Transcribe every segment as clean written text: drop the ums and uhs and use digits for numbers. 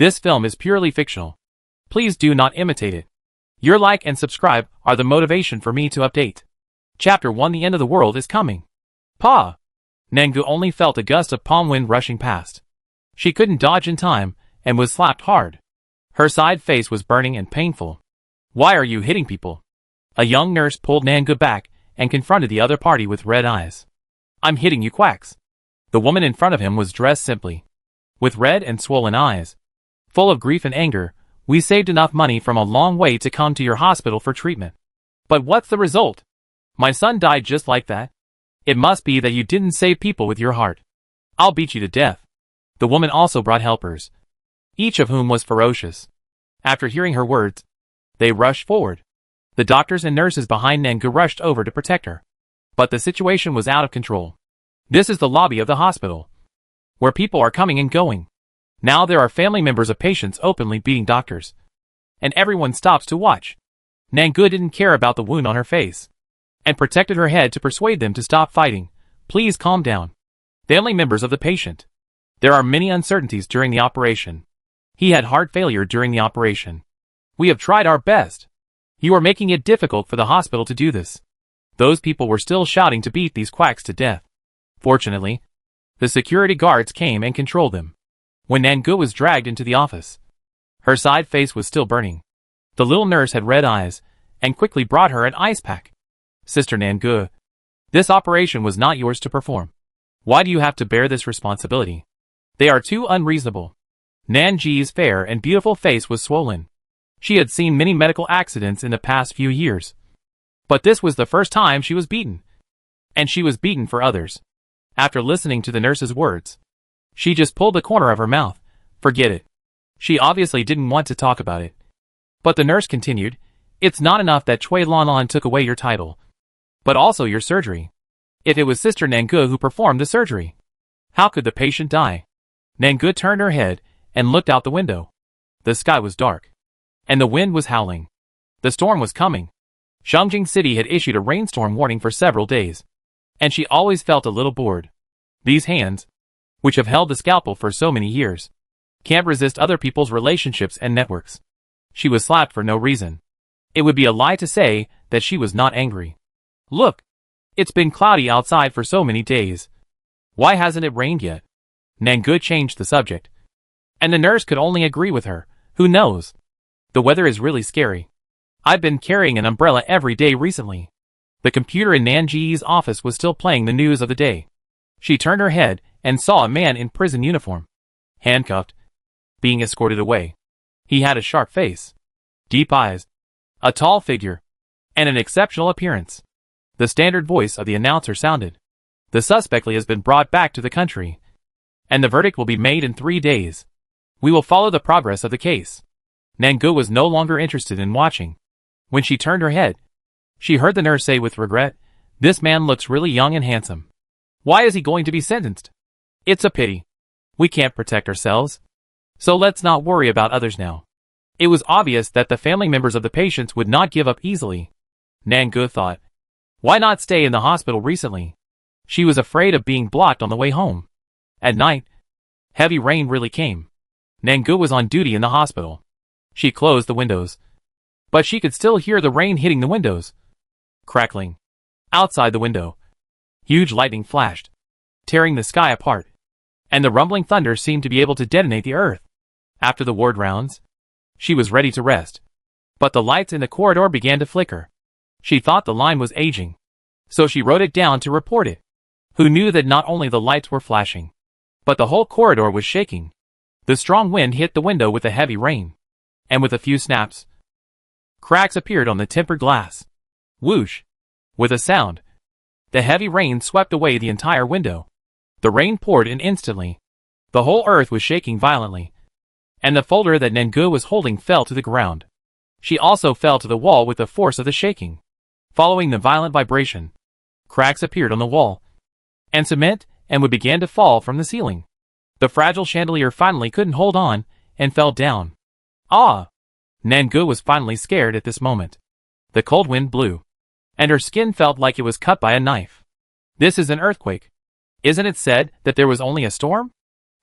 This film is purely fictional. Please do not imitate it. Your like and subscribe are the motivation for me to update. Chapter 1: The end of the world is coming. Pa! Nangu only felt a gust of palm wind rushing past. She couldn't dodge in time, and was slapped hard. Her side face was burning and painful. Why are you hitting people? A young nurse pulled Nangu back, and confronted the other party with red eyes. I'm hitting you quacks. The woman in front of him was dressed simply. With red and swollen eyes. Full of grief and anger, we saved enough money from a long way to come to your hospital for treatment. But what's the result? My son died just like that. It must be that you didn't save people with your heart. I'll beat you to death. The woman also brought helpers, each of whom was ferocious. After hearing her words, they rushed forward. The doctors and nurses behind Nangu rushed over to protect her. But the situation was out of control. This is the lobby of the hospital, where people are coming and going. Now there are family members of patients openly beating doctors. And everyone stops to watch. Nangu didn't care about the wound on her face, and protected her head to persuade them to stop fighting. Please calm down. Family members of the patient. There are many uncertainties during the operation. He had heart failure during the operation. We have tried our best. You are making it difficult for the hospital to do this. Those people were still shouting to beat these quacks to death. Fortunately, the security guards came and controlled them. When Nangu was dragged into the office, her side face was still burning. The little nurse had red eyes, and quickly brought her an ice pack. Sister Nangu, this operation was not yours to perform. Why do you have to bear this responsibility? They are too unreasonable. Nanji's fair and beautiful face was swollen. She had seen many medical accidents in the past few years. But this was the first time she was beaten. And she was beaten for others. After listening to the nurse's words, she just pulled the corner of her mouth. Forget it. She obviously didn't want to talk about it. But the nurse continued, it's not enough that Cui Lanlan took away your title, but also your surgery. If it was Sister Nangu who performed the surgery, how could the patient die? Nangu turned her head and looked out the window. The sky was dark, and the wind was howling. The storm was coming. Shangjing City had issued a rainstorm warning for several days, and she always felt a little bored. These hands, which have held the scalpel for so many years, can't resist other people's relationships and networks. She was slapped for no reason. It would be a lie to say that she was not angry. Look, it's been cloudy outside for so many days. Why hasn't it rained yet? Nangu changed the subject. And the nurse could only agree with her. Who knows? The weather is really scary. I've been carrying an umbrella every day recently. The computer in Nanji's office was still playing the news of the day. She turned her head and saw a man in prison uniform, handcuffed, being escorted away. He had a sharp face, deep eyes, a tall figure, and an exceptional appearance. The standard voice of the announcer sounded. The suspect has been brought back to the country, and the verdict will be made in 3 days. We will follow the progress of the case. Nangu was no longer interested in watching. When she turned her head, she heard the nurse say with regret, this man looks really young and handsome. Why is he going to be sentenced? It's a pity. We can't protect ourselves. So let's not worry about others now. It was obvious that the family members of the patients would not give up easily. Nangu thought, why not stay in the hospital recently? She was afraid of being blocked on the way home. At night, heavy rain really came. Nangu was on duty in the hospital. She closed the windows, but she could still hear the rain hitting the windows. Crackling. Outside the window, huge lightning flashed, tearing the sky apart, and the rumbling thunder seemed to be able to detonate the earth. After the ward rounds, she was ready to rest. But the lights in the corridor began to flicker. She thought the line was aging, so she wrote it down to report it. Who knew that not only the lights were flashing, but the whole corridor was shaking. The strong wind hit the window with a heavy rain, and with a few snaps, cracks appeared on the tempered glass. Whoosh! With a sound, the heavy rain swept away the entire window. The rain poured in instantly. The whole earth was shaking violently, and the folder that Nangu was holding fell to the ground. She also fell to the wall with the force of the shaking. Following the violent vibration, cracks appeared on the wall, and cement and wood began to fall from the ceiling. The fragile chandelier finally couldn't hold on, and fell down. Ah! Nangu was finally scared at this moment. The cold wind blew, and her skin felt like it was cut by a knife. This is an earthquake. Isn't it said that there was only a storm?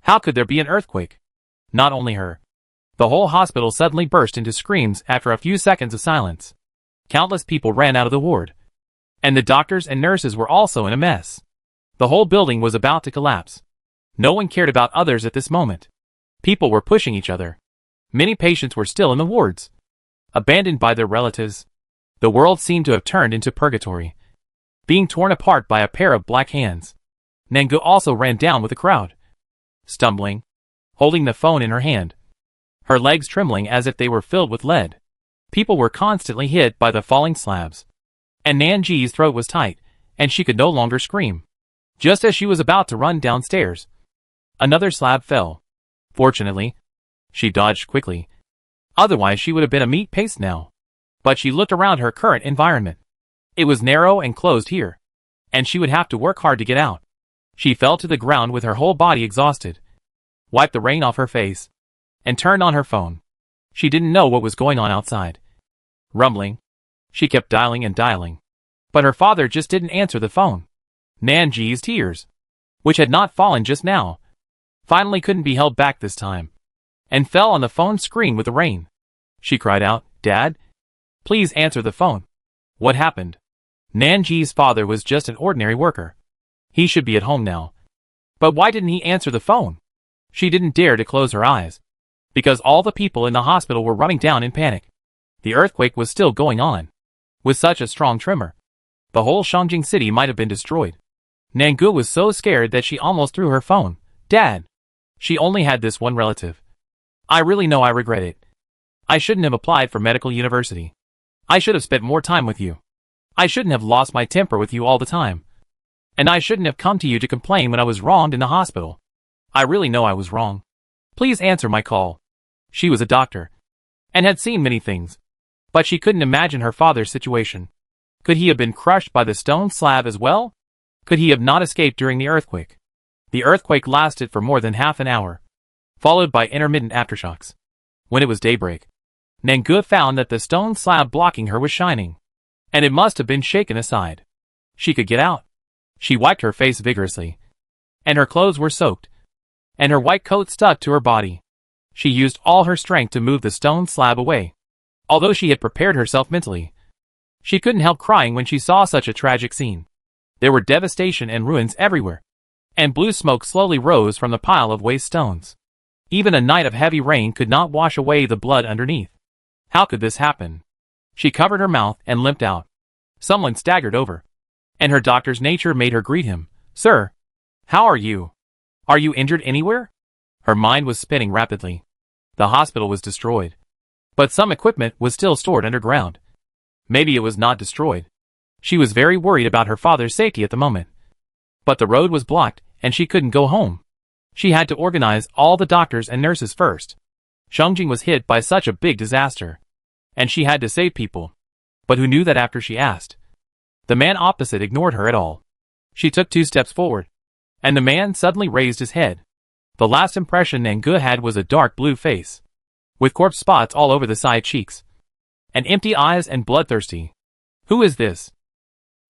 How could there be an earthquake? Not only her, The whole hospital suddenly burst into screams after a few seconds of silence. Countless people ran out of the ward. And the doctors and nurses were also in a mess. The whole building was about to collapse. No one cared about others at this moment. People were pushing each other. Many patients were still in the wards, abandoned by their relatives. The world seemed to have turned into purgatory, being torn apart by a pair of black hands. Nangu also ran down with the crowd, stumbling, holding the phone in her hand, her legs trembling as if they were filled with lead. People were constantly hit by the falling slabs, and Nanji's throat was tight, and she could no longer scream. Just as she was about to run downstairs, another slab fell. Fortunately, she dodged quickly. Otherwise she would have been a meat paste now. But she looked around her current environment. It was narrow and closed here, and she would have to work hard to get out. She fell to the ground with her whole body exhausted, wiped the rain off her face, and turned on her phone. She didn't know what was going on outside. Rumbling. She kept dialing and dialing. But her father just didn't answer the phone. Nanji's tears, which had not fallen just now, finally couldn't be held back this time, and fell on the phone screen with the rain. She cried out, "Dad, please answer the phone." What happened? Nanji's father was just an ordinary worker. He should be at home now. But why didn't he answer the phone? She didn't dare to close her eyes, because all the people in the hospital were running down in panic. The earthquake was still going on. With such a strong tremor, the whole Shangjing city might have been destroyed. Nangu was so scared that she almost threw her phone. "Dad." She only had this one relative. "I really know I regret it. I shouldn't have applied for medical university. I should have spent more time with you. I shouldn't have lost my temper with you all the time. And I shouldn't have come to you to complain when I was wronged in the hospital. I really know I was wrong. Please answer my call." She was a doctor, and had seen many things. But she couldn't imagine her father's situation. Could he have been crushed by the stone slab as well? Could he have not escaped during the earthquake? The earthquake lasted for more than half an hour, followed by intermittent aftershocks. When it was daybreak, Nangu found that the stone slab blocking her was shining, and it must have been shaken aside. She could get out. She wiped her face vigorously, and her clothes were soaked, and her white coat stuck to her body. She used all her strength to move the stone slab away. Although she had prepared herself mentally, she couldn't help crying when she saw such a tragic scene. There were devastation and ruins everywhere, and blue smoke slowly rose from the pile of waste stones. Even a night of heavy rain could not wash away the blood underneath. How could this happen? She covered her mouth and limped out. Someone staggered over, and her doctor's nature made her greet him. "Sir, how are you? Are you injured anywhere?" Her mind was spinning rapidly. The hospital was destroyed, but some equipment was still stored underground. Maybe it was not destroyed. She was very worried about her father's safety at the moment. But the road was blocked, and she couldn't go home. She had to organize all the doctors and nurses first. Shangjing was hit by such a big disaster, and she had to save people. But who knew that after she asked? The man opposite ignored her at all. She took 2 steps forward, and the man suddenly raised his head. The last impression Nangu had was a dark blue face, with corpse spots all over the side cheeks, and empty eyes and bloodthirsty. "Who is this?"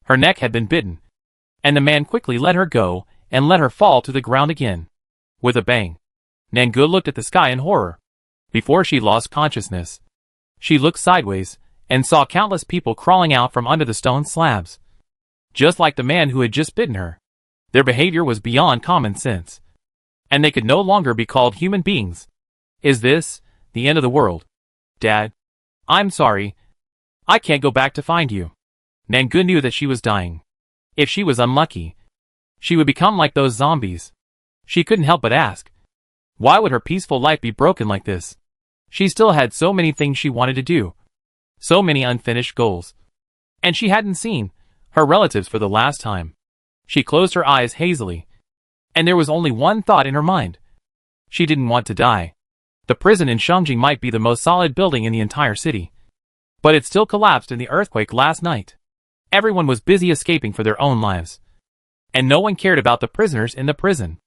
Her neck had been bitten, and the man quickly let her go and let her fall to the ground again. With a bang, Nangu looked at the sky in horror. Before she lost consciousness, she looked sideways and saw countless people crawling out from under the stone slabs, just like the man who had just bitten her. Their behavior was beyond common sense, and they could no longer be called human beings. "Is this the end of the world? Dad, I'm sorry. I can't go back to find you." Nangu knew that she was dying. If she was unlucky, she would become like those zombies. She couldn't help but ask, why would her peaceful life be broken like this? She still had so many things she wanted to do, so many unfinished goals. And she hadn't seen her relatives for the last time. She closed her eyes hazily, and there was only one thought in her mind. She didn't want to die. The prison in Shangjing might be the most solid building in the entire city, but it still collapsed in the earthquake last night. Everyone was busy escaping for their own lives, and no one cared about the prisoners in the prison.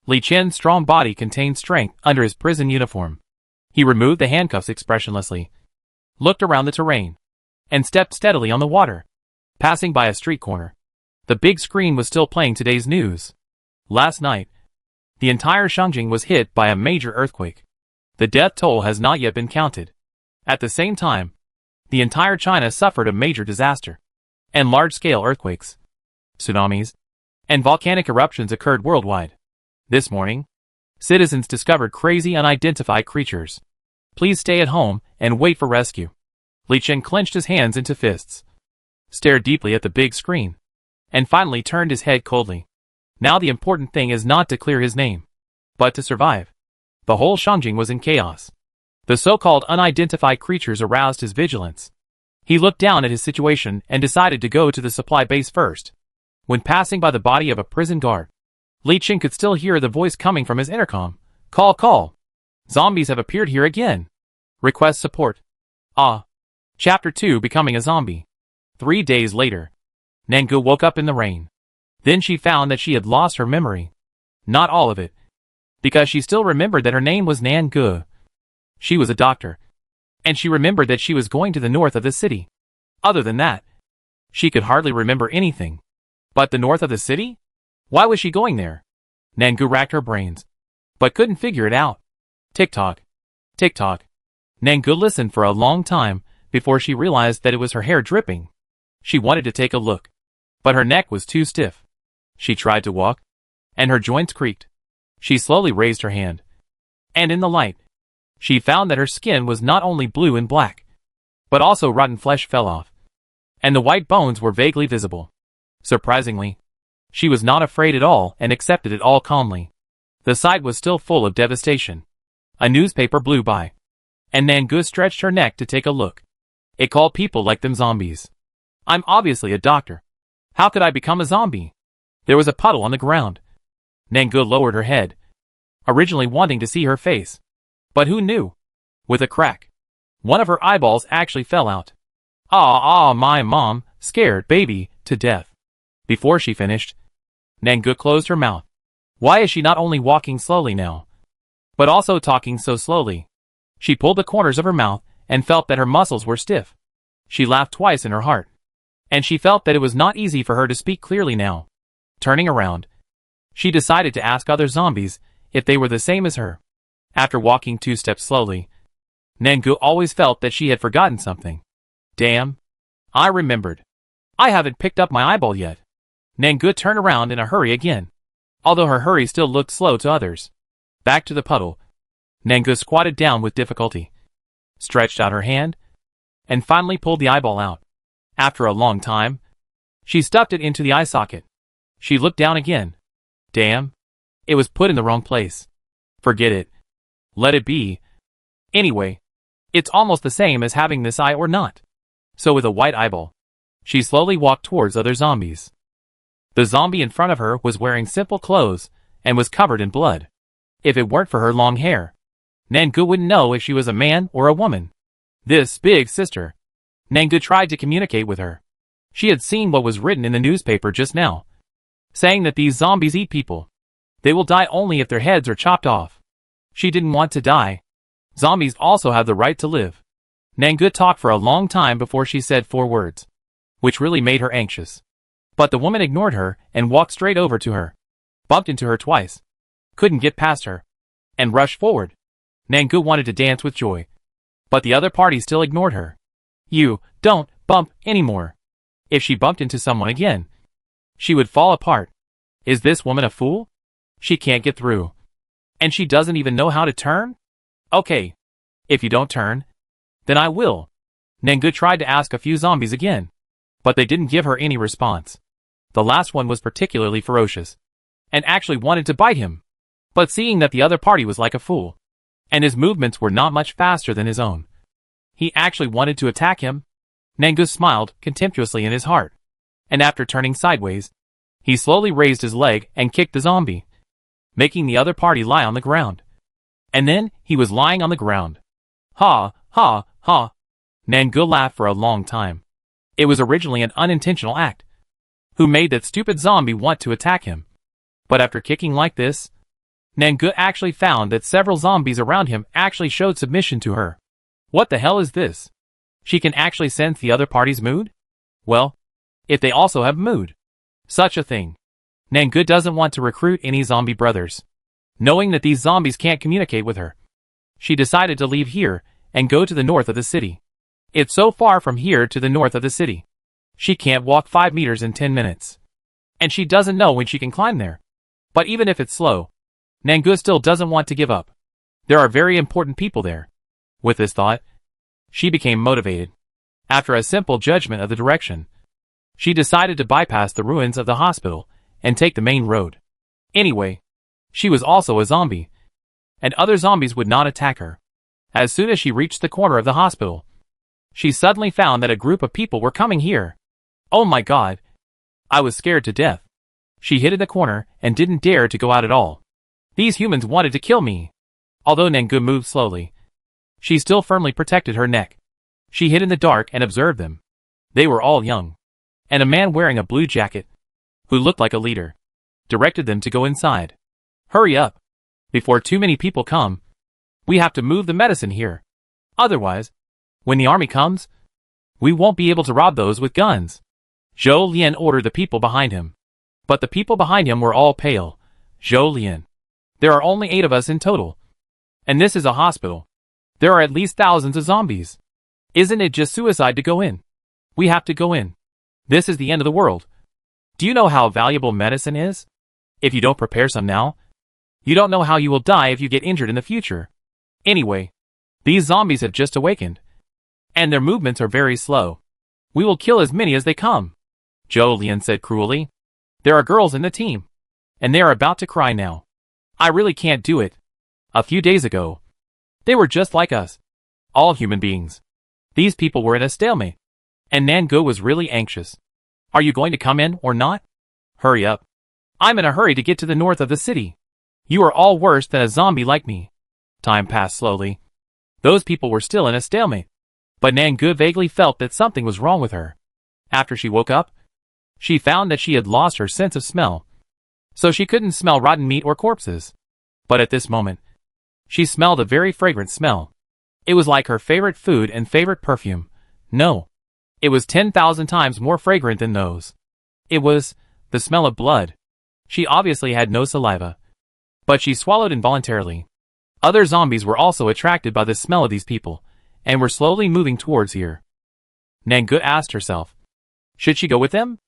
Li Chen's strong body contained strength under his prison uniform. He removed the handcuffs expressionlessly, looked around the terrain, and stepped steadily on the water. Passing by a street corner, the big screen was still playing today's news. Last night, the entire Shangjing was hit by a major earthquake. The death toll has not yet been counted. At the same time, the entire China suffered a major disaster, and large-scale earthquakes, tsunamis, and volcanic eruptions occurred worldwide. This morning, citizens discovered crazy unidentified creatures. Please stay at home and wait for rescue. Li Chen clenched his hands into fists, stared deeply at the big screen, and finally turned his head coldly. Now the important thing is not to clear his name, but to survive. The whole Shangjing was in chaos. The so-called unidentified creatures aroused his vigilance. He looked down at his situation and decided to go to the supply base first. When passing by the body of a prison guard, Li Chen could still hear the voice coming from his intercom. Call, call. Zombies have appeared here again. Request support. Ah. Chapter 2, Becoming a Zombie. 3 days later, Nangu woke up in the rain. Then she found that she had lost her memory. Not all of it, because she still remembered that her name was Nangu. She was a doctor, and she remembered that she was going to the north of the city. Other than that, she could hardly remember anything. But the north of the city? Why was she going there? Nangu racked her brains, but couldn't figure it out. Tick-tock. Tick-tock. Nangu listened for a long time before she realized that it was her hair dripping. She wanted to take a look, but her neck was too stiff. She tried to walk, and her joints creaked. She slowly raised her hand, and in the light, she found that her skin was not only blue and black, but also rotten flesh fell off, and the white bones were vaguely visible. Surprisingly, she was not afraid at all and accepted it all calmly. The sight was still full of devastation. A newspaper blew by, and Nangu stretched her neck to take a look. It called people like them zombies. I'm obviously a doctor. How could I become a zombie? There was a puddle on the ground. Nangu lowered her head, originally wanting to see her face. But who knew? With a crack, one of her eyeballs actually fell out. My mom, scared baby to death. Before she finished, Nangu closed her mouth. Why is she not only walking slowly now, but also talking so slowly? She pulled the corners of her mouth and felt that her muscles were stiff. She laughed twice in her heart, and she felt that it was not easy for her to speak clearly now. Turning around, she decided to ask other zombies if they were the same as her. After walking 2 steps slowly, Nangu always felt that she had forgotten something. Damn. I remembered. I haven't picked up my eyeball yet. Nangu turned around in a hurry again, although her hurry still looked slow to others. Back to the puddle, Nangu squatted down with difficulty, stretched out her hand, and finally pulled the eyeball out. After a long time, she stuffed it into the eye socket. She looked down again. Damn. It was put in the wrong place. Forget it. Let it be. Anyway, it's almost the same as having this eye or not. So with a white eyeball, she slowly walked towards other zombies. The zombie in front of her was wearing simple clothes and was covered in blood. If it weren't for her long hair, Nangu wouldn't know if she was a man or a woman. This big sister. Nangu tried to communicate with her. She had seen what was written in the newspaper just now, saying that these zombies eat people. They will die only if their heads are chopped off. She didn't want to die. Zombies also have the right to live. Nangu talked for a long time before she said 4 words, which really made her anxious. But the woman ignored her and walked straight over to her, bumped into her twice, couldn't get past her, and rushed forward. Nangu wanted to dance with joy, but the other party still ignored her. You don't bump anymore. If she bumped into someone again, she would fall apart. Is this woman a fool? She can't get through. And she doesn't even know how to turn? Okay. If you don't turn, then I will. Nangu tried to ask a few zombies again, but they didn't give her any response. The last one was particularly ferocious, and actually wanted to bite him. But seeing that the other party was like a fool, and his movements were not much faster than his own, he actually wanted to attack him. Nangu smiled contemptuously in his heart, and after turning sideways, he slowly raised his leg and kicked the zombie, making the other party lie on the ground. And then, he was lying on the ground. Ha, ha, ha. Nangu laughed for a long time. It was originally an unintentional act. Who made that stupid zombie want to attack him? But after kicking like this, Nangu actually found that several zombies around him actually showed submission to her. What the hell is this? She can actually sense the other party's mood? Well, if they also have mood. Such a thing. Nangu doesn't want to recruit any zombie brothers, knowing that these zombies can't communicate with her. She decided to leave here and go to the north of the city. It's so far from here to the north of the city. She can't walk 5 meters in 10 minutes. And she doesn't know when she can climb there. But even if it's slow, Nangu still doesn't want to give up. There are very important people there. With this thought, she became motivated. After a simple judgment of the direction, she decided to bypass the ruins of the hospital and take the main road. Anyway, she was also a zombie, and other zombies would not attack her. As soon as she reached the corner of the hospital, she suddenly found that a group of people were coming here. Oh my god! I was scared to death. She hid in the corner and didn't dare to go out at all. These humans wanted to kill me. Although Nangu moved slowly, she still firmly protected her neck. She hid in the dark and observed them. They were all young, and a man wearing a blue jacket, who looked like a leader, directed them to go inside. Hurry up! Before too many people come. We have to move the medicine here. Otherwise, when the army comes, we won't be able to rob those with guns. Zhou Lian ordered the people behind him. But the people behind him were all pale. Zhou Lian. There are only 8 of us in total. And this is a hospital. There are at least thousands of zombies. Isn't it just suicide to go in? We have to go in. This is the end of the world. Do you know how valuable medicine is? If you don't prepare some now, you don't know how you will die if you get injured in the future. Anyway, these zombies have just awakened, and their movements are very slow. We will kill as many as they come. Zhou Lian said cruelly. There are girls in the team, and they are about to cry now. I really can't do it. A few days ago, they were just like us. All human beings. These people were in a stalemate, and Nangu was really anxious. Are you going to come in or not? Hurry up. I'm in a hurry to get to the north of the city. You are all worse than a zombie like me. Time passed slowly. Those people were still in a stalemate, but Nangu vaguely felt that something was wrong with her. After she woke up, she found that she had lost her sense of smell, so she couldn't smell rotten meat or corpses. But at this moment, she smelled a very fragrant smell. It was like her favorite food and favorite perfume. No, it was 10,000 times more fragrant than those. It was the smell of blood. She obviously had no saliva, but she swallowed involuntarily. Other zombies were also attracted by the smell of these people, and were slowly moving towards here. Nangu asked herself, should she go with them?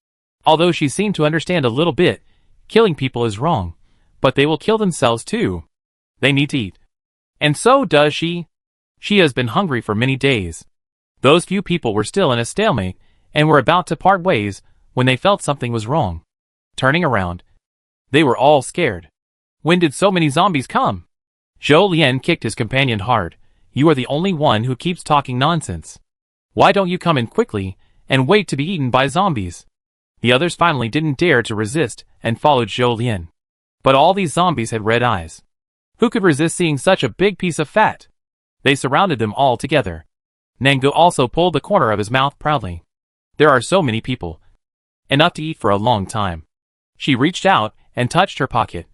Although she seemed to understand a little bit, killing people is wrong, but they will kill themselves too. They need to eat. And so does she. She has been hungry for many days. Those few people were still in a stalemate, and were about to part ways, when they felt something was wrong. Turning around, they were all scared. When did so many zombies come? Zhou Lian kicked his companion hard. You are the only one who keeps talking nonsense. Why don't you come in quickly, and wait to be eaten by zombies? The others finally didn't dare to resist, and followed Zhou Lian. But all these zombies had red eyes. Who could resist seeing such a big piece of fat? They surrounded them all together. Nangu also pulled the corner of his mouth proudly. There are so many people. Enough to eat for a long time. She reached out and touched her pocket,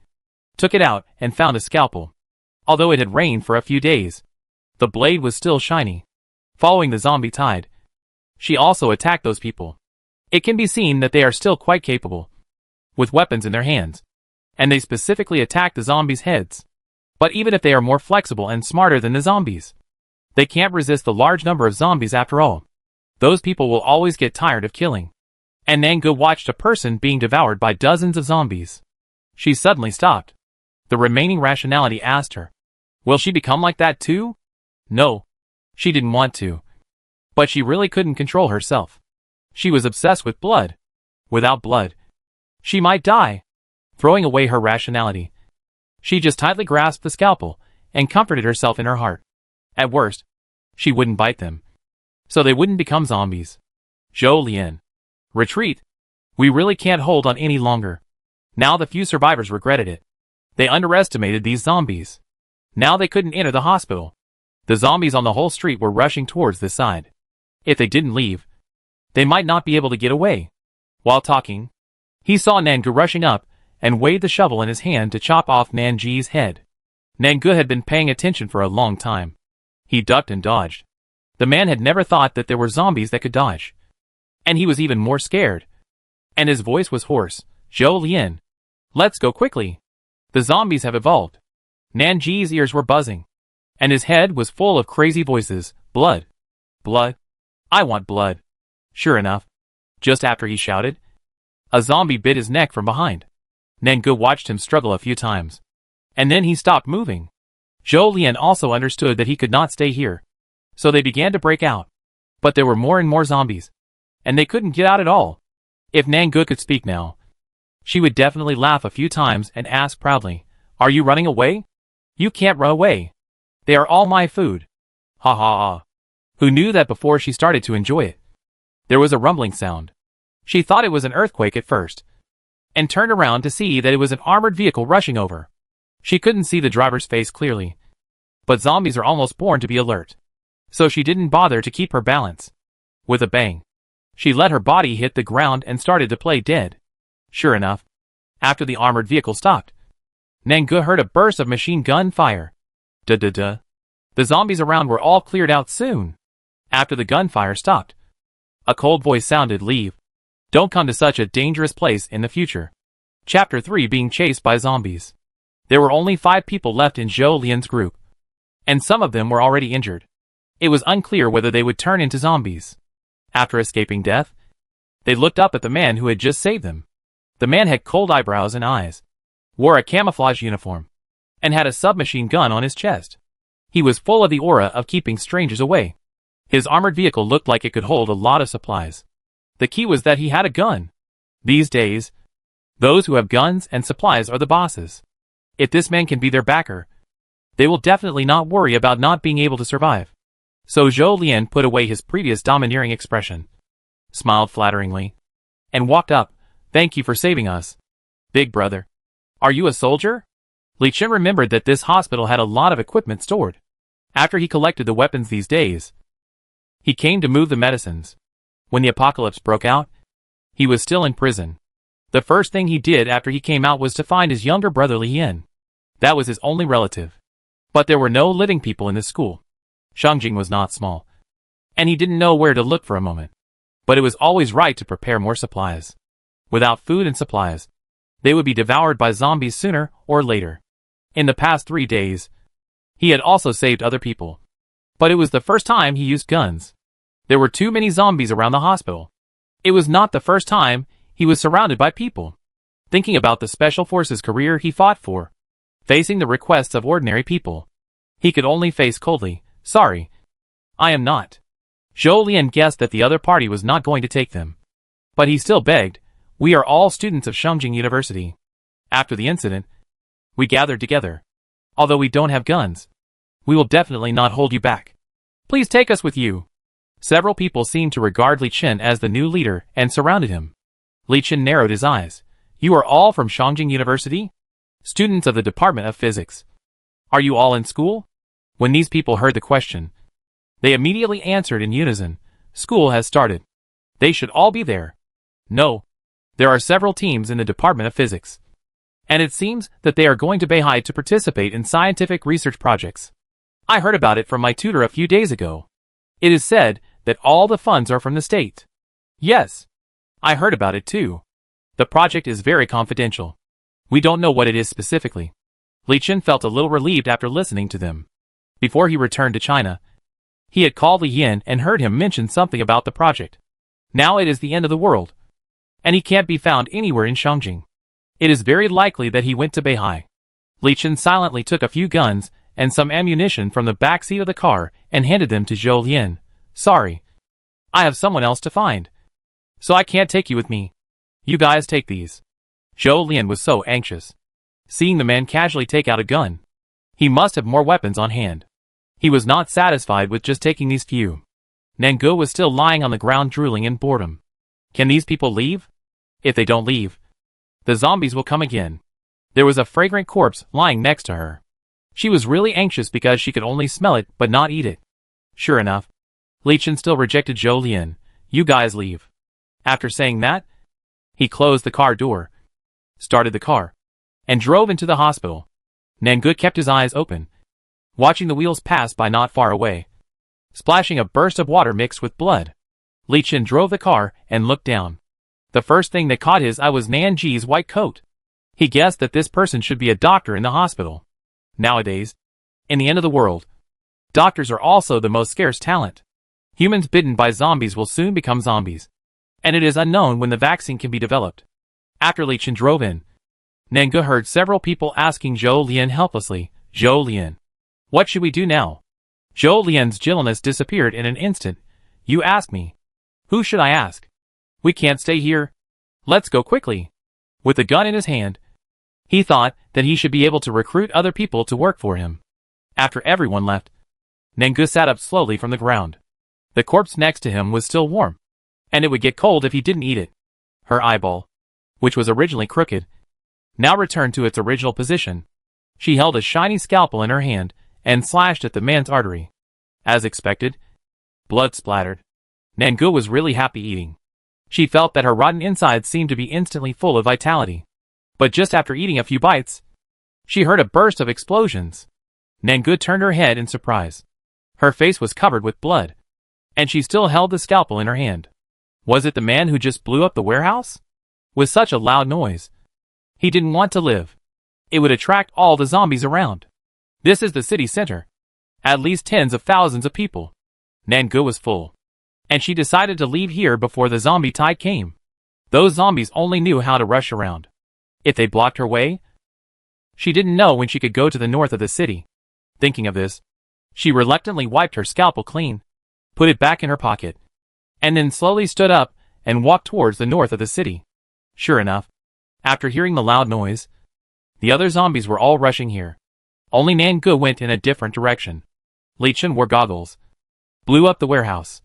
took it out and found a scalpel. Although it had rained for a few days, the blade was still shiny. Following the zombie tide, she also attacked those people. It can be seen that they are still quite capable, with weapons in their hands, and they specifically attack the zombies' heads. But even if they are more flexible and smarter than the zombies, they can't resist the large number of zombies after all. Those people will always get tired of killing. And Nangu watched a person being devoured by dozens of zombies. She suddenly stopped. The remaining rationality asked her, will she become like that too? No. She didn't want to. But she really couldn't control herself. She was obsessed with blood. Without blood, she might die. Throwing away her rationality, she just tightly grasped the scalpel and comforted herself in her heart. At worst, she wouldn't bite them, so they wouldn't become zombies. Zhou Lian. Retreat. We really can't hold on any longer. Now the few survivors regretted it. They underestimated these zombies. Now they couldn't enter the hospital. The zombies on the whole street were rushing towards this side. If they didn't leave, they might not be able to get away. While talking, he saw Nangu rushing up and waved the shovel in his hand to chop off Nanji's head. Nangu had been paying attention for a long time. He ducked and dodged. The man had never thought that there were zombies that could dodge. And he was even more scared. And his voice was hoarse. Zhou Lian. Let's go quickly. The zombies have evolved. Nanji's ears were buzzing. and his head was full of crazy voices. Blood. Blood. I want blood. Sure enough, just after he shouted, a zombie bit his neck from behind. Nangu watched him struggle a few times, and then he stopped moving. Zhou Lian also understood that he could not stay here, so they began to break out. But there were more and more zombies, and they couldn't get out at all. If Nangu could speak now, she would definitely laugh a few times and ask proudly, "Are you running away? You can't run away. They are all my food." Ha ha ha. Who knew that before she started to enjoy it? There was a rumbling sound. She thought it was an earthquake at first, and turned around to see that it was an armored vehicle rushing over. She couldn't see the driver's face clearly, but zombies are almost born to be alert, so she didn't bother to keep her balance. With a bang, she let her body hit the ground and started to play dead. Sure enough, after the armored vehicle stopped, Nangu heard a burst of machine gun fire. Duh. The zombies around were all cleared out soon. After the gunfire stopped, a cold voice sounded, "Leave. Don't come to such a dangerous place in the future." Chapter 3: Being chased by zombies. There were only 5 people left in Zhou Lian's group, and some of them were already injured. It was unclear whether they would turn into zombies. After escaping death, they looked up at the man who had just saved them. The man had cold eyebrows and eyes, wore a camouflage uniform, and had a submachine gun on his chest. He was full of the aura of keeping strangers away. His armored vehicle looked like it could hold a lot of supplies. The key was that he had a gun. These days, those who have guns and supplies are the bosses. If this man can be their backer, they will definitely not worry about not being able to survive. So Zhou Lian put away his previous domineering expression, smiled flatteringly, and walked up. "Thank you for saving us, big brother. Are you a soldier?" Li Chen remembered that this hospital had a lot of equipment stored. After he collected the weapons these days, he came to move the medicines. When the apocalypse broke out, he was still in prison. The first thing he did after he came out was to find his younger brother Li Yin. That was his only relative. But there were no living people in this school. Shangjing was not small, and he didn't know where to look for a moment. But it was always right to prepare more supplies. Without food and supplies, they would be devoured by zombies sooner or later. In the past 3 days, he had also saved other people. But it was the first time he used guns. There were too many zombies around the hospital. It was not the first time he was surrounded by people. Thinking about the Special Forces career he fought for, facing the requests of ordinary people, he could only face coldly, "Sorry, I am not." Zhou Lian guessed that the other party was not going to take them. But he still begged, "We are all students of Shangjing University. After the incident, we gathered together. Although we don't have guns, we will definitely not hold you back. Please take us with you." Several people seemed to regard Li Chen as the new leader and surrounded him. Li Chen narrowed his eyes. "You are all from Shangjing University? Students of the Department of Physics. Are you all in school?" When these people heard the question, they immediately answered in unison, "School has started. They should all be there." "No. There are several teams in the Department of Physics, and it seems that they are going to Beihai to participate in scientific research projects. I heard about it from my tutor a few days ago. It is said that all the funds are from the state." "Yes. I heard about it too. The project is very confidential. We don't know what it is specifically." Li Chen felt a little relieved after listening to them. Before he returned to China, he had called Li Yin and heard him mention something about the project. Now it is the end of the world, and he can't be found anywhere in Shangjing. It is very likely that he went to Beihai. Li Chen silently took a few guns and some ammunition from the back seat of the car and handed them to Zhou Lian. "Sorry, I have someone else to find, so I can't take you with me. You guys take these." Zhou Lian was so anxious, seeing the man casually take out a gun. He must have more weapons on hand. He was not satisfied with just taking these few. Nangu was still lying on the ground drooling in boredom. Can these people leave? If they don't leave, the zombies will come again. There was a fragrant corpse lying next to her. She was really anxious because she could only smell it but not eat it. Sure enough, Li Chen still rejected Zhou Lian. "You guys leave." After saying that, he closed the car door, started the car, and drove into the hospital. Nangu kept his eyes open, watching the wheels pass by not far away, splashing a burst of water mixed with blood. Li Chen drove the car and looked down. The first thing that caught his eye was Nanji's white coat. He guessed that this person should be a doctor in the hospital. Nowadays, in the end of the world, Doctors are also the most scarce talent. Humans bitten by zombies will soon become zombies. And it is unknown when the vaccine can be developed. After Li Chen drove in, Nangu heard several people asking Zhou Lian helplessly, "Zhou Lian, what should we do now?" Zhou Lian's gentleness disappeared in an instant. "You ask me. Who should I ask? We can't stay here. Let's go quickly." With the gun in his hand, he thought that he should be able to recruit other people to work for him. After everyone left, Nangu sat up slowly from the ground. The corpse next to him was still warm, and it would get cold if he didn't eat it. Her eyeball, which was originally crooked, now returned to its original position. She held a shiny scalpel in her hand and slashed at the man's artery. As expected, blood splattered. Nangu was really happy eating. She felt that her rotten insides seemed to be instantly full of vitality. But just after eating a few bites, she heard a burst of explosions. Nangu turned her head in surprise. Her face was covered with blood, and she still held the scalpel in her hand. Was it the man who just blew up the warehouse? With such a loud noise, he didn't want to live. It would attract all the zombies around. This is the city center. At least tens of thousands of people. Nangu was full, and she decided to leave here before the zombie tide came. Those zombies only knew how to rush around. If they blocked her way, she didn't know when she could go to the north of the city. Thinking of this, she reluctantly wiped her scalpel clean, put it back in her pocket, and then slowly stood up and walked towards the north of the city. Sure enough, after hearing the loud noise, the other zombies were all rushing here. Only Nangu went in a different direction. Li Chen wore goggles, blew up the warehouse,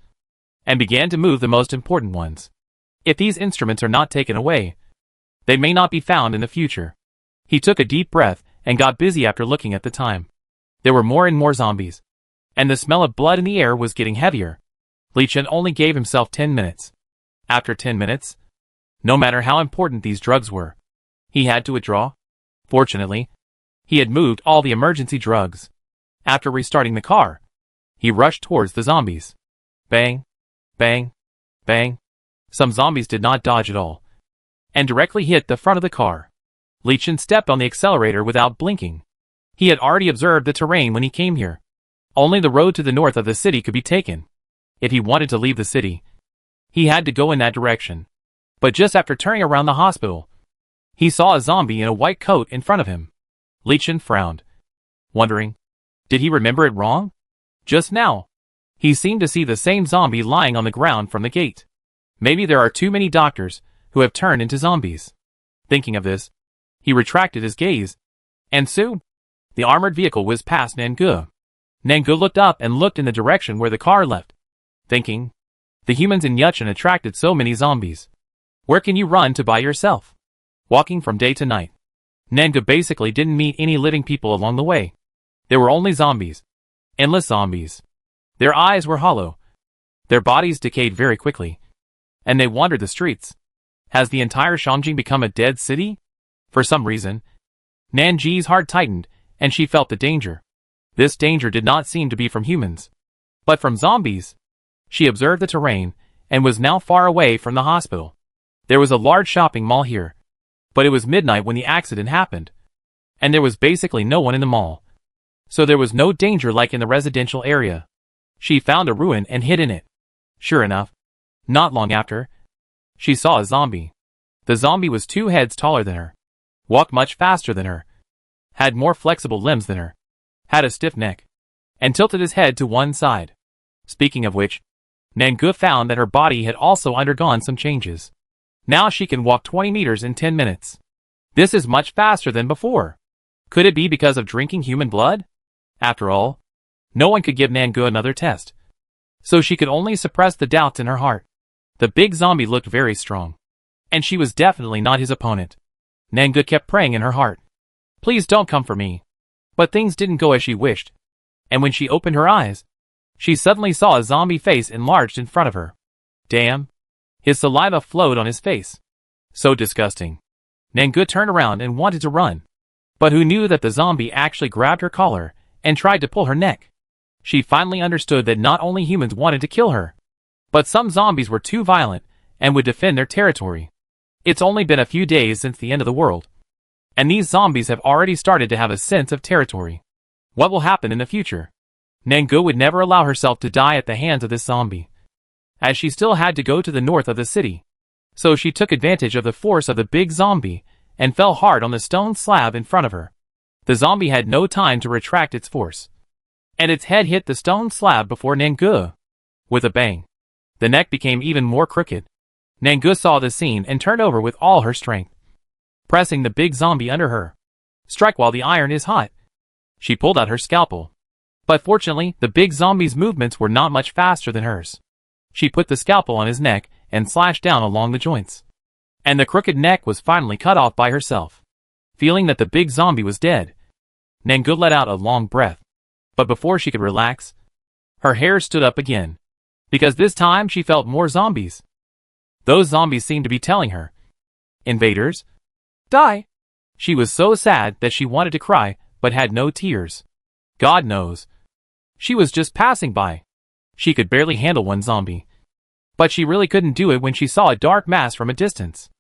and began to move the most important ones. If these instruments are not taken away, they may not be found in the future. He took a deep breath and got busy after looking at the time. There were more and more zombies, and the smell of blood in the air was getting heavier. Li Chen only gave himself 10 minutes. After 10 minutes, no matter how important these drugs were, he had to withdraw. Fortunately, he had moved all the emergency drugs. After restarting the car, he rushed towards the zombies. Bang, bang, bang. Some zombies did not dodge at all, and directly hit the front of the car. Li Chen stepped on the accelerator without blinking. He had already observed the terrain when he came here. Only the road to the north of the city could be taken. If he wanted to leave the city, he had to go in that direction. But just after turning around the hospital, he saw a zombie in a white coat in front of him. Li Chen frowned, wondering, did he remember it wrong? Just now, he seemed to see the same zombie lying on the ground from the gate. Maybe there are too many doctors who have turned into zombies. Thinking of this, he retracted his gaze, and soon, the armored vehicle whizzed past Nangu. Nangu looked up and looked in the direction where the car left, thinking, the humans in Yuchen attracted so many zombies. Where can you run to by yourself? Walking from day to night, Nangu basically didn't meet any living people along the way. There were only zombies. Endless zombies. Their eyes were hollow. Their bodies decayed very quickly, and they wandered the streets. Has the entire Shangjing become a dead city? For some reason, Nanji's heart tightened, and she felt the danger. This danger did not seem to be from humans, but from zombies. She observed the terrain, and was now far away from the hospital. There was a large shopping mall here, but it was midnight when the accident happened, and there was basically no one in the mall. So there was no danger like in the residential area. She found a ruin and hid in it. Sure enough, not long after, she saw a zombie. The zombie was 2 heads taller than her, walked much faster than her, had more flexible limbs than her, had a stiff neck, and tilted his head to one side. Speaking of which, Nangu found that her body had also undergone some changes. Now she can walk 20 meters in 10 minutes. This is much faster than before. Could it be because of drinking human blood? After all, no one could give Nangu another test, so she could only suppress the doubts in her heart. The big zombie looked very strong, and she was definitely not his opponent. Nangu kept praying in her heart, please don't come for me. But things didn't go as she wished, and when she opened her eyes, she suddenly saw a zombie face enlarged in front of her. Damn! His saliva flowed on his face. So disgusting. Nangu turned around and wanted to run, but who knew that the zombie actually grabbed her collar and tried to pull her neck. She finally understood that not only humans wanted to kill her, but some zombies were too violent and would defend their territory. It's only been a few days since the end of the world, and these zombies have already started to have a sense of territory. What will happen in the future? Nangu would never allow herself to die at the hands of this zombie, as she still had to go to the north of the city. So she took advantage of the force of the big zombie and fell hard on the stone slab in front of her. The zombie had no time to retract its force, and its head hit the stone slab before Nangu. With a bang, the neck became even more crooked. Nangu saw the scene and turned over with all her strength, pressing the big zombie under her. Strike while the iron is hot. She pulled out her scalpel, but fortunately the big zombie's movements were not much faster than hers. She put the scalpel on his neck and slashed down along the joints, and the crooked neck was finally cut off by herself. Feeling that the big zombie was dead, Nangu let out a long breath. But before she could relax, her hair stood up again, because this time she felt more zombies. Those zombies seemed to be telling her, "Invaders, die!" She was so sad that she wanted to cry, but had no tears. God knows, she was just passing by. She could barely handle one zombie, but she really couldn't do it when she saw a dark mass from a distance.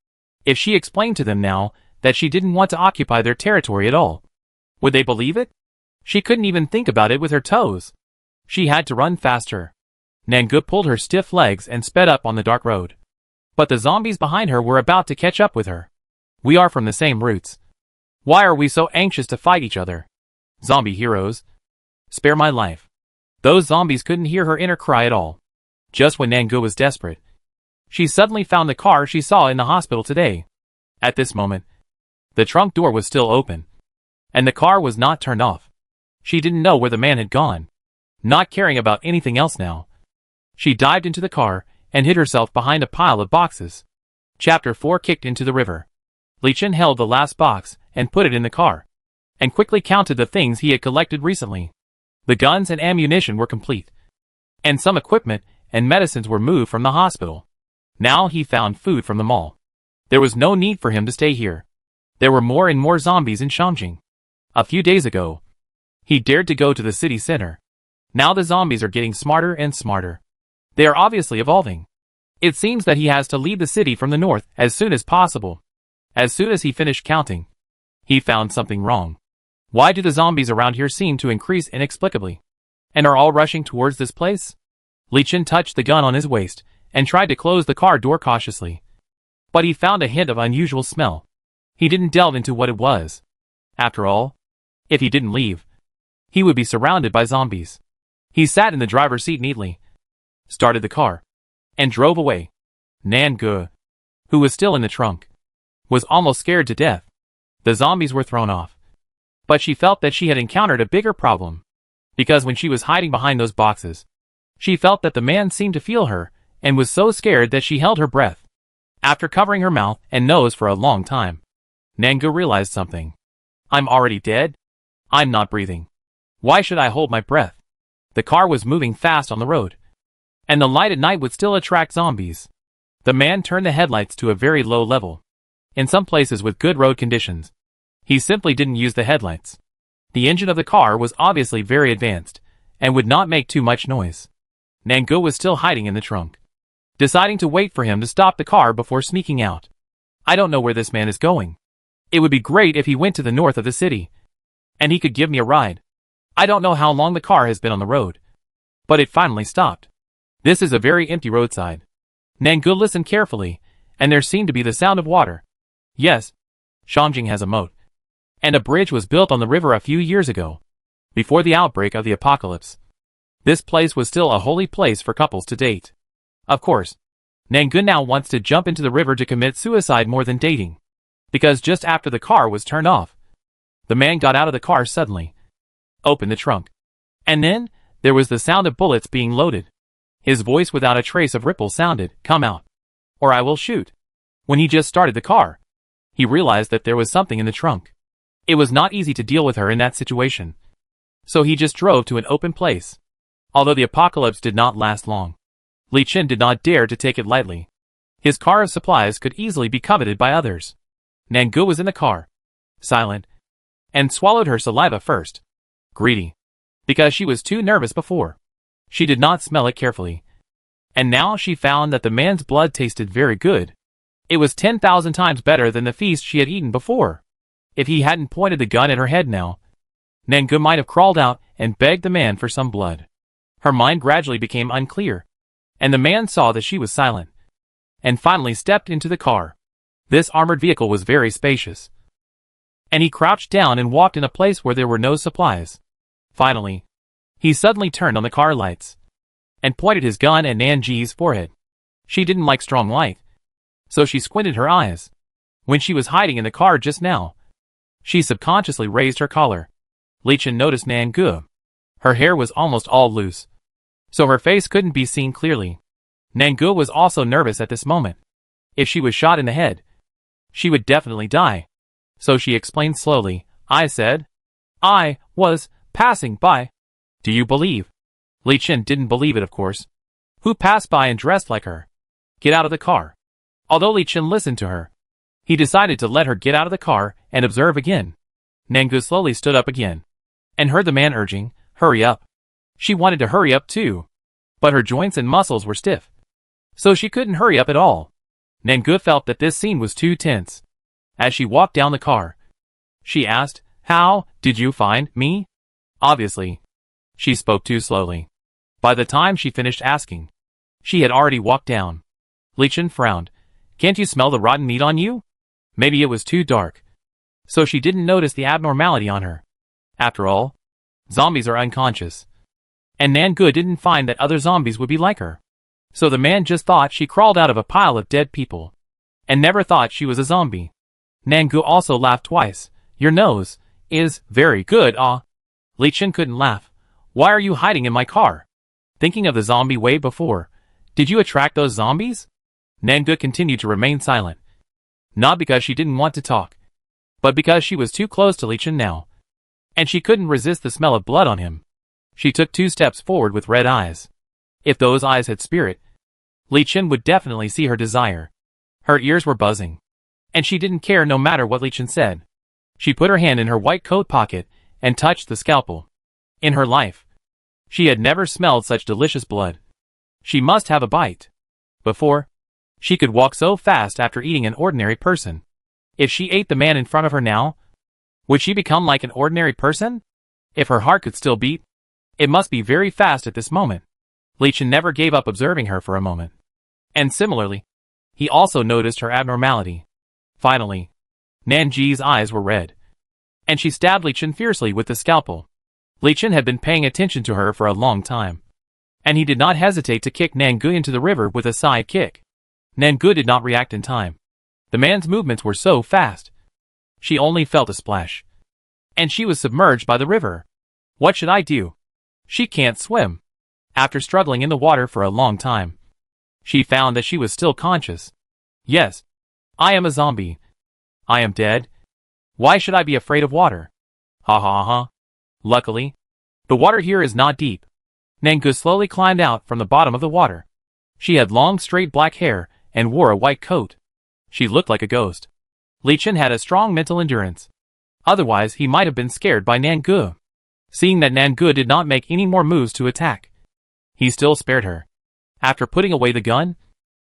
If she explained to them now that she didn't want to occupy their territory at all, would they believe it? She couldn't even think about it with her toes. She had to run faster. Nangu pulled her stiff legs and sped up on the dark road. But the zombies behind her were about to catch up with her. "We are from the same roots. Why are we so anxious to fight each other? Zombie heroes, spare my life." Those zombies couldn't hear her inner cry at all. Just when Nangu was desperate, she suddenly found the car she saw in the hospital today. At this moment, the trunk door was still open, and the car was not turned off. She didn't know where the man had gone. Not caring about anything else now, she dived into the car and hid herself behind a pile of boxes. Chapter 4 Kicked into the river. Li Chen held the last box and put it in the car, and quickly counted the things he had collected recently. The guns and ammunition were complete, and some equipment and medicines were moved from the hospital. Now he found food from the mall. There was no need for him to stay here. There were more and more zombies in Shangjing. A few days ago, he dared to go to the city center. Now the zombies are getting smarter and smarter. They are obviously evolving. It seems that he has to leave the city from the north as soon as possible. As soon as he finished counting, he found something wrong. Why do the zombies around here seem to increase inexplicably, and are all rushing towards this place? Li Chen touched the gun on his waist and tried to close the car door cautiously. But he found a hint of unusual smell. He didn't delve into what it was. After all, if he didn't leave, he would be surrounded by zombies. He sat in the driver's seat neatly, started the car, and drove away. Nangu, who was still in the trunk, was almost scared to death. The zombies were thrown off, but she felt that she had encountered a bigger problem, because when she was hiding behind those boxes, she felt that the man seemed to feel her and was so scared that she held her breath. After covering her mouth and nose for a long time, Nangu realized something. I'm already dead? I'm not breathing. Why should I hold my breath? The car was moving fast on the road, and the light at night would still attract zombies. The man turned the headlights to a very low level. In some places with good road conditions, he simply didn't use the headlights. The engine of the car was obviously very advanced, and would not make too much noise. Nangu was still hiding in the trunk, deciding to wait for him to stop the car before sneaking out. I don't know where this man is going. It would be great if he went to the north of the city, and he could give me a ride. I don't know how long the car has been on the road, but it finally stopped. This is a very empty roadside. Nangu listened carefully, and there seemed to be the sound of water. Yes, Shangjing has a moat, and a bridge was built on the river a few years ago, before the outbreak of the apocalypse. This place was still a holy place for couples to date. Of course, Nangu now wants to jump into the river to commit suicide more than dating, because just after the car was turned off, the man got out of the car suddenly, opened the trunk, and then there was the sound of bullets being loaded. His voice without a trace of ripple sounded, "Come out, or I will shoot." When he just started the car, he realized that there was something in the trunk. It was not easy to deal with her in that situation, so he just drove to an open place. Although the apocalypse did not last long, Li Chen did not dare to take it lightly. His car of supplies could easily be coveted by others. Nangu was in the car, silent, and swallowed her saliva first. Greedy, because she was too nervous before. She did not smell it carefully, and now she found that the man's blood tasted very good. It was 10,000 times better than the feast she had eaten before. If he hadn't pointed the gun at her head now, Nangu might have crawled out and begged the man for some blood. Her mind gradually became unclear, and the man saw that she was silent, and finally stepped into the car. This armored vehicle was very spacious, and he crouched down and walked in a place where there were no supplies. Finally, he suddenly turned on the car lights, and pointed his gun at Nanji's forehead. She didn't like strong light, so she squinted her eyes. When she was hiding in the car just now, she subconsciously raised her collar. Li Chen noticed Nangu. Her hair was almost all loose, so her face couldn't be seen clearly. Nangu was also nervous at this moment. If she was shot in the head, she would definitely die. So she explained slowly, I said, I was passing by. Do you believe? Li Chen didn't believe it, of course. Who passed by and dressed like her? Get out of the car. Although Li Chen listened to her, he decided to let her get out of the car and observe again. Nangu slowly stood up again, and heard the man urging, hurry up. She wanted to hurry up too, but her joints and muscles were stiff, so she couldn't hurry up at all. Nangu felt that this scene was too tense. As she walked down the car, she asked, how did you find me? Obviously, she spoke too slowly. By the time she finished asking, she had already walked down. Li Chen frowned. Can't you smell the rotten meat on you? Maybe it was too dark, so she didn't notice the abnormality on her. After all, zombies are unconscious, and Nangu didn't find that other zombies would be like her. So the man just thought she crawled out of a pile of dead people, and never thought she was a zombie. Nangu also laughed twice. Your nose is very good, ah. Li Chen couldn't laugh. Why are you hiding in my car? Thinking of the zombie wave before, did you attract those zombies? Nangu continued to remain silent. Not because she didn't want to talk, but because she was too close to Li Chen now, and she couldn't resist the smell of blood on him. She took 2 steps forward with red eyes. If those eyes had spirit, Li Chen would definitely see her desire. Her ears were buzzing, and she didn't care no matter what Li Chen said. She put her hand in her white coat pocket and touched the scalpel. In her life, she had never smelled such delicious blood. She must have a bite before she could walk so fast after eating an ordinary person. If she ate the man in front of her now, would she become like an ordinary person? If her heart could still beat, it must be very fast at this moment. Li Chen never gave up observing her for a moment. And similarly, he also noticed her abnormality. Finally, Nanji's eyes were red, and she stabbed Li Chen fiercely with the scalpel. Li Chen had been paying attention to her for a long time, and he did not hesitate to kick Nangu into the river with a side kick. Nangu did not react in time. The man's movements were so fast. She only felt a splash, and she was submerged by the river. What should I do? She can't swim. After struggling in the water for a long time, she found that she was still conscious. Yes, I am a zombie. I am dead. Why should I be afraid of water? Ha ha ha. Luckily, the water here is not deep. Nangu slowly climbed out from the bottom of the water. She had long straight black hair and wore a white coat. She looked like a ghost. Li Chen had a strong mental endurance. Otherwise he might have been scared by Nangu. Seeing that Nangu did not make any more moves to attack, he still spared her. After putting away the gun,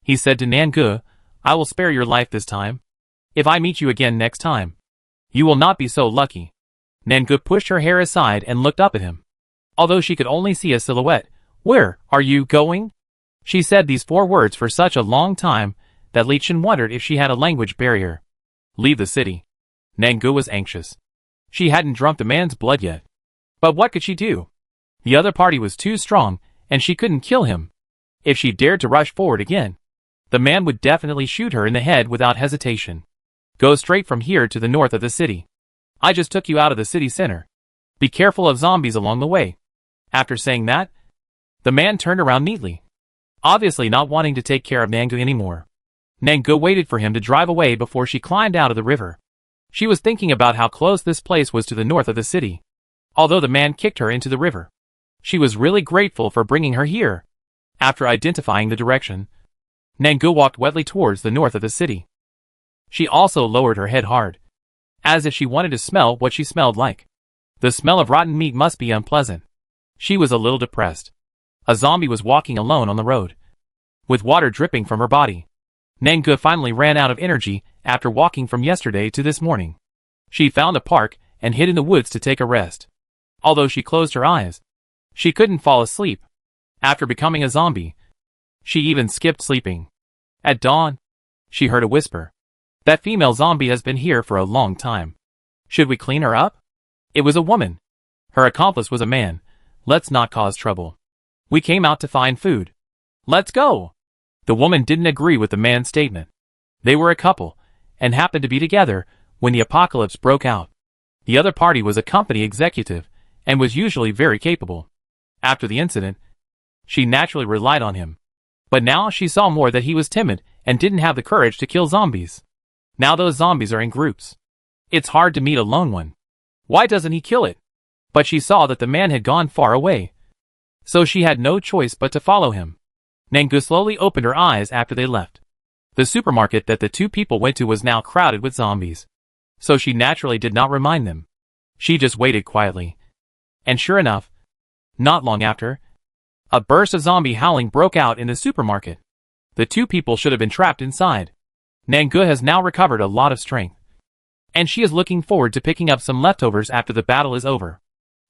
he said to Nangu, I will spare your life this time. If I meet you again next time, you will not be so lucky. Nangu pushed her hair aside and looked up at him. Although she could only see a silhouette, where are you going? She said these 4 words for such a long time that Li Chen wondered if she had a language barrier. Leave the city. Nangu was anxious. She hadn't drunk the man's blood yet. But what could she do? The other party was too strong, and she couldn't kill him. If she dared to rush forward again, the man would definitely shoot her in the head without hesitation. Go straight from here to the north of the city. I just took you out of the city center. Be careful of zombies along the way. After saying that, the man turned around neatly, obviously not wanting to take care of Nangu anymore. Nangu waited for him to drive away before she climbed out of the river. She was thinking about how close this place was to the north of the city. Although the man kicked her into the river, she was really grateful for bringing her here. After identifying the direction, Nangu walked wetly towards the north of the city. She also lowered her head hard, as if she wanted to smell what she smelled like. The smell of rotten meat must be unpleasant. She was a little depressed. A zombie was walking alone on the road, with water dripping from her body. Nangu finally ran out of energy after walking from yesterday to this morning. She found a park and hid in the woods to take a rest. Although she closed her eyes, she couldn't fall asleep. After becoming a zombie, she even skipped sleeping. At dawn, she heard a whisper. That female zombie has been here for a long time. Should we clean her up? It was a woman. Her accomplice was a man. Let's not cause trouble. We came out to find food. Let's go. The woman didn't agree with the man's statement. They were a couple, and happened to be together when the apocalypse broke out. The other party was a company executive, and was usually very capable. After the incident, she naturally relied on him. But now she saw more that he was timid and didn't have the courage to kill zombies. Now those zombies are in groups. It's hard to meet a lone one. Why doesn't he kill it? But she saw that the man had gone far away. So she had no choice but to follow him. Nangu slowly opened her eyes after they left. The supermarket that the two people went to was now crowded with zombies. So she naturally did not remind them. She just waited quietly. And sure enough, not long after, a burst of zombie howling broke out in the supermarket. The two people should have been trapped inside. Nangu has now recovered a lot of strength. And she is looking forward to picking up some leftovers after the battle is over.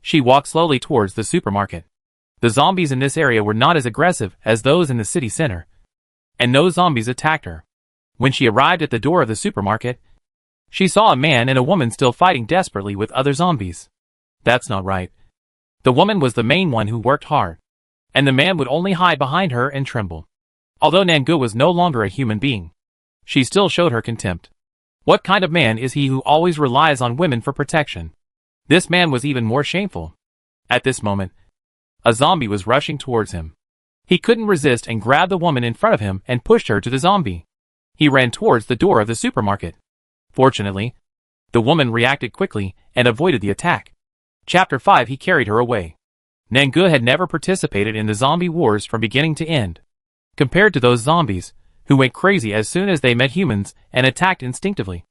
She walked slowly towards the supermarket. The zombies in this area were not as aggressive as those in the city center. And no zombies attacked her. When she arrived at the door of the supermarket, she saw a man and a woman still fighting desperately with other zombies. That's not right. The woman was the main one who worked hard. And the man would only hide behind her and tremble. Although Nangu was no longer a human being, she still showed her contempt. What kind of man is he who always relies on women for protection? This man was even more shameful. At this moment, a zombie was rushing towards him. He couldn't resist and grabbed the woman in front of him and pushed her to the zombie. He ran towards the door of the supermarket. Fortunately, the woman reacted quickly and avoided the attack. Chapter 5. He carried her away. Nangu had never participated in the zombie wars from beginning to end. Compared to those zombies, who went crazy as soon as they met humans and attacked instinctively,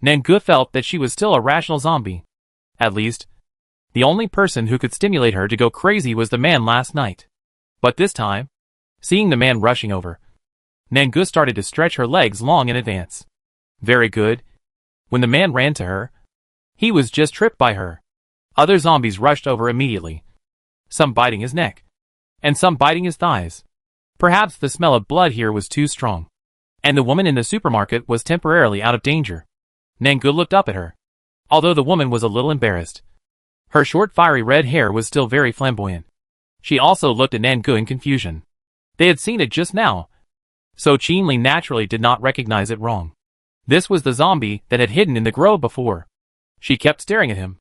Nangu felt that she was still a rational zombie. At least, the only person who could stimulate her to go crazy was the man last night. But this time, seeing the man rushing over, Nangu started to stretch her legs long in advance. Very good. When the man ran to her, he was just tripped by her. Other zombies rushed over immediately, some biting his neck, and some biting his thighs. Perhaps the smell of blood here was too strong, and the woman in the supermarket was temporarily out of danger. Nangu looked up at her. Although the woman was a little embarrassed, her short fiery red hair was still very flamboyant. She also looked at Nangu in confusion. They had seen it just now, so Qinli naturally did not recognize it wrong. This was the zombie that had hidden in the grove before. She kept staring at him.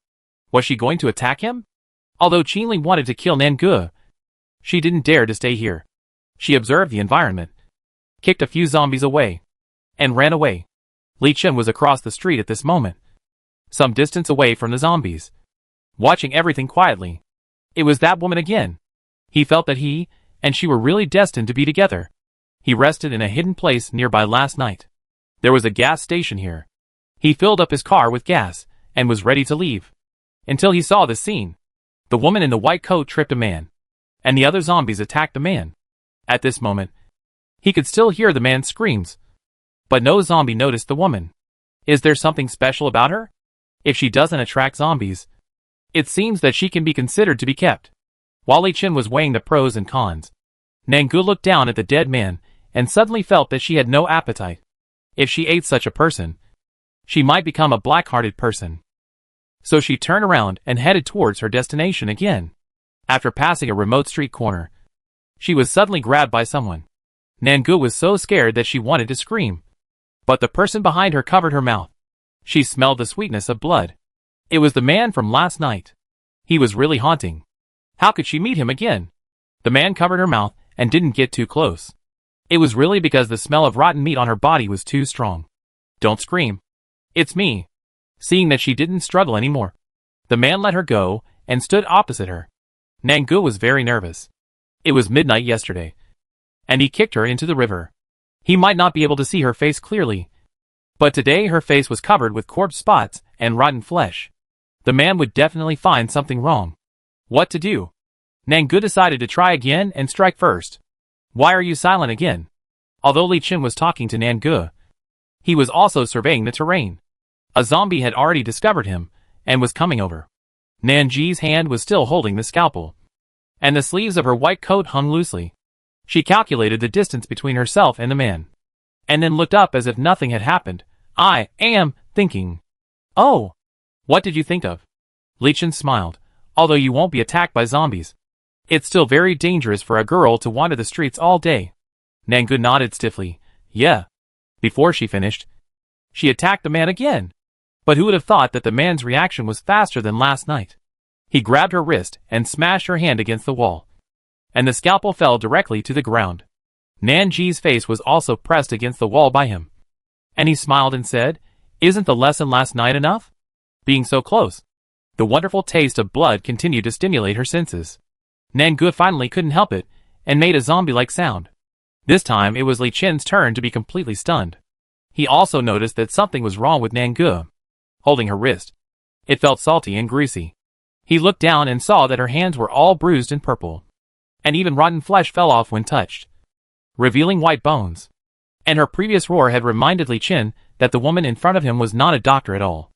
Was she going to attack him? Although Qinli wanted to kill Nangu, she didn't dare to stay here. She observed the environment, kicked a few zombies away, and ran away. Li Chen was across the street at this moment, some distance away from the zombies, watching everything quietly. It was that woman again. He felt that he and she were really destined to be together. He rested in a hidden place nearby last night. There was a gas station here. He filled up his car with gas and was ready to leave, until he saw the scene. The woman in the white coat tripped a man, and the other zombies attacked the man. At this moment, he could still hear the man's screams, but no zombie noticed the woman. Is there something special about her? If she doesn't attract zombies, it seems that she can be considered to be kept. While Li Chen was weighing the pros and cons, Nangu looked down at the dead man and suddenly felt that she had no appetite. If she ate such a person, she might become a black-hearted person. So she turned around and headed towards her destination again. After passing a remote street corner, she was suddenly grabbed by someone. Nangu was so scared that she wanted to scream. But the person behind her covered her mouth. She smelled the sweetness of blood. It was the man from last night. He was really haunting. How could she meet him again? The man covered her mouth and didn't get too close. It was really because the smell of rotten meat on her body was too strong. Don't scream. It's me. Seeing that she didn't struggle anymore, the man let her go and stood opposite her. Nangu was very nervous. It was midnight yesterday, and he kicked her into the river. He might not be able to see her face clearly, but today her face was covered with corpse spots and rotten flesh. The man would definitely find something wrong. What to do? Nangu decided to try again and strike first. Why are you silent again? Although Li Chen was talking to Nangu, he was also surveying the terrain. A zombie had already discovered him and was coming over. Nanji's hand was still holding the scalpel, and the sleeves of her white coat hung loosely. She calculated the distance between herself and the man, and then looked up as if nothing had happened. I am thinking. Oh, what did you think of? Li Chen smiled. Although you won't be attacked by zombies, it's still very dangerous for a girl to wander the streets all day. Nangu nodded stiffly. Yeah. Before she finished, she attacked the man again. But who would have thought that the man's reaction was faster than last night? He grabbed her wrist and smashed her hand against the wall, and the scalpel fell directly to the ground. Nanji's face was also pressed against the wall by him, and he smiled and said, "Isn't the lesson last night enough? Being so close." The wonderful taste of blood continued to stimulate her senses. Nangu finally couldn't help it, and made a zombie-like sound. This time it was Li Chen's turn to be completely stunned. He also noticed that something was wrong with Nangu. Holding her wrist, it felt salty and greasy. He looked down and saw that her hands were all bruised and purple, and even rotten flesh fell off when touched, revealing white bones. And her previous roar had reminded Li Chen that the woman in front of him was not a doctor at all,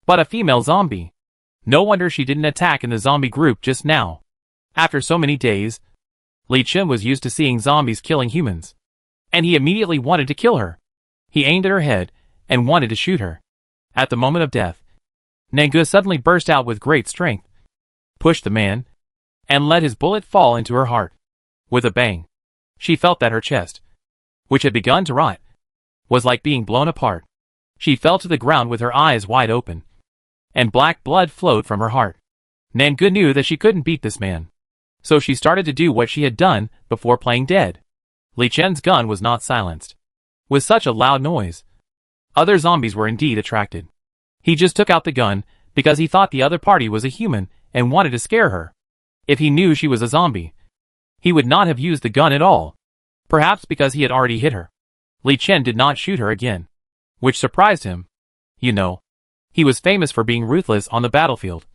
but a female zombie. No wonder she didn't attack in the zombie group just now. After so many days, Li Chen was used to seeing zombies killing humans, and he immediately wanted to kill her. He aimed at her head and wanted to shoot her. At the moment of death, Nangu suddenly burst out with great strength, pushed the man, and let his bullet fall into her heart. With a bang, she felt that her chest, which had begun to rot, was like being blown apart. She fell to the ground with her eyes wide open, and black blood flowed from her heart. Nangu knew that she couldn't beat this man, so she started to do what she had done before playing dead. Li Chen's gun was not silenced. With such a loud noise, other zombies were indeed attracted. He just took out the gun because he thought the other party was a human and wanted to scare her. If he knew she was a zombie, he would not have used the gun at all. Perhaps because he had already hit her. Li Chen did not shoot her again, which surprised him. You know, he was famous for being ruthless on the battlefield.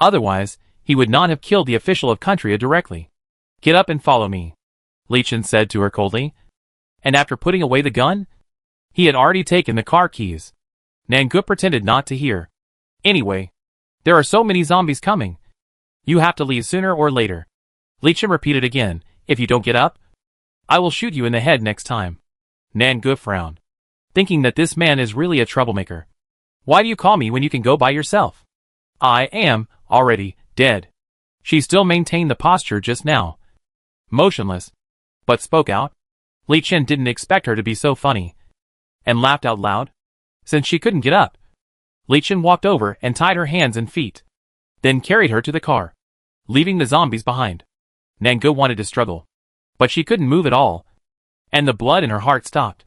Otherwise, he would not have killed the official of Country directly. Get up and follow me, Li Chen said to her coldly. And after putting away the gun, he had already taken the car keys. Nangu pretended not to hear. Anyway, there are so many zombies coming. You have to leave sooner or later. Li Chen repeated again, if you don't get up, I will shoot you in the head next time. Nangu frowned, thinking that this man is really a troublemaker. Why do you call me when you can go by yourself? I am already dead. She still maintained the posture just now, motionless, but spoke out. Li Chen didn't expect her to be so funny, and laughed out loud. Since she couldn't get up, Li Chen walked over and tied her hands and feet, then carried her to the car, leaving the zombies behind. Nangu wanted to struggle, but she couldn't move at all, and the blood in her heart stopped.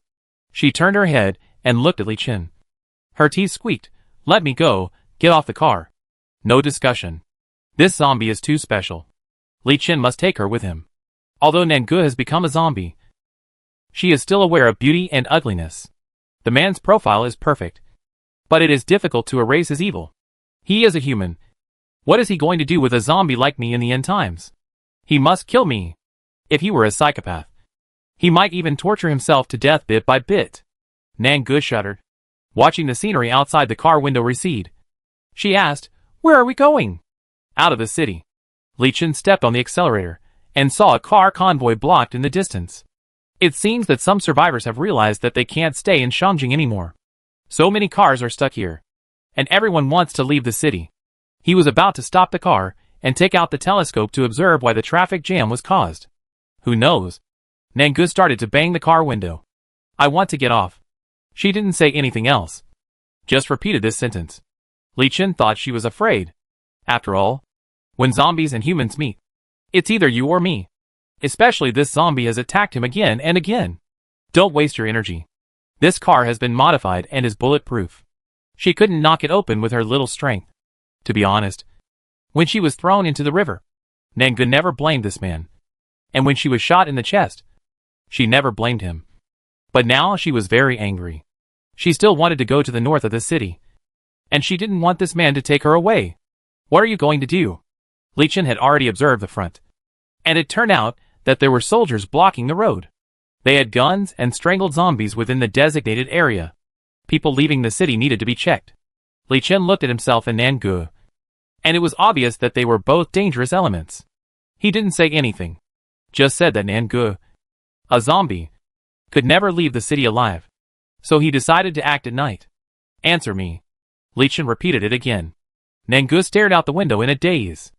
She turned her head and looked at Li Chen. Her teeth squeaked. Let me go, get off the car. No discussion. This zombie is too special. Li Chen must take her with him. Although Nangu has become a zombie, she is still aware of beauty and ugliness. The man's profile is perfect, but it is difficult to erase his evil. He is a human. What is he going to do with a zombie like me in the end times? He must kill me. If he were a psychopath, he might even torture himself to death bit by bit. Nangu shuddered, watching the scenery outside the car window recede. She asked, where are we going? Out of the city. Li Chen stepped on the accelerator and saw a car convoy blocked in the distance. It seems that some survivors have realized that they can't stay in Shangjing anymore. So many cars are stuck here, and everyone wants to leave the city. He was about to stop the car and take out the telescope to observe why the traffic jam was caused. Who knows? Nangu started to bang the car window. I want to get off. She didn't say anything else, just repeated this sentence. Li Chen thought she was afraid. After all, when zombies and humans meet, it's either you or me. Especially this zombie has attacked him again and again. Don't waste your energy. This car has been modified and is bulletproof. She couldn't knock it open with her little strength. To be honest, when she was thrown into the river, Nangu never blamed this man. And when she was shot in the chest, she never blamed him. But now she was very angry. She still wanted to go to the north of the city, and she didn't want this man to take her away. What are you going to do? Li Chen had already observed the front, and it turned out that there were soldiers blocking the road. They had guns and strangled zombies within the designated area. People leaving the city needed to be checked. Li Chen looked at himself and Nangu, and it was obvious that they were both dangerous elements. He didn't say anything, just said that Nangu, a zombie, could never leave the city alive. So he decided to act at night. Answer me. Li Chen repeated it again. Nangu stared out the window in a daze.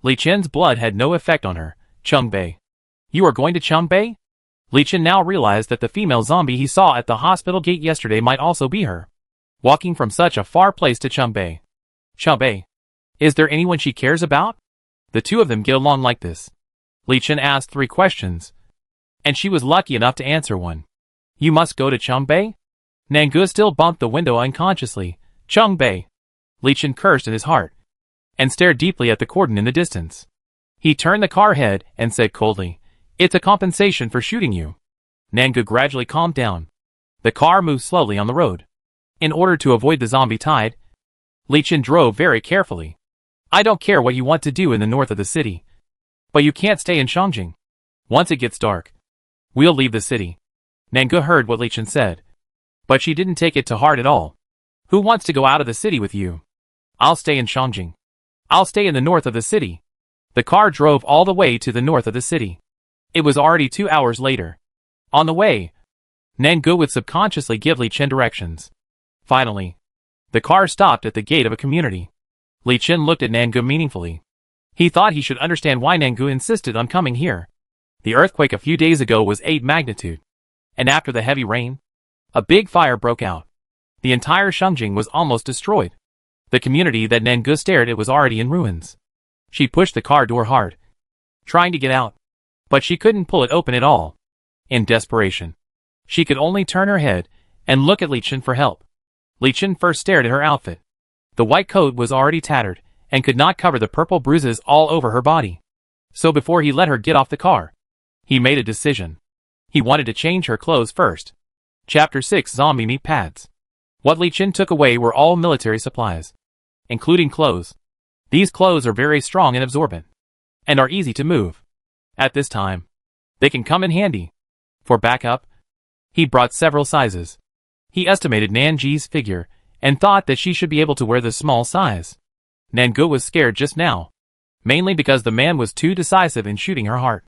Li Chen's blood had no effect on her. Chungbei. You are going to Chungbei? Li Chen now realized that the female zombie he saw at the hospital gate yesterday might also be her. Walking from such a far place to Chungbei. Chungbei. Is there anyone she cares about? The two of them get along like this. Li Chen asked 3 questions, and she was lucky enough to answer one. You must go to Chungbei? Nangu still bumped the window unconsciously. Chungbei. Li Chen cursed in his heart, and stared deeply at the cordon in the distance. He turned the car head and said coldly, It's a compensation for shooting you. Nangu gradually calmed down. The car moved slowly on the road. In order to avoid the zombie tide, Li Chen drove very carefully. I don't care what you want to do in the north of the city, but you can't stay in Shangjing. Once it gets dark, we'll leave the city. Nangu heard what Li Chen said, but she didn't take it to heart at all. Who wants to go out of the city with you? I'll stay in Shangjing. I'll stay in the north of the city. The car drove all the way to the north of the city. It was already 2 hours later. On the way, Nangu would subconsciously give Li Chen directions. Finally, the car stopped at the gate of a community. Li Chen looked at Nangu meaningfully. He thought he should understand why Nangu insisted on coming here. The earthquake a few days ago was 8 magnitude. And after the heavy rain, a big fire broke out. The entire Shangjing was almost destroyed. The community that Nangu stared at was already in ruins. She pushed the car door hard, trying to get out, but she couldn't pull it open at all. In desperation, she could only turn her head and look at Li Chen for help. Li Chen first stared at her outfit. The white coat was already tattered and could not cover the purple bruises all over her body. So before he let her get off the car, he made a decision. He wanted to change her clothes first. Chapter 6 Zombie Meat Pads. What Li Chen took away were all military supplies, including clothes. These clothes are very strong and absorbent, and are easy to move. At this time, they can come in handy. For backup, he brought several sizes. He estimated Nanji's figure, and thought that she should be able to wear the small size. Nangu was scared just now, mainly because the man was too decisive in shooting her heart.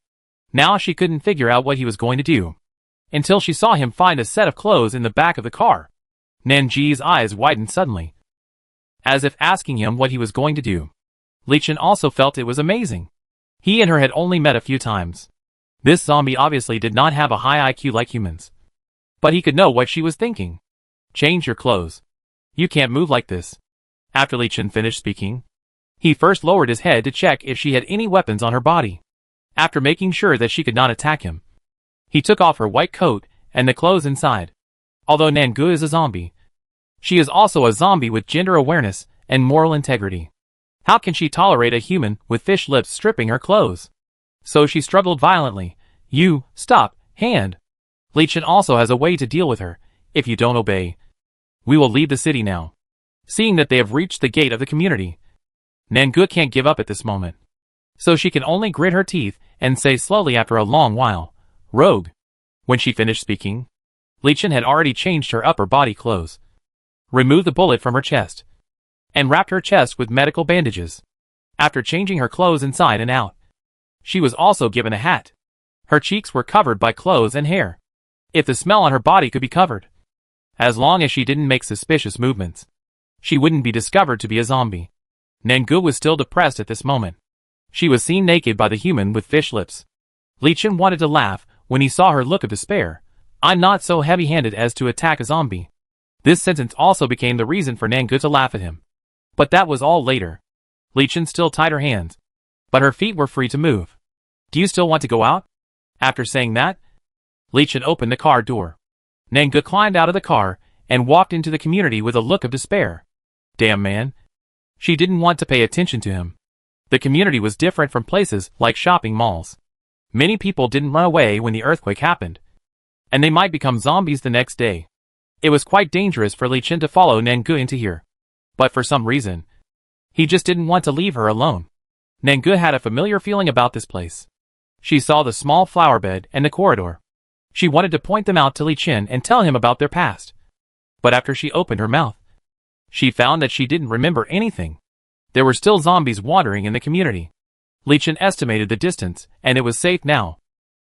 Now she couldn't figure out what he was going to do, until she saw him find a set of clothes in the back of the car. Nanji's eyes widened suddenly, as if asking him what he was going to do. Li Chen also felt it was amazing. He and her had only met a few times. This zombie obviously did not have a high IQ like humans, but he could know what she was thinking. Change your clothes. You can't move like this. After Li Chen finished speaking, he first lowered his head to check if she had any weapons on her body. After making sure that she could not attack him, he took off her white coat and the clothes inside. Although Nangu is a zombie, she is also a zombie with gender awareness and moral integrity. How can she tolerate a human with fish lips stripping her clothes? So she struggled violently. You, stop, hand. Li Chen also has a way to deal with her. If you don't obey, we will leave the city now. Seeing that they have reached the gate of the community, Nangu can't give up at this moment. So she can only grit her teeth and say slowly after a long while, Rogue. When she finished speaking, Li Chen had already changed her upper body clothes, removed the bullet from her chest, and wrapped her chest with medical bandages. After changing her clothes inside and out, she was also given a hat. Her cheeks were covered by clothes and hair. If the smell on her body could be covered, as long as she didn't make suspicious movements, she wouldn't be discovered to be a zombie. Nangu was still depressed at this moment. She was seen naked by the human with fish lips. Li Chen wanted to laugh when he saw her look of despair. I'm not so heavy-handed as to attack a zombie. This sentence also became the reason for Nangu to laugh at him. But that was all later. Li Chen still tied her hands, but her feet were free to move. Do you still want to go out? After saying that, Li Chen opened the car door. Nangu climbed out of the car and walked into the community with a look of despair. Damn man. She didn't want to pay attention to him. The community was different from places like shopping malls. Many people didn't run away when the earthquake happened, and they might become zombies the next day. It was quite dangerous for Li Chen to follow Nangu into here. But for some reason, he just didn't want to leave her alone. Nangu had a familiar feeling about this place. She saw the small flower bed and the corridor. She wanted to point them out to Li Chen and tell him about their past. But after she opened her mouth, she found that she didn't remember anything. There were still zombies wandering in the community. Li Chen estimated the distance, and it was safe now.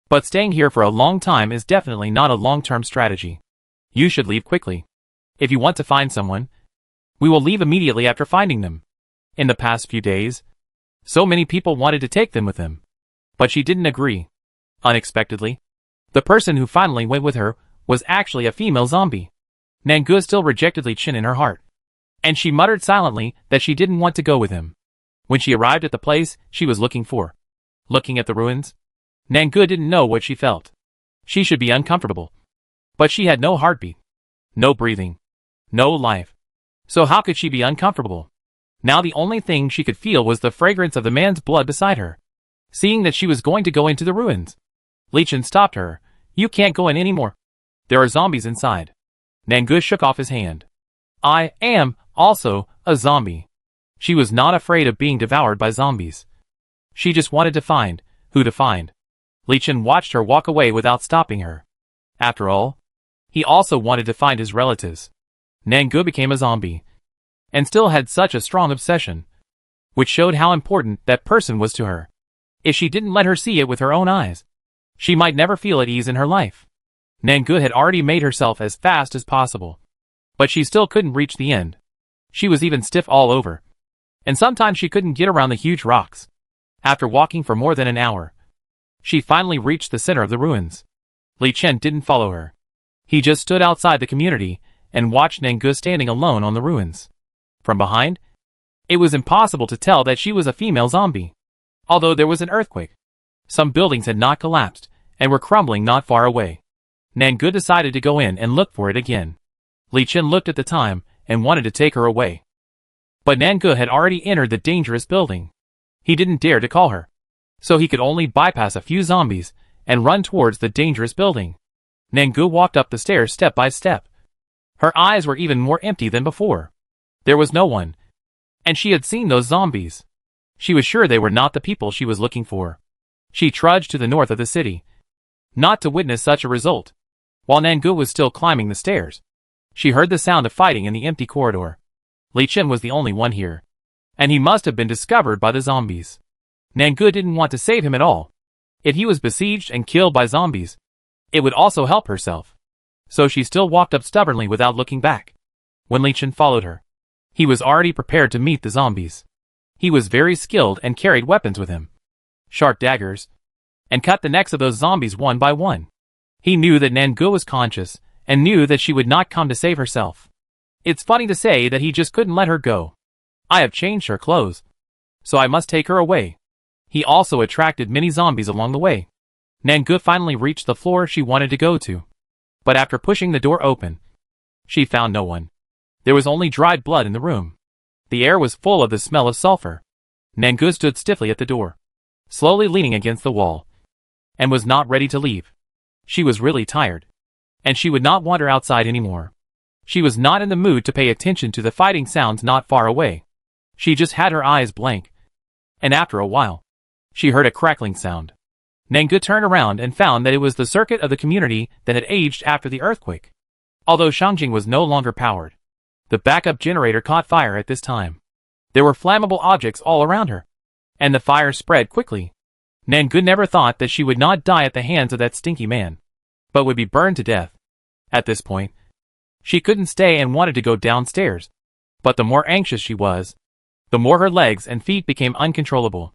But staying here for a long time is definitely not a long-term strategy. You should leave quickly. If you want to find someone, we will leave immediately after finding them. In the past few days, so many people wanted to take them with them. But she didn't agree. Unexpectedly, the person who finally went with her was actually a female zombie. Nangu still rejected Li Chen in her heart, and she muttered silently that she didn't want to go with him. When she arrived at the place she was looking for, looking at the ruins, Nangu didn't know what she felt. She should be uncomfortable. But she had no heartbeat, no breathing, no life. So how could she be uncomfortable? Now the only thing she could feel was the fragrance of the man's blood beside her. Seeing that she was going to go into the ruins, Li Chen stopped her. You can't go in anymore. There are zombies inside. Nangu shook off his hand. I am also a zombie. She was not afraid of being devoured by zombies. She just wanted to find who to find. Li Chen watched her walk away without stopping her. After all, he also wanted to find his relatives. Nangu became a zombie, and still had such a strong obsession, which showed how important that person was to her. If she didn't let her see it with her own eyes, she might never feel at ease in her life. Nangu had already made herself as fast as possible, but she still couldn't reach the end. She was even stiff all over, and sometimes she couldn't get around the huge rocks. After walking for more than an hour, she finally reached the center of the ruins. Li Chen didn't follow her. He just stood outside the community and watched Nangu standing alone on the ruins. From behind, it was impossible to tell that she was a female zombie. Although there was an earthquake, some buildings had not collapsed and were crumbling not far away. Nangu decided to go in and look for it again. Li Chen looked at the time and wanted to take her away. But Nangu had already entered the dangerous building. He didn't dare to call her, so he could only bypass a few zombies and run towards the dangerous building. Nangu walked up the stairs step by step. Her eyes were even more empty than before. There was no one, and she had seen those zombies. She was sure they were not the people she was looking for. She trudged to the north of the city, not to witness such a result. While Nangu was still climbing the stairs, she heard the sound of fighting in the empty corridor. Li Chen was the only one here, and he must have been discovered by the zombies. Nangu didn't want to save him at all. If he was besieged and killed by zombies, it would also help herself. So she still walked up stubbornly without looking back. When Li Chen followed her, he was already prepared to meet the zombies. He was very skilled and carried weapons with him, sharp daggers, and cut the necks of those zombies one by one. He knew that Nangu was conscious, and knew that she would not come to save herself. It's funny to say that he just couldn't let her go. I have changed her clothes, so I must take her away. He also attracted many zombies along the way. Nangu finally reached the floor she wanted to go to. But after pushing the door open, she found no one. There was only dried blood in the room. The air was full of the smell of sulfur. Nangu stood stiffly at the door, slowly leaning against the wall, and was not ready to leave. She was really tired, and she would not wander outside anymore. She was not in the mood to pay attention to the fighting sounds not far away. She just had her eyes blank. And after a while, she heard a crackling sound. Nangu turned around and found that it was the circuit of the community that had aged after the earthquake. Although Shangjing was no longer powered, the backup generator caught fire at this time. There were flammable objects all around her, and the fire spread quickly. Nangu never thought that she would not die at the hands of that stinky man, but would be burned to death. At this point, she couldn't stay and wanted to go downstairs. But the more anxious she was, the more her legs and feet became uncontrollable.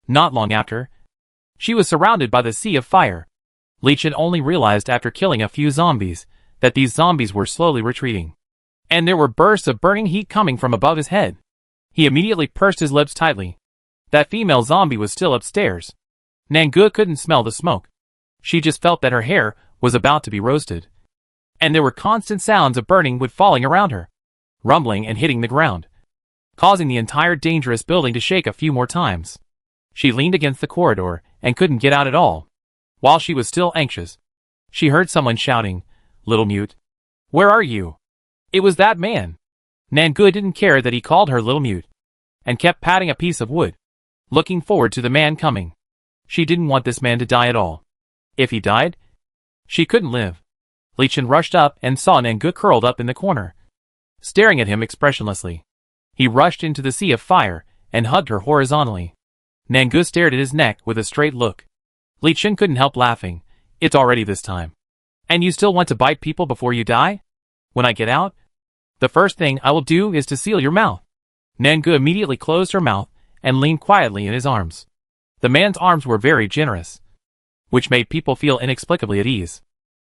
Not long after, she was surrounded by the sea of fire. Li Chen only realized after killing a few zombies that these zombies were slowly retreating, and there were bursts of burning heat coming from above his head. He immediately pursed his lips tightly. That female zombie was still upstairs. Nangu couldn't smell the smoke. She just felt that her hair was about to be roasted. And there were constant sounds of burning wood falling around her, rumbling and hitting the ground, causing the entire dangerous building to shake a few more times. She leaned against the corridor and couldn't get out at all. While she was still anxious, she heard someone shouting, "Little Mute, where are you?" It was that man. Nangu didn't care that he called her Little Mute, and kept patting a piece of wood, looking forward to the man coming. She didn't want this man to die at all. If he died, she couldn't live. Li Chen rushed up and saw Nangu curled up in the corner, staring at him expressionlessly. He rushed into the sea of fire and hugged her horizontally. Nangu stared at his neck with a straight look. Li Chen couldn't help laughing. It's already this time. And you still want to bite people before you die? When I get out, the first thing I will do is to seal your mouth. Nangu immediately closed her mouth and leaned quietly in his arms. The man's arms were very generous, which made people feel inexplicably at ease.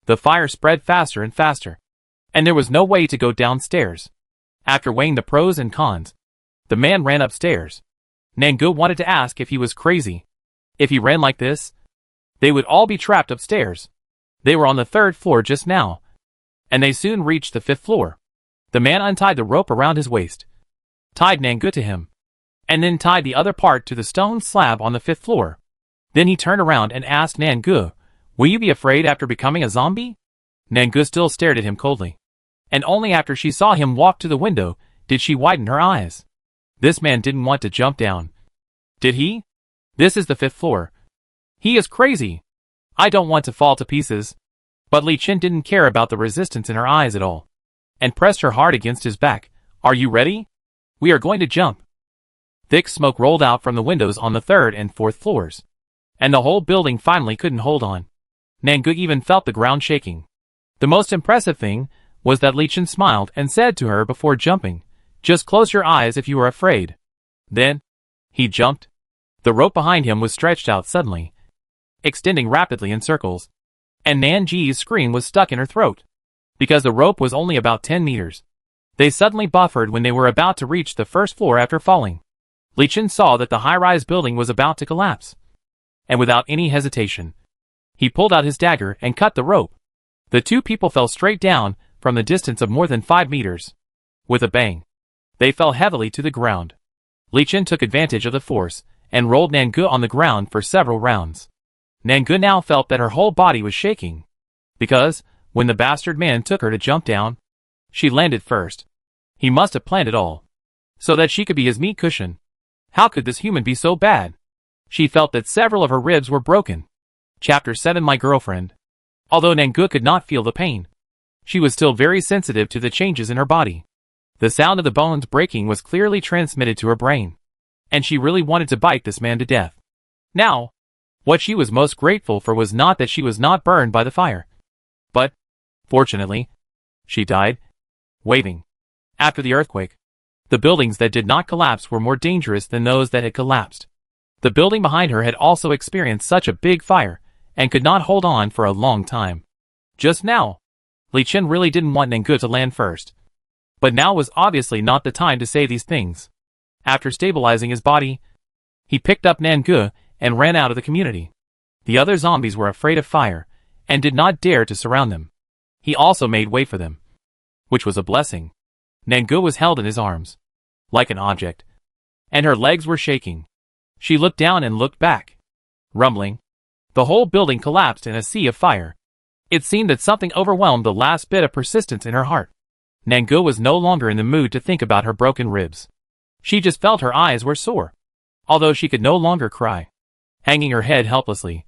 The fire spread faster and faster, and there was no way to go downstairs. After weighing the pros and cons, the man ran upstairs. Nangu wanted to ask if he was crazy. If he ran like this, they would all be trapped upstairs. They were on the 3rd floor just now, and they soon reached the 5th floor. The man untied the rope around his waist, tied Nangu to him, and then tied the other part to the stone slab on the 5th floor. Then he turned around and asked Nangu, "Will you be afraid after becoming a zombie?" Nangu still stared at him coldly, and only after she saw him walk to the window did she widen her eyes. This man didn't want to jump down. Did he? This is the 5th floor. He is crazy. I don't want to fall to pieces. But Li Chen didn't care about the resistance in her eyes at all, and pressed her hard against his back. "Are you ready? We are going to jump." Thick smoke rolled out from the windows on the 3rd and 4th floors, and the whole building finally couldn't hold on. Nangu even felt the ground shaking. The most impressive thing was that Li Chen smiled and said to her before jumping, "Just close your eyes if you are afraid." Then, he jumped. The rope behind him was stretched out suddenly, extending rapidly in circles, and Nanji's scream was stuck in her throat, because the rope was only about 10 meters. They suddenly buffered when they were about to reach the 1st floor after falling. Li Chen saw that the high-rise building was about to collapse, and without any hesitation, he pulled out his dagger and cut the rope. The two people fell straight down from the distance of more than 5 meters. With a bang, they fell heavily to the ground. Li Chen took advantage of the force and rolled Nangu on the ground for several rounds. Nangu now felt that her whole body was shaking, because, when the bastard man took her to jump down, she landed first. He must have planned it all, so that she could be his meat cushion. How could this human be so bad? She felt that several of her ribs were broken. Chapter 7 My Girlfriend. Although Nangu could not feel the pain, she was still very sensitive to the changes in her body. The sound of the bones breaking was clearly transmitted to her brain, and she really wanted to bite this man to death. Now, what she was most grateful for was not that she was not burned by the fire, but, fortunately, she died waving. After the earthquake, the buildings that did not collapse were more dangerous than those that had collapsed. The building behind her had also experienced such a big fire, and could not hold on for a long time. Just now, Li Chen really didn't want Nangu to land first. But now was obviously not the time to say these things. After stabilizing his body, he picked up Nangu and ran out of the community. The other zombies were afraid of fire, and did not dare to surround them. He also made way for them, which was a blessing. Nangu was held in his arms, like an object, and her legs were shaking. She looked down and looked back. Rumbling, the whole building collapsed in a sea of fire. It seemed that something overwhelmed the last bit of persistence in her heart. Nangu was no longer in the mood to think about her broken ribs. She just felt her eyes were sore, although she could no longer cry. Hanging her head helplessly,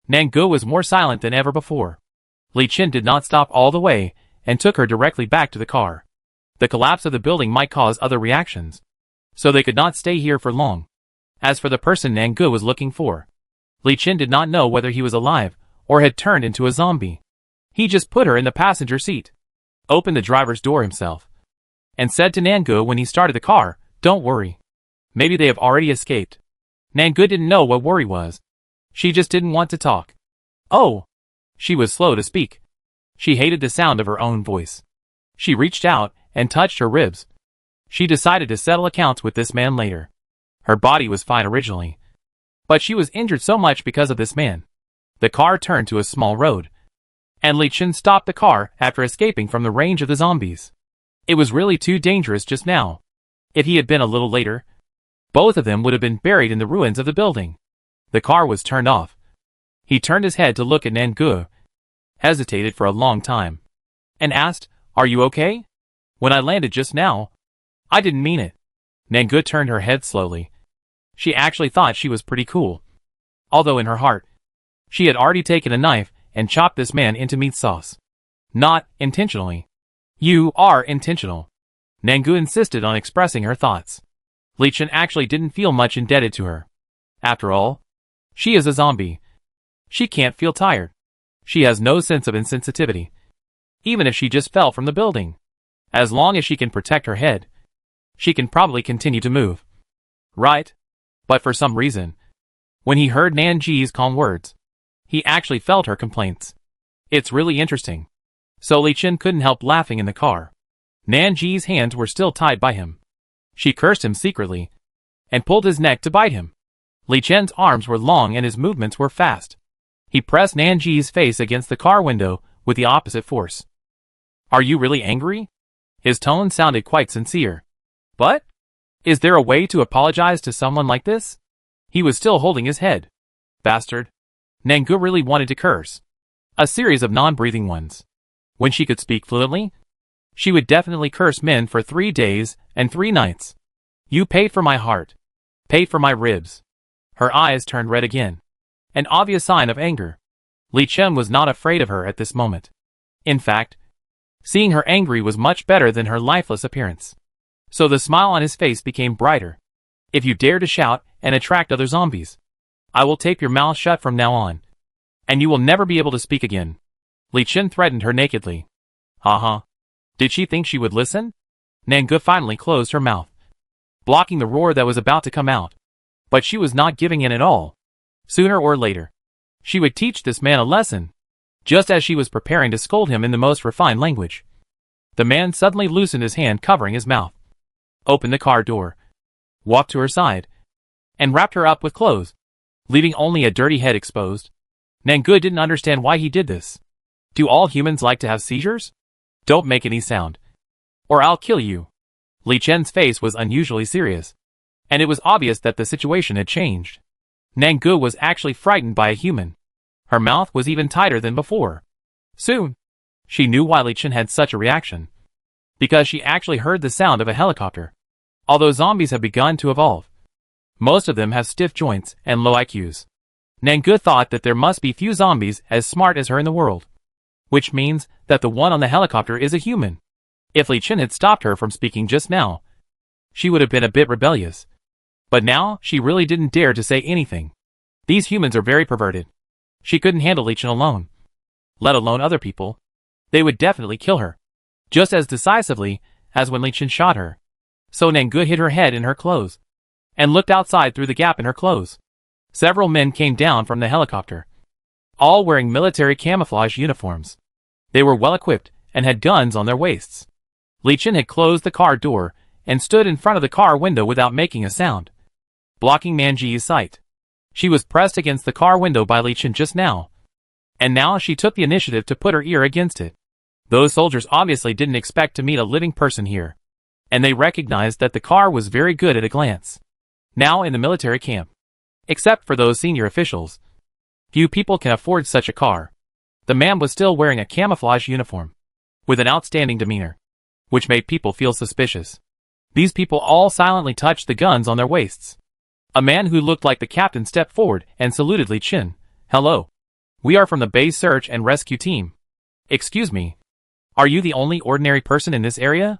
Nangu was more silent than ever before. Li Chen did not stop all the way, and took her directly back to the car. The collapse of the building might cause other reactions, so they could not stay here for long. As for the person Nangu was looking for, Li Chen did not know whether he was alive, or had turned into a zombie. He just put her in the passenger seat, opened the driver's door himself, and said to Nangu when he started the car, "Don't worry. Maybe they have already escaped." Nangu didn't know what worry was. She just didn't want to talk. Oh! She was slow to speak. She hated the sound of her own voice. She reached out and touched her ribs. She decided to settle accounts with this man later. Her body was fine originally, but she was injured so much because of this man. The car turned to a small road, and Li Chen stopped the car after escaping from the range of the zombies. It was really too dangerous just now. If he had been a little later, both of them would have been buried in the ruins of the building. The car was turned off. He turned his head to look at Nangu, hesitated for a long time, and asked, "Are you okay? When I landed just now, I didn't mean it." Nangu turned her head slowly. She actually thought she was pretty cool, although in her heart, she had already taken a knife and chopped this man into meat sauce. Not intentionally. "You are intentional." Nangu insisted on expressing her thoughts. Li Chen actually didn't feel much indebted to her. After all, she is a zombie. She can't feel tired. She has no sense of insensitivity. Even if she just fell from the building. As long as she can protect her head, she can probably continue to move. Right? But for some reason, when he heard Nanji's calm words, he actually felt her complaints. It's really interesting. So Li Chen couldn't help laughing in the car. Nanji's hands were still tied by him. She cursed him secretly, and pulled his neck to bite him. Li Chen's arms were long and his movements were fast. He pressed Nanji's face against the car window with the opposite force. Are you really angry? His tone sounded quite sincere. But? Is there a way to apologize to someone like this? He was still holding his head. Bastard. Nangu really wanted to curse. A series of non-breathing ones. When she could speak fluently, she would definitely curse men for 3 days and 3 nights. You paid for my heart. Paid for my ribs. Her eyes turned red again. An obvious sign of anger. Li Chen was not afraid of her at this moment. In fact, seeing her angry was much better than her lifeless appearance. So the smile on his face became brighter. If you dare to shout and attract other zombies, I will tape your mouth shut from now on. And you will never be able to speak again. Li Chen threatened her nakedly. Haha. Did she think she would listen? Nangu finally closed her mouth, blocking the roar that was about to come out. But she was not giving in at all. Sooner or later, she would teach this man a lesson, just as she was preparing to scold him in the most refined language. The man suddenly loosened his hand covering his mouth, opened the car door, walked to her side, and wrapped her up with clothes, leaving only a dirty head exposed. Nangu didn't understand why he did this. Do all humans like to have seizures? Don't make any sound, or I'll kill you. Li Chen's face was unusually serious, and it was obvious that the situation had changed. Nangu was actually frightened by a human. Her mouth was even tighter than before. Soon, she knew why Li Chen had such a reaction. Because she actually heard the sound of a helicopter. Although zombies have begun to evolve, most of them have stiff joints and low IQs. Nangu thought that there must be few zombies as smart as her in the world. Which means that the one on the helicopter is a human. If Li Chen had stopped her from speaking just now, she would have been a bit rebellious. But now, she really didn't dare to say anything. These humans are very perverted. She couldn't handle Li Chen alone. Let alone other people. They would definitely kill her. Just as decisively as when Li Chen shot her. So Nangu hid her head in her clothes, and looked outside through the gap in her clothes. Several men came down from the helicopter, all wearing military camouflage uniforms. They were well equipped and had guns on their waists. Li Chen had closed the car door and stood in front of the car window without making a sound, blocking Nanji's sight. She was pressed against the car window by Li Chen just now, and now she took the initiative to put her ear against it. Those soldiers obviously didn't expect to meet a living person here, and they recognized that the car was very good at a glance. Now in the military camp, except for those senior officials, few people can afford such a car. The man was still wearing a camouflage uniform, with an outstanding demeanor, which made people feel suspicious. These people all silently touched the guns on their waists. A man who looked like the captain stepped forward and saluted Li Chen. Hello. We are from the base search and rescue team. Excuse me. Are you the only ordinary person in this area?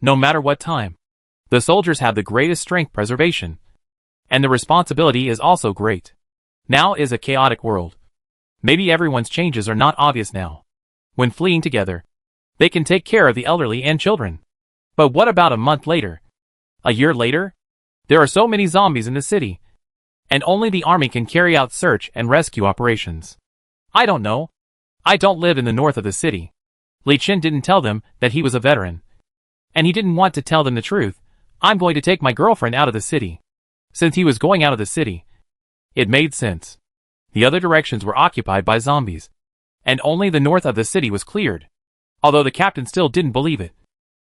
No matter what time. The soldiers have the greatest strength preservation. And the responsibility is also great. Now is a chaotic world. Maybe everyone's changes are not obvious now. When fleeing together, they can take care of the elderly and children. But what about a month later? A year later? There are so many zombies in the city, and only the army can carry out search and rescue operations. I don't know. I don't live in the north of the city. Li Chen didn't tell them that he was a veteran. And he didn't want to tell them the truth. I'm going to take my girlfriend out of the city. Since he was going out of the city, it made sense. The other directions were occupied by zombies, and only the north of the city was cleared. Although the captain still didn't believe it.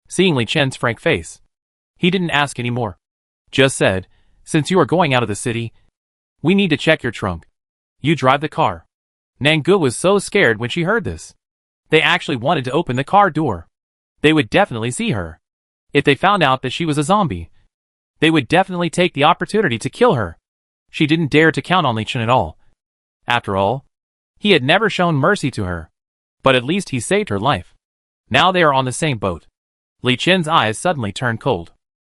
Seeing Li Chen's frank face, he didn't ask any more. Just said, since you are going out of the city, we need to check your trunk. You drive the car. Nangu was so scared when she heard this. They actually wanted to open the car door. They would definitely see her. If they found out that she was a zombie, they would definitely take the opportunity to kill her. She didn't dare to count on Li Chen at all. After all, he had never shown mercy to her. But at least he saved her life. Now they are on the same boat. Li Chen's eyes suddenly turned cold.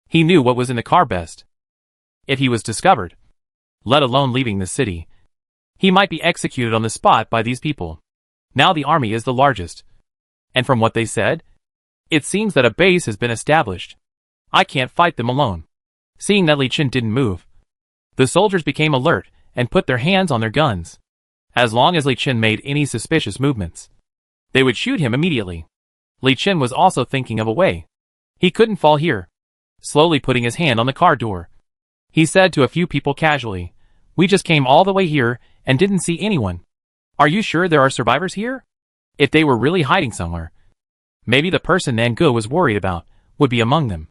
He knew what was in the car best. If he was discovered, let alone leaving the city, he might be executed on the spot by these people. Now the army is the largest. And from what they said, it seems that a base has been established. I can't fight them alone. Seeing that Li Chen didn't move, the soldiers became alert and put their hands on their guns. As long as Li Chen made any suspicious movements, they would shoot him immediately. Li Chen was also thinking of a way. He couldn't fall here. Slowly putting his hand on the car door, he said to a few people casually, "We just came all the way here and didn't see anyone. Are you sure there are survivors here? If they were really hiding somewhere, maybe the person Nangu was worried about would be among them."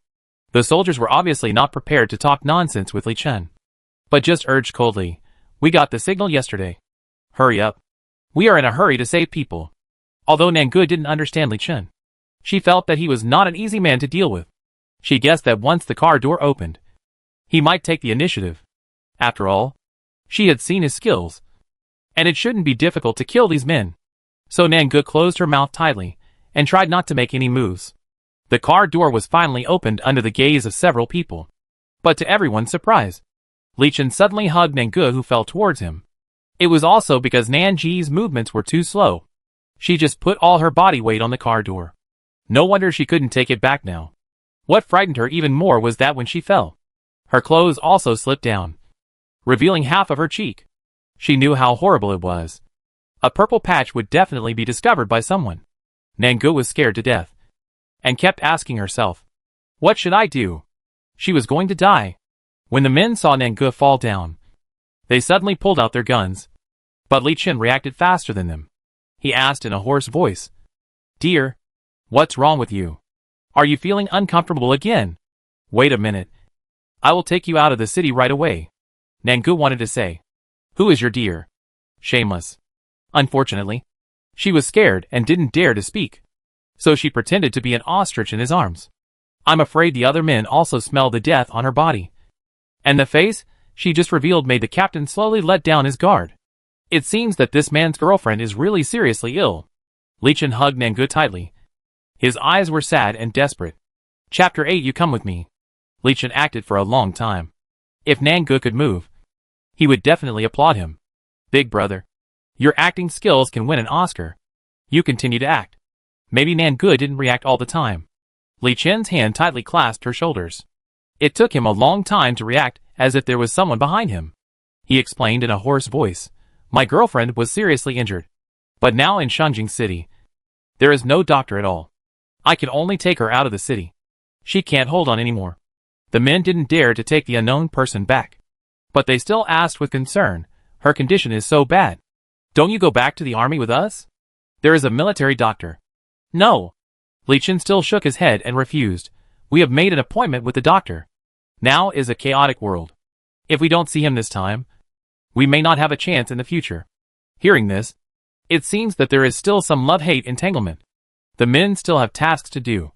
The soldiers were obviously not prepared to talk nonsense with Li Chen, but just urged coldly, "We got the signal yesterday. Hurry up. We are in a hurry to save people." Although Nangu didn't understand Li Chen, she felt that he was not an easy man to deal with. She guessed that once the car door opened, he might take the initiative. After all, she had seen his skills, and it shouldn't be difficult to kill these men. So Nangu closed her mouth tightly and tried not to make any moves. The car door was finally opened under the gaze of several people. But to everyone's surprise, Li Chen suddenly hugged Nangu, who fell towards him. It was also because Nanji's movements were too slow. She just put all her body weight on the car door. No wonder she couldn't take it back now. What frightened her even more was that when she fell, her clothes also slipped down, revealing half of her cheek. She knew how horrible it was. A purple patch would definitely be discovered by someone. Nangu was scared to death, and kept asking herself, "What should I do?" She was going to die. When the men saw Nangu fall down, they suddenly pulled out their guns. But Li Chen reacted faster than them. He asked in a hoarse voice, "Dear, what's wrong with you? Are you feeling uncomfortable again? Wait a minute. I will take you out of the city right away." Nangu wanted to say, "Who is your dear?" Shameless. Unfortunately, she was scared and didn't dare to speak. So she pretended to be an ostrich in his arms. I'm afraid the other men also smelled the death on her body. And the face she just revealed made the captain slowly let down his guard. It seems that this man's girlfriend is really seriously ill. Li Chen hugged Nangu tightly. His eyes were sad and desperate. Chapter 8. You come with me. Li Chen acted for a long time. If Nangu could move, he would definitely applaud him. "Big brother, your acting skills can win an Oscar. You continue to act." Maybe Nangu didn't react all the time. Li Chen's hand tightly clasped her shoulders. It took him a long time to react, as if there was someone behind him. He explained in a hoarse voice, "My girlfriend was seriously injured. But now in Shanjing City, there is no doctor at all. I can only take her out of the city. She can't hold on anymore." The men didn't dare to take the unknown person back, but they still asked with concern, "Her condition is so bad. Don't you go back to the army with us? There is a military doctor." "No." Li Chen still shook his head and refused. "We have made an appointment with the doctor. Now is a chaotic world. If we don't see him this time, we may not have a chance in the future." Hearing this, it seems that there is still some love-hate entanglement. The men still have tasks to do.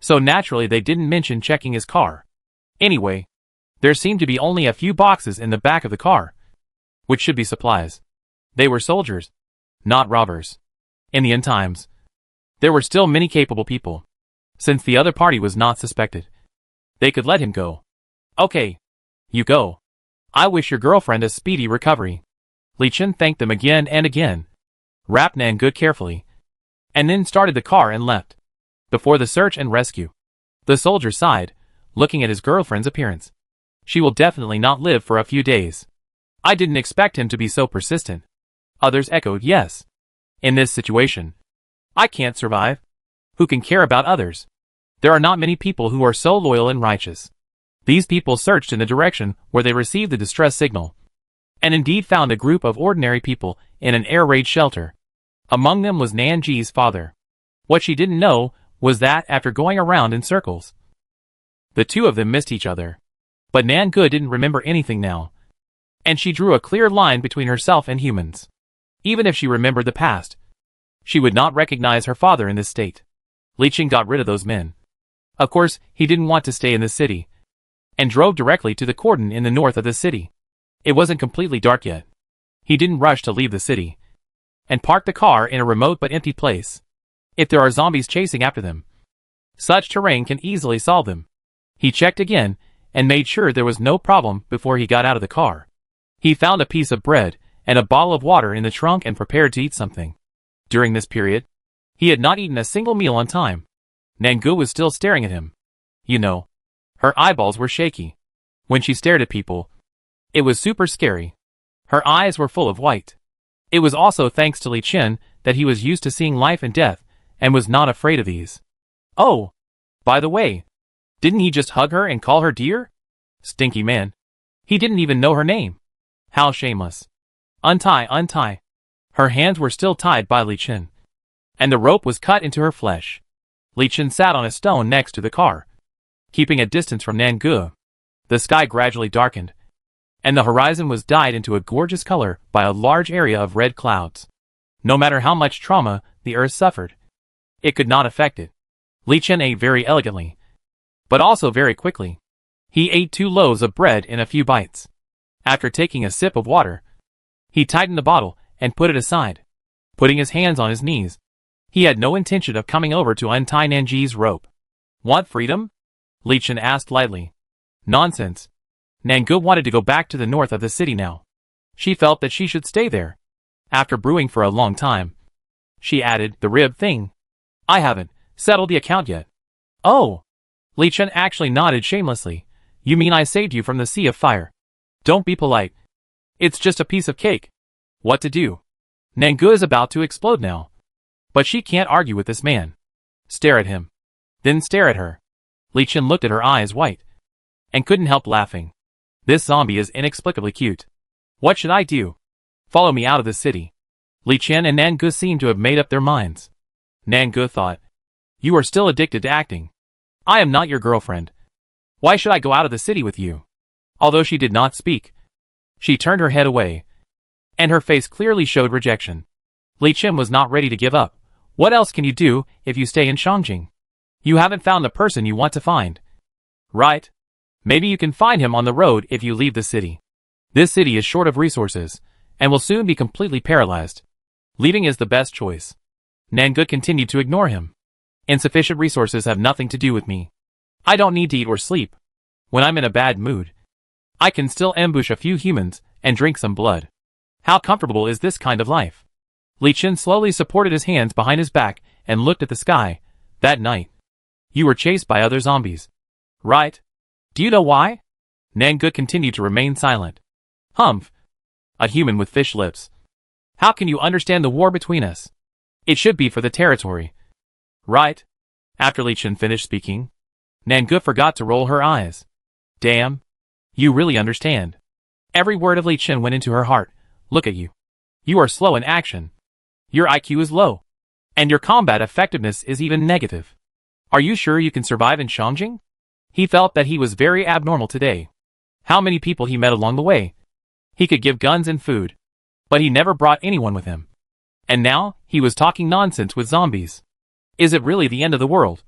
So naturally they didn't mention checking his car. Anyway, there seemed to be only a few boxes in the back of the car, which should be supplies. They were soldiers, not robbers. In the end times, there were still many capable people. Since the other party was not suspected, they could let him go. "Okay, you go. I wish your girlfriend a speedy recovery." Li Chen thanked them again and again, wrapped Nangu carefully, and then started the car and left. Before the search and rescue, the soldier sighed, looking at his girlfriend's appearance. She will definitely not live for a few days. I didn't expect him to be so persistent. Others echoed yes. In this situation, I can't survive. Who can care about others? There are not many people who are so loyal and righteous. These people searched in the direction where they received the distress signal, and indeed found a group of ordinary people in an air raid shelter. Among them was Nanji's father. What she didn't know was that after going around in circles, the two of them missed each other. But Nangu didn't remember anything now, and she drew a clear line between herself and humans. Even if she remembered the past, she would not recognize her father in this state. Li Chen got rid of those men. Of course, he didn't want to stay in the city, and drove directly to the cordon in the north of the city. It wasn't completely dark yet. He didn't rush to leave the city, and parked the car in a remote but empty place. If there are zombies chasing after them, such terrain can easily solve them. He checked again, and made sure there was no problem before he got out of the car. He found a piece of bread and a bottle of water in the trunk and prepared to eat something. During this period, he had not eaten a single meal on time. Nangu was still staring at him. You know, her eyeballs were shaky. When she stared at people, it was super scary. Her eyes were full of white. It was also thanks to Li Chen that he was used to seeing life and death, and was not afraid of these. Oh! By the way, didn't he just hug her and call her dear? Stinky man. He didn't even know her name. How shameless. Untie, untie. Her hands were still tied by Li Chen, and the rope was cut into her flesh. Li Chen sat on a stone next to the car, keeping a distance from Nangu. The sky gradually darkened, and the horizon was dyed into a gorgeous color by a large area of red clouds. No matter how much trauma the earth suffered, it could not affect it. Li Chen ate very elegantly, but also very quickly. He ate 2 loaves of bread in a few bites. After taking a sip of water, he tightened the bottle and put it aside, putting his hands on his knees. He had no intention of coming over to untie Nanji's rope. Want freedom? Li Chen asked lightly. Nonsense. Nangu wanted to go back to the north of the city now. She felt that she should stay there. After brewing for a long time, she added, the rib thing. I haven't settled the account yet. Oh! Li Chen actually nodded shamelessly. You mean I saved you from the sea of fire? Don't be polite. It's just a piece of cake. What to do? Nangu is about to explode now. But she can't argue with this man. Stare at him. Then stare at her. Li Chen looked at her eyes white, and couldn't help laughing. This zombie is inexplicably cute. What should I do? Follow me out of the city. Li Chen and Nangu seemed to have made up their minds. Nangu thought, you are still addicted to acting. I am not your girlfriend. Why should I go out of the city with you? Although she did not speak, she turned her head away, and her face clearly showed rejection. Li Chen was not ready to give up. What else can you do if you stay in Shangjing? You haven't found the person you want to find. Right? Maybe you can find him on the road if you leave the city. This city is short of resources, and will soon be completely paralyzed. Leaving is the best choice. Nangu continued to ignore him. Insufficient resources have nothing to do with me. I don't need to eat or sleep. When I'm in a bad mood, I can still ambush a few humans and drink some blood. How comfortable is this kind of life? Li Chen slowly supported his hands behind his back and looked at the sky. That night, you were chased by other zombies. Right? Do you know why? Nangu continued to remain silent. Humph. A human with fish lips. How can you understand the war between us? It should be for the territory. Right? After Li Chen finished speaking, Nangu forgot to roll her eyes. Damn. You really understand. Every word of Li Chen went into her heart. Look at you. You are slow in action. Your IQ is low. And your combat effectiveness is even negative. Are you sure you can survive in Shangjing? He felt that he was very abnormal today. How many people he met along the way. He could give guns and food, but he never brought anyone with him. And now, he was talking nonsense with zombies. Is it really the end of the world?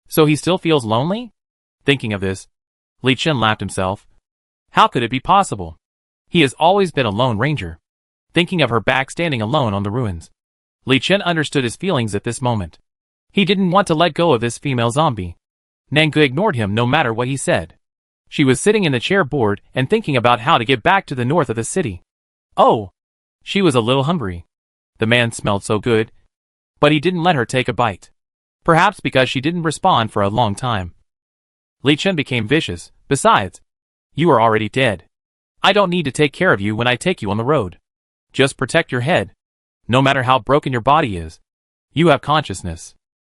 So he still feels lonely? Thinking of this, Li Chen laughed himself. How could it be possible? He has always been a lone ranger. Thinking of her back standing alone on the ruins, Li Chen understood his feelings at this moment. He didn't want to let go of this female zombie. Nangu ignored him no matter what he said. She was sitting in the chair bored and thinking about how to get back to the north of the city. Oh! She was a little hungry. The man smelled so good, but he didn't let her take a bite. Perhaps because she didn't respond for a long time. Li Chen became vicious. Besides, you are already dead. I don't need to take care of you when I take you on the road. Just protect your head. No matter how broken your body is, you have consciousness.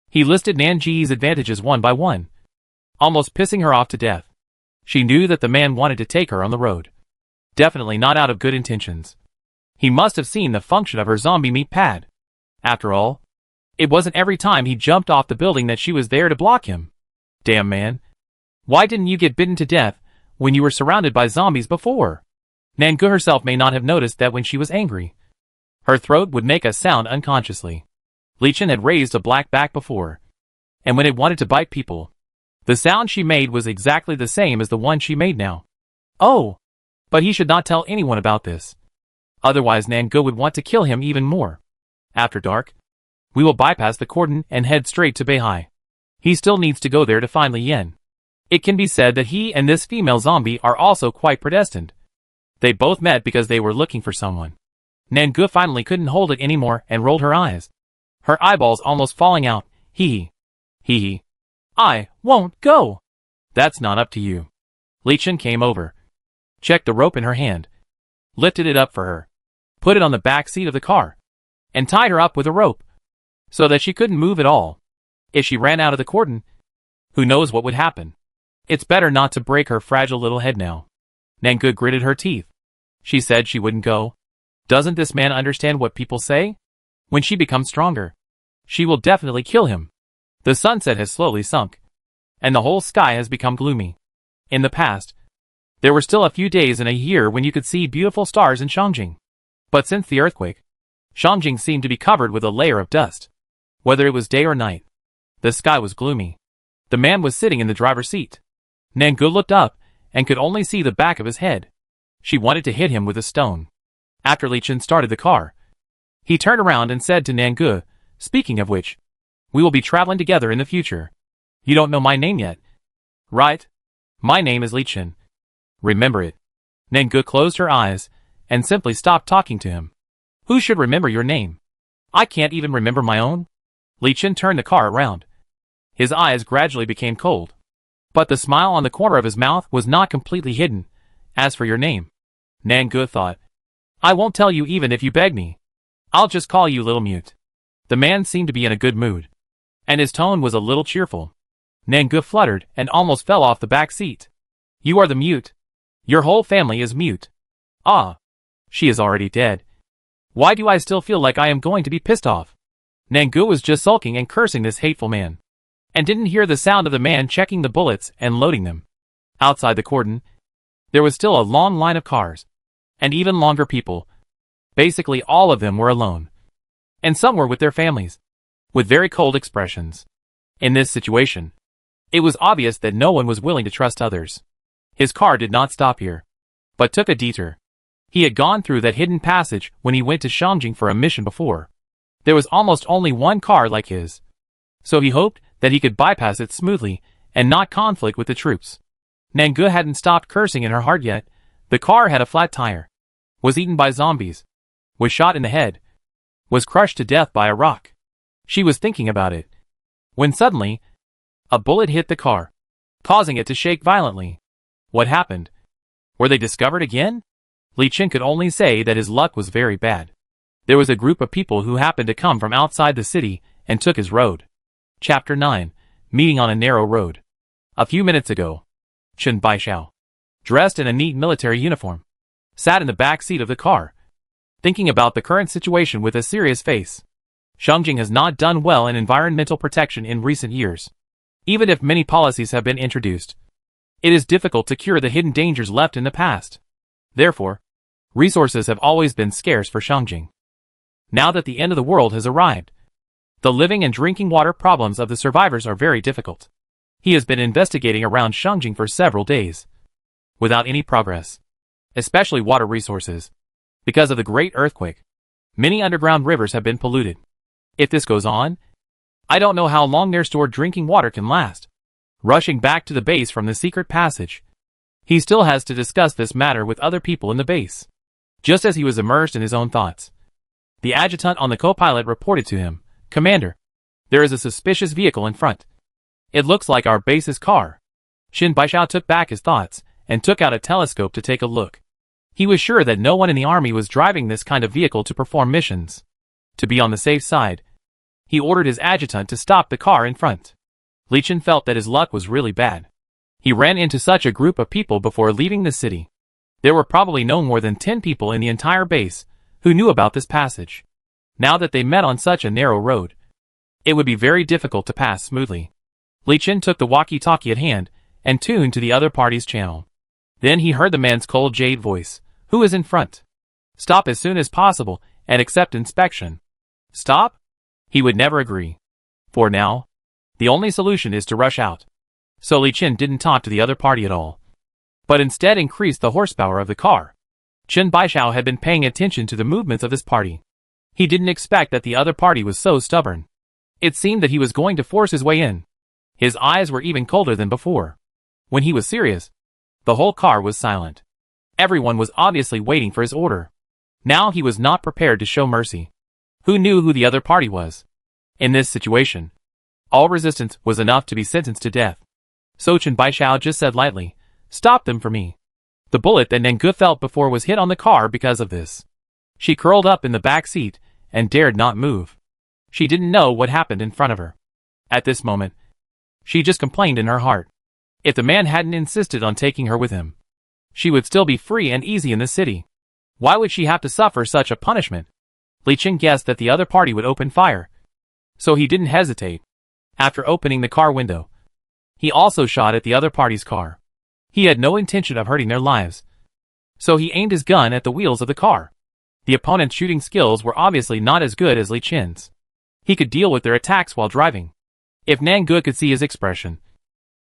He listed Nanji's advantages one by one, almost pissing her off to death. She knew that the man wanted to take her on the road. Definitely not out of good intentions. He must have seen the function of her zombie meat pad. After all, it wasn't every time he jumped off the building that she was there to block him. Damn man. Why didn't you get bitten to death when you were surrounded by zombies before? Nangu herself may not have noticed that when she was angry, her throat would make a sound unconsciously. Li Chen had raised a black back before, and when it wanted to bite people, the sound she made was exactly the same as the one she made now. Oh! But he should not tell anyone about this. Otherwise Nangu would want to kill him even more. After dark, we will bypass the cordon and head straight to Beihai. He still needs to go there to find Li Yan. It can be said that he and this female zombie are also quite predestined. They both met because they were looking for someone. Nangu finally couldn't hold it anymore and rolled her eyes. Her eyeballs almost falling out. Hee hee. I won't go. That's not up to you. Li Chen came over, checked the rope in her hand, lifted it up for her, put it on the back seat of the car, and tied her up with a rope, so that she couldn't move at all. If she ran out of the cordon, who knows what would happen. It's better not to break her fragile little head now. Nangu gritted her teeth. She said she wouldn't go. Doesn't this man understand what people say? When she becomes stronger, she will definitely kill him. The sunset has slowly sunk, and the whole sky has become gloomy. In the past, there were still a few days in a year when you could see beautiful stars in Shangjing. But since the earthquake, Shangjing seemed to be covered with a layer of dust. Whether it was day or night, the sky was gloomy. The man was sitting in the driver's seat. Nangu looked up and could only see the back of his head. She wanted to hit him with a stone. After Li Chen started the car, he turned around and said to Nangu, "Speaking of which, we will be traveling together in the future. You don't know my name yet, right? My name is Li Chen. Remember it." Nangu closed her eyes and simply stopped talking to him. Who should remember your name? I can't even remember my own. Li Chen turned the car around. His eyes gradually became cold, but the smile on the corner of his mouth was not completely hidden. As for your name, Nangu thought, I won't tell you even if you beg me. I'll just call you Little Mute. The man seemed to be in a good mood, and his tone was a little cheerful. Nangu fluttered and almost fell off the back seat. You are the Mute. Your whole family is mute. Ah, she is already dead. Why do I still feel like I am going to be pissed off? Nangu was just sulking and cursing this hateful man, and didn't hear the sound of the man checking the bullets and loading them. Outside the cordon, there was still a long line of cars, and even longer people. Basically all of them were alone, and some were with their families, with very cold expressions. In this situation, it was obvious that no one was willing to trust others. His car did not stop here, but took a detour. He had gone through that hidden passage when he went to Shangjing for a mission before. There was almost only one car like his, so he hoped that he could bypass it smoothly and not conflict with the troops. Nangu hadn't stopped cursing in her heart yet. The car had a flat tire, was eaten by zombies, was shot in the head, was crushed to death by a rock. She was thinking about it, when suddenly, a bullet hit the car, causing it to shake violently. What happened? Were they discovered again? Li Chen could only say that his luck was very bad. There was a group of people who happened to come from outside the city and took his road. Chapter 9. Meeting on a narrow road. A few minutes ago, Chen Baishao, dressed in a neat military uniform, sat in the back seat of the car, thinking about the current situation with a serious face. Shangjing has not done well in environmental protection in recent years. Even if many policies have been introduced, it is difficult to cure the hidden dangers left in the past. Therefore, resources have always been scarce for Shangjing. Now that the end of the world has arrived, the living and drinking water problems of the survivors are very difficult. He has been investigating around Shangjing for several days, without any progress, especially water resources. Because of the great earthquake, many underground rivers have been polluted. If this goes on, I don't know how long their stored drinking water can last. Rushing back to the base from the secret passage, he still has to discuss this matter with other people in the base. Just as he was immersed in his own thoughts, the adjutant on the co-pilot reported to him, Commander, there is a suspicious vehicle in front. It looks like our base's car. Shin Baishao took back his thoughts and took out a telescope to take a look. He was sure that no one in the army was driving this kind of vehicle to perform missions. To be on the safe side, he ordered his adjutant to stop the car in front. Li Chen felt that his luck was really bad. He ran into such a group of people before leaving the city. There were probably no more than 10 people in the entire base who knew about this passage. Now that they met on such a narrow road, it would be very difficult to pass smoothly. Li Chen took the walkie-talkie at hand and tuned to the other party's channel. Then he heard the man's cold jade voice. Who is in front? Stop as soon as possible and accept inspection. Stop? He would never agree. For now, the only solution is to rush out. So Li Chen didn't talk to the other party at all, but instead increased the horsepower of the car. Chen Baishao had been paying attention to the movements of this party. He didn't expect that the other party was so stubborn. It seemed that he was going to force his way in. His eyes were even colder than before. When he was serious, the whole car was silent. Everyone was obviously waiting for his order. Now he was not prepared to show mercy. Who knew who the other party was? In this situation, all resistance was enough to be sentenced to death. So Chen Baishao just said lightly, "Stop them for me." The bullet that Nangu felt before was hit on the car because of this. She curled up in the back seat and dared not move. She didn't know what happened in front of her. At this moment, she just complained in her heart. If the man hadn't insisted on taking her with him, she would still be free and easy in the city. Why would she have to suffer such a punishment? Li Chen guessed that the other party would open fire, so he didn't hesitate. After opening the car window, he also shot at the other party's car. He had no intention of hurting their lives, so he aimed his gun at the wheels of the car. The opponent's shooting skills were obviously not as good as Li Chen's. He could deal with their attacks while driving. If Nangu could see his expression,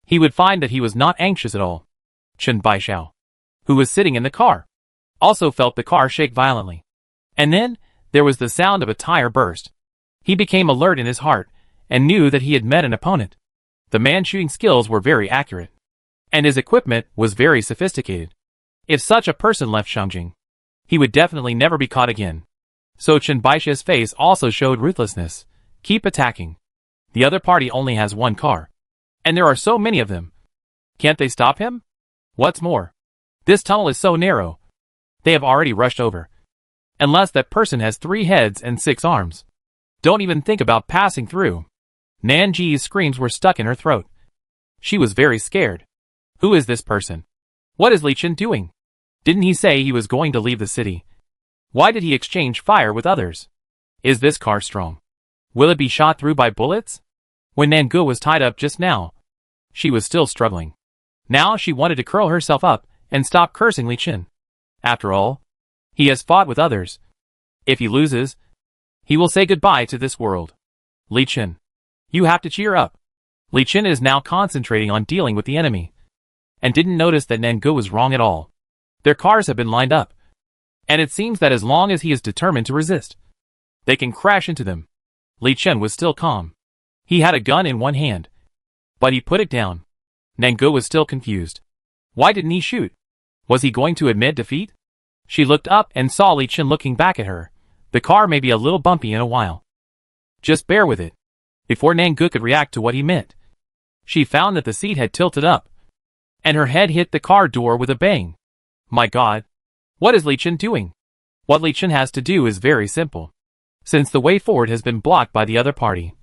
he would find that he was not anxious at all. Chen Baishao, who was sitting in the car, also felt the car shake violently. And then, there was the sound of a tire burst. He became alert in his heart, and knew that he had met an opponent. The man's shooting skills were very accurate, and his equipment was very sophisticated. If such a person left Shangjing, he would definitely never be caught again. So Chen Baisha's face also showed ruthlessness. Keep attacking. The other party only has one car, and there are so many of them. Can't they stop him? What's more, this tunnel is so narrow. They have already rushed over. Unless that person has 3 heads and 6 arms. Don't even think about passing through. Nanji's screams were stuck in her throat. She was very scared. Who is this person? What is Li Chen doing? Didn't he say he was going to leave the city? Why did he exchange fire with others? Is this car strong? Will it be shot through by bullets? When Nangu was tied up just now, she was still struggling. Now she wanted to curl herself up and stop cursing Li Chen. After all, he has fought with others. If he loses, he will say goodbye to this world. Li Chen, you have to cheer up. Li Chen is now concentrating on dealing with the enemy, and didn't notice that Nangu was wrong at all. Their cars have been lined up, and it seems that as long as he is determined to resist, they can crash into them. Li Chen was still calm. He had a gun in one hand, but he put it down. Nangu was still confused. Why didn't he shoot? Was he going to admit defeat? She looked up and saw Li Chen looking back at her. The car may be a little bumpy in a while. Just bear with it. Before Nangu could react to what he meant, she found that the seat had tilted up, and her head hit the car door with a bang. My God! What is Li Chen doing? What Li Chen has to do is very simple. Since the way forward has been blocked by the other party,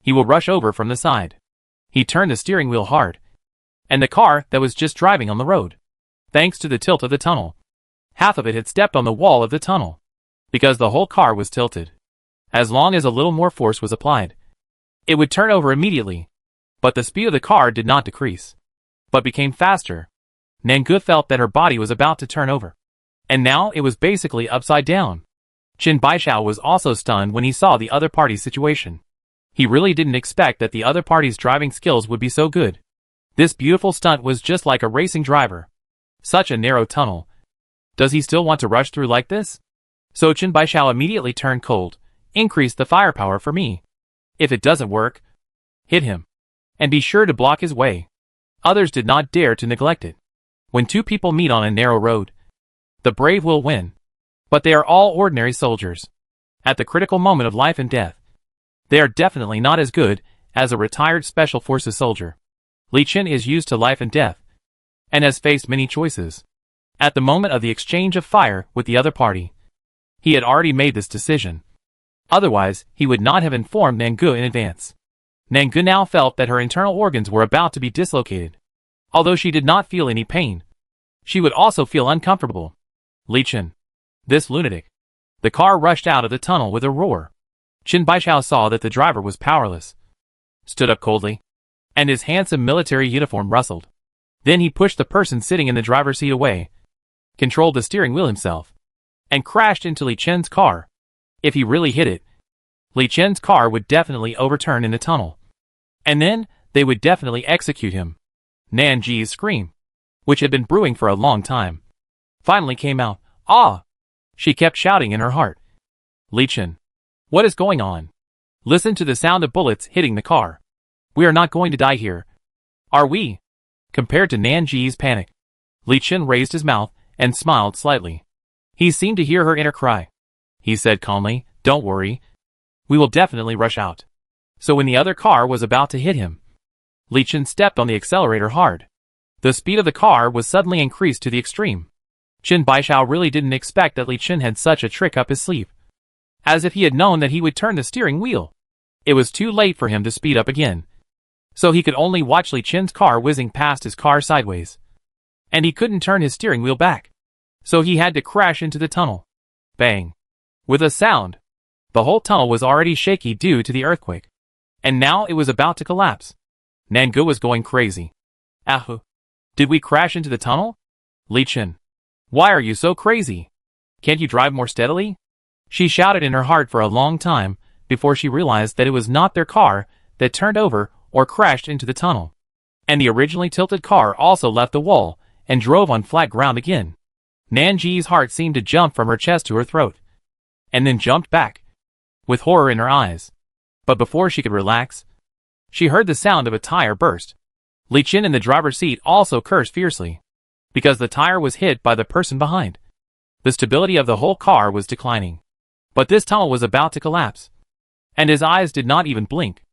he will rush over from the side. He turned the steering wheel hard, and the car that was just driving on the road, thanks to the tilt of the tunnel, half of it had stepped on the wall of the tunnel, because the whole car was tilted. As long as a little more force was applied, it would turn over immediately. But the speed of the car did not decrease, but became faster. Nangu felt that her body was about to turn over, and now it was basically upside down. Chen Baishao was also stunned when he saw the other party's situation. He really didn't expect that the other party's driving skills would be so good. This beautiful stunt was just like a racing driver. Such a narrow tunnel. Does he still want to rush through like this? So Chen Baishao immediately turned cold. Increase the firepower for me. If it doesn't work, hit him. And be sure to block his way. Others did not dare to neglect it. When two people meet on a narrow road, the brave will win. But they are all ordinary soldiers. At the critical moment of life and death, they are definitely not as good as a retired Special Forces soldier. Li Chen is used to life and death, and has faced many choices. At the moment of the exchange of fire with the other party, he had already made this decision. Otherwise, he would not have informed Nangu in advance. Nangu now felt that her internal organs were about to be dislocated. Although she did not feel any pain, she would also feel uncomfortable. Li Chen, this lunatic. The car rushed out of the tunnel with a roar. Chen Baishao saw that the driver was powerless, stood up coldly, and his handsome military uniform rustled. Then he pushed the person sitting in the driver's seat away, controlled the steering wheel himself, and crashed into Li Chen's car. If he really hit it, Li Chen's car would definitely overturn in the tunnel. And then, they would definitely execute him. Nanji's scream, which had been brewing for a long time, finally came out. Ah! She kept shouting in her heart. Li Chen, what is going on? Listen to the sound of bullets hitting the car. We are not going to die here, are we? compared to Nanji's panic. Li Chen raised his mouth and smiled slightly. He seemed to hear her inner cry. He said calmly, "Don't worry. We will definitely rush out." So when the other car was about to hit him, Li Chen stepped on the accelerator hard. The speed of the car was suddenly increased to the extreme. Chen Baixiao really didn't expect that Li Chen had such a trick up his sleeve. As if he had known that he would turn the steering wheel. It was too late for him to speed up again. So he could only watch Li Chen's car whizzing past his car sideways. And he couldn't turn his steering wheel back. So he had to crash into the tunnel. Bang. With a sound. The whole tunnel was already shaky due to the earthquake. And now it was about to collapse. Nangu was going crazy. Ahu. Did we crash into the tunnel? Li Chen. Why are you so crazy? Can't you drive more steadily? She shouted in her heart for a long time before she realized that it was not their car that turned over or crashed into the tunnel. And the originally tilted car also left the wall and drove on flat ground again. Nanji's heart seemed to jump from her chest to her throat. And then jumped back. With horror in her eyes. But before she could relax, she heard the sound of a tire burst. Li Chen in the driver's seat also cursed fiercely. Because the tire was hit by the person behind. The stability of the whole car was declining. But this tunnel was about to collapse. And his eyes did not even blink.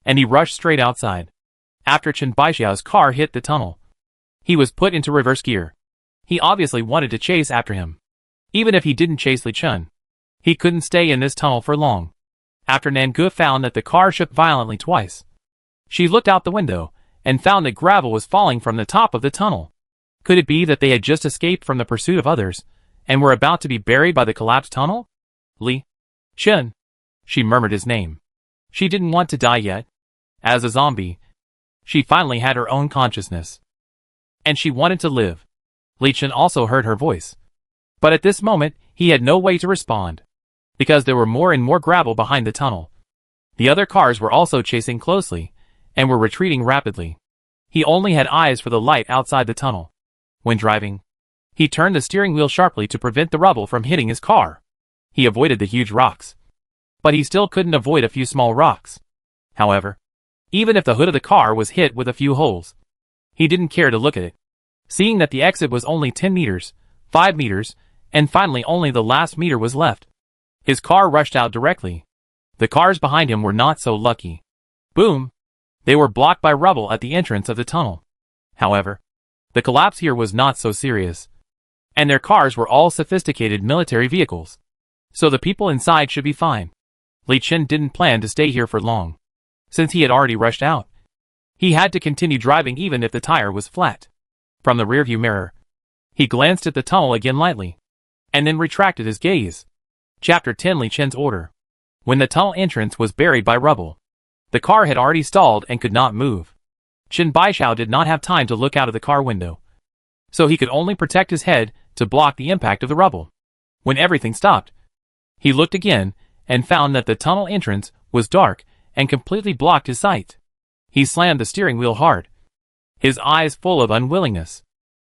And he rushed straight outside. After Chen Baixiao's car hit the tunnel, he was put into reverse gear. He obviously wanted to chase after him. Even if he didn't chase Li Chen, he couldn't stay in this tunnel for long. After Nangu found that the car shook violently twice, she looked out the window and found that gravel was falling from the top of the tunnel. Could it be that they had just escaped from the pursuit of others and were about to be buried by the collapsed tunnel? Li Chen. She murmured his name. She didn't want to die yet. As a zombie, she finally had her own consciousness. And she wanted to live. Li Chen also heard her voice. But at this moment, he had no way to respond. Because there were more and more gravel behind the tunnel. The other cars were also chasing closely, and were retreating rapidly. He only had eyes for the light outside the tunnel. When driving, he turned the steering wheel sharply to prevent the rubble from hitting his car. He avoided the huge rocks. But he still couldn't avoid a few small rocks. However, even if the hood of the car was hit with a few holes, he didn't care to look at it. Seeing that the exit was only 10 meters, 5 meters, and finally only the last meter was left. His car rushed out directly. The cars behind him were not so lucky. Boom! They were blocked by rubble at the entrance of the tunnel. However, the collapse here was not so serious. And their cars were all sophisticated military vehicles. So the people inside should be fine. Li Chen didn't plan to stay here for long. Since he had already rushed out, he had to continue driving even if the tire was flat. From the rearview mirror, he glanced at the tunnel again lightly, and then retracted his gaze. Chapter 10 Li Chen's Order. When the tunnel entrance was buried by rubble, the car had already stalled and could not move. Chen Baixiao did not have time to look out of the car window, so he could only protect his head to block the impact of the rubble. When everything stopped, he looked again and found that the tunnel entrance was dark and completely blocked his sight. He slammed the steering wheel hard, his eyes full of unwillingness.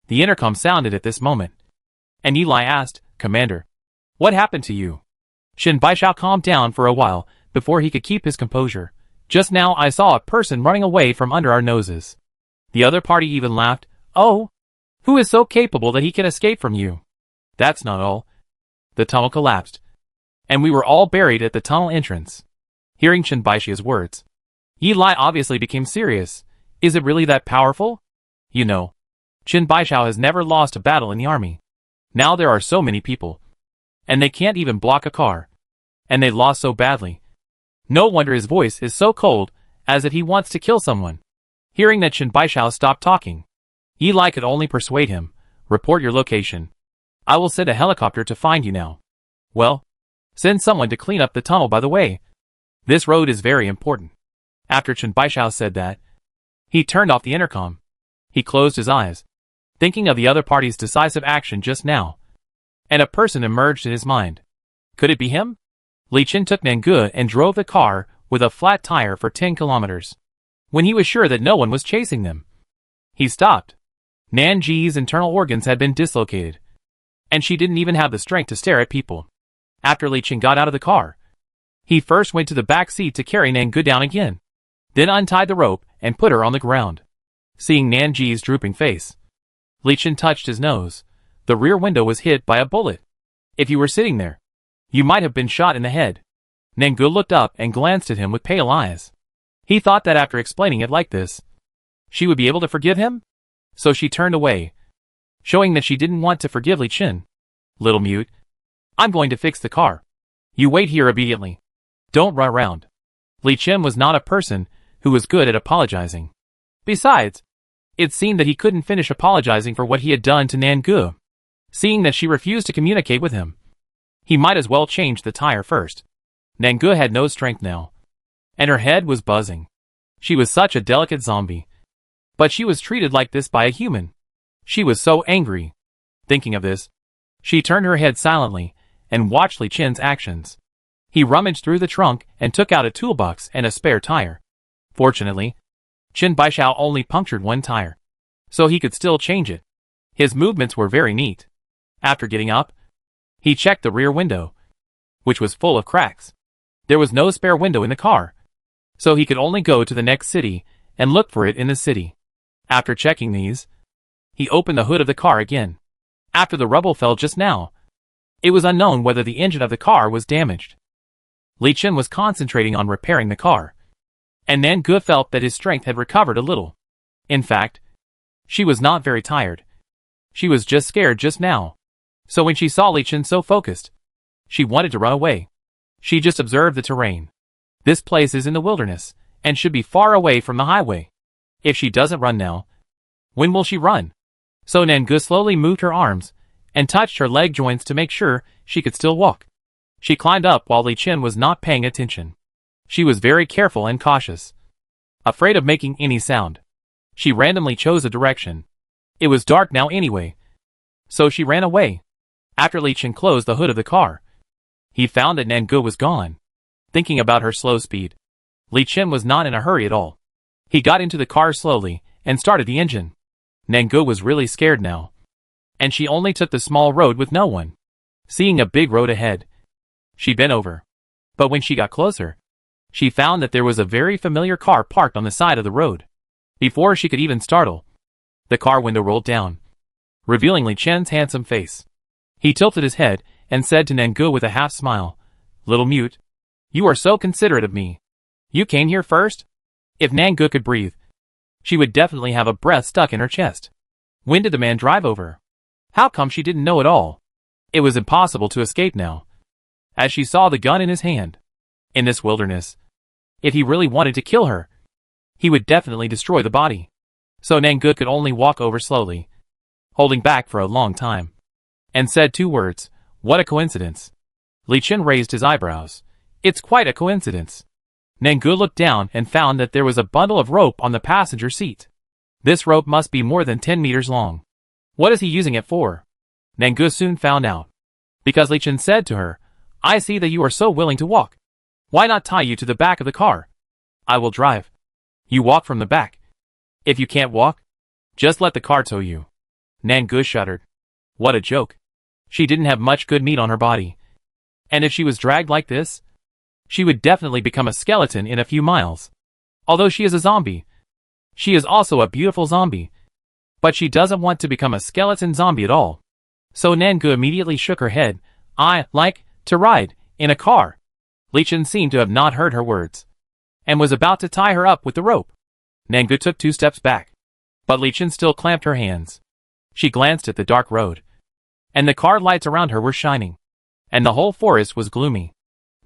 The intercom sounded at this moment, and Eli asked, "Commander, what happened to you?" Chen Baixiao calmed down for a while before he could keep his composure. "Just now I saw a person running away from under our noses." The other party even laughed. "Oh, who is so capable that he can escape from you?" "That's not all." The tunnel collapsed, and we were all buried at the tunnel entrance. Hearing Chen Baixiao's words, Eli obviously became serious. "Is it really that powerful?" "You know, Chen Baixiao has never lost a battle in the army. Now there are so many people, and they can't even block a car. And they lost so badly. No wonder his voice is so cold, as if he wants to kill someone." Hearing that Chen Baixiao stopped talking, Eli could only persuade him. "Report your location. I will send a helicopter to find you now. Well, send someone to clean up the tunnel by the way. This road is very important." After Chen Baixiao said that, he turned off the intercom. He closed his eyes, thinking of the other party's decisive action just now. And a person emerged in his mind. Could it be him? Li Chen took Nangu and drove the car with a flat tire for 10 kilometers. When he was sure that no one was chasing them, he stopped. Nanji's internal organs had been dislocated, and she didn't even have the strength to stare at people. After Li Chen got out of the car, he first went to the back seat to carry Nangu down again, then untied the rope and put her on the ground. Seeing Nanji's drooping face, Li Chen touched his nose. The rear window was hit by a bullet. If you were sitting there, you might have been shot in the head. Nangu looked up and glanced at him with pale eyes. He thought that after explaining it like this, she would be able to forgive him? So she turned away, showing that she didn't want to forgive Li Chen. Little mute. I'm going to fix the car. You wait here immediately. Don't run around. Li Chen was not a person who was good at apologizing. Besides, it seemed that he couldn't finish apologizing for what he had done to Nangu. Seeing that she refused to communicate with him, he might as well change the tire first. Nangu had no strength now, and her head was buzzing. She was such a delicate zombie. But she was treated like this by a human. She was so angry. Thinking of this, she turned her head silently and watched Li Chen's actions. He rummaged through the trunk and took out a toolbox and a spare tire. Fortunately, Chen Baishao only punctured one tire, so he could still change it. His movements were very neat. After getting up, he checked the rear window, which was full of cracks. There was no spare window in the car, so he could only go to the next city and look for it in the city. After checking these, he opened the hood of the car again. After the rubble fell just now, it was unknown whether the engine of the car was damaged. Li Chen was concentrating on repairing the car, and Nangu felt that his strength had recovered a little. In fact, she was not very tired. She was just scared just now. So when she saw Li Chen so focused, she wanted to run away. She just observed the terrain. This place is in the wilderness, and should be far away from the highway. If she doesn't run now, when will she run? So Nangu slowly moved her arms, and touched her leg joints to make sure she could still walk. She climbed up while Li Chen was not paying attention. She was very careful and cautious, afraid of making any sound. She randomly chose a direction. It was dark now anyway, so she ran away. After Li Chen closed the hood of the car, he found that Nangu was gone. Thinking about her slow speed, Li Chen was not in a hurry at all. He got into the car slowly and started the engine. Nangu was really scared now, and she only took the small road with no one. Seeing a big road ahead, she bent over. But when she got closer, she found that there was a very familiar car parked on the side of the road. Before she could even startle, the car window rolled down, revealing Li Chen's handsome face. He tilted his head and said to Nangu with a half smile, "Little mute, you are so considerate of me. You came here first?" If Nangu could breathe, she would definitely have a breath stuck in her chest. When did the man drive over? How come she didn't know at all? It was impossible to escape now, as she saw the gun in his hand. In this wilderness, if he really wanted to kill her, he would definitely destroy the body. So Nangu could only walk over slowly, holding back for a long time, and said two words, "What a coincidence." Li Chen raised his eyebrows. "It's quite a coincidence." Nangu looked down and found that there was a bundle of rope on the passenger seat. This rope must be more than 10 meters long. What is he using it for? Nangu soon found out. Because Li Chen said to her, "I see that you are so willing to walk. Why not tie you to the back of the car? I will drive. You walk from the back. If you can't walk, just let the car tow you." Nangu shuddered. What a joke. She didn't have much good meat on her body, and if she was dragged like this, she would definitely become a skeleton in a few miles. Although she is a zombie, she is also a beautiful zombie. But she doesn't want to become a skeleton zombie at all. So Nangu immediately shook her head. "I like to ride in a car." Li Chen seemed to have not heard her words, and was about to tie her up with the rope. Nangu took 2 steps back, but Li Chen still clamped her hands. She glanced at the dark road, and the car lights around her were shining, and the whole forest was gloomy.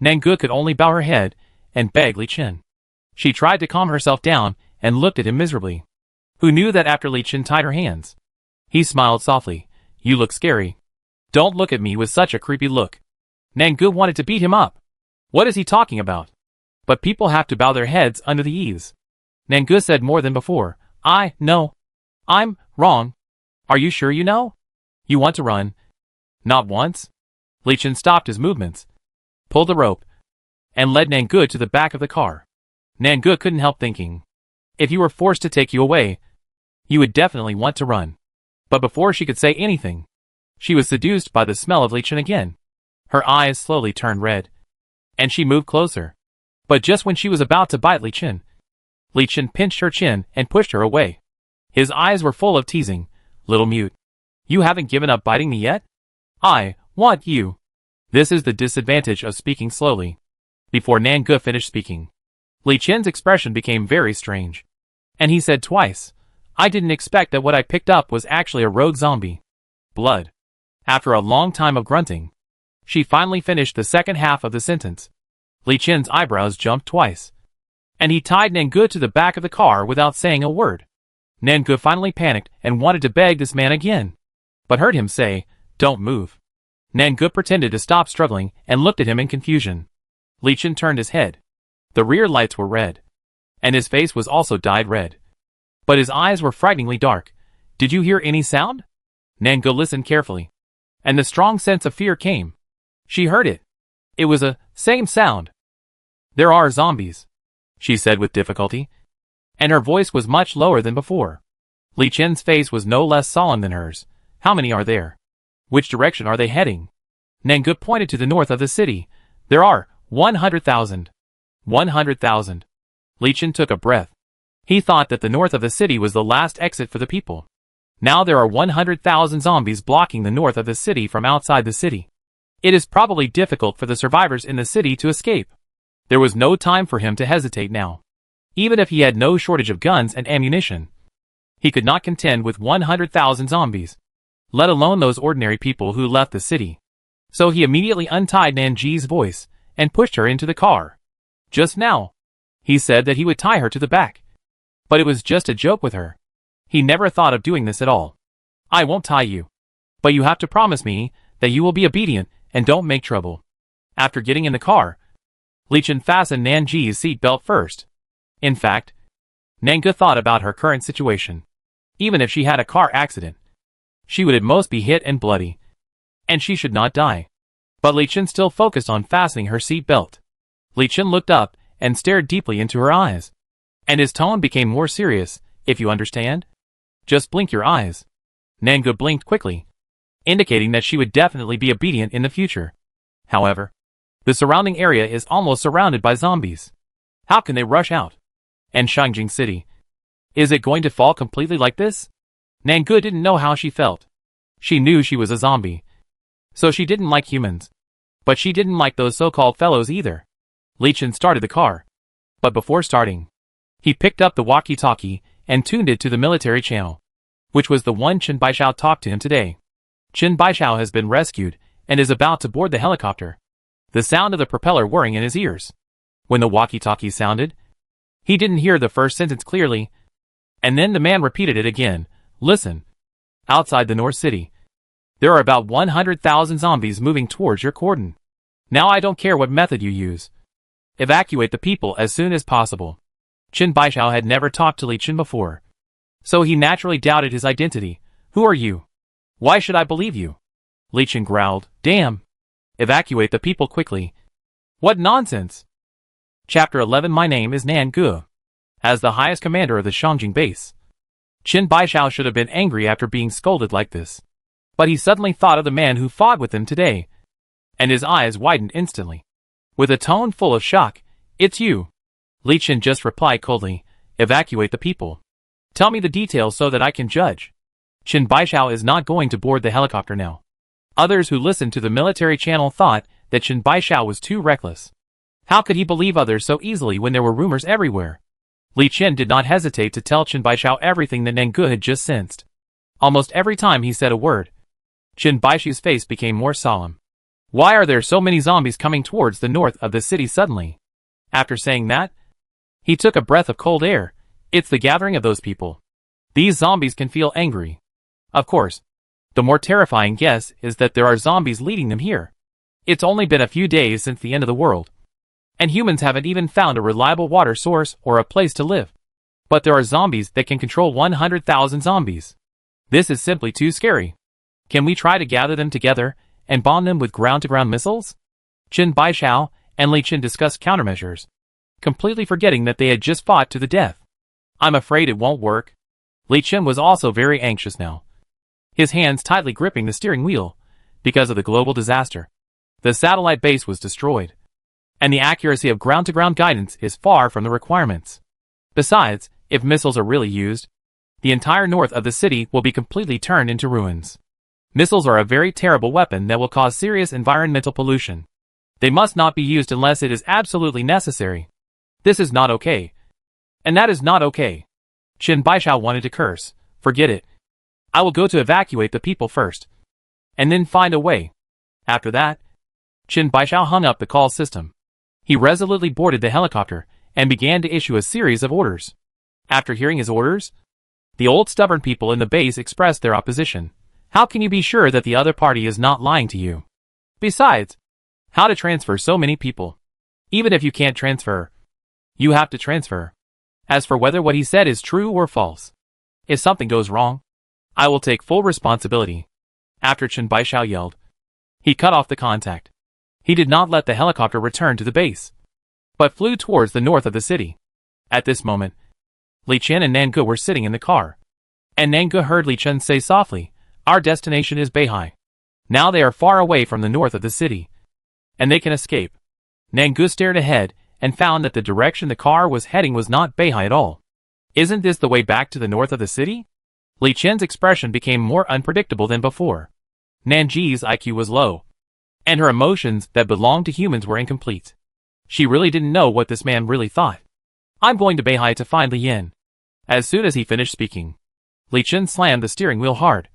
Nangu could only bow her head and beg Li Chen. She tried to calm herself down and looked at him miserably. Who knew that after Li Chen tied her hands, he smiled softly. "You look scary. Don't look at me with such a creepy look." Nangu wanted to beat him up. What is he talking about? But people have to bow their heads under the ease. Nangu said more than before. "I know. I'm wrong. Are you sure you know? You want to run?" "Not once." Li Chen stopped his movements, pulled the rope, and led Nangu to the back of the car. Nangu couldn't help thinking, if you were forced to take you away, you would definitely want to run. But before she could say anything, she was seduced by the smell of Li Chen again. Her eyes slowly turned red, and she moved closer. But just when she was about to bite Li Chen pinched her chin and pushed her away. His eyes were full of teasing. Little mute. You haven't given up biting me yet? I want you. This is the disadvantage of speaking slowly. Before Nangu finished speaking, Li Qian's expression became very strange. And he said twice, I didn't expect that what I picked up was actually a rogue zombie. Blood. After a long time of grunting, she finally finished the second half of the sentence. Li Qian's eyebrows jumped twice. And he tied Nangu to the back of the car without saying a word. Nangu finally panicked and wanted to beg this man again, but heard him say, Don't move. Nangu pretended to stop struggling and looked at him in confusion. Li Qian turned his head. The rear lights were red. And his face was also dyed red. But his eyes were frighteningly dark. Did you hear any sound? Nangu listened carefully. And the strong sense of fear came. She heard it. It was a same sound. There are zombies, she said with difficulty. And her voice was much lower than before. Li Qian's face was no less solemn than hers. How many are there? Which direction are they heading? Nangu pointed to the north of the city. There are 100,000. 100,000. Li Qian took a breath. He thought that the north of the city was the last exit for the people. Now there are 100,000 zombies blocking the north of the city from outside the city. It is probably difficult for the survivors in the city to escape. There was no time for him to hesitate now. Even if he had no shortage of guns and ammunition, he could not contend with 100,000 zombies, let alone those ordinary people who left the city. So he immediately untied Nanji's voice and pushed her into the car. Just now, he said that he would tie her to the back. But it was just a joke with her. He never thought of doing this at all. I won't tie you. But you have to promise me that you will be obedient and don't make trouble. After getting in the car, Li Qian fastened Nanji's seatbelt first. In fact, Nangu thought about her current situation. Even if she had a car accident, she would at most be hit and bloody. And she should not die. But Li Qian still focused on fastening her seatbelt. Li Qian looked up and stared deeply into her eyes. And his tone became more serious, if you understand. Just blink your eyes. Nangu blinked quickly, indicating that she would definitely be obedient in the future. However, the surrounding area is almost surrounded by zombies. How can they rush out? And Shangjing City, is it going to fall completely like this? Nangu didn't know how she felt. She knew she was a zombie. So she didn't like humans. But she didn't like those so-called fellows either. Li Qian started the car. But before starting, he picked up the walkie-talkie and tuned it to the military channel, which was the one Chen Baishao talked to him today. Chen Baishao has been rescued and is about to board the helicopter. The sound of the propeller whirring in his ears. When the walkie-talkie sounded, he didn't hear the first sentence clearly, and then the man repeated it again. Listen. Outside the North City, there are about 100,000 zombies moving towards your cordon. Now I don't care what method you use. Evacuate the people as soon as possible. Chen Baishao had never talked to Li Qian before, so he naturally doubted his identity. Who are you? Why should I believe you? Li Qian growled. Damn. Evacuate the people quickly. What nonsense. Chapter 11. My name is Nangu. As the highest commander of the Shangjing base, Chen Baishao should have been angry after being scolded like this. But he suddenly thought of the man who fought with him today, and his eyes widened instantly. With a tone full of shock, It's you. Li Qian just replied coldly, Evacuate the people. Tell me the details so that I can judge. Chen Baishao is not going to board the helicopter now. Others who listened to the military channel thought that Chen Baishao was too reckless. How could he believe others so easily when there were rumors everywhere? Li Qian did not hesitate to tell Chen Baishao everything that Nangu had just sensed. Almost every time he said a word, Chen Baishao's face became more solemn. Why are there so many zombies coming towards the north of the city suddenly? After saying that, he took a breath of cold air. It's the gathering of those people. These zombies can feel angry. Of course, the more terrifying guess is that there are zombies leading them here. It's only been a few days since the end of the world, and humans haven't even found a reliable water source or a place to live. But there are zombies that can control 100,000 zombies. This is simply too scary. Can we try to gather them together and bomb them with ground-to-ground missiles? Chen Baishao and Li Qian discussed countermeasures, completely forgetting that they had just fought to the death. I'm afraid it won't work. Li Qian was also very anxious now, his hands tightly gripping the steering wheel. Because of the global disaster, the satellite base was destroyed, and the accuracy of ground-to-ground guidance is far from the requirements. Besides, if missiles are really used, the entire north of the city will be completely turned into ruins. Missiles are a very terrible weapon that will cause serious environmental pollution. They must not be used unless it is absolutely necessary. This is not okay. And that is not okay. Qin Baishao wanted to curse. Forget it. I will go to evacuate the people first. And then find a way. After that, Qin Baishao hung up the call system. He resolutely boarded the helicopter and began to issue a series of orders. After hearing his orders, the old stubborn people in the base expressed their opposition. How can you be sure that the other party is not lying to you? Besides, how to transfer so many people? Even if you can't transfer, you have to transfer. As for whether what he said is true or false, if something goes wrong, I will take full responsibility. After Qin Baishao yelled, he cut off the contact. He did not let the helicopter return to the base, but flew towards the north of the city. At this moment, Li Chen and Nangu were sitting in the car, and Nangu heard Li Chen say softly, "Our destination is Beihai. Now they are far away from the north of the city, and they can escape." Nangu stared ahead and found that the direction the car was heading was not Beihai at all. Isn't this the way back to the north of the city? Li Chen's expression became more unpredictable than before. Nanji's IQ was low, and her emotions that belonged to humans were incomplete. She really didn't know what this man really thought. "I'm going to Beihai to find Li Yin." As soon as he finished speaking, Li Chen slammed the steering wheel hard,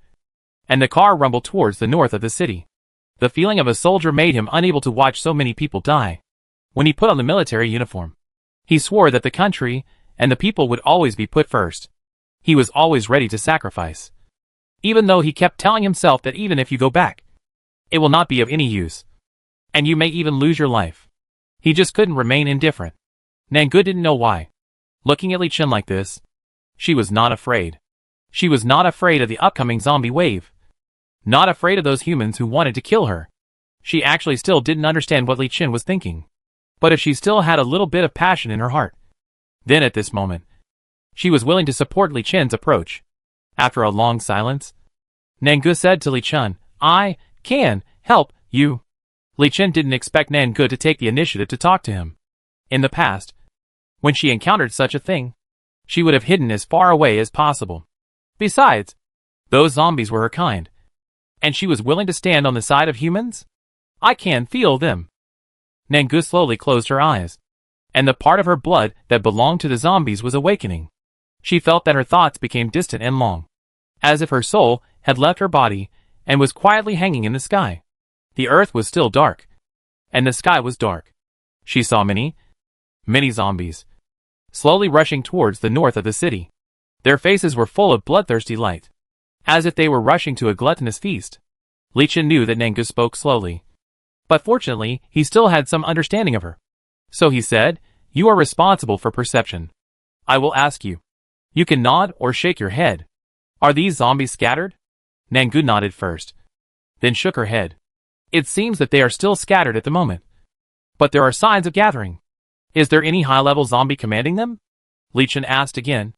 and the car rumbled towards the north of the city. The feeling of a soldier made him unable to watch so many people die. When he put on the military uniform, he swore that the country and the people would always be put first. He was always ready to sacrifice, even though he kept telling himself that even if you go back, it will not be of any use, and you may even lose your life. He just couldn't remain indifferent. Nangu didn't know why. Looking at Li Chen like this, she was not afraid. She was not afraid of the upcoming zombie wave. Not afraid of those humans who wanted to kill her. She actually still didn't understand what Li Chen was thinking. But if she still had a little bit of passion in her heart, then at this moment, she was willing to support Li Chen's approach. After a long silence, Nangu said to Li Chen, "I can help you." Li Chen didn't expect Nangu to take the initiative to talk to him. In the past, when she encountered such a thing, she would have hidden as far away as possible. Besides, those zombies were her kind, and she was willing to stand on the side of humans? I can feel them. Nangu slowly closed her eyes, and the part of her blood that belonged to the zombies was awakening. She felt that her thoughts became distant and long, as if her soul had left her body and was quietly hanging in the sky. The earth was still dark, and the sky was dark. She saw many zombies, slowly rushing towards the north of the city. Their faces were full of bloodthirsty light, as if they were rushing to a gluttonous feast. Li Chen knew that Nangu spoke slowly, but fortunately he still had some understanding of her. So he said, "You are responsible for perception. I will ask you. You can nod or shake your head. Are these zombies scattered?" Nangu nodded first, then shook her head. "It seems that they are still scattered at the moment, but there are signs of gathering. Is there any high-level zombie commanding them?" Li Chen asked again.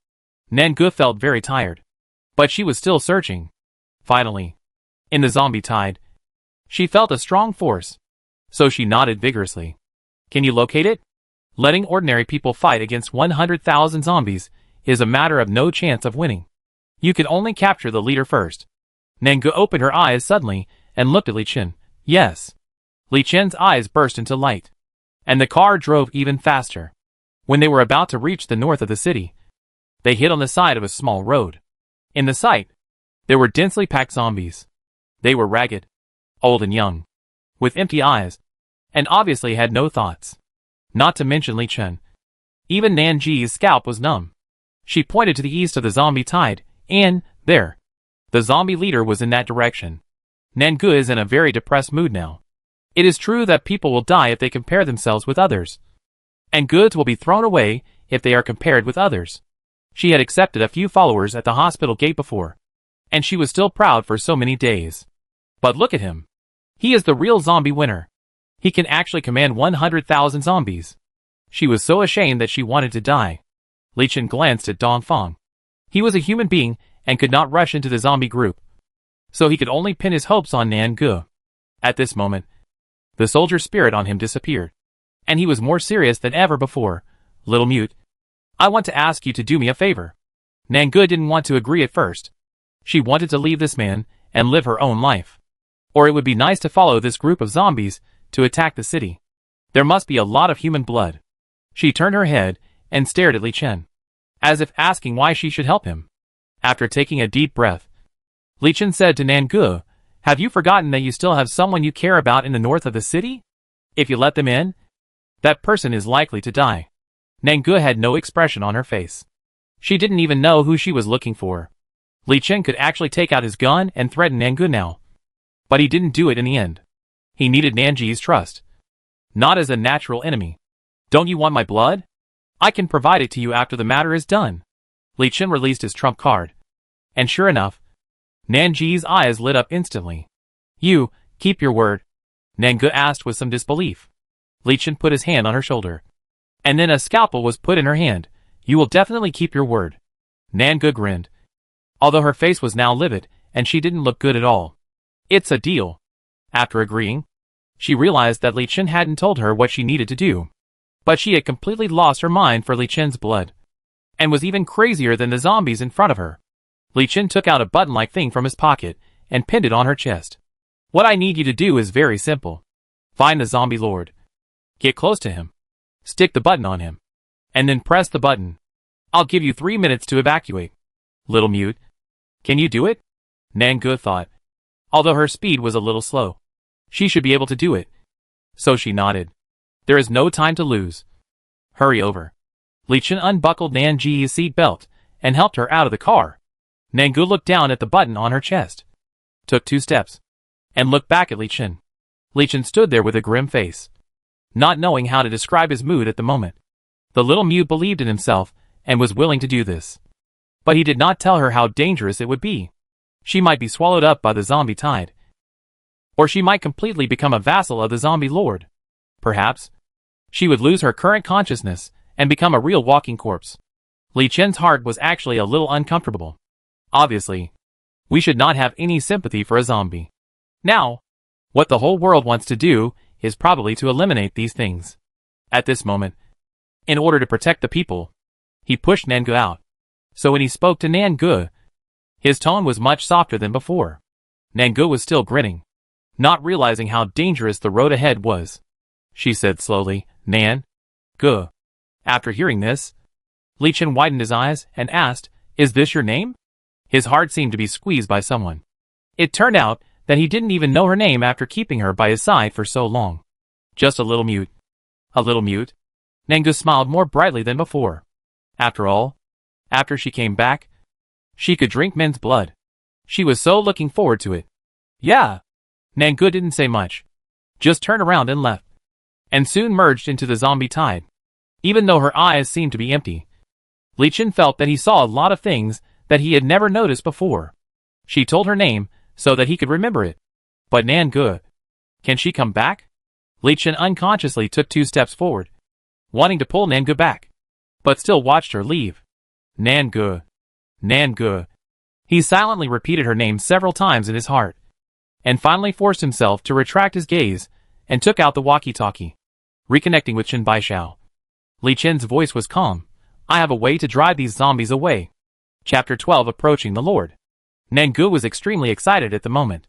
Nangu felt very tired, but she was still searching. Finally, in the zombie tide, she felt a strong force, so she nodded vigorously. "Can you locate it? Letting ordinary people fight against 100,000 zombies is a matter of no chance of winning. You can only capture the leader first." Nangu opened her eyes suddenly and looked at Li Chen. "Yes." Li Chen's eyes burst into light, and the car drove even faster. When they were about to reach the north of the city, they hit on the side of a small road. In the sight, there were densely packed zombies. They were ragged, old and young, with empty eyes, and obviously had no thoughts. Not to mention Li Chen. Even Nanji's scalp was numb. She pointed to the east of the zombie tide, and, there, the zombie leader was in that direction. Nangu is in a very depressed mood now. It is true that people will die if they compare themselves with others, and goods will be thrown away if they are compared with others. She had accepted a few followers at the hospital gate before, and she was still proud for so many days. But look at him. He is the real zombie winner. He can actually command 100,000 zombies. She was so ashamed that she wanted to die. Li Chen glanced at Dongfang. He was a human being and could not rush into the zombie group, so he could only pin his hopes on Nangu. At this moment, the soldier spirit on him disappeared, and he was more serious than ever before. "Little mute, I want to ask you to do me a favor." Nangu didn't want to agree at first. She wanted to leave this man and live her own life. Or it would be nice to follow this group of zombies to attack the city. There must be a lot of human blood. She turned her head and stared at Li Chen, as if asking why she should help him. After taking a deep breath, Li Chen said to Nangu, "Have you forgotten that you still have someone you care about in the north of the city? If you let them in, that person is likely to die." Nangu had no expression on her face. She didn't even know who she was looking for. Li Chen could actually take out his gun and threaten Nangu now. But he didn't do it in the end. He needed Nanji's trust. Not as a natural enemy. "Don't you want my blood? I can provide it to you after the matter is done." Li Chen released his trump card. And sure enough, Nanji's eyes lit up instantly. "You, keep your word?" Nangu asked with some disbelief. Li Chen put his hand on her shoulder. And then a scalpel was put in her hand. "You will definitely keep your word." Nangu grinned, although her face was now livid, and she didn't look good at all. "It's a deal." After agreeing, she realized that Li Chen hadn't told her what she needed to do. But she had completely lost her mind for Li Chen's blood, and was even crazier than the zombies in front of her. Li Chen took out a button-like thing from his pocket and pinned it on her chest. "What I need you to do is very simple. Find the zombie lord. Get close to him. Stick the button on him. And then press the button. I'll give you 3 minutes to evacuate." Little mute. "Can you do it?" Nangu thought. Although her speed was a little slow, she should be able to do it. So she nodded. "There is no time to lose. Hurry over." Li Chen unbuckled Nanji's seat belt and helped her out of the car. Nangu looked down at the button on her chest, took 2 steps, and looked back at Li Chen. Li Chen stood there with a grim face, not knowing how to describe his mood at the moment. The little mute believed in himself and was willing to do this. But he did not tell her how dangerous it would be. She might be swallowed up by the zombie tide. Or she might completely become a vassal of the zombie lord. Perhaps she would lose her current consciousness and become a real walking corpse. Li Chen's heart was actually a little uncomfortable. Obviously, we should not have any sympathy for a zombie. Now, what the whole world wants to do is probably to eliminate these things. At this moment, in order to protect the people, he pushed Nangu out. So when he spoke to Nangu, his tone was much softer than before. Nangu was still grinning, not realizing how dangerous the road ahead was. She said slowly, "Nan-gu." After hearing this, Li Chen widened his eyes and asked, "Is this your name?" His heart seemed to be squeezed by someone. It turned out that he didn't even know her name after keeping her by his side for so long. Just a little mute. A little mute. Nangu smiled more brightly than before. After all, after she came back, she could drink men's blood. She was so looking forward to it. "Yeah." Nangu didn't say much, just turned around and left, and soon merged into the zombie tide. Even though her eyes seemed to be empty, Li Chen felt that he saw a lot of things that he had never noticed before. She told her name so that he could remember it. But Nangu, can she come back? Li Chen unconsciously took 2 steps forward, wanting to pull Nangu back, but still watched her leave. "Nangu. Nangu." He silently repeated her name several times in his heart, and finally forced himself to retract his gaze and took out the walkie-talkie, reconnecting with Chen Baishao. Li Chen's voice was calm. "I have a way to drive these zombies away." Chapter 12. Approaching the Lord. Nangu was extremely excited at the moment.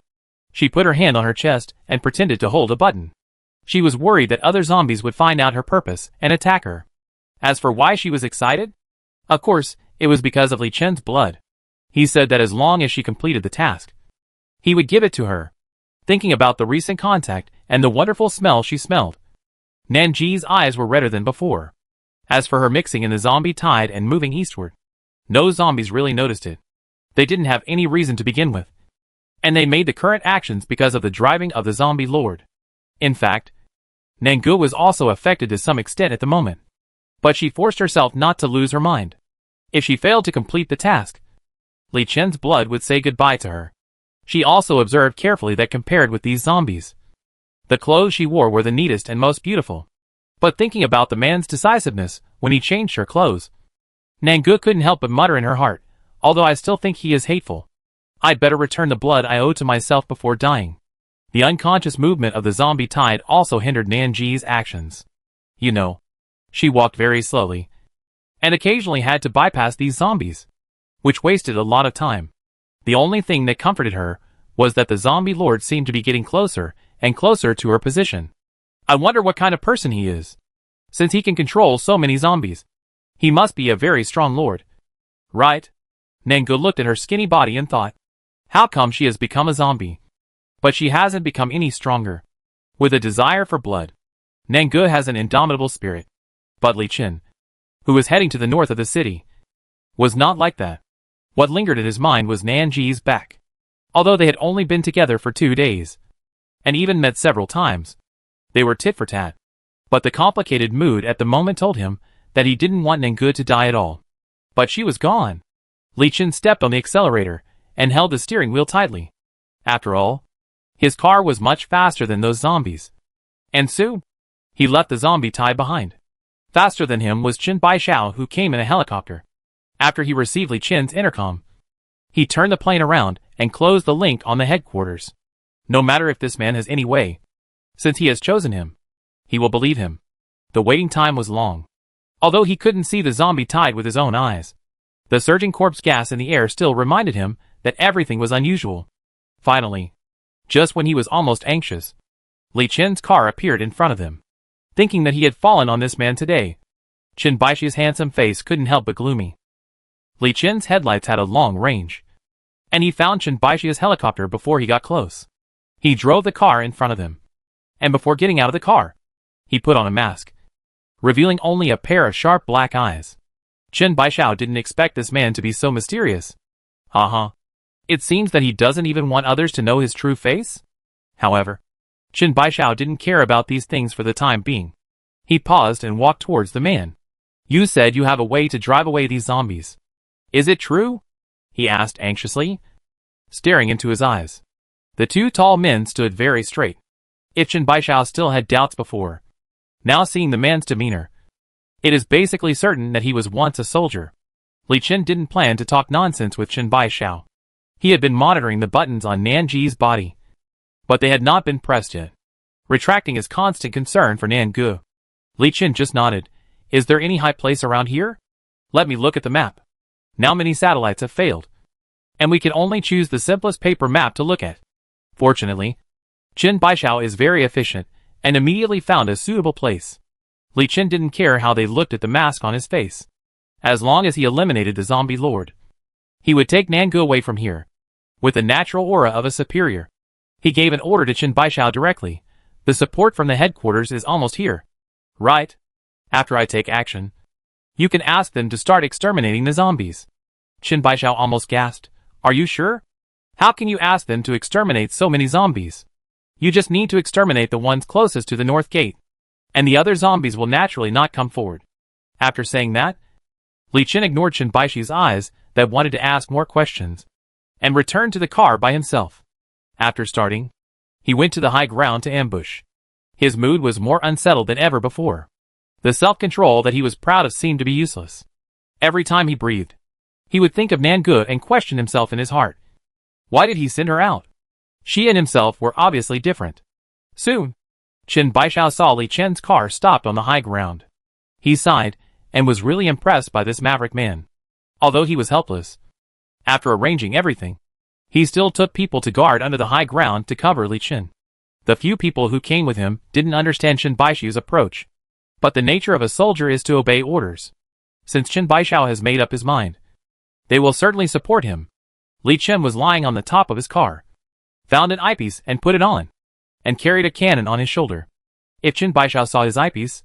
She put her hand on her chest and pretended to hold a button. She was worried that other zombies would find out her purpose and attack her. As for why she was excited, of course, it was because of Li Chen's blood. He said that as long as she completed the task, he would give it to her. Thinking about the recent contact and the wonderful smell she smelled, Nanji's eyes were redder than before. As for her mixing in the zombie tide and moving eastward, no zombies really noticed it. They didn't have any reason to begin with, and they made the current actions because of the driving of the zombie lord. In fact, Nangu was also affected to some extent at the moment, but she forced herself not to lose her mind. If she failed to complete the task, Li Chen's blood would say goodbye to her. She also observed carefully that compared with these zombies, the clothes she wore were the neatest and most beautiful. But thinking about the man's decisiveness when he changed her clothes, Nangu couldn't help but mutter in her heart, "Although I still think he is hateful, I'd better return the blood I owe to myself before dying." The unconscious movement of the zombie tide also hindered Nanji's actions. You know, she walked very slowly, and occasionally had to bypass these zombies. which wasted a lot of time. The only thing that comforted her was that the zombie lord seemed to be getting closer and closer to her position. I wonder what kind of person he is. Since he can control so many zombies, he must be a very strong lord. Right? Nangu looked at her skinny body and thought, how come she has become a zombie? But she hasn't become any stronger. With a desire for blood, Nangu has an indomitable spirit. But Li Qin, who was heading to the north of the city, was not like that. What lingered in his mind was Nanji's back. Although they had only been together for 2 days, and even met several times, they were tit for tat. But the complicated mood at the moment told him that he didn't want Nangu to die at all. But she was gone. Li Qin stepped on the accelerator and held the steering wheel tightly. After all, his car was much faster than those zombies. And soon, he left the zombie tied behind. Faster than him was Qin Baixiao, who came in a helicopter. After he received Li Qin's intercom, he turned the plane around and closed the link on the headquarters. No matter if this man has any way, since he has chosen him, he will believe him. The waiting time was long. Although he couldn't see the zombie tied with his own eyes, the surging corpse gas in the air still reminded him that everything was unusual. Finally, just when he was almost anxious, Li Qin's car appeared in front of them. Thinking that he had fallen on this man today, Qin Baixi's handsome face couldn't help but gloomy. Li Qin's headlights had a long range, and he found Qin Baixi's helicopter before he got close. He drove the car in front of them, and before getting out of the car, he put on a mask, revealing only a pair of sharp black eyes. Qin Baixiao didn't expect this man to be so mysterious. It seems that he doesn't even want others to know his true face? However, Qin Baixiao didn't care about these things for the time being. He paused and walked towards the man. You said you have a way to drive away these zombies. Is it true? He asked anxiously, staring into his eyes. The two tall men stood very straight. If Qin Baixiao still had doubts before, now seeing the man's demeanor, it is basically certain that he was once a soldier. Li Qin didn't plan to talk nonsense with Qin Baixiao. He had been monitoring the buttons on Nanji's body, but they had not been pressed yet, retracting his constant concern for Nangu. Li Qin just nodded. Is there any high place around here? Let me look at the map. Now many satellites have failed, and we can only choose the simplest paper map to look at. Fortunately, Qin Baixiao is very efficient and immediately found a suitable place. Li Qin didn't care how they looked at the mask on his face. As long as he eliminated the zombie lord, he would take Nangu away from here. With the natural aura of a superior, he gave an order to Qin Baixiao directly. The support from the headquarters is almost here. Right? After I take action, you can ask them to start exterminating the zombies. Qin Baixiao almost gasped. Are you sure? How can you ask them to exterminate so many zombies? You just need to exterminate the ones closest to the north gate, and the other zombies will naturally not come forward. After saying that, Li Qin ignored Qin Baixi's eyes that wanted to ask more questions, and returned to the car by himself. After starting, he went to the high ground to ambush. His mood was more unsettled than ever before. The self-control that he was proud of seemed to be useless. Every time he breathed, he would think of Nangu and question himself in his heart. Why did he send her out? She and himself were obviously different. Soon, Qin Baixiao saw Li Qin's car stopped on the high ground. He sighed, and was really impressed by this maverick man. Although he was helpless, after arranging everything, he still took people to guard under the high ground to cover Li Qin. The few people who came with him didn't understand Qin Baixi's approach, but the nature of a soldier is to obey orders. Since Qin Baixiao has made up his mind, they will certainly support him. Li Qin was lying on the top of his car, found an eyepiece and put it on, and carried a cannon on his shoulder. If Qin Baixiao saw his eyepiece,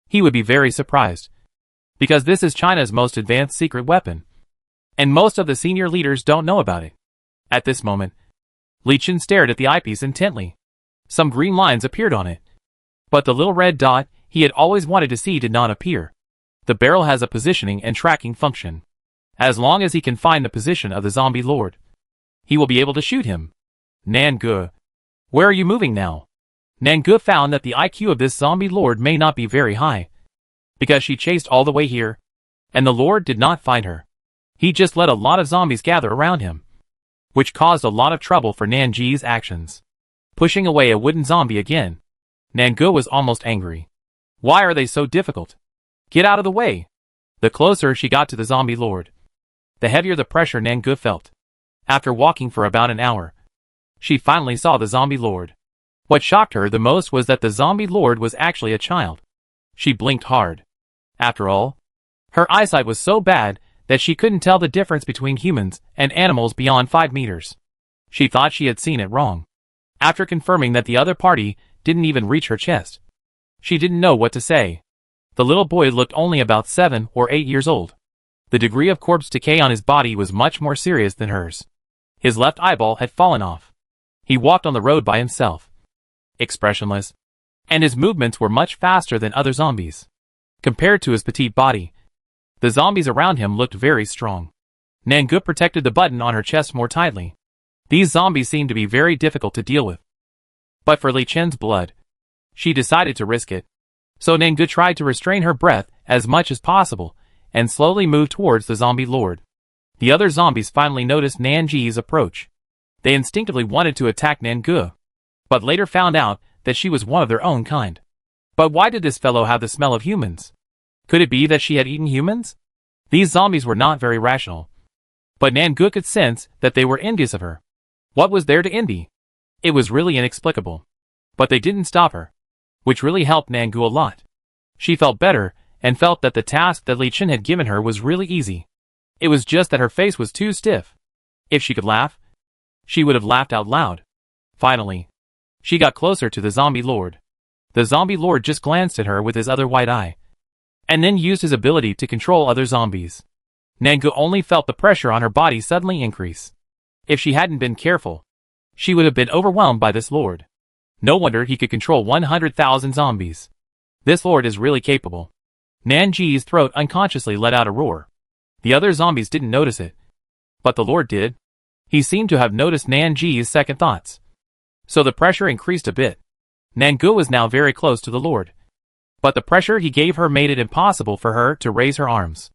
he would be very surprised, because this is China's most advanced secret weapon, and most of the senior leaders don't know about it. At this moment, Li Qin stared at the eyepiece intently. Some green lines appeared on it, but the little red dot he had always wanted to see did not appear. The barrel has a positioning and tracking function. As long as he can find the position of the zombie lord, he will be able to shoot him. Nangu, where are you moving now? Nangu found that the IQ of this zombie lord may not be very high, because she chased all the way here, and the lord did not find her. He just let a lot of zombies gather around him, which caused a lot of trouble for Nanji's actions. Pushing away a wooden zombie again, Nangu was almost angry. Why are they so difficult? Get out of the way. The closer she got to the zombie lord, the heavier the pressure Nangu felt. After walking for about an hour, she finally saw the zombie lord. What shocked her the most was that the zombie lord was actually a child. She blinked hard. After all, her eyesight was so bad that she couldn't tell the difference between humans and animals beyond 5 meters. She thought she had seen it wrong. After confirming that the other party didn't even reach her chest, she didn't know what to say. The little boy looked only about 7 or 8 years old. The degree of corpse decay on his body was much more serious than hers. His left eyeball had fallen off. He walked on the road by himself, expressionless, and his movements were much faster than other zombies. Compared to his petite body, the zombies around him looked very strong. Nangu protected the button on her chest more tightly. These zombies seemed to be very difficult to deal with. But for Li Chen's blood, she decided to risk it. So Nangu tried to restrain her breath as much as possible and slowly moved towards the zombie lord. The other zombies finally noticed Nanji's approach. They instinctively wanted to attack Nangu, but later found out that she was one of their own kind. But why did this fellow have the smell of humans? Could it be that she had eaten humans? These zombies were not very rational, but Nangu could sense that they were envious of her. What was there to envy? It was really inexplicable. But they didn't stop her, which really helped Nangu a lot. She felt better and felt that the task that Li Chen had given her was really easy. It was just that her face was too stiff. If she could laugh, she would have laughed out loud. Finally, she got closer to the zombie lord. The zombie lord just glanced at her with his other white eye, and then used his ability to control other zombies. Nangu only felt the pressure on her body suddenly increase. If she hadn't been careful, she would have been overwhelmed by this lord. No wonder he could control 100,000 zombies. This lord is really capable. Nanji's throat unconsciously let out a roar. The other zombies didn't notice it, but the lord did. He seemed to have noticed Nanji's second thoughts. So the pressure increased a bit. Nangu was now very close to the lord, but the pressure he gave her made it impossible for her to raise her arms.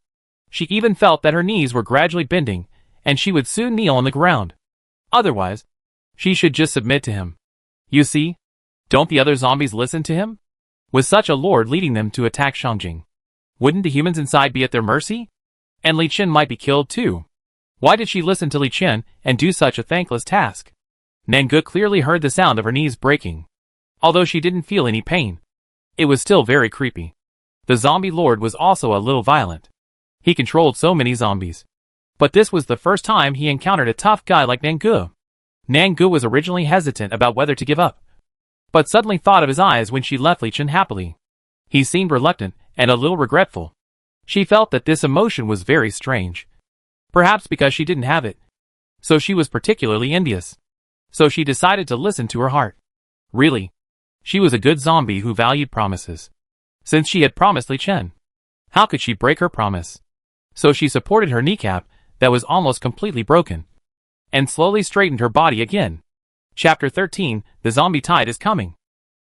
She even felt that her knees were gradually bending, and she would soon kneel on the ground. Otherwise, she should just submit to him. You see, don't the other zombies listen to him? With such a lord leading them to attack Shangjing, wouldn't the humans inside be at their mercy? And Li Chen might be killed too. Why did she listen to Li Chen and do such a thankless task? Nangu clearly heard the sound of her knees breaking. Although she didn't feel any pain, it was still very creepy. The zombie lord was also a little violent. He controlled so many zombies. But this was the first time he encountered a tough guy like Nangu. Nangu was originally hesitant about whether to give up, but suddenly thought of his eyes when she left Li Chen happily. He seemed reluctant and a little regretful. She felt that this emotion was very strange. Perhaps because she didn't have it. So she was particularly envious. So she decided to listen to her heart. Really, she was a good zombie who valued promises. Since she had promised Li Chen, how could she break her promise? So she supported her kneecap that was almost completely broken, and slowly straightened her body again. Chapter 13, The Zombie Tide is Coming.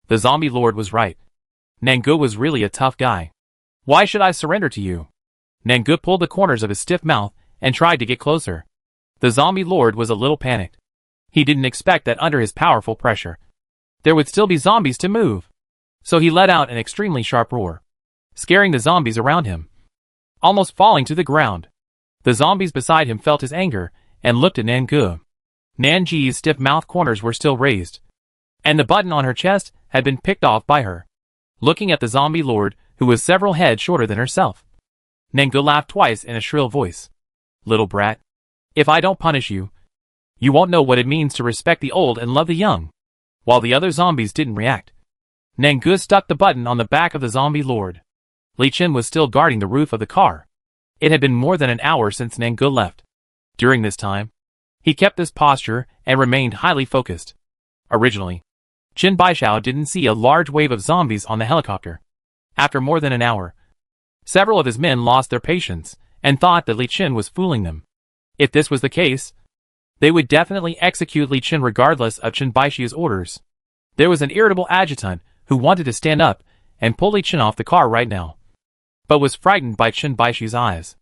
The zombie lord was right. Nangu was really a tough guy. Why should I surrender to you? Nangu pulled the corners of his stiff mouth and tried to get closer. The zombie lord was a little panicked. He didn't expect that under his powerful pressure, there would still be zombies to move. So he let out an extremely sharp roar, scaring the zombies around him, almost falling to the ground. The zombies beside him felt his anger and looked at Nangu. Nanji's stiff mouth corners were still raised, and the button on her chest had been picked off by her. Looking at the zombie lord, who was several heads shorter than herself, Nangu laughed twice in a shrill voice. Little brat, if I don't punish you, you won't know what it means to respect the old and love the young. While the other zombies didn't react, Nangu stuck the button on the back of the zombie lord. Li Chen was still guarding the roof of the car. It had been more than an hour since Nangu left. During this time, he kept this posture and remained highly focused. Originally, Chen Baishao didn't see a large wave of zombies on the helicopter. After more than an hour, several of his men lost their patience and thought that Li Chen was fooling them. If this was the case, they would definitely execute Li Chen regardless of Chen Baishi's orders. There was an irritable adjutant who wanted to stand up and pull Li Chen off the car right now, but was frightened by Chen Baishi's eyes.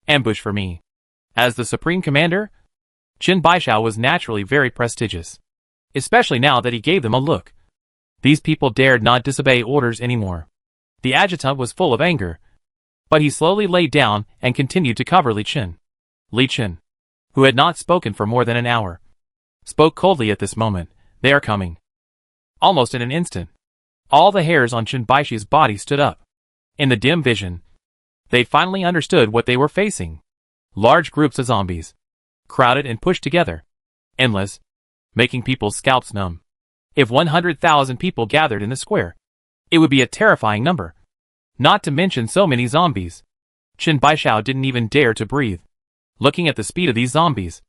Ambush for me. As the supreme commander, Chen Baishao was naturally very prestigious, especially now that he gave them a look. These people dared not disobey orders anymore. The adjutant was full of anger, but he slowly laid down and continued to cover Li Chen. Li Chen, who had not spoken for more than an hour, spoke coldly at this moment. They are coming. Almost in an instant, all the hairs on Chen Baishi's body stood up. In the dim vision, they finally understood what they were facing. Large groups of zombies, crowded and pushed together, endless, making people's scalps numb. If 100,000 people gathered in the square, it would be a terrifying number. Not to mention so many zombies. Chen Baishao didn't even dare to breathe. Looking at the speed of these zombies,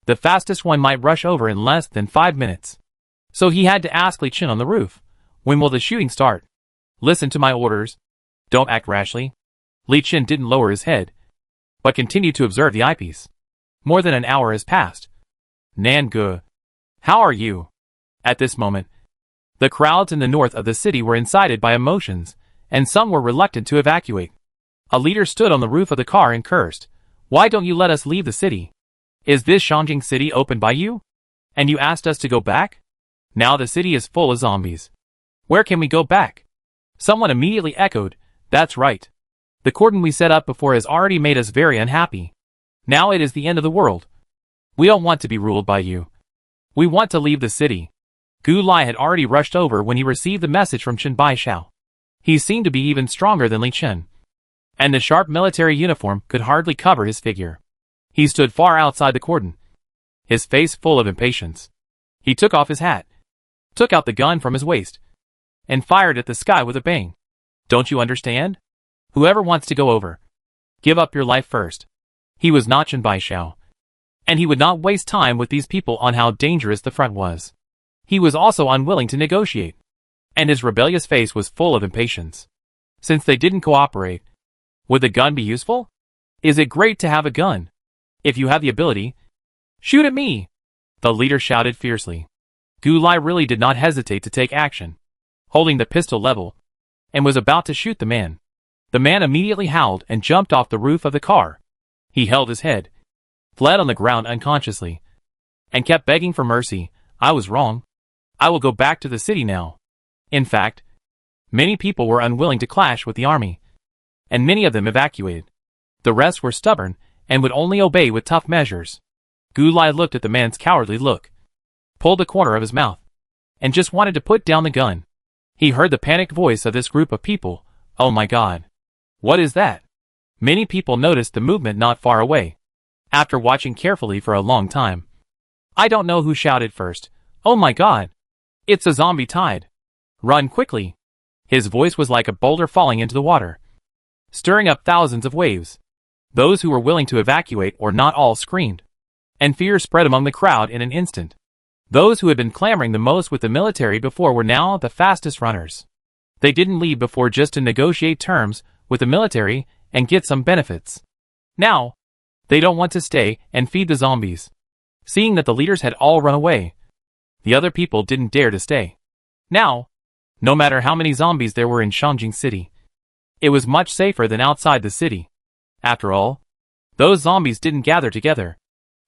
the fastest one might rush over in less than 5 minutes. So he had to ask Li Chen on the roof, when will the shooting start? Listen to my orders. Don't act rashly. Li Chen didn't lower his head, but continued to observe the eyepiece. More than an hour has passed. Nan Ge, how are you? At this moment, the crowds in the north of the city were incited by emotions, and some were reluctant to evacuate. A leader stood on the roof of the car and cursed, "Why don't you let us leave the city? Is this Shangjing city opened by you? And you asked us to go back? Now the city is full of zombies. Where can we go back?" Someone immediately echoed, "That's right. The cordon we set up before has already made us very unhappy. Now it is the end of the world. We don't want to be ruled by you. We want to leave the city." Gu Lai had already rushed over when he received the message from Chen Baishao. He seemed to be even stronger than Li Chen, and the sharp military uniform could hardly cover his figure. He stood far outside the cordon, his face full of impatience. He took off his hat, took out the gun from his waist, and fired at the sky with a bang. "Don't you understand? Whoever wants to go over, give up your life first." He was not Chen Baishao, and he would not waste time with these people on how dangerous the front was. He was also unwilling to negotiate, and his rebellious face was full of impatience. Since they didn't cooperate, would the gun be useful? Is it great to have a gun? If you have the ability, shoot at me! The leader shouted fiercely. Gu Lai really did not hesitate to take action, holding the pistol level, and was about to shoot the man. The man immediately howled and jumped off the roof of the car. He held his head, fled on the ground unconsciously, and kept begging for mercy. "I was wrong. I will go back to the city now." In fact, many people were unwilling to clash with the army, and many of them evacuated. The rest were stubborn and would only obey with tough measures. Gu Lai looked at the man's cowardly look, pulled the corner of his mouth, and just wanted to put down the gun. He heard the panicked voice of this group of people. "Oh my God. What is that?" Many people noticed the movement not far away. After watching carefully for a long time, I don't know who shouted first, "Oh my God. It's a zombie tide. Run quickly." His voice was like a boulder falling into the water, stirring up thousands of waves. Those who were willing to evacuate or not all screamed, and fear spread among the crowd in an instant. Those who had been clamoring the most with the military before were now the fastest runners. They didn't leave before just to negotiate terms with the military and get some benefits. Now, they don't want to stay and feed the zombies. Seeing that the leaders had all run away, the other people didn't dare to stay. Now, no matter how many zombies there were in Shangjing City, it was much safer than outside the city. After all, those zombies didn't gather together.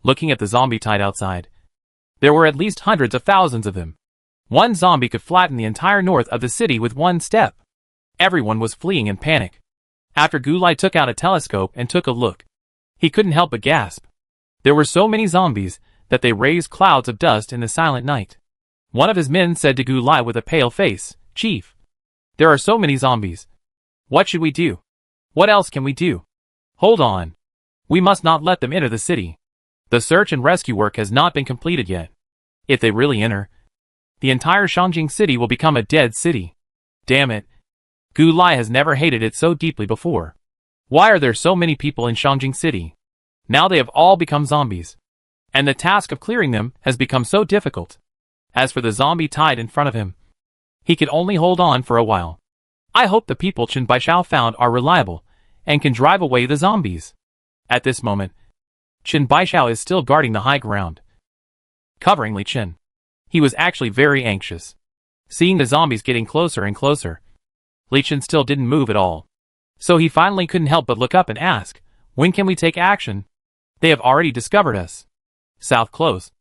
Looking at the zombie tide outside, there were at least hundreds of thousands of them. One zombie could flatten the entire north of the city with one step. Everyone was fleeing in panic. After Gu Lai took out a telescope and took a look, he couldn't help but gasp. There were so many zombies that they raised clouds of dust in the silent night. One of his men said to Gu Lai with a pale face, "Chief, there are so many zombies. What should we do? What else can we do? Hold on. We must not let them enter the city. The search and rescue work has not been completed yet. If they really enter, the entire Shangjing city will become a dead city. Damn it. Gu Lai has never hated it so deeply before. Why are there so many people in Shangjing city? Now they have all become zombies, and the task of clearing them has become so difficult. As for the zombie tide in front of him, he could only hold on for a while. I hope the people Chen Baishao found are reliable and can drive away the zombies." At this moment, Chen Baishao is still guarding the high ground, covering Li Chen. He was actually very anxious, seeing the zombies getting closer and closer. Li Chen still didn't move at all, so he finally couldn't help but look up and ask, "When can we take action? They have already discovered us." South close.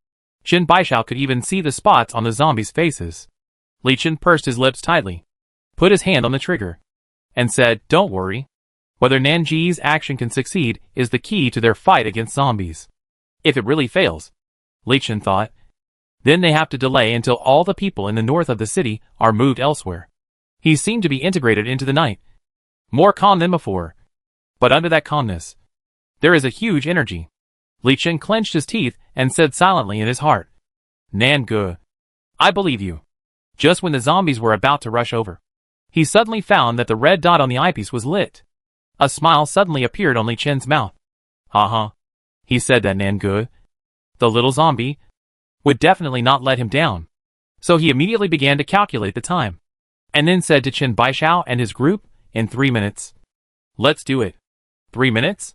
Chen Baishao could even see the spots on the zombies' faces. Li Chen pursed his lips tightly, put his hand on the trigger, and said, "Don't worry. Whether Nanji's action can succeed is the key to their fight against zombies. If it really fails, Li Chen thought, then they have to delay until all the people in the north of the city are moved elsewhere. He seemed to be integrated into the night, more calm than before. But under that calmness, there is a huge energy. Li Chen clenched his teeth and said silently in his heart, Nangu, I believe you. Just when the zombies were about to rush over, he suddenly found that the red dot on the eyepiece was lit. A smile suddenly appeared on Li Chen's mouth. He said that Nangu, the little zombie, would definitely not let him down. So he immediately began to calculate the time, and then said to Chen Baishao and his group, in 3 minutes. Let's do it. 3 minutes?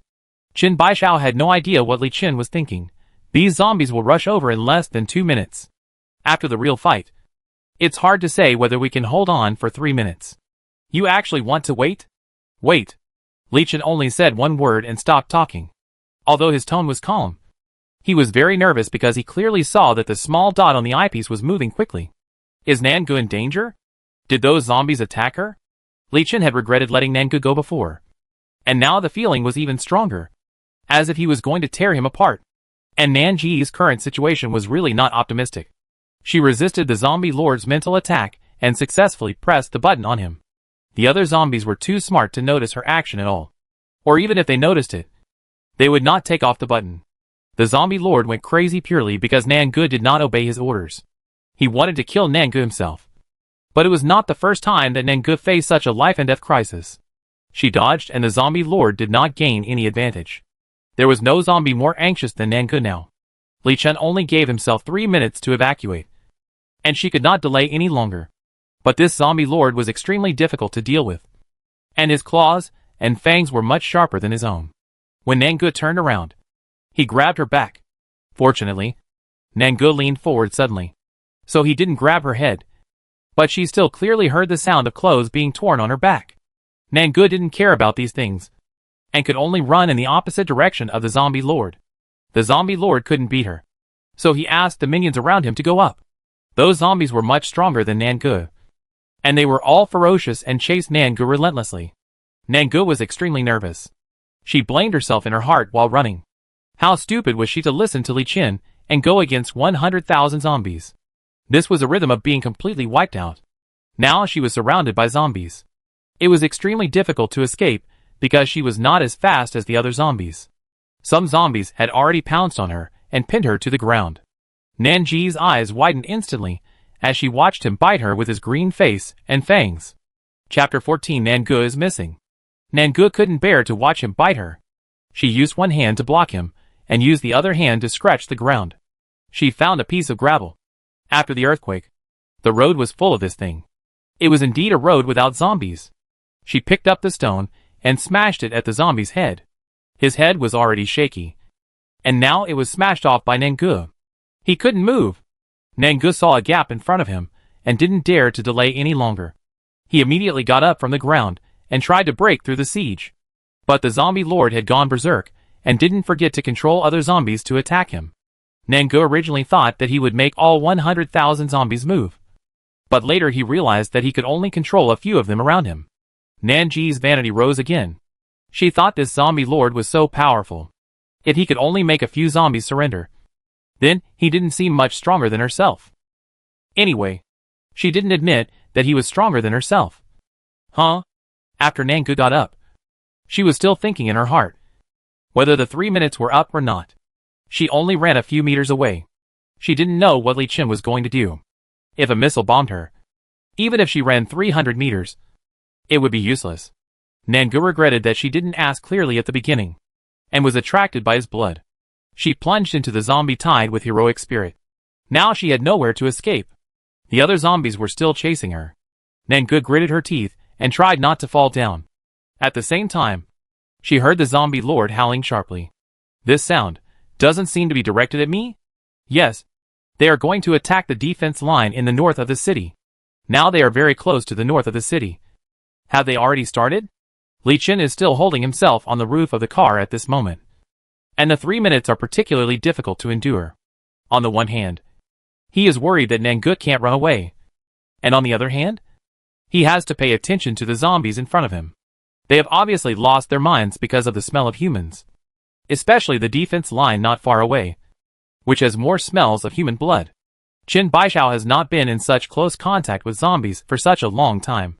Chen Baishao had no idea what Li Chen was thinking. These zombies will rush over in less than 2 minutes. After the real fight, it's hard to say whether we can hold on for 3 minutes. You actually want to wait? Wait. Li Chen only said one word and stopped talking. Although his tone was calm, he was very nervous because he clearly saw that the small dot on the eyepiece was moving quickly. Is Nangu in danger? Did those zombies attack her? Li Chen had regretted letting Nangu go before. And now the feeling was even stronger, as if he was going to tear him apart. And Nanji's current situation was really not optimistic. She resisted the zombie lord's mental attack and successfully pressed the button on him. The other zombies were too smart to notice her action at all. Or even if they noticed it, they would not take off the button. The zombie lord went crazy purely because Nangu did not obey his orders. He wanted to kill Nangu himself. But it was not the first time that Nangu faced such a life-and-death crisis. She dodged and the zombie lord did not gain any advantage. There was no zombie more anxious than Nangu now. Li Chen only gave himself 3 minutes to evacuate, and she could not delay any longer. But this zombie lord was extremely difficult to deal with, and his claws and fangs were much sharper than his own. When Nangu turned around, he grabbed her back. Fortunately, Nangu leaned forward suddenly, so he didn't grab her head, but she still clearly heard the sound of clothes being torn on her back. Nangu didn't care about these things, and could only run in the opposite direction of the zombie lord. The zombie lord couldn't beat her, so he asked the minions around him to go up. Those zombies were much stronger than Nangu, and they were all ferocious and chased Nangu relentlessly. Nangu was extremely nervous. She blamed herself in her heart while running. How stupid was she to listen to Li Chen and go against 100,000 zombies. This was a rhythm of being completely wiped out. Now she was surrounded by zombies. It was extremely difficult to escape because she was not as fast as the other zombies. Some zombies had already pounced on her and pinned her to the ground. Nanji's eyes widened instantly as she watched him bite her with his green face and fangs. Chapter 14. Nangu is missing. Nangu couldn't bear to watch him bite her. She used one hand to block him and used the other hand to scratch the ground. She found a piece of gravel. After the earthquake, the road was full of this thing. It was indeed a road without zombies. She picked up the stone and smashed it at the zombie's head. His head was already shaky, and now it was smashed off by Nangu. He couldn't move. Nangu saw a gap in front of him and didn't dare to delay any longer. He immediately got up from the ground and tried to break through the siege. But the zombie lord had gone berserk and didn't forget to control other zombies to attack him. Nangu originally thought that he would make all 100,000 zombies move, but later he realized that he could only control a few of them around him. Nanji's vanity rose again. She thought this zombie lord was so powerful. If he could only make a few zombies surrender, then he didn't seem much stronger than herself. Anyway, she didn't admit that he was stronger than herself. After Nangu got up, she was still thinking in her heart whether the 3 minutes were up or not. She only ran a few meters away. She didn't know what Li Chen was going to do. If a missile bombed her, even if she ran 300 meters, it would be useless. Nangu regretted that she didn't ask clearly at the beginning, and was attracted by his blood. She plunged into the zombie tide with heroic spirit. Now she had nowhere to escape. The other zombies were still chasing her. Nangu gritted her teeth and tried not to fall down. At the same time, she heard the zombie lord howling sharply. This sound doesn't seem to be directed at me? Yes, they are going to attack the defense line in the north of the city. Now they are very close to the north of the city. Have they already started? Li Chen is still holding himself on the roof of the car at this moment. And the 3 minutes are particularly difficult to endure. On the one hand, he is worried that Nangu can't run away. And on the other hand, he has to pay attention to the zombies in front of him. They have obviously lost their minds because of the smell of humans. Especially the defense line not far away, which has more smells of human blood. Qin Baishao has not been in such close contact with zombies for such a long time.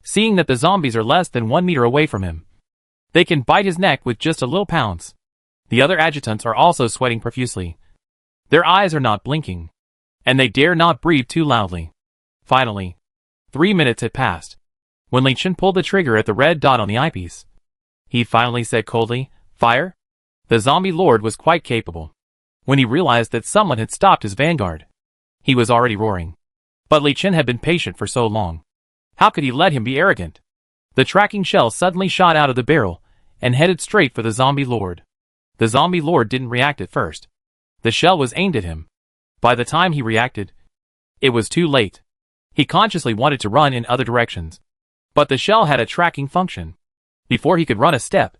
Seeing that the zombies are less than 1 meter away from him, they can bite his neck with just a little pounce. The other adjutants are also sweating profusely. Their eyes are not blinking, and they dare not breathe too loudly. Finally, 3 minutes had passed, when Li Chen pulled the trigger at the red dot on the eyepiece. He finally said coldly, "Fire?" The zombie lord was quite capable. When he realized that someone had stopped his vanguard, he was already roaring. But Li Chen had been patient for so long. How could he let him be arrogant? The tracking shell suddenly shot out of the barrel and headed straight for the zombie lord. The zombie lord didn't react at first. The shell was aimed at him. By the time he reacted, it was too late. He consciously wanted to run in other directions, but the shell had a tracking function. Before he could run a step,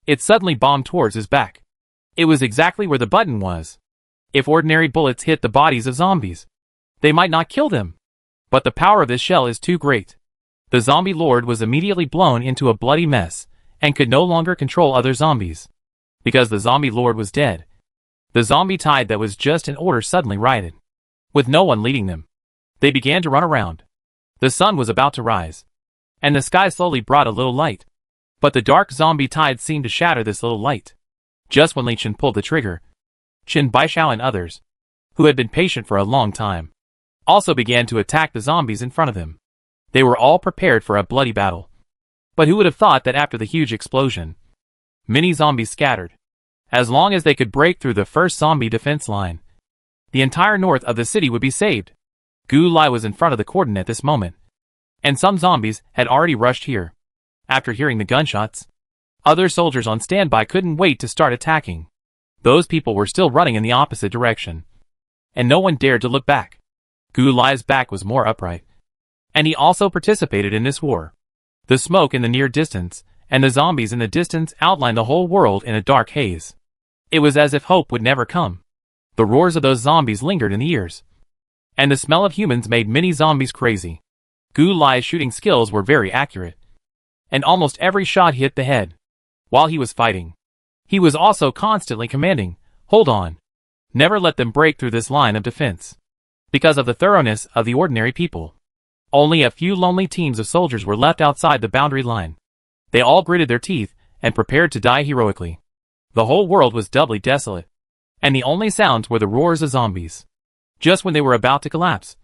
it suddenly bombed towards his back. It was exactly where the button was. If ordinary bullets hit the bodies of zombies, they might not kill them. But the power of this shell is too great. The zombie lord was immediately blown into a bloody mess and could no longer control other zombies. Because the zombie lord was dead, the zombie tide that was just in order suddenly rioted. With no one leading them, they began to run around. The sun was about to rise, and the sky slowly brought a little light. But the dark zombie tide seemed to shatter this little light. Just when Li Chen pulled the trigger, Qin Baishao and others, who had been patient for a long time, also began to attack the zombies in front of them. They were all prepared for a bloody battle. But who would have thought that after the huge explosion, many zombies scattered. As long as they could break through the first zombie defense line, the entire north of the city would be saved. Gu Lai was in front of the cordon at this moment, and some zombies had already rushed here. After hearing the gunshots, other soldiers on standby couldn't wait to start attacking. Those people were still running in the opposite direction, and no one dared to look back. Gu Lai's back was more upright, and he also participated in this war. The smoke in the near distance and the zombies in the distance outlined the whole world in a dark haze. It was as if hope would never come. The roars of those zombies lingered in the ears, and the smell of humans made many zombies crazy. Gu Lai's shooting skills were very accurate, and almost every shot hit the head. While he was fighting, he was also constantly commanding, "Hold on. Never let them break through this line of defense." Because of the thoroughness of the ordinary people, only a few lonely teams of soldiers were left outside the boundary line. They all gritted their teeth and prepared to die heroically. The whole world was doubly desolate, and the only sounds were the roars of zombies. Just when they were about to collapse,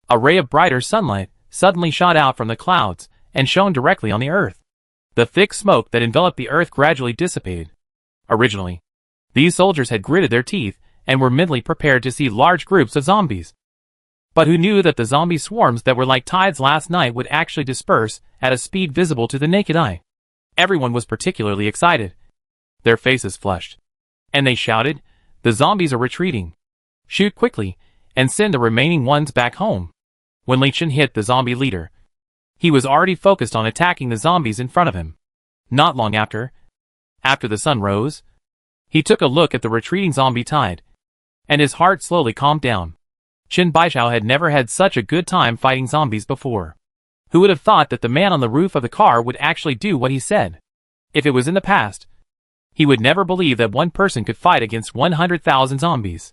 a ray of brighter sunlight suddenly shot out from the clouds and shone directly on the earth. The thick smoke that enveloped the earth gradually dissipated. Originally, these soldiers had gritted their teeth and were mentally prepared to see large groups of zombies. But who knew that the zombie swarms that were like tides last night would actually disperse at a speed visible to the naked eye? Everyone was particularly excited. Their faces flushed, and they shouted, "The zombies are retreating. Shoot quickly, and send the remaining ones back home." When Li Chen hit the zombie leader, he was already focused on attacking the zombies in front of him. Not long after the sun rose, he took a look at the retreating zombie tide, and his heart slowly calmed down. Qin Baishao had never had such a good time fighting zombies before. Who would have thought that the man on the roof of the car would actually do what he said? If it was in the past, he would never believe that one person could fight against 100,000 zombies.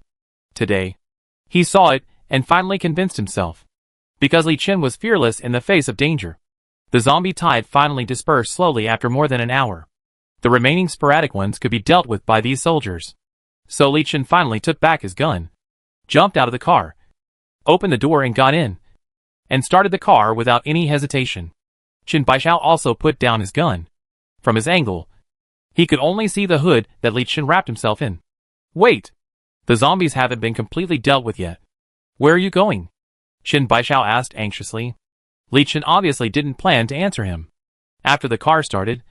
Today, he saw it and finally convinced himself. Because Li Chen was fearless in the face of danger, the zombie tide finally dispersed slowly after more than an hour. The remaining sporadic ones could be dealt with by these soldiers. So Li Chen finally took back his gun, jumped out of the car, opened the door and got in, and started the car without any hesitation. Qin Baishao also put down his gun. From his angle, he could only see the hood that Li Chen wrapped himself in. "Wait! The zombies haven't been completely dealt with yet. Where are you going?" Qin Baishao asked anxiously. Li Chen obviously didn't plan to answer him. After the car started,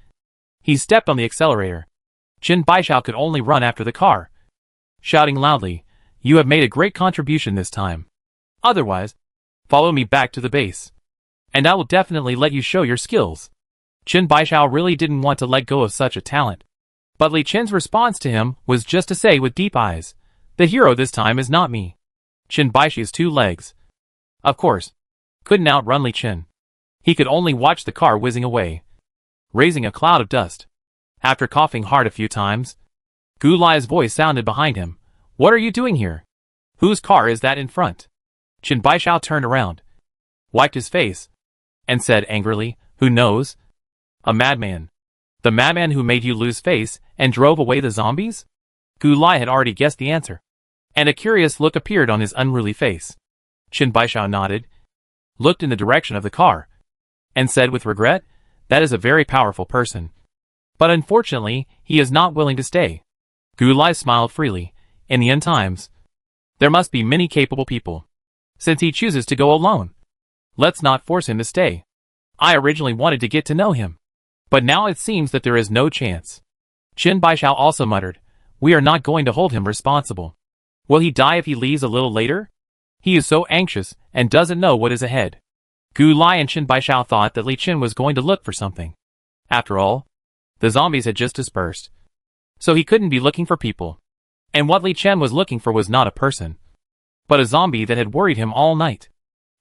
he stepped on the accelerator. Qin Baishao could only run after the car, shouting loudly, "You have made a great contribution this time. Otherwise, follow me back to the base, and I will definitely let you show your skills." Qin Baishao really didn't want to let go of such a talent. But Li Chen's response to him was just to say with deep eyes, "The hero this time is not me." Qin Baishi's 2 legs, of course, couldn't outrun Li Chen. He could only watch the car whizzing away. raising a cloud of dust. After coughing hard a few times, Gu Lai's voice sounded behind him. What are you doing here? Whose car is that in front? Qin Baishao turned around, wiped his face, and said angrily, Who knows? A madman. The madman who made you lose face and drove away the zombies? Gu Lai had already guessed the answer, and a curious look appeared on his unruly face. Qin Baishao nodded, looked in the direction of the car, and said with regret, That is a very powerful person. But unfortunately, he is not willing to stay. Gu Lai smiled freely. In the end times, there must be many capable people, since he chooses to go alone. Let's not force him to stay. I originally wanted to get to know him, but now it seems that there is no chance. Qin Baishao also muttered, We are not going to hold him responsible. Will he die if he leaves a little later? He is so anxious and doesn't know what is ahead. Gu Lai and Qin Baishao thought that Li Qin was going to look for something. After all, the zombies had just dispersed, so he couldn't be looking for people. And what Li Chen was looking for was not a person, but a zombie that had worried him all night.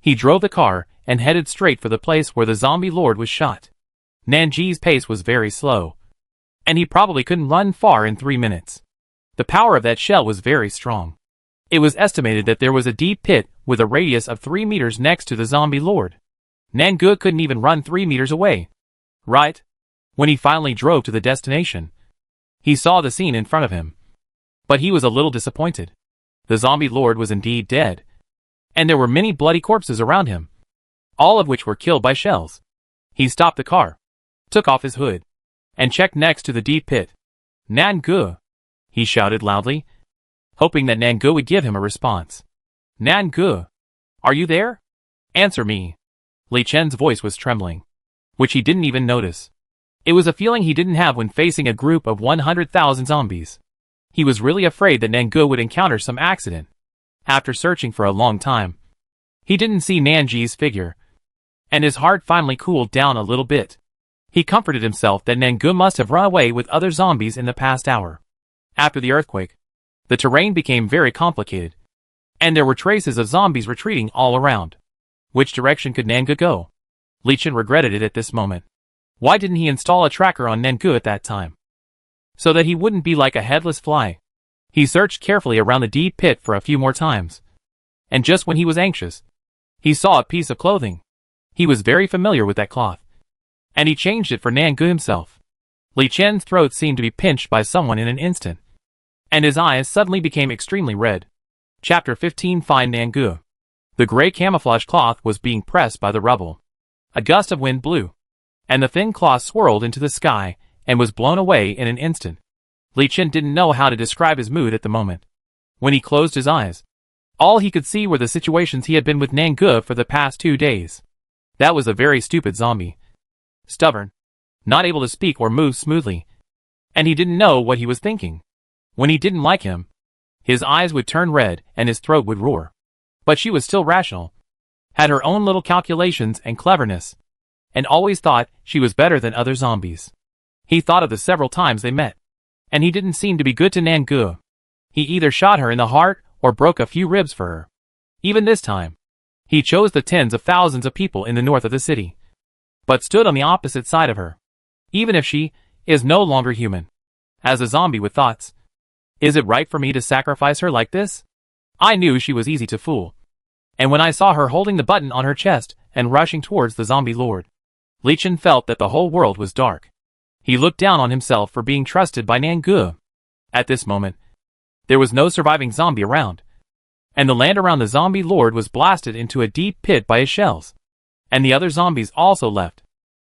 He drove the car and headed straight for the place where the zombie lord was shot. Nanji's pace was very slow, and he probably couldn't run far in 3 minutes. The power of that shell was very strong. It was estimated that there was a deep pit with a radius of 3 meters next to the zombie lord. Nangu couldn't even run 3 meters away. Right? When he finally drove to the destination, he saw the scene in front of him. But he was a little disappointed. The zombie lord was indeed dead, and there were many bloody corpses around him, all of which were killed by shells. He stopped the car, took off his hood, and checked next to the deep pit. Nangu! He shouted loudly, hoping that Nangu would give him a response. Nangu! Are you there? Answer me. Li Chen's voice was trembling, which he didn't even notice. It was a feeling he didn't have when facing a group of 100,000 zombies. He was really afraid that Nangu would encounter some accident. After searching for a long time, he didn't see Nanji's figure, and his heart finally cooled down a little bit. He comforted himself that Nangu must have run away with other zombies in the past hour. After the earthquake, the terrain became very complicated, and there were traces of zombies retreating all around. Which direction could Nangu go? Li Chen regretted it at this moment. Why didn't he install a tracker on Nangu at that time, so that he wouldn't be like a headless fly? He searched carefully around the deep pit for a few more times, and just when he was anxious, he saw a piece of clothing. He was very familiar with that cloth, and he changed it for Nangu himself. Li Chen's throat seemed to be pinched by someone in an instant, and his eyes suddenly became extremely red. Chapter 15 Find Nangu. The gray camouflage cloth was being pressed by the rubble. A gust of wind blew, and the thin cloth swirled into the sky and was blown away in an instant. Li Chen didn't know how to describe his mood at the moment. When he closed his eyes, all he could see were the situations he had been with Nangu for the past 2 days. That was a very stupid zombie. Stubborn, not able to speak or move smoothly, and he didn't know what he was thinking. When he didn't like him, his eyes would turn red and his throat would roar. But she was still rational, had her own little calculations and cleverness, and always thought she was better than other zombies. He thought of the several times they met, and he didn't seem to be good to Nangu. He either shot her in the heart or broke a few ribs for her. Even this time, he chose the tens of thousands of people in the north of the city, but stood on the opposite side of her. Even if she is no longer human, as a zombie with thoughts, is it right for me to sacrifice her like this? I knew she was easy to fool, and when I saw her holding the button on her chest and rushing towards the zombie lord, Li Chen felt that the whole world was dark. He looked down on himself for being trusted by Nangu. At this moment, there was no surviving zombie around, and the land around the zombie lord was blasted into a deep pit by his shells, and the other zombies also left.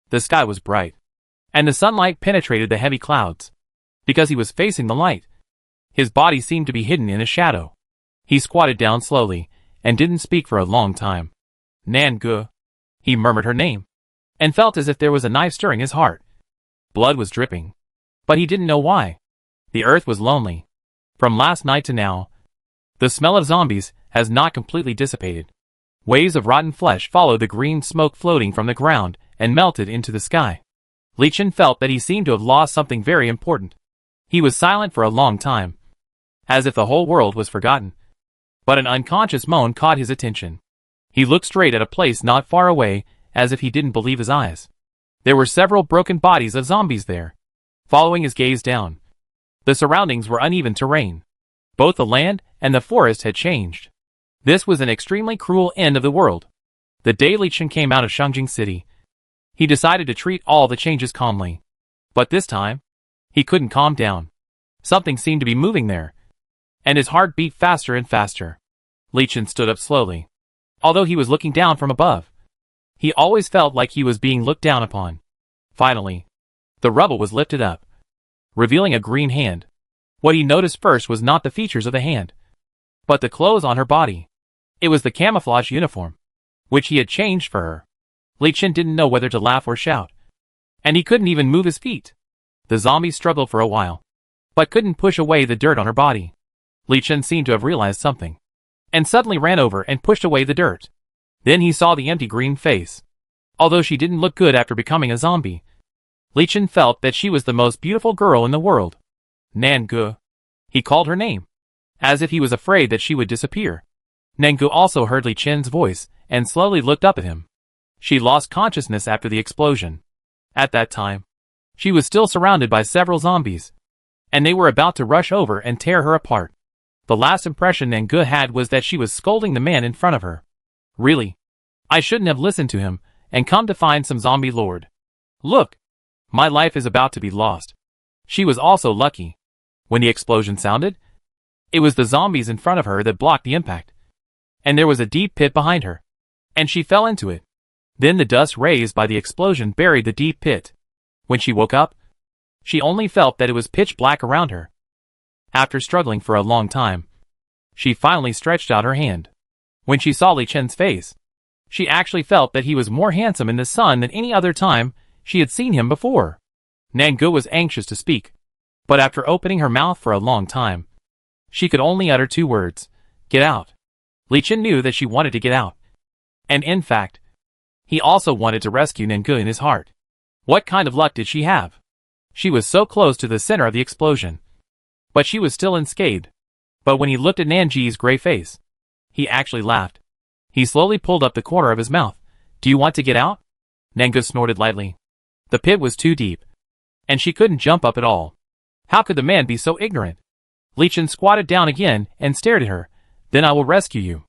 The sky was bright, and the sunlight penetrated the heavy clouds. Because he was facing the light, his body seemed to be hidden in a shadow. He squatted down slowly, and didn't speak for a long time. Nangu. He murmured her name, and felt as if there was a knife stirring his heart. Blood was dripping, but he didn't know why. The earth was lonely. From last night to now, the smell of zombies has not completely dissipated. Waves of rotten flesh followed the green smoke floating from the ground and melted into the sky. Li Chen felt that he seemed to have lost something very important. He was silent for a long time, as if the whole world was forgotten. But an unconscious moan caught his attention. He looked straight at a place not far away, as if he didn't believe his eyes. There were several broken bodies of zombies there. Following his gaze down, the surroundings were uneven terrain. Both the land and the forest had changed. This was an extremely cruel end of the world. The day Li Chen came out of Shangjing City, he decided to treat all the changes calmly. But this time, he couldn't calm down. Something seemed to be moving there, and his heart beat faster and faster. Li Chen stood up slowly. Although he was looking down from above, he always felt like he was being looked down upon. Finally, the rubble was lifted up, revealing a green hand. What he noticed first was not the features of the hand, but the clothes on her body. It was the camouflage uniform, which he had changed for her. Li Chen didn't know whether to laugh or shout, and he couldn't even move his feet. The zombie struggled for a while, but couldn't push away the dirt on her body. Li Chen seemed to have realized something, and suddenly ran over and pushed away the dirt. Then he saw the empty green face. Although she didn't look good after becoming a zombie, Li Chen felt that she was the most beautiful girl in the world. Nangu. He called her name, as if he was afraid that she would disappear. Nangu also heard Li Chen's voice and slowly looked up at him. She lost consciousness after the explosion. At that time, she was still surrounded by several zombies, and they were about to rush over and tear her apart. The last impression Nangu had was that she was scolding the man in front of her. Really? I shouldn't have listened to him and come to find some zombie lord. Look! My life is about to be lost. She was also lucky. When the explosion sounded, it was the zombies in front of her that blocked the impact. And there was a deep pit behind her, and she fell into it. Then the dust raised by the explosion buried the deep pit. When she woke up, she only felt that it was pitch black around her. After struggling for a long time, she finally stretched out her hand. When she saw Li Chen's face, she actually felt that he was more handsome in the sun than any other time she had seen him before. Nangu was anxious to speak, but after opening her mouth for a long time, she could only utter two words: "Get out." Li Chen knew that she wanted to get out. And in fact, he also wanted to rescue Nangu in his heart. What kind of luck did she have? She was so close to the center of the explosion, but she was still unscathed. But when he looked at Nanji's gray face, he actually laughed. He slowly pulled up the corner of his mouth. "Do you want to get out?" Nangu snorted lightly. The pit was too deep, and she couldn't jump up at all. How could the man be so ignorant? Li Chen squatted down again and stared at her. "Then I will rescue you."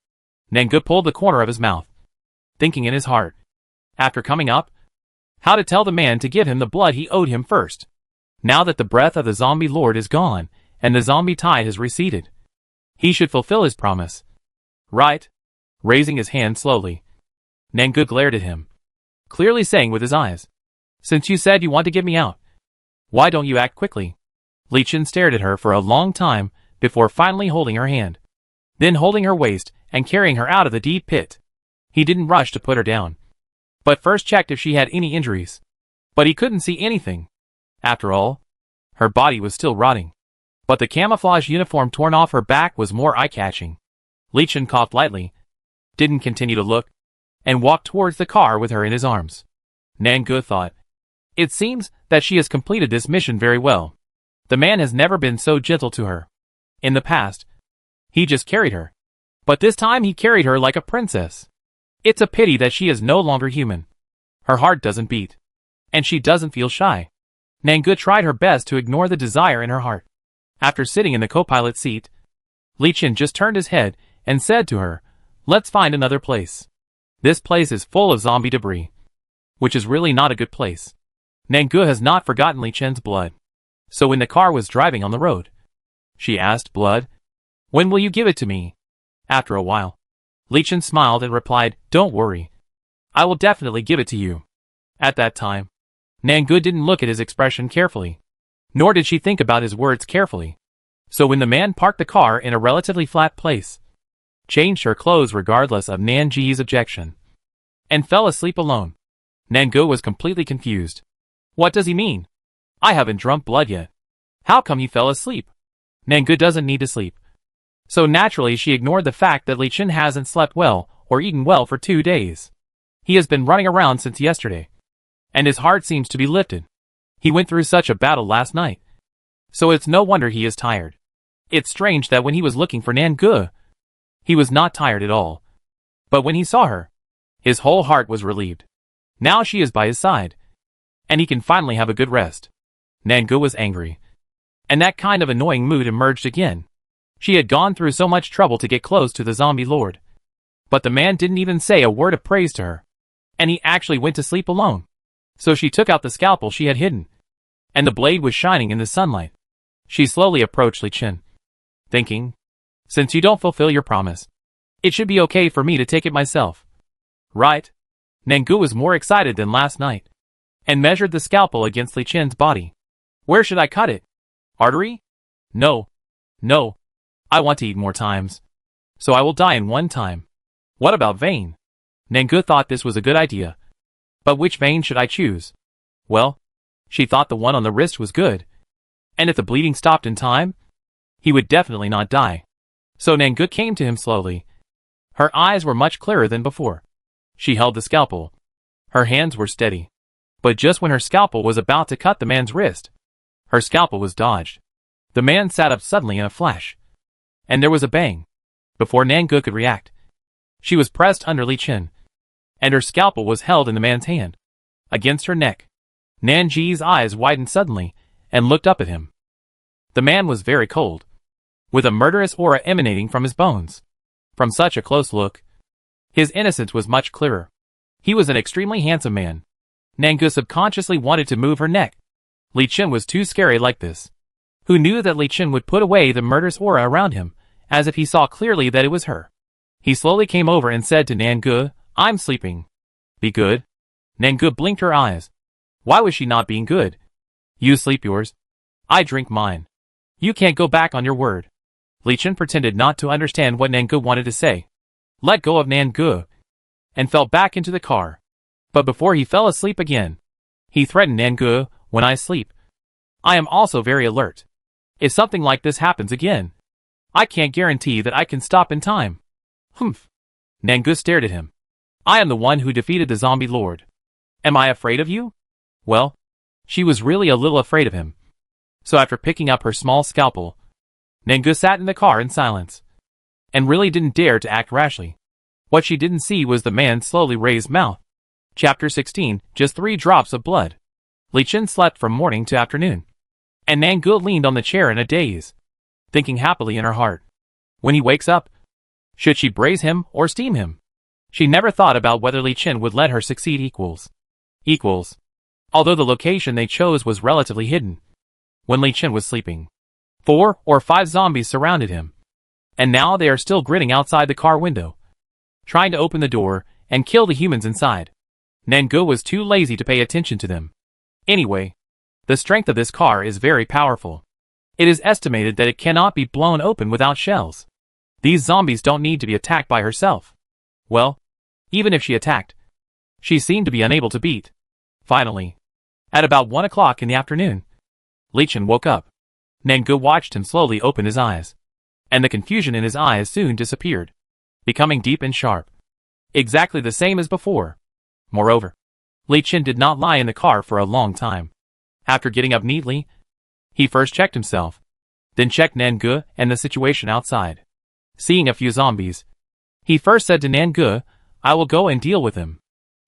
Nangu pulled the corner of his mouth, thinking in his heart, after coming up, how to tell the man to give him the blood he owed him first. Now that the breath of the zombie lord is gone, and the zombie tide has receded, he should fulfill his promise. Right? Raising his hand slowly, Nangu glared at him, clearly saying with his eyes, "Since you said you want to get me out, why don't you act quickly?" Li Chen stared at her for a long time before finally holding her hand, then holding her waist and carrying her out of the deep pit. He didn't rush to put her down, but first checked if she had any injuries. But he couldn't see anything. After all, her body was still rotting, but the camouflage uniform torn off her back was more eye-catching. Li Chen coughed lightly, didn't continue to look, and walked towards the car with her in his arms. Nangu thought, "It seems that she has completed this mission very well. The man has never been so gentle to her. In the past, he just carried her, but this time he carried her like a princess. It's a pity that she is no longer human. Her heart doesn't beat, and she doesn't feel shy." Nangu tried her best to ignore the desire in her heart. After sitting in the co-pilot seat, Li Chen just turned his head and said to her, "Let's find another place. This place is full of zombie debris, which is really not a good place." Nangu has not forgotten Li Chen's blood. So when the car was driving on the road, she asked, "Blood? When will you give it to me?" After a while, Li Chen smiled and replied, "Don't worry. I will definitely give it to you." At that time, Nangu didn't look at his expression carefully, nor did she think about his words carefully. So when the man parked the car in a relatively flat place, changed her clothes regardless of Nanji's objection, and fell asleep alone, Nangu was completely confused. What does he mean? I haven't drunk blood yet. How come he fell asleep? Nangu doesn't need to sleep. So naturally she ignored the fact that Li Chen hasn't slept well or eaten well for 2 days. He has been running around since yesterday, and his heart seems to be lifted. He went through such a battle last night, so it's no wonder he is tired. It's strange that when he was looking for Nangu, he was not tired at all. But when he saw her, his whole heart was relieved. Now she is by his side. and he can finally have a good rest. Nangu was angry. And that kind of annoying mood emerged again. She had gone through so much trouble to get close to the zombie lord. But the man didn't even say a word of praise to her. And he actually went to sleep alone. So she took out the scalpel she had hidden. And the blade was shining in the sunlight. She slowly approached Li Chen, thinking, since you don't fulfill your promise, it should be okay for me to take it myself. Right? Nangu was more excited than last night, and measured the scalpel against Li Chen's body. Where should I cut it? Artery? No. No. I want to eat more times. So I will die in one time. What about vein? Nangu thought this was a good idea. But which vein should I choose? Well, she thought the one on the wrist was good. And if the bleeding stopped in time, he would definitely not die. So Nangu came to him slowly. Her eyes were much clearer than before. She held the scalpel. Her hands were steady. But just when her scalpel was about to cut the man's wrist, her scalpel was dodged. The man sat up suddenly in a flash. And there was a bang. Before Nangu could react, she was pressed under Li Chen, and her scalpel was held in the man's hand, against her neck. Nanji's eyes widened suddenly, and looked up at him. The man was very cold, with a murderous aura emanating from his bones. From such a close look, his innocence was much clearer. He was an extremely handsome man. Nangu subconsciously wanted to move her neck. Li Chen was too scary like this. Who knew that Li Chen would put away the murderous aura around him, as if he saw clearly that it was her. He slowly came over and said to Nangu, I'm sleeping. Be good. Nangu blinked her eyes. Why was she not being good? You sleep yours. I drink mine. You can't go back on your word. Li Chen pretended not to understand what Nangu wanted to say. Let go of Nangu, and fell back into the car. But before he fell asleep again, he threatened Nangu, when I sleep, I am also very alert. If something like this happens again, I can't guarantee that I can stop in time. Humph. Nangu stared at him. I am the one who defeated the zombie lord. Am I afraid of you? Well, she was really a little afraid of him. So after picking up her small scalpel, Nangu sat in the car in silence, and really didn't dare to act rashly. What she didn't see was the man's slowly raised mouth. Chapter 16, just 3 drops of blood. Li Chen slept from morning to afternoon, and Nangu leaned on the chair in a daze, thinking happily in her heart. When he wakes up, should she braise him or steam him? She never thought about whether Li Chen would let her succeed equals. Although the location they chose was relatively hidden. When Li Chen was sleeping, 4 or 5 zombies surrounded him. And now they are still grinning outside the car window, trying to open the door and kill the humans inside. Nangu was too lazy to pay attention to them. Anyway, the strength of this car is very powerful. It is estimated that it cannot be blown open without shells. These zombies don't need to be attacked by herself. Well, even if she attacked, she seemed to be unable to beat. Finally, at about 1 o'clock in the afternoon, Li Chen woke up. Nangu watched him slowly open his eyes, and the confusion in his eyes soon disappeared, becoming deep and sharp, exactly the same as before. Moreover, Li Chen did not lie in the car for a long time. After getting up neatly, he first checked himself, then checked Nangu and the situation outside. Seeing a few zombies, he first said to Nangu, I will go and deal with him.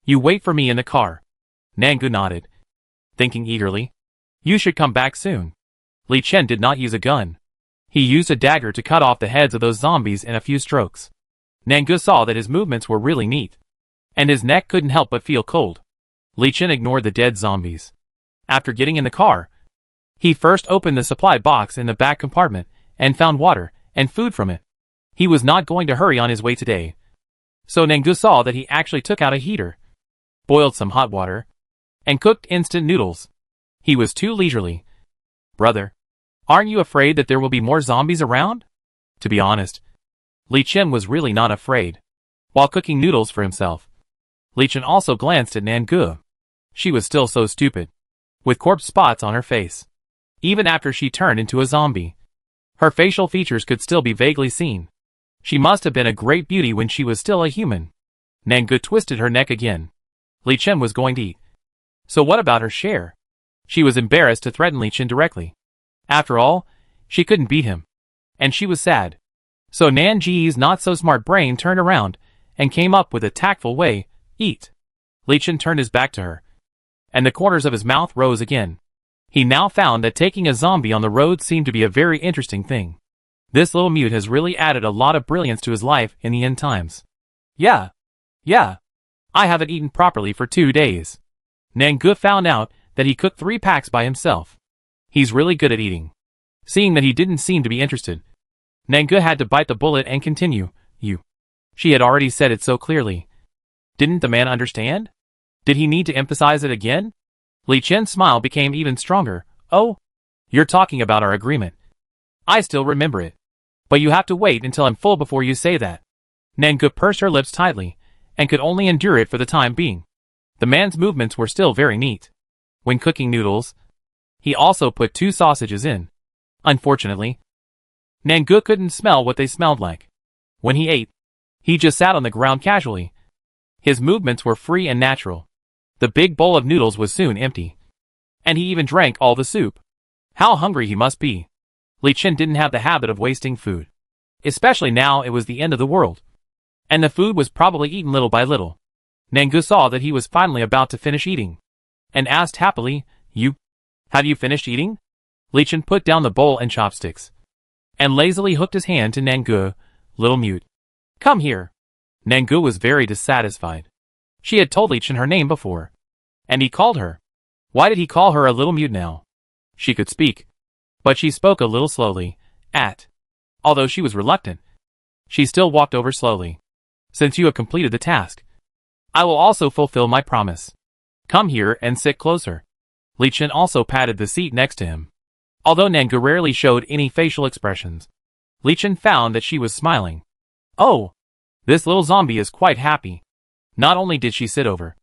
You wait for me in the car. Nangu nodded, thinking eagerly, you should come back soon. Li Chen did not use a gun. He used a dagger to cut off the heads of those zombies in a few strokes. Nangu saw that his movements were really neat, and his neck couldn't help but feel cold. Li Chen ignored the dead zombies. After getting in the car, he first opened the supply box in the back compartment and found water and food from it. He was not going to hurry on his way today. So Nangu saw that he actually took out a heater, boiled some hot water, and cooked instant noodles. He was too leisurely. Brother, aren't you afraid that there will be more zombies around? To be honest, Li Chen was really not afraid. While cooking noodles for himself, Li Chen also glanced at Nangu. She was still so stupid, with corpse spots on her face. Even after she turned into a zombie, her facial features could still be vaguely seen. She must have been a great beauty when she was still a human. Nangu twisted her neck again. Li Chen was going to eat. So what about her share? She was embarrassed to threaten Li Chen directly. After all, she couldn't beat him. And she was sad. So Nanji's not-so-smart brain turned around and came up with a tactful way, eat. Li Chen turned his back to her, and the corners of his mouth rose again. He now found that taking a zombie on the road seemed to be a very interesting thing. This little mute has really added a lot of brilliance to his life in the end times. Yeah. I haven't eaten properly for 2 days. Nangu found out that he cooked 3 packs by himself. He's really good at eating. Seeing that he didn't seem to be interested, Nangu had to bite the bullet and continue. She had already said it so clearly. Didn't the man understand? Did he need to emphasize it again? Li Chen's smile became even stronger. Oh, you're talking about our agreement. I still remember it. But you have to wait until I'm full before you say that. Nangu pursed her lips tightly, and could only endure it for the time being. The man's movements were still very neat. When cooking noodles, he also put 2 sausages in. Unfortunately, Nangu couldn't smell what they smelled like. When he ate, he just sat on the ground casually. His movements were free and natural. The big bowl of noodles was soon empty. And he even drank all the soup. How hungry he must be. Li Chen didn't have the habit of wasting food. Especially now it was the end of the world. And the food was probably eaten little by little. Nangu saw that he was finally about to finish eating, and asked happily, Have you finished eating? Li Chen put down the bowl and chopsticks, and lazily hooked his hand to Nangu. Little mute. Come here. Nangu was very dissatisfied. She had told Li Chen her name before, and he called her. Why did he call her a little mute now? She could speak, but she spoke a little slowly. Although she was reluctant, she still walked over slowly. Since you have completed the task, I will also fulfill my promise. Come here and sit closer. Li Chen also patted the seat next to him. Although Nangu rarely showed any facial expressions, Li Chen found that she was smiling. Oh, this little zombie is quite happy. Not only did she sit over,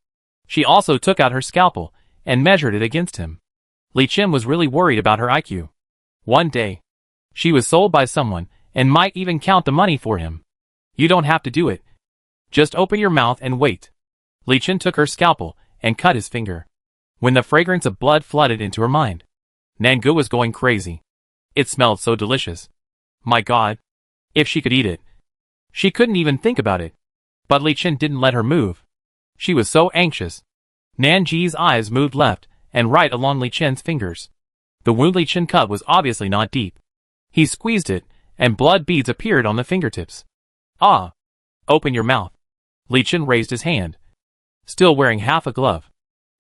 she also took out her scalpel and measured it against him. Li Chen was really worried about her IQ. One day, she was sold by someone and might even count the money for him. You don't have to do it. Just open your mouth and wait. Li Chen took her scalpel and cut his finger. When the fragrance of blood flooded into her mind, Nangu was going crazy. It smelled so delicious. My God, if she could eat it. She couldn't even think about it. But Li Chen didn't let her move. She was so anxious. Nanji's eyes moved left and right along Li Chen's fingers. The wound Li Chen cut was obviously not deep. He squeezed it, and blood beads appeared on the fingertips. Open your mouth. Li Chen raised his hand, still wearing half a glove.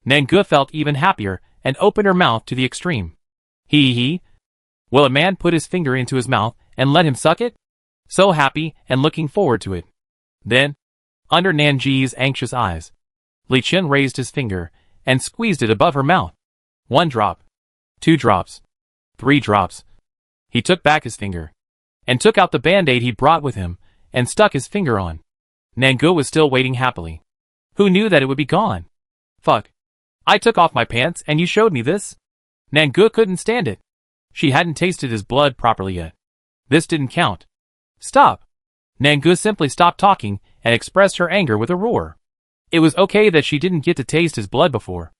Nangu felt even happier and opened her mouth to the extreme. Will a man put his finger into his mouth and let him suck it? So happy and looking forward to it. Then, under Nanji's anxious eyes, Li Chen raised his finger and squeezed it above her mouth. 1 drop. 2 drops. 3 drops. He took back his finger and took out the band-aid he brought with him and stuck his finger on. Nangu was still waiting happily. Who knew that it would be gone? Fuck. I took off my pants and you showed me this? Nangu couldn't stand it. She hadn't tasted his blood properly yet. This didn't count. Stop. Nangu simply stopped talking and expressed her anger with a roar. It was okay that she didn't get to taste his blood before,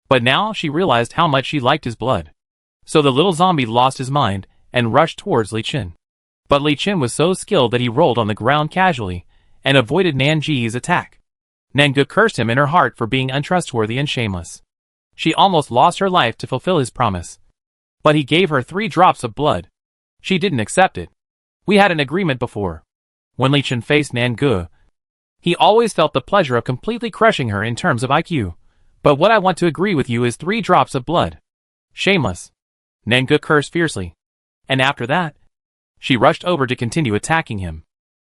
but now she realized how much she liked his blood. So the little zombie lost his mind and rushed towards Li Chen. But Li Chen was so skilled that he rolled on the ground casually and avoided Nanji's attack. Nangu cursed him in her heart for being untrustworthy and shameless. She almost lost her life to fulfill his promise. But he gave her 3 drops of blood. She didn't accept it. We had an agreement before. When Li Chen faced Nangu, he always felt the pleasure of completely crushing her in terms of IQ. But what I want to agree with you is 3 drops of blood. Shameless. Nangu cursed fiercely. And after that, she rushed over to continue attacking him.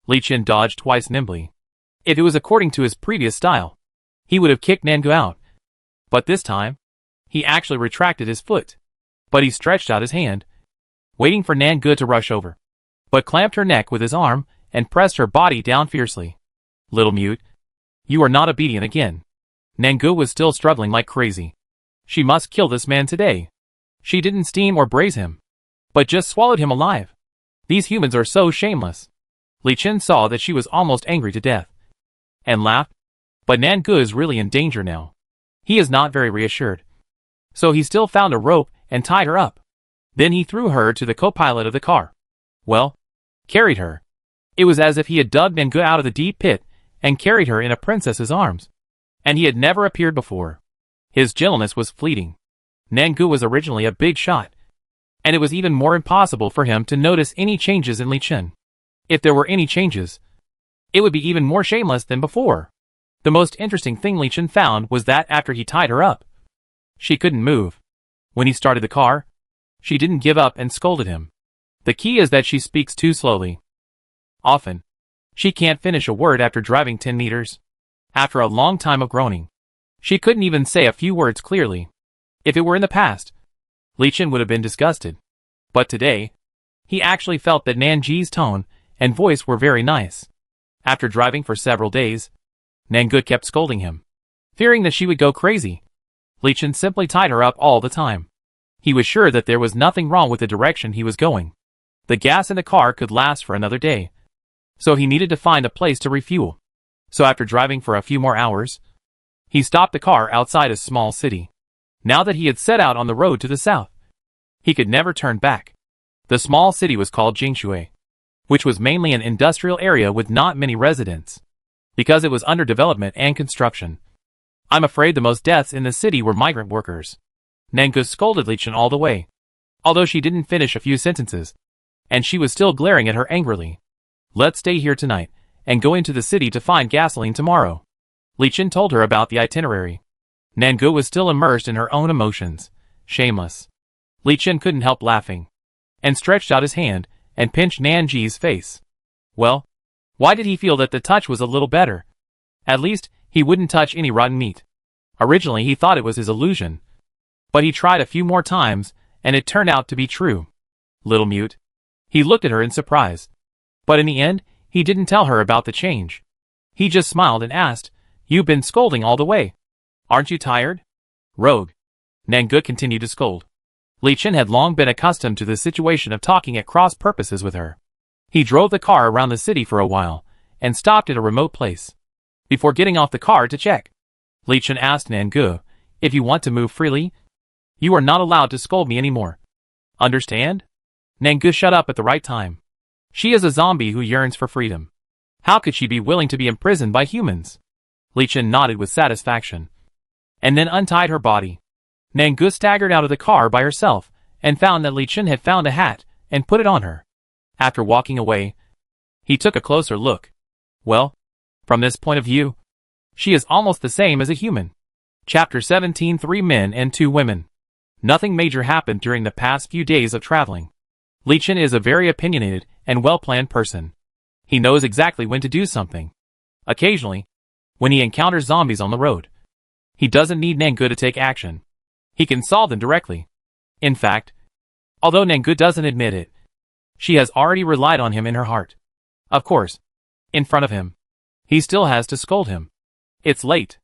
Li Chen dodged twice nimbly. If it was according to his previous style, he would have kicked Nangu out. But this time, he actually retracted his foot. But he stretched out his hand, waiting for Nangu to rush over, but clamped her neck with his arm and pressed her body down fiercely. Little mute, you are not obedient again. Nangu was still struggling like crazy. She must kill this man today. She didn't steam or braise him, but just swallowed him alive. These humans are so shameless. Li Chen saw that she was almost angry to death, and laughed. But Nangu is really in danger now. He is not very reassured. So he still found a rope and tied her up. Then he threw her to the co-pilot of the car. Well, carried her. It was as if he had dug Nangu out of the deep pit and carried her in a princess's arms. And he had never appeared before. His gentleness was fleeting. Nangu was originally a big shot, and it was even more impossible for him to notice any changes in Li Chen. If there were any changes, it would be even more shameless than before. The most interesting thing Li Chen found was that after he tied her up, she couldn't move. When he started the car, she didn't give up and scolded him. The key is that she speaks too slowly. Often, she can't finish a word after driving 10 meters. After a long time of groaning, she couldn't even say a few words clearly. If it were in the past, Li Chen would have been disgusted. But today, he actually felt that Nanji's tone and voice were very nice. After driving for several days, Nangu kept scolding him. Fearing that she would go crazy, Li Chen simply tied her up all the time. He was sure that there was nothing wrong with the direction he was going. The gas in the car could last for another day, so he needed to find a place to refuel. So after driving for a few more hours, he stopped the car outside a small city. Now that he had set out on the road to the south, he could never turn back. The small city was called Jingshui, which was mainly an industrial area with not many residents, because it was under development and construction. I'm afraid the most deaths in the city were migrant workers. Nangu scolded Li Chen all the way, although she didn't finish a few sentences, and she was still glaring at her angrily. Let's stay here tonight, and go into the city to find gasoline tomorrow. Li Chen told her about the itinerary. Nangu was still immersed in her own emotions. Shameless. Li Chen couldn't help laughing, and stretched out his hand, and pinched Nanji's face. Well, why did he feel that the touch was a little better? At least, he wouldn't touch any rotten meat. Originally he thought it was his illusion, but he tried a few more times, and it turned out to be true. Little mute. He looked at her in surprise. But in the end, he didn't tell her about the change. He just smiled and asked, "You've been scolding all the way. Aren't you tired?" Rogue. Nangu continued to scold. Li Chen had long been accustomed to the situation of talking at cross purposes with her. He drove the car around the city for a while, and stopped at a remote place. Before getting off the car to check, Li Chen asked Nangu, "If you want to move freely, you are not allowed to scold me anymore. Understand?" Nangu shut up at the right time. She is a zombie who yearns for freedom. How could she be willing to be imprisoned by humans? Li Chen nodded with satisfaction, and then untied her body. Nangu staggered out of the car by herself, and found that Li Chen had found a hat, and put it on her. After walking away, he took a closer look. Well, from this point of view, she is almost the same as a human. Chapter 17. 3 men and 2 women. Nothing major happened during the past few days of traveling. Li Chen is a very opinionated and well-planned person. He knows exactly when to do something. Occasionally, when he encounters zombies on the road, he doesn't need Nangu to take action. He can solve them directly. In fact, although Nangu doesn't admit it, she has already relied on him in her heart. Of course, in front of him, he still has to scold him. It's late.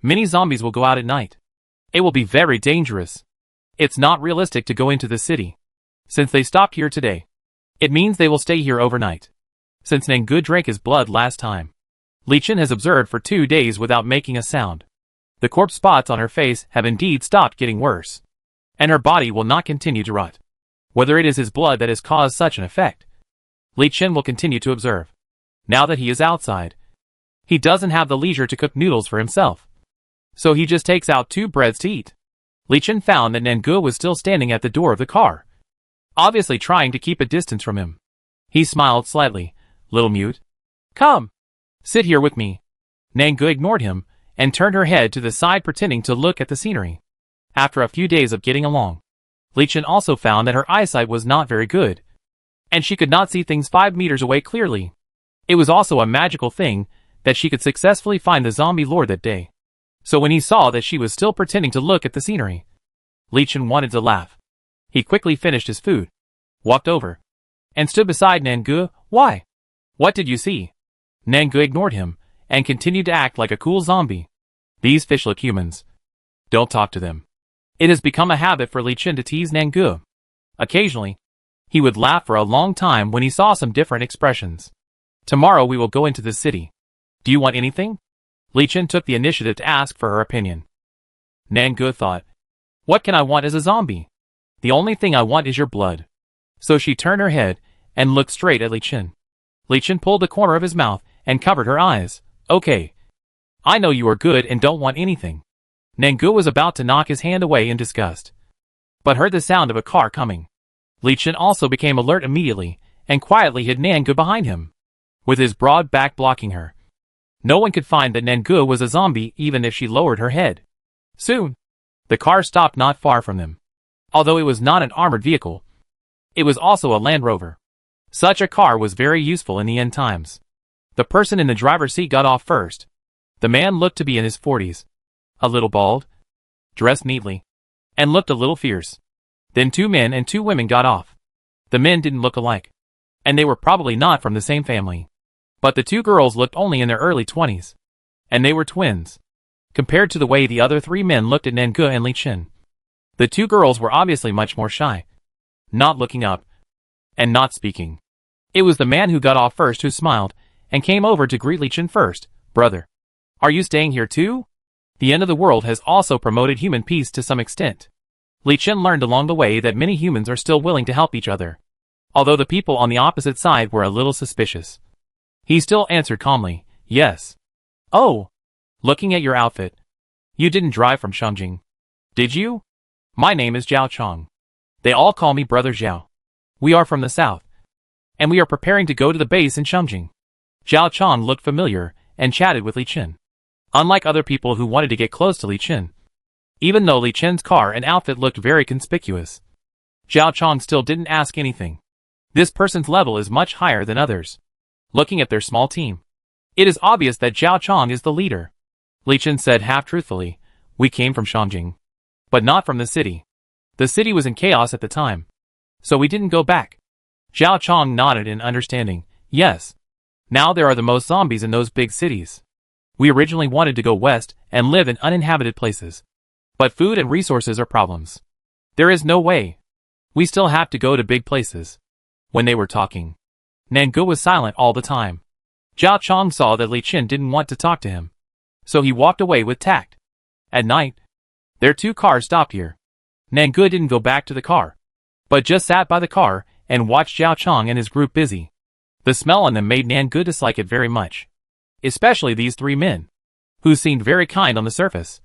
Many zombies will go out at night. It will be very dangerous. It's not realistic to go into the city. Since they stopped here today, it means they will stay here overnight. Since Nangu drank his blood last time, Li Chen has observed for 2 days without making a sound. The corpse spots on her face have indeed stopped getting worse, and her body will not continue to rot. Whether it is his blood that has caused such an effect, Li Chen will continue to observe. Now that he is outside, he doesn't have the leisure to cook noodles for himself, so he just takes out 2 breads to eat. Li Chen found that Nangu was still standing at the door of the car, obviously trying to keep a distance from him. He smiled slightly. "Little mute. Come. Sit here with me." Nangu ignored him, and turned her head to the side pretending to look at the scenery. After a few days of getting along, Li Chen also found that her eyesight was not very good, and she could not see things 5 meters away clearly. It was also a magical thing that she could successfully find the zombie lord that day. So when he saw that she was still pretending to look at the scenery, Li Chen wanted to laugh. He quickly finished his food, walked over, and stood beside Nangu. "Why? What did you see?" Nangu ignored him, and continued to act like a cool zombie. "These fish look humans. Don't talk to them." It has become a habit for Li Chen to tease Nangu. Occasionally, he would laugh for a long time when he saw some different expressions. "Tomorrow we will go into the city. Do you want anything?" Li Chen took the initiative to ask for her opinion. Nangu thought, "What can I want as a zombie? The only thing I want is your blood." So she turned her head and looked straight at Li Chen. Li Chen pulled the corner of his mouth and covered her eyes. "Okay. I know you are good and don't want anything. Nangu was about to knock his hand away in disgust, but heard the sound of a car coming. Li Chen also became alert immediately, and quietly hid Nangu behind him, with his broad back blocking her. No one could find that Nangu was a zombie even if she lowered her head. Soon, the car stopped not far from them. Although it was not an armored vehicle, it was also a Land Rover. Such a car was very useful in the end times. The person in the driver's seat got off first. The man looked to be in his 40s. A little bald, dressed neatly, and looked a little fierce. Then 2 men and 2 women got off. The men didn't look alike, and they were probably not from the same family. But the 2 girls looked only in their early 20s. And they were twins. Compared to the way the other 3 men looked at Nangu and Li Chen, the 2 girls were obviously much more shy, not looking up, and not speaking. It was the man who got off first who smiled, and came over to greet Li Chen first. Brother, are you staying here too? The end of the world has also promoted human peace to some extent. Li Chen learned along the way that many humans are still willing to help each other, although the people on the opposite side were a little suspicious. He still answered calmly, yes. Oh, looking at your outfit, you didn't drive from Shangjing, did you? My name is Zhao Chong. They all call me Brother Zhao. We are from the south, and we are preparing to go to the base in Shangjing. Zhao Chong looked familiar, and chatted with Li Chen. Unlike other people who wanted to get close to Li Chen, even though Li Chen's car and outfit looked very conspicuous, Zhao Chong still didn't ask anything. This person's level is much higher than others. Looking at their small team, it is obvious that Zhao Chong is the leader. Li Chen said half-truthfully, we came from Shangjing, but not from the city. The city was in chaos at the time, so we didn't go back. Zhao Chong nodded in understanding. Yes. Now there are the most zombies in those big cities. We originally wanted to go west and live in uninhabited places, but food and resources are problems. There is no way. We still have to go to big places. When they were talking, Nangu was silent all the time. Zhao Chong saw that Li Chen didn't want to talk to him, so he walked away with tact. At night, their 2 cars stopped here. Nangu didn't go back to the car, but just sat by the car and watched Zhao Chong and his group busy. The smell on them made Nangu dislike it very much, especially these 3 men, who seemed very kind on the surface,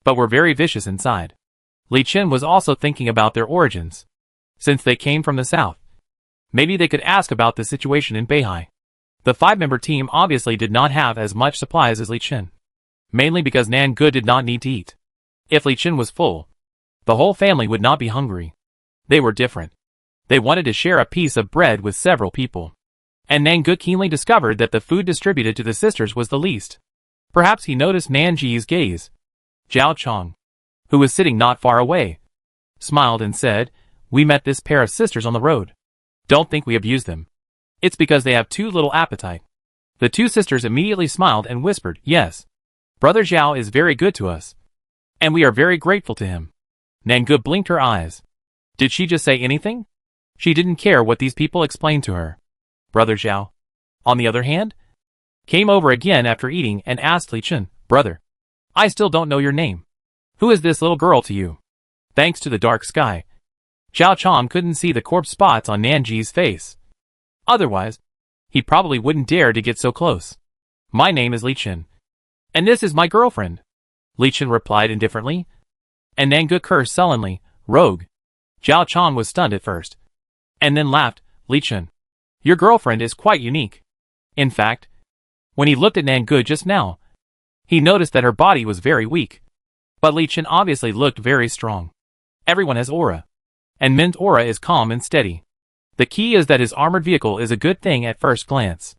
but were very vicious inside. Li Chen was also thinking about their origins. Since they came from the south, maybe they could ask about the situation in Beihai. The 5-member team obviously did not have as much supplies as Li Chen, mainly because Nangu did not need to eat. If Li Chen was full, the whole family would not be hungry. They were different. They wanted to share a piece of bread with several people. And Nangu keenly discovered that the food distributed to the sisters was the least. Perhaps he noticed Nanji's gaze. Zhao Chong, who was sitting not far away, smiled and said, we met this pair of sisters on the road. Don't think we abuse them. It's because they have too little appetite. The 2 sisters immediately smiled and whispered, yes. Brother Zhao is very good to us, and we are very grateful to him. Nangu blinked her eyes. Did she just say anything? She didn't care what these people explained to her. Brother Zhao, on the other hand, came over again after eating and asked Li Chen, brother, I still don't know your name. Who is this little girl to you? Thanks to the dark sky, Zhao Chong couldn't see the corpse spots on Nanji's face. Otherwise, he probably wouldn't dare to get so close. My name is Li Chen, and this is my girlfriend. Li Chen replied indifferently, and Nangu cursed sullenly, rogue. Zhao Chong was stunned at first, and then laughed, Li Chen, your girlfriend is quite unique. In fact, when he looked at Nangu just now, he noticed that her body was very weak. But Li Chen obviously looked very strong. Everyone has aura, and Min's aura is calm and steady. The key is that his armored vehicle is a good thing at first glance.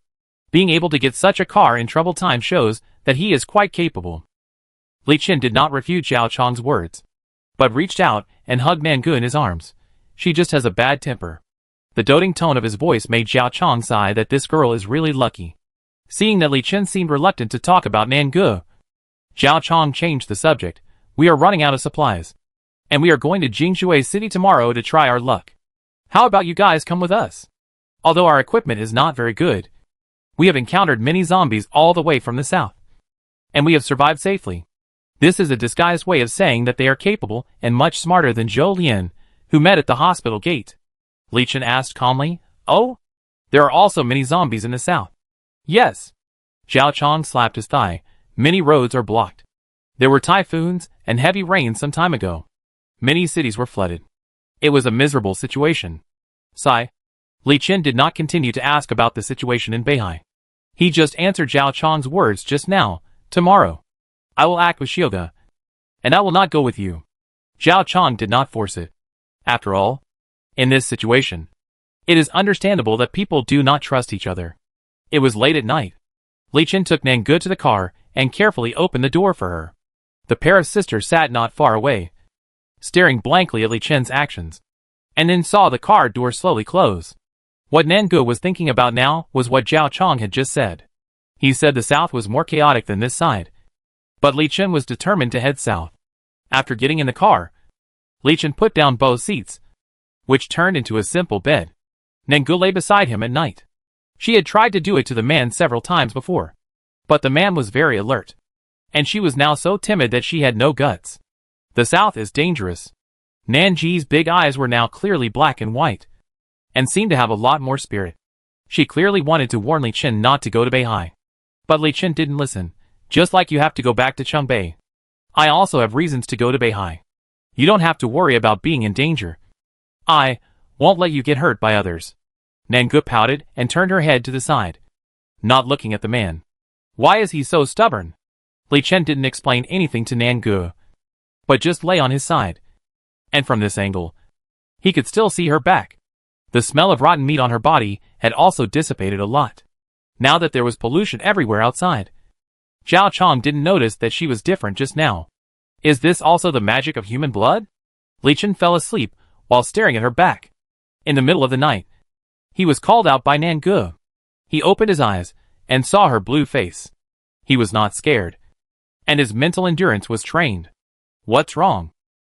Being able to get such a car in troubled times shows that he is quite capable. Li Chen did not refute Zhao Chong's words, but reached out and hugged Nangu in his arms. She just has a bad temper. The doting tone of his voice made Zhao Chong sigh that this girl is really lucky. Seeing that Li Chen seemed reluctant to talk about Nangu, Zhao Chong changed the subject. We are running out of supplies, and we are going to Jingshui City tomorrow to try our luck. How about you guys come with us? Although our equipment is not very good, we have encountered many zombies all the way from the south, and we have survived safely. This is a disguised way of saying that they are capable and much smarter than Zhou Lian, who met at the hospital gate. Li Chen asked calmly, oh? There are also many zombies in the south. Yes. Zhao Chong slapped his thigh. Many roads are blocked. There were typhoons and heavy rain some time ago. Many cities were flooded. It was a miserable situation. Sigh. Li Chen did not continue to ask about the situation in Beihai. He just answered Zhao Chong's words just now. Tomorrow, I will act with Xioga, and I will not go with you. Zhao Chong did not force it. After all, in this situation, it is understandable that people do not trust each other. It was late at night. Li Chen took Nangu to the car and carefully opened the door for her. The pair of sisters sat not far away, staring blankly at Li Chen's actions, and then saw the car door slowly close. What Nangu was thinking about now was what Zhao Chong had just said. He said the south was more chaotic than this side. But Li Chen was determined to head south. After getting in the car, Li Chen put down both seats, which turned into a simple bed. Nangu lay beside him at night. She had tried to do it to the man several times before, but the man was very alert, and she was now so timid that she had no guts. The south is dangerous. Nanji's big eyes were now clearly black and white, and seemed to have a lot more spirit. She clearly wanted to warn Li Chen not to go to Beihai. But Li Chen didn't listen. Just like you have to go back to Chongbei, I also have reasons to go to Beihai. You don't have to worry about being in danger. I won't let you get hurt by others. Nangu pouted and turned her head to the side, not looking at the man. Why is he so stubborn? Li Chen didn't explain anything to Nangu, but just lay on his side. And from this angle, he could still see her back. The smell of rotten meat on her body had also dissipated a lot, now that there was pollution everywhere outside. Zhao Chong didn't notice that she was different just now. Is this also the magic of human blood? Li Chen fell asleep while staring at her back. In the middle of the night, he was called out by Nangu. He opened his eyes and saw her blue face. He was not scared, and his mental endurance was trained. What's wrong?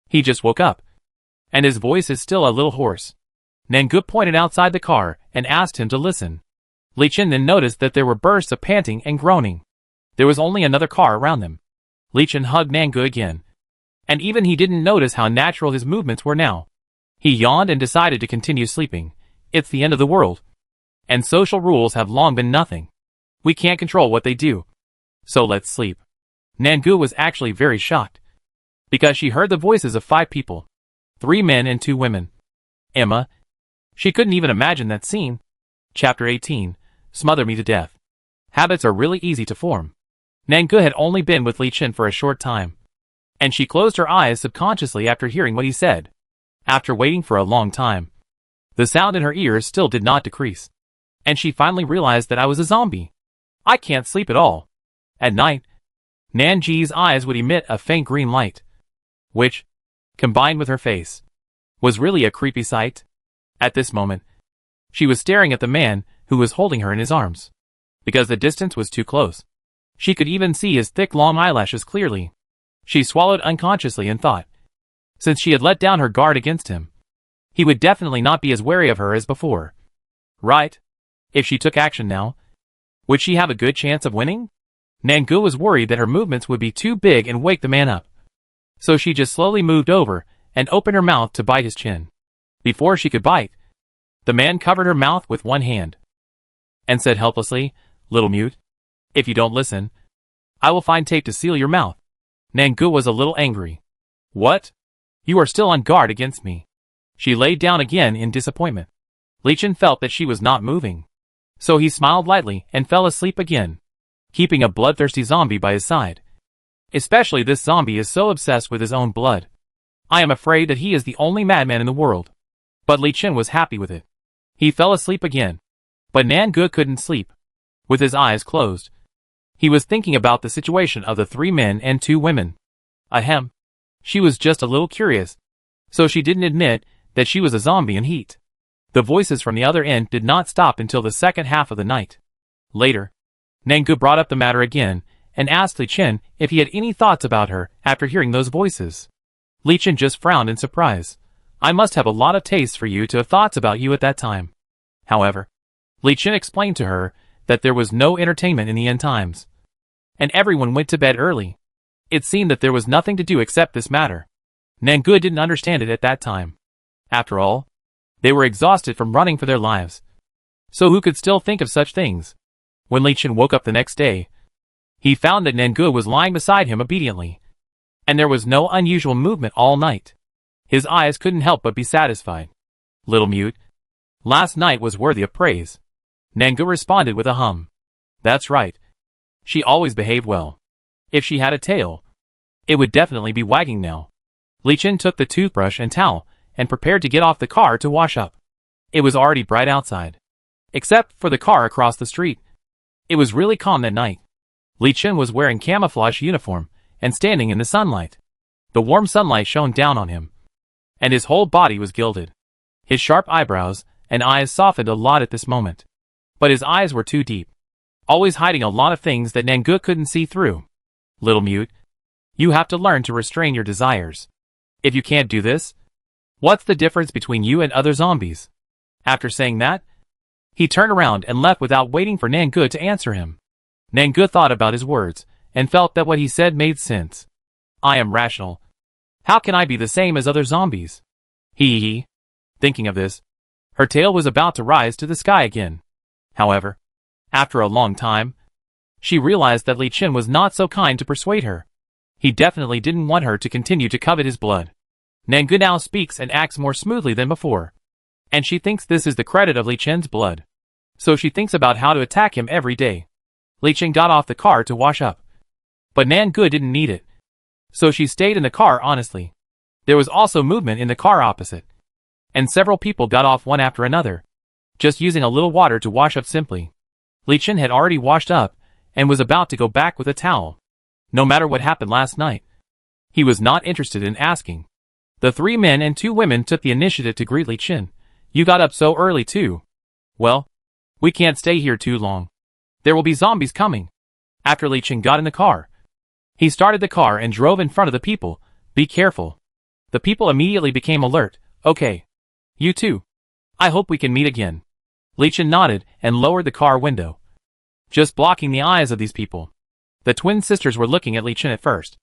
He just woke up, and his voice is still a little hoarse. Nangu pointed outside the car and asked him to listen. Li Chen then noticed that there were bursts of panting and groaning. There was only another car around them. Li Chen hugged Nangu again, and even he didn't notice how natural his movements were now. He yawned and decided to continue sleeping. It's the end of the world, and social rules have long been nothing. We can't control what they do, so let's sleep. Nangu was actually very shocked, because she heard the voices of 5 people, 3 men and 2 women. Emma. She couldn't even imagine that scene. Chapter 18. Smother me to death. Habits are really easy to form. Nangu had only been with Li Chen for a short time, and she closed her eyes subconsciously after hearing what he said. After waiting for a long time, the sound in her ears still did not decrease, and she finally realized that I was a zombie. I can't sleep at all. At night, Nanji's eyes would emit a faint green light, which, combined with her face, was really a creepy sight. At this moment, she was staring at the man who was holding her in his arms, because the distance was too close. She could even see his thick long eyelashes clearly. She swallowed unconsciously and thought, since she had let down her guard against him, he would definitely not be as wary of her as before. Right? If she took action now, would she have a good chance of winning? Nangu was worried that her movements would be too big and wake the man up. So she just slowly moved over and opened her mouth to bite his chin. Before she could bite, the man covered her mouth with one hand and said helplessly, "Little mute, if you don't listen, I will find tape to seal your mouth." Nangu was a little angry. What? You are still on guard against me. She laid down again in disappointment. Li Chen felt that she was not moving, so he smiled lightly and fell asleep again, keeping a bloodthirsty zombie by his side. Especially this zombie is so obsessed with his own blood. I am afraid that he is the only madman in the world. But Li Chen was happy with it. He fell asleep again. But Nangu couldn't sleep. With his eyes closed, he was thinking about the situation of the 3 men and 2 women. Ahem. She was just a little curious, so she didn't admit that she was a zombie in heat. The voices from the other end did not stop until the second half of the night. Later, Nangu brought up the matter again and asked Li Chen if he had any thoughts about her after hearing those voices. Li Chen just frowned in surprise. I must have a lot of taste for you to have thoughts about you at that time. However, Li Chen explained to her that there was no entertainment in the end times, and everyone went to bed early. It seemed that there was nothing to do except this matter. Nangu didn't understand it at that time. After all, they were exhausted from running for their lives. So who could still think of such things? When Li Chen woke up the next day, he found that Nangu was lying beside him obediently. and there was no unusual movement all night. His eyes couldn't help but be satisfied. Little mute. Last night was worthy of praise. Nangu responded with a hum. That's right. She always behaved well. If she had a tail, it would definitely be wagging now. Li Chen took the toothbrush and towel and prepared to get off the car to wash up. It was already bright outside, except for the car across the street. It was really calm that night. Li Chen was wearing camouflage uniform and standing in the sunlight. The warm sunlight shone down on him, and his whole body was gilded. His sharp eyebrows and eyes softened a lot at this moment. But his eyes were too deep, always hiding a lot of things that Nangu couldn't see through. Little mute, you have to learn to restrain your desires. If you can't do this, what's the difference between you and other zombies? After saying that, he turned around and left without waiting for Nangu to answer him. Nangu thought about his words and felt that what he said made sense. I am rational. How can I be the same as other zombies? Hee. Thinking of this, her tail was about to rise to the sky again. However, after a long time, she realized that Li Chen was not so kind to persuade her. He definitely didn't want her to continue to covet his blood. Nangu now speaks and acts more smoothly than before, and she thinks this is the credit of Li Chen's blood. So she thinks about how to attack him every day. Li Chen got off the car to wash up, but Nangu didn't need it, so she stayed in the car honestly. There was also movement in the car opposite, and several people got off one after another, just using a little water to wash up simply. Li Chen had already washed up and was about to go back with a towel. No matter what happened last night, he was not interested in asking. The 3 men and 2 women took the initiative to greet Li Chen. You got up so early too. Well, we can't stay here too long. There will be zombies coming. After Li Chen got in the car, he started the car and drove in front of the people. Be careful. The people immediately became alert. Okay. You too. I hope we can meet again. Li Chen nodded and lowered the car window, just blocking the eyes of these people. The twin sisters were looking at Li Chen at first,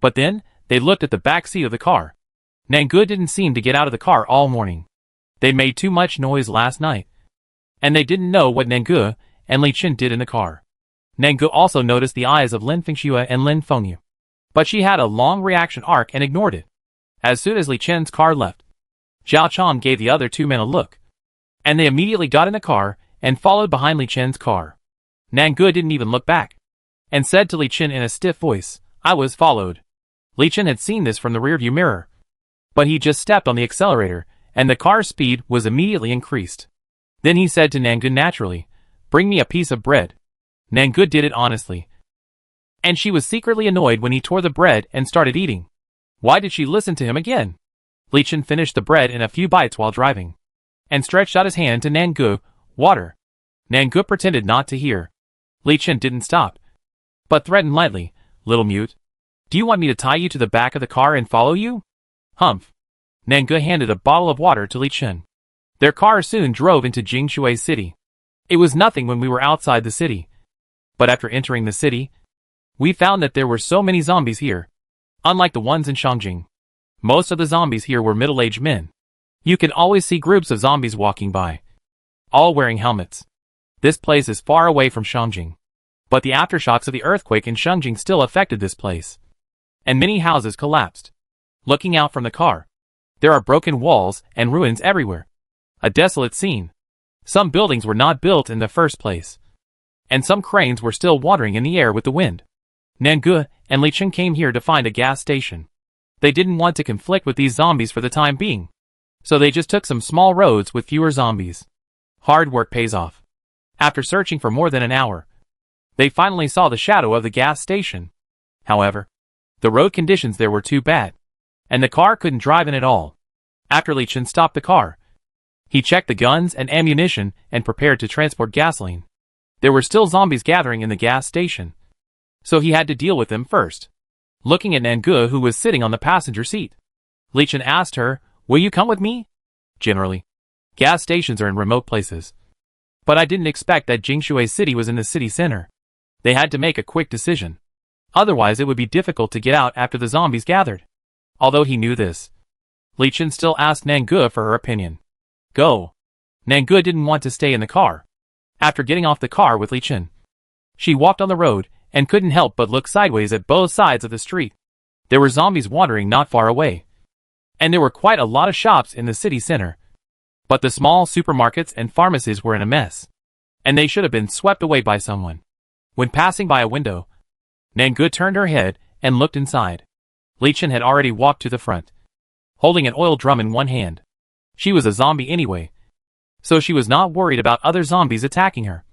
but then they looked at the back seat of the car. Nangu didn't seem to get out of the car all morning. They made too much noise last night, and they didn't know what Nangu and Li Chen did in the car. Nangu also noticed the eyes of Lin Fengxue and Lin Fengyu, but she had a long reaction arc and ignored it. As soon as Li Chen's car left, Zhao Chong gave the other 2 men a look, and they immediately got in the car and followed behind Li Chen's car. Nangu didn't even look back, and said to Li Chen in a stiff voice, I was followed. Li Chen had seen this from the rearview mirror, but he just stepped on the accelerator, and the car's speed was immediately increased. Then he said to Nangu naturally, bring me a piece of bread. Nangu did it honestly, and she was secretly annoyed when he tore the bread and started eating. Why did she listen to him again? Li Chen finished the bread in a few bites while driving, and stretched out his hand to Nangu. Water. Nangu pretended not to hear. Li Chen didn't stop, but threatened lightly, little mute. Do you want me to tie you to the back of the car and follow you? Humph. Nangu handed a bottle of water to Li Chen. Their car soon drove into Jingshui City. It was nothing when we were outside the city, but after entering the city, we found that there were so many zombies here. Unlike the ones in Shangjing, most of the zombies here were middle-aged men. You can always see groups of zombies walking by, all wearing helmets. This place is far away from Shangjing, but the aftershocks of the earthquake in Shangjing still affected this place, and many houses collapsed. Looking out from the car, there are broken walls and ruins everywhere. A desolate scene. Some buildings were not built in the first place, and some cranes were still wandering in the air with the wind. Nangu and Li Chen came here to find a gas station. They didn't want to conflict with these zombies for the time being, so they just took some small roads with fewer zombies. Hard work pays off. After searching for more than an hour, they finally saw the shadow of the gas station. However, the road conditions there were too bad, and the car couldn't drive in at all. After Li Chen stopped the car, he checked the guns and ammunition and prepared to transport gasoline. There were still zombies gathering in the gas station, so he had to deal with them first. Looking at Nangu, who was sitting on the passenger seat, Li Chen asked her, will you come with me? Generally, gas stations are in remote places, but I didn't expect that Jingshui City was in the city center. They had to make a quick decision. Otherwise it would be difficult to get out after the zombies gathered. Although he knew this, Li Chen still asked Nangu for her opinion. Go. Nangu didn't want to stay in the car. After getting off the car with Li Chen, she walked on the road and couldn't help but look sideways at both sides of the street. There were zombies wandering not far away. And there were quite a lot of shops in the city center. But the small supermarkets and pharmacies were in a mess. And they should have been swept away by someone. When passing by a window, Nangu turned her head and looked inside. Li Chen had already walked to the front, holding an oil drum in one hand. She was a zombie anyway, so she was not worried about other zombies attacking her.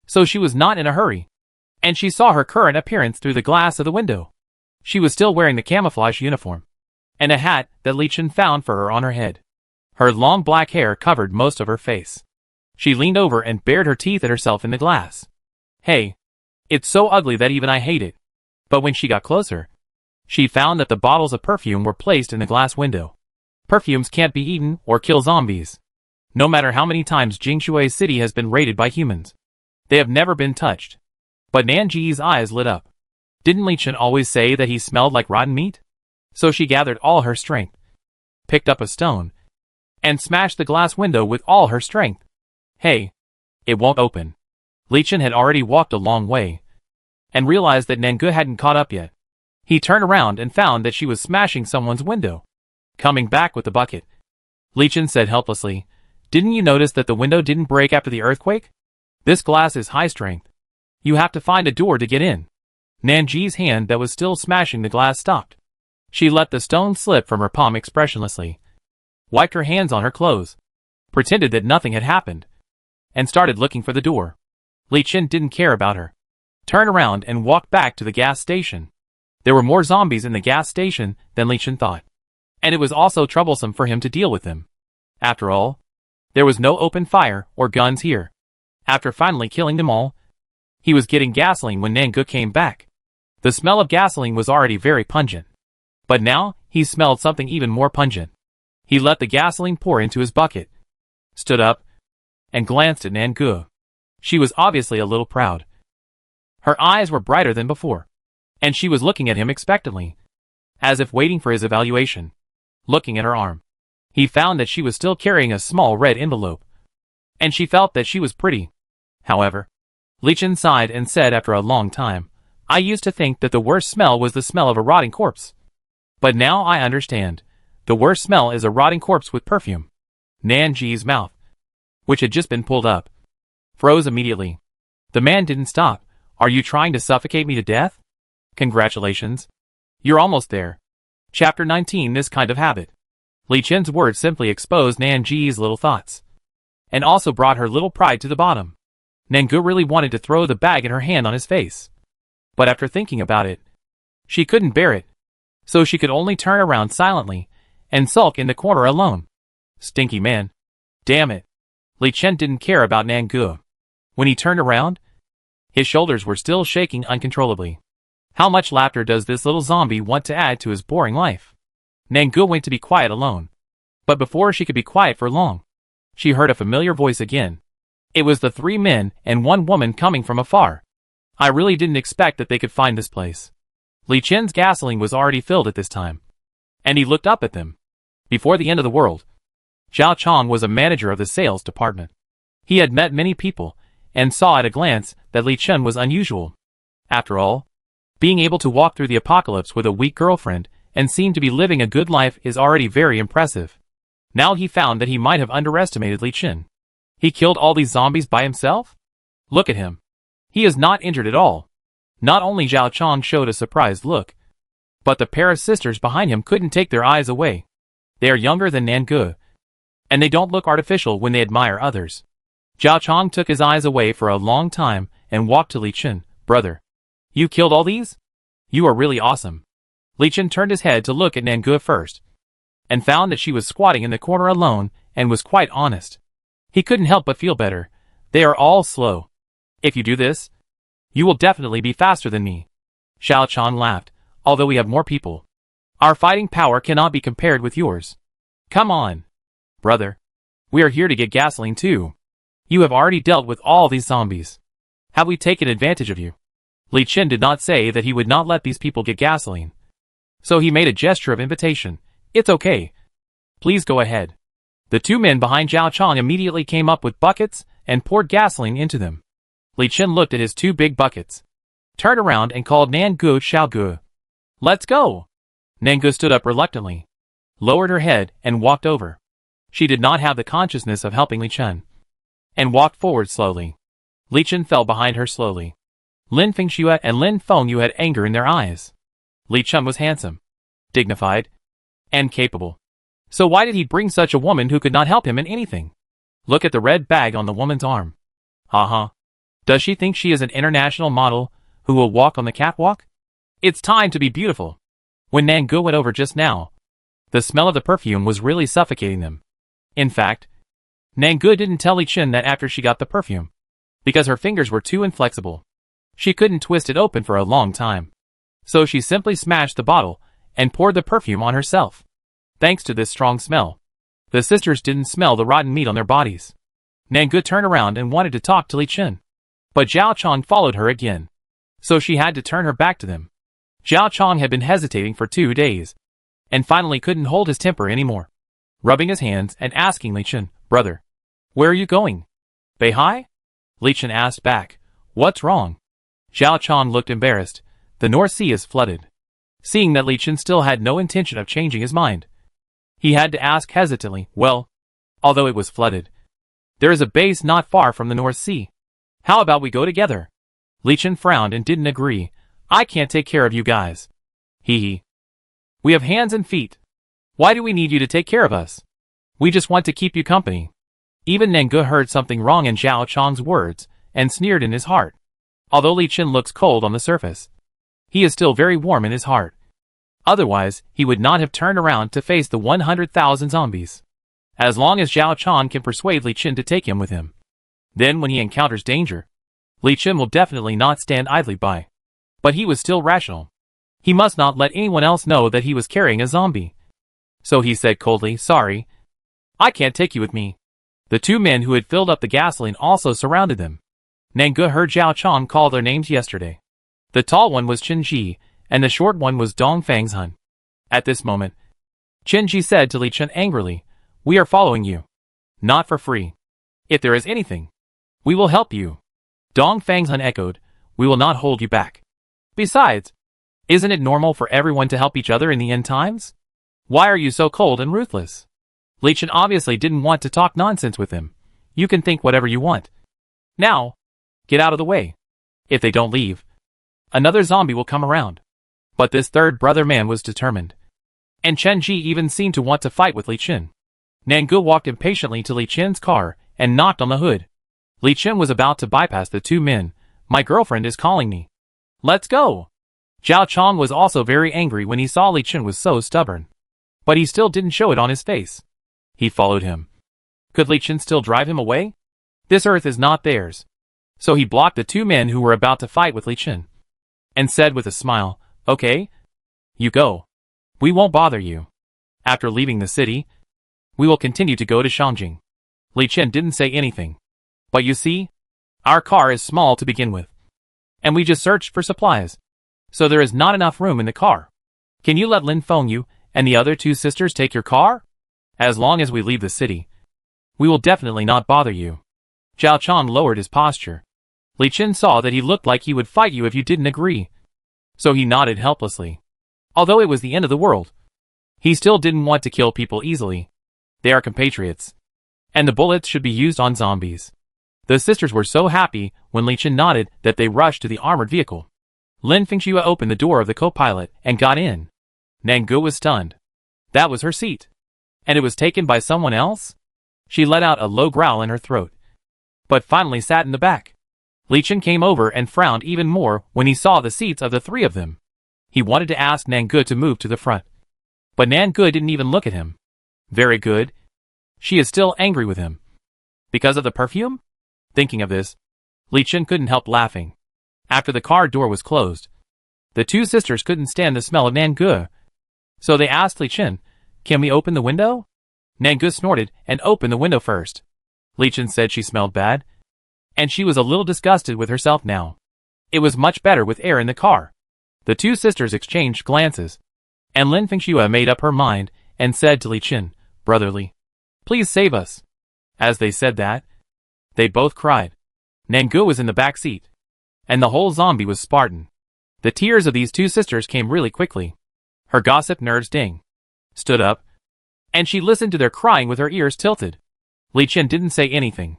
So she was not in a hurry. And she saw her current appearance through the glass of the window. She was still wearing the camouflage uniform, and a hat that Li Chen found for her on her head. Her long black hair covered most of her face. She leaned over and bared her teeth at herself in the glass. Hey, it's so ugly that even I hate it. But when she got closer, she found that the bottles of perfume were placed in the glass window. Perfumes can't be eaten or kill zombies. No matter how many times Jingshui City has been raided by humans, they have never been touched. But Nanji's eyes lit up. Didn't Li Chen always say that he smelled like rotten meat? So she gathered all her strength, picked up a stone, and smashed the glass window with all her strength. Hey, it won't open. Li Chen had already walked a long way, and realized that Nangu hadn't caught up yet. He turned around and found that she was smashing someone's window. Coming back with the bucket, Li Chen said helplessly, "Didn't you notice that the window didn't break after the earthquake? This glass is high strength. You have to find a door to get in." Nanji's hand that was still smashing the glass stopped. She let the stone slip from her palm expressionlessly, wiped her hands on her clothes, pretended that nothing had happened, and started looking for the door. Li Chen didn't care about her. Turned around and walked back to the gas station. There were more zombies in the gas station than Li Chen thought, and it was also troublesome for him to deal with them. After all, there was no open fire or guns here. After finally killing them all, he was getting gasoline when Nangu came back. The smell of gasoline was already very pungent, but now he smelled something even more pungent. He let the gasoline pour into his bucket, stood up, and glanced at Nangu. She was obviously a little proud. Her eyes were brighter than before, and she was looking at him expectantly, as if waiting for his evaluation. Looking at her arm, he found that she was still carrying a small red envelope, and she felt that she was pretty. However, Li Chen sighed and said after a long time, "I used to think that the worst smell was the smell of a rotting corpse. But now I understand. The worst smell is a rotting corpse with perfume." Nanji's mouth, which had just been pulled up, froze immediately. The man didn't stop. "Are you trying to suffocate me to death? Congratulations. You're almost there." Chapter 19 This Kind of Habit. Li Chen's words simply exposed Nanji's little thoughts, and also brought her little pride to the bottom. Nangu really wanted to throw the bag in her hand on his face. But after thinking about it, she couldn't bear it, so she could only turn around silently and sulk in the corner alone. Stinky man. Damn it. Li Chen didn't care about Nangu. When he turned around, his shoulders were still shaking uncontrollably. How much laughter does this little zombie want to add to his boring life? Nangu went to be quiet alone. But before she could be quiet for long, she heard a familiar voice again. It was the 3 men and 1 woman coming from afar. I really didn't expect that they could find this place. Li Chen's gasoline was already filled at this time, and he looked up at them. Before the end of the world, Zhao Chong was a manager of the sales department. He had met many people, and saw at a glance that Li Chen was unusual. After all, being able to walk through the apocalypse with a weak girlfriend and seem to be living a good life is already very impressive. Now he found that he might have underestimated Li Chen. He killed all these zombies by himself? Look at him. He is not injured at all. Not only Zhao Chong showed a surprised look, but the pair of sisters behind him couldn't take their eyes away. They are younger than Nangu, and they don't look artificial when they admire others. Zhao Chong took his eyes away for a long time and walked to Li Chen. "Brother, you killed all these? You are really awesome." Li Chen turned his head to look at Nangu first, and found that she was squatting in the corner alone and was quite honest. He couldn't help but feel better. They are all slow. If you do this, you will definitely be faster than me. Zhao Chong laughed. Although we have more people, our fighting power cannot be compared with yours. Come on, brother. We are here to get gasoline too. You have already dealt with all these zombies. Have we taken advantage of you? Li Chen did not say that he would not let these people get gasoline, so he made a gesture of invitation. It's okay. Please go ahead. The 2 men behind Zhao Chong immediately came up with buckets and poured gasoline into them. Li Chen looked at his 2 big buckets, turned around and called Nangu Xiaogu. Let's go. Nangu stood up reluctantly, lowered her head, and walked over. She did not have the consciousness of helping Li Chen, and walked forward slowly. Li Chen fell behind her slowly. Lin Fengxue and Lin Fengyu had anger in their eyes. Li Chen was handsome, dignified, and capable. So why did he bring such a woman who could not help him in anything? Look at the red bag on the woman's arm. Does she think she is an international model who will walk on the catwalk? It's time to be beautiful. When Nangu went over just now, the smell of the perfume was really suffocating them. In fact, Nangu didn't tell Li Chen that after she got the perfume, because her fingers were too inflexible. She couldn't twist it open for a long time. So she simply smashed the bottle and poured the perfume on herself. Thanks to this strong smell, the sisters didn't smell the rotten meat on their bodies. Nangu turned around and wanted to talk to Li Chen, but Zhao Chong followed her again, so she had to turn her back to them. Zhao Chong had been hesitating for 2 days, and finally couldn't hold his temper anymore, rubbing his hands and asking Li Chen, "Brother, where are you going?" "Beihai?" Li Chen asked back, "What's wrong?" Zhao Chong looked embarrassed. The North Sea is flooded. Seeing that Li Chen still had no intention of changing his mind, he had to ask hesitantly, "Well, although it was flooded, there is a base not far from the North Sea. How about we go together?" Li Chen frowned and didn't agree. "I can't take care of you guys. Hee. We have hands and feet. Why do we need you to take care of us? We just want to keep you company." Even Nangu heard something wrong in Zhao Chong's words and sneered in his heart. Although Li Chen looks cold on the surface, he is still very warm in his heart. Otherwise, he would not have turned around to face the 100,000 zombies. As long as Zhao Chong can persuade Li Chen to take him with him, then when he encounters danger, Li Chen will definitely not stand idly by. But he was still rational. He must not let anyone else know that he was carrying a zombie. So he said coldly, "Sorry, I can't take you with me." The 2 men who had filled up the gasoline also surrounded them. Nangu heard Zhao Chong call their names yesterday. The tall one was Chen Ji, and the short one was Dong Fangshun. At this moment, Chen Ji said to Li Chen angrily, "We are following you. Not for free. If there is anything, we will help you." Dong Fangshun echoed, "We will not hold you back. Besides, isn't it normal for everyone to help each other in the end times? Why are you so cold and ruthless?" Li Chen obviously didn't want to talk nonsense with him. "You can think whatever you want. Now, get out of the way. If they don't leave, another zombie will come around." But this third brother man was determined, and Chen Ji even seemed to want to fight with Li Chen. Nangu walked impatiently to Li Chen's car and knocked on the hood. Li Chen was about to bypass the 2 men. "My girlfriend is calling me. Let's go." Zhao Chong was also very angry when he saw Li Chen was so stubborn, but he still didn't show it on his face. He followed him. Could Li Chen still drive him away? This earth is not theirs. So he blocked the 2 men who were about to fight with Li Chen, and said with a smile, "Okay, you go. We won't bother you. After leaving the city, we will continue to go to Shangjing." Li Chen didn't say anything. "But you see, our car is small to begin with, and we just searched for supplies, so there is not enough room in the car. Can you let Lin Fengyu and the other 2 sisters take your car? As long as we leave the city, we will definitely not bother you." Zhao Chong lowered his posture. Li Chen saw that he looked like he would fight you if you didn't agree, so he nodded helplessly. Although it was the end of the world, he still didn't want to kill people easily. They are compatriots, and the bullets should be used on zombies. The sisters were so happy when Li Chen nodded that they rushed to the armored vehicle. Lin Fengxue opened the door of the co-pilot and got in. Nangu was stunned. That was her seat, and it was taken by someone else? She let out a low growl in her throat, but finally sat in the back. Li Chen came over and frowned even more when he saw the seats of the 3 of them. He wanted to ask Nangu to move to the front, but Nangu didn't even look at him. Very good. She is still angry with him. Because of the perfume? Thinking of this, Li Chen couldn't help laughing. After the car door was closed, the 2 sisters couldn't stand the smell of Nangu, so they asked Li Chen, "Can we open the window?" Nangu snorted and opened the window first. Li Chen said she smelled bad, and she was a little disgusted with herself now. It was much better with air in the car. The 2 sisters exchanged glances, and Lin Fengxue made up her mind and said to Li Chen, "Brotherly, please save us." As they said that, they both cried. Nangu was in the back seat, and the whole zombie was Spartan. The tears of these 2 sisters came really quickly. Her gossip nerves stood up, and she listened to their crying with her ears tilted. Li Chen didn't say anything,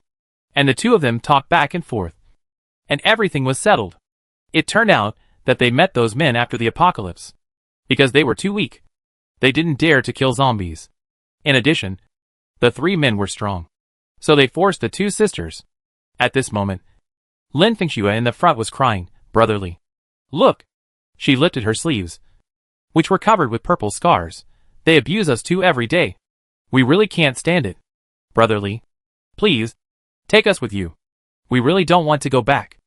and the two of them talked back and forth. And everything was settled. It turned out that they met those men after the apocalypse. Because they were too weak. They didn't dare to kill zombies. In addition, the three men were strong. So they forced the two sisters. At this moment, Lin Fengxue in the front was crying, brotherly. Look! She lifted her sleeves, which were covered with purple scars. They abuse us too every day. We really can't stand it. Brotherly. Please, take us with you. We really don't want to go back.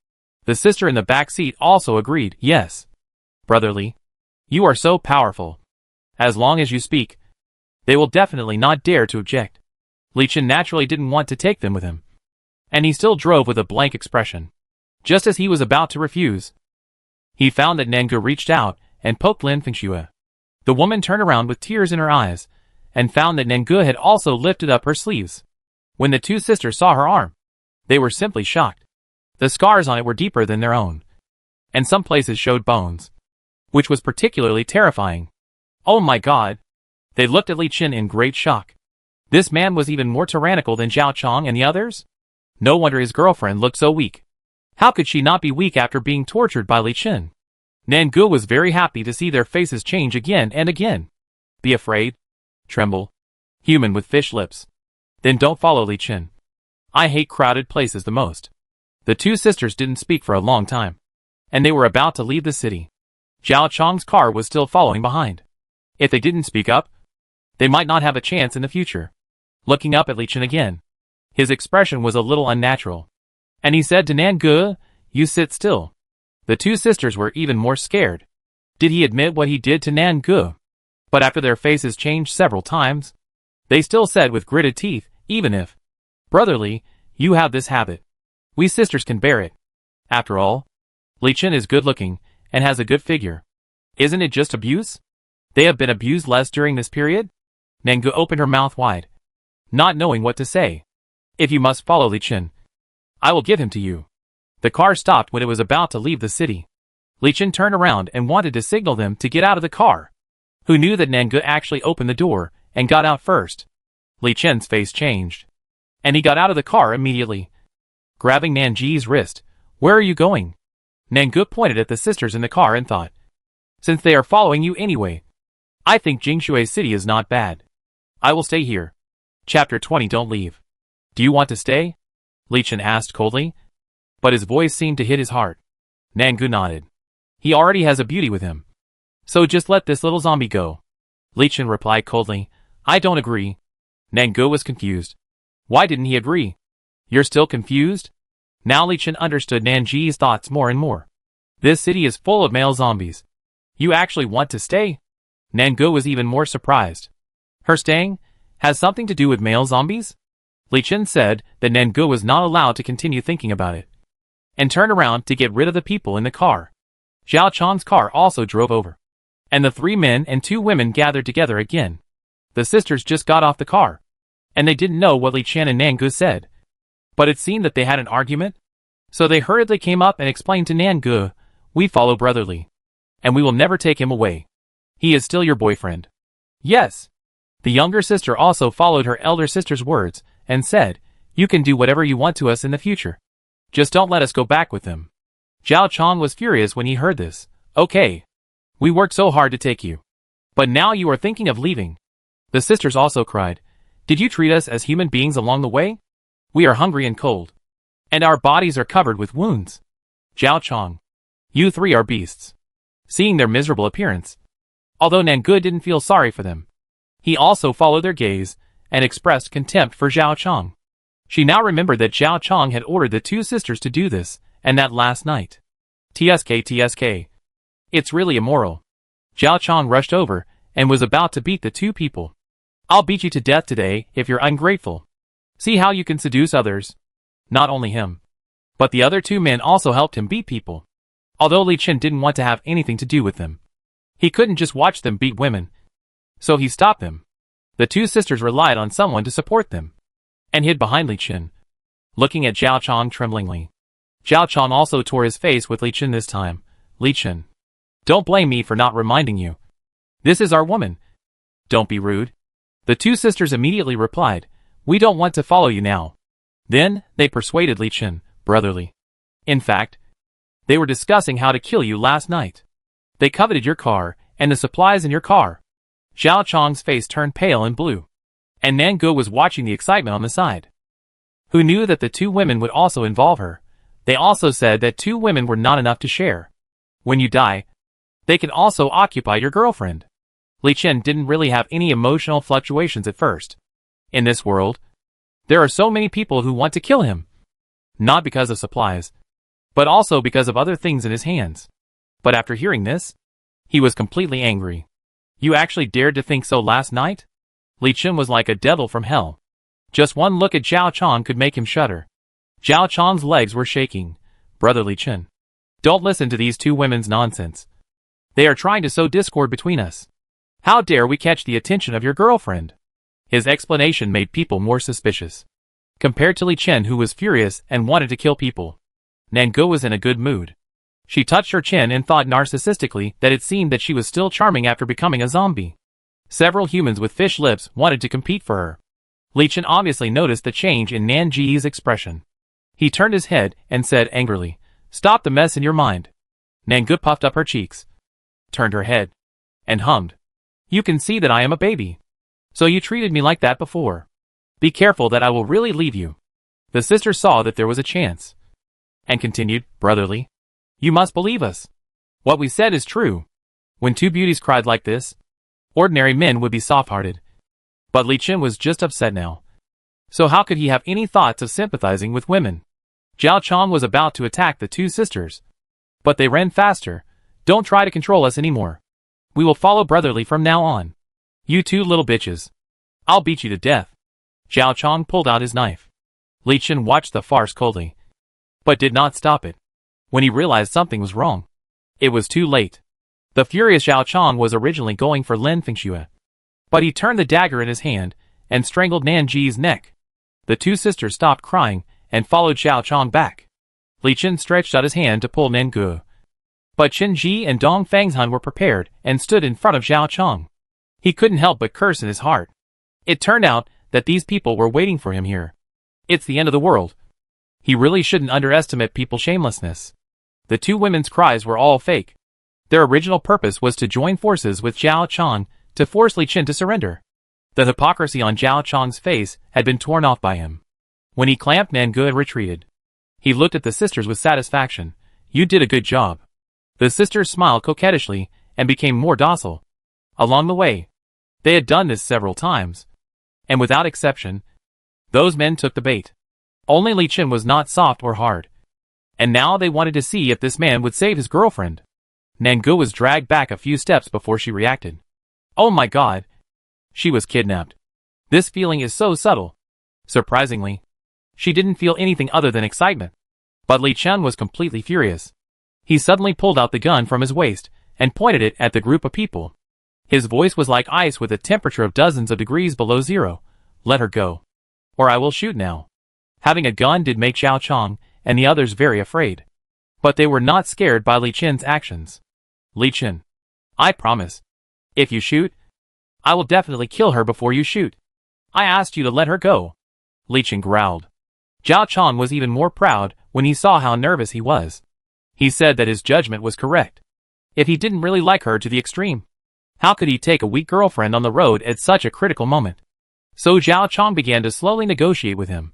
The sister in the back seat also agreed, yes. Brotherly. You are so powerful. As long as you speak, they will definitely not dare to object. Li Chen naturally didn't want to take them with him. And he still drove with a blank expression. Just as he was about to refuse, he found that Nangu reached out and poked Lin Fengxue. The woman turned around with tears in her eyes, and found that Nangu had also lifted up her sleeves. When the two sisters saw her arm, they were simply shocked. The scars on it were deeper than their own, and some places showed bones, which was particularly terrifying. Oh my god! They looked at Li Chen in great shock. This man was even more tyrannical than Zhao Chong and the others? No wonder his girlfriend looked so weak. How could she not be weak after being tortured by Li Chen? Nangu was very happy to see their faces change again and again. Be afraid. Tremble. Human with fish lips. Then don't follow Li Chen. I hate crowded places the most. The two sisters didn't speak for a long time, and they were about to leave the city. Zhao Chong's car was still following behind. If they didn't speak up, they might not have a chance in the future. Looking up at Li Chen again, his expression was a little unnatural, and he said to Nangu, "You sit still." The two sisters were even more scared. Did he admit what he did to Nangu? But after their faces changed several times, they still said with gritted teeth, even if, brotherly, you have this habit, we sisters can bear it. After all, Li Chen is good looking, and has a good figure. Isn't it just abuse? They have been abused less during this period? Nangu opened her mouth wide, not knowing what to say. If you must follow Li Chen, I will give him to you. The car stopped when it was about to leave the city. Li Chen turned around and wanted to signal them to get out of the car. Who knew that Nangu actually opened the door and got out first? Li Chen's face changed, and he got out of the car immediately. Grabbing Nanji's wrist, "Where are you going?" Nangu pointed at the sisters in the car and thought, since they are following you anyway, I think Jingshui City is not bad. I will stay here. Chapter 20. Don't leave. Do you want to stay? Li Chen asked coldly, but his voice seemed to hit his heart. Nangu nodded. He already has a beauty with him, so just let this little zombie go. Li Chen replied coldly, I don't agree. Nangu was confused. Why didn't he agree? You're still confused? Now Li Chen understood Nanji's thoughts more and more. This city is full of male zombies. You actually want to stay? Nangu was even more surprised. Her staying has something to do with male zombies? Li Chen said that Nangu was not allowed to continue thinking about it, and turned around to get rid of the people in the car. Zhao Chong's car also drove over, and the 3 men and 2 women gathered together again. The sisters just got off the car, and they didn't know what Li Chen and Nangu said. But it seemed that they had an argument, so they hurriedly came up and explained to Nangu, we follow brotherly, and we will never take him away. He is still your boyfriend. Yes. The younger sister also followed her elder sister's words, and said, you can do whatever you want to us in the future. Just don't let us go back with them. Zhao Chong was furious when he heard this. Okay. We worked so hard to take you, but now you are thinking of leaving. The sisters also cried, did you treat us as human beings along the way? We are hungry and cold, and our bodies are covered with wounds. Zhao Chong, you 3 are beasts. Seeing their miserable appearance, although Nangu didn't feel sorry for them, he also followed their gaze and expressed contempt for Zhao Chong. She now remembered that Zhao Chong had ordered the 2 sisters to do this, and that last night. TSK. It's really immoral. Zhao Chong rushed over and was about to beat the 2 people. I'll beat you to death today if you're ungrateful. See how you can seduce others. Not only him, but the other 2 men also helped him beat people. Although Li Chen didn't want to have anything to do with them, he couldn't just watch them beat women, so he stopped them. The 2 sisters relied on someone to support them, and hid behind Li Chen, looking at Zhao Chong tremblingly. Zhao Chong also tore his face with Li Chen this time. Li Chen, don't blame me for not reminding you. This is our woman. Don't be rude. The two sisters immediately replied, we don't want to follow you now. Then, they persuaded Li Chen, brotherly. In fact, they were discussing how to kill you last night. They coveted your car, and the supplies in your car. Zhao Chong's face turned pale and blue. And Nangu was watching the excitement on the side. Who knew that the two women would also involve her? They also said that two women were not enough to share. When you die, they can also occupy your girlfriend. Li Chen didn't really have any emotional fluctuations at first. In this world, there are so many people who want to kill him. Not because of supplies, but also because of other things in his hands. But after hearing this, he was completely angry. You actually dared to think so last night? Li Chen was like a devil from hell. Just one look at Zhao Chong could make him shudder. Zhao Chong's legs were shaking. Brother Li Chen, don't listen to these two women's nonsense. They are trying to sow discord between us. How dare we catch the attention of your girlfriend? His explanation made people more suspicious. Compared to Li Chen, who was furious and wanted to kill people, Nangu was in a good mood. She touched her chin and thought narcissistically that it seemed that she was still charming after becoming a zombie. Several humans with fish lips wanted to compete for her. Li Chen obviously noticed the change in Nanji's expression. He turned his head and said angrily, stop the mess in your mind. Nangu puffed up her cheeks, turned her head, and hummed. You can see that I am a baby. So you treated me like that before. Be careful that I will really leave you. The sister saw that there was a chance, and continued, brotherly. You must believe us. What we said is true. When two beauties cried like this, ordinary men would be soft-hearted. But Li Chen was just upset now. So how could he have any thoughts of sympathizing with women? Zhao Chong was about to attack the two sisters, but they ran faster. Don't try to control us anymore. We will follow brotherly from now on. You two little bitches. I'll beat you to death. Zhao Chong pulled out his knife. Li Chen watched the farce coldly, but did not stop it. When he realized something was wrong, it was too late. The furious Zhao Chong was originally going for Lin Fengxue, but he turned the dagger in his hand and strangled Nanji's neck. The two sisters stopped crying and followed Zhao Chong back. Li Chen stretched out his hand to pull Nangu, but Chen Ji and Dong Fangzhan were prepared and stood in front of Zhao Chong. He couldn't help but curse in his heart. It turned out that these people were waiting for him here. It's the end of the world. He really shouldn't underestimate people's shamelessness. The two women's cries were all fake. Their original purpose was to join forces with Zhao Chong to force Li Chen to surrender. The hypocrisy on Zhao Chong's face had been torn off by him. When he clamped Nangu and retreated, he looked at the sisters with satisfaction. You did a good job. The sisters smiled coquettishly and became more docile. Along the way, they had done this several times, and without exception, those men took the bait. Only Li Chen was not soft or hard, and now they wanted to see if this man would save his girlfriend. Nangu was dragged back a few steps before she reacted. Oh my god! She was kidnapped. This feeling is so subtle. Surprisingly, she didn't feel anything other than excitement. But Li Chen was completely furious. He suddenly pulled out the gun from his waist and pointed it at the group of people. His voice was like ice with a temperature of dozens of degrees below zero. Let her go, or I will shoot now. Having a gun did make Zhao Chong and the others very afraid. But they were not scared by Li Chen's actions. Li Chen, I promise. If you shoot, I will definitely kill her before you shoot. I asked you to let her go. Li Chen growled. Zhao Chong was even more proud when he saw how nervous he was. He said that his judgment was correct. If he didn't really like her to the extreme, how could he take a weak girlfriend on the road at such a critical moment? So Zhao Chong began to slowly negotiate with him.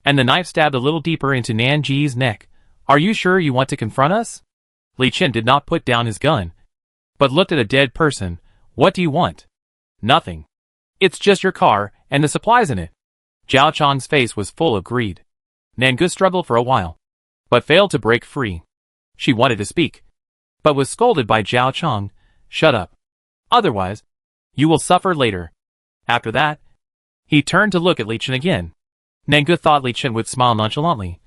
And the knife stabbed a little deeper into Nanji's neck. Are you sure you want to confront us? Li Chen did not put down his gun, but looked at a dead person. What do you want? Nothing. It's just your car and the supplies in it. Zhao Chong's face was full of greed. Nangu struggled for a while, but failed to break free. She wanted to speak, but was scolded by Zhao Chong. Shut up. Otherwise, you will suffer later. After that, he turned to look at Li Chen again. Nangu thought Li Chen would smile nonchalantly,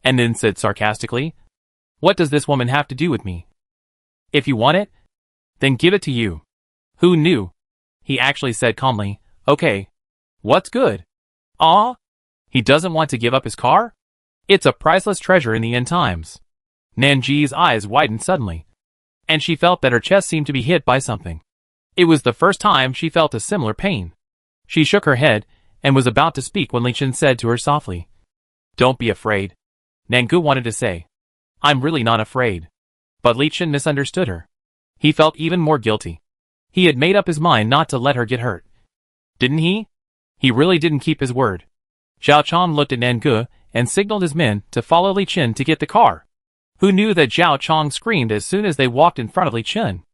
and then said sarcastically, what does this woman have to do with me? If you want it, then give it to you. Who knew? He actually said calmly, okay. What's good? Ah? He doesn't want to give up his car? It's a priceless treasure in the end times. Nanji's eyes widened suddenly, and she felt that her chest seemed to be hit by something. It was the first time she felt a similar pain. She shook her head and was about to speak when Li Chen said to her softly, "Don't be afraid." Nangu wanted to say, "I'm really not afraid." But Li Chen misunderstood her. He felt even more guilty. He had made up his mind not to let her get hurt. Didn't he? He really didn't keep his word. Zhao Chong looked at Nangu and signaled his men to follow Li Chen to get the car. Who knew that Zhao Chong screamed as soon as they walked in front of Li Chen?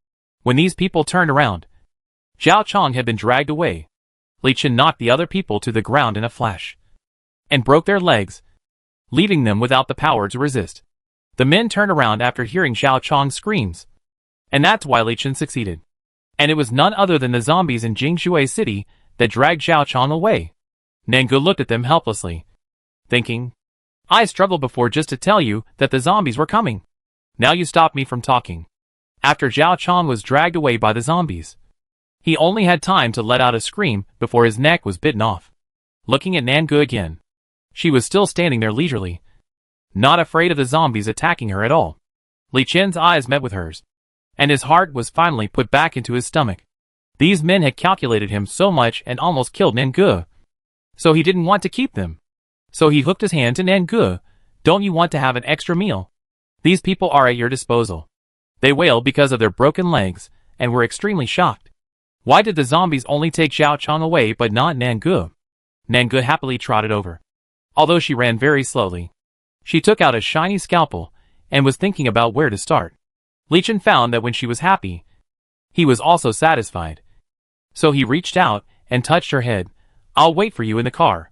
When these people turned around, Zhao Chong had been dragged away. Li Chen knocked the other people to the ground in a flash and broke their legs, leaving them without the power to resist. The men turned around after hearing Zhao Chong's screams, and that's why Li Chen succeeded. And it was none other than the zombies in Jingshui City that dragged Zhao Chong away. Nangu looked at them helplessly, thinking, "I struggled before just to tell you that the zombies were coming. Now you stop me from talking." After Zhao Chong was dragged away by the zombies, he only had time to let out a scream before his neck was bitten off. Looking at Nangu again, she was still standing there leisurely, not afraid of the zombies attacking her at all. Li Chen's eyes met with hers, and his heart was finally put back into his stomach. These men had calculated him so much and almost killed Nangu. So he didn't want to keep them. So he hooked his hand to Nangu. "Don't you want to have an extra meal? These people are at your disposal." They wailed because of their broken legs and were extremely shocked. Why did the zombies only take Zhao Chong away but not Nangu? Nangu happily trotted over. Although she ran very slowly, she took out a shiny scalpel and was thinking about where to start. Li Chen found that when she was happy, he was also satisfied. So he reached out and touched her head. "I'll wait for you in the car."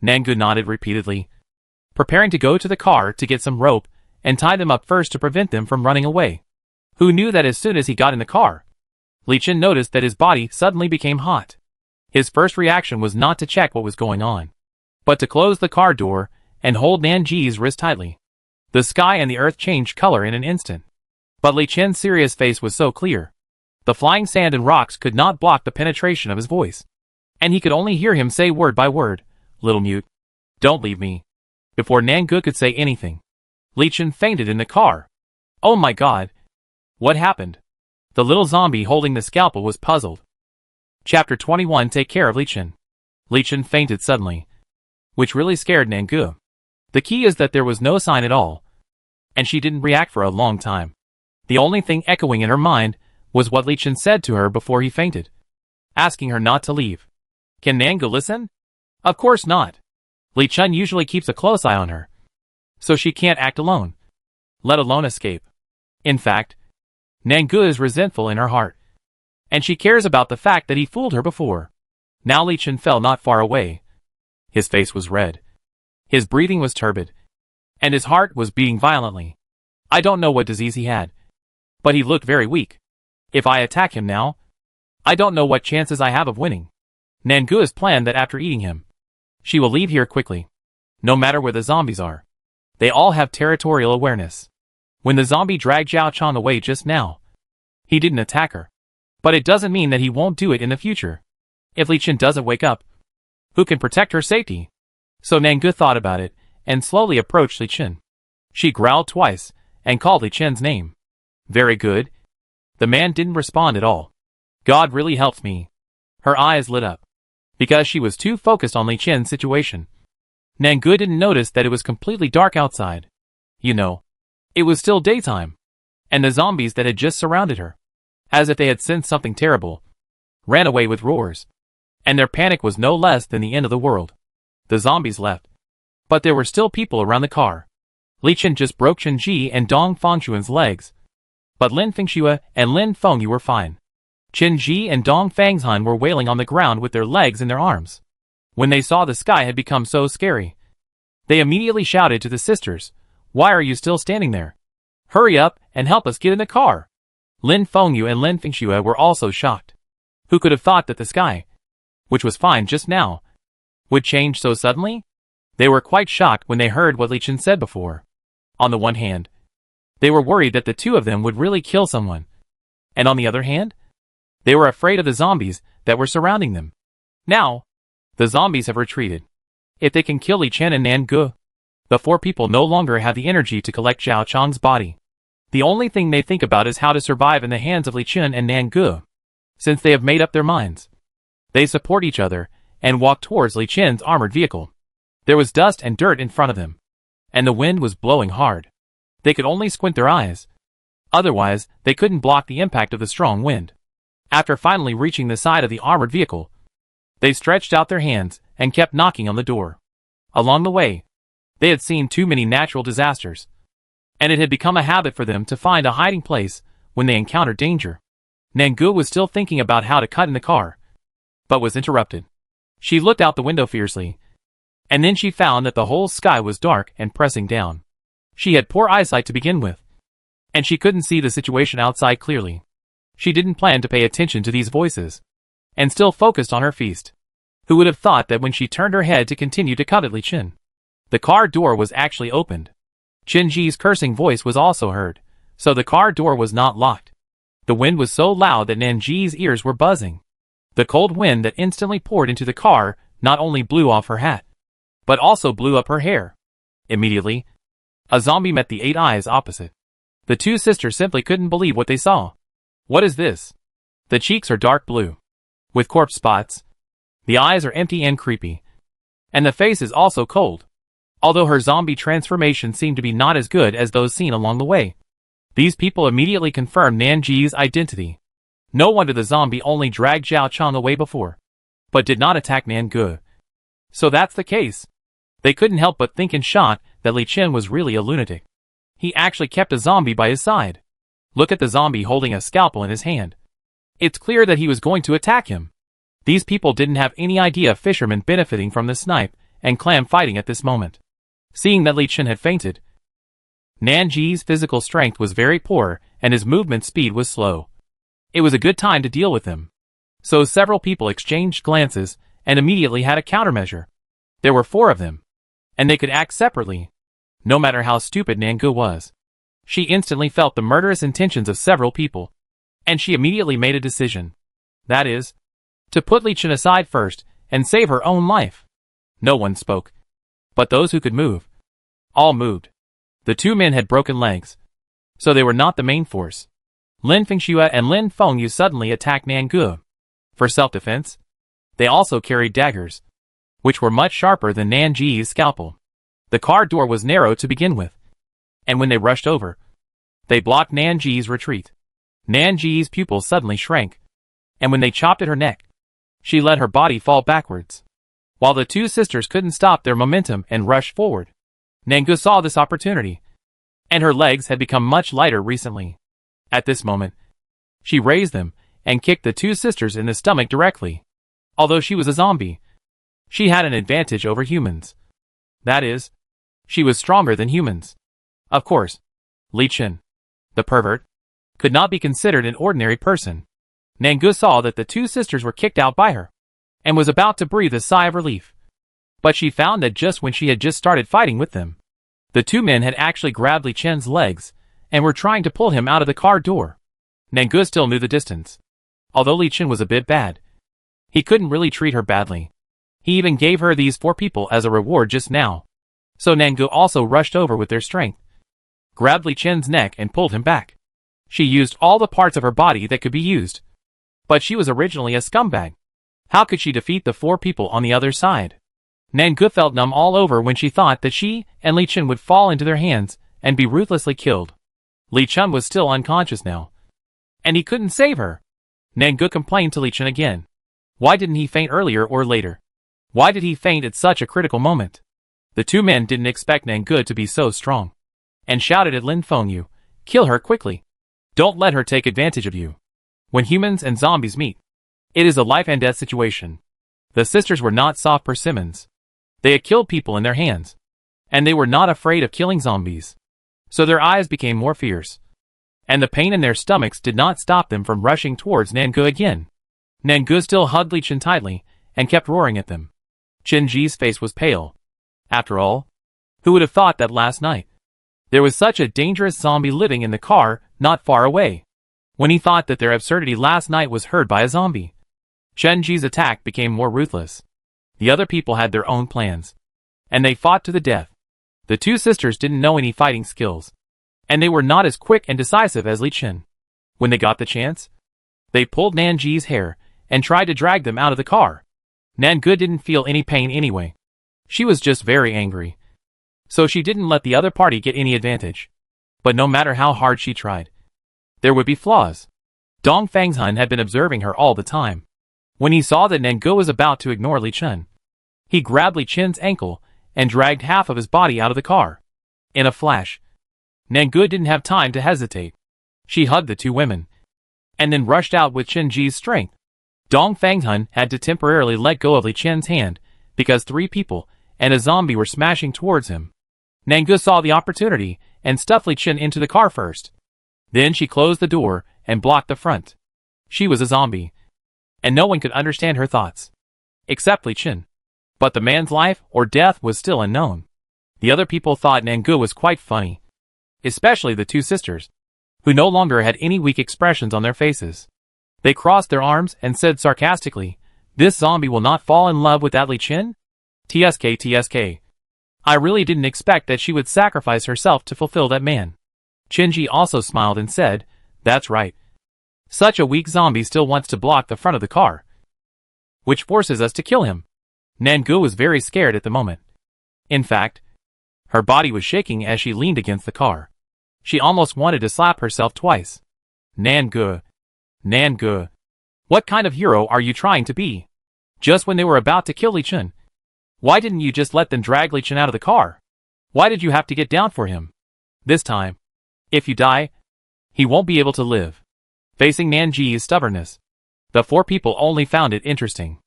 Nangu nodded repeatedly, preparing to go to the car to get some rope and tie them up first to prevent them from running away. Who knew that as soon as he got in the car, Li Chen noticed that his body suddenly became hot. His first reaction was not to check what was going on, but to close the car door and hold Nanji's wrist tightly. The sky and the earth changed color in an instant. But Li Chen's serious face was so clear. The flying sand and rocks could not block the penetration of his voice. And he could only hear him say word by word, "Little mute, don't leave me." Before Nangu could say anything, Li Chen fainted in the car. Oh my god! What happened? The little zombie holding the scalpel was puzzled. Chapter 21. Take care of Li Chen. Li Chen fainted suddenly, which really scared Nangu. The key is that there was no sign at all, and she didn't react for a long time. The only thing echoing in her mind was what Li Chen said to her before he fainted, asking her not to leave. Can Nangu listen? Of course not. Li Chen usually keeps a close eye on her, so she can't act alone, let alone escape. In fact, Nangu is resentful in her heart, and she cares about the fact that he fooled her before. Now Li Chen fell not far away. His face was red. His breathing was turbid, and his heart was beating violently. I don't know what disease he had, but he looked very weak. If I attack him now, I don't know what chances I have of winning. Nangu has planned that after eating him, she will leave here quickly, no matter where the zombies are. They all have territorial awareness. When the zombie dragged Zhao Chong away just now, he didn't attack her. But it doesn't mean that he won't do it in the future. If Li Chen doesn't wake up, who can protect her safety? So Nangu thought about it, and slowly approached Li Chen. She growled twice, and called Li Chen's name. Very good. The man didn't respond at all. God really helps me. Her eyes lit up, because she was too focused on Li Chen's situation. Nangu didn't notice that it was completely dark outside. You know, it was still daytime, and the zombies that had just surrounded her, as if they had sensed something terrible, ran away with roars. And their panic was no less than the end of the world. The zombies left, but there were still people around the car. Li Chen just broke Chen Ji and Dong Fangxuan's legs, but Lin Fengxue and Lin Fengyu were fine. Chen Ji and Dong Fangxuan were wailing on the ground with their legs in their arms. When they saw the sky had become so scary, they immediately shouted to the sisters, "Why are you still standing there? Hurry up and help us get in the car." Lin Fengyu and Lin Fengxue were also shocked. Who could have thought that the sky, which was fine just now, would change so suddenly? They were quite shocked when they heard what Li Chen said before. On the one hand, they were worried that the two of them would really kill someone. And on the other hand, they were afraid of the zombies that were surrounding them. Now, the zombies have retreated. If they can kill Li Chen and Nangu, the four people no longer have the energy to collect Zhao Chong's body. The only thing they think about is how to survive in the hands of Li Chen and Nangu. since they have made up their minds. They support each other and walk towards Li Chen's armored vehicle. There was dust and dirt in front of them, and the wind was blowing hard. They could only squint their eyes. Otherwise, they couldn't block the impact of the strong wind. After finally reaching the side of the armored vehicle, they stretched out their hands and kept knocking on the door. Along the way, they had seen too many natural disasters, and it had become a habit for them to find a hiding place when they encountered danger. Nangu was still thinking about how to cut in the car, but was interrupted. She looked out the window fiercely, and then she found that the whole sky was dark and pressing down. She had poor eyesight to begin with, and she couldn't see the situation outside clearly. She didn't plan to pay attention to these voices, and still focused on her feast. Who would have thought that when she turned her head to continue to cut at Li Chen, the car door was actually opened. Chen Ji's cursing voice was also heard, so the car door was not locked. The wind was so loud that Nanji's ears were buzzing. The cold wind that instantly poured into the car not only blew off her hat, but also blew up her hair. Immediately, a zombie met the 8 eyes opposite. The two sisters simply couldn't believe what they saw. What is this? The cheeks are dark blue, with corpse spots. The eyes are empty and creepy, and the face is also cold. Although her zombie transformation seemed to be not as good as those seen along the way. These people immediately confirmed Nanji's identity. No wonder the zombie only dragged Zhao Chang away before, but did not attack Nangu. So that's the case. They couldn't help but think in shock that Li Chen was really a lunatic. He actually kept a zombie by his side. Look at the zombie holding a scalpel in his hand. It's clear that he was going to attack him. These people didn't have any idea of fishermen benefiting from the snipe and clam fighting at this moment. Seeing that Li Chen had fainted, Nanji's physical strength was very poor and his movement speed was slow. It was a good time to deal with him. So several people exchanged glances and immediately had a countermeasure. There were 4 of them, and they could act separately. No matter how stupid Nangu was, she instantly felt the murderous intentions of several people, and she immediately made a decision. That is, to put Li Chen aside first and save her own life. No one spoke, but those who could move all moved. The 2 men had broken legs, so they were not the main force. Lin Fengxue and Lin Fengyu suddenly attacked Nangu. For self-defense, they also carried daggers, which were much sharper than Nanji's scalpel. The car door was narrow to begin with, and when they rushed over, they blocked Nanji's retreat. Nanji's pupils suddenly shrank, and when they chopped at her neck, she let her body fall backwards. While the 2 sisters couldn't stop their momentum and rushed forward, Nangu saw this opportunity, and her legs had become much lighter recently. At this moment, she raised them and kicked the 2 sisters in the stomach directly. Although she was a zombie, she had an advantage over humans. That is, she was stronger than humans. Of course, Li Chen, the pervert, could not be considered an ordinary person. Nangu saw that the 2 sisters were kicked out by her, and was about to breathe a sigh of relief. But she found that just when she had just started fighting with them, the 2 men had actually grabbed Li Chen's legs, and were trying to pull him out of the car door. Nangu still knew the distance. Although Li Chen was a bit bad, he couldn't really treat her badly. He even gave her these 4 people as a reward just now. So Nangu also rushed over with their strength, grabbed Li Chen's neck and pulled him back. She used all the parts of her body that could be used. But she was originally a scumbag. How could she defeat the 4 people on the other side? Nangu felt numb all over when she thought that she and Li Chen would fall into their hands and be ruthlessly killed. Li Chen was still unconscious now, and he couldn't save her. Nangu complained to Li Chen again. Why didn't he faint earlier or later? Why did he faint at such a critical moment? The 2 men didn't expect Nangu to be so strong, and shouted at Lin Fengyu, "Kill her quickly. Don't let her take advantage of you." When humans and zombies meet, it is a life and death situation. The sisters were not soft persimmons. They had killed people in their hands, and they were not afraid of killing zombies. So their eyes became more fierce, and the pain in their stomachs did not stop them from rushing towards Nangu again. Nangu still hugged Li Chen tightly, and kept roaring at them. Chen Ji's face was pale. After all, who would have thought that last night there was such a dangerous zombie living in the car not far away? When he thought that their absurdity last night was heard by a zombie, Chen Ji's attack became more ruthless. The other people had their own plans, and they fought to the death. The 2 sisters didn't know any fighting skills, and they were not as quick and decisive as Li Chen. When they got the chance, They pulled Nanji's hair and tried to drag them out of the car. Nangu didn't feel any pain anyway. She was just very angry. So she didn't let the other party get any advantage. But no matter how hard she tried, there would be flaws. Dong Fangshun had been observing her all the time. When he saw that Nangu was about to ignore Li Chen, he grabbed Li Chen's ankle and dragged half of his body out of the car. In a flash, Nangu didn't have time to hesitate. She hugged the two women, and then rushed out with Chen Ji's strength. Dong Fangshun had to temporarily let go of Li Chen's hand, because 3 people and a zombie were smashing towards him. Nangu saw the opportunity and stuffed Li Chen into the car first. Then she closed the door and blocked the front. She was a zombie, and no one could understand her thoughts, except Li Chen. But the man's life or death was still unknown. The other people thought Nangu was quite funny, especially the 2 sisters, who no longer had any weak expressions on their faces. They crossed their arms and said sarcastically, "This zombie will not fall in love with that Li Chen? TSK TSK. I really didn't expect that she would sacrifice herself to fulfill that man." Chen Ji also smiled and said, "That's right. Such a weak zombie still wants to block the front of the car, which forces us to kill him." Nangu was very scared at the moment. In fact, her body was shaking as she leaned against the car. She almost wanted to slap herself twice. Nangu. Nangu. What kind of hero are you trying to be? Just when they were about to kill Li Chen, why didn't you just let them drag Li Chen out of the car? Why did you have to get down for him? This time, if you die, he won't be able to live. Facing Nanji's stubbornness, the 4 people only found it interesting.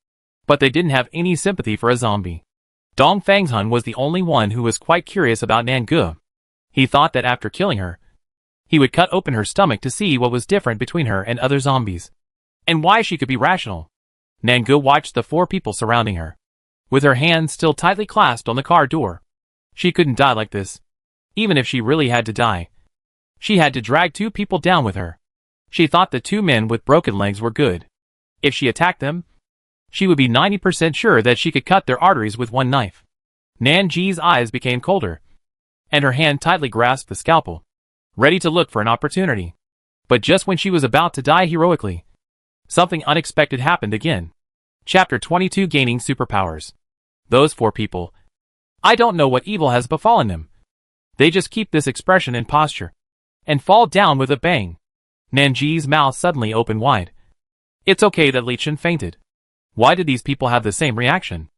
But they didn't have any sympathy for a zombie. Dong Fangshun was the only one who was quite curious about Nangu. He thought that after killing her, he would cut open her stomach to see what was different between her and other zombies, and why she could be rational. Nangu watched the 4 people surrounding her, with her hands still tightly clasped on the car door. She couldn't die like this. Even if she really had to die, she had to drag 2 people down with her. She thought the 2 men with broken legs were good. If she attacked them, she would be 90% sure that she could cut their arteries with one knife. Nanji's eyes became colder, and her hand tightly grasped the scalpel, ready to look for an opportunity. But just when she was about to die heroically, something unexpected happened again. Chapter 22, Gaining Superpowers. Those 4 people. I don't know what evil has befallen them. They just keep this expression and posture, and fall down with a bang. Nanji's mouth suddenly opened wide. It's okay that Li Chen fainted. Why did these people have the same reaction?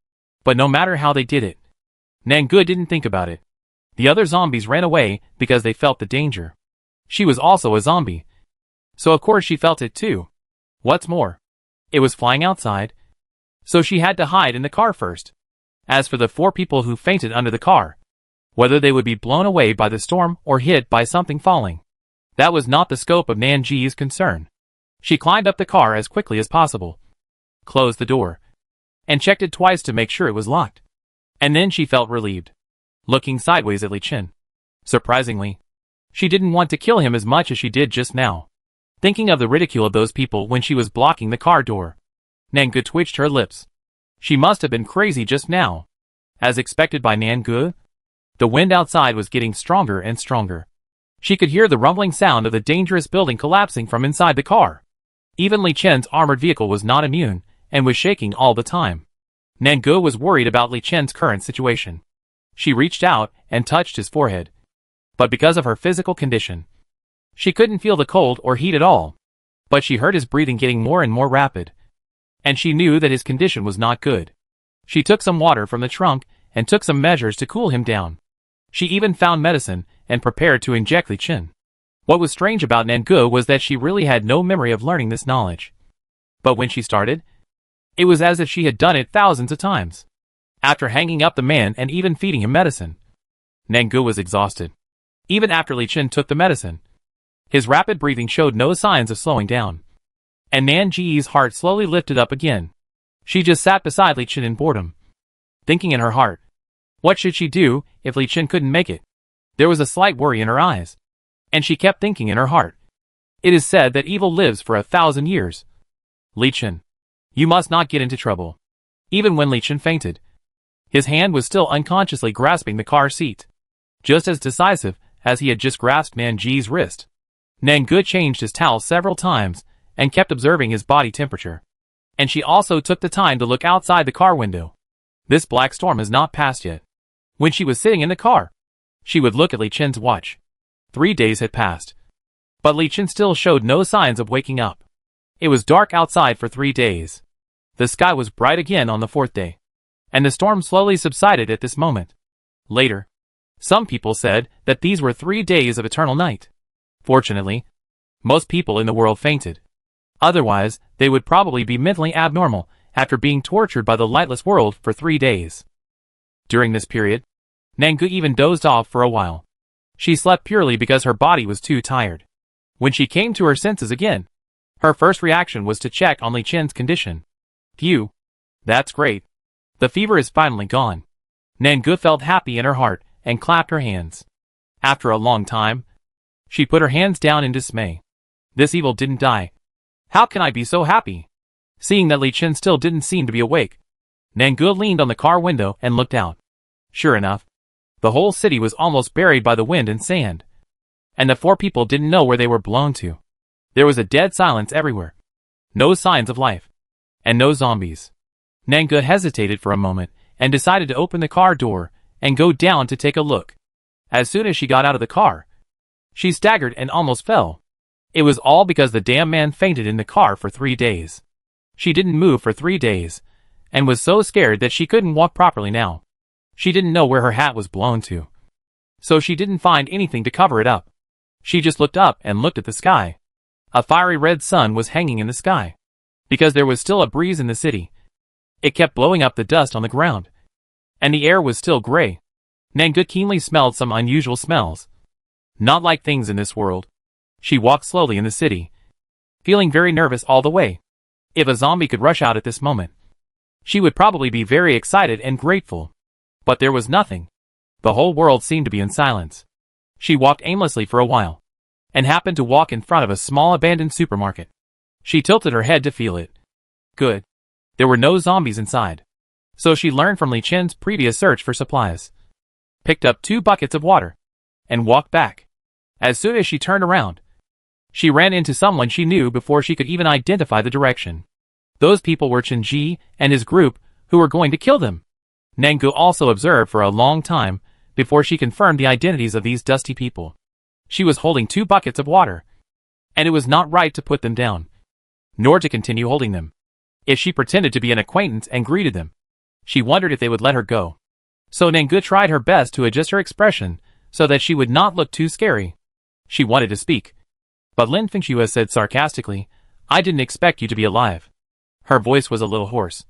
But no matter how they did it, Nangu didn't think about it. The other zombies ran away because they felt the danger. She was also a zombie, so of course she felt it too. What's more, it was flying outside, so she had to hide in the car first. As for the 4 people who fainted under the car, whether they would be blown away by the storm or hit by something falling, that was not the scope of Nanji's concern. She climbed up the car as quickly as possible, closed the door, and checked it twice to make sure it was locked. And then she felt relieved, looking sideways at Li Chen. Surprisingly, she didn't want to kill him as much as she did just now. Thinking of the ridicule of those people when she was blocking the car door, Nangu twitched her lips. She must have been crazy just now. As expected by Nangu, the wind outside was getting stronger and stronger. She could hear the rumbling sound of the dangerous building collapsing from inside the car. Even Li Chen's armored vehicle was not immune, and was shaking all the time. Nangu was worried about Li Chen's current situation. She reached out and touched his forehead. But because of her physical condition, she couldn't feel the cold or heat at all. But she heard his breathing getting more and more rapid, and she knew that his condition was not good. She took some water from the trunk and took some measures to cool him down. She even found medicine and prepared to inject Li Chen. What was strange about Nangu was that she really had no memory of learning this knowledge. But when she started, it was as if she had done it thousands of times. After hanging up the man and even feeding him medicine, Nangu was exhausted. Even after Li Chen took the medicine, his rapid breathing showed no signs of slowing down. And Nanji's heart slowly lifted up again. She just sat beside Li Chen in boredom, thinking in her heart, what should she do if Li Chen couldn't make it? There was a slight worry in her eyes, and she kept thinking in her heart, it is said that evil lives for 1,000 years. Li Chen, you must not get into trouble. Even when Li Chen fainted, his hand was still unconsciously grasping the car seat, just as decisive as he had just grasped Nanji's wrist. Nangu changed his towel several times and kept observing his body temperature. And she also took the time to look outside the car window. This black storm has not passed yet. When she was sitting in the car, she would look at Li Chen's watch. 3 days had passed. But Li Chen still showed no signs of waking up. It was dark outside for 3 days. The sky was bright again on the 4th day. And the storm slowly subsided at this moment. Later, some people said that these were 3 days of eternal night. Fortunately, most people in the world fainted. Otherwise, they would probably be mentally abnormal after being tortured by the lightless world for 3 days. During this period, Nangu even dozed off for a while. She slept purely because her body was too tired. When she came to her senses again, her first reaction was to check on Li Chen's condition. Phew. That's great. The fever is finally gone. Nangu felt happy in her heart and clapped her hands. After a long time, she put her hands down in dismay. This evil didn't die. How can I be so happy? Seeing that Li Chen still didn't seem to be awake, Nangu leaned on the car window and looked out. Sure enough, the whole city was almost buried by the wind and sand. And the 4 people didn't know where they were blown to. There was a dead silence everywhere. No signs of life. And no zombies. Nangu hesitated for a moment and decided to open the car door and go down to take a look. As soon as she got out of the car, she staggered and almost fell. It was all because the damn man fainted in the car for 3 days. She didn't move for 3 days, and was so scared that she couldn't walk properly now. She didn't know where her hat was blown to. So she didn't find anything to cover it up. She just looked up and looked at the sky. A fiery red sun was hanging in the sky. Because there was still a breeze in the city, it kept blowing up the dust on the ground. And the air was still gray. Nangu keenly smelled some unusual smells. Not like things in this world. She walked slowly in the city, feeling very nervous all the way. If a zombie could rush out at this moment, she would probably be very excited and grateful. But there was nothing. The whole world seemed to be in silence. She walked aimlessly for a while, and happened to walk in front of a small abandoned supermarket. She tilted her head to feel it. Good. There were no zombies inside. So she learned from Li Chen's previous search for supplies. Picked up 2 buckets of water, and walked back. As soon as she turned around, she ran into someone she knew before she could even identify the direction. Those people were Chen Ji and his group, who were going to kill them. Nangu also observed for a long time before she confirmed the identities of these dusty people. She was holding 2 buckets of water, and it was not right to put them down, nor to continue holding them. If she pretended to be an acquaintance and greeted them, she wondered if they would let her go. So Nangu tried her best to adjust her expression so that she would not look too scary. She wanted to speak, but Lin Fengxue said sarcastically, "I didn't expect you to be alive." Her voice was a little hoarse,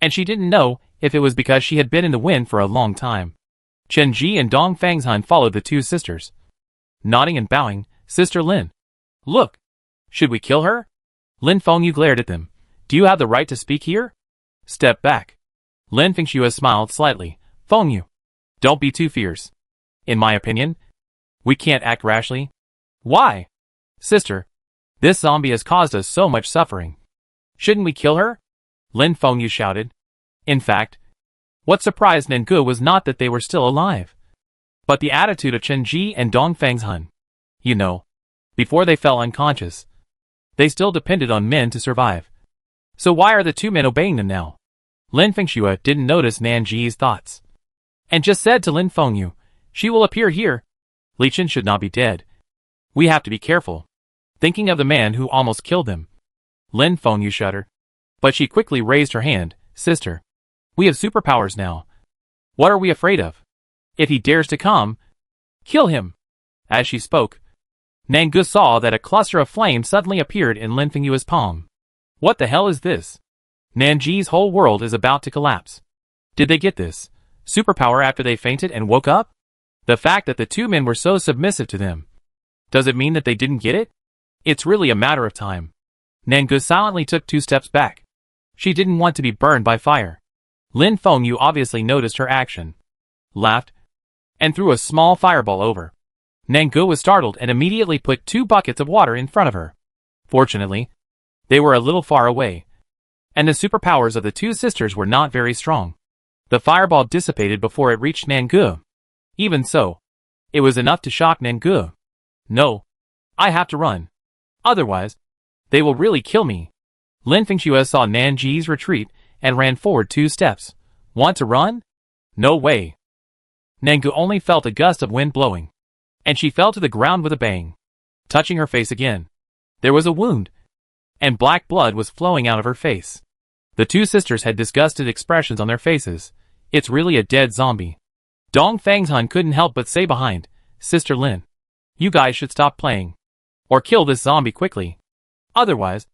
and she didn't know if it was because she had been in the wind for a long time. Chen Ji and Dong Fangzhan followed the 2 sisters. Nodding and bowing, "Sister Lin. Look. Should we kill her?" Lin Fengyu glared at them. "Do you have the right to speak here?" "Step back." Lin Fengxue smiled slightly. "Fengyu. Don't be too fierce. In my opinion, we can't act rashly." "Why?" "Sister, this zombie has caused us so much suffering. Shouldn't we kill her?" Lin Fengyu shouted. In fact, what surprised Nangu was not that they were still alive, but the attitude of Chen Ji and Dong Fangzhan. You know, before they fell unconscious, they still depended on men to survive. So why are the 2 men obeying them now? Lin Fengxue didn't notice Nanji's thoughts, and just said to Lin Fengyu, "She will appear here. Li Chen should not be dead. We have to be careful." Thinking of the man who almost killed them, Lin Fengyu shuddered. But she quickly raised her hand. "Sister, we have superpowers now. What are we afraid of? If he dares to come, kill him." As she spoke, Nangu saw that a cluster of flame suddenly appeared in Lin Fengyue's palm. What the hell is this? Nanji's whole world is about to collapse. Did they get this superpower after they fainted and woke up? The fact that the 2 men were so submissive to them, does it mean that they didn't get it? It's really a matter of time. Nangu silently took 2 steps back. She didn't want to be burned by fire. Lin Fengyu obviously noticed her action, laughed, and threw a small fireball over. Nangu was startled and immediately put 2 buckets of water in front of her. Fortunately, they were a little far away, and the superpowers of the 2 sisters were not very strong. The fireball dissipated before it reached Nangu. Even so, it was enough to shock Nangu. "No, I have to run. Otherwise, They will really kill me. Lin Fengxue saw Nanji's retreat and ran forward 2 steps. Want to run? No way. Nangu only felt a gust of wind blowing, and she fell to the ground with a bang, touching her face again. There was a wound, and black blood was flowing out of her face. The 2 sisters had disgusted expressions on their faces. It's really a dead zombie. Dong Fangshun couldn't help but say behind, Sister Lin, you guys should stop playing, or kill this zombie quickly. Otherwise,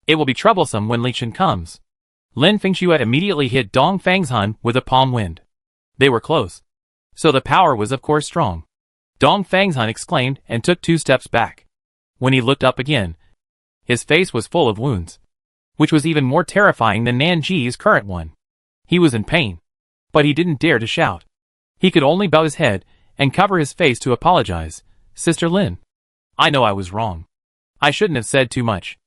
it will be troublesome when Li Chen comes. Lin Fengxue immediately hit Dong Fangshun with a palm wind. They were close, so the power was of course strong. Dong Fangshun exclaimed and took 2 steps back. When he looked up again, his face was full of wounds, which was even more terrifying than Nanji's current one. He was in pain, but he didn't dare to shout. He could only bow his head and cover his face to apologize. Sister Lin, I know I was wrong. I shouldn't have said too much.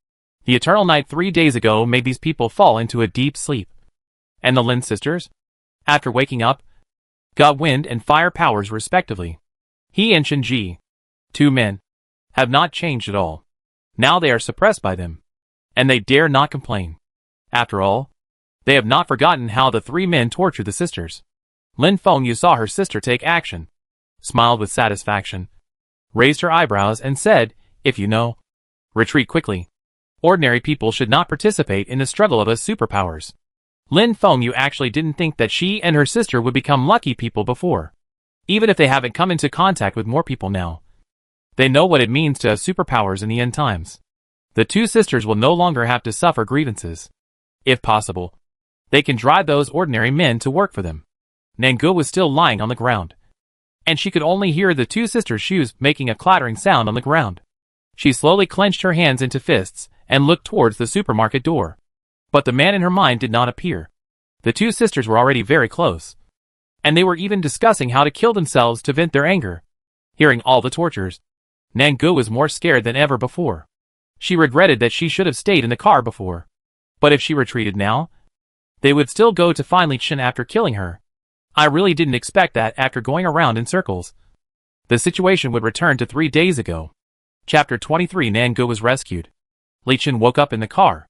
The eternal night 3 days ago made these people fall into a deep sleep. And the Lin sisters, after waking up, got wind and fire powers respectively. He and Shinji, 2 men, have not changed at all. Now they are suppressed by them, and they dare not complain. After all, they have not forgotten how the 3 men tortured the sisters. Lin Fengyu saw her sister take action, smiled with satisfaction, raised her eyebrows and said, if you know, retreat quickly. Ordinary people should not participate in the struggle of us superpowers. Lin Fengyu actually didn't think that she and her sister would become lucky people before. Even if they haven't come into contact with more people now, they know what it means to have superpowers in the end times. The 2 sisters will no longer have to suffer grievances. If possible, they can drive those ordinary men to work for them. Nangu was still lying on the ground, and she could only hear the 2 sisters' shoes making a clattering sound on the ground. She slowly clenched her hands into fists and looked towards the supermarket door. But the man in her mind did not appear. The 2 sisters were already very close, and they were even discussing how to kill themselves to vent their anger. Hearing all the tortures, Nangu was more scared than ever before. She regretted that she should have stayed in the car before. But if she retreated now, they would still go to find Li Chen after killing her. I really didn't expect that after going around in circles. The situation would return to 3 days ago. Chapter 23. Nangu was rescued. Li Chen woke up in the car.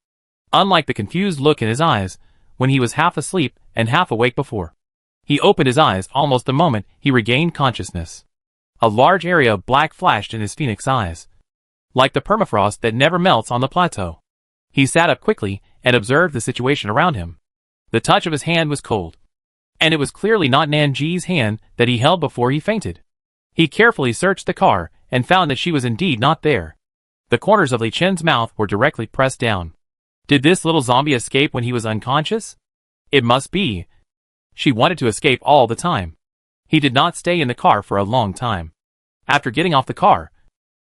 Unlike the confused look in his eyes when he was half asleep and half awake before, he opened his eyes almost the moment he regained consciousness. A large area of black flashed in his phoenix eyes, like the permafrost that never melts on the plateau. He sat up quickly and observed the situation around him. The touch of his hand was cold, and it was clearly not Nanji's hand that he held before he fainted. He carefully searched the car and found that she was indeed not there. The corners of Li Chen's mouth were directly pressed down. Did this little zombie escape when he was unconscious? It must be. She wanted to escape all the time. He did not stay in the car for a long time. After getting off the car,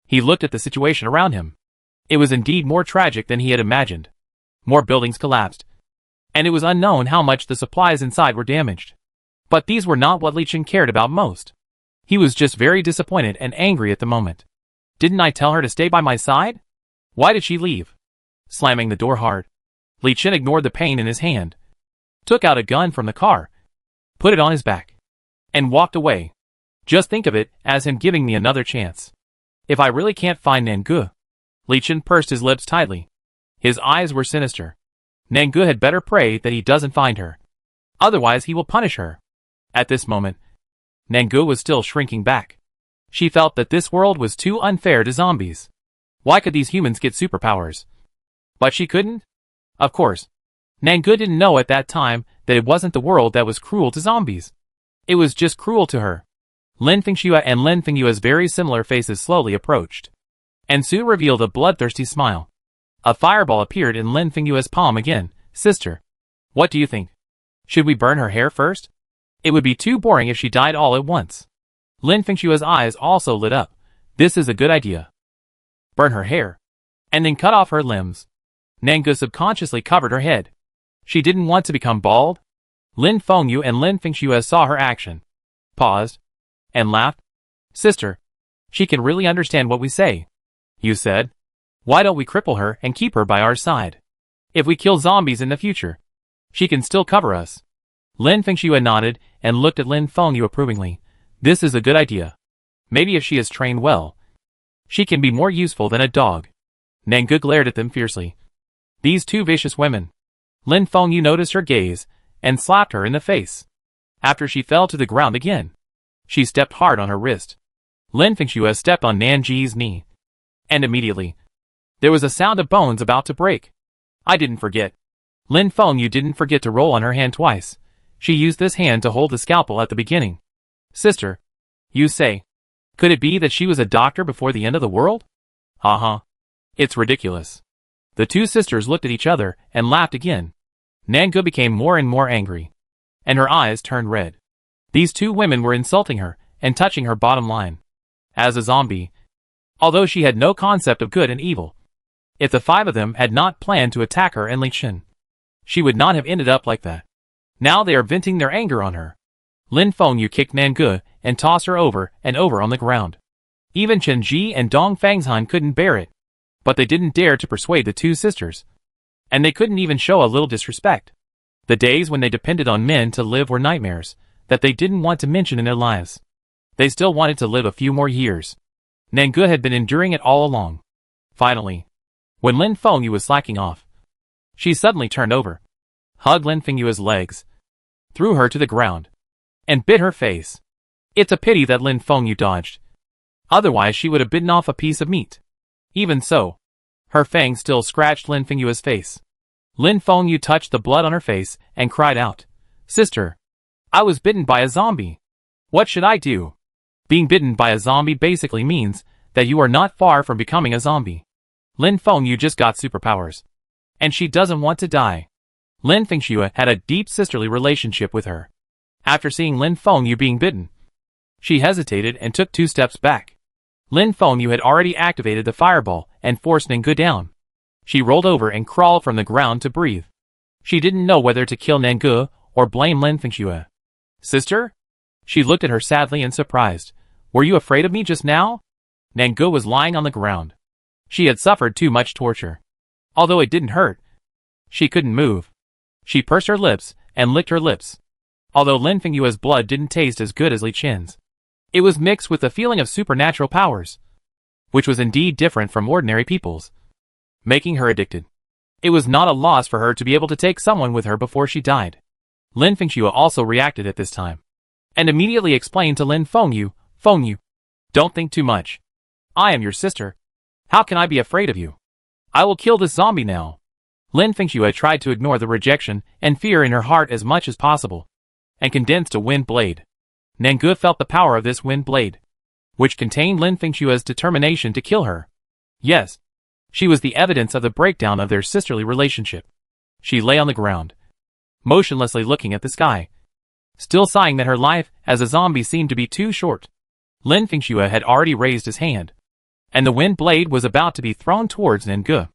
he looked at the situation around him. It was indeed more tragic than he had imagined. More buildings collapsed, and it was unknown how much the supplies inside were damaged. But these were not what Li Chen cared about most. He was just very disappointed and angry at the moment. Didn't I tell her to stay by my side? Why did she leave? Slamming the door hard, Li Chen ignored the pain in his hand, took out a gun from the car, put it on his back, and walked away. Just think of it as him giving me another chance. If I really can't find Nangu. Li Chen pursed his lips tightly. His eyes were sinister. Nangu had better pray that he doesn't find her. Otherwise he will punish her. At this moment, Nangu was still shrinking back. She felt that this world was too unfair to zombies. Why could these humans get superpowers? But she couldn't? Of course. Nangu didn't know at that time that it wasn't the world that was cruel to zombies. It was just cruel to her. Lin Fengxue and Lin Fengyue's very similar faces slowly approached, and soon revealed a bloodthirsty smile. A fireball appeared in Lin Fengyue's palm again. Sister, what do you think? Should we burn her hair first? It would be too boring if she died all at once. Lin Fengxue's eyes also lit up. This is a good idea. Burn her hair, and then cut off her limbs. Nangu subconsciously covered her head. She didn't want to become bald. Lin Fengyu and Lin Fengxue saw her action, paused, and laughed. Sister, she can really understand what we say. You said, why don't we cripple her and keep her by our side? If we kill zombies in the future, she can still cover us. Lin Fengxue nodded and looked at Lin Fengyu approvingly. This is a good idea. Maybe if she is trained well, she can be more useful than a dog. Nangu glared at them fiercely. These two vicious women. Lin Fengyu noticed her gaze and slapped her in the face. After she fell to the ground again, she stepped hard on her wrist. Lin Fengyu stepped on Nanji's knee. And immediately, there was a sound of bones about to break. I didn't forget. Lin Fengyu didn't forget to roll on her hand twice. She used this hand to hold the scalpel at the beginning. Sister, you say, could it be that she was a doctor before the end of the world? Uh-huh. It's ridiculous. The two sisters looked at each other and laughed again. Nangu became more and more angry, and her eyes turned red. These two women were insulting her and touching her bottom line. As a zombie, although she had no concept of good and evil, if the five of them had not planned to attack her and Li Chen, she would not have ended up like that. Now they are venting their anger on her. Lin Fengyu kicked Nangu and tossed her over and over on the ground. Even Chen Ji and Dong Fangzhan couldn't bear it, but they didn't dare to persuade the two sisters. And they couldn't even show a little disrespect. The days when they depended on men to live were nightmares that they didn't want to mention in their lives. They still wanted to live a few more years. Nangu had been enduring it all along. Finally, when Lin Fengyu was slacking off, she suddenly turned over, hugged Lin Fengyu's legs, threw her to the ground, and bit her face. It's a pity that Lin Fengyu dodged. Otherwise she would have bitten off a piece of meat. Even so, her fangs still scratched Lin Fengyu's face. Lin Fengyu touched the blood on her face and cried out, Sister, I was bitten by a zombie. What should I do? Being bitten by a zombie basically means that you are not far from becoming a zombie. Lin Fengyu just got superpowers, and she doesn't want to die. Lin Fengyu had a deep sisterly relationship with her. After seeing Lin Fengyu being bitten, she hesitated and took 2 steps back. Lin Fengyu had already activated the fireball and forced Nangu down. She rolled over and crawled from the ground to breathe. She didn't know whether to kill Nangu or blame Lin Fengyu. Sister? She looked at her sadly and surprised. Were you afraid of me just now? Nangu was lying on the ground. She had suffered too much torture. Although it didn't hurt, she couldn't move. She pursed her lips and licked her lips. Although Lin Fengyu's blood didn't taste as good as Li Chen's, it was mixed with the feeling of supernatural powers, which was indeed different from ordinary people's, making her addicted. It was not a loss for her to be able to take someone with her before she died. Lin Fengyu also reacted at this time, and immediately explained to Lin Fengyu, Fengyu, don't think too much. I am your sister. How can I be afraid of you? I will kill this zombie now. Lin Fengyu tried to ignore the rejection and fear in her heart as much as possible, and condensed a wind blade. Nangu felt the power of this wind blade, which contained Lin Fengyu's determination to kill her. Yes, she was the evidence of the breakdown of their sisterly relationship. She lay on the ground, motionlessly looking at the sky, still sighing that her life as a zombie seemed to be too short. Lin Fengyu had already raised his hand, and the wind blade was about to be thrown towards Nangu.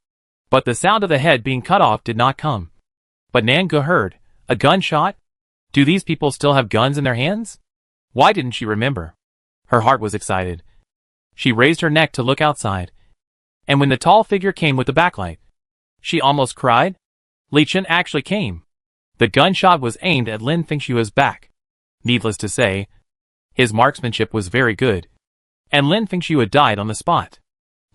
But the sound of the head being cut off did not come. But Nangu heard, a gunshot? Do these people still have guns in their hands? Why didn't she remember? Her heart was excited. She raised her neck to look outside, and when the tall figure came with the backlight, she almost cried. Li Chen actually came. The gunshot was aimed at Lin Fengyu's back. Needless to say, his marksmanship was very good, and Lin Fengyu died on the spot.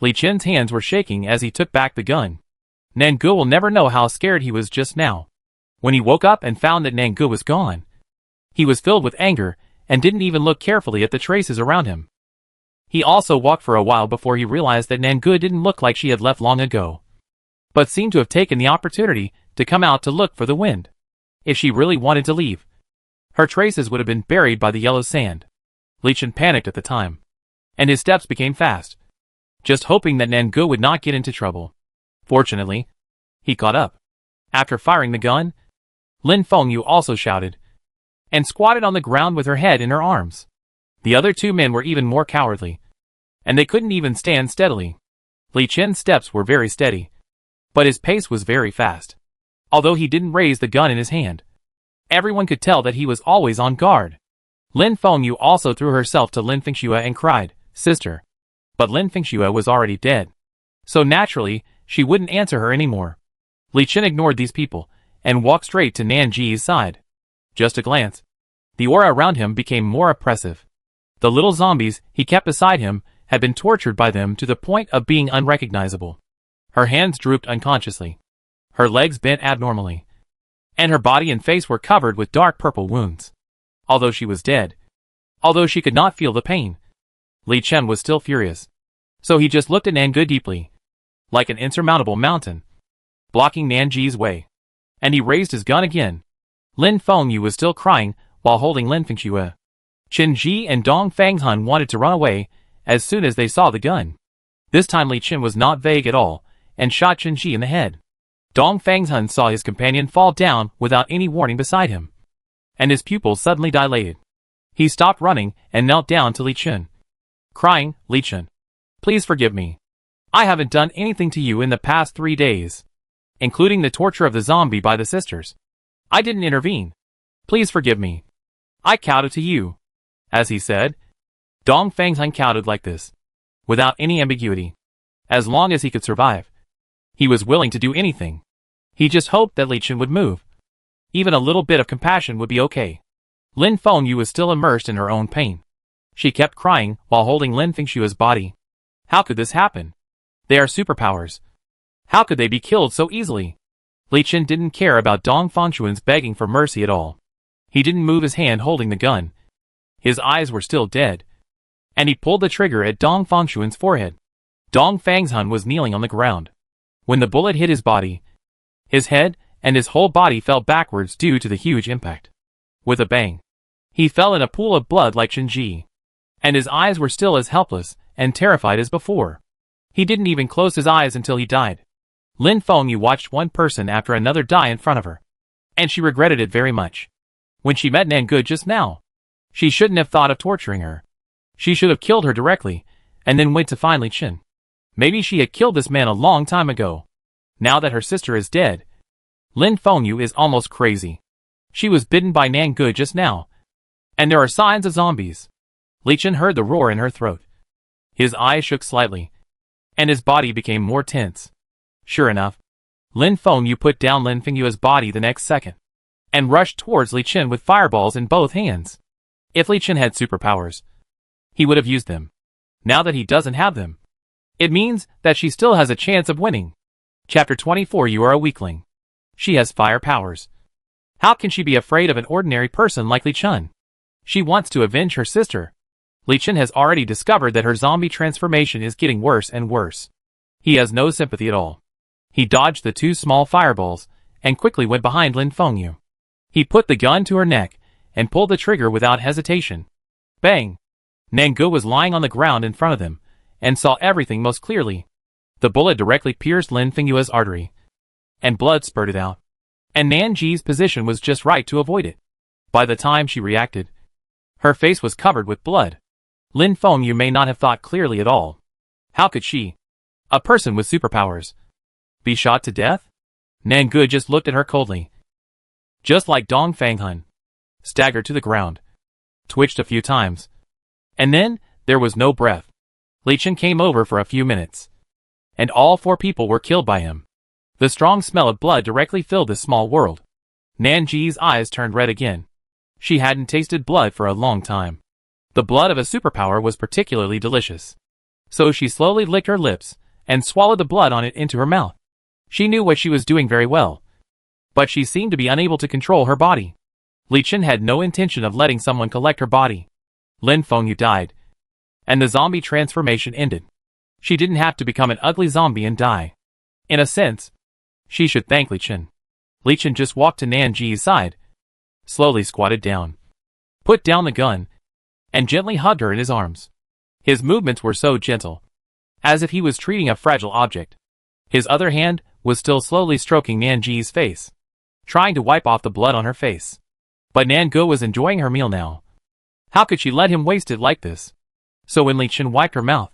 Li Chen's hands were shaking as he took back the gun. Nangu will never know how scared he was just now. When he woke up and found that Nangu was gone, he was filled with anger and didn't even look carefully at the traces around him. He also walked for a while before he realized that Nangu didn't look like she had left long ago, but seemed to have taken the opportunity to come out to look for the wind. If she really wanted to leave, her traces would have been buried by the yellow sand. Li Chen panicked at the time, and his steps became fast, just hoping that Nangu would not get into trouble. Fortunately, he caught up. After firing the gun, Lin Fengyu also shouted, and squatted on the ground with her head in her arms. The other 2 men were even more cowardly, and they couldn't even stand steadily. Li Chen's steps were very steady, but his pace was very fast. Although he didn't raise the gun in his hand, everyone could tell that he was always on guard. Lin Fengyu also threw herself to Lin Fengyu and cried, Sister. But Lin Fengyu was already dead, so naturally, she wouldn't answer her anymore. Li Chen ignored these people, and walked straight to Nanji's side. Just a glance, the aura around him became more oppressive. The little zombies he kept beside him had been tortured by them to the point of being unrecognizable. Her hands drooped unconsciously. Her legs bent abnormally. And her body and face were covered with dark purple wounds. Although she was dead. Although she could not feel the pain. Li Chen was still furious. So he just looked at Nangu deeply. Like an insurmountable mountain. Blocking Nanji's way. And he raised his gun again. Lin Fengyu was still crying while holding Lin Fengxue. Qin Ji and Dong Fanghun wanted to run away as soon as they saw the gun. This time Li Chen was not vague at all and shot Qin Ji in the head. Dong Fanghun saw his companion fall down without any warning beside him. And his pupils suddenly dilated. He stopped running and knelt down to Li Chen. Crying, Li Chen. Please forgive me. I haven't done anything to you in the past 3 days. Including the torture of the zombie by the sisters. I didn't intervene. Please forgive me. I kowtowed to you. As he said, Dong Fanghun kowtowed like this. Without any ambiguity. As long as he could survive. He was willing to do anything. He just hoped that Li Chen would move. Even a little bit of compassion would be okay. Lin Fengyu was still immersed in her own pain. She kept crying while holding Lin Fengshue's body. How could this happen? They are superpowers. How could they be killed so easily? Li Chen didn't care about Dong Fengshue's begging for mercy at all. He didn't move his hand holding the gun. His eyes were still dead. And he pulled the trigger at Dong Fengshue's forehead. Dong Fanghun was kneeling on the ground. When the bullet hit his body, his head and his whole body fell backwards due to the huge impact. With a bang, he fell in a pool of blood like Qin Ji. And his eyes were still as helpless and terrified as before. He didn't even close his eyes until he died. Lin Fengyu watched one person after another die in front of her. And she regretted it very much. When she met Nangu just now, she shouldn't have thought of torturing her. She should have killed her directly, and then went to find Li Chen. Maybe she had killed this man a long time ago. Now that her sister is dead, Lin Fengyu is almost crazy. She was bitten by Nangu just now. And there are signs of zombies. Li Chen heard the roar in her throat. His eyes shook slightly. And his body became more tense. Sure enough, Lin Fengyu put down Lin Fengyue's body the next second. And rushed towards Li Chen with fireballs in both hands. If Li Chen had superpowers, he would have used them. Now that he doesn't have them, it means that she still has a chance of winning. Chapter 24. You are a weakling. She has fire powers. How can she be afraid of an ordinary person like Li Chen? She wants to avenge her sister. Li Chen has already discovered that her zombie transformation is getting worse and worse. He has no sympathy at all. He dodged the 2 small fireballs and quickly went behind Lin Fengyu. He put the gun to her neck and pulled the trigger without hesitation. Bang! Nangu was lying on the ground in front of them and saw everything most clearly. The bullet directly pierced Lin Fengyue's artery, and blood spurted out. And Nanji's position was just right to avoid it. By the time she reacted, her face was covered with blood. Lin Fengyu may not have thought clearly at all. How could she, a person with superpowers, be shot to death? Nangu just looked at her coldly. Just like Dong Fanghun, staggered to the ground, twitched a few times. And then, there was no breath. Li Chen came over for a few minutes. And all 4 people were killed by him. The strong smell of blood directly filled this small world. Nanji's eyes turned red again. She hadn't tasted blood for a long time. The blood of a superpower was particularly delicious. So she slowly licked her lips and swallowed the blood on it into her mouth. She knew what she was doing very well. But she seemed to be unable to control her body. Li Chen had no intention of letting someone collect her body. Lin Fengyu died. And the zombie transformation ended. She didn't have to become an ugly zombie and die. In a sense, she should thank Li Chen. Li Chen just walked to Nanji's side, slowly squatted down, put down the gun, and gently hugged her in his arms. His movements were so gentle, as if he was treating a fragile object. His other hand was still slowly stroking Nanji's face, trying to wipe off the blood on her face. But Nangu was enjoying her meal now. How could she let him waste it like this? So when Li Chen wiped her mouth,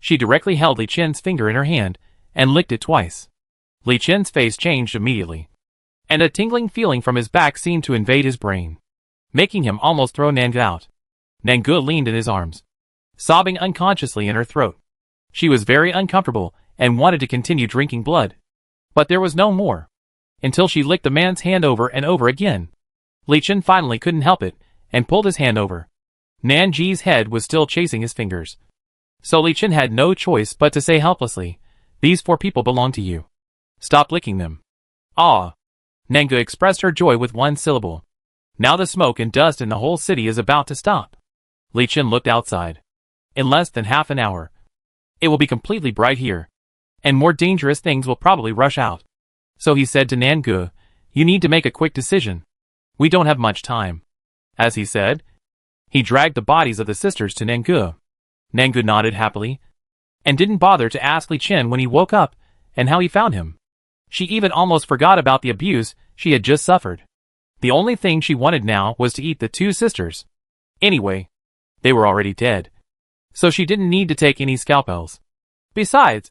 she directly held Li Chen's finger in her hand and licked it twice. Li Chen's face changed immediately, and a tingling feeling from his back seemed to invade his brain, making him almost throw Nangu out. Nangu leaned in his arms, sobbing unconsciously in her throat. She was very uncomfortable and wanted to continue drinking blood. But there was no more, until she licked the man's hand over and over again. Li Chen finally couldn't help it and pulled his hand over. Nanji's head was still chasing his fingers. So Li Chen had no choice but to say helplessly, These 4 people belong to you. Stop licking them. Ah. Nangu expressed her joy with one syllable. Now the smoke and dust in the whole city is about to stop. Li Chen looked outside. In less than half an hour, it will be completely bright here, and more dangerous things will probably rush out. So he said to Nangu, you need to make a quick decision. We don't have much time. As he said, he dragged the bodies of the sisters to Nangu. Nangu nodded happily, and didn't bother to ask Li Chen when he woke up and how he found him. She even almost forgot about the abuse she had just suffered. The only thing she wanted now was to eat the 2 sisters. Anyway, they were already dead, so she didn't need to take any scalpels. Besides,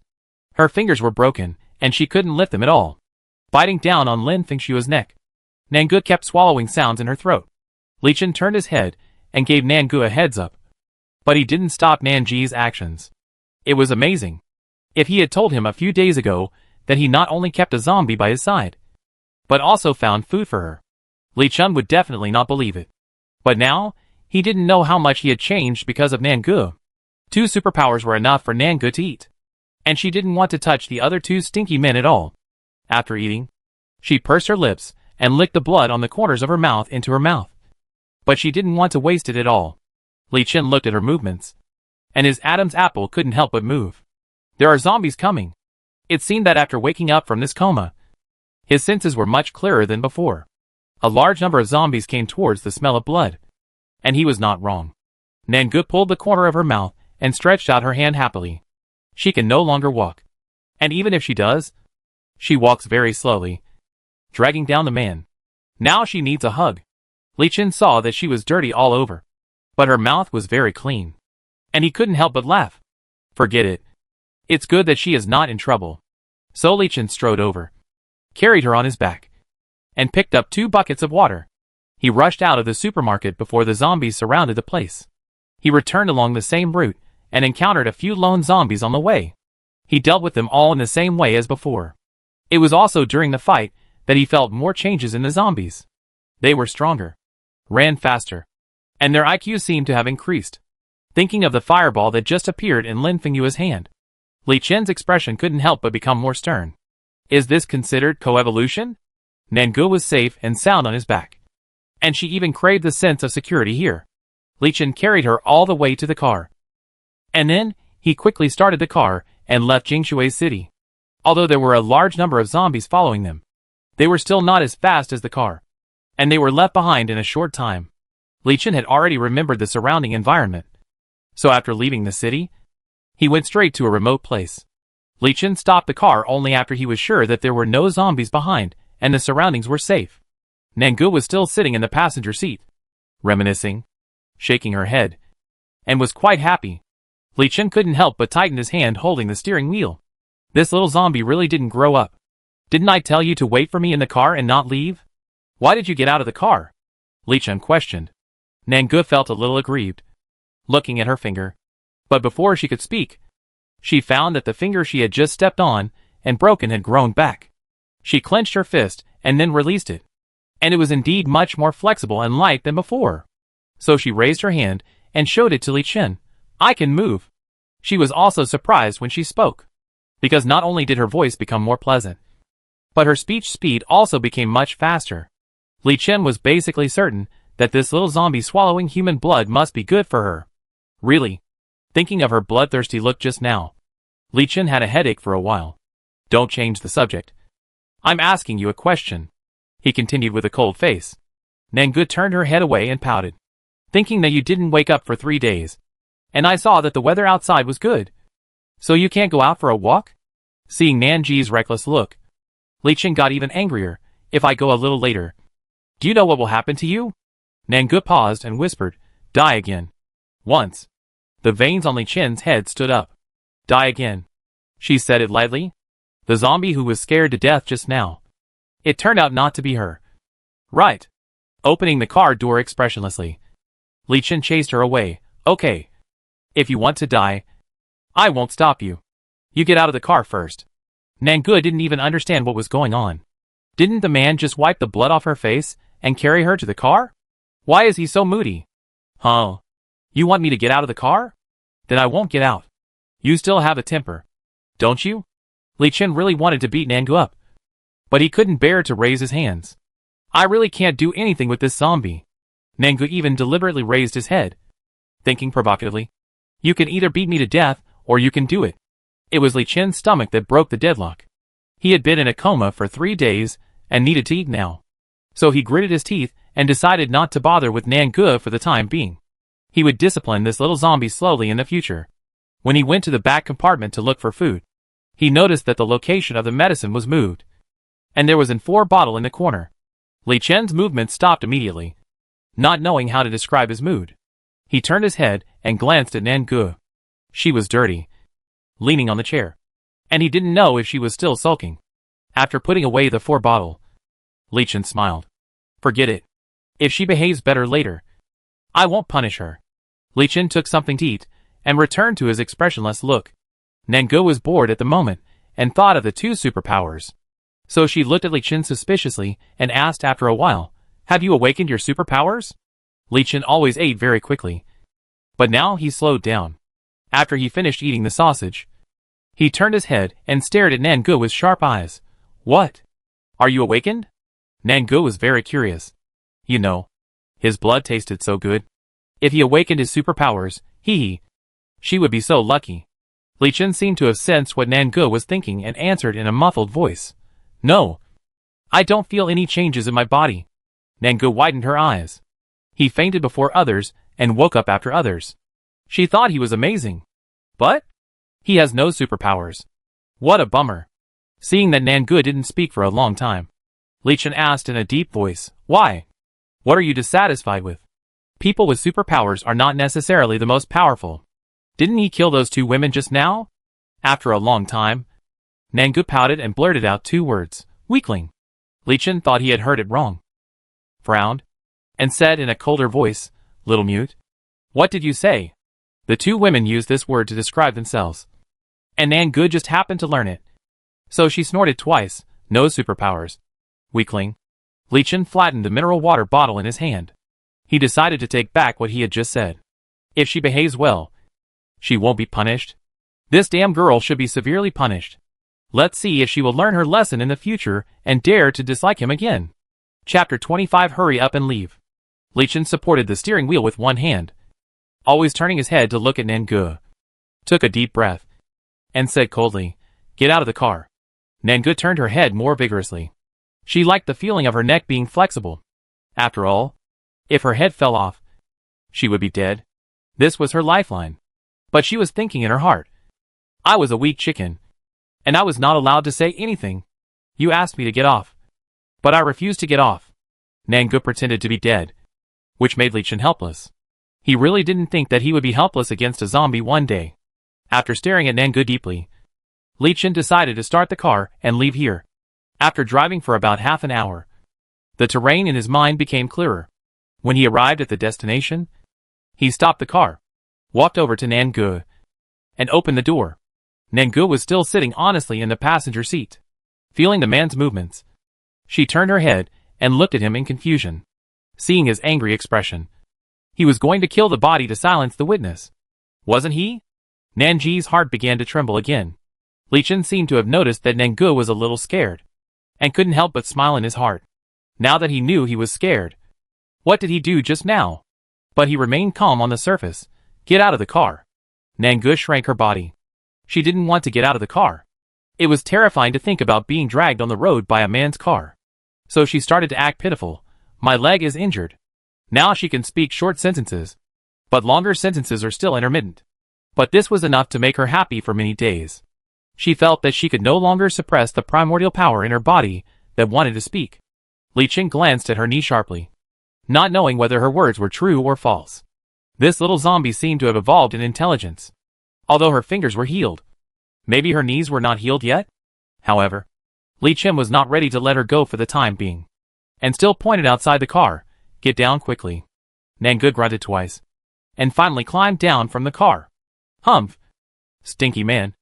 her fingers were broken, and she couldn't lift them at all. Biting down on Lin Fengshua's neck, Nangu kept swallowing sounds in her throat. Li Chen turned his head and gave Nangu a heads up. But he didn't stop Nanji's actions. It was amazing. If he had told him a few days ago that he not only kept a zombie by his side, but also found food for her, Li Chen would definitely not believe it. But now, he didn't know how much he had changed because of Nangu. 2 superpowers were enough for Nangu to eat, and she didn't want to touch the other 2 stinky men at all. After eating, she pursed her lips and licked the blood on the corners of her mouth into her mouth. But she didn't want to waste it at all. Li Chen looked at her movements, and his Adam's apple couldn't help but move. There are zombies coming. It seemed that after waking up from this coma, his senses were much clearer than before. A large number of zombies came towards the smell of blood, and he was not wrong. Nangu pulled the corner of her mouth and stretched out her hand happily. She can no longer walk, and even if she does, she walks very slowly, dragging down the man. Now she needs a hug. Li Chen saw that she was dirty all over, but her mouth was very clean, and he couldn't help but laugh. Forget it. It's good that she is not in trouble. So Li Chen strode over, carried her on his back, and picked up 2 buckets of water. He rushed out of the supermarket before the zombies surrounded the place. He returned along the same route and encountered a few lone zombies on the way. He dealt with them all in the same way as before. It was also during the fight that he felt more changes in the zombies. They were stronger, ran faster, and their IQ seemed to have increased. Thinking of the fireball that just appeared in Lin Fengshua's hand, Li Chen's expression couldn't help but become more stern. Is this considered coevolution? Nangu was safe and sound on his back, and she even craved the sense of security here. Li Chen carried her all the way to the car, and then he quickly started the car and left Jingshui City. Although there were a large number of zombies following them, they were still not as fast as the car, and they were left behind in a short time. Li Chen had already remembered the surrounding environment, so after leaving the city, he went straight to a remote place. Li Chen stopped the car only after he was sure that there were no zombies behind and the surroundings were safe. Nangu was still sitting in the passenger seat, reminiscing, shaking her head, and was quite happy. Li Chen couldn't help but tighten his hand holding the steering wheel. This little zombie really didn't grow up. Didn't I tell you to wait for me in the car and not leave? Why did you get out of the car? Li Chen questioned. Nangu felt a little aggrieved, looking at her finger. But before she could speak, she found that the finger she had just stepped on and broken had grown back. She clenched her fist and then released it, and it was indeed much more flexible and light than before. So she raised her hand and showed it to Li Chen. I can move. She was also surprised when she spoke, because not only did her voice become more pleasant, but her speech speed also became much faster. Li Chen was basically certain that this little zombie swallowing human blood must be good for her. Really? Thinking of her bloodthirsty look just now, Li Chen had a headache for a while. Don't change the subject. I'm asking you a question, he continued with a cold face. Nangu turned her head away and pouted. Thinking that you didn't wake up for 3 days, and I saw that the weather outside was good. So you can't go out for a walk? Seeing Nanji's reckless look, Li Chen got even angrier. If I go a little later, do you know what will happen to you? Nangu paused and whispered, die again. Once, the veins on Li Chen's head stood up. Die again. She said it lightly. The zombie who was scared to death just now. It turned out not to be her. Right. Opening the car door expressionlessly, Li Chen chased her away. Okay. If you want to die, I won't stop you. You get out of the car first. Nangu didn't even understand what was going on. Didn't the man just wipe the blood off her face and carry her to the car? Why is he so moody? Huh? You want me to get out of the car? Then I won't get out. You still have a temper, don't you? Li Chen really wanted to beat Nangu up, but he couldn't bear to raise his hands. I really can't do anything with this zombie. Nangu even deliberately raised his head, thinking provocatively, you can either beat me to death, or you can do it. It was Li Chen's stomach that broke the deadlock. He had been in a coma for 3 days, and needed to eat now. So he gritted his teeth, and decided not to bother with Nangu for the time being. He would discipline this little zombie slowly in the future. When he went to the back compartment to look for food, he noticed that the location of the medicine was moved, and there was an 4 bottle in the corner. Li Chen's movement stopped immediately, not knowing how to describe his mood. He turned his head and glanced at Nangu. She was dirty, leaning on the chair, and he didn't know if she was still sulking. After putting away the 4 bottle, Li Chen smiled. Forget it. If she behaves better later, I won't punish her. Li Chen took something to eat, and returned to his expressionless look. Nangu was bored at the moment, and thought of the 2 superpowers. So she looked at Li Chen suspiciously, and asked after a while, have you awakened your superpowers? Li Chen always ate very quickly, but now he slowed down. After he finished eating the sausage, he turned his head and stared at Nangu with sharp eyes. What? Are you awakened? Nangu was very curious. You know, his blood tasted so good. If he awakened his superpowers, she would be so lucky. Li Chen seemed to have sensed what Nangu was thinking and answered in a muffled voice. No. I don't feel any changes in my body. Nangu widened her eyes. He fainted before others, and woke up after others. She thought he was amazing. But he has no superpowers. What a bummer. Seeing that Nangu didn't speak for a long time, Li Chen asked in a deep voice, why? What are you dissatisfied with? People with superpowers are not necessarily the most powerful. Didn't he kill those 2 women just now? After a long time, Nangu pouted and blurted out 2 words, weakling. Li Chen thought he had heard it wrong, frowned, and said in a colder voice, little mute. What did you say? The 2 women used this word to describe themselves, and Nangu just happened to learn it. So she snorted twice, no superpowers. Weakling. Li Chen flattened the mineral water bottle in his hand. He decided to take back what he had just said. If she behaves well, she won't be punished. This damn girl should be severely punished. Let's see if she will learn her lesson in the future and dare to dislike him again. Chapter 25. Hurry up and leave. Li Chen supported the steering wheel with one hand, always turning his head to look at Nangu. Took a deep breath, and said coldly, get out of the car. Nangu turned her head more vigorously. She liked the feeling of her neck being flexible. After all, if her head fell off, she would be dead. This was her lifeline. But she was thinking in her heart, I was a weak chicken, and I was not allowed to say anything. You asked me to get off, but I refused to get off. Nangu pretended to be dead, which made Li Chen helpless. He really didn't think that he would be helpless against a zombie one day. After staring at Nangu deeply, Li Chen decided to start the car and leave here. After driving for about half an hour, the terrain in his mind became clearer. When he arrived at the destination, he stopped the car, walked over to Nangu, and opened the door. Nangu was still sitting honestly in the passenger seat, feeling the man's movements. She turned her head and looked at him in confusion. Seeing his angry expression, he was going to kill the body to silence the witness. Wasn't he? Nanji's heart began to tremble again. Li Chen seemed to have noticed that Nangu was a little scared, and couldn't help but smile in his heart. Now that he knew he was scared, what did he do just now? But he remained calm on the surface. Get out of the car. Nangu shrank her body. She didn't want to get out of the car. It was terrifying to think about being dragged on the road by a man's car. So she started to act pitiful. My leg is injured. Now she can speak short sentences, but longer sentences are still intermittent. But this was enough to make her happy for many days. She felt that she could no longer suppress the primordial power in her body that wanted to speak. Li Chen glanced at her knee sharply, not knowing whether her words were true or false. This little zombie seemed to have evolved in intelligence, although her fingers were healed. Maybe her knees were not healed yet? However, Li Chen was not ready to let her go for the time being, and still pointed outside the car. Get down quickly. Nangu grunted twice, and finally climbed down from the car. Humph! Stinky man.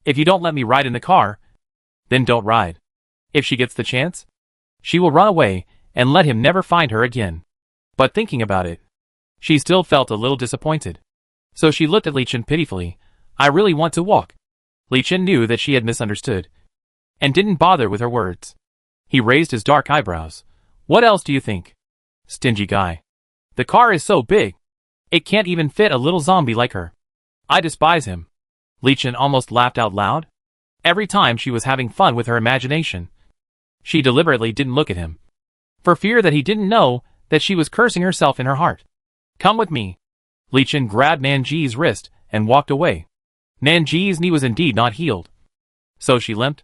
If you don't let me ride in the car, then don't ride. If she gets the chance, she will run away and let him never find her again. But thinking about it, she still felt a little disappointed. So she looked at Li Chen pitifully. I really want to walk. Li Chen knew that she had misunderstood. and didn't bother with her words. He raised his dark eyebrows. What else do you think? Stingy guy. The car is so big. It can't even fit a little zombie like her. I despise him. Li Chen almost laughed out loud. Every time she was having fun with her imagination. She deliberately didn't look at him, for fear that he didn't know that she was cursing herself in her heart. Come with me. Li Chen grabbed Nanji's wrist and walked away. Nanji's knee was indeed not healed, so she limped.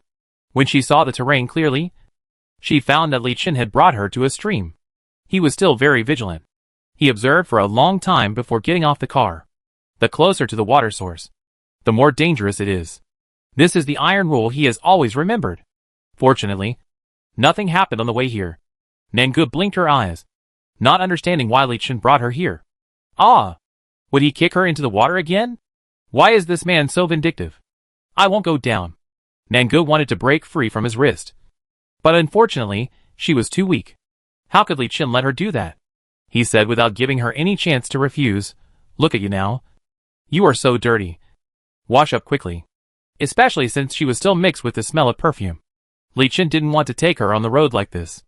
When she saw the terrain clearly, she found that Li Chen had brought her to a stream. He was still very vigilant. He observed for a long time before getting off the car. The closer to the water source, the more dangerous it is. This is the iron rule he has always remembered. Fortunately, nothing happened on the way here. Nangu blinked her eyes, not understanding why Li Chen brought her here. Ah! Would he kick her into the water again? Why is this man so vindictive? I won't go down. Nangu wanted to break free from his wrist, but unfortunately, she was too weak. How could Li Chen let her do that? He said without giving her any chance to refuse. Look at you now. You are so dirty. Wash up quickly. Especially since she was still mixed with the smell of perfume. Li Chen didn't want to take her on the road like this.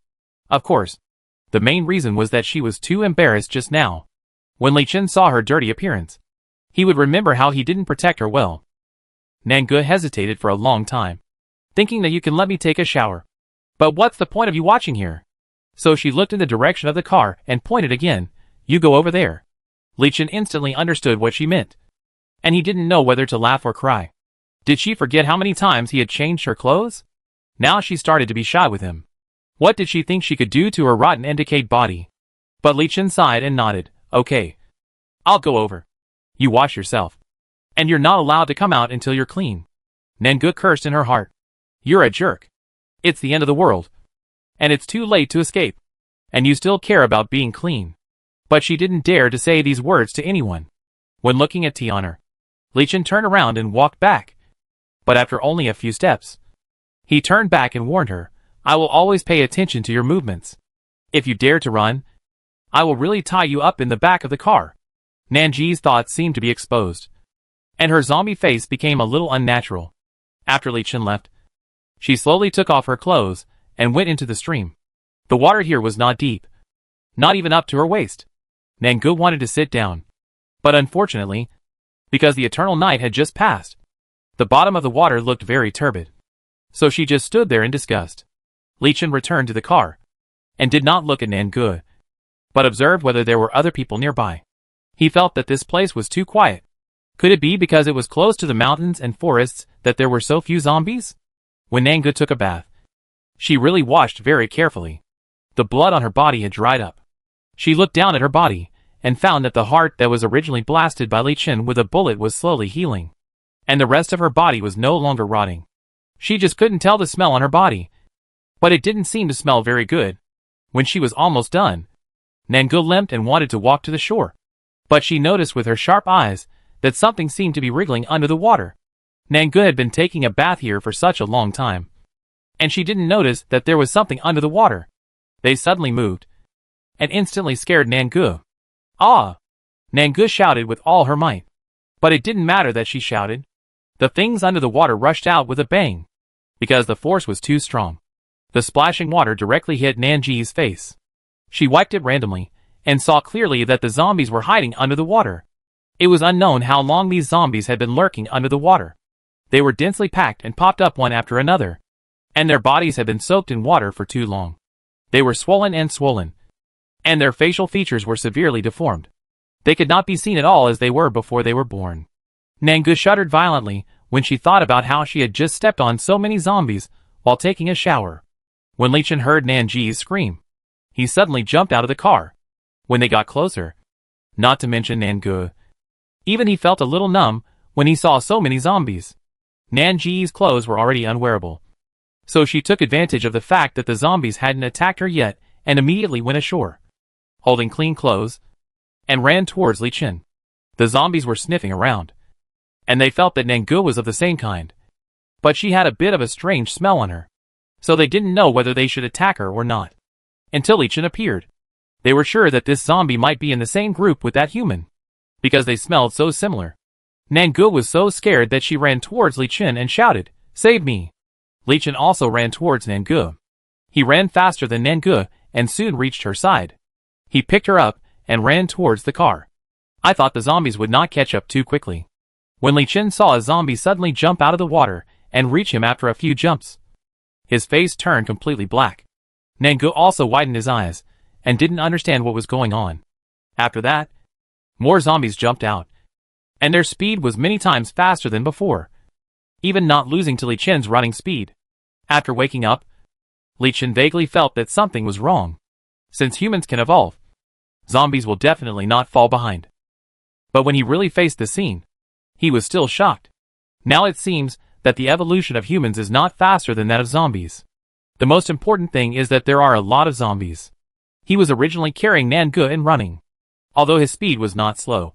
Of course, the main reason was that she was too embarrassed just now. When Li Chen saw her dirty appearance, he would remember how he didn't protect her well. Nangu hesitated for a long time, thinking that you can let me take a shower. But what's the point of you watching here? So she looked in the direction of the car and pointed again. You go over there. Li Chen instantly understood what she meant, and he didn't know whether to laugh or cry. Did she forget how many times he had changed her clothes? Now she started to be shy with him. What did she think she could do to her rotten and decayed body? But Li Chen sighed and nodded. Okay. I'll go over. You wash yourself. And you're not allowed to come out until you're clean. Nangu cursed in her heart. You're a jerk. It's the end of the world. And it's too late to escape. And you still care about being clean. But she didn't dare to say these words to anyone. When looking at Tian'er, Li Chen turned around and walked back. But after only a few steps, he turned back and warned her, I will always pay attention to your movements. If you dare to run, I will really tie you up in the back of the car. Nanji's thoughts seemed to be exposed, and her zombie face became a little unnatural. After Li Chen left, she slowly took off her clothes and went into the stream. The water here was not deep, not even up to her waist. Nangu wanted to sit down, but unfortunately, because the eternal night had just passed, the bottom of the water looked very turbid. So she just stood there in disgust. Li Chen returned to the car, and did not look at Nangu, but observed whether there were other people nearby. He felt that this place was too quiet. Could it be because it was close to the mountains and forests that there were so few zombies? When Nangu took a bath, she really washed very carefully. The blood on her body had dried up. She looked down at her body, and found that the heart that was originally blasted by Li Chen with a bullet was slowly healing, and the rest of her body was no longer rotting. She just couldn't tell the smell on her body, but it didn't seem to smell very good. When she was almost done, Nangu limped and wanted to walk to the shore, but she noticed with her sharp eyes that something seemed to be wriggling under the water. Nangu had been taking a bath here for such a long time, and she didn't notice that there was something under the water. They suddenly moved, and instantly scared Nangu. Ah! Nangu shouted with all her might. But it didn't matter that she shouted. The things under the water rushed out with a bang, because the force was too strong. The splashing water directly hit Nanji's face. She wiped it randomly, and saw clearly that the zombies were hiding under the water. It was unknown how long these zombies had been lurking under the water. They were densely packed and popped up one after another, and their bodies had been soaked in water for too long. They were swollen, and their facial features were severely deformed. They could not be seen at all as they were before they were born. Nangu shuddered violently when she thought about how she had just stepped on so many zombies while taking a shower. When Li Chen heard Nanji's scream, he suddenly jumped out of the car. When they got closer, not to mention Nangu, even he felt a little numb when he saw so many zombies. Nanji's clothes were already unwearable, so she took advantage of the fact that the zombies hadn't attacked her yet and immediately went ashore, holding clean clothes, and ran towards Li Chen. The zombies were sniffing around, and they felt that Nangu was of the same kind, but she had a bit of a strange smell on her, so they didn't know whether they should attack her or not. Until Li Chen appeared. They were sure that this zombie might be in the same group with that human, because they smelled so similar. Nangu was so scared that she ran towards Li Chen and shouted, "Save me! Li Chen also ran towards Nangu. He ran faster than Nangu and soon reached her side. He picked her up and ran towards the car. I thought the zombies would not catch up too quickly. When Li Chen saw a zombie suddenly jump out of the water and reach him after a few jumps, his face turned completely black. Nangu also widened his eyes and didn't understand what was going on. After that, more zombies jumped out, and their speed was many times faster than before, even not losing to Li Chen's running speed. After waking up, Li Chen vaguely felt that something was wrong. Since humans can evolve, zombies will definitely not fall behind. But when he really faced the scene, he was still shocked. Now it seems that the evolution of humans is not faster than that of zombies. The most important thing is that there are a lot of zombies. He was originally carrying Nangu and running. Although his speed was not slow,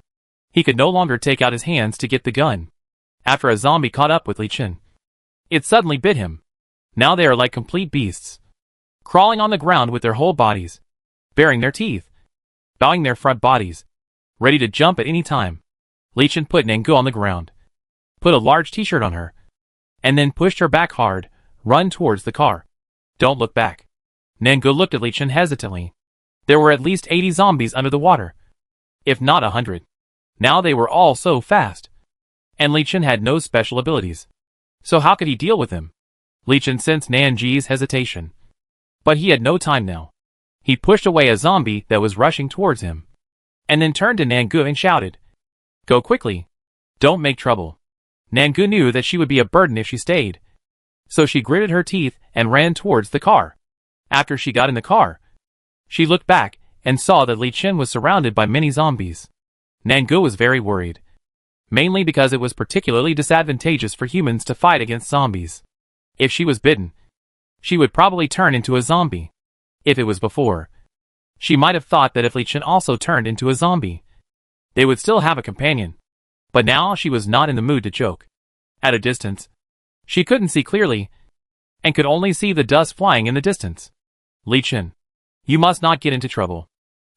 he could no longer take out his hands to get the gun. After a zombie caught up with Li Chen, it suddenly bit him. Now they are like complete beasts, crawling on the ground with their whole bodies, baring their teeth, bowing their front bodies, ready to jump at any time. Li Chen put Nangu on the ground, put a large t-shirt on her, and then pushed her back hard, run towards the car. Don't look back. Nangu looked at Li Chen hesitantly. There were at least 80 zombies under the water, if not 100. Now they were all so fast, and Li Chen had no special abilities. So how could he deal with them? Li Chen sensed Nanji's hesitation, but he had no time now. He pushed away a zombie that was rushing towards him, and then turned to Nangu and shouted, "Go quickly. Don't make trouble." Nangu knew that she would be a burden if she stayed, so she gritted her teeth and ran towards the car. After she got in the car, she looked back and saw that Li Chen was surrounded by many zombies. Nangu was very worried, mainly because it was particularly disadvantageous for humans to fight against zombies. If she was bitten, she would probably turn into a zombie. If it was before, she might have thought that if Li Chen also turned into a zombie, they would still have a companion. But now she was not in the mood to joke. At a distance, she couldn't see clearly, and could only see the dust flying in the distance. Li Chen, you must not get into trouble.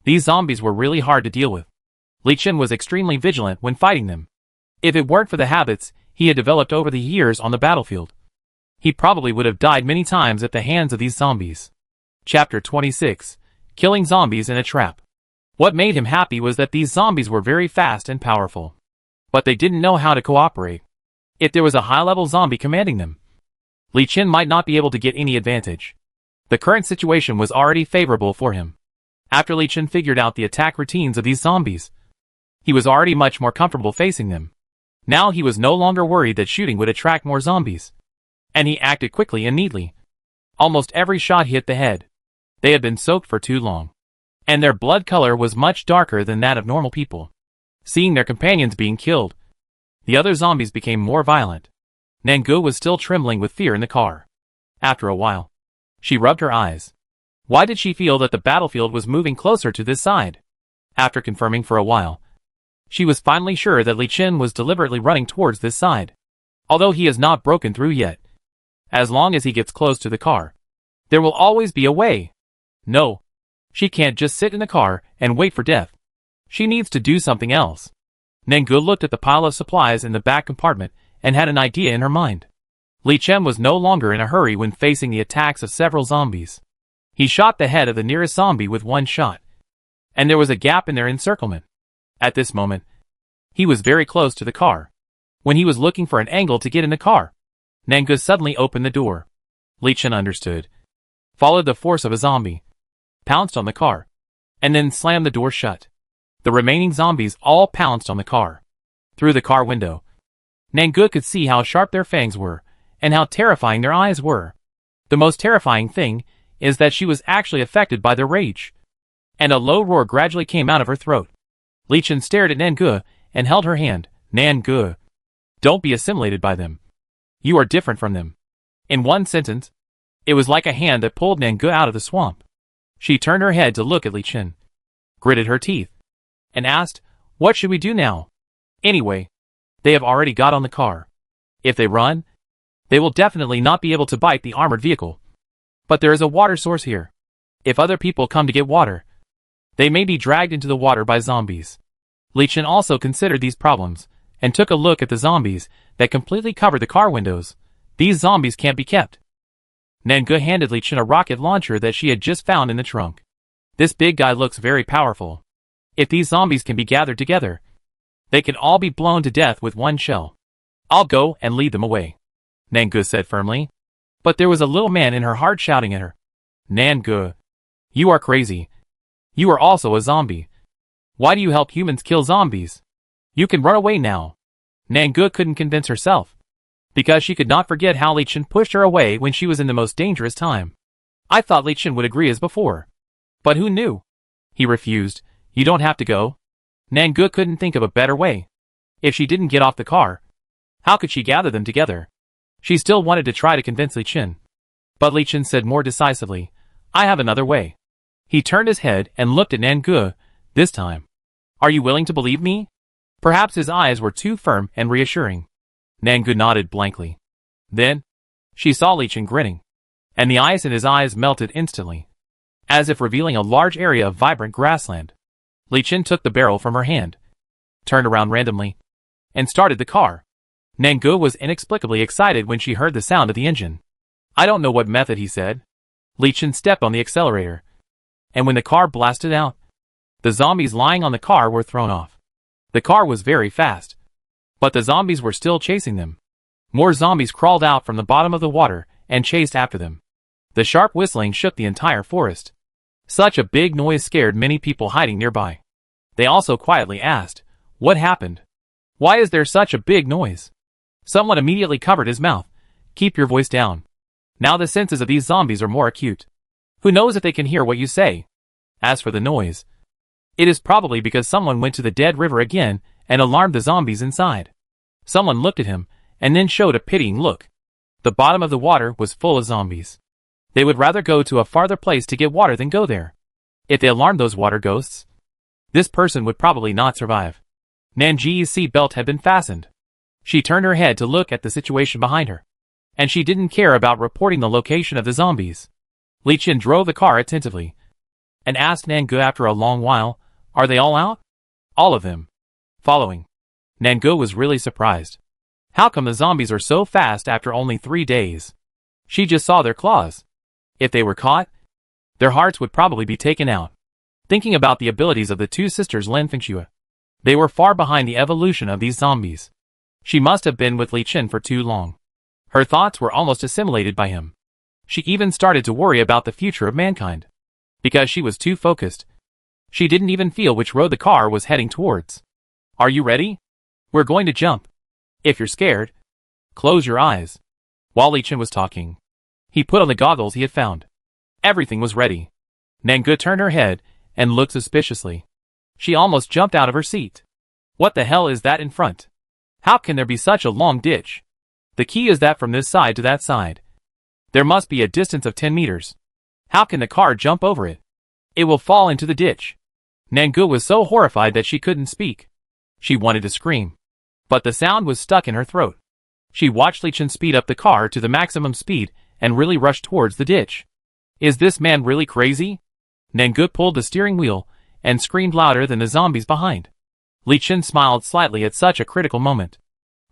These zombies were really hard to deal with. Li Chen was extremely vigilant when fighting them. If it weren't for the habits he had developed over the years on the battlefield, he probably would have died many times at the hands of these zombies. Chapter 26. Killing Zombies in a Trap. What made him happy was that these zombies were very fast and powerful, but they didn't know how to cooperate. If there was a high-level zombie commanding them, Li Chen might not be able to get any advantage. The current situation was already favorable for him. After Li Chen figured out the attack routines of these zombies, he was already much more comfortable facing them. Now he was no longer worried that shooting would attract more zombies, and he acted quickly and neatly. Almost every shot hit the head. They had been soaked for too long, and their blood color was much darker than that of normal people. Seeing their companions being killed, the other zombies became more violent. Nangu was still trembling with fear in the car. After a while, she rubbed her eyes. Why did she feel that the battlefield was moving closer to this side? After confirming for a while, she was finally sure that Li Chen was deliberately running towards this side. Although he has not broken through yet, as long as he gets close to the car, there will always be a way. No, she can't just sit in the car and wait for death. She needs to do something else. Nangu looked at the pile of supplies in the back compartment and had an idea in her mind. Li Chen was no longer in a hurry when facing the attacks of several zombies. He shot the head of the nearest zombie with one shot, and there was a gap in their encirclement. At this moment, he was very close to the car. When he was looking for an angle to get in the car, Nangu suddenly opened the door. Li Chen understood, followed the force of a zombie, pounced on the car, and then slammed the door shut. The remaining zombies all pounced on the car. Through the car window, Nangu could see how sharp their fangs were, and how terrifying their eyes were. The most terrifying thing is that she was actually affected by their rage, and a low roar gradually came out of her throat. Li Chen stared at Nangu and held her hand. Nangu, don't be assimilated by them. You are different from them. In one sentence, it was like a hand that pulled Nangu out of the swamp. She turned her head to look at Li Chen, gritted her teeth, and asked, "What should we do now?" Anyway, they have already got on the car. If they run, they will definitely not be able to bite the armored vehicle. But there is a water source here. If other people come to get water, they may be dragged into the water by zombies. Li Chen also considered these problems, and took a look at the zombies that completely covered the car windows. These zombies can't be kept. Nangu handed Li Chen a rocket launcher that she had just found in the trunk. This big guy looks very powerful. If these zombies can be gathered together, they can all be blown to death with one shell. I'll go and lead them away, Nangu said firmly. But there was a little man in her heart shouting at her. Nangu, you are crazy. You are also a zombie. Why do you help humans kill zombies? You can run away now. Nangu couldn't convince herself, because she could not forget how Li Chen pushed her away when she was in the most dangerous time. I thought Li Chen would agree as before. But who knew? He refused. You don't have to go. Nangu couldn't think of a better way. If she didn't get off the car, how could she gather them together? She still wanted to try to convince Li Chen. But Li Chen said more decisively, I have another way. He turned his head and looked at Nangu, this time. Are you willing to believe me? Perhaps his eyes were too firm and reassuring. Nangu nodded blankly. Then, she saw Li Chen grinning, and the ice in his eyes melted instantly, as if revealing a large area of vibrant grassland. Li Chen took the barrel from her hand, turned around randomly, and started the car. Nangu was inexplicably excited when she heard the sound of the engine. I don't know what method, he said. Li Chen stepped on the accelerator, and when the car blasted out, the zombies lying on the car were thrown off. The car was very fast, but the zombies were still chasing them. More zombies crawled out from the bottom of the water and chased after them. The sharp whistling shook the entire forest. Such a big noise scared many people hiding nearby. They also quietly asked, what happened? Why is there such a big noise? Someone immediately covered his mouth. Keep your voice down. Now the senses of these zombies are more acute. Who knows if they can hear what you say? As for the noise, it is probably because someone went to the dead river again and alarmed the zombies inside. Someone looked at him and then showed a pitying look. The bottom of the water was full of zombies. They would rather go to a farther place to get water than go there. If they alarmed those water ghosts, this person would probably not survive. Nanji's seatbelt had been fastened. She turned her head to look at the situation behind her, and she didn't care about reporting the location of the zombies. Li Chen drove the car attentively and asked Nangu after a long while, are they all out? All of them. Following. Nangu was really surprised. How come the zombies are so fast after only 3 days? She just saw their claws. If they were caught, their hearts would probably be taken out. Thinking about the abilities of the two sisters Lin Fengxue, they were far behind the evolution of these zombies. She must have been with Li Chen for too long. Her thoughts were almost assimilated by him. She even started to worry about the future of mankind. Because she was too focused, she didn't even feel which road the car was heading towards. Are you ready? We're going to jump. If you're scared, close your eyes. While Li Chen was talking, he put on the goggles he had found. Everything was ready. Nangu turned her head and looked suspiciously. She almost jumped out of her seat. What the hell is that in front? How can there be such a long ditch? The key is that from this side to that side, there must be a distance of 10 meters. How can the car jump over it? It will fall into the ditch. Nangu was so horrified that she couldn't speak. She wanted to scream, but the sound was stuck in her throat. She watched Li Chen speed up the car to the maximum speed and really rushed towards the ditch. Is this man really crazy? Nangu pulled the steering wheel and screamed louder than the zombies behind. Li Chen smiled slightly at such a critical moment.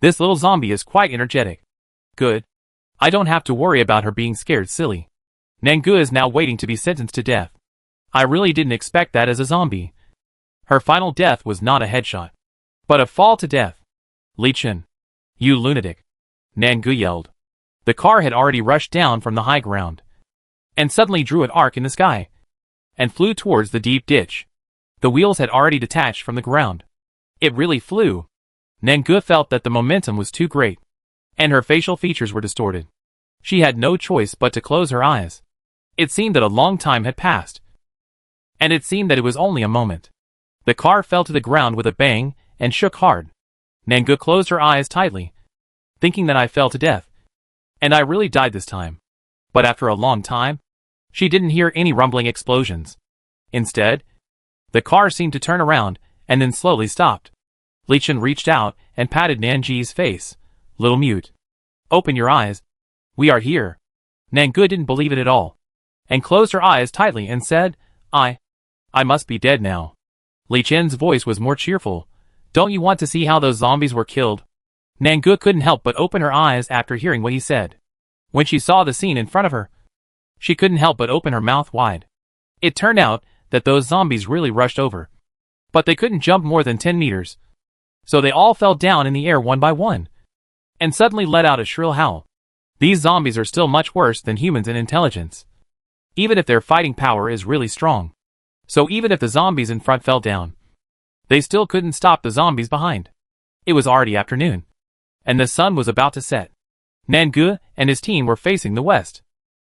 This little zombie is quite energetic. Good. I don't have to worry about her being scared silly. Nangu is now waiting to be sentenced to death. I really didn't expect that as a zombie. Her final death was not a headshot, but a fall to death. Li Chen, you lunatic, Nangu yelled. The car had already rushed down from the high ground, and suddenly drew an arc in the sky, and flew towards the deep ditch. The wheels had already detached from the ground. It really flew. Nangu felt that the momentum was too great, and her facial features were distorted. She had no choice but to close her eyes. It seemed that a long time had passed, and it seemed that it was only a moment. The car fell to the ground with a bang and shook hard. Nangu closed her eyes tightly, thinking that I fell to death, and I really died this time. But after a long time, she didn't hear any rumbling explosions. Instead, the car seemed to turn around and then slowly stopped. Li Chen reached out and patted Nanji's face. Little mute. Open your eyes. We are here. Nangu didn't believe it at all, and closed her eyes tightly and said, I must be dead now. Li Chen's voice was more cheerful. Don't you want to see how those zombies were killed? Nangu couldn't help but open her eyes after hearing what he said. When she saw the scene in front of her, she couldn't help but open her mouth wide. It turned out that those zombies really rushed over. But they couldn't jump more than 10 meters. So they all fell down in the air one by one, and suddenly let out a shrill howl. These zombies are still much worse than humans in intelligence, even if their fighting power is really strong. So even if the zombies in front fell down, they still couldn't stop the zombies behind. It was already afternoon, and the sun was about to set. Nangu and his team were facing the west,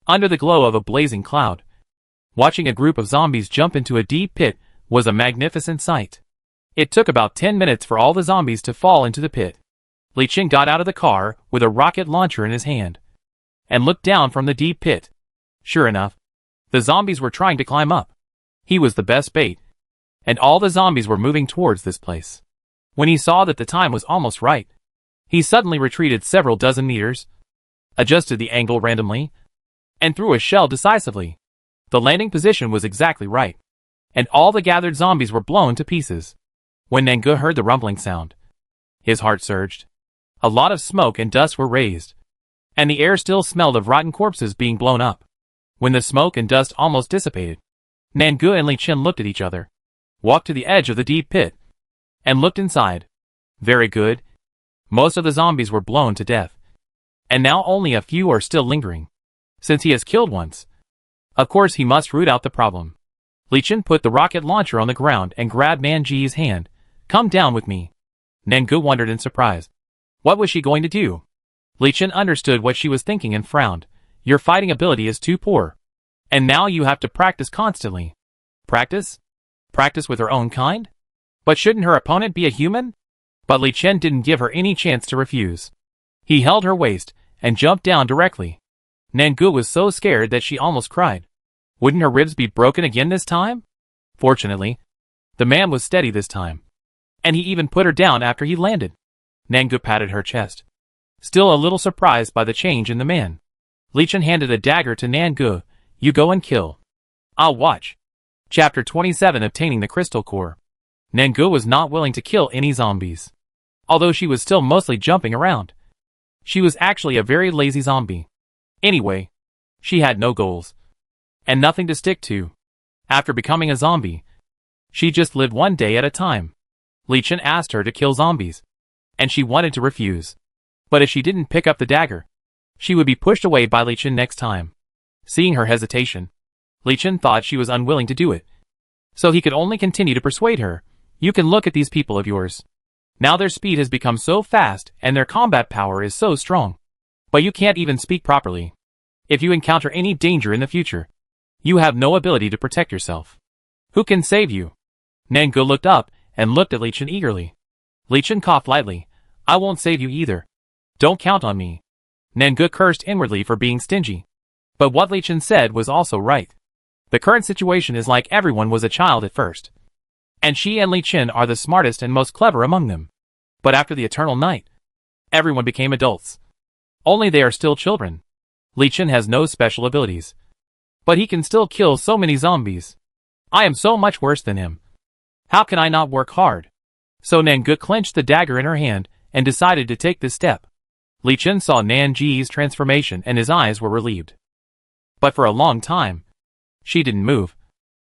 under the glow of a blazing cloud. Watching a group of zombies jump into a deep pit was a magnificent sight. It took about 10 minutes for all the zombies to fall into the pit. Li Qin got out of the car with a rocket launcher in his hand and looked down from the deep pit. Sure enough, the zombies were trying to climb up. He was the best bait, and all the zombies were moving towards this place. When he saw that the time was almost right, he suddenly retreated several dozen meters, adjusted the angle randomly, and threw a shell decisively. The landing position was exactly right, and all the gathered zombies were blown to pieces. When Nangu heard the rumbling sound, his heart surged. A lot of smoke and dust were raised, and the air still smelled of rotten corpses being blown up. When the smoke and dust almost dissipated, Nangu and Li Qin looked at each other, walked to the edge of the deep pit, and looked inside. Very good. Most of the zombies were blown to death, and now only a few are still lingering. Since he has killed once, of course he must root out the problem. Li Qin put the rocket launcher on the ground and grabbed Nanji's hand. Come down with me. Nangu wondered in surprise. What was she going to do? Li Qin understood what she was thinking and frowned. Your fighting ability is too poor, and now you have to practice constantly. Practice? Practice with her own kind? But shouldn't her opponent be a human? But Li Qin didn't give her any chance to refuse. He held her waist and jumped down directly. Nangu was so scared that she almost cried. Wouldn't her ribs be broken again this time? Fortunately, the man was steady this time, and he even put her down after he landed. Nangu patted her chest, still a little surprised by the change in the man. Li Qin handed a dagger to Nangu. You go and kill. I'll watch. Chapter 27 Obtaining the Crystal Core. Nangu was not willing to kill any zombies, although she was still mostly jumping around. She was actually a very lazy zombie. Anyway, she had no goals, and nothing to stick to. After becoming a zombie, she just lived one day at a time. Li Qin asked her to kill zombies, and she wanted to refuse. But if she didn't pick up the dagger, she would be pushed away by Li Qin next time. Seeing her hesitation, Li Qin thought she was unwilling to do it, so he could only continue to persuade her. You can look at these people of yours. Now their speed has become so fast and their combat power is so strong. But you can't even speak properly. If you encounter any danger in the future, you have no ability to protect yourself. Who can save you? Nangu looked up and looked at Li Qin eagerly. Li Qin coughed lightly. I won't save you either. Don't count on me. Nangu cursed inwardly for being stingy. But what Li Qin said was also right. The current situation is like everyone was a child at first, and she and Li Qin are the smartest and most clever among them. But after the eternal night, everyone became adults. Only they are still children. Li Qin has no special abilities, but he can still kill so many zombies. I am so much worse than him. How can I not work hard? So Nangu clenched the dagger in her hand and decided to take this step. Li Qin saw Nanji's transformation and his eyes were relieved. But for a long time, she didn't move,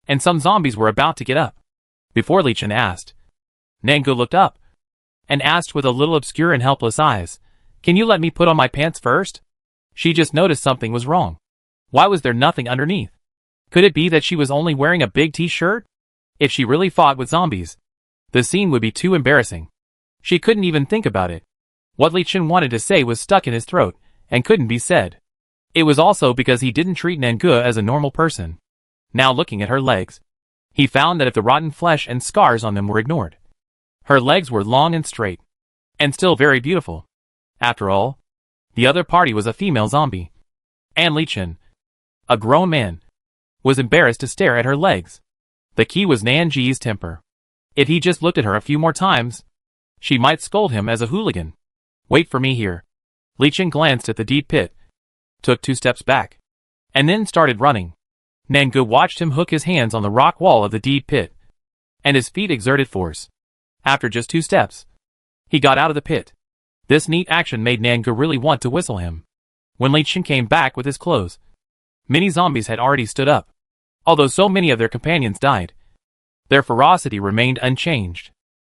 and some zombies were about to get up. Before Li Qin asked, Nangu looked up and asked with a little obscure and helpless eyes, Can you let me put on my pants first? She just noticed something was wrong. Why was there nothing underneath? Could it be that she was only wearing a big t-shirt? If she really fought with zombies, the scene would be too embarrassing. She couldn't even think about it. What Li Qin wanted to say was stuck in his throat and couldn't be said. It was also because he didn't treat Nangu as a normal person. Now looking at her legs, he found that if the rotten flesh and scars on them were ignored, her legs were long and straight, and still very beautiful. After all, the other party was a female zombie, and Li Qin, a grown man, was embarrassed to stare at her legs. The key was Nanji's temper. If he just looked at her a few more times, she might scold him as a hooligan. Wait for me here. Li Qin glanced at the deep pit, took 2 steps back, and then started running. Nangu watched him hook his hands on the rock wall of the deep pit, and his feet exerted force. After just 2 steps, he got out of the pit. This neat action made Nangu really want to whistle him. When Li Chen came back with his clothes, many zombies had already stood up. Although so many of their companions died, their ferocity remained unchanged.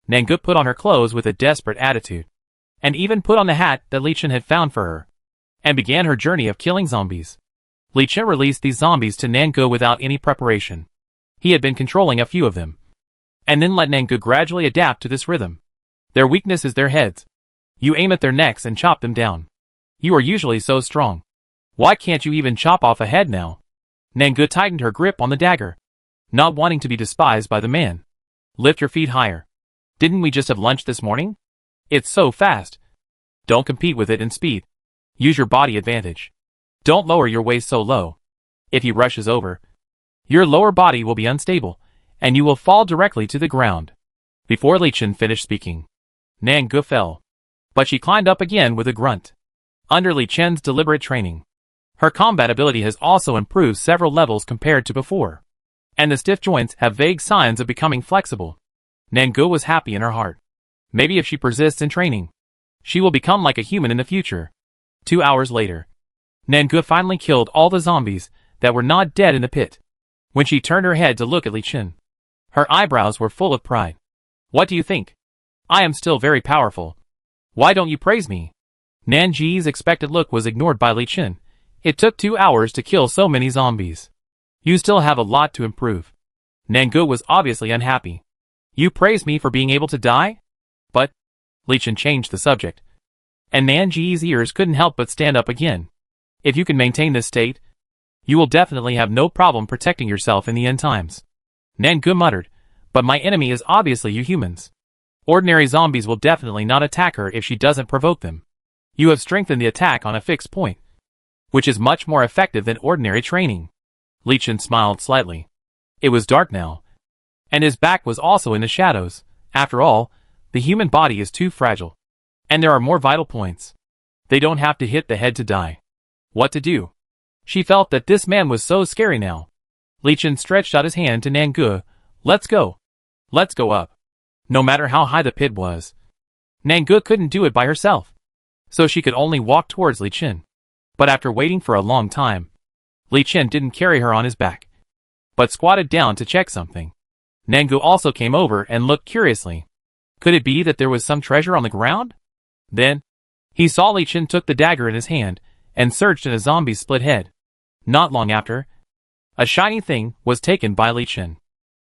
Nangu put on her clothes with a desperate attitude, and even put on the hat that Li Chen had found for her, and began her journey of killing zombies. Li Chen released these zombies to Nangu without any preparation. He had been controlling a few of them, and then let Nangu gradually adapt to this rhythm. Their weakness is their heads. You aim at their necks and chop them down. You are usually so strong. Why can't you even chop off a head now? Nangu tightened her grip on the dagger, not wanting to be despised by the man. Lift your feet higher. Didn't we just have lunch this morning? It's so fast. Don't compete with it in speed. Use your body advantage. Don't lower your waist so low. If he rushes over, your lower body will be unstable, and you will fall directly to the ground. Before Li Chen finished speaking, Nangu fell, but she climbed up again with a grunt. Under Li Chen's deliberate training, her combat ability has also improved several levels compared to before, and the stiff joints have vague signs of becoming flexible. Nangu was happy in her heart. Maybe if she persists in training, she will become like a human in the future. 2 hours later, Nangu finally killed all the zombies that were not dead in the pit. When she turned her head to look at Li Chen, her eyebrows were full of pride. What do you think? I am still very powerful. Why don't you praise me? Nanji's expected look was ignored by Li Chen. It took 2 hours to kill so many zombies. You still have a lot to improve. Nangu was obviously unhappy. You praised me for being able to die? But Li Chen changed the subject, and Nanji's ears couldn't help but stand up again. If you can maintain this state, you will definitely have no problem protecting yourself in the end times. Nangu muttered, but my enemy is obviously you humans. Ordinary zombies will definitely not attack her if she doesn't provoke them. You have strengthened the attack on a fixed point, which is much more effective than ordinary training. Li Chen smiled slightly. It was dark now, and his back was also in the shadows. After all, the human body is too fragile, and there are more vital points. They don't have to hit the head to die. What to do? She felt that this man was so scary now. Li Chen stretched out his hand to Nangu. Let's go. Let's go up. No matter how high the pit was, Nangu couldn't do it by herself, so she could only walk towards Li Chen. But after waiting for a long time, Li Chen didn't carry her on his back, but squatted down to check something. Nangu also came over and looked curiously. Could it be that there was some treasure on the ground? Then, he saw Li Chen took the dagger in his hand and searched in a zombie's split head. Not long after, a shiny thing was taken by Li Chen.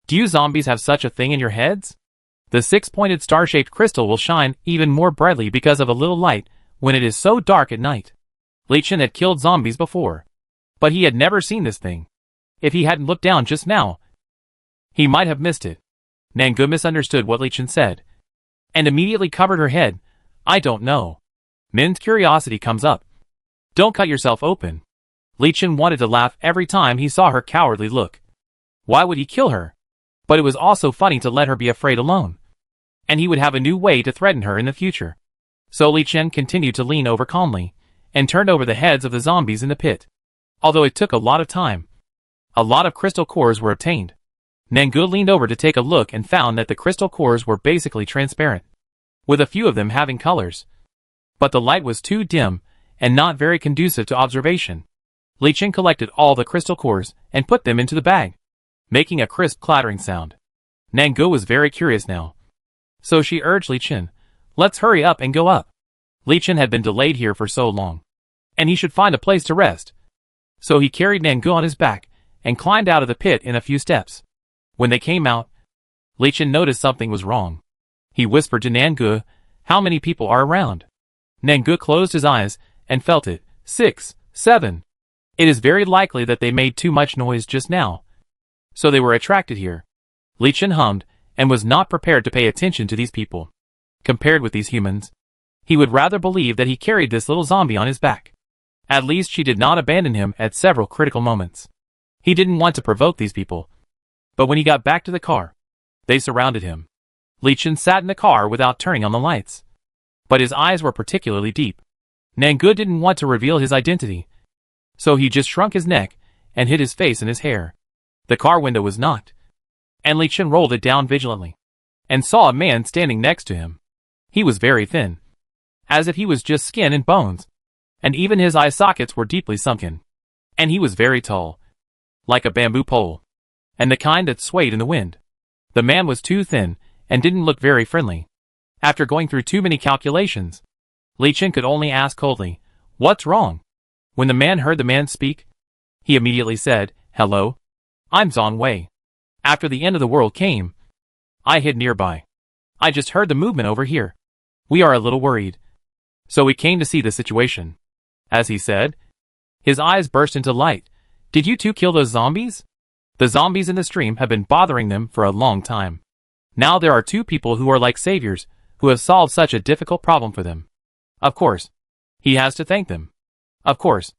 Do you zombies have such a thing in your heads? The 6-pointed star-shaped crystal will shine even more brightly because of a little light when it is so dark at night. Li Chen had killed zombies before, but he had never seen this thing. If he hadn't looked down just now, he might have missed it. Nangu misunderstood what Li Chen said, and immediately covered her head. I don't know. Min's curiosity comes up. Don't cut yourself open. Li Chen wanted to laugh every time he saw her cowardly look. Why would he kill her? But it was also funny to let her be afraid alone, and he would have a new way to threaten her in the future. So Li Chen continued to lean over calmly, and turned over the heads of the zombies in the pit. Although it took a lot of time, a lot of crystal cores were obtained. Nangu leaned over to take a look and found that the crystal cores were basically transparent, with a few of them having colors. But the light was too dim, and not very conducive to observation. Li Chen collected all the crystal cores and put them into the bag, making a crisp clattering sound. Nangu was very curious now, so she urged Li Chen, let's hurry up and go up. Li Chen had been delayed here for so long, and he should find a place to rest. So he carried Nangu on his back and climbed out of the pit in a few steps. When they came out, Li Chen noticed something was wrong. He whispered to Nangu, how many people are around? Nangu closed his eyes and felt it. 6, 7. It is very likely that they made too much noise just now, so they were attracted here. Li Chen hummed and was not prepared to pay attention to these people. Compared with these humans, he would rather believe that he carried this little zombie on his back. At least she did not abandon him at several critical moments. He didn't want to provoke these people, but when he got back to the car, they surrounded him. Li Chen sat in the car without turning on the lights, but his eyes were particularly deep. Nangu didn't want to reveal his identity, so he just shrunk his neck and hid his face in his hair. The car window was knocked, and Li Chen rolled it down vigilantly, and saw a man standing next to him. He was very thin, as if he was just skin and bones, and even his eye sockets were deeply sunken. And he was very tall, like a bamboo pole, and the kind that swayed in the wind. The man was too thin, and didn't look very friendly. After going through too many calculations, Li Chen could only ask coldly, "What's wrong?" When the man heard the man speak, he immediately said, "Hello, I'm Zhang Wei. After the end of the world came, I hid nearby. I just heard the movement over here. We are a little worried, so we came to see the situation." As he said, his eyes burst into light. "Did you two kill those zombies?" The zombies in the stream have been bothering them for a long time. Now there are two people who are like saviors, who have solved such a difficult problem for them. Of course, he has to thank them. Of course,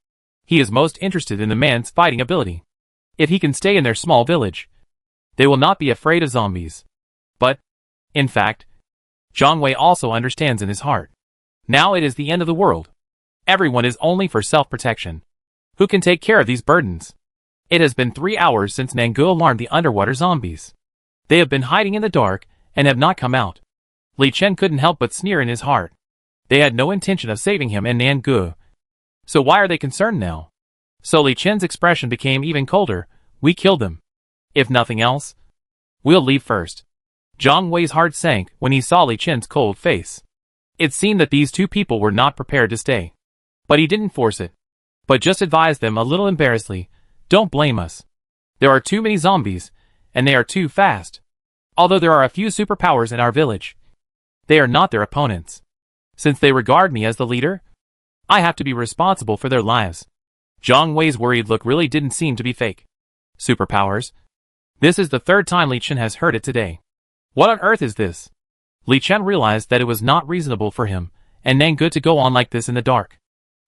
he is most interested in the man's fighting ability. If he can stay in their small village, they will not be afraid of zombies. But, in fact, Zhang Wei also understands in his heart. Now it is the end of the world. Everyone is only for self-protection. Who can take care of these burdens? It has been 3 hours since Nangu alarmed the underwater zombies. They have been hiding in the dark and have not come out. Li Chen couldn't help but sneer in his heart. They had no intention of saving him and Nangu. So why are they concerned now? So Li Chen's expression became even colder. "We killed them. If nothing else, we'll leave first." Zhang Wei's heart sank when he saw Li Chen's cold face. It seemed that these two people were not prepared to stay. But he didn't force it, but just advised them a little embarrassedly, "Don't blame us. There are too many zombies, and they are too fast. Although there are a few superpowers in our village, they are not their opponents. Since they regard me as the leader, I have to be responsible for their lives." Zhang Wei's worried look really didn't seem to be fake. Superpowers? This is the third time Li Chen has heard it today. What on earth is this? Li Chen realized that it was not reasonable for him and Nangu to go on like this in the dark.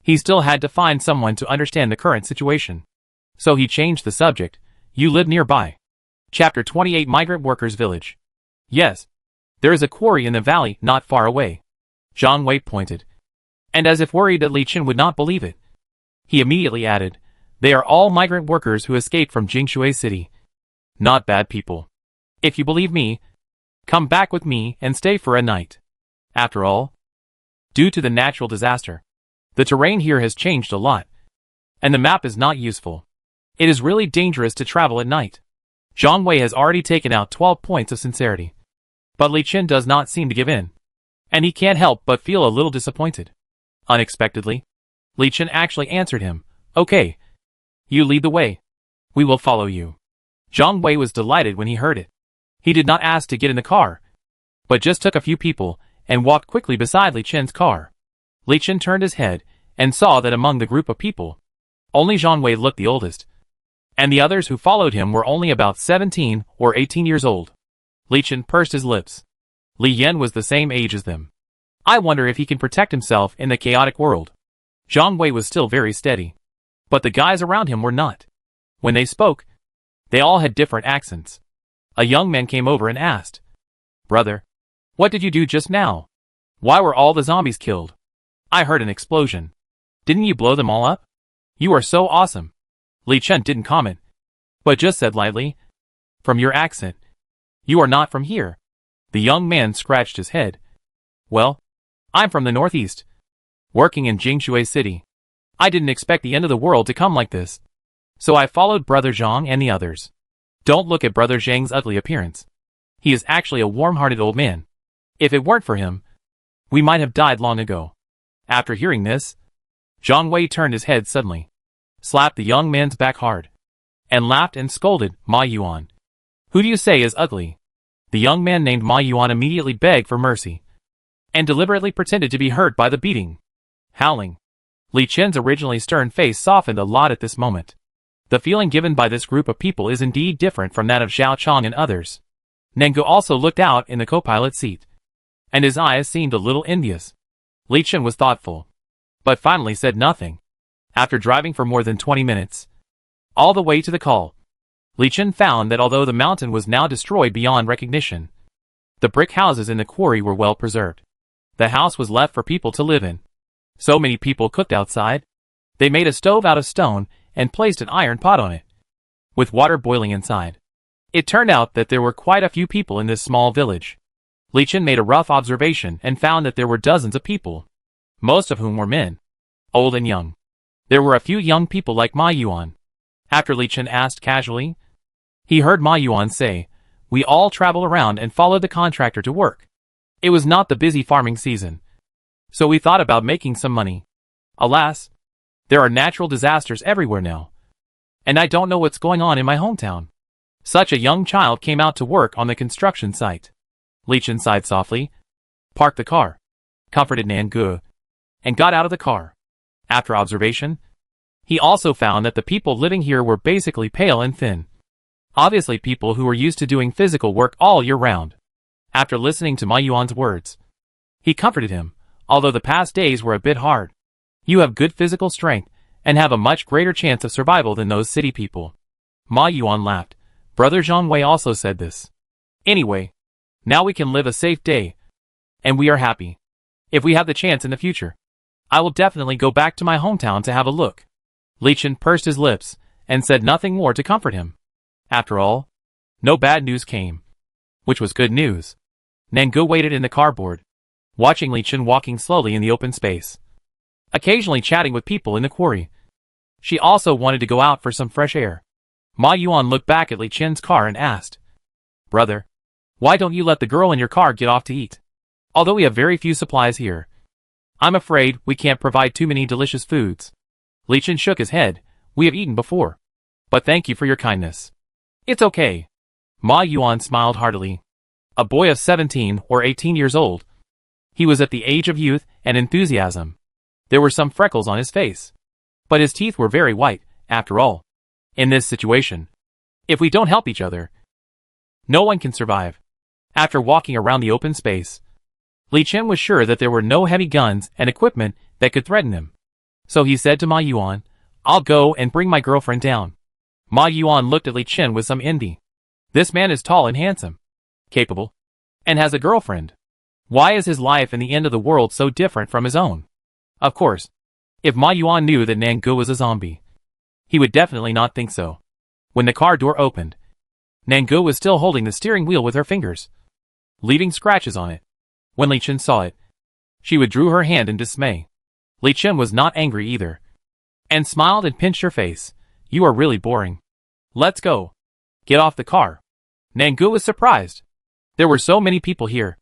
He still had to find someone to understand the current situation. So he changed the subject. "You live nearby." Chapter 28 Migrant Workers Village. "Yes. There is a quarry in the valley not far away." Zhang Wei pointed. And as if worried that Li Chen would not believe it, he immediately added, "They are all migrant workers who escaped from Jingshui City. Not bad people. If you believe me, come back with me and stay for a night." After all, due to the natural disaster, the terrain here has changed a lot, and the map is not useful. It is really dangerous to travel at night. Zhang Wei has already taken out 12 points of sincerity. But Li Chen does not seem to give in, and he can't help but feel a little disappointed. Unexpectedly, Li Chen actually answered him, "Okay. You lead the way. We will follow you." Zhang Wei was delighted when he heard it. He did not ask to get in the car, but just took a few people and walked quickly beside Li Chen's car. Li Chen turned his head and saw that among the group of people, only Zhang Wei looked the oldest, and the others who followed him were only about 17 or 18 years old. Li Chen pursed his lips. Li Yan was the same age as them. I wonder if he can protect himself in the chaotic world. Zhang Wei was still very steady, but the guys around him were not. When they spoke, they all had different accents. A young man came over and asked, "Brother, what did you do just now? Why were all the zombies killed? I heard an explosion. Didn't you blow them all up? You are so awesome." Li Chen didn't comment, but just said lightly, "From your accent, you are not from here." The young man scratched his head. "Well, I'm from the northeast, working in Jingshui City. I didn't expect the end of the world to come like this, so I followed Brother Zhang and the others. Don't look at Brother Zhang's ugly appearance. He is actually a warm-hearted old man. If it weren't for him, we might have died long ago." After hearing this, Zhang Wei turned his head suddenly, slapped the young man's back hard, and laughed and scolded, "Ma Yuan, who do you say is ugly?" The young man named Ma Yuan immediately begged for mercy, and deliberately pretended to be hurt by the beating. Howling. Li Chen's originally stern face softened a lot at this moment. The feeling given by this group of people is indeed different from that of Xiao Chong and others. Nangu also looked out in the co-pilot seat, and his eyes seemed a little envious. Li Chen was thoughtful, but finally said nothing. After driving for more than 20 minutes, all the way to the call, Li Chen found that although the mountain was now destroyed beyond recognition, the brick houses in the quarry were well preserved. The house was left for people to live in. So many people cooked outside. They made a stove out of stone and placed an iron pot on it, with water boiling inside. It turned out that there were quite a few people in this small village. Li Chen made a rough observation and found that there were dozens of people. most of whom were men, old and young. There were a few young people like Ma Yuan. After Li Chen asked casually, he heard Ma Yuan say, "We all travel around and follow the contractor to work. It was not the busy farming season, so we thought about making some money. Alas, there are natural disasters everywhere now, and I don't know what's going on in my hometown." Such a young child came out to work on the construction site. Li Chen sighed softly, parked the car, comforted Nangu, and got out of the car. After observation, he also found that the people living here were basically pale and thin. Obviously people who were used to doing physical work all year round. After listening to Ma Yuan's words, he comforted him, although the past days were a bit hard. You have good physical strength, and have a much greater chance of survival than those city people. Ma Yuan laughed. Brother Zhang Wei also said this. Anyway, now we can live a safe day, and we are happy. If we have the chance in the future, I will definitely go back to my hometown to have a look. Li Chen pursed his lips, and said nothing more to comfort him. After all, no bad news came, which was good news. Nangu waited in the cardboard, watching Li Chen walking slowly in the open space, occasionally chatting with people in the quarry. She also wanted to go out for some fresh air. Ma Yuan looked back at Li Chen's car and asked, "Brother, why don't you let the girl in your car get off to eat? Although we have very few supplies here, I'm afraid we can't provide too many delicious foods." Li Chen shook his head. "We have eaten before, but thank you for your kindness. It's okay." Ma Yuan smiled heartily. A boy of 17 or 18 years old. He was at the age of youth and enthusiasm. There were some freckles on his face, but his teeth were very white. After all, in this situation, if we don't help each other, no one can survive. After walking around the open space, Li Chen was sure that there were no heavy guns and equipment that could threaten him. So he said to Ma Yuan, "I'll go and bring my girlfriend down." Ma Yuan looked at Li Chen with some envy. This man is tall and handsome, capable, and has a girlfriend. Why is his life in the end of the world so different from his own? Of course, if Ma Yuan knew that Nangu was a zombie, he would definitely not think so. When the car door opened, Nangu was still holding the steering wheel with her fingers, leaving scratches on it. When Li Chen saw it, she withdrew her hand in dismay. Li Chen was not angry either, and smiled and pinched her face. "You are really boring. Let's go. Get off the car." Nangu was surprised. There were so many people here.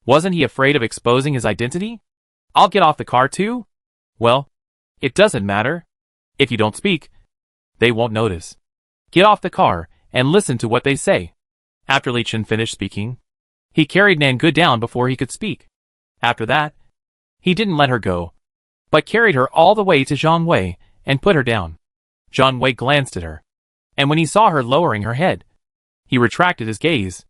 Wasn't he afraid of exposing his identity? "I'll get off the car too?" "Well, it doesn't matter. If you don't speak, they won't notice. Get off the car and listen to what they say." After Li Chen finished speaking, he carried Nangu down before he could speak. After that, he didn't let her go, but carried her all the way to Zhang Wei and put her down. Zhang Wei glanced at her, and when he saw her lowering her head, he retracted his gaze.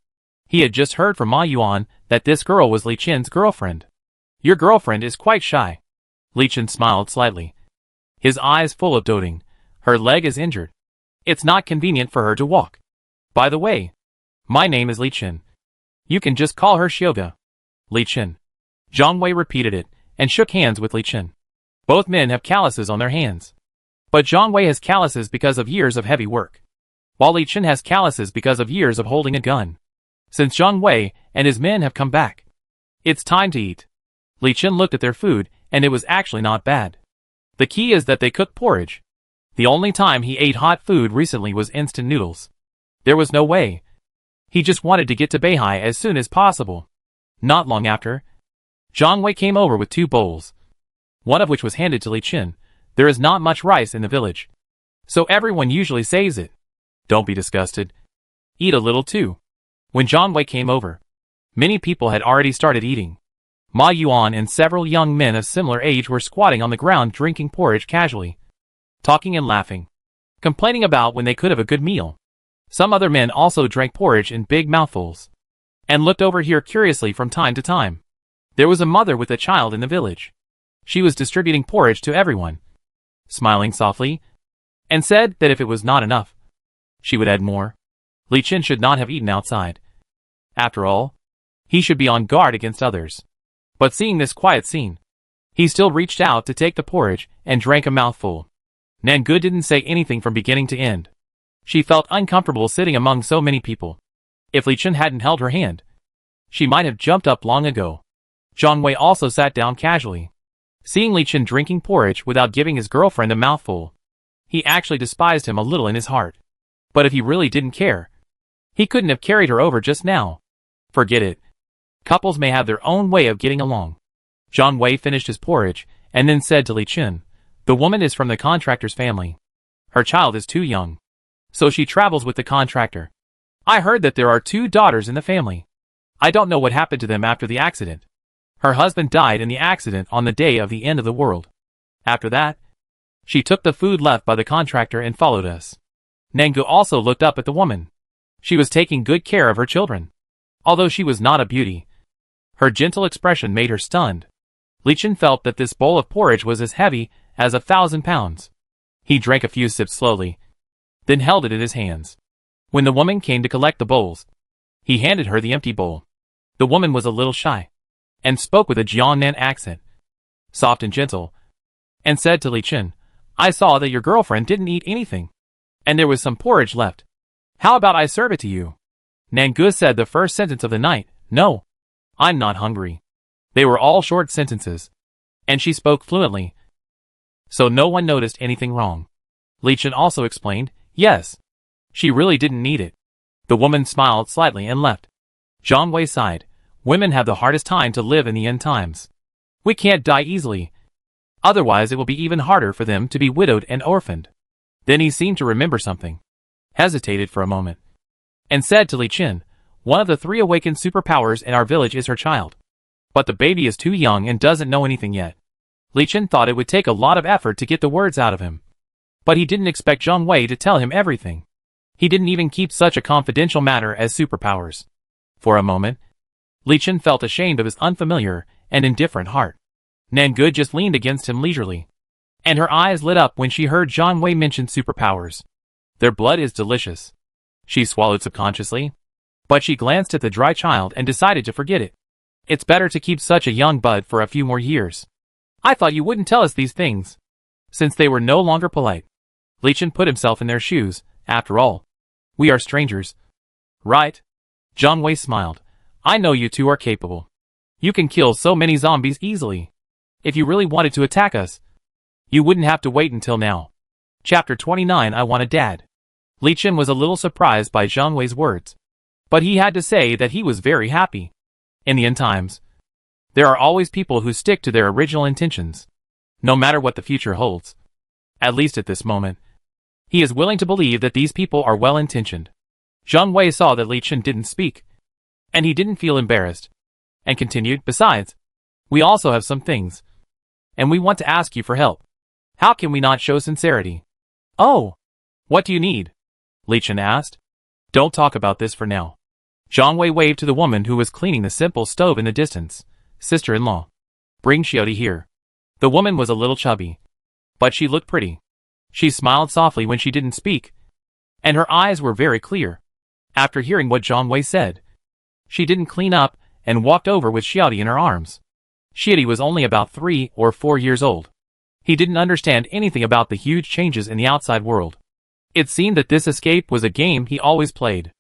He had just heard from Ma Yuan that this girl was Li Chen's girlfriend. "Your girlfriend is quite shy." Li Chen smiled slightly, his eyes full of doting. "Her leg is injured. It's not convenient for her to walk. By the way, my name is Li Chen. You can just call her Xioga." Li Chen. Zhang Wei repeated it, and shook hands with Li Chen. Both men have calluses on their hands. But Zhang Wei has calluses because of years of heavy work, while Li Chen has calluses because of years of holding a gun. Since Zhang Wei and his men have come back, it's time to eat. Li Chen looked at their food, and it was actually not bad. The key is that they cook porridge. The only time he ate hot food recently was instant noodles. There was no way. He just wanted to get to Beihai as soon as possible. Not long after, Zhang Wei came over with 2 bowls, one of which was handed to Li Chen. There is not much rice in the village, so everyone usually saves it. Don't be disgusted. Eat a little too. When Zhang Wei came over, many people had already started eating. Ma Yuan and several young men of similar age were squatting on the ground drinking porridge casually, talking and laughing, complaining about when they could have a good meal. Some other men also drank porridge in big mouthfuls, and looked over here curiously from time to time. There was a mother with a child in the village. She was distributing porridge to everyone, smiling softly, and said that if it was not enough, she would add more. Li Chen should not have eaten outside. After all, he should be on guard against others. But seeing this quiet scene, he still reached out to take the porridge and drank a mouthful. Nangu didn't say anything from beginning to end. She felt uncomfortable sitting among so many people. If Li Chen hadn't held her hand, she might have jumped up long ago. Zhang Wei also sat down casually. Seeing Li Chen drinking porridge without giving his girlfriend a mouthful, he actually despised him a little in his heart. But if he really didn't care, he couldn't have carried her over just now. Forget it. Couples may have their own way of getting along. Zhang Wei finished his porridge and then said to Li Chen, "The woman is from the contractor's family. Her child is too young, so she travels with the contractor. I heard that there are 2 daughters in the family. I don't know what happened to them after the accident. Her husband died in the accident on the day of the end of the world. After that, she took the food left by the contractor and followed us." Nangu also looked up at the woman. She was taking good care of her children. Although she was not a beauty, her gentle expression made her stunned. Li Chen felt that this bowl of porridge was as heavy as 1,000 pounds. He drank a few sips slowly, then held it in his hands. When the woman came to collect the bowls, he handed her the empty bowl. The woman was a little shy, and spoke with a Jiangnan accent, soft and gentle, and said to Li Chen, "I saw that your girlfriend didn't eat anything, and there was some porridge left. How about I serve it to you?" Nangu said the first sentence of the night, "No, I'm not hungry." They were all short sentences, and she spoke fluently, so no one noticed anything wrong. Li Chen also explained, "Yes, she really didn't need it." The woman smiled slightly and left. Zhang Wei sighed. Women have the hardest time to live in the end times. We can't die easily. Otherwise it will be even harder for them to be widowed and orphaned. Then he seemed to remember something, hesitated for a moment, and said to Li Chen, "One of the 3 awakened superpowers in our village is her child. But the baby is too young and doesn't know anything yet." Li Chen thought it would take a lot of effort to get the words out of him. But he didn't expect Zhang Wei to tell him everything. He didn't even keep such a confidential matter as superpowers. For a moment, Li Chen felt ashamed of his unfamiliar and indifferent heart. Nangu just leaned against him leisurely, and her eyes lit up when she heard Zhang Wei mention superpowers. Their blood is delicious. She swallowed subconsciously, but she glanced at the dry child and decided to forget it. It's better to keep such a young bud for a few more years. I thought you wouldn't tell us these things, since they were no longer polite. Li Chen put himself in their shoes. After all, we are strangers, right? Zhang Wei smiled. I know you 2 are capable. You can kill so many zombies easily. If you really wanted to attack us, you wouldn't have to wait until now. Chapter 29 I Want a Dad. Li Chen was a little surprised by Zhang Wei's words, but he had to say that he was very happy. In the end times, there are always people who stick to their original intentions, no matter what the future holds. At least at this moment, he is willing to believe that these people are well-intentioned. Zhang Wei saw that Li Chen didn't speak, and he didn't feel embarrassed, and continued, "Besides, we also have some things, and we want to ask you for help. How can we not show sincerity?" "Oh, what do you need?" Li Chen asked. "Don't talk about this for now." Zhang Wei waved to the woman who was cleaning the simple stove in the distance. "Sister-in-law, bring Xiaodi here." The woman was a little chubby, but she looked pretty. She smiled softly when she didn't speak, and her eyes were very clear. After hearing what Zhang Wei said, she didn't clean up and walked over with Xiaodi in her arms. Xiaodi was only about 3 or 4 years old. He didn't understand anything about the huge changes in the outside world. It seemed that this escape was a game he always played.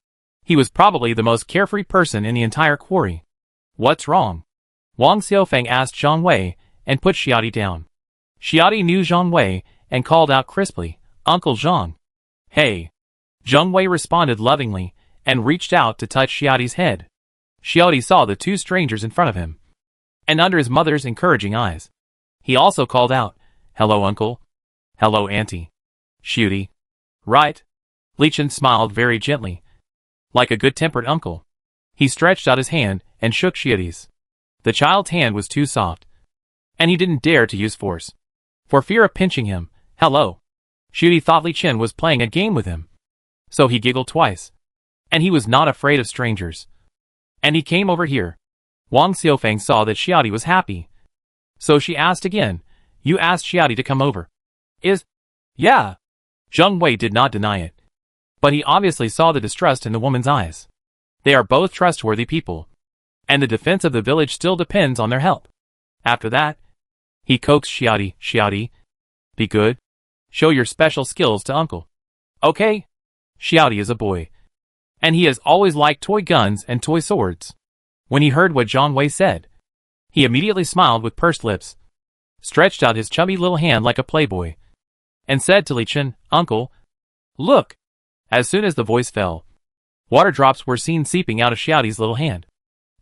He was probably the most carefree person in the entire quarry. "What's wrong?" Wang Xiaofeng asked Zhang Wei and put Xiaodi down. Xiaodi knew Zhang Wei and called out crisply, "Uncle Zhang." "Hey." Zhang Wei responded lovingly and reached out to touch Xiaodi's head. Xiaodi saw the 2 strangers in front of him, and under his mother's encouraging eyes, he also called out, "Hello, uncle." "Hello, auntie." "Xiaodi, right?" Li Chen smiled very gently, like a good-tempered uncle. He stretched out his hand and shook Xiaodi's. The child's hand was too soft, and he didn't dare to use force, for fear of pinching him. "Hello." Xiaodi thought Li Chen was playing a game with him, so he giggled twice. And he was not afraid of strangers. And he came over here. Wang Xiaofeng saw that Xiaodi was happy, so she asked again, "You asked Xiaodi to come over?" Yeah. Zhang Wei did not deny it, but he obviously saw the distrust in the woman's eyes. They are both trustworthy people, and the defense of the village still depends on their help. After that, he coaxed Xiaodi, "Xiaodi, be good. Show your special skills to uncle. Okay?" Xiaodi is a boy, and he has always liked toy guns and toy swords. When he heard what Zhang Wei said, he immediately smiled with pursed lips. stretched out his chubby little hand like a playboy, and said to Li Chen, "Uncle, look." As soon as the voice fell, water drops were seen seeping out of Xiaoti's little hand,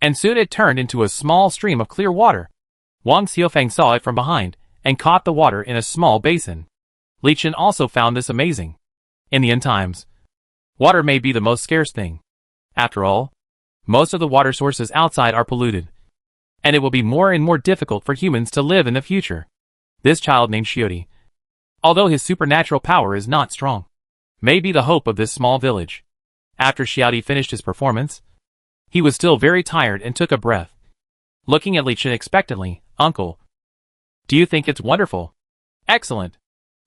and soon it turned into a small stream of clear water. Wang Xiaofeng saw it from behind, and caught the water in a small basin. Li Chen also found this amazing. In the end times, water may be the most scarce thing. After all, most of the water sources outside are polluted, and it will be more and more difficult for humans to live in the future. This child named Xiaoti, although his supernatural power is not strong, may be the hope of this small village. After Xiaoti finished his performance, he was still very tired and took a breath. Looking at Li Chen expectantly, "Uncle, do you think it's wonderful?" "Excellent."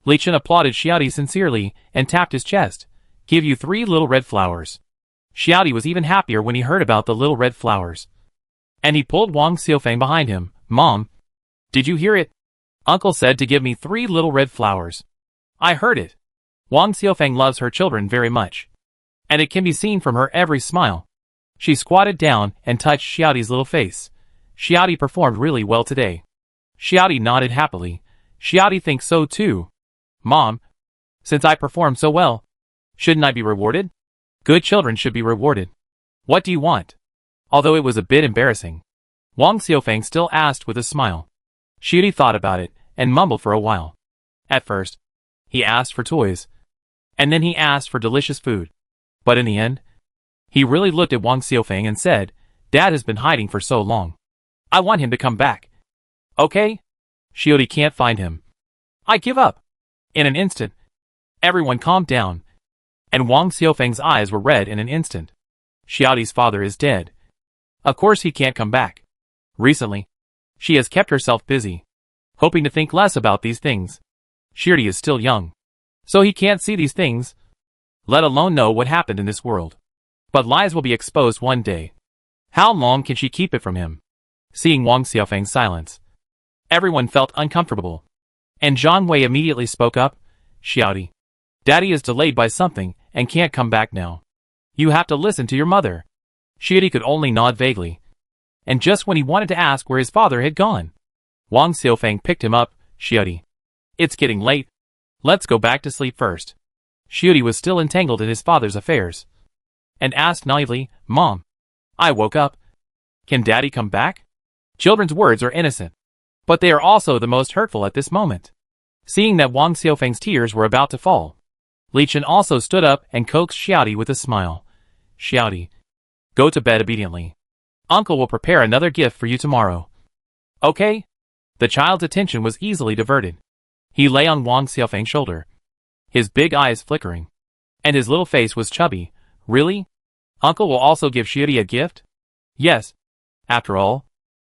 Li Chen applauded Xiaoti sincerely and tapped his chest. "Give you 3 little red flowers." Xiaoti was even happier when he heard about the little red flowers, and he pulled Wang Xiaofeng behind him. "Mom, did you hear it? Uncle said to give me 3 little red flowers." "I heard it." Wang Xiaofeng loves her children very much, and it can be seen from her every smile. She squatted down and touched Xiaoti's little face. "Xiaoti performed really well today." Xiaoti nodded happily. "Xiaoti thinks so too. Mom, since I performed so well, shouldn't I be rewarded?" "Good children should be rewarded. What do you want?" Although it was a bit embarrassing, Wang Xiaofeng still asked with a smile. Xiaoti thought about it and mumbled for a while. At first, he asked for toys, and then he asked for delicious food. But in the end, he really looked at Wang Xiaofeng and said, "Dad has been hiding for so long. I want him to come back." "Okay?" Xiaoti can't find him. "I give up." In an instant, everyone calmed down, and Wang Xiaofeng's eyes were red in an instant. Xiaoti's father is dead. Of course he can't come back. Recently, she has kept herself busy, hoping to think less about these things. Xiaoti is still young, so he can't see these things, let alone know what happened in this world. But lies will be exposed one day. How long can she keep it from him? Seeing Wang Xiaofeng's silence, everyone felt uncomfortable, and Zhang Wei immediately spoke up. "Xiaoti, Daddy is delayed by something and can't come back now. You have to listen to your mother." Xiaoti could only nod vaguely, and just when he wanted to ask where his father had gone, Wang Xiaofeng picked him up. "Xiaoti, it's getting late. Let's go back to sleep first." Xiaoti was still entangled in his father's affairs, and asked naively, "Mom, I woke up. Can Daddy come back?" Children's words are innocent, but they are also the most hurtful at this moment. Seeing that Wang Xiaofeng's tears were about to fall, Li Chen also stood up and coaxed Xiaoti with a smile. "Xiaoti, go to bed obediently. Uncle will prepare another gift for you tomorrow." "Okay?" The child's attention was easily diverted. He lay on Wang Xiaofeng's shoulder, his big eyes flickering, and his little face was chubby. "Really? Uncle will also give Xiaoti a gift?" "Yes. After all,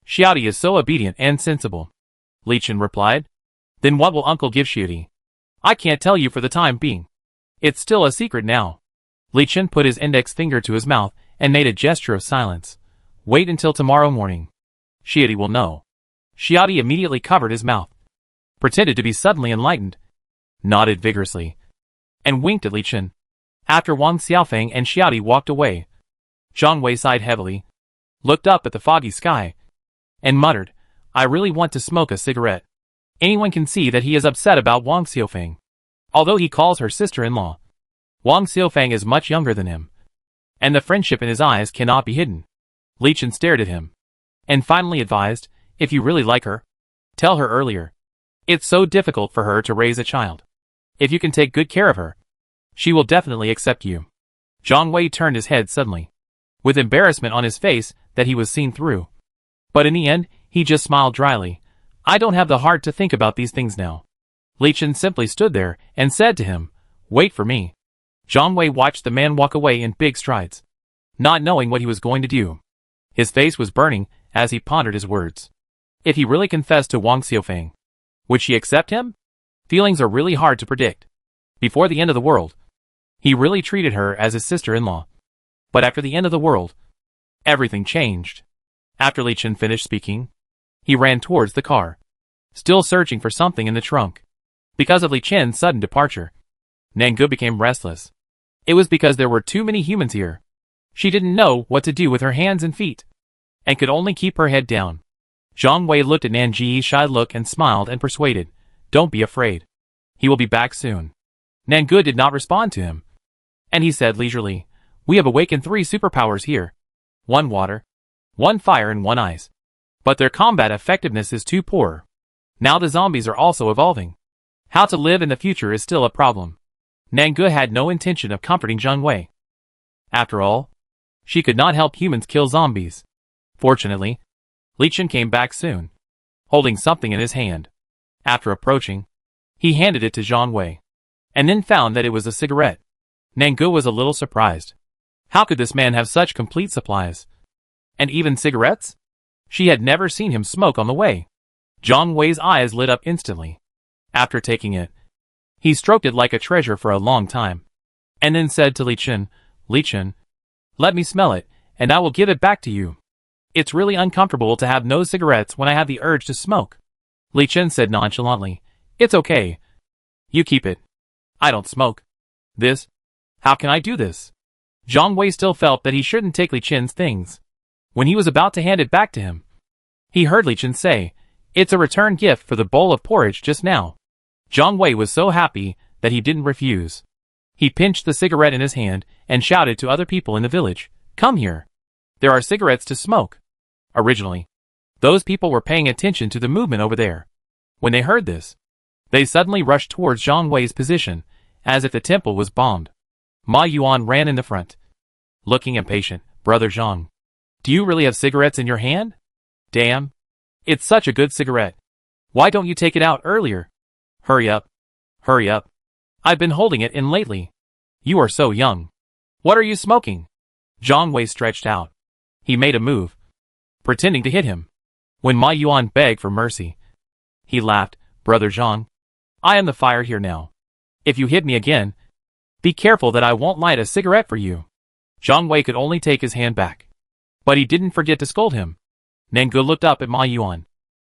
Xiaoti is so obedient and sensible." Li Chen replied. "Then what will Uncle give Xiaoti?" "I can't tell you for the time being. It's still a secret now." Li Chen put his index finger to his mouth and made a gesture of silence. "Wait until tomorrow morning. Xiaoti will know." Xiaoti immediately covered his mouth, pretended to be suddenly enlightened, nodded vigorously, and winked at Li Chen. After Wang Xiaofeng and Xiaoti walked away, Zhang Wei sighed heavily, looked up at the foggy sky, and muttered, "I really want to smoke a cigarette." Anyone can see that he is upset about Wang Xiaofeng. Although he calls her sister-in-law, Wang Xiaofeng is much younger than him, and the friendship in his eyes cannot be hidden. Li Chen stared at him, and finally advised, "If you really like her, tell her earlier. It's so difficult for her to raise a child. If you can take good care of her, she will definitely accept you." Zhang Wei turned his head suddenly, with embarrassment on his face that he was seen through. But in the end, he just smiled dryly. "I don't have the heart to think about these things now." Li Chen simply stood there and said to him, "Wait for me." Zhang Wei watched the man walk away in big strides, not knowing what he was going to do. His face was burning as he pondered his words. If he really confessed to Wang Xiaofeng, would she accept him? Feelings are really hard to predict. Before the end of the world, he really treated her as his sister-in-law. But after the end of the world, everything changed. After Li Chen finished speaking, he ran towards the car, still searching for something in the trunk. Because of Li Chen's sudden departure, Nangu became restless. It was because there were too many humans here. She didn't know what to do with her hands and feet, and could only keep her head down. Zhang Wei looked at Nanji's shy look and smiled and persuaded, "Don't be afraid. He will be back soon." Nangu did not respond to him. And he said leisurely, "We have awakened 3 superpowers here. 1 water, 1 fire and 1 ice. But their combat effectiveness is too poor. Now the zombies are also evolving. How to live in the future is still a problem." Nangu had no intention of comforting Zhang Wei. After all, she could not help humans kill zombies. Fortunately, Li Chen came back soon, holding something in his hand. After approaching, he handed it to Zhang Wei, and then found that it was a cigarette. Nangu was a little surprised. How could this man have such complete supplies? And even cigarettes? She had never seen him smoke on the way. Zhang Wei's eyes lit up instantly. After taking it, he stroked it like a treasure for a long time, and then said to Li Chen, "Let me smell it, and I will give it back to you. It's really uncomfortable to have no cigarettes when I have the urge to smoke." Li Chen said nonchalantly, "It's okay. You keep it. I don't smoke. This? How can I do this?" Zhang Wei still felt that he shouldn't take Li Chen's things. When he was about to hand it back to him, he heard Li Chen say, "It's a return gift for the bowl of porridge just now." Zhang Wei was so happy that he didn't refuse. He pinched the cigarette in his hand and shouted to other people in the village, "Come here. There are cigarettes to smoke." Originally, those people were paying attention to the movement over there. When they heard this, they suddenly rushed towards Zhang Wei's position, as if the temple was bombed. Ma Yuan ran in the front. Looking impatient, "Brother Zhang, do you really have cigarettes in your hand? Damn. It's such a good cigarette. Why don't you take it out earlier? Hurry up. Hurry up. I've been holding it in lately. You are so young. What are you smoking?" Zhang Wei stretched out. He made a move, pretending to hit him. When Ma Yuan begged for mercy, he laughed, "Brother Zhang, I am the fire here now. If you hit me again, be careful that I won't light a cigarette for you." Zhang Wei could only take his hand back. But he didn't forget to scold him. Nangu looked up at Ma Yuan.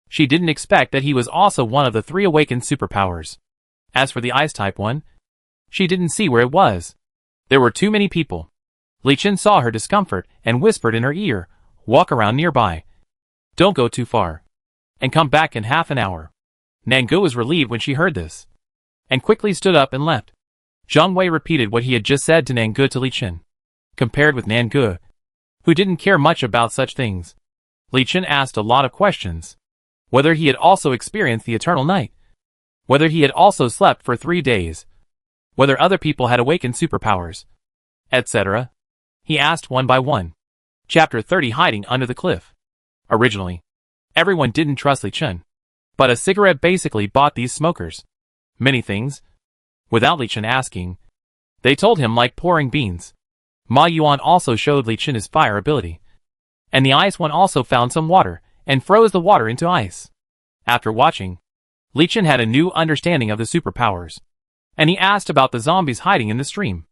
She didn't expect that he was also one of the 3 awakened superpowers. As for the ice-type one, she didn't see where it was. There were too many people. Li Chen saw her discomfort and whispered in her ear, "Walk around nearby. Don't go too far. And come back in half an hour." Nangu was relieved when she heard this, and quickly stood up and left. Zhang Wei repeated what he had just said to Nangu to Li Chen. Compared with Nangu, who didn't care much about such things, Li Chen asked a lot of questions. Whether he had also experienced the eternal night, whether he had also slept for 3 days, whether other people had awakened superpowers, etc. He asked one by one. Chapter 30, Hiding Under the Cliff. Originally, everyone didn't trust Li Chen, but a cigarette basically bought these smokers many things. Without Li Chen asking, they told him like pouring beans. Ma Yuan also showed Li Chen his fire ability, and the ice one also found some water and froze the water into ice. After watching, Li Chen had a new understanding of the superpowers, and he asked about the zombies hiding in the stream.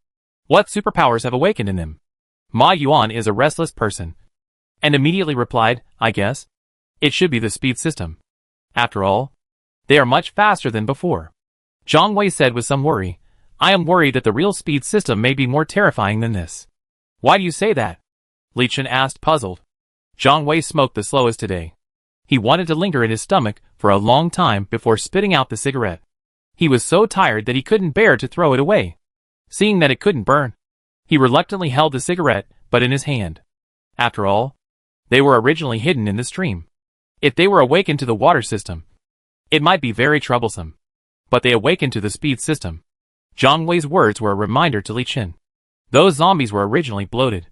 What superpowers have awakened in them? Ma Yuan is a restless person, and immediately replied, "I guess it should be the speed system. After all, they are much faster than before." Zhang Wei said with some worry, "I am worried that the real speed system may be more terrifying than this." "Why do you say that?" Li Chen asked, puzzled. Zhang Wei smoked the slowest today. He wanted to linger in his stomach for a long time before spitting out the cigarette. He was so tired that he couldn't bear to throw it away. Seeing that it couldn't burn, he reluctantly held the cigarette, but in his hand. After all, they were originally hidden in the stream. If they were awakened to the water system, it might be very troublesome. But they awakened to the speed system. Zhang Wei's words were a reminder to Li Chen. Those zombies were originally bloated,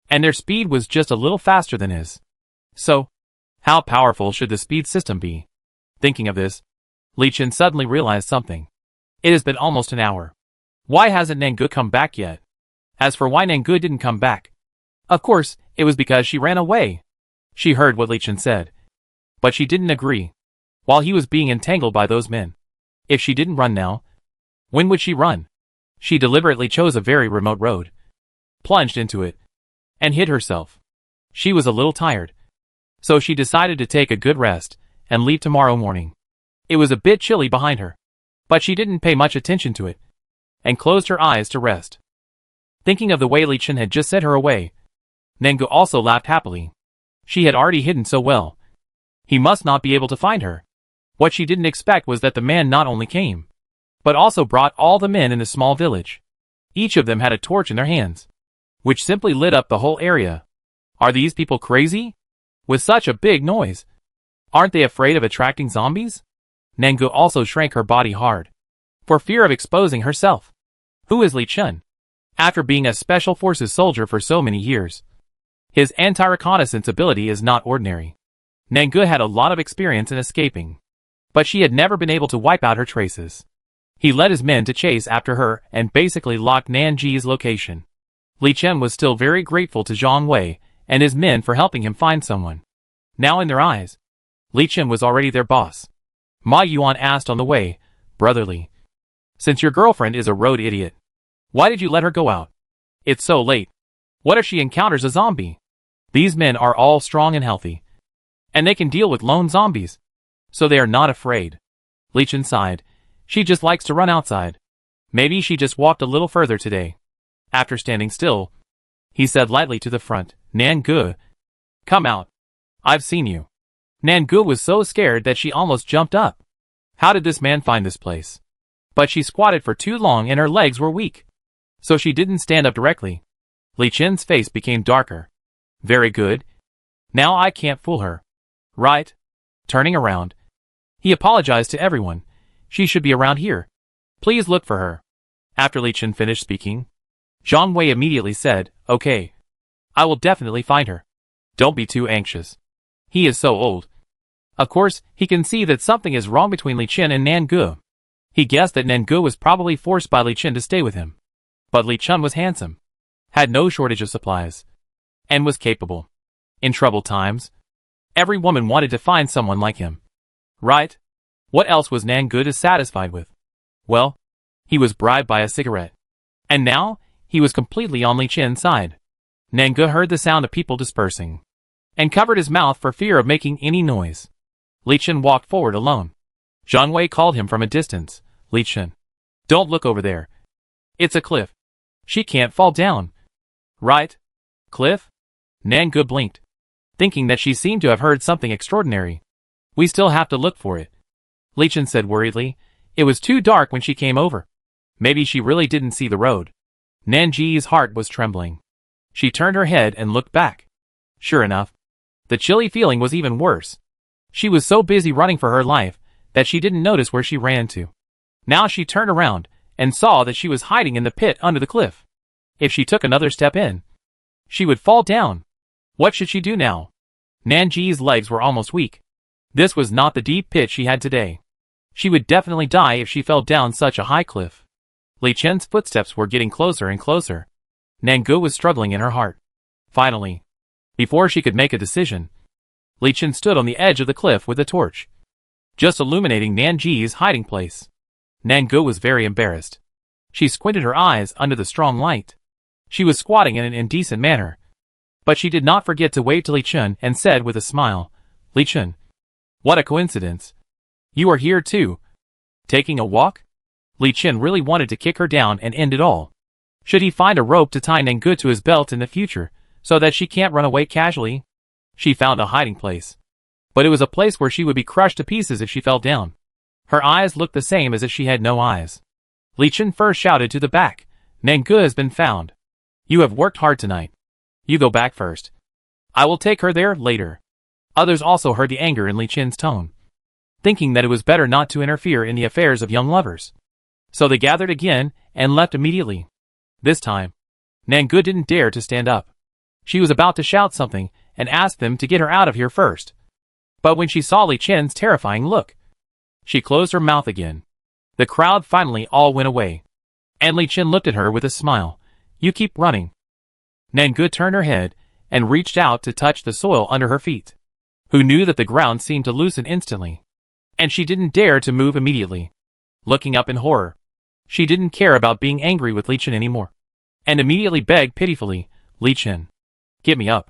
and their speed was just a little faster than his. So, how powerful should the speed system be? Thinking of this, Li Chen suddenly realized something. It has been almost an hour. Why hasn't Nangu come back yet? As for why Nangu didn't come back, of course, it was because she ran away. She heard what Li Chen said, but she didn't agree. While he was being entangled by those men, if she didn't run now, when would she run? She deliberately chose a very remote road, plunged into it, and hid herself. She was a little tired, so she decided to take a good rest and leave tomorrow morning. It was a bit chilly behind her, but she didn't pay much attention to it, and closed her eyes to rest. Thinking of the way Li Chen had just sent her away, Nangu also laughed happily. She had already hidden so well. He must not be able to find her. What she didn't expect was that the man not only came, but also brought all the men in the small village. Each of them had a torch in their hands, which simply lit up the whole area. Are these people crazy? With such a big noise. Aren't they afraid of attracting zombies? Nangu also shrank her body hard, for fear of exposing herself. Who is Li Chun? After being a special forces soldier for so many years, his anti-reconnaissance ability is not ordinary. Nangu had a lot of experience in escaping, but she had never been able to wipe out her traces. He led his men to chase after her and basically locked Nanji's location. Li Chen was still very grateful to Zhang Wei and his men for helping him find someone. Now in their eyes, Li Chen was already their boss. Ma Yuan asked on the way, brotherly, since your girlfriend is a road idiot, why did you let her go out? It's so late. What if she encounters a zombie? These men are all strong and healthy, and they can deal with lone zombies, so they are not afraid. Li Chen sighed. She just likes to run outside. Maybe she just walked a little further today. After standing still, he said lightly to the front, Nangu, come out. I've seen you. Nangu was so scared that she almost jumped up. How did this man find this place? But she squatted for too long and her legs were weak, so she didn't stand up directly. Li Chen's face became darker. Very good. Now I can't fool her. Right? Turning around, he apologized to everyone. She should be around here. Please look for her. After Li Chen finished speaking, Zhang Wei immediately said, okay. I will definitely find her. Don't be too anxious. He is so old. Of course, he can see that something is wrong between Li Chen and Nangu. He guessed that Nangu was probably forced by Li Chen to stay with him. But Li Chen was handsome, had no shortage of supplies, and was capable. In troubled times, every woman wanted to find someone like him. Right? What else was Nangu dissatisfied with? Well, he was bribed by a cigarette. And now, he was completely on Li Chen's side. Nangu heard the sound of people dispersing, and covered his mouth for fear of making any noise. Li Chen walked forward alone. Zhang Wei called him from a distance. Li Chen, don't look over there. It's a cliff. She can't fall down. Right? Cliff? Nangu blinked, thinking that she seemed to have heard something extraordinary. We still have to look for it. Li Chen said worriedly. It was too dark when she came over. Maybe she really didn't see the road. Nanji's heart was trembling. She turned her head and looked back. Sure enough, the chilly feeling was even worse. She was so busy running for her life that she didn't notice where she ran to. Now she turned around and saw that she was hiding in the pit under the cliff. If she took another step in, she would fall down. What should she do now? Nanji's legs were almost weak. This was not the deep pit she had today. She would definitely die if she fell down such a high cliff. Li Chen's footsteps were getting closer and closer. Nangu was struggling in her heart. Finally, before she could make a decision, Li Chen stood on the edge of the cliff with a torch, just illuminating Nanji's hiding place. Nangu was very embarrassed. She squinted her eyes under the strong light. She was squatting in an indecent manner. But she did not forget to wave to Li Chen and said with a smile, Li Chen, what a coincidence. You are here too. Taking a walk? Li Chen really wanted to kick her down and end it all. Should he find a rope to tie Nangu to his belt in the future, so that she can't run away casually? She found a hiding place. But it was a place where she would be crushed to pieces if she fell down. Her eyes looked the same as if she had no eyes. Li Chen first shouted to the back, Nangu has been found. You have worked hard tonight. You go back first. I will take her there later. Others also heard the anger in Li Chen's tone, thinking that it was better not to interfere in the affairs of young lovers. So they gathered again and left immediately. This time, Nangu didn't dare to stand up. She was about to shout something and ask them to get her out of here first. But when she saw Li Chen's terrifying look, she closed her mouth again. The crowd finally all went away, and Li Chen looked at her with a smile. You keep running. Nangu turned her head and reached out to touch the soil under her feet. Who knew that the ground seemed to loosen instantly, and she didn't dare to move immediately. Looking up in horror, she didn't care about being angry with Li Chen anymore, and immediately begged pitifully, Li Chen, get me up.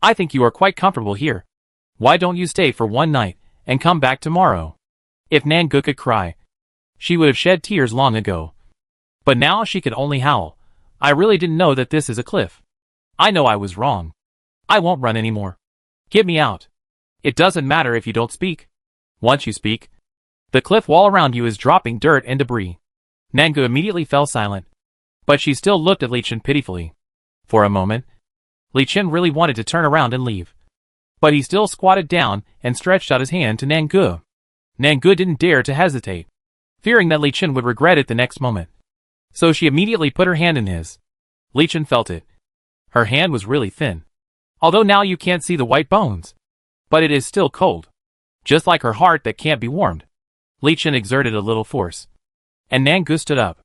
I think you are quite comfortable here. Why don't you stay for one night and come back tomorrow? If Nangu could cry, she would have shed tears long ago. But now she could only howl. I really didn't know that this is a cliff. I know I was wrong. I won't run anymore. Get me out. It doesn't matter if you don't speak. Once you speak, the cliff wall around you is dropping dirt and debris. Nangu immediately fell silent. But she still looked at Li Chen pitifully. For a moment, Li Chen really wanted to turn around and leave. But he still squatted down and stretched out his hand to Nangu. Nangu didn't dare to hesitate, fearing that Li Chen would regret it the next moment. So she immediately put her hand in his. Li Chen felt it. Her hand was really thin. Although now you can't see the white bones. But it is still cold. Just like her heart that can't be warmed. Li Chen exerted a little force. And Nangu stood up.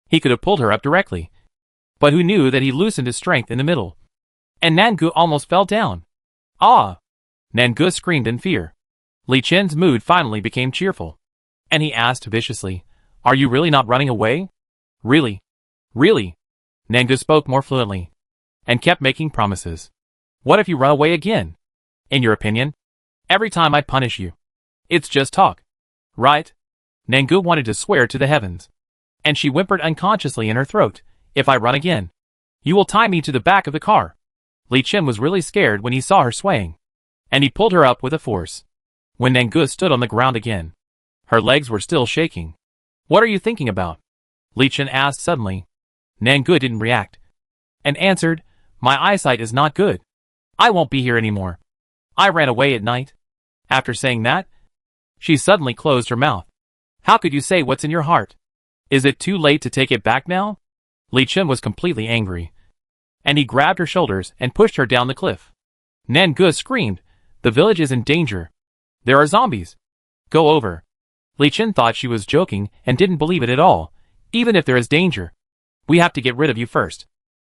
He could have pulled her up directly. But who knew that he loosened his strength in the middle. And Nangu almost fell down. Ah! Nangu screamed in fear. Li Chen's mood finally became cheerful. And he asked viciously, "Are you really not running away?" "Really? Really?" Nangu spoke more fluently. And kept making promises. "What if you run away again? In your opinion? Every time I punish you. It's just talk. Right?" Nangu wanted to swear to the heavens. And she whimpered unconsciously in her throat, "If I run again, you will tie me to the back of the car." Li Chen was really scared when he saw her swaying. And he pulled her up with a force. When Nangu stood on the ground again, her legs were still shaking. "What are you thinking about?" Li Chen asked suddenly. Nangu didn't react. And answered, "My eyesight is not good. I won't be here anymore. I ran away at night." After saying that, she suddenly closed her mouth. "How could you say what's in your heart? Is it too late to take it back now?" Li Chen was completely angry. And he grabbed her shoulders and pushed her down the cliff. Nangu screamed, "The village is in danger. There are zombies. Go over." Li Chen thought she was joking and didn't believe it at all. "Even if there is danger, we have to get rid of you first."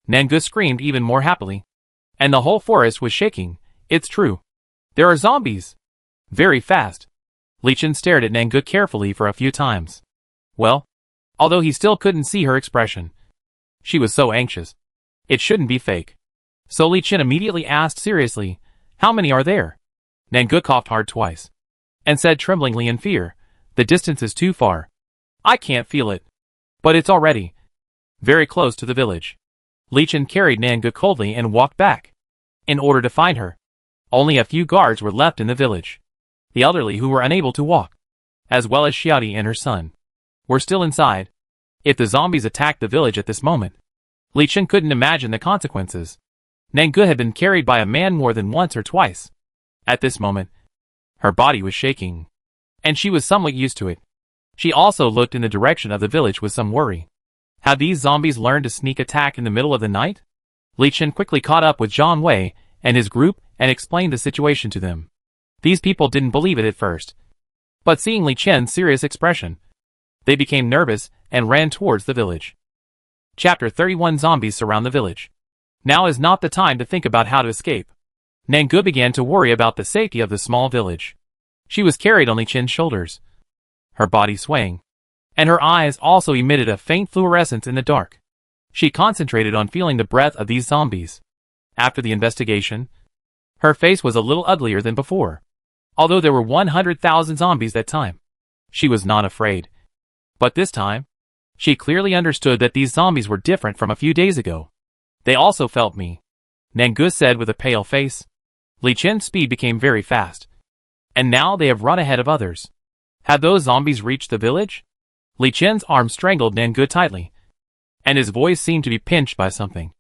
Nangu screamed even more happily. And the whole forest was shaking. "It's true. There are zombies. Very fast." Li Chen stared at Nangu carefully for a few times. Well, although he still couldn't see her expression. She was so anxious. It shouldn't be fake. So Li Chen immediately asked seriously, "How many are there?" Nangu coughed hard twice. And said tremblingly in fear, "The distance is too far. I can't feel it. But it's already very close to the village." Li Chen carried Nangu coldly and walked back. In order to find her. Only a few guards were left in the village. The elderly who were unable to walk, as well as Xiaodi and her son, were still inside. If the zombies attacked the village at this moment, Li Chen couldn't imagine the consequences. Nangu had been carried by a man more than once or twice. At this moment, her body was shaking. And she was somewhat used to it. She also looked in the direction of the village with some worry. Had these zombies learned to sneak attack in the middle of the night? Li Chen quickly caught up with Zhang Wei and his group and explained the situation to them. These people didn't believe it at first. But seeing Li Chen's serious expression, they became nervous and ran towards the village. Chapter 31 Zombies surround the village. Now is not the time to think about how to escape. Nangu began to worry about the safety of the small village. She was carried on Li Chen's shoulders, her body swaying, and her eyes also emitted a faint fluorescence in the dark. She concentrated on feeling the breath of these zombies. After the investigation, her face was a little uglier than before. Although there were 100,000 zombies that time, she was not afraid. But this time, she clearly understood that these zombies were different from a few days ago. They also felt me, Nangu said with a pale face. Li Chen's speed became very fast. And now they have run ahead of others. Had those zombies reached the village? Li Chen's arm strangled Nangu tightly, and his voice seemed to be pinched by something.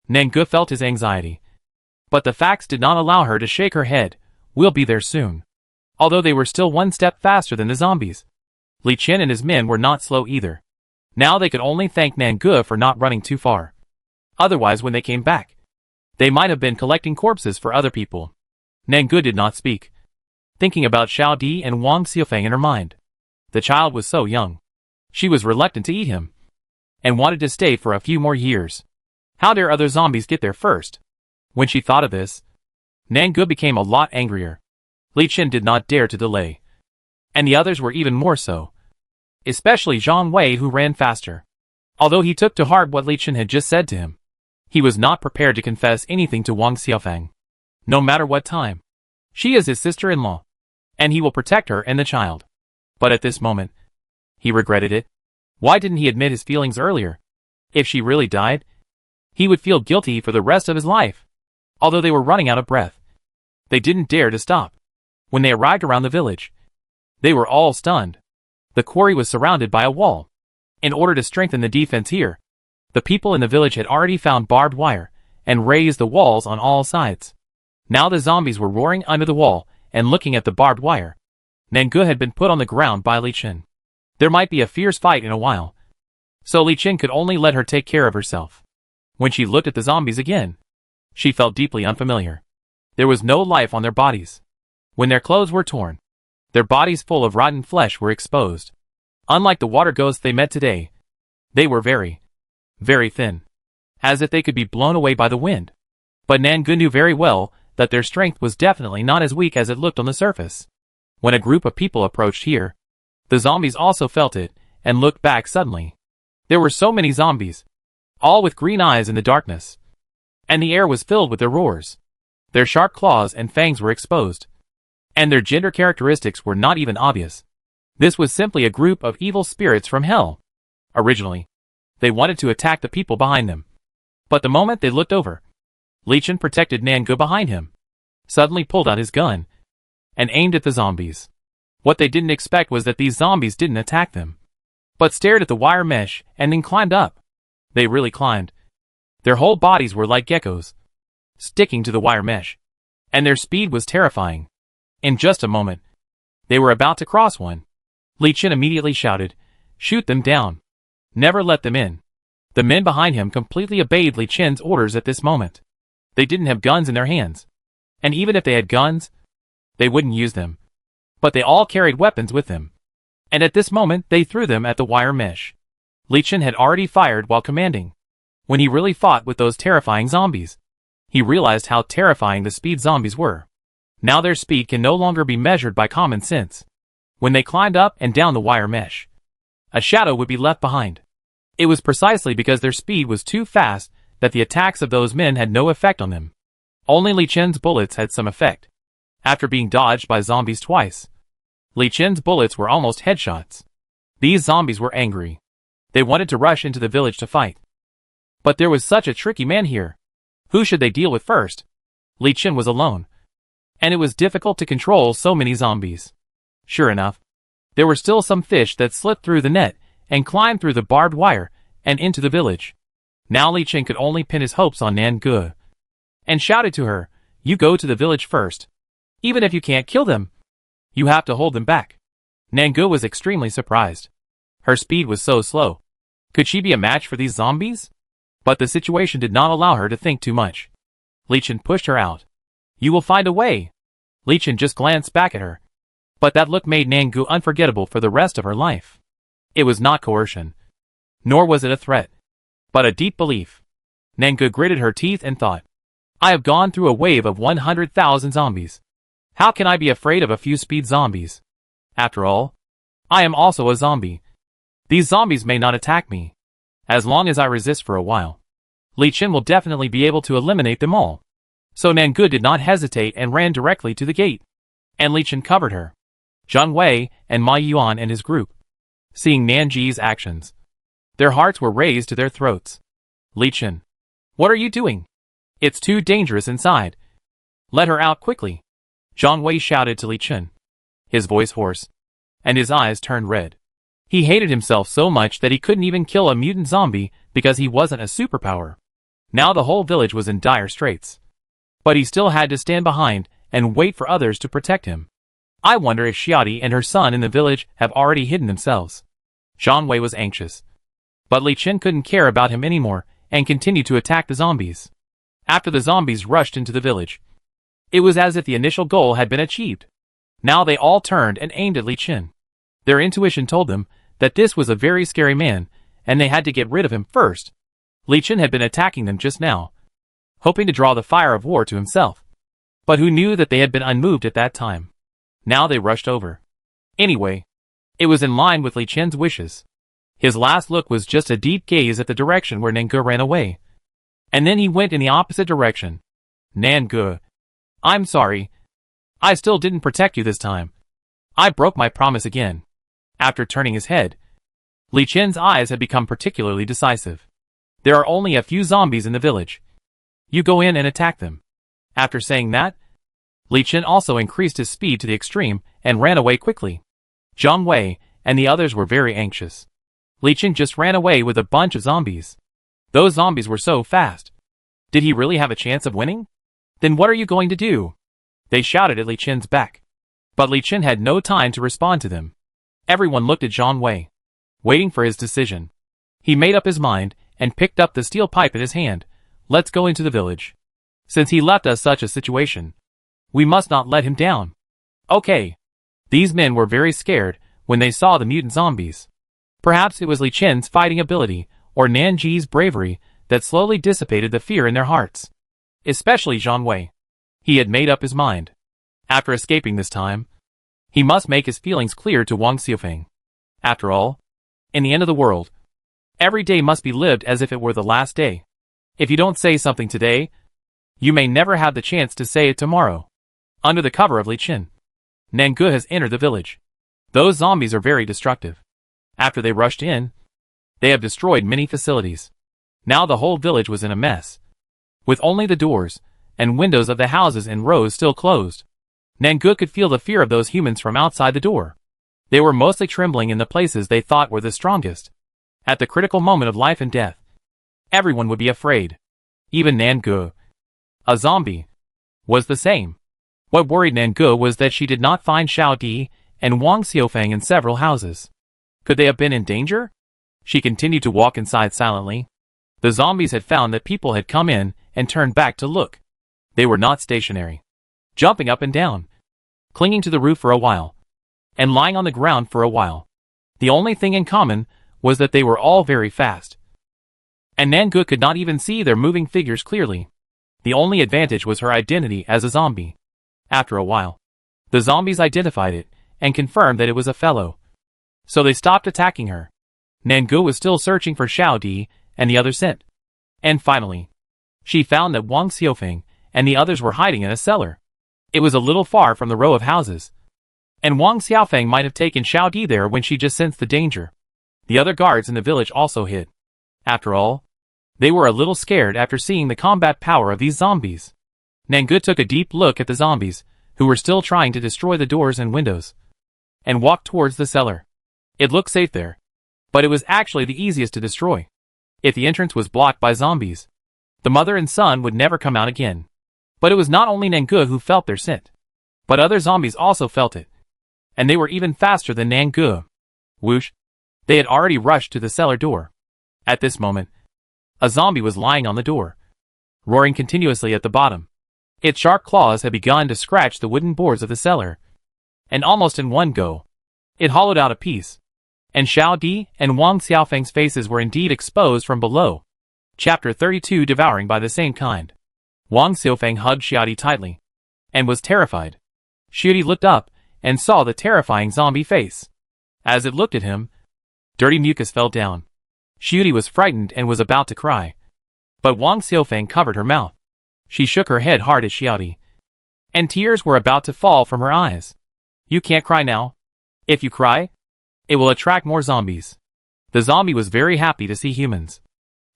Nangu felt his anxiety. But the facts did not allow her to shake her head. We'll be there soon. Although they were still one step faster than the zombies, Li Chen and his men were not slow either. Now they could only thank Nangu for not running too far. Otherwise when they came back, they might have been collecting corpses for other people. Nangu did not speak, thinking about Xiao Di and Wang Xiufeng in her mind. The child was so young. She was reluctant to eat him, and wanted to stay for a few more years. How dare other zombies get there first? When she thought of this, Nangu became a lot angrier. Li Chen did not dare to delay. And the others were even more so. Especially Zhang Wei, who ran faster. Although he took to heart what Li Chen had just said to him, he was not prepared to confess anything to Wang Xiufeng. No matter what time. She is his sister-in-law, and he will protect her and the child. But at this moment, he regretted it. Why didn't he admit his feelings earlier? If she really died, he would feel guilty for the rest of his life. Although they were running out of breath, they didn't dare to stop. When they arrived around the village, they were all stunned. The quarry was surrounded by a wall. In order to strengthen the defense here, the people in the village had already found barbed wire and raised the walls on all sides. Now the zombies were roaring under the wall and looking at the barbed wire. Nangu had been put on the ground by Li Chen. There might be a fierce fight in a while, so Li Chen could only let her take care of herself. When she looked at the zombies again, she felt deeply unfamiliar. There was no life on their bodies. When their clothes were torn, their bodies full of rotten flesh were exposed. Unlike the water ghosts they met today, they were very, very thin, as if they could be blown away by the wind. But Nangu knew very well that their strength was definitely not as weak as it looked on the surface. When a group of people approached here, the zombies also felt it and looked back suddenly. There were so many zombies, all with green eyes in the darkness, and the air was filled with their roars. Their sharp claws and fangs were exposed, and their gender characteristics were not even obvious. This was simply a group of evil spirits from hell. Originally, they wanted to attack the people behind them, but the moment they looked over, Li Chen protected Nangu behind him, suddenly pulled out his gun, and aimed at the zombies. What they didn't expect was that these zombies didn't attack them, but stared at the wire mesh and then climbed up. They really climbed. Their whole bodies were like geckos, sticking to the wire mesh, and their speed was terrifying. In just a moment, they were about to cross one. Li Chen immediately shouted, "Shoot them down. Never let them in." The men behind him completely obeyed Li Chen's orders at this moment. They didn't have guns in their hands, and even if they had guns, they wouldn't use them. But they all carried weapons with them, and at this moment they threw them at the wire mesh. Li Chen had already fired while commanding. When he really fought with those terrifying zombies, he realized how terrifying the speed zombies were. Now their speed can no longer be measured by common sense. When they climbed up and down the wire mesh, a shadow would be left behind. It was precisely because their speed was too fast that the attacks of those men had no effect on them. Only Li Chen's bullets had some effect. After being dodged by zombies twice, Li Chen's bullets were almost headshots. These zombies were angry. They wanted to rush into the village to fight. But there was such a tricky man here. Who should they deal with first? Li Chen was alone, and it was difficult to control so many zombies. Sure enough, there were still some fish that slipped through the net and climbed through the barbed wire and into the village. Now Li Chen could only pin his hopes on Nangu, and shouted to her, "You go to the village first. Even if you can't kill them, you have to hold them back." Nangu was extremely surprised. Her speed was so slow. Could she be a match for these zombies? But the situation did not allow her to think too much. Li Chen pushed her out. "You will find a way." Li Chen just glanced back at her, but that look made Nangu unforgettable for the rest of her life. It was not coercion, nor was it a threat, but a deep belief. Nangu gritted her teeth and thought, "I have gone through a wave of 100,000 zombies. How can I be afraid of a few speed zombies? After all, I am also a zombie. These zombies may not attack me, as long as I resist for a while. Li Chen will definitely be able to eliminate them all." So Nangu did not hesitate and ran directly to the gate. And Li Chen covered her. Zhang Wei and Ma Yuan and his group, seeing Nanji's actions, their hearts were raised to their throats. "Li Chen, what are you doing? It's too dangerous inside. Let her out quickly," Zhang Wei shouted to Li Chen, his voice hoarse, and his eyes turned red. He hated himself so much that he couldn't even kill a mutant zombie because he wasn't a superpower. Now the whole village was in dire straits. But he still had to stand behind and wait for others to protect him. I wonder if Xiaodi and her son in the village have already hidden themselves. Zhang Wei was anxious. But Li Chen couldn't care about him anymore and continued to attack the zombies. After the zombies rushed into the village, it was as if the initial goal had been achieved. Now they all turned and aimed at Li Chen. Their intuition told them that this was a very scary man, and they had to get rid of him first. Li Chen had been attacking them just now, hoping to draw the fire of war to himself. But who knew that they had been unmoved at that time? Now they rushed over. Anyway, it was in line with Li Chen's wishes. His last look was just a deep gaze at the direction where Nangu ran away. And then he went in the opposite direction. "Nangu, I'm sorry. I still didn't protect you this time. I broke my promise again." After turning his head, Li Chen's eyes had become particularly decisive. "There are only a few zombies in the village. You go in and attack them." After saying that, Li Chen also increased his speed to the extreme and ran away quickly. Jiang Wei and the others were very anxious. Li Chen just ran away with a bunch of zombies. Those zombies were so fast. Did he really have a chance of winning? Then what are you going to do? They shouted at Li Chen's back. But Li Chen had no time to respond to them. Everyone looked at Jiang Wei, waiting for his decision. He made up his mind and picked up the steel pipe in his hand. Let's go into the village. Since he left us such a situation, we must not let him down. Okay. These men were very scared when they saw the mutant zombies. Perhaps it was Li Chen's fighting ability or Nanji's bravery that slowly dissipated the fear in their hearts. Especially Jiang Wei. He had made up his mind. After escaping this time, he must make his feelings clear to Wang Xiufeng. After all, in the end of the world, every day must be lived as if it were the last day. If you don't say something today, you may never have the chance to say it tomorrow. Under the cover of Li Chen, Nangu has entered the village. Those zombies are very destructive. After they rushed in, they have destroyed many facilities. Now the whole village was in a mess, with only the doors and windows of the houses in rows still closed. Nangu could feel the fear of those humans from outside the door. They were mostly trembling in the places they thought were the strongest. At the critical moment of life and death, everyone would be afraid. Even Nangu, a zombie, was the same. What worried Nangu was that she did not find Xiao Di and Wang Xiufeng in several houses. Could they have been in danger? She continued to walk inside silently. The zombies had found that people had come in and turned back to look. They were not stationary, jumping up and down, clinging to the roof for a while, and lying on the ground for a while. The only thing in common was that they were all very fast. And Nangu could not even see their moving figures clearly. The only advantage was her identity as a zombie. After a while, the zombies identified it and confirmed that it was a fellow. So they stopped attacking her. Nangu was still searching for Xiao Di and the other scent. And finally, she found that Wang Xiufeng and the others were hiding in a cellar. It was a little far from the row of houses, and Wang Xiufeng might have taken Xiao Di there when she just sensed the danger. The other guards in the village also hid. After all, they were a little scared after seeing the combat power of these zombies. Nangu took a deep look at the zombies, who were still trying to destroy the doors and windows, and walked towards the cellar. It looked safe there, but it was actually the easiest to destroy. If the entrance was blocked by zombies, the mother and son would never come out again. But it was not only Nangu who felt their scent, but other zombies also felt it. And they were even faster than Nangu. Whoosh! They had already rushed to the cellar door. At this moment, a zombie was lying on the door, roaring continuously at the bottom. Its sharp claws had begun to scratch the wooden boards of the cellar, and almost in one go, it hollowed out a piece. And Xiao Di and Wang Xiufeng's faces were indeed exposed from below. Chapter 32 Devouring by the Same Kind. Wang Xiufeng hugged Xiao Di tightly, and was terrified. Xiao Di looked up, and saw the terrifying zombie face. As it looked at him, dirty mucus fell down. Xiao Di was frightened and was about to cry. But Wang Xiufeng covered her mouth. She shook her head hard at Xiao Di, and tears were about to fall from her eyes. You can't cry now. If you cry, it will attract more zombies. The zombie was very happy to see humans,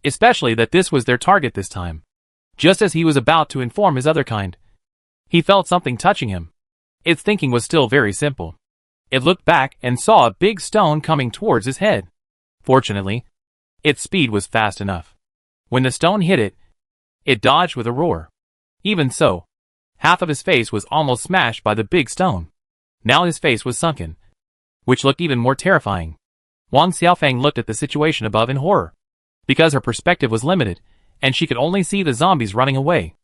especially that this was their target this time. Just as he was about to inform his other kind, he felt something touching him. Its thinking was still very simple. It looked back and saw a big stone coming towards his head. Fortunately, its speed was fast enough. When the stone hit it, it dodged with a roar. Even so, half of his face was almost smashed by the big stone. Now his face was sunken, which looked even more terrifying. Wang Xiufeng looked at the situation above in horror, because her perspective was limited, and she could only see the zombies running away.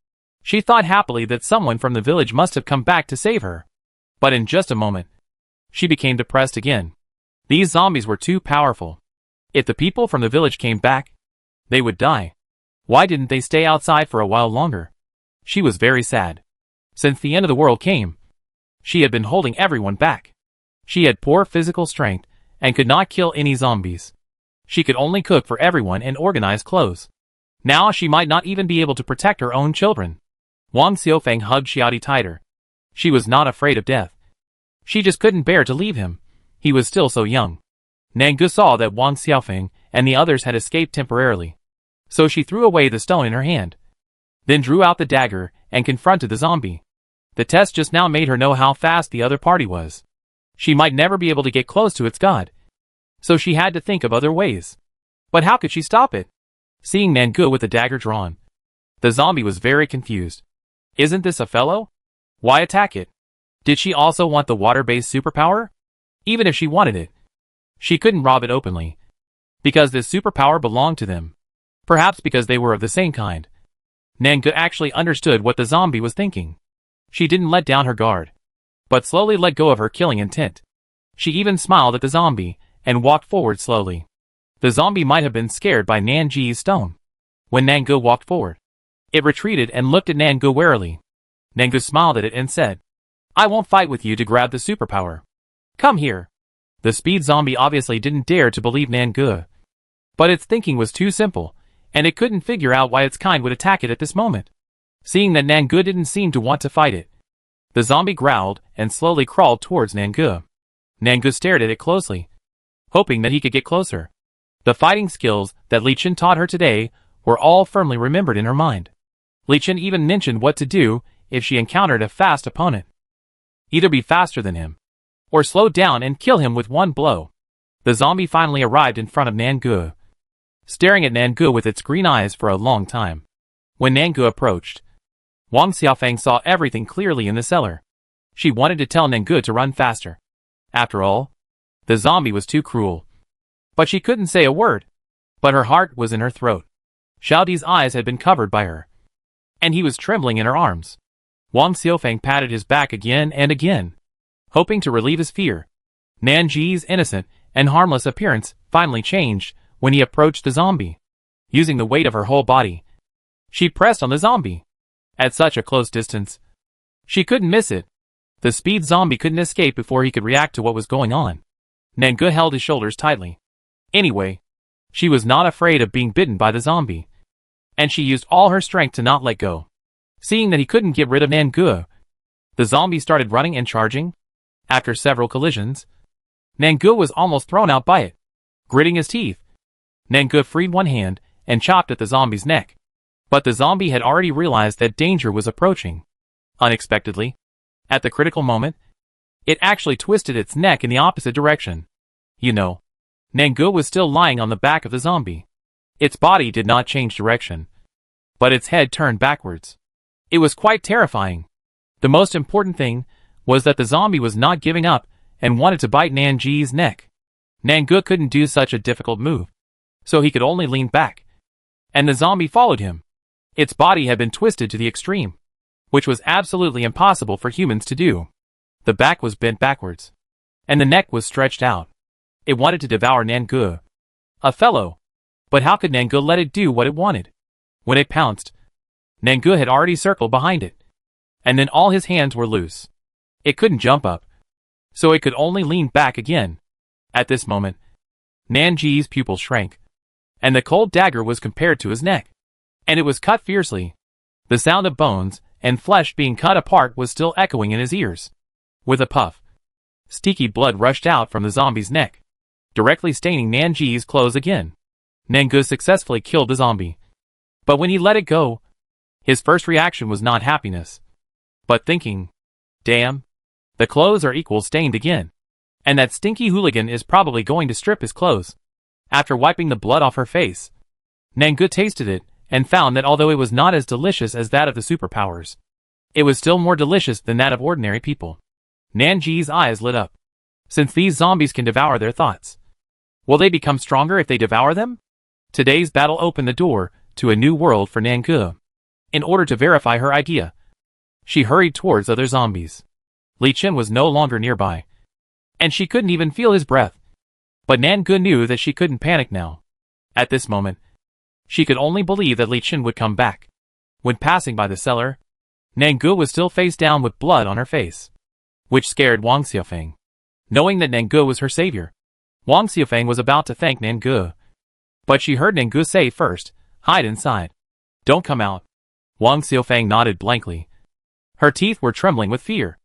She thought happily that someone from the village must have come back to save her. But in just a moment, she became depressed again. These zombies were too powerful. If the people from the village came back, they would die. Why didn't they stay outside for a while longer? She was very sad. Since the end of the world came, she had been holding everyone back. She had poor physical strength and could not kill any zombies. She could only cook for everyone and organize clothes. Now she might not even be able to protect her own children. Wang Xiufeng hugged Xiao Di tighter. She was not afraid of death. She just couldn't bear to leave him. He was still so young. Nangu saw that Wang Xiufeng and the others had escaped temporarily. So she threw away the stone in her hand, then drew out the dagger and confronted the zombie. The test just now made her know how fast the other party was. She might never be able to get close to its god. So she had to think of other ways. But how could she stop it? Seeing Nangu with the dagger drawn, the zombie was very confused. Isn't this a fellow? Why attack it? Did she also want the water-based superpower? Even if she wanted it, she couldn't rob it openly, because this superpower belonged to them. Perhaps because they were of the same kind. Nangu actually understood what the zombie was thinking. She didn't let down her guard, but slowly let go of her killing intent. She even smiled at the zombie, and walked forward slowly. The zombie might have been scared by Nanji's stone. When Nangu walked forward, it retreated and looked at Nangu warily. Nangu smiled at it and said, "I won't fight with you to grab the superpower. Come here." The speed zombie obviously didn't dare to believe Nangu. But its thinking was too simple, and it couldn't figure out why its kind would attack it at this moment. Seeing that Nangu didn't seem to want to fight it, the zombie growled and slowly crawled towards Nangu. Nangu stared at it closely, hoping that he could get closer. The fighting skills that Li Chen taught her today were all firmly remembered in her mind. Li Chen even mentioned what to do if she encountered a fast opponent. Either be faster than him, or slow down and kill him with one blow. The zombie finally arrived in front of Nangu, staring at Nangu with its green eyes for a long time. When Nangu approached, Wang Xiaofeng saw everything clearly in the cellar. She wanted to tell Nangu to run faster. After all, the zombie was too cruel. But she couldn't say a word. But her heart was in her throat. Xiaodi's eyes had been covered by her, and he was trembling in her arms. Wang Xiaofeng patted his back again and again, hoping to relieve his fear. Nanji's innocent and harmless appearance finally changed when he approached the zombie. Using the weight of her whole body, she pressed on the zombie. At such a close distance, she couldn't miss it. The speed zombie couldn't escape before he could react to what was going on. Nangu held his shoulders tightly. Anyway, she was not afraid of being bitten by the zombie, and she used all her strength to not let go. Seeing that he couldn't get rid of Nangu, the zombie started running and charging. After several collisions, Nangu was almost thrown out by it. Gritting his teeth, Nangu freed one hand and chopped at the zombie's neck. But the zombie had already realized that danger was approaching. Unexpectedly, at the critical moment, it actually twisted its neck in the opposite direction. Nangu was still lying on the back of the zombie. Its body did not change direction, but its head turned backwards. It was quite terrifying. The most important thing was that the zombie was not giving up and wanted to bite Nanji's neck. Nangu couldn't do such a difficult move, so he could only lean back. And the zombie followed him. Its body had been twisted to the extreme, which was absolutely impossible for humans to do. The back was bent backwards, and the neck was stretched out. It wanted to devour Nangu. A fellow. But how could Nangu let it do what it wanted? When it pounced, Nangu had already circled behind it, and then all his hands were loose. It couldn't jump up, so it could only lean back again. At this moment, Nanji's pupil shrank, and the cold dagger was compared to his neck, and it was cut fiercely. The sound of bones and flesh being cut apart was still echoing in his ears. With a puff, sticky blood rushed out from the zombie's neck, directly staining Nanji's clothes again. Nangu successfully killed the zombie. But when he let it go, his first reaction was not happiness, but thinking, "Damn, the clothes are equal stained again. And that stinky hooligan is probably going to strip his clothes." After wiping the blood off her face, Nangu tasted it and found that although it was not as delicious as that of the superpowers, it was still more delicious than that of ordinary people. Nanji's eyes lit up. Since these zombies can devour their thoughts, will they become stronger if they devour them? Today's battle opened the door to a new world for Nangu. In order to verify her idea, she hurried towards other zombies. Li Chen was no longer nearby, and she couldn't even feel his breath. But Nangu knew that she couldn't panic now. At this moment, she could only believe that Li Chen would come back. When passing by the cellar, Nangu was still face down with blood on her face, which scared Wang Xiaofeng. Knowing that Nangu was her savior, Wang Xiaofeng was about to thank Nangu. But she heard Nangu say first, "Hide inside. Don't come out." Wang Xiaofeng nodded blankly. Her teeth were trembling with fear.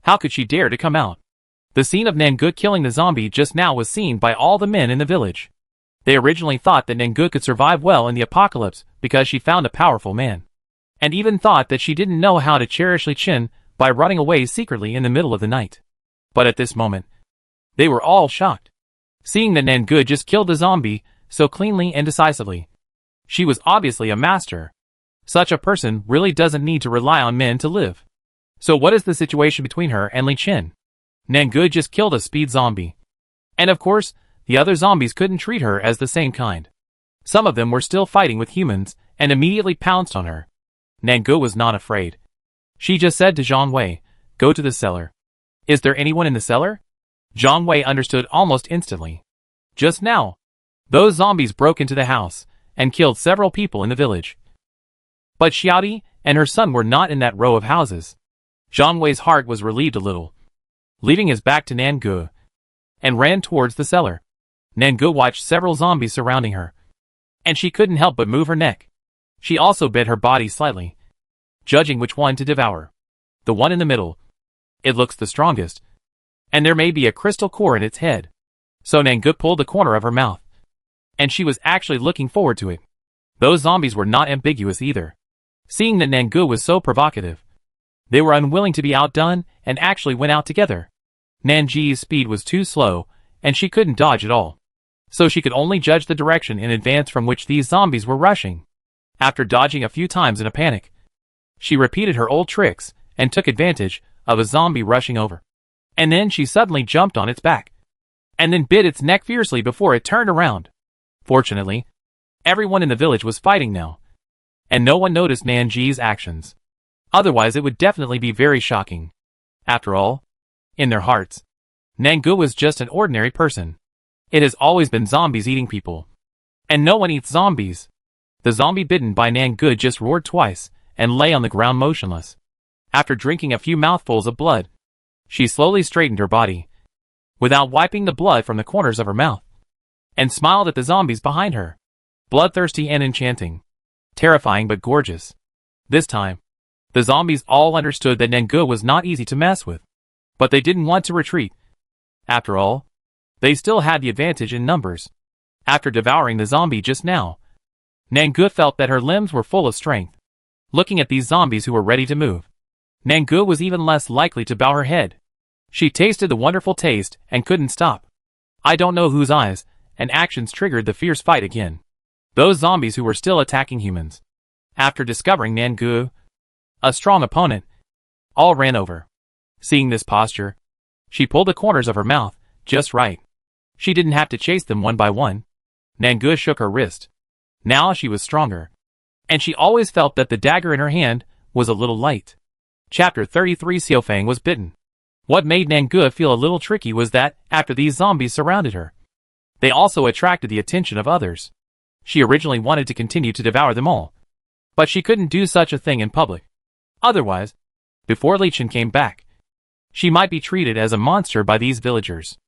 How could she dare to come out? The scene of Nangu killing the zombie just now was seen by all the men in the village. They originally thought that Nangu could survive well in the apocalypse because she found a powerful man, and even thought that she didn't know how to cherish Li Chen by running away secretly in the middle of the night. But at this moment, they were all shocked, seeing that Nangu just killed the zombie so cleanly and decisively. She was obviously a master. Such a person really doesn't need to rely on men to live. So what is the situation between her and Li Qin? Nangu just killed a speed zombie. And of course, the other zombies couldn't treat her as the same kind. Some of them were still fighting with humans and immediately pounced on her. Nangu was not afraid. She just said to Zhang Wei, "Go to the cellar." "Is there anyone in the cellar?" Zhang Wei understood almost instantly. Just now, those zombies broke into the house and killed several people in the village. But Xiaodi and her son were not in that row of houses. Zhang Wei's heart was relieved a little. Leaving his back to Nangu, and ran towards the cellar. Nangu watched several zombies surrounding her, and she couldn't help but move her neck. She also bent her body slightly, judging which one to devour. The one in the middle. It looks the strongest, and there may be a crystal core in its head. So Nangu pulled the corner of her mouth, and she was actually looking forward to it. Those zombies were not ambiguous either. Seeing that Nangu was so provocative, they were unwilling to be outdone and actually went out together. Nanji's speed was too slow, and she couldn't dodge at all. So she could only judge the direction in advance from which these zombies were rushing. After dodging a few times in a panic, she repeated her old tricks and took advantage of a zombie rushing over. And then she suddenly jumped on its back, and then bit its neck fiercely before it turned around. Fortunately, everyone in the village was fighting now, and no one noticed Nanji's actions. Otherwise it would definitely be very shocking. After all, in their hearts, Nangu was just an ordinary person. It has always been zombies eating people. And no one eats zombies. The zombie bitten by Nangu just roared twice, and lay on the ground motionless. After drinking a few mouthfuls of blood, she slowly straightened her body, without wiping the blood from the corners of her mouth, and smiled at the zombies behind her. Bloodthirsty and enchanting. Terrifying but gorgeous. This time, the zombies all understood that Nangu was not easy to mess with. But they didn't want to retreat. After all, they still had the advantage in numbers. After devouring the zombie just now, Nangu felt that her limbs were full of strength. Looking at these zombies who were ready to move, Nangu was even less likely to bow her head. She tasted the wonderful taste and couldn't stop. I don't know whose eyes and actions triggered the fierce fight again. Those zombies who were still attacking humans. After discovering Nangu, a strong opponent, all ran over. Seeing this posture, she pulled the corners of her mouth just right. She didn't have to chase them one by one. Nangu shook her wrist. Now she was stronger, and she always felt that the dagger in her hand was a little light. Chapter 33. Xiaofang was bitten. What made Nangu feel a little tricky was that, after these zombies surrounded her, they also attracted the attention of others. She originally wanted to continue to devour them all, but she couldn't do such a thing in public. Otherwise, before Li Qin came back, she might be treated as a monster by these villagers.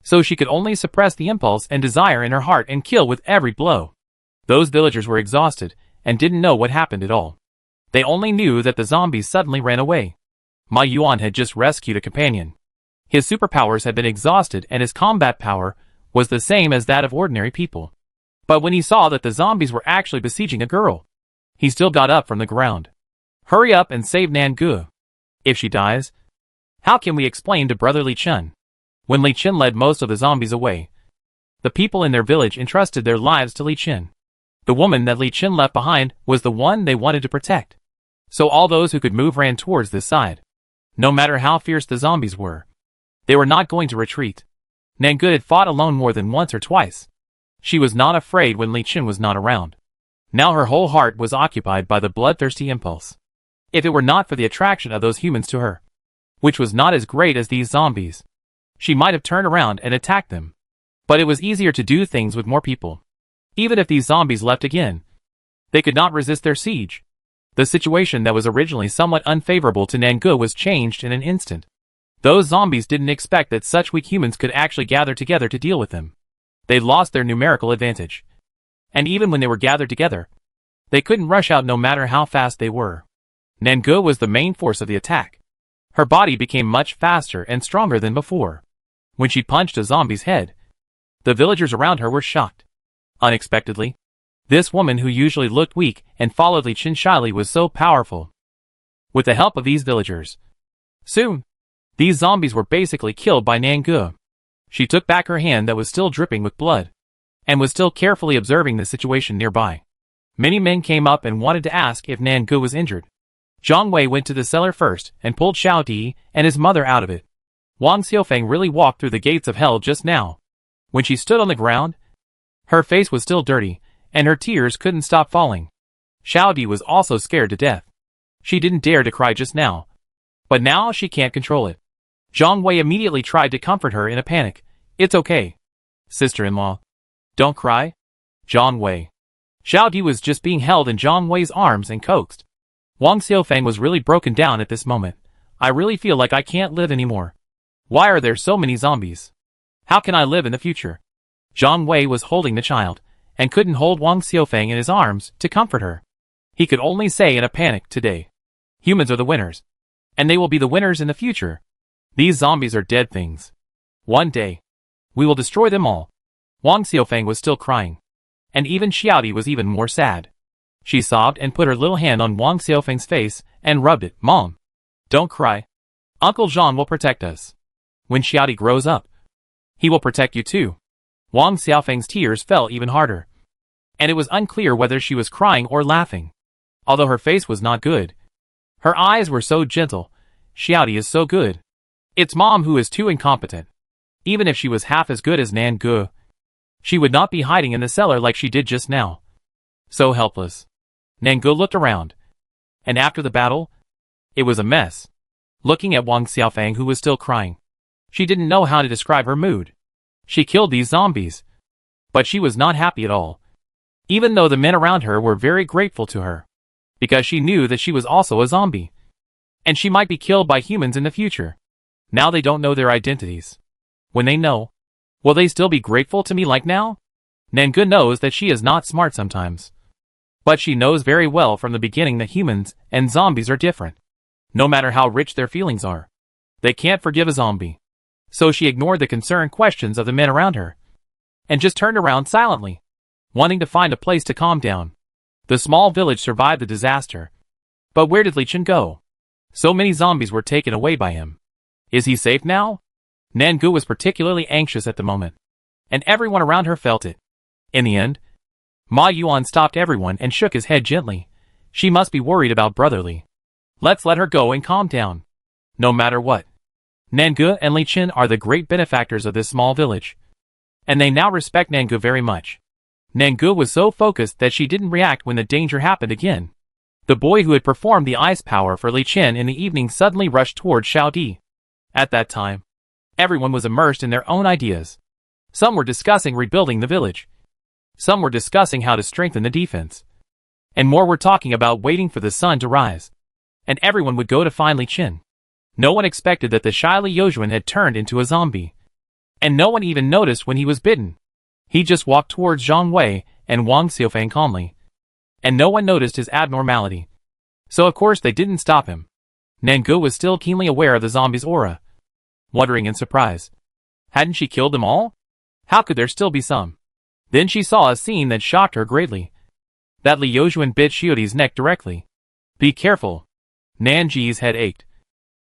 So she could only suppress the impulse and desire in her heart and kill with every blow. Those villagers were exhausted and didn't know what happened at all. They only knew that the zombies suddenly ran away. Ma Yuan had just rescued a companion. His superpowers had been exhausted and his combat power was the same as that of ordinary people. But when he saw that the zombies were actually besieging a girl, he still got up from the ground. Hurry up and save Nangu. If she dies, how can we explain to Brother Li Qin? When Li Qin led most of the zombies away, the people in their village entrusted their lives to Li Qin. The woman that Li Qin left behind was the one they wanted to protect. So all those who could move ran towards this side. No matter how fierce the zombies were, they were not going to retreat. Nangu had fought alone more than once or twice. She was not afraid when Li Qin was not around. Now her whole heart was occupied by the bloodthirsty impulse. If it were not for the attraction of those humans to her, which was not as great as these zombies, she might have turned around and attacked them. But it was easier to do things with more people. Even if these zombies left again, they could not resist their siege. The situation that was originally somewhat unfavorable to Nangu was changed in an instant. Those zombies didn't expect that such weak humans could actually gather together to deal with them. They lost their numerical advantage. And even when they were gathered together, they couldn't rush out no matter how fast they were. Nangu was the main force of the attack. Her body became much faster and stronger than before. When she punched a zombie's head, the villagers around her were shocked. Unexpectedly, this woman who usually looked weak and followed Li Qin shyly was so powerful. With the help of these villagers, Soon, these zombies were basically killed by Nangu. She took back her hand that was still dripping with blood, and was still carefully observing the situation nearby. Many men came up and wanted to ask if Nangu was injured. Zhang Wei went to the cellar first and pulled Xiao Di and his mother out of it. Wang Xiufeng really walked through the gates of hell just now. When she stood on the ground, her face was still dirty, and her tears couldn't stop falling. Xiao Di was also scared to death. She didn't dare to cry just now, but now she can't control it. Zhang Wei immediately tried to comfort her in a panic. It's okay, sister-in-law. Don't cry. Zhang Wei. Xiao Di was just being held in Zhang Wei's arms and coaxed. Wang Xiufeng was really broken down at this moment. I really feel like I can't live anymore. Why are there so many zombies? How can I live in the future? Zhang Wei was holding the child, and couldn't hold Wang Xiufeng in his arms to comfort her. He could only say in a panic, today, humans are the winners. And they will be the winners in the future. These zombies are dead things. One day, we will destroy them all. Wang Xiufeng was still crying. And even Xiaodi was even more sad. She sobbed and put her little hand on Wang Xiufeng's face and rubbed it. Mom, don't cry. Uncle Jean will protect us. When Xiaodi grows up, he will protect you too. Wang Xiufeng's tears fell even harder. And it was unclear whether she was crying or laughing. Although her face was not good. Her eyes were so gentle. Xiaodi is so good. It's Mom who is too incompetent. Even if she was half as good as Nangu, she would not be hiding in the cellar like she did just now. So helpless. Nangu looked around. And after the battle, it was a mess. Looking at Wang Xiufeng who was still crying, she didn't know how to describe her mood. She killed these zombies. But she was not happy at all. Even though the men around her were very grateful to her. Because she knew that she was also a zombie. And she might be killed by humans in the future. Now they don't know their identities. When they know, will they still be grateful to me like now? Nangu knows that she is not smart sometimes. But she knows very well from the beginning that humans and zombies are different. No matter how rich their feelings are, they can't forgive a zombie. So she ignored the concerned questions of the men around her. And just turned around silently, wanting to find a place to calm down. The small village survived the disaster. But where did Li Chen go? So many zombies were taken away by him. Is he safe now? Nangu was particularly anxious at the moment. And everyone around her felt it. In the end, Ma Yuan stopped everyone and shook his head gently. She must be worried about Brother Li. Let's let her go and calm down. No matter what. Nangu and Li Chen are the great benefactors of this small village. And they now respect Nangu very much. Nangu was so focused that she didn't react when the danger happened again. The boy who had performed the ice power for Li Chen in the evening suddenly rushed towards Xiao Di. At that time, everyone was immersed in their own ideas. Some were discussing rebuilding the village. Some were discussing how to strengthen the defense. And more were talking about waiting for the sun to rise. And everyone would go to find Li Chen. No one expected that the shy Li Youjuan had turned into a zombie. And no one even noticed when he was bitten. He just walked towards Zhang Wei and Wang Xiufeng calmly. And no one noticed his abnormality. So of course they didn't stop him. Nangu was still keenly aware of the zombie's aura. Wondering in surprise. Hadn't she killed them all? How could there still be some? Then she saw a scene that shocked her greatly. That Li Youjuan bit Xiaodi's neck directly. Be careful. Nanji's head ached.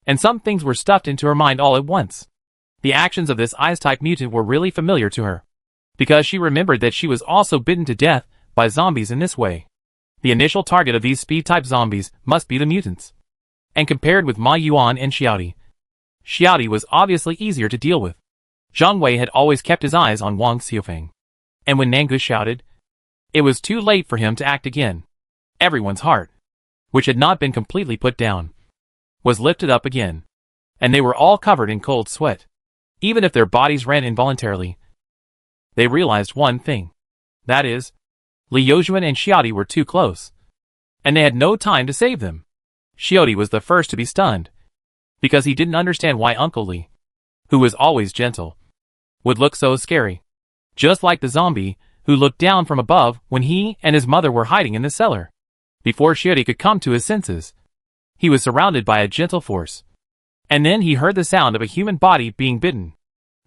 And some things were stuffed into her mind all at once. The actions of this ice-type mutant were really familiar to her. Because she remembered that she was also bitten to death by zombies in this way. The initial target of these speed-type zombies must be the mutants. And compared with Ma Yuan and Xiaodi, Xiaodi was obviously easier to deal with. Zhang Wei had always kept his eyes on Wang Xiufeng. And when Nangu shouted, it was too late for him to act again. Everyone's heart, which had not been completely put down, was lifted up again. And they were all covered in cold sweat. Even if their bodies ran involuntarily, they realized one thing. That is, Li Youjuan and Xiaodi were too close. And they had no time to save them. Xiaodi was the first to be stunned. Because he didn't understand why Uncle Li, who was always gentle, would look so scary. Just like the zombie, who looked down from above when he and his mother were hiding in the cellar. Before Xiaodi could come to his senses, he was surrounded by a gentle force. And then he heard the sound of a human body being bitten.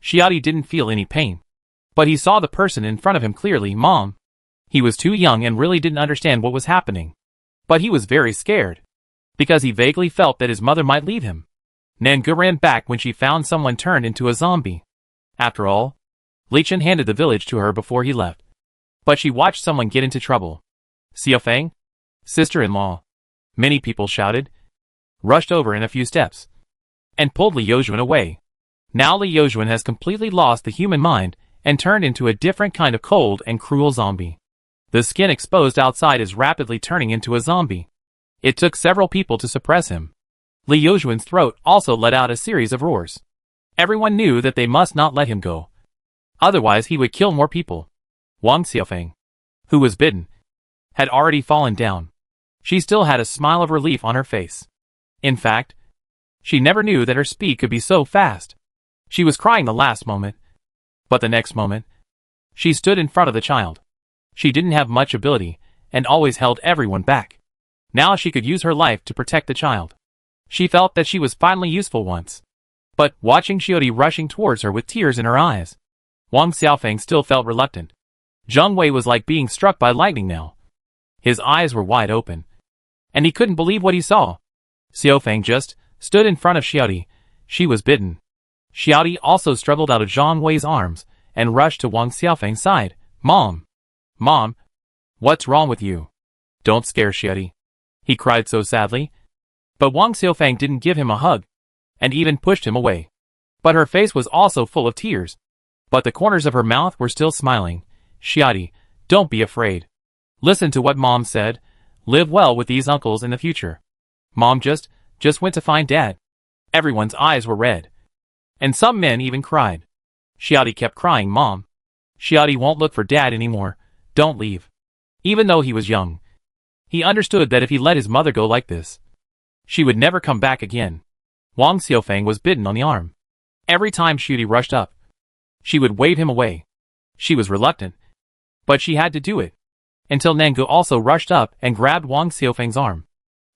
Xiaodi didn't feel any pain. But he saw the person in front of him clearly, Mom. He was too young and really didn't understand what was happening. But he was very scared. Because he vaguely felt that his mother might leave him. Nangu ran back when she found someone turned into a zombie. After all, Li Chen handed the village to her before he left. But she watched someone get into trouble. Xiaofeng? Sister-in-law. Many people shouted, rushed over in a few steps, and pulled Li Yozhuan away. Now Li Yozhuan has completely lost the human mind and turned into a different kind of cold and cruel zombie. The skin exposed outside is rapidly turning into a zombie. It took several people to suppress him. Li Yozhuan's throat also let out a series of roars. Everyone knew that they must not let him go. Otherwise he would kill more people. Wang Xiaofeng, who was bitten, had already fallen down. She still had a smile of relief on her face. In fact, she never knew that her speed could be so fast. She was crying the last moment. But the next moment, she stood in front of the child. She didn't have much ability, and always held everyone back. Now she could use her life to protect the child. She felt that she was finally useful once. But watching Xiaodi rushing towards her with tears in her eyes, Wang Xiaofeng still felt reluctant. Zhang Wei was like being struck by lightning now. His eyes were wide open, and he couldn't believe what he saw. Xiaofeng just stood in front of Xiaodi. She was bitten. Xiaodi also struggled out of Zhang Wei's arms and rushed to Wang Xiaofeng's side. Mom! Mom! What's wrong with you? Don't scare Xiaodi. He cried so sadly. But Wang Xiaofeng didn't give him a hug, and even pushed him away. But her face was also full of tears. But the corners of her mouth were still smiling. Xiaodi, don't be afraid. Listen to what Mom said. Live well with these uncles in the future. Mom just went to find Dad. Everyone's eyes were red. And some men even cried. Xiaodi kept crying, Mom. Xiaodi won't look for Dad anymore. Don't leave. Even though he was young, he understood that if he let his mother go like this, she would never come back again. Wang Xiaofeng was bitten on the arm. Every time Xiaodi rushed up, she would wave him away. She was reluctant, but she had to do it. Until Nangu also rushed up and grabbed Wang Xiaofeng's arm.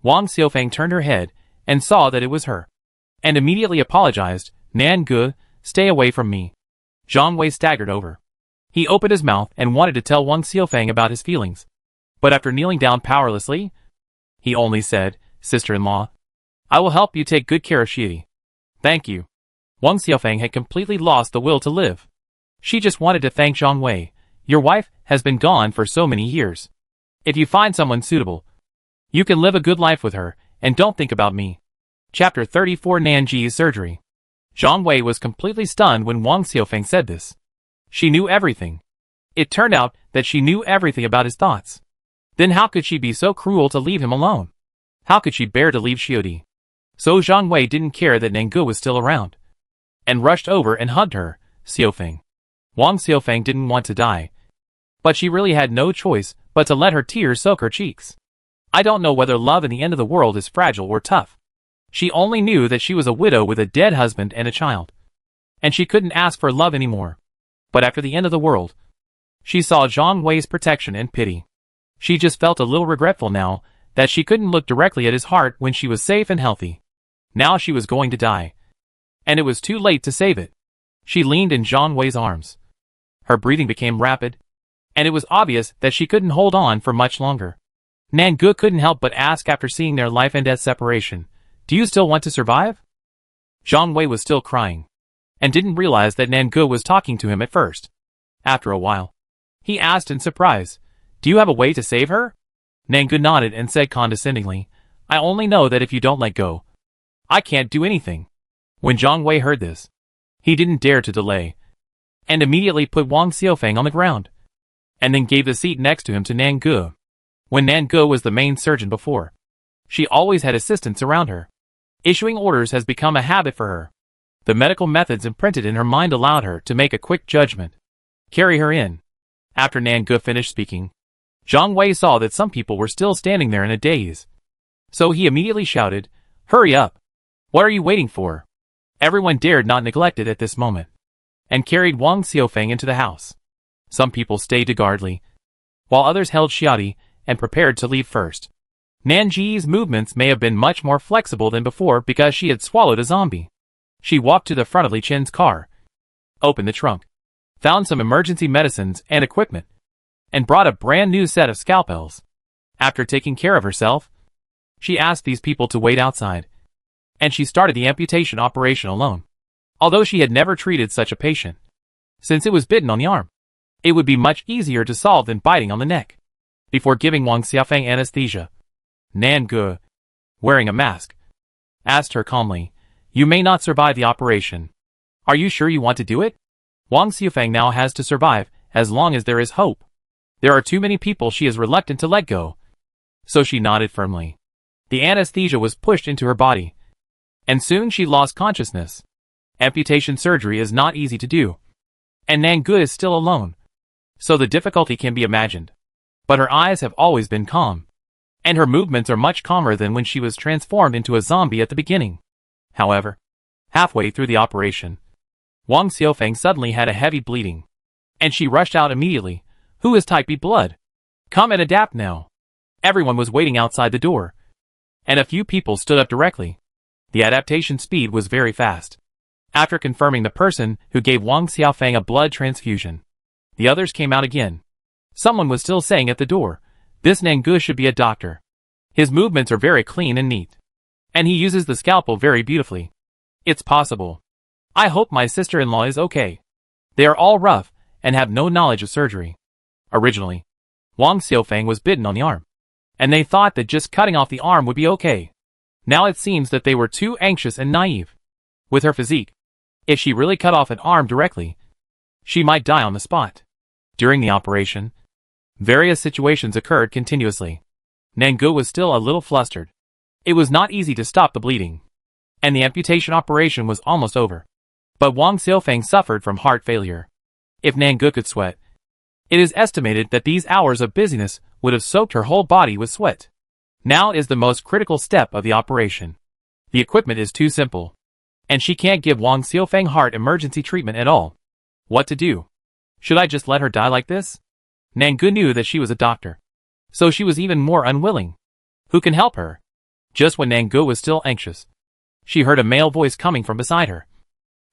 Wang Xiaofeng turned her head and saw that it was her, and immediately apologized. Nangu, stay away from me. Zhang Wei staggered over. He opened his mouth and wanted to tell Wang Xiaofeng about his feelings. But after kneeling down powerlessly, he only said, Sister-in-law, I will help you take good care of Xiaodi. Thank you. Wang Xiaofeng had completely lost the will to live. She just wanted to thank Zhang Wei. Your wife has been gone for so many years. If you find someone suitable, you can live a good life with her, and don't think about me. Chapter 34 Nanji's Surgery. Zhang Wei was completely stunned when Wang Xiaofeng said this. She knew everything. It turned out that she knew everything about his thoughts. Then how could she be so cruel to leave him alone? How could she bear to leave Xiaodi? So Zhang Wei didn't care that Nangu was still around, and rushed over and hugged her. Xiaofeng. Wang Xiaofeng didn't want to die, but she really had no choice but to let her tears soak her cheeks. I don't know whether love in the end of the world is fragile or tough. She only knew that she was a widow with a dead husband and a child, and she couldn't ask for love anymore. But after the end of the world, she saw Zhang Wei's protection and pity. She just felt a little regretful now that she couldn't look directly at his heart when she was safe and healthy. Now she was going to die, and it was too late to save it. She leaned in Zhang Wei's arms. Her breathing became rapid, and it was obvious that she couldn't hold on for much longer. Nangu couldn't help but ask after seeing their life and death separation, do you still want to survive? Zhang Wei was still crying, and didn't realize that Nangu was talking to him at first. After a while, he asked in surprise, do you have a way to save her? Nangu nodded and said condescendingly, I only know that if you don't let go, I can't do anything. When Zhang Wei heard this, he didn't dare to delay, and immediately put Wang Xiaofeng on the ground, and then gave the seat next to him to Nangu. When Nangu was the main surgeon before, she always had assistants around her. Issuing orders has become a habit for her. The medical methods imprinted in her mind allowed her to make a quick judgment. Carry her in. After Nangu finished speaking, Zhang Wei saw that some people were still standing there in a daze. So he immediately shouted, hurry up! What are you waiting for? Everyone dared not neglect it at this moment, and carried Wang Xiaofeng into the house. Some people stayed to guard Li, while others held Xiaodi and prepared to leave first. Nanji's movements may have been much more flexible than before because she had swallowed a zombie. She walked to the front of Li Chen's car, opened the trunk, found some emergency medicines and equipment, and brought a brand new set of scalpels. After taking care of herself, she asked these people to wait outside. and she started the amputation operation alone. Although she had never treated such a patient, since it was bitten on the arm, it would be much easier to solve than biting on the neck. Before giving Wang Xiaofeng anesthesia, Nan Ge, wearing a mask, asked her calmly, "You may not survive the operation. Are you sure you want to do it?" Wang Xiaofeng now has to survive, as long as there is hope. There are too many people she is reluctant to let go. So she nodded firmly. The anesthesia was pushed into her body, and soon she lost consciousness. Amputation surgery is not easy to do, and Nan Ge is still alone, so the difficulty can be imagined. But her eyes have always been calm, and her movements are much calmer than when she was transformed into a zombie at the beginning. However, halfway through the operation, Wang Xiaofeng suddenly had a heavy bleeding, and she rushed out immediately. "Who is type B blood? Come and adapt now." Everyone was waiting outside the door, and a few people stood up directly. The adaptation speed was very fast. After confirming the person who gave Wang Xiaofeng a blood transfusion, the others came out again. Someone was still saying at the door, "This Nan Ge should be a doctor. His movements are very clean and neat, and he uses the scalpel very beautifully. It's possible. I hope my sister-in-law is okay." They are all rough and have no knowledge of surgery. Originally, Wang Xiaofeng was bitten on the arm, and they thought that just cutting off the arm would be okay. Now it seems that they were too anxious and naive. With her physique, if she really cut off an arm directly, she might die on the spot. During the operation, various situations occurred continuously. Nan Ge was still a little flustered. It was not easy to stop the bleeding, and the amputation operation was almost over. But Wang Xiaofeng suffered from heart failure. If Nan Ge could sweat, it is estimated that these hours of busyness would have soaked her whole body with sweat. Now is the most critical step of the operation. The equipment is too simple, and she can't give Wang Xiaofeng heart emergency treatment at all. What to do? Should I just let her die like this? Nan Ge knew that she was a doctor, so she was even more unwilling. Who can help her? Just when Nan Ge was still anxious, she heard a male voice coming from beside her,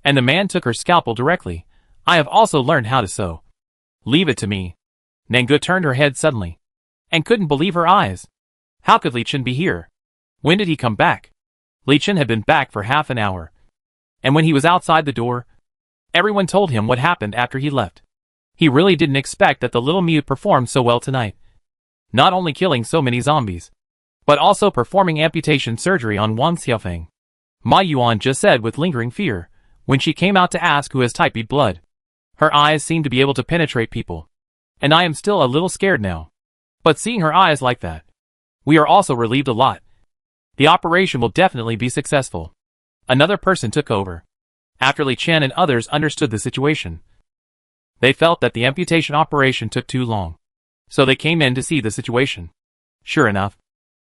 and the man took her scalpel directly. "I have also learned how to sew. Leave it to me." Nan Ge turned her head suddenly, and couldn't believe her eyes. How could Li Chen be here? When did he come back? Li Chen had been back for half an hour, and when he was outside the door, everyone told him what happened after he left. He really didn't expect that the little mute performed so well tonight. Not only killing so many zombies, but also performing amputation surgery on Wang Xiaofeng. Ma Yuan just said with lingering fear, when she came out to ask who has type B blood. Her eyes seemed to be able to penetrate people, and I am still a little scared now. But seeing her eyes like that, we are also relieved a lot. The operation will definitely be successful. Another person took over. After Li Chen and others understood the situation, they felt that the amputation operation took too long, so they came in to see the situation. Sure enough,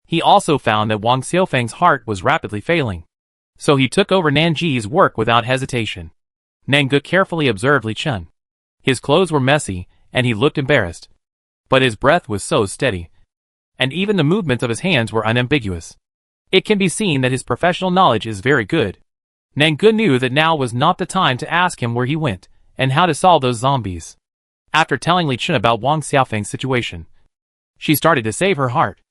he also found that Wang Xiaofeng's heart was rapidly failing, so he took over Nan Ge's work without hesitation. Nan Ge carefully observed Li Chen. His clothes were messy, and he looked embarrassed, but his breath was so steady, and even the movements of his hands were unambiguous. It can be seen that his professional knowledge is very good. Nan Ge knew that now was not the time to ask him where he went, and how to solve those zombies. After telling Li Chen about Wang Xiaofeng's situation, she started to save her heart.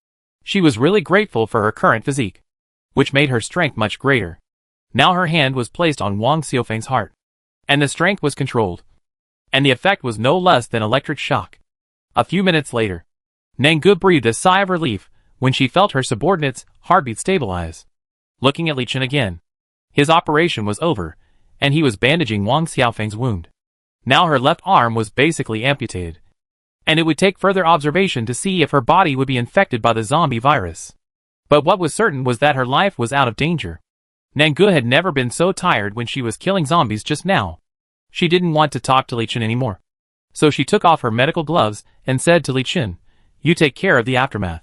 She was really grateful for her current physique, which made her strength much greater. Now her hand was placed on Wang Xiaofeng's heart, and the strength was controlled, and the effect was no less than electric shock. A few minutes later, Nan Ge breathed a sigh of relief when she felt her subordinate's heartbeat stabilize. Looking at Li Chen again, his operation was over, and he was bandaging Wang Xiaofeng's wound. Now her left arm was basically amputated, and it would take further observation to see if her body would be infected by the zombie virus. But what was certain was that her life was out of danger. Nan Ge had never been so tired when she was killing zombies just now. She didn't want to talk to Li Chen anymore, so she took off her medical gloves and said to Li Chen, "You take care of the aftermath."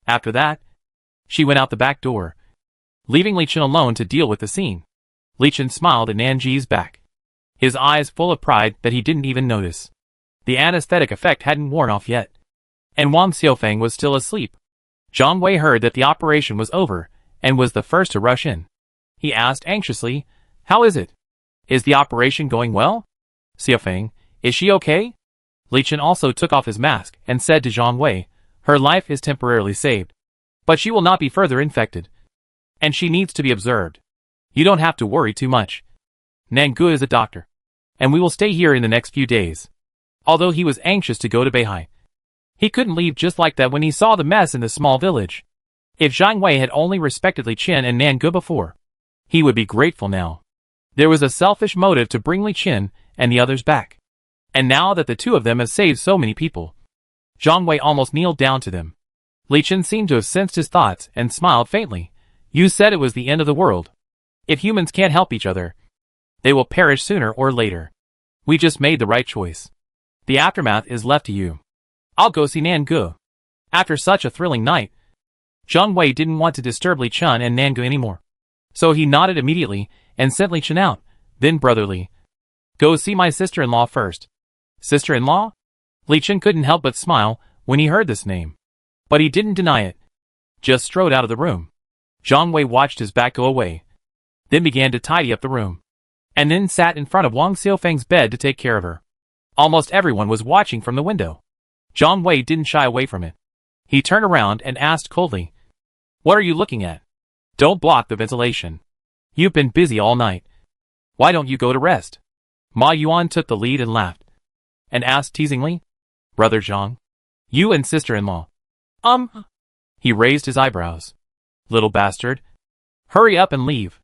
After that, she went out the back door, leaving Li Chen alone to deal with the scene. Li Chen smiled at Nan Ge's back, his eyes full of pride that he didn't even notice. The anesthetic effect hadn't worn off yet, and Wang Xiaofeng was still asleep. Zhang Wei heard that the operation was over and was the first to rush in. He asked anxiously, "How is it? Is the operation going well? Xiaofeng, is she okay?" Li Chen also took off his mask and said to Zhang Wei, "Her life is temporarily saved, but she will not be further infected, and she needs to be observed." You don't have to worry too much. Nangu is a doctor, and we will stay here in the next few days. Although he was anxious to go to Beihai, he couldn't leave just like that when he saw the mess in the small village. If Zhang Wei had only respected Li Qin and Nangu before, he would be grateful now. There was a selfish motive to bring Li Qin and the others back. And now that the two of them have saved so many people, Zhang Wei almost kneeled down to them. Li Qin seemed to have sensed his thoughts and smiled faintly. You said it was the end of the world. If humans can't help each other, they will perish sooner or later. We just made the right choice. The aftermath is left to you. I'll go see Nangu. After such a thrilling night, Zhang Wei didn't want to disturb Li Qin and Nangu anymore. So he nodded immediately and sent Li Qin out. Then brotherly, go see my sister-in-law first. Sister-in-law? Li Qin couldn't help but smile when he heard this name. But he didn't deny it. Just strode out of the room. Zhang Wei watched his back go away, then began to tidy up the room, and then sat in front of Wang Xiaofeng's bed to take care of her. Almost everyone was watching from the window. Zhang Wei didn't shy away from it. He turned around and asked coldly, "What are you looking at? Don't block the ventilation. You've been busy all night. Why don't you go to rest?" Ma Yuan took the lead and laughed, and asked teasingly, "Brother Zhang, you and sister-in-law." He raised his eyebrows. "Little bastard. Hurry up and leave.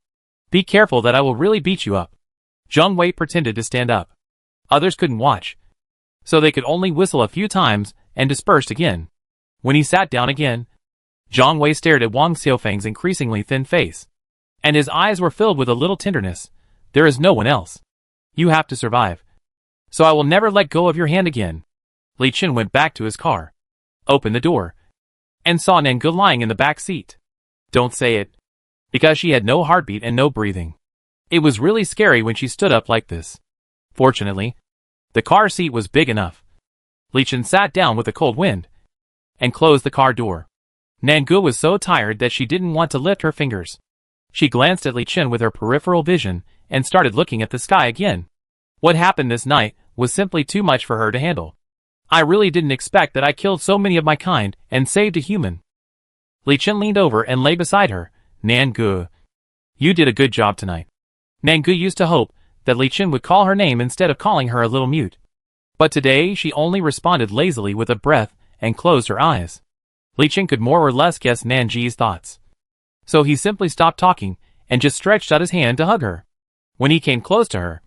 Be careful that I will really beat you up." Zhang Wei pretended to stand up. Others couldn't watch, so they could only whistle a few times and dispersed again. When he sat down again, Zhang Wei stared at Wang Xiaofeng's increasingly thin face, and his eyes were filled with a little tenderness. "There is no one else. You have to survive. So I will never let go of your hand again." Li Qin went back to his car, opened the door, and saw Nangu lying in the back seat. Don't say it. Because she had no heartbeat and no breathing. It was really scary when she stood up like this. Fortunately, the car seat was big enough. Li Qin sat down with a cold wind and closed the car door. Nangu was so tired that she didn't want to lift her fingers. She glanced at Li Qin with her peripheral vision and started looking at the sky again. What happened this night was simply too much for her to handle. I really didn't expect that I killed so many of my kind and saved a human. Li Qin leaned over and lay beside her. Nangu, you did a good job tonight. Nangu used to hope that Li Qin would call her name instead of calling her a little mute. But today she only responded lazily with a breath and closed her eyes. Li Qin could more or less guess Nanji's thoughts. So he simply stopped talking and just stretched out his hand to hug her. When he came close to her,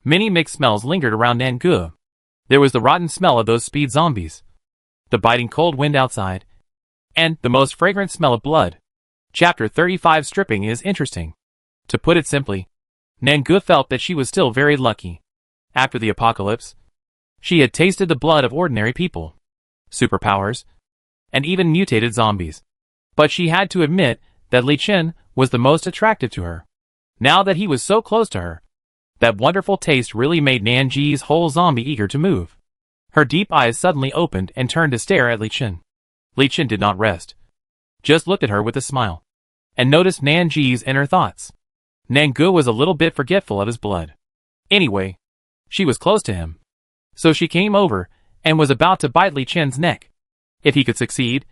many mixed smells lingered around Nangu. There was the rotten smell of those speed zombies, the biting cold wind outside, and the most fragrant smell of blood. Chapter 35 Stripping is interesting. To put it simply, Nangu felt that she was still very lucky. After the apocalypse, she had tasted the blood of ordinary people, superpowers, and even mutated zombies. But she had to admit that Li Qin was the most attractive to her. Now that he was so close to her, that wonderful taste really made Nanji's whole zombie eager to move. Her deep eyes suddenly opened and turned to stare at Li Qin. Li Qin did not rest, just looked at her with a smile, and noticed Nanji's inner thoughts. Nangu was a little bit forgetful of his blood. Anyway, she was close to him, so she came over and was about to bite Li Qin's neck. If he could succeed,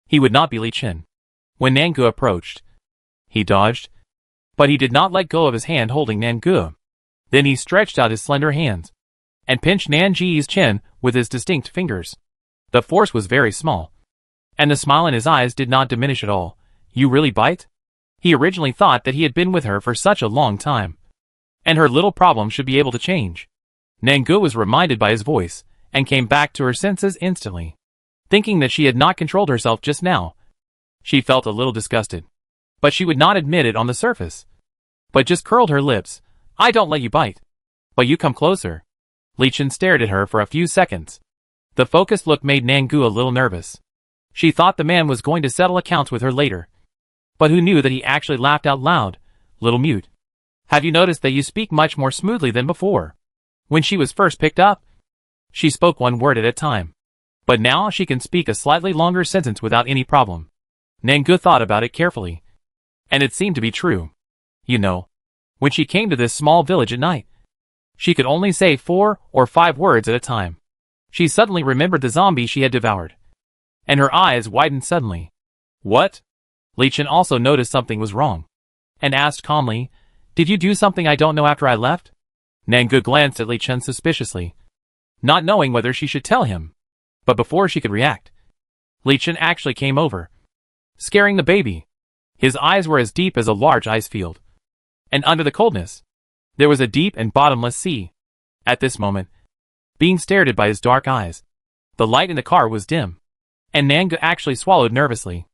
he would not be Li Qin. When Nangu approached, he dodged, but he did not let go of his hand holding Nangu. Then he stretched out his slender hands and pinched Nanji's chin with his distinct fingers. The force was very small, and the smile in his eyes did not diminish at all. "You really bite?" He originally thought that he had been with her for such a long time, and her little problem should be able to change. Nangu was reminded by his voice, and came back to her senses instantly. Thinking that she had not controlled herself just now, she felt a little disgusted. But she would not admit it on the surface, but just curled her lips. "I don't let you bite, but you come closer." Li Qin stared at her for a few seconds. The focused look made Nangu a little nervous. She thought the man was going to settle accounts with her later. But who knew that he actually laughed out loud? "Little mute, have you noticed that you speak much more smoothly than before? When she was first picked up, she spoke one word at a time. But now she can speak a slightly longer sentence without any problem." Nangu thought about it carefully, and it seemed to be true. You know, when she came to this small village at night, she could only say 4 or 5 words at a time. She suddenly remembered the zombie she had devoured, and her eyes widened suddenly. "What?" Li Qin also noticed something was wrong, and asked calmly, Did you do something I don't know after I left? Nangu glanced at Li Chen suspiciously, not knowing whether she should tell him. But before she could react, Li Chen actually came over, scaring the baby. His eyes were as deep as a large ice field. And under the coldness, there was a deep and bottomless sea. At this moment, being stared at by his dark eyes, the light in the car was dim, and Nangu actually swallowed nervously.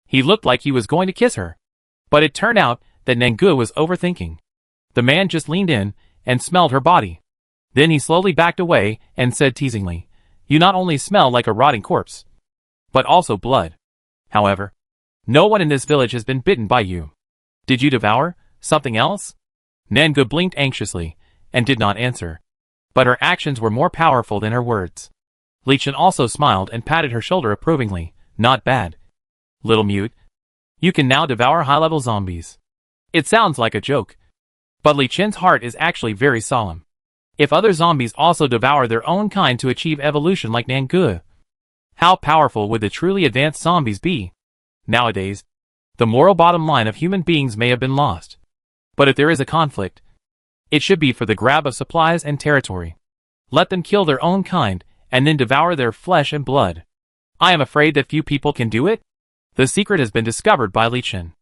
He looked like he was going to kiss her. But it turned out that Nangu was overthinking. The man just leaned in and smelled her body. Then he slowly backed away and said teasingly, "You not only smell like a rotting corpse, but also blood. However, no one in this village has been bitten by you. Did you devour something else?" Nangu blinked anxiously and did not answer. But her actions were more powerful than her words. Li Chen also smiled and patted her shoulder approvingly. "Not bad, little mute. You can now devour high-level zombies." It sounds like a joke, but Li Chen's heart is actually very solemn. If other zombies also devour their own kind to achieve evolution like Nangu, how powerful would the truly advanced zombies be? Nowadays, the moral bottom line of human beings may have been lost. But if there is a conflict, it should be for the grab of supplies and territory. Let them kill their own kind and then devour their flesh and blood. I am afraid that few people can do it. The secret has been discovered by Li Chen.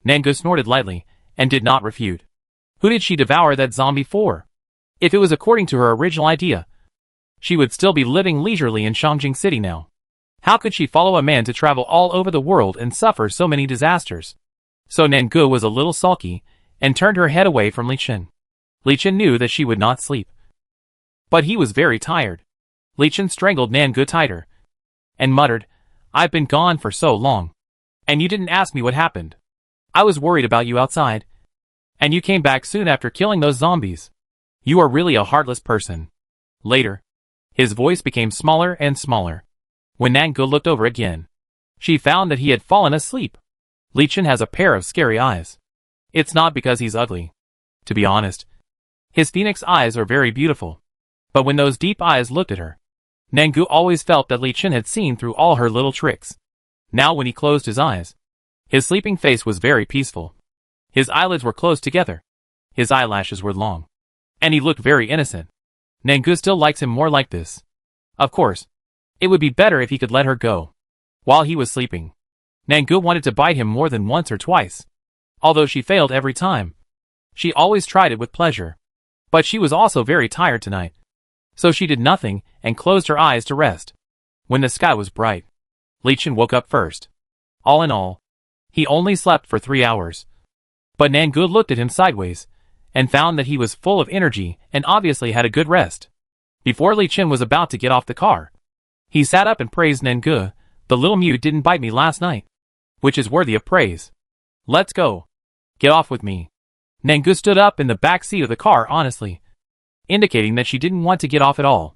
Nangu snorted lightly and did not refute. Who did she devour that zombie for? If it was according to her original idea, she would still be living leisurely in Shangjing City now. How could she follow a man to travel all over the world and suffer so many disasters? So Nangu was a little sulky and turned her head away from Li Chen. Li Chen knew that she would not sleep. But he was very tired. Li Chen strangled Nangu tighter and muttered, "I've been gone for so long. And you didn't ask me what happened. I was worried about you outside. And you came back soon after killing those zombies. You are really a heartless person." Later, his voice became smaller and smaller. When Nangu looked over again, she found that he had fallen asleep. Li Chen has a pair of scary eyes. It's not because he's ugly. To be honest, his phoenix eyes are very beautiful. But when those deep eyes looked at her, Nangu always felt that Li Chen had seen through all her little tricks. Now when he closed his eyes, his sleeping face was very peaceful. His eyelids were closed together. His eyelashes were long. And he looked very innocent. Nangu still likes him more like this. Of course, it would be better if he could let her go. While he was sleeping, Nangu wanted to bite him more than once or twice. Although she failed every time, she always tried it with pleasure. But she was also very tired tonight. So she did nothing and closed her eyes to rest. When the sky was bright, Li Chen woke up first. All in all, he only slept for 3 hours. But Nangu looked at him sideways and found that he was full of energy and obviously had a good rest. Before Li Chen was about to get off the car, he sat up and praised Nangu. "The little mute didn't bite me last night, which is worthy of praise. Let's go. Get off with me." Nangu stood up in the back seat of the car honestly, indicating that she didn't want to get off at all.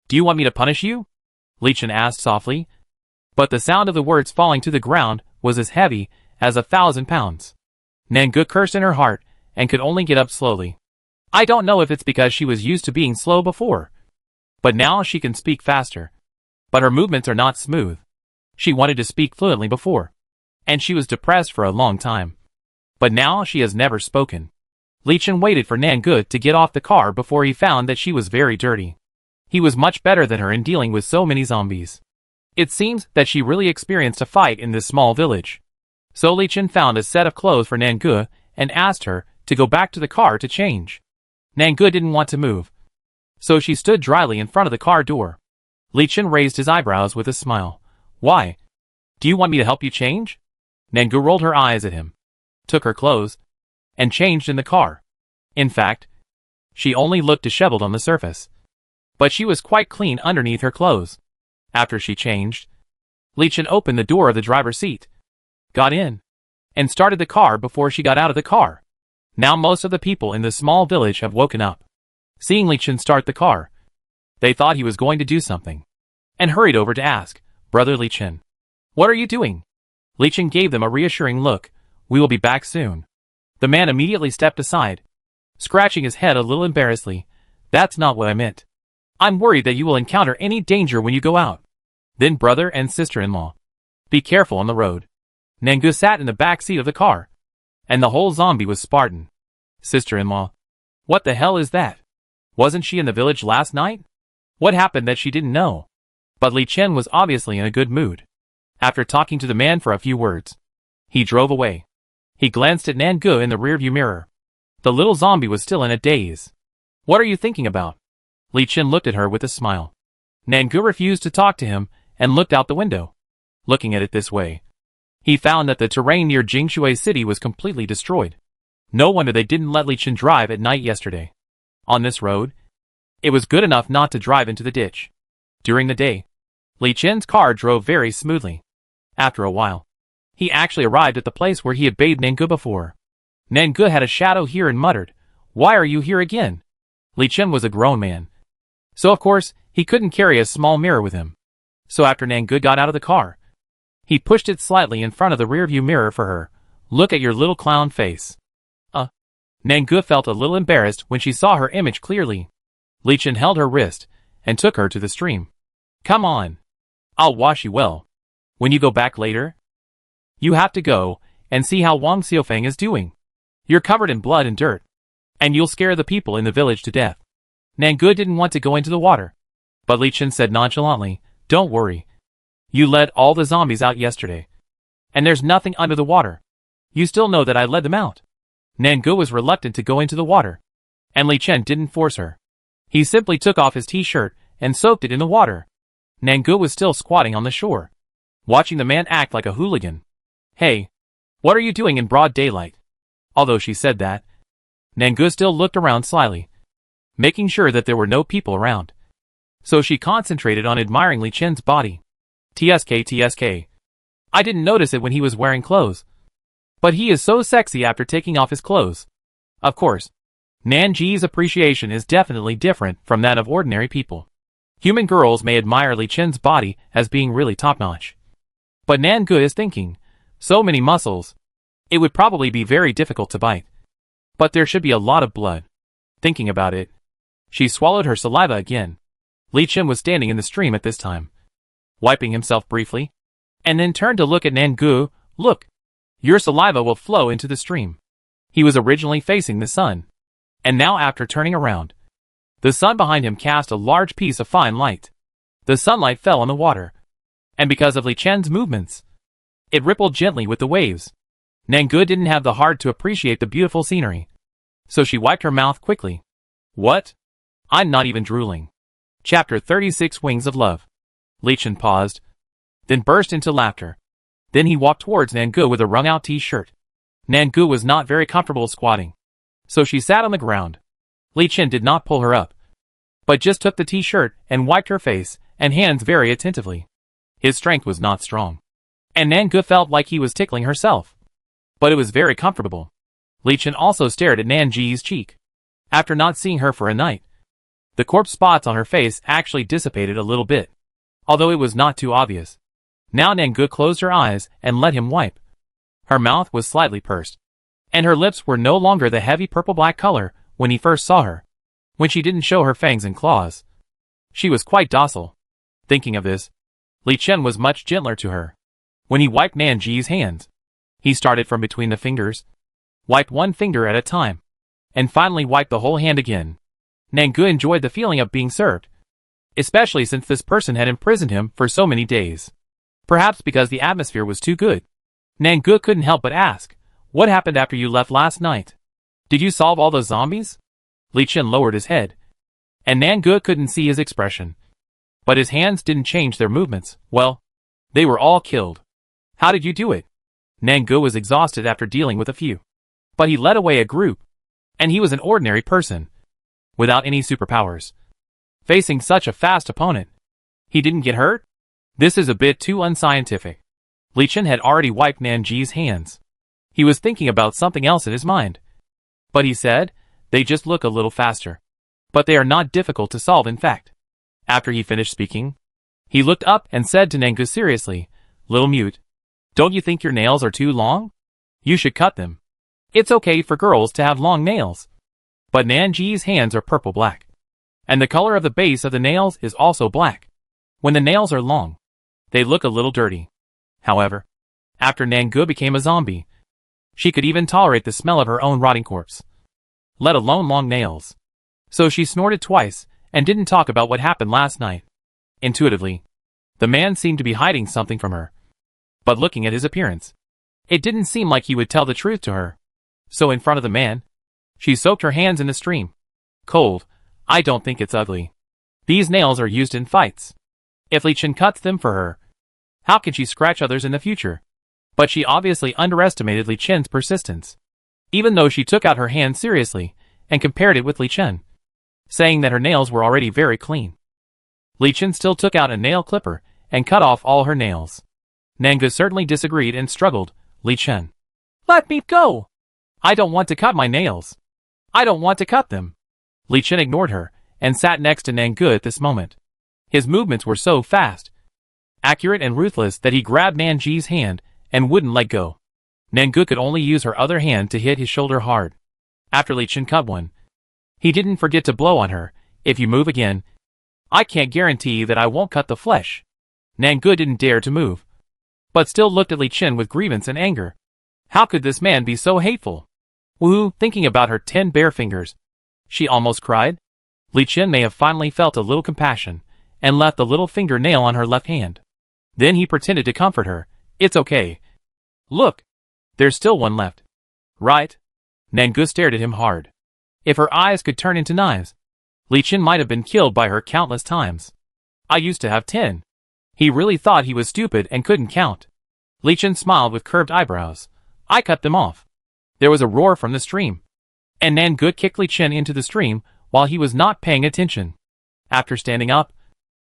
"Do you want me to punish you?" Li Chen asked softly. But the sound of the words falling to the ground was as heavy as 1,000 pounds. Nangu cursed in her heart and could only get up slowly. I don't know if it's because she was used to being slow before, but now she can speak faster. But her movements are not smooth. She wanted to speak fluently before, and she was depressed for a long time. But now she has never spoken. Li Chen waited for Nangu to get off the car before he found that she was very dirty. He was much better than her in dealing with so many zombies. It seems that she really experienced a fight in this small village. So Li Chen found a set of clothes for Nangu and asked her to go back to the car to change. Nangu didn't want to move, so she stood dryly in front of the car door. Li Chen raised his eyebrows with a smile. "Why? Do you want me to help you change?" Nangu rolled her eyes at him, took her clothes, and changed in the car. In fact, she only looked disheveled on the surface, but she was quite clean underneath her clothes. After she changed, Li Chen opened the door of the driver's seat, got in, and started the car before she got out of the car. Now most of the people in the small village have woken up. Seeing Li Chen start the car, they thought he was going to do something, and hurried over to ask, "Brother Li Chen, what are you doing?" Li Chen gave them a reassuring look. "We will be back soon." The man immediately stepped aside, scratching his head a little embarrassedly. "That's not what I meant. I'm worried that you will encounter any danger when you go out." Then brother and sister-in-law, be careful on the road. Nangu sat in the back seat of the car, and the whole zombie was Spartan. Sister-in-law. What the hell is that? Wasn't she in the village last night? What happened that she didn't know? But Li Chen was obviously in a good mood. After talking to the man for a few words, he drove away. He glanced at Nangu in the rearview mirror. The little zombie was still in a daze. What are you thinking about? Li Chen looked at her with a smile. Nangu refused to talk to him and looked out the window. Looking at it this way, he found that the terrain near Jingshui City was completely destroyed. No wonder they didn't let Li Chen drive at night yesterday. On this road, it was good enough not to drive into the ditch. During the day, Li Chen's car drove very smoothly. After a while, he actually arrived at the place where he had bathed Nangu before. Nangu had a shadow here and muttered, "Why are you here again?" Li Chen was a grown man, so of course, he couldn't carry a small mirror with him. So after Nangu got out of the car, he pushed it slightly in front of the rearview mirror for her. "Look at your little clown face." Nangu felt a little embarrassed when she saw her image clearly. Li Chen held her wrist and took her to the stream. "Come on. I'll wash you well. When you go back later, you have to go and see how Wang Xiaofeng is doing. You're covered in blood and dirt, and you'll scare the people in the village to death." Nangu didn't want to go into the water, but Li Chen said nonchalantly, "Don't worry. You led all the zombies out yesterday, and there's nothing under the water. You still know that I led them out." Nangu was reluctant to go into the water, and Li Chen didn't force her. He simply took off his t-shirt and soaked it in the water. Nangu was still squatting on the shore, watching the man act like a hooligan. "Hey, what are you doing in broad daylight?" Although she said that, Nangu still looked around slyly, making sure that there were no people around. So she concentrated on admiring Li Chen's body. TSK. I didn't notice it when he was wearing clothes. But he is so sexy after taking off his clothes. Of course, Nanji's appreciation is definitely different from that of ordinary people. Human girls may admire Li Chen's body as being really top-notch. But Nangu is thinking, so many muscles, it would probably be very difficult to bite. But there should be a lot of blood. Thinking about it, she swallowed her saliva again. Li Chen was standing in the stream at this time, wiping himself briefly, and then turned to look at Nangu. "Look, your saliva will flow into the stream." He was originally facing the sun, and now after turning around, the sun behind him cast a large piece of fine light. The sunlight fell on the water, and because of Li Chen's movements, it rippled gently with the waves. Nangu didn't have the heart to appreciate the beautiful scenery, so she wiped her mouth quickly. "What? I'm not even drooling." Chapter 36 Wings of Love. Li Chen paused, then burst into laughter. Then he walked towards Nangu with a wrung-out t-shirt. Nangu was not very comfortable squatting, so she sat on the ground. Li Chen did not pull her up, but just took the t-shirt and wiped her face and hands very attentively. His strength was not strong, and Nangu felt like he was tickling herself, but it was very comfortable. Li Chen also stared at Nanji's cheek. After not seeing her for a night, the corpse spots on her face actually dissipated a little bit, although it was not too obvious. Now Nangu closed her eyes and let him wipe. Her mouth was slightly pursed, and her lips were no longer the heavy purple-black color when he first saw her, when she didn't show her fangs and claws. She was quite docile. Thinking of this, Li Chen was much gentler to her. When he wiped Nanji's hands, he started from between the fingers, wiped one finger at a time, and finally wiped the whole hand again. Nangu enjoyed the feeling of being served, especially since this person had imprisoned him for so many days. Perhaps because the atmosphere was too good. Nangu couldn't help but ask, "What happened after you left last night? Did you solve all those zombies?" Li Chen lowered his head, and Nangu couldn't see his expression. But his hands didn't change their movements. "Well, they were all killed." "How did you do it?" Nangu was exhausted after dealing with a few. But he led away a group, and he was an ordinary person, without any superpowers. Facing such a fast opponent, he didn't get hurt? This is a bit too unscientific. Li Chen had already wiped Nanji's hands. He was thinking about something else in his mind. But he said, "They just look a little faster. But they are not difficult to solve in fact." After he finished speaking, he looked up and said to Nangu seriously, "Little mute, don't you think your nails are too long? You should cut them. It's okay for girls to have long nails." But Nanji's hands are purple-black, and the color of the base of the nails is also black. When the nails are long, they look a little dirty. However, after Nangu became a zombie, she could even tolerate the smell of her own rotting corpse. let alone long nails. So she snorted twice, and didn't talk about what happened last night. Intuitively, the man seemed to be hiding something from her. But looking at his appearance, it didn't seem like he would tell the truth to her. So in front of the man, she soaked her hands in the stream. Cold, I don't think it's ugly. These nails are used in fights. If Li Chen cuts them for her, how can she scratch others in the future? But she obviously underestimated Li Chen's persistence. Even though she took out her hand seriously, and compared it with Li Chen, saying that her nails were already very clean. Li Chen still took out a nail clipper, and cut off all her nails. Nanga certainly disagreed and struggled. Li Chen, let me go! I don't want to cut my nails. I don't want to cut them. Li Chen ignored her, and sat next to Nanga at this moment. His movements were so fast, accurate and ruthless that he grabbed Nanji's hand, and wouldn't let go. Nanga could only use her other hand to hit his shoulder hard. After Li Chen cut one, he didn't forget to blow on her. If you move again, I can't guarantee that I won't cut the flesh. Nanga didn't dare to move, but still looked at Li Chen with grievance and anger. How could this man be so hateful? Woo, thinking about her 10 bare fingers, she almost cried. Li Chen may have finally felt a little compassion, and left the little fingernail on her left hand. Then he pretended to comfort her. It's okay. Look, there's still one left. Right? Nanga stared at him hard. If her eyes could turn into knives, Li Chen might have been killed by her countless times. I used to have 10. He really thought he was stupid and couldn't count. Li Chen smiled with curved eyebrows. I cut them off. There was a roar from the stream, and Nanga kicked Li Chen into the stream while he was not paying attention. After standing up,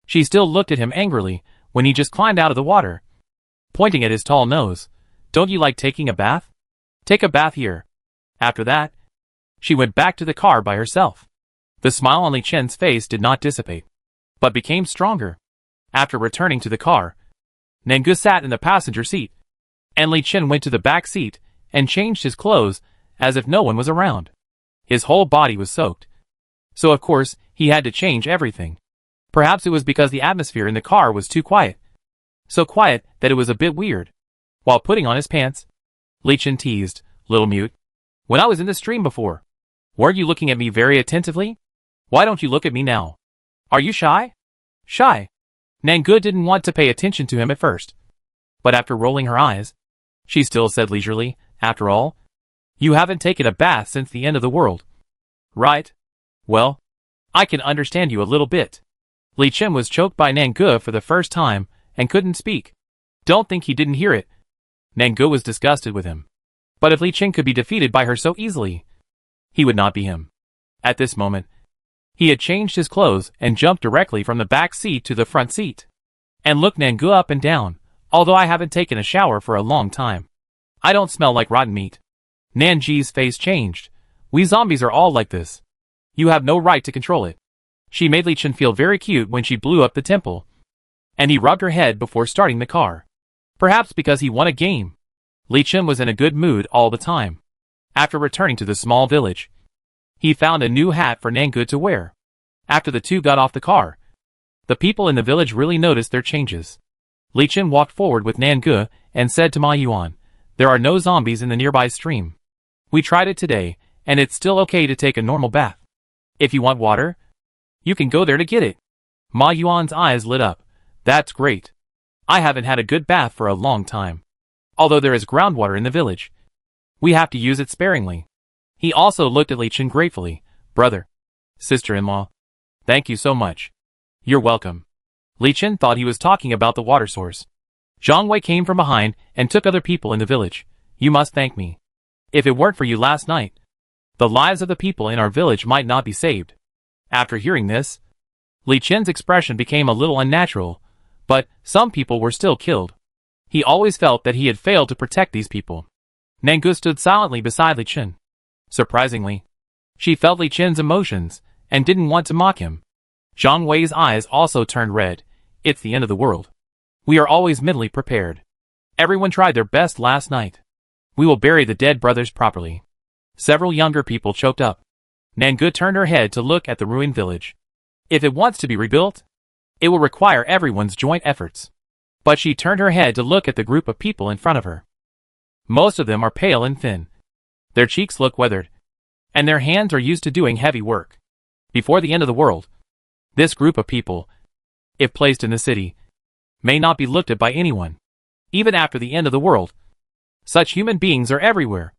she still looked at him angrily when he just climbed out of the water, pointing at his tall nose. Don't you like taking a bath? Take a bath here. After that, she went back to the car by herself. The smile on Li Chen's face did not dissipate, but became stronger. After returning to the car, Nanga sat in the passenger seat, and Li Chen went to the back seat and changed his clothes as if no one was around. His whole body was soaked, so of course he had to change everything. Perhaps it was because the atmosphere in the car was too quiet. So quiet that it was a bit weird. While putting on his pants, Li Chen teased, little mute. When I was in the stream before, weren't you looking at me very attentively? Why don't you look at me now? Are you shy? Shy. Nanga didn't want to pay attention to him at first, but after rolling her eyes, she still said leisurely, after all, you haven't taken a bath since the end of the world. Right? Well, I can understand you a little bit. Li Chen was choked by Nanga for the first time, and couldn't speak. Don't think he didn't hear it. Nanga was disgusted with him. But if Li Chen could be defeated by her so easily, he would not be him. At this moment, he had changed his clothes and jumped directly from the back seat to the front seat, and looked Nanga up and down. Although I haven't taken a shower for a long time, I don't smell like rotten meat. Nanji's face changed. We zombies are all like this. You have no right to control it. She made Li Chen feel very cute when she blew up the temple, and he rubbed her head before starting the car. Perhaps because he won a game. Li Chen was in a good mood all the time. After returning to the small village, he found a new hat for Nanga to wear. After the two got off the car, the people in the village really noticed their changes. Li Chen walked forward with Nanga and said to Ma Yuan, there are no zombies in the nearby stream. We tried it today, and it's still okay to take a normal bath. If you want water, you can go there to get it. Ma Yuan's eyes lit up. That's great. I haven't had a good bath for a long time. Although there is groundwater in the village, we have to use it sparingly. He also looked at Li Chen gratefully. Brother, sister-in-law, thank you so much. You're welcome. Li Chen thought he was talking about the water source. Zhang Wei came from behind and took other people in the village. You must thank me. If it weren't for you last night, the lives of the people in our village might not be saved. After hearing this, Li Chen's expression became a little unnatural, but some people were still killed. He always felt that he had failed to protect these people. Nanga stood silently beside Li Chen. Surprisingly, she felt Li Chen's emotions and didn't want to mock him. Zhang Wei's eyes also turned red. It's the end of the world. We are always mentally prepared. Everyone tried their best last night. We will bury the dead brothers properly. Several younger people choked up. Nanga turned her head to look at the ruined village. If it wants to be rebuilt, it will require everyone's joint efforts. But she turned her head to look at the group of people in front of her. Most of them are pale and thin. Their cheeks look weathered, and their hands are used to doing heavy work. Before the end of the world, this group of people, if placed in the city, may not be looked at by anyone. Even after the end of the world, such human beings are everywhere.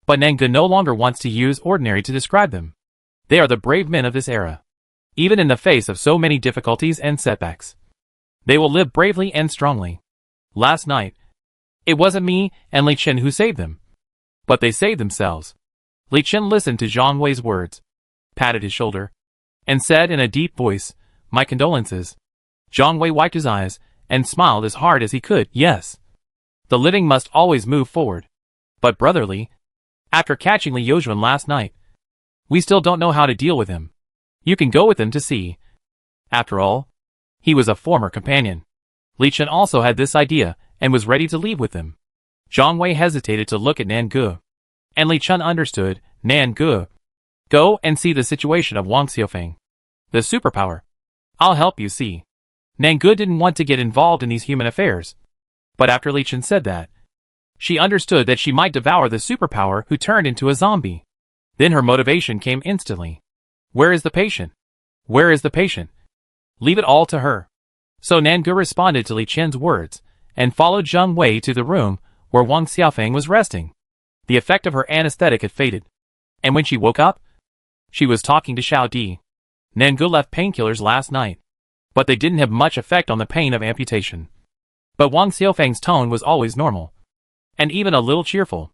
But Nangu no longer wants to use ordinary to describe them. They are the brave men of this era. Even in the face of so many difficulties and setbacks, they will live bravely and strongly. Last night, it wasn't me and Li Chen who saved them, but they saved themselves. Li Chen listened to Zhang Wei's words, patted his shoulder, and said in a deep voice, "My condolences." Zhang Wei wiped his eyes and smiled as hard as he could. Yes, the living must always move forward. But brotherly, after catching Li Yozhuan last night, we still don't know how to deal with him. You can go with him to see. After all, he was a former companion. Li Chen also had this idea and was ready to leave with him. Zhang Wei hesitated to look at Nangu, and Li Chen understood. Nangu, go and see the situation of Wang Xiaofeng. The superpower. I'll help you see. Nangu didn't want to get involved in these human affairs, but after Li Chen said that, she understood that she might devour the superpower who turned into a zombie. Then her motivation came instantly. Where is the patient? Where is the patient? Leave it all to her. So Nangu responded to Li Chen's words and followed Zhang Wei to the room where Wang Xiaofeng was resting. The effect of her anesthetic had faded, and when she woke up, she was talking to Xiao Di. Nangu left painkillers last night, but they didn't have much effect on the pain of amputation. But Wang Xiaofeng's tone was always normal, and even a little cheerful.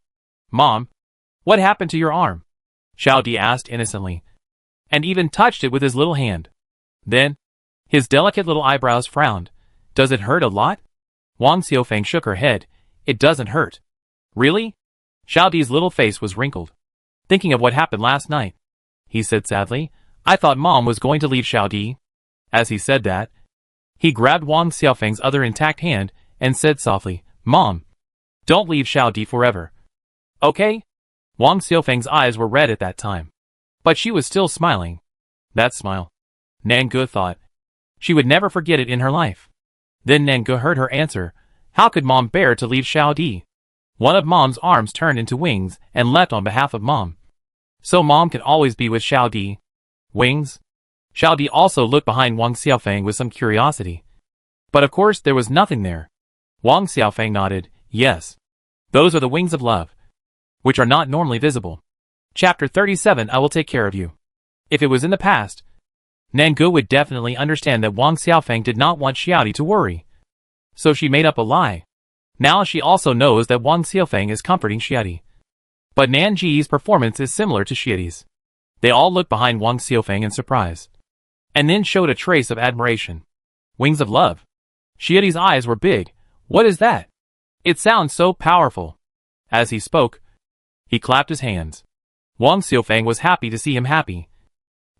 "Mom, what happened to your arm?" Xiao Di asked innocently, and even touched it with his little hand. Then, his delicate little eyebrows frowned. "Does it hurt a lot?" Wang Xiaofeng shook her head. "It doesn't hurt." "Really?" Xiao Di's little face was wrinkled. "Thinking of what happened last night," he said sadly, "I thought Mom was going to leave Xiao Di." As he said that, he grabbed Wang Xiaofeng's other intact hand and said softly, "Mom, don't leave Xiao Di forever. Okay?" Wang Xiaofeng's eyes were red at that time, but she was still smiling. That smile, Nangu thought, she would never forget it in her life. Then Nangu heard her answer, "How could Mom bear to leave Xiao Di?" One of Mom's arms turned into wings and leapt on behalf of Mom. So Mom can always be with Xiao Di. Wings? Xiao Di also looked behind Wang Xiaofeng with some curiosity. But of course there was nothing there. Wang Xiaofeng nodded, "Yes. Those are the wings of love, which are not normally visible." Chapter 37. I will take care of you. If it was in the past, Nangu would definitely understand that Wang Xiaofeng did not want Xiaodi to worry. So she made up a lie. Now she also knows that Wang Xiaofeng is comforting Xiaodi. But Nanji's performance is similar to Xiaodi's. They all looked behind Wang Xiaofeng in surprise, and then showed a trace of admiration. Wings of love. Xiaodi's eyes were big. What is that? It sounds so powerful. As he spoke, he clapped his hands. Wang Xiaofeng was happy to see him happy.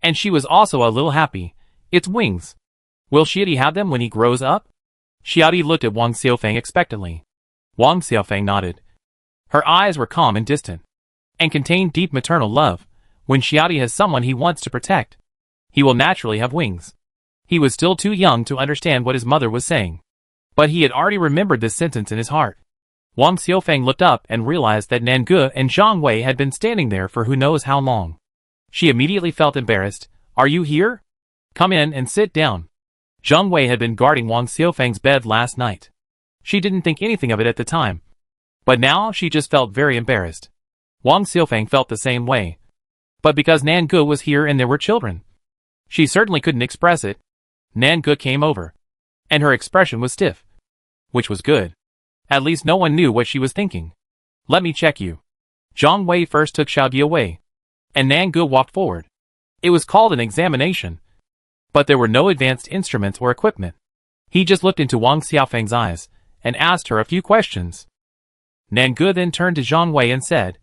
And she was also a little happy. It's wings. Will Xiaodi have them when he grows up? Xiaodi looked at Wang Xiaofeng expectantly. Wang Xiaofeng nodded. Her eyes were calm and distant, and contained deep maternal love. When Xiaodi has someone he wants to protect, he will naturally have wings. He was still too young to understand what his mother was saying, but he had already remembered this sentence in his heart. Wang Xiaofeng looked up and realized that Nangu and Zhang Wei had been standing there for who knows how long. She immediately felt embarrassed. Are you here? Come in and sit down. Zhang Wei had been guarding Wang Xiaofeng's bed last night. She didn't think anything of it at the time, but now she just felt very embarrassed. Wang Xiaofeng felt the same way. But because Nangu was here and there were children, she certainly couldn't express it. Nangu came over, and her expression was stiff, which was good. At least no one knew what she was thinking. Let me check you. Zhang Wei first took Xiaodi away, and Nangu walked forward. It was called an examination, but there were no advanced instruments or equipment. He just looked into Wang Xiaofeng's eyes and asked her a few questions. Nangu then turned to Zhang Wei and said,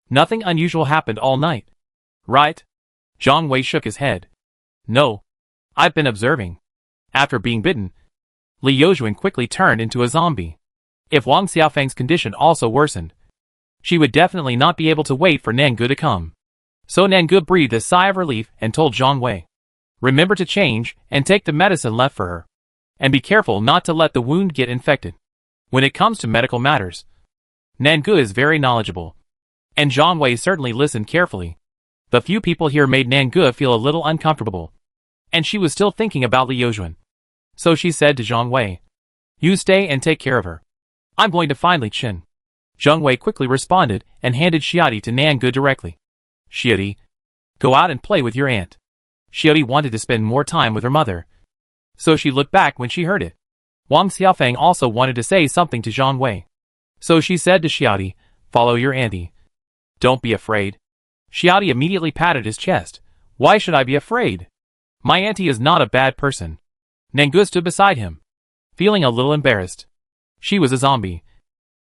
Nothing unusual happened all night, right? Zhang Wei shook his head. No. I've been observing. After being bitten, Li Yozhuan quickly turned into a zombie. If Wang Xiaofeng's condition also worsened, she would definitely not be able to wait for Nangu to come. So Nangu breathed a sigh of relief and told Zhang Wei, Remember to change and take the medicine left for her. And be careful not to let the wound get infected. When it comes to medical matters, Nangu is very knowledgeable. And Zhang Wei certainly listened carefully. The few people here made Nangu feel a little uncomfortable. And she was still thinking about Li Yozhuan. So she said to Zhang Wei, "You stay and take care of her. I'm going to find Li Qin." Zhang Wei quickly responded and handed Xiaodi to Nangu directly. "Xiaodi, go out and play with your aunt." Xiaodi wanted to spend more time with her mother. So she looked back when she heard it. Wang Xiaofeng also wanted to say something to Zhang Wei. So she said to Xiaodi, "Follow your auntie. Don't be afraid." Xiaodi immediately patted his chest. "Why should I be afraid? My auntie is not a bad person." Nangu stood beside him, feeling a little embarrassed. She was a zombie.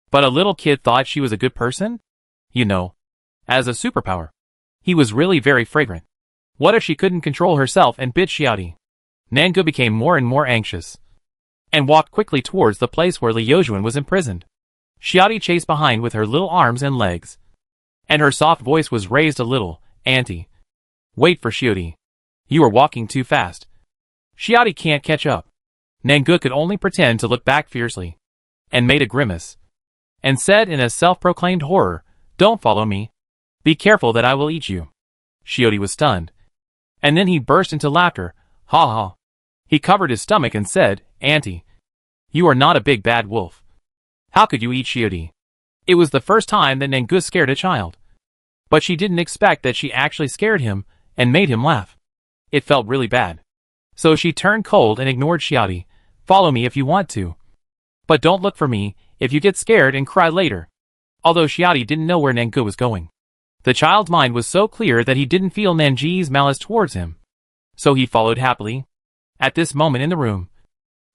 But a little kid thought she was a good person? You know, as a superpower. He was really very fragrant. What if she couldn't control herself and bit Xiaodi? Nangu became more and more anxious, and walked quickly towards the place where Li Yozhuan was imprisoned. Xiaodi chased behind with her little arms and legs, and her soft voice was raised a little. "Auntie, wait for Xiaodi. You are walking too fast. Xiaodi can't catch up." Nangu could only pretend to look back fiercely, and made a grimace, and said in a self-proclaimed horror, "Don't follow me. Be careful that I will eat you." Xiaodi was stunned, and then he burst into laughter. "Ha ha." He covered his stomach and said, "Auntie, you are not a big bad wolf. How could you eat Xiaodi?" It was the first time that Nangu scared a child. But she didn't expect that she actually scared him and made him laugh. It felt really bad. So she turned cold and ignored Xiaodi. "Follow me if you want to. But don't look for me if you get scared and cry later." Although Xiaodi didn't know where Nangu was going, the child's mind was so clear that he didn't feel Nanji's malice towards him. So he followed happily. At this moment in the room,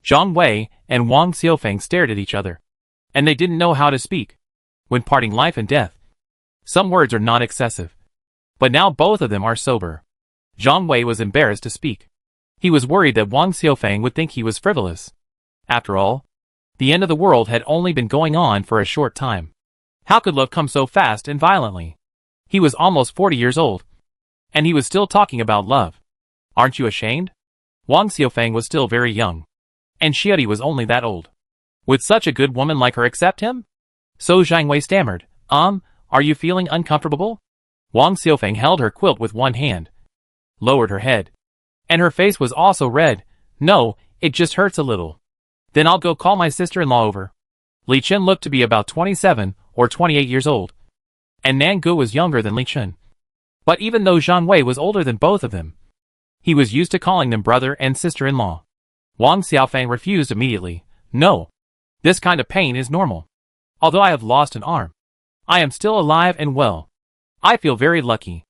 Zhang Wei and Wang Xiaofeng stared at each other, and they didn't know how to speak. When parting life and death, some words are not excessive. But now both of them are sober. Zhang Wei was embarrassed to speak. He was worried that Wang Xiaofeng would think he was frivolous. After all, the end of the world had only been going on for a short time. How could love come so fast and violently? He was almost 40 years old, and he was still talking about love. Aren't you ashamed? Wang Xiaofeng was still very young, and Xiaodi was only that old. Would such a good woman like her accept him? So Zhang Wei stammered, are you feeling uncomfortable? Wang Xiaofeng held her quilt with one hand, lowered her head, and her face was also red. "No, it just hurts a little." "Then I'll go call my sister-in-law over." Li Qin looked to be about 27 or 28 years old, and Nangu was younger than Li Qin. But even though Zhang Wei was older than both of them, he was used to calling them brother and sister-in-law. Wang Xiaofeng refused immediately. "No. This kind of pain is normal. Although I have lost an arm, I am still alive and well. I feel very lucky."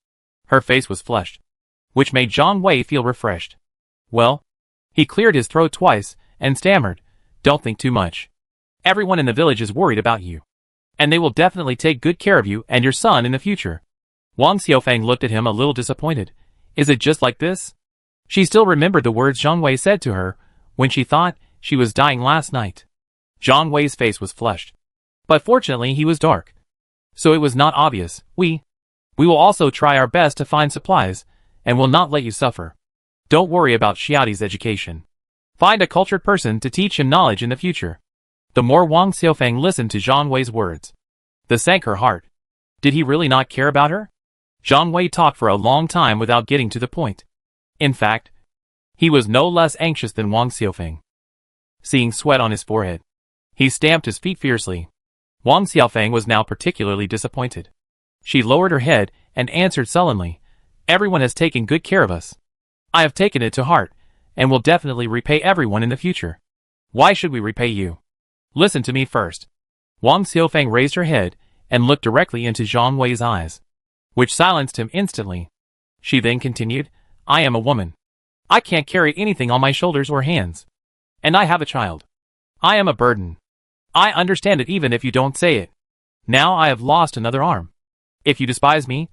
Her face was flushed, which made Zhang Wei feel refreshed. "Well," he cleared his throat twice and stammered, "don't think too much. Everyone in the village is worried about you, and they will definitely take good care of you and your son in the future." Wang Xiaofeng looked at him a little disappointed. Is it just like this? She still remembered the words Zhang Wei said to her when she thought she was dying last night. Zhang Wei's face was flushed, but fortunately he was dark, so it was not obvious. We will also try our best to find supplies, and will not let you suffer. Don't worry about Xiaodi's education. Find a cultured person to teach him knowledge in the future." The more Wang Xiaofeng listened to Zhang Wei's words, the sank her heart. Did he really not care about her? Zhang Wei talked for a long time without getting to the point. In fact, he was no less anxious than Wang Xiaofeng. Seeing sweat on his forehead, he stamped his feet fiercely. Wang Xiaofeng was now particularly disappointed. She lowered her head and answered sullenly, "Everyone has taken good care of us. I have taken it to heart, and will definitely repay everyone in the future. Why should we repay you? Listen to me first." Wang Xiaofeng raised her head and looked directly into Zhang Wei's eyes, which silenced him instantly. She then continued, "I am a woman. I can't carry anything on my shoulders or hands. And I have a child. I am a burden. I understand it even if you don't say it. Now I have lost another arm. If you despise me,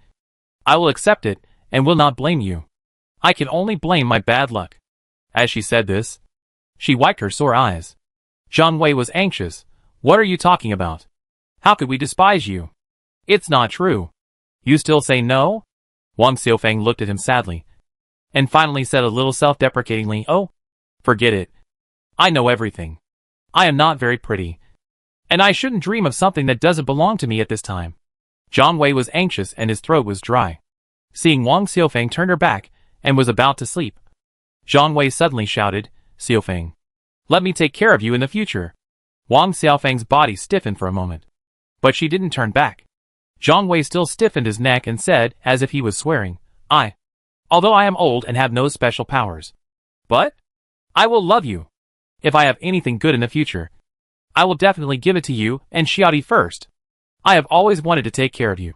I will accept it and will not blame you. I can only blame my bad luck." As she said this, she wiped her sore eyes. Zhang Wei was anxious. "What are you talking about? How could we despise you? It's not true. You still say no?" Wang Xiaofeng looked at him sadly, and finally said a little self-deprecatingly, "Oh, forget it. I know everything. I am not very pretty, and I shouldn't dream of something that doesn't belong to me at this time." Zhang Wei was anxious and his throat was dry. Seeing Wang Xiaofeng turned her back and was about to sleep, Zhang Wei suddenly shouted, "Xiaofeng, let me take care of you in the future." Wang Xiaofeng's body stiffened for a moment, but she didn't turn back. Zhang Wei still stiffened his neck and said, as if he was swearing, although I am old and have no special powers, but I will love you. If I have anything good in the future, I will definitely give it to you and Xiaodi first. I have always wanted to take care of you,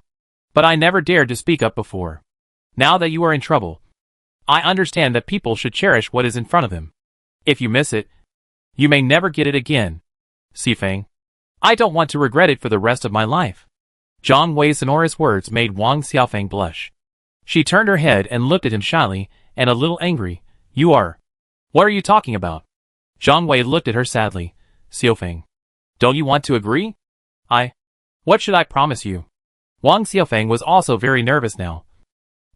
but I never dared to speak up before. Now that you are in trouble, I understand that people should cherish what is in front of them. If you miss it, you may never get it again. Xifeng, I don't want to regret it for the rest of my life. Zhang Wei's sonorous words made Wang Xiaofeng blush. She turned her head and looked at him shyly and a little angry. What are you talking about? Zhang Wei looked at her sadly. Xiaofeng, don't you want to agree? What should I promise you? Wang Xiaofeng was also very nervous now,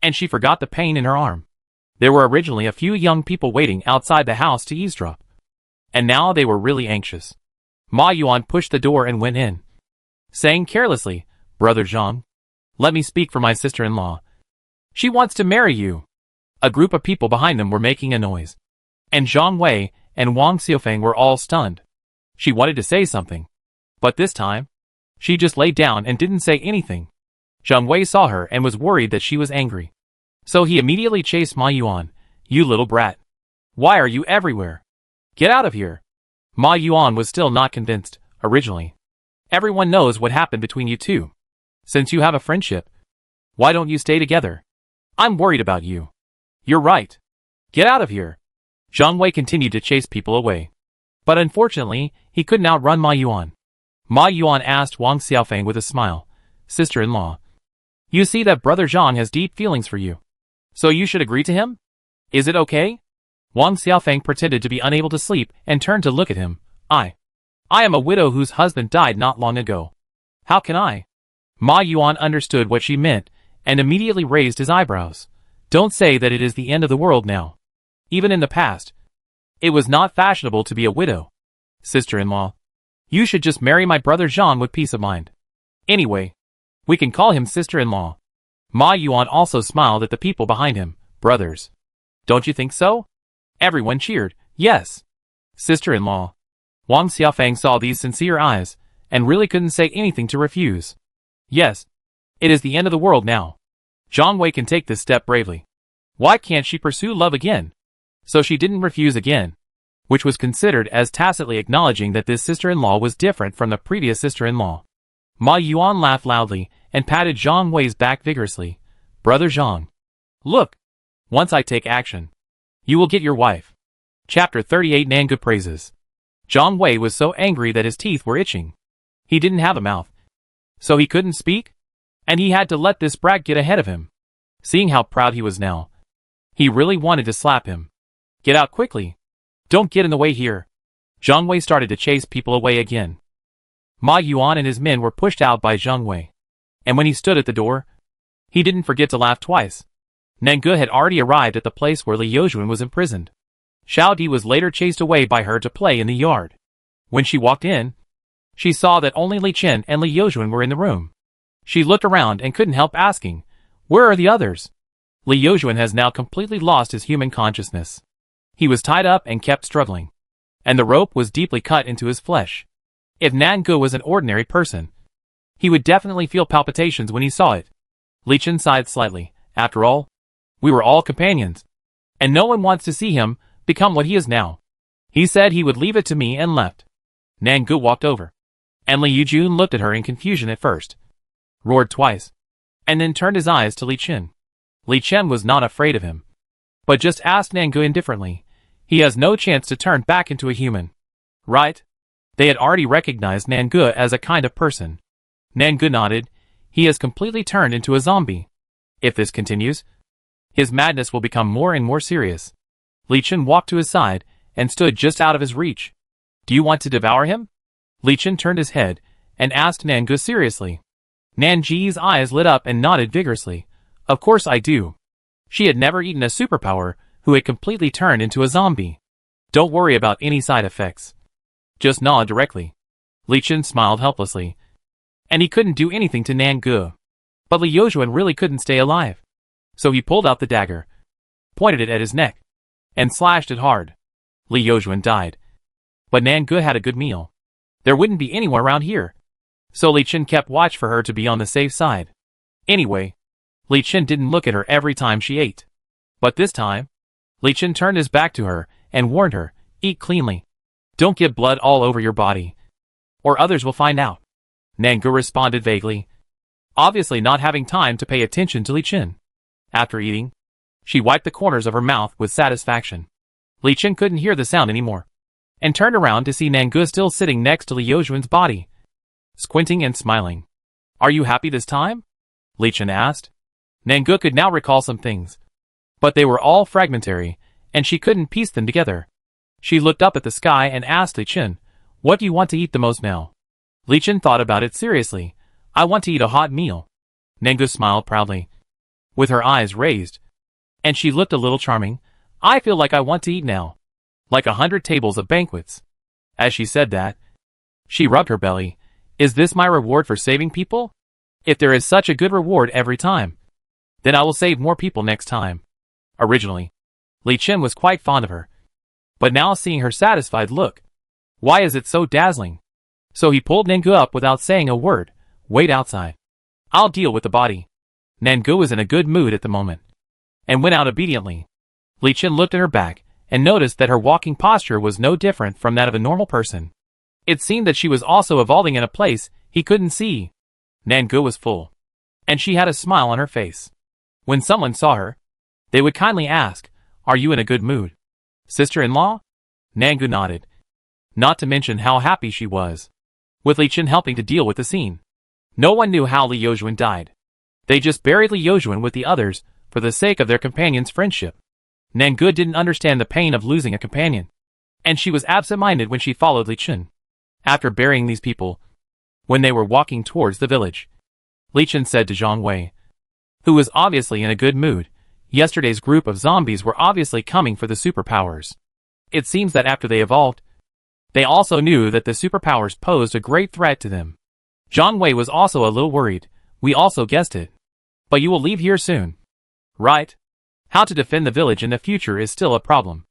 and she forgot the pain in her arm. There were originally a few young people waiting outside the house to eavesdrop, and now they were really anxious. Ma Yuan pushed the door and went in, saying carelessly, Brother Zhang, let me speak for my sister-in-law. She wants to marry you. A group of people behind them were making a noise, and Zhang Wei and Wang Xiaofeng were all stunned. She wanted to say something, but this time, she just lay down and didn't say anything. Zhang Wei saw her and was worried that she was angry, so he immediately chased Ma Yuan. You little brat. Why are you everywhere? Get out of here. Ma Yuan was still not convinced, originally. Everyone knows what happened between you two. Since you have a friendship, why don't you stay together? I'm worried about you. You're right. Get out of here. Zhang Wei continued to chase people away, but unfortunately, he couldn't outrun Ma Yuan. Ma Yuan asked Wang Xiaofeng with a smile, Sister-in-law, you see that Brother Zhang has deep feelings for you, so you should agree to him? Is it okay? Wang Xiaofeng pretended to be unable to sleep and turned to look at him. I am a widow whose husband died not long ago. How can I? Ma Yuan understood what she meant and immediately raised his eyebrows. Don't say that it is the end of the world now. Even in the past, it was not fashionable to be a widow. Sister-in-law, you should just marry my brother Zhang with peace of mind. Anyway, we can call him sister-in-law. Ma Yuan also smiled at the people behind him. Brothers, don't you think so? Everyone cheered. Yes. Sister-in-law. Wang Xiaofeng saw these sincere eyes and really couldn't say anything to refuse. Yes, it is the end of the world now. Zhang Wei can take this step bravely. Why can't she pursue love again? So she didn't refuse again, which was considered as tacitly acknowledging that this sister-in-law was different from the previous sister-in-law. Ma Yuan laughed loudly and patted Zhang Wei's back vigorously. Brother Zhang, look, once I take action, you will get your wife. Chapter 38 Nangu Praises. Zhang Wei was so angry that his teeth were itching. He didn't have a mouth, so he couldn't speak, and he had to let this brat get ahead of him. Seeing how proud he was now, he really wanted to slap him. Get out quickly. Don't get in the way here. Zhang Wei started to chase people away again. Ma Yuan and his men were pushed out by Zhang Wei, and when he stood at the door, he didn't forget to laugh twice. Nangu had already arrived at the place where Li Yozhuan was imprisoned. Xiao Di was later chased away by her to play in the yard. When she walked in, she saw that only Li Chen and Li Yozhuan were in the room. She looked around and couldn't help asking, where are the others? Li Yozhuan has now completely lost his human consciousness. He was tied up and kept struggling, and the rope was deeply cut into his flesh. If Nangu was an ordinary person, he would definitely feel palpitations when he saw it. Li Chen sighed slightly. After all, we were all companions, and no one wants to see him become what he is now. He said he would leave it to me and left. Nangu walked over, and Li Yuzhun looked at her in confusion at first, roared twice, and then turned his eyes to Li Chen. Li Chen was not afraid of him, but just asked Nangu indifferently. He has no chance to turn back into a human, right? They had already recognized Nangu as a kind of person. Nangu nodded. He has completely turned into a zombie. If this continues, his madness will become more and more serious. Li Chen walked to his side and stood just out of his reach. Do you want to devour him? Li Chen turned his head and asked Nangu seriously. Nanji's eyes lit up and nodded vigorously. Of course I do. She had never eaten a superpower who had completely turned into a zombie. Don't worry about any side effects. Just nod directly. Li Chen smiled helplessly, and he couldn't do anything to Nangu. But Li Yozhuan really couldn't stay alive. So he pulled out the dagger, pointed it at his neck, and slashed it hard. Li Yozhuan died. But Nan Ge had a good meal. There wouldn't be anyone around here. So Li Chen kept watch for her to be on the safe side. Anyway, Li Chen didn't look at her every time she ate. But this time, Li Chen turned his back to her and warned her, eat cleanly. Don't get blood all over your body, or others will find out. Nan Ge responded vaguely, obviously not having time to pay attention to Li Chen. After eating, she wiped the corners of her mouth with satisfaction. Li Chen couldn't hear the sound anymore, and turned around to see Nan Ge still sitting next to Li Yozhuan's body, squinting and smiling. Are you happy this time? Li Chen asked. Nan Ge could now recall some things, but they were all fragmentary, and she couldn't piece them together. She looked up at the sky and asked Li Chen, what do you want to eat the most now? Li Chen thought about it seriously. I want to eat a hot meal. Nan Ge smiled proudly, with her eyes raised, and she looked a little charming. I feel like I want to eat now. Like 100 tables of banquets. As she said that, she rubbed her belly. Is this my reward for saving people? If there is such a good reward every time, then I will save more people next time. Originally, Li Chen was quite fond of her. But now seeing her satisfied look, why is it so dazzling? So he pulled Nan Ge up without saying a word. Wait outside. I'll deal with the body. Nan Ge was in a good mood at the moment, and went out obediently. Li Chen looked at her back, and noticed that her walking posture was no different from that of a normal person. It seemed that she was also evolving in a place he couldn't see. Nan Ge was full, and she had a smile on her face. When someone saw her, they would kindly ask, are you in a good mood, sister-in-law? Nan Ge nodded, not to mention how happy she was, with Li Chen helping to deal with the scene. No one knew how Li Yozhuan died. They just buried Li Yozhuan with the others for the sake of their companion's friendship. Nan Ge didn't understand the pain of losing a companion, and she was absent-minded when she followed Li Chen. After burying these people, when they were walking towards the village, Li Chen said to Zhang Wei, who was obviously in a good mood, yesterday's group of zombies were obviously coming for the superpowers. It seems that after they evolved, they also knew that the superpowers posed a great threat to them. Zhang Wei was also a little worried. We also guessed it. But you will leave here soon. Right? How to defend the village in the future is still a problem.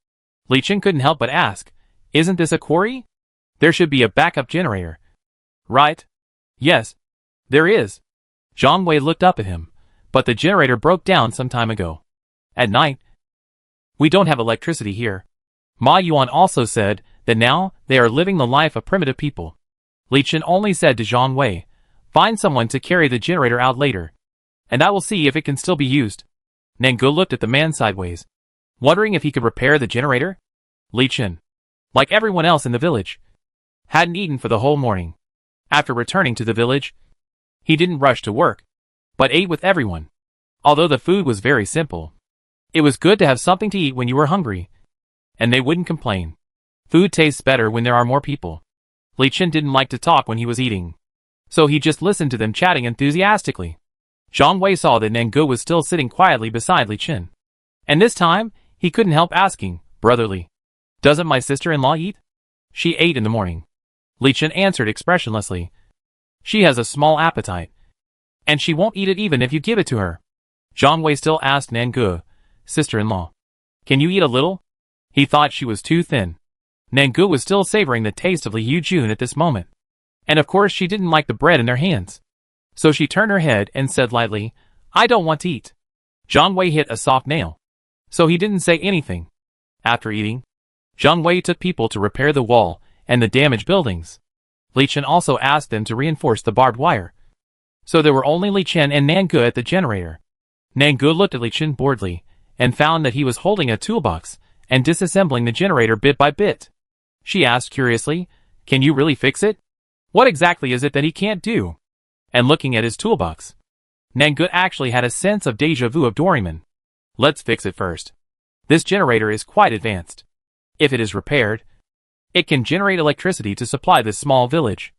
Li Chen couldn't help but ask, isn't this a quarry? There should be a backup generator. Right? Yes. There is. Zhang Wei looked up at him, but the generator broke down some time ago. At night, we don't have electricity here. Ma Yuan also said that now they are living the life of primitive people. Li Chen only said to Zhang Wei, find someone to carry the generator out later, and I will see if it can still be used. Nan Ge looked at the man sideways, wondering if he could repair the generator. Li Chen, like everyone else in the village, hadn't eaten for the whole morning. After returning to the village, he didn't rush to work, but ate with everyone. Although the food was very simple, it was good to have something to eat when you were hungry, and they wouldn't complain. Food tastes better when there are more people. Li Chen didn't like to talk when he was eating, so he just listened to them chatting enthusiastically. Zhang Wei saw that Nan Ge was still sitting quietly beside Li Chen, and this time, he couldn't help asking, brotherly, doesn't my sister-in-law eat? She ate in the morning. Li Chen answered expressionlessly. She has a small appetite, and she won't eat it even if you give it to her. Zhang Wei still asked Nan Ge, sister-in-law, can you eat a little? He thought she was too thin. Nan Ge was still savoring the taste of Li Yozhuan at this moment, and of course she didn't like the bread in their hands. So she turned her head and said lightly, I don't want to eat. Zhang Wei hit a soft nail, so he didn't say anything. After eating, Zhang Wei took people to repair the wall and the damaged buildings. Li Chen also asked them to reinforce the barbed wire. So there were only Li Chen and Nan Ge at the generator. Nan Ge looked at Li Chen boredly, and found that he was holding a toolbox and disassembling the generator bit by bit. She asked curiously, can you really fix it? What exactly is it that he can't do? And looking at his toolbox, Nan Ge actually had a sense of déjà vu of Doraemon. Let's fix it first. This generator is quite advanced. If it is repaired, it can generate electricity to supply this small village.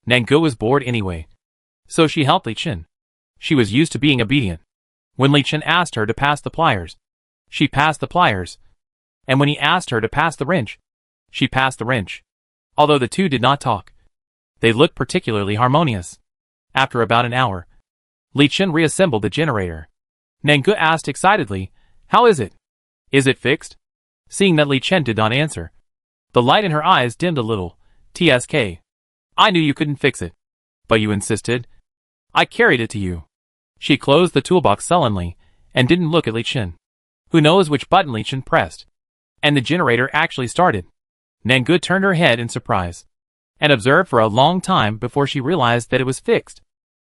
Nan Ge was bored anyway, so she helped Li Chen. She was used to being obedient. When Li Chen asked her to pass the pliers, she passed the pliers. And when he asked her to pass the wrench, she passed the wrench. Although the two did not talk, they looked particularly harmonious. After about an hour, Li Chen reassembled the generator. Nangu asked excitedly. How is it? Is it fixed? Seeing that Li Chen did not answer, the light in her eyes dimmed a little. TSK. I knew you couldn't fix it. But you insisted. I carried it to you. She closed the toolbox sullenly, and didn't look at Li Chen. Who knows which button Li Chen pressed? And the generator actually started. Nangu turned her head in surprise, and observed for a long time before she realized that it was fixed.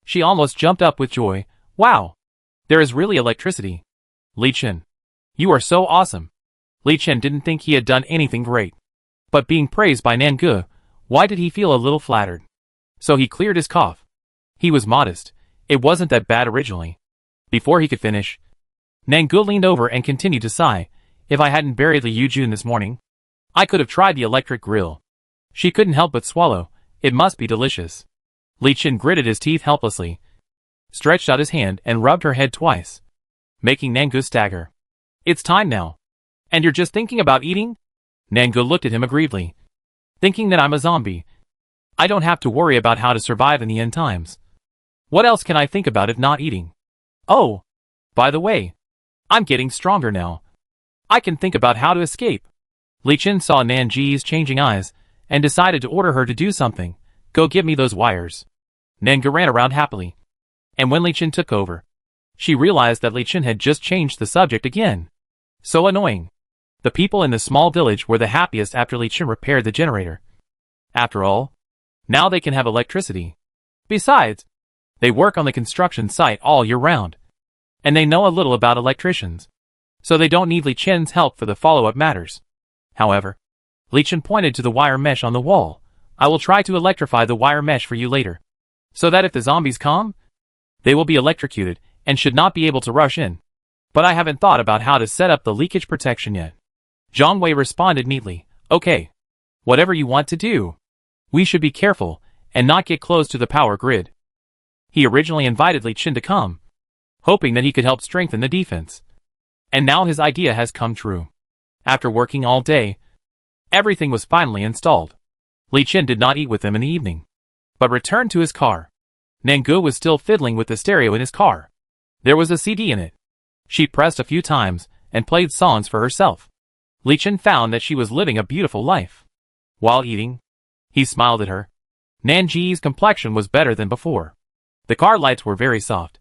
She almost jumped up with joy. Wow! There is really electricity. Li Chen. You are so awesome. Li Chen didn't think he had done anything great. But being praised by Nangu, why did he feel a little flattered? So he cleared his cough. He was modest. It wasn't that bad originally. Before he could finish, Nangu leaned over and continued to sigh. If I hadn't buried Li Yujun this morning, I could have tried the electric grill. She couldn't help but swallow. It must be delicious. Li Chen gritted his teeth helplessly, stretched out his hand and rubbed her head twice, making Nangu stagger. It's time now. And you're just thinking about eating? Nangu looked at him aggrievedly. Thinking that I'm a zombie. I don't have to worry about how to survive in the end times. What else can I think about if not eating? Oh, by the way, I'm getting stronger now. I can think about how to escape. Li Chen saw Nanji's changing eyes, and decided to order her to do something. Go give me those wires. Nangu ran around happily. And when Li Chen took over, she realized that Li Chen had just changed the subject again. So annoying. The people in the small village were the happiest after Li Chen repaired the generator. After all, now they can have electricity. Besides, they work on the construction site all year round. And they know a little about electricians. So they don't need Li Chen's help for the follow-up matters. However, Li Chen pointed to the wire mesh on the wall. I will try to electrify the wire mesh for you later, so that if the zombies come, they will be electrocuted and should not be able to rush in. But I haven't thought about how to set up the leakage protection yet. Zhang Wei responded neatly. Okay. Whatever you want to do. We should be careful and not get close to the power grid. He originally invited Li Chen to come, hoping that he could help strengthen the defense. And now his idea has come true. After working all day, everything was finally installed. Li Chen did not eat with them in the evening, but returned to his car. Nangu was still fiddling with the stereo in his car. There was a CD in it. She pressed a few times and played songs for herself. Li Chen found that she was living a beautiful life. While eating, he smiled at her. Nanji's complexion was better than before. The car lights were very soft,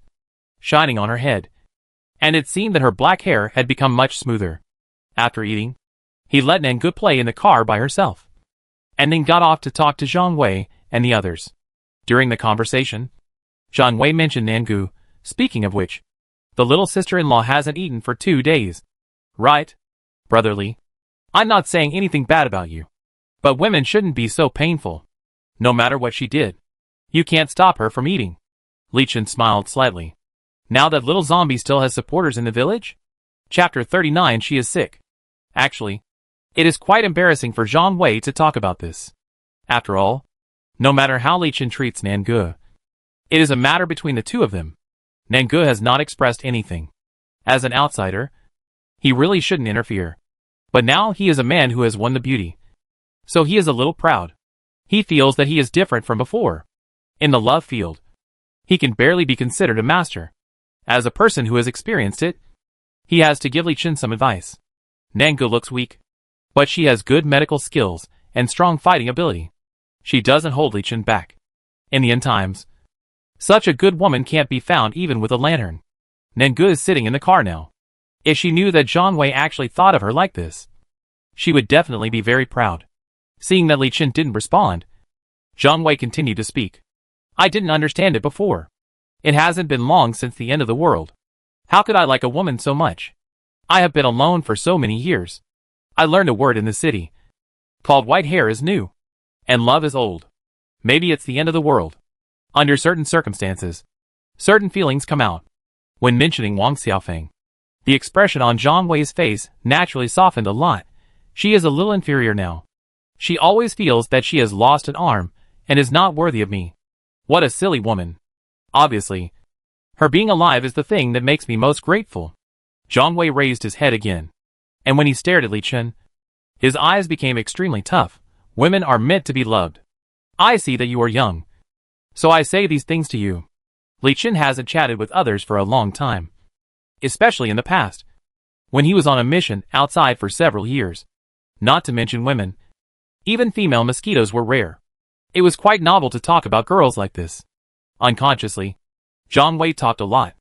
shining on her head, and it seemed that her black hair had become much smoother. After eating, he let Nangu play in the car by herself, and then got off to talk to Zhang Wei and the others. During the conversation, Zhang Wei mentioned Nangu. Speaking of which, the little sister-in-law hasn't eaten for 2 days. Right, Brother Li? I'm not saying anything bad about you, but women shouldn't be so painful. No matter what she did, you can't stop her from eating. Li Chen smiled slightly. Now that little zombie still has supporters in the village? Chapter 39. She is sick. Actually, it is quite embarrassing for Zhang Wei to talk about this. After all, no matter how Li Chen treats Nangu, it is a matter between the two of them. Nangu has not expressed anything. As an outsider, he really shouldn't interfere. But now he is a man who has won the beauty. So he is a little proud. He feels that he is different from before. In the love field, he can barely be considered a master. As a person who has experienced it, he has to give Li Chen some advice. Nangu looks weak, but she has good medical skills and strong fighting ability. She doesn't hold Li Chen back. In the end times, such a good woman can't be found even with a lantern. Nangu is sitting in the car now. If she knew that Zhang Wei actually thought of her like this, she would definitely be very proud. Seeing that Li Chen didn't respond, Zhang Wei continued to speak. I didn't understand it before. It hasn't been long since the end of the world. How could I like a woman so much? I have been alone for so many years. I learned a word in the city called white hair is new, and love is old. Maybe it's the end of the world. Under certain circumstances, certain feelings come out. When mentioning Wang Xiaofeng, the expression on Zhang Wei's face naturally softened a lot. She is a little inferior now. She always feels that she has lost an arm and is not worthy of me. What a silly woman. Obviously, her being alive is the thing that makes me most grateful. Zhang Wei raised his head again, and when he stared at Li Chen, his eyes became extremely tough. Women are meant to be loved. I see that you are young, so I say these things to you. Li Chen hasn't chatted with others for a long time. especially in the past, when he was on a mission outside for several years. Not to mention women. Even female mosquitoes were rare. It was quite novel to talk about girls like this. Unconsciously, Zhang Wei talked a lot.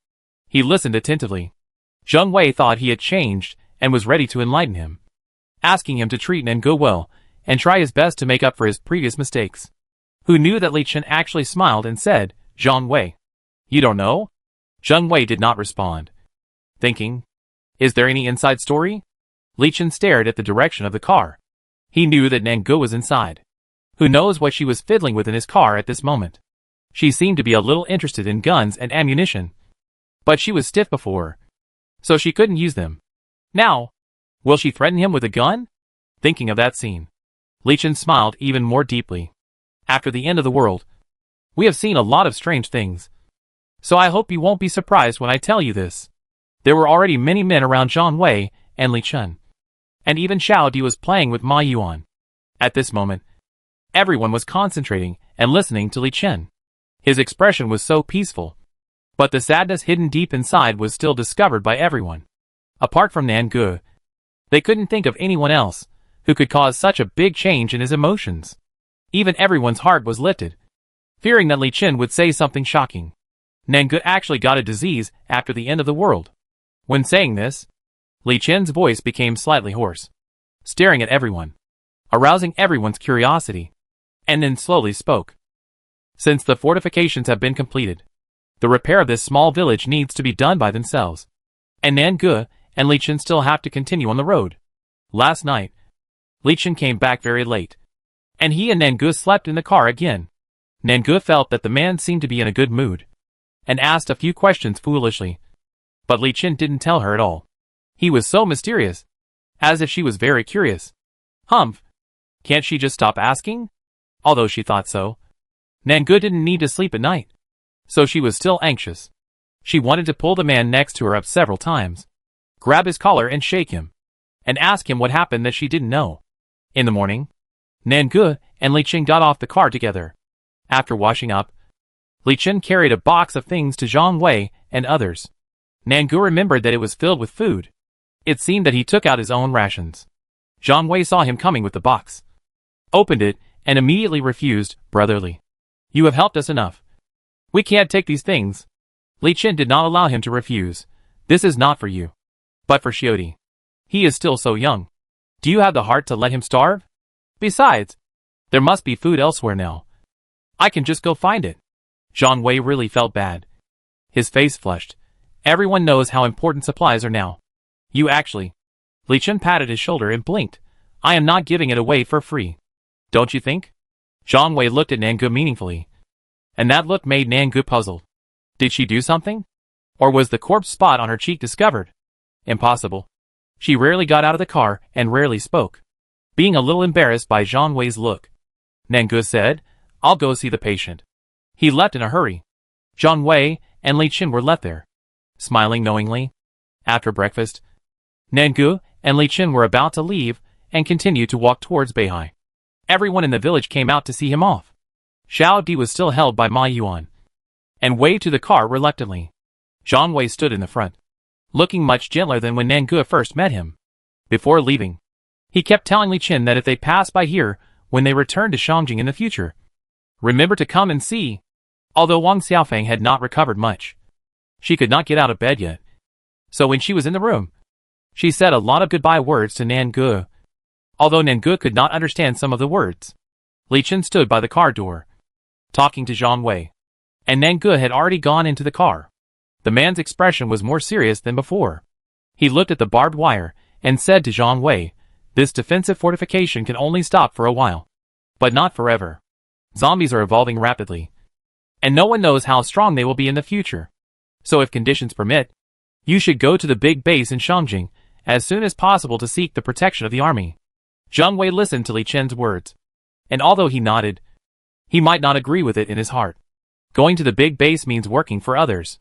He listened attentively. Zhang Wei thought he had changed and was ready to enlighten him, asking him to treat Nangu well and try his best to make up for his previous mistakes. Who knew that Li Chen actually smiled and said, "Zhang Wei, you don't know?" Zhang Wei did not respond, thinking, is there any inside story? Li Chen stared at the direction of the car. He knew that Nangu was inside. Who knows what she was fiddling with in his car at this moment? She seemed to be a little interested in guns and ammunition. But she was stiff before, so she couldn't use them. Now, will she threaten him with a gun? Thinking of that scene, Li Chen smiled even more deeply. After the end of the world, we have seen a lot of strange things. So I hope you won't be surprised when I tell you this. There were already many men around Zhang Wei and Li Chen. And even Xiao Di was playing with Ma Yuan. At this moment, everyone was concentrating and listening to Li Chen. His expression was so peaceful. But the sadness hidden deep inside was still discovered by everyone. Apart from Nangu, they couldn't think of anyone else who could cause such a big change in his emotions. Even everyone's heart was lifted, fearing that Li Chen would say something shocking. Nangu actually got a disease after the end of the world. When saying this, Li Chen's voice became slightly hoarse, staring at everyone, arousing everyone's curiosity, and then slowly spoke. Since the fortifications have been completed, the repair of this small village needs to be done by themselves. And Nangu and Li Chen still have to continue on the road. Last night, Li Chen came back very late, and he and Nangu slept in the car again. Nangu felt that the man seemed to be in a good mood, and asked a few questions foolishly. But Li Chen didn't tell her at all. He was so mysterious, as if she was very curious. Humph, can't she just stop asking? Although she thought so, Nangu didn't need to sleep at night, so she was still anxious. She wanted to pull the man next to her up several times, grab his collar and shake him, and ask him what happened that she didn't know. In the morning, Nangu and Li Chen got off the car together. After washing up, Li Chen carried a box of things to Zhang Wei and others. Nangu remembered that it was filled with food. It seemed that he took out his own rations. Zhang Wei saw him coming with the box, opened it, and immediately refused, "Brotherly, you have helped us enough. We can't take these things." Li Chen did not allow him to refuse. "This is not for you, but for Xiaodi. He is still so young. Do you have the heart to let him starve? Besides, there must be food elsewhere now. I can just go find it." Zhang Wei really felt bad. His face flushed. Everyone knows how important supplies are now. "You actually..." Li Chen patted his shoulder and blinked. "I am not giving it away for free. Don't you think?" Zhang Wei looked at Nangu meaningfully, and that look made Nangu puzzled. Did she do something? Or was the corpse spot on her cheek discovered? Impossible. She rarely got out of the car and rarely spoke, being a little embarrassed by Zhang Wei's look. Nangu said, "I'll go see the patient." He left in a hurry. Zhang Wei and Li Chen were left there, smiling knowingly. After breakfast, Nangu and Li Chen were about to leave and continued to walk towards Beihai. Everyone in the village came out to see him off. Xiao Di was still held by Ma Yuan, and waved to the car reluctantly. Zhang Wei stood in the front, looking much gentler than when Nangu first met him. Before leaving, he kept telling Li Chen that if they passed by here when they returned to Shangjing in the future, remember to come and see. Although Wang Xiaofeng had not recovered much, she could not get out of bed yet. So when she was in the room, she said a lot of goodbye words to Nangu. Although Nangu could not understand some of the words, Li Chen stood by the car door, talking to Zhang Wei, and Nangu had already gone into the car. The man's expression was more serious than before. He looked at the barbed wire and said to Zhang Wei, "This defensive fortification can only stop for a while, but not forever. Zombies are evolving rapidly, and no one knows how strong they will be in the future. So if conditions permit, you should go to the big base in Shangjing as soon as possible to seek the protection of the army." Zhang Wei listened to Li Chen's words, and although he nodded, he might not agree with it in his heart. Going to the big base means working for others.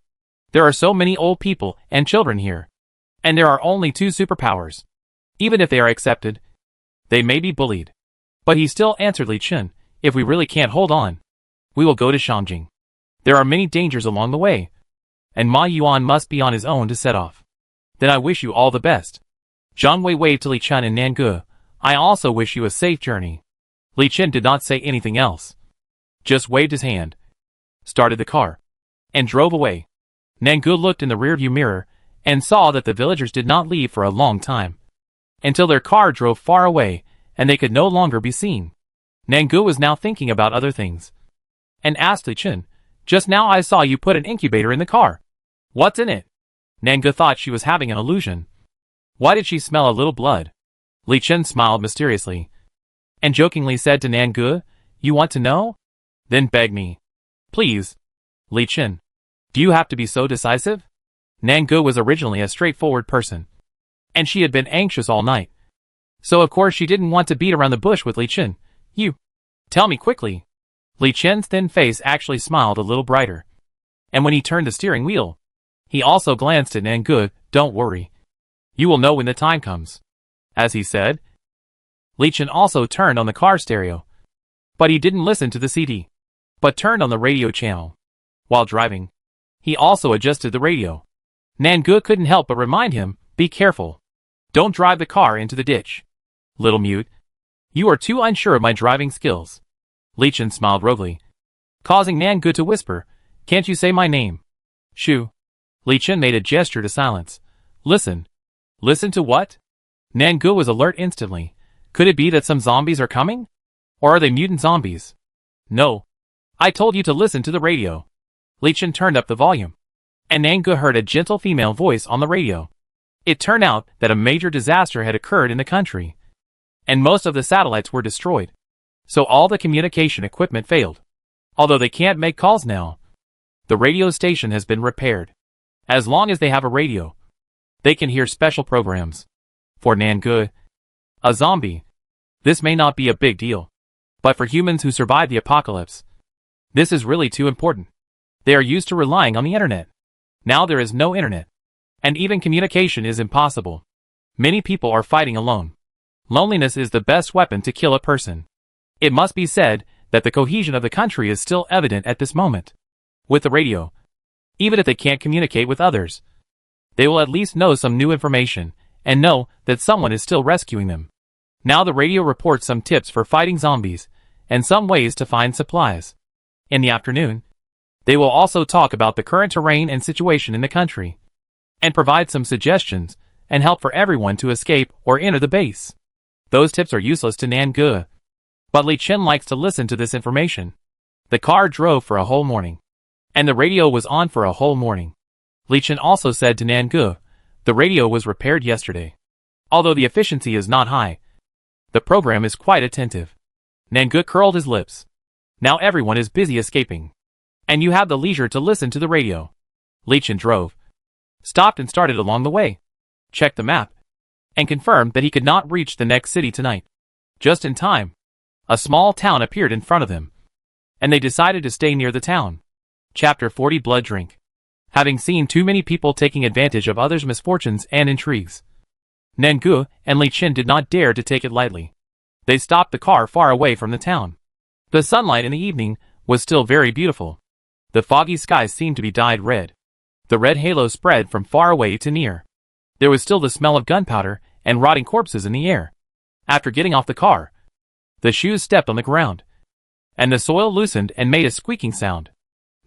There are so many old people and children here, and there are only 2 superpowers. Even if they are accepted, they may be bullied. But he still answered Li Chen, "If we really can't hold on, we will go to Shangjing. There are many dangers along the way, and Ma Yuan must be on his own to set off." Then I wish you all the best. Jiang Wei waved to Li Chen and Nange. I also wish you a safe journey. Li Chen did not say anything else. Just waved his hand, started the car, and drove away. Nange looked in the rearview mirror and saw that the villagers did not leave for a long time, until their car drove far away and they could no longer be seen. Nange was now thinking about other things, and asked Li Chen, "Just now I saw you put an incubator in the car. What's in it?" Nange thought she was having an illusion. Why did she smell a little blood? Li Chen smiled mysteriously, and jokingly said to Nange, "You want to know? Then beg me. Please." Li Chen, do you have to be so decisive? Nange was originally a straightforward person, and she had been anxious all night. So of course she didn't want to beat around the bush with Li Chen. "You. Tell me quickly." Li Chen's thin face actually smiled a little brighter, and when he turned the steering wheel, he also glanced at Nange. "Don't worry. You will know when the time comes." As he said, Li Chen also turned on the car stereo, but he didn't listen to the CD, but turned on the radio channel. While driving, he also adjusted the radio. Nange couldn't help but remind him, "Be careful. Don't drive the car into the ditch. Little mute. You are too unsure of my driving skills." Li Chen smiled roguely, causing Nange to whisper, "Can't you say my name?" "Shoo." Li Chen made a gesture to silence. "Listen." "Listen to what?" Nange was alert instantly. Could it be that some zombies are coming? Or are they mutant zombies? "No. I told you to listen to the radio." Li Chen turned up the volume, and Nange heard a gentle female voice on the radio. It turned out that a major disaster had occurred in the country, and most of the satellites were destroyed. So all the communication equipment failed. Although they can't make calls now, the radio station has been repaired. As long as they have a radio, they can hear special programs. For Nange, a zombie, this may not be a big deal. But for humans who survive the apocalypse, this is really too important. They are used to relying on the internet. Now there is no internet, and even communication is impossible. Many people are fighting alone. Loneliness is the best weapon to kill a person. It must be said that the cohesion of the country is still evident at this moment. With the radio, even if they can't communicate with others, they will at least know some new information, and know that someone is still rescuing them. Now the radio reports some tips for fighting zombies, and some ways to find supplies. In the afternoon, they will also talk about the current terrain and situation in the country, and provide some suggestions and help for everyone to escape or enter the base. Those tips are useless to Nange, but Li Chen likes to listen to this information. The car drove for a whole morning, and the radio was on for a whole morning. Li Chen also said to Nange, "The radio was repaired yesterday. Although the efficiency is not high, the program is quite attentive." Nange curled his lips. Now everyone is busy escaping, and you have the leisure to listen to the radio. Li Chen drove, stopped and started along the way, checked the map, and confirmed that he could not reach the next city tonight. Just in time, a small town appeared in front of them, and they decided to stay near the town. Chapter 40 Blood Drink. Having seen too many people taking advantage of others' misfortunes and intrigues, Nange and Li Chen did not dare to take it lightly. They stopped the car far away from the town. The sunlight in the evening was still very beautiful. The foggy skies seemed to be dyed red. The red halo spread from far away to near. There was still the smell of gunpowder and rotting corpses in the air. After getting off the car, the shoes stepped on the ground, and the soil loosened and made a squeaking sound.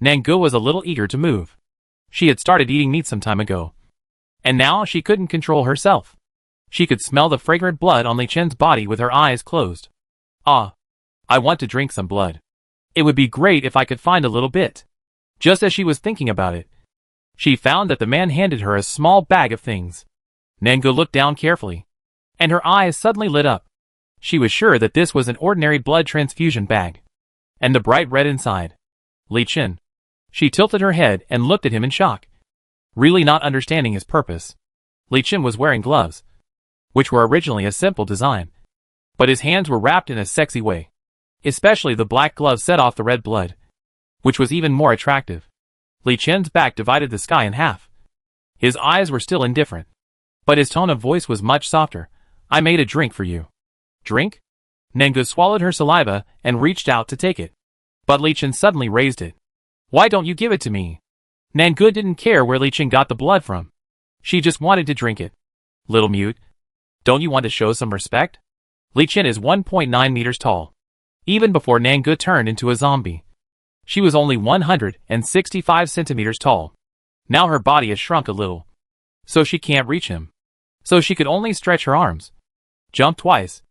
Nange was a little eager to move. She had started eating meat some time ago, and now she couldn't control herself. She could smell the fragrant blood on Li Chen's body with her eyes closed. "Ah, I want to drink some blood. It would be great if I could find a little bit." Just as she was thinking about it, she found that the man handed her a small bag of things. Nange looked down carefully, and her eyes suddenly lit up. She was sure that this was an ordinary blood transfusion bag, and the bright red inside. Li Chen. She tilted her head and looked at him in shock, really not understanding his purpose. Li Chen was wearing gloves, which were originally a simple design, but his hands were wrapped in a sexy way. Especially the black gloves set off the red blood, which was even more attractive. Li Chen's back divided the sky in half. His eyes were still indifferent, but his tone of voice was much softer. "I made a drink for you." "Drink?" Nange swallowed her saliva and reached out to take it, but Li Chen suddenly raised it. "Why don't you give it to me?" Nange didn't care where Li Chen got the blood from. She just wanted to drink it. Little mute. Don't you want to show some respect? Li Chen is 1.9 meters tall. Even before Nangu turned into a zombie, she was only 165 centimeters tall. Now her body has shrunk a little, so she can't reach him. So she could only stretch her arms, jump twice,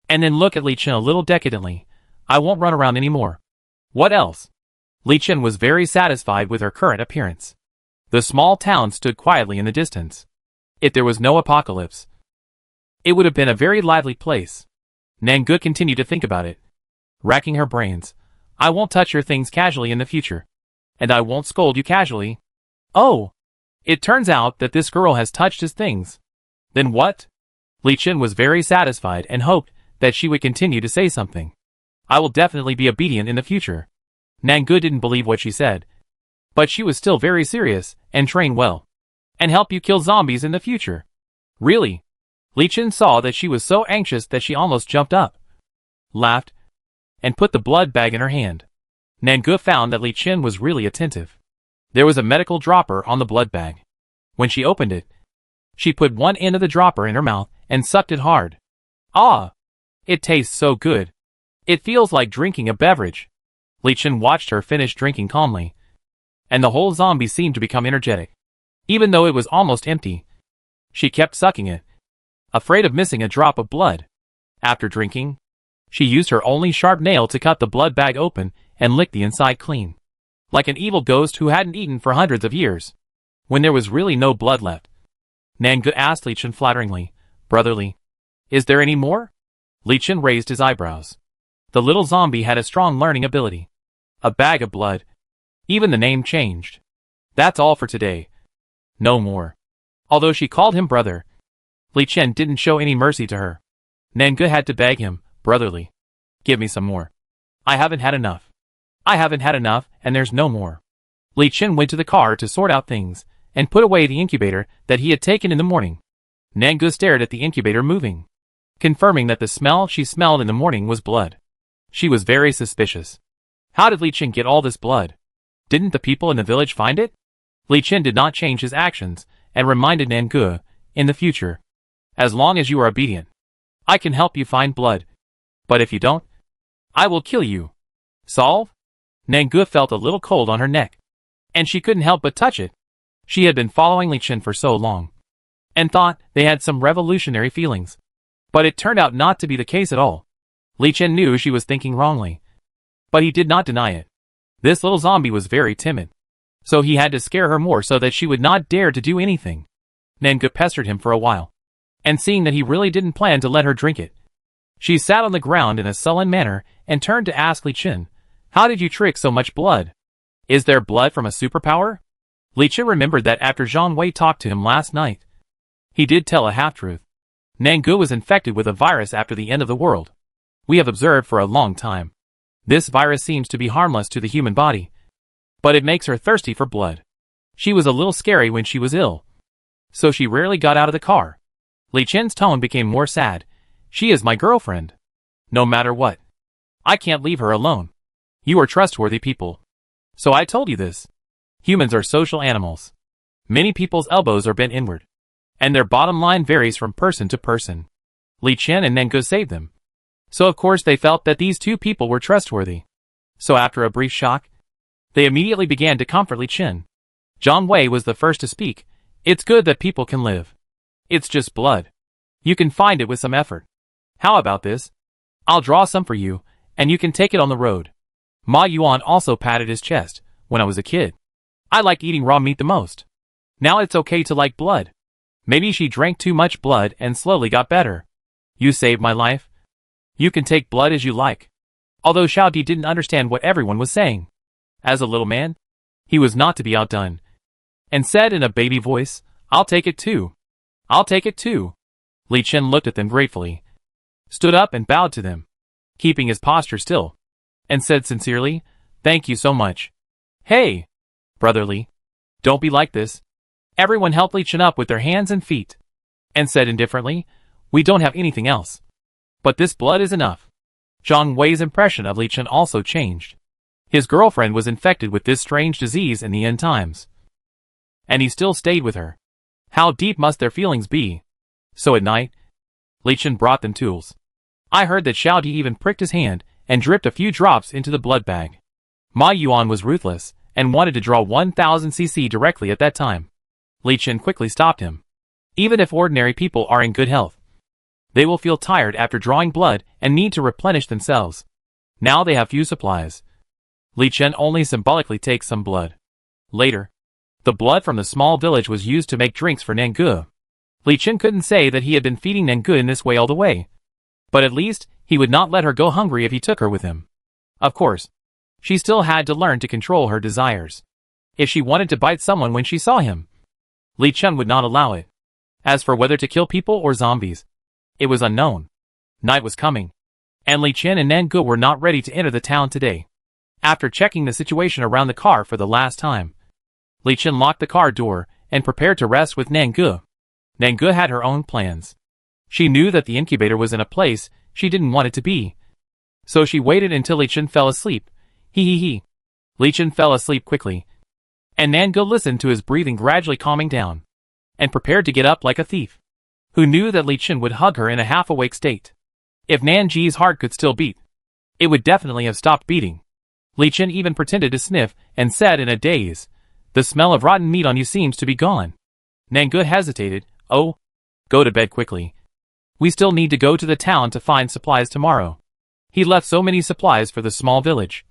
and then look at Li Chen a little decadently. I won't run around anymore. What else? Li Chen was very satisfied with her current appearance. The small town stood quietly in the distance. If there was no apocalypse, it would have been a very lively place. Nangu continued to think about it, racking her brains. I won't touch your things casually in the future. And I won't scold you casually. Oh! It turns out that this girl has touched his things. Then what? Li Chen was very satisfied and hoped that she would continue to say something. I will definitely be obedient in the future. Nangu didn't believe what she said, but she was still very serious and train well, and help you kill zombies in the future. Really? Li Chen saw that she was so anxious that she almost jumped up, laughed, and put the blood bag in her hand. Nangu found that Li Chen was really attentive. There was a medical dropper on the blood bag. When she opened it, she put one end of the dropper in her mouth and sucked it hard. Ah! It tastes so good. It feels like drinking a beverage. Li Chen watched her finish drinking calmly, and the whole zombie seemed to become energetic. Even though it was almost empty, she kept sucking it, afraid of missing a drop of blood. After drinking, she used her only sharp nail to cut the blood bag open and lick the inside clean, like an evil ghost who hadn't eaten for hundreds of years. When there was really no blood left, Nangu asked Li Chen flatteringly, "Brotherly, is there any more?" Li Chen raised his eyebrows. The little zombie had a strong learning ability. A bag of blood. Even the name changed. That's all for today. No more. Although she called him brother, Li Chen didn't show any mercy to her. Nangu had to beg him, "Brotherly, give me some more. I haven't had enough. I haven't had enough, and there's no more." Li Chen went to the car to sort out things, and put away the incubator that he had taken in the morning. Nangu stared at the incubator moving, confirming that the smell she smelled in the morning was blood. She was very suspicious. How did Li Chen get all this blood? Didn't the people in the village find it? Li Chen did not change his actions, and reminded Nangu, in the future, as long as you are obedient, I can help you find blood. But if you don't, I will kill you. Solve? Nangu felt a little cold on her neck, and she couldn't help but touch it. She had been following Li Chen for so long, and thought they had some revolutionary feelings. But it turned out not to be the case at all. Li Chen knew she was thinking wrongly, but he did not deny it. This little zombie was very timid, so he had to scare her more so that she would not dare to do anything. Nangu pestered him for a while, and seeing that he really didn't plan to let her drink it, she sat on the ground in a sullen manner and turned to ask Li Chen, "How did you trick so much blood? Is there blood from a superpower?" Li Chen remembered that after Zhang Wei talked to him last night, he did tell a half-truth. Nangu was infected with a virus after the end of the world. We have observed for a long time. This virus seems to be harmless to the human body, but it makes her thirsty for blood. She was a little scary when she was ill, so she rarely got out of the car. Li Chen's tone became more sad. "She is my girlfriend. No matter what, I can't leave her alone. You are trustworthy people, so I told you this. Humans are social animals. Many people's elbows are bent inward, and their bottom line varies from person to person. Li Chen and Nangu saved them. So of course they felt that these two people were trustworthy. So after a brief shock, they immediately began to comfort Li Chen. Zhang Wei was the first to speak. "It's good that people can live. It's just blood. You can find it with some effort. How about this? I'll draw some for you, and you can take it on the road." Ma Yuan also patted his chest. "When I was a kid, I liked eating raw meat the most. Now it's okay to like blood. Maybe she drank too much blood and slowly got better. You saved my life. You can take blood as you like." Although Xiao Di didn't understand what everyone was saying, as a little man, he was not to be outdone, and said in a baby voice, "I'll take it too. I'll take it too." Li Chen looked at them gratefully, stood up and bowed to them, keeping his posture still, and said sincerely, "Thank you so much." "Hey, brotherly, don't be like this." Everyone helped Li Chen up with their hands and feet, and said indifferently, "We don't have anything else. But this blood is enough." Zhang Wei's impression of Li Chen also changed. His girlfriend was infected with this strange disease in the end times, and he still stayed with her. How deep must their feelings be? So at night, Li Chen brought them tools. I heard that Xiao Di even pricked his hand and dripped a few drops into the blood bag. Ma Yuan was ruthless and wanted to draw 1000 cc directly at that time. Li Chen quickly stopped him. Even if ordinary people are in good health, they will feel tired after drawing blood and need to replenish themselves. Now they have few supplies. Li Chen only symbolically takes some blood. Later, the blood from the small village was used to make drinks for Nangu. Li Chen couldn't say that he had been feeding Nangu in this way all the way, but at least he would not let her go hungry if he took her with him. Of course, she still had to learn to control her desires. If she wanted to bite someone when she saw him, Li Chen would not allow it. As for whether to kill people or zombies, it was unknown. Night was coming, and Li Chen and Nangu were not ready to enter the town today. After checking the situation around the car for the last time, Li Chen locked the car door and prepared to rest with Nangu. Nangu had her own plans. She knew that the incubator was in a place she didn't want it to be, so she waited until Li Chen fell asleep. He. Li Chen fell asleep quickly, and Nangu listened to his breathing gradually calming down, and prepared to get up like a thief, who knew that Li Chen would hug her in a half-awake state. If Nanji's heart could still beat, it would definitely have stopped beating. Li Chen even pretended to sniff and said in a daze, "The smell of rotten meat on you seems to be gone." Nangu hesitated. "Oh, go to bed quickly. We still need to go to the town to find supplies tomorrow." He left so many supplies for the small village,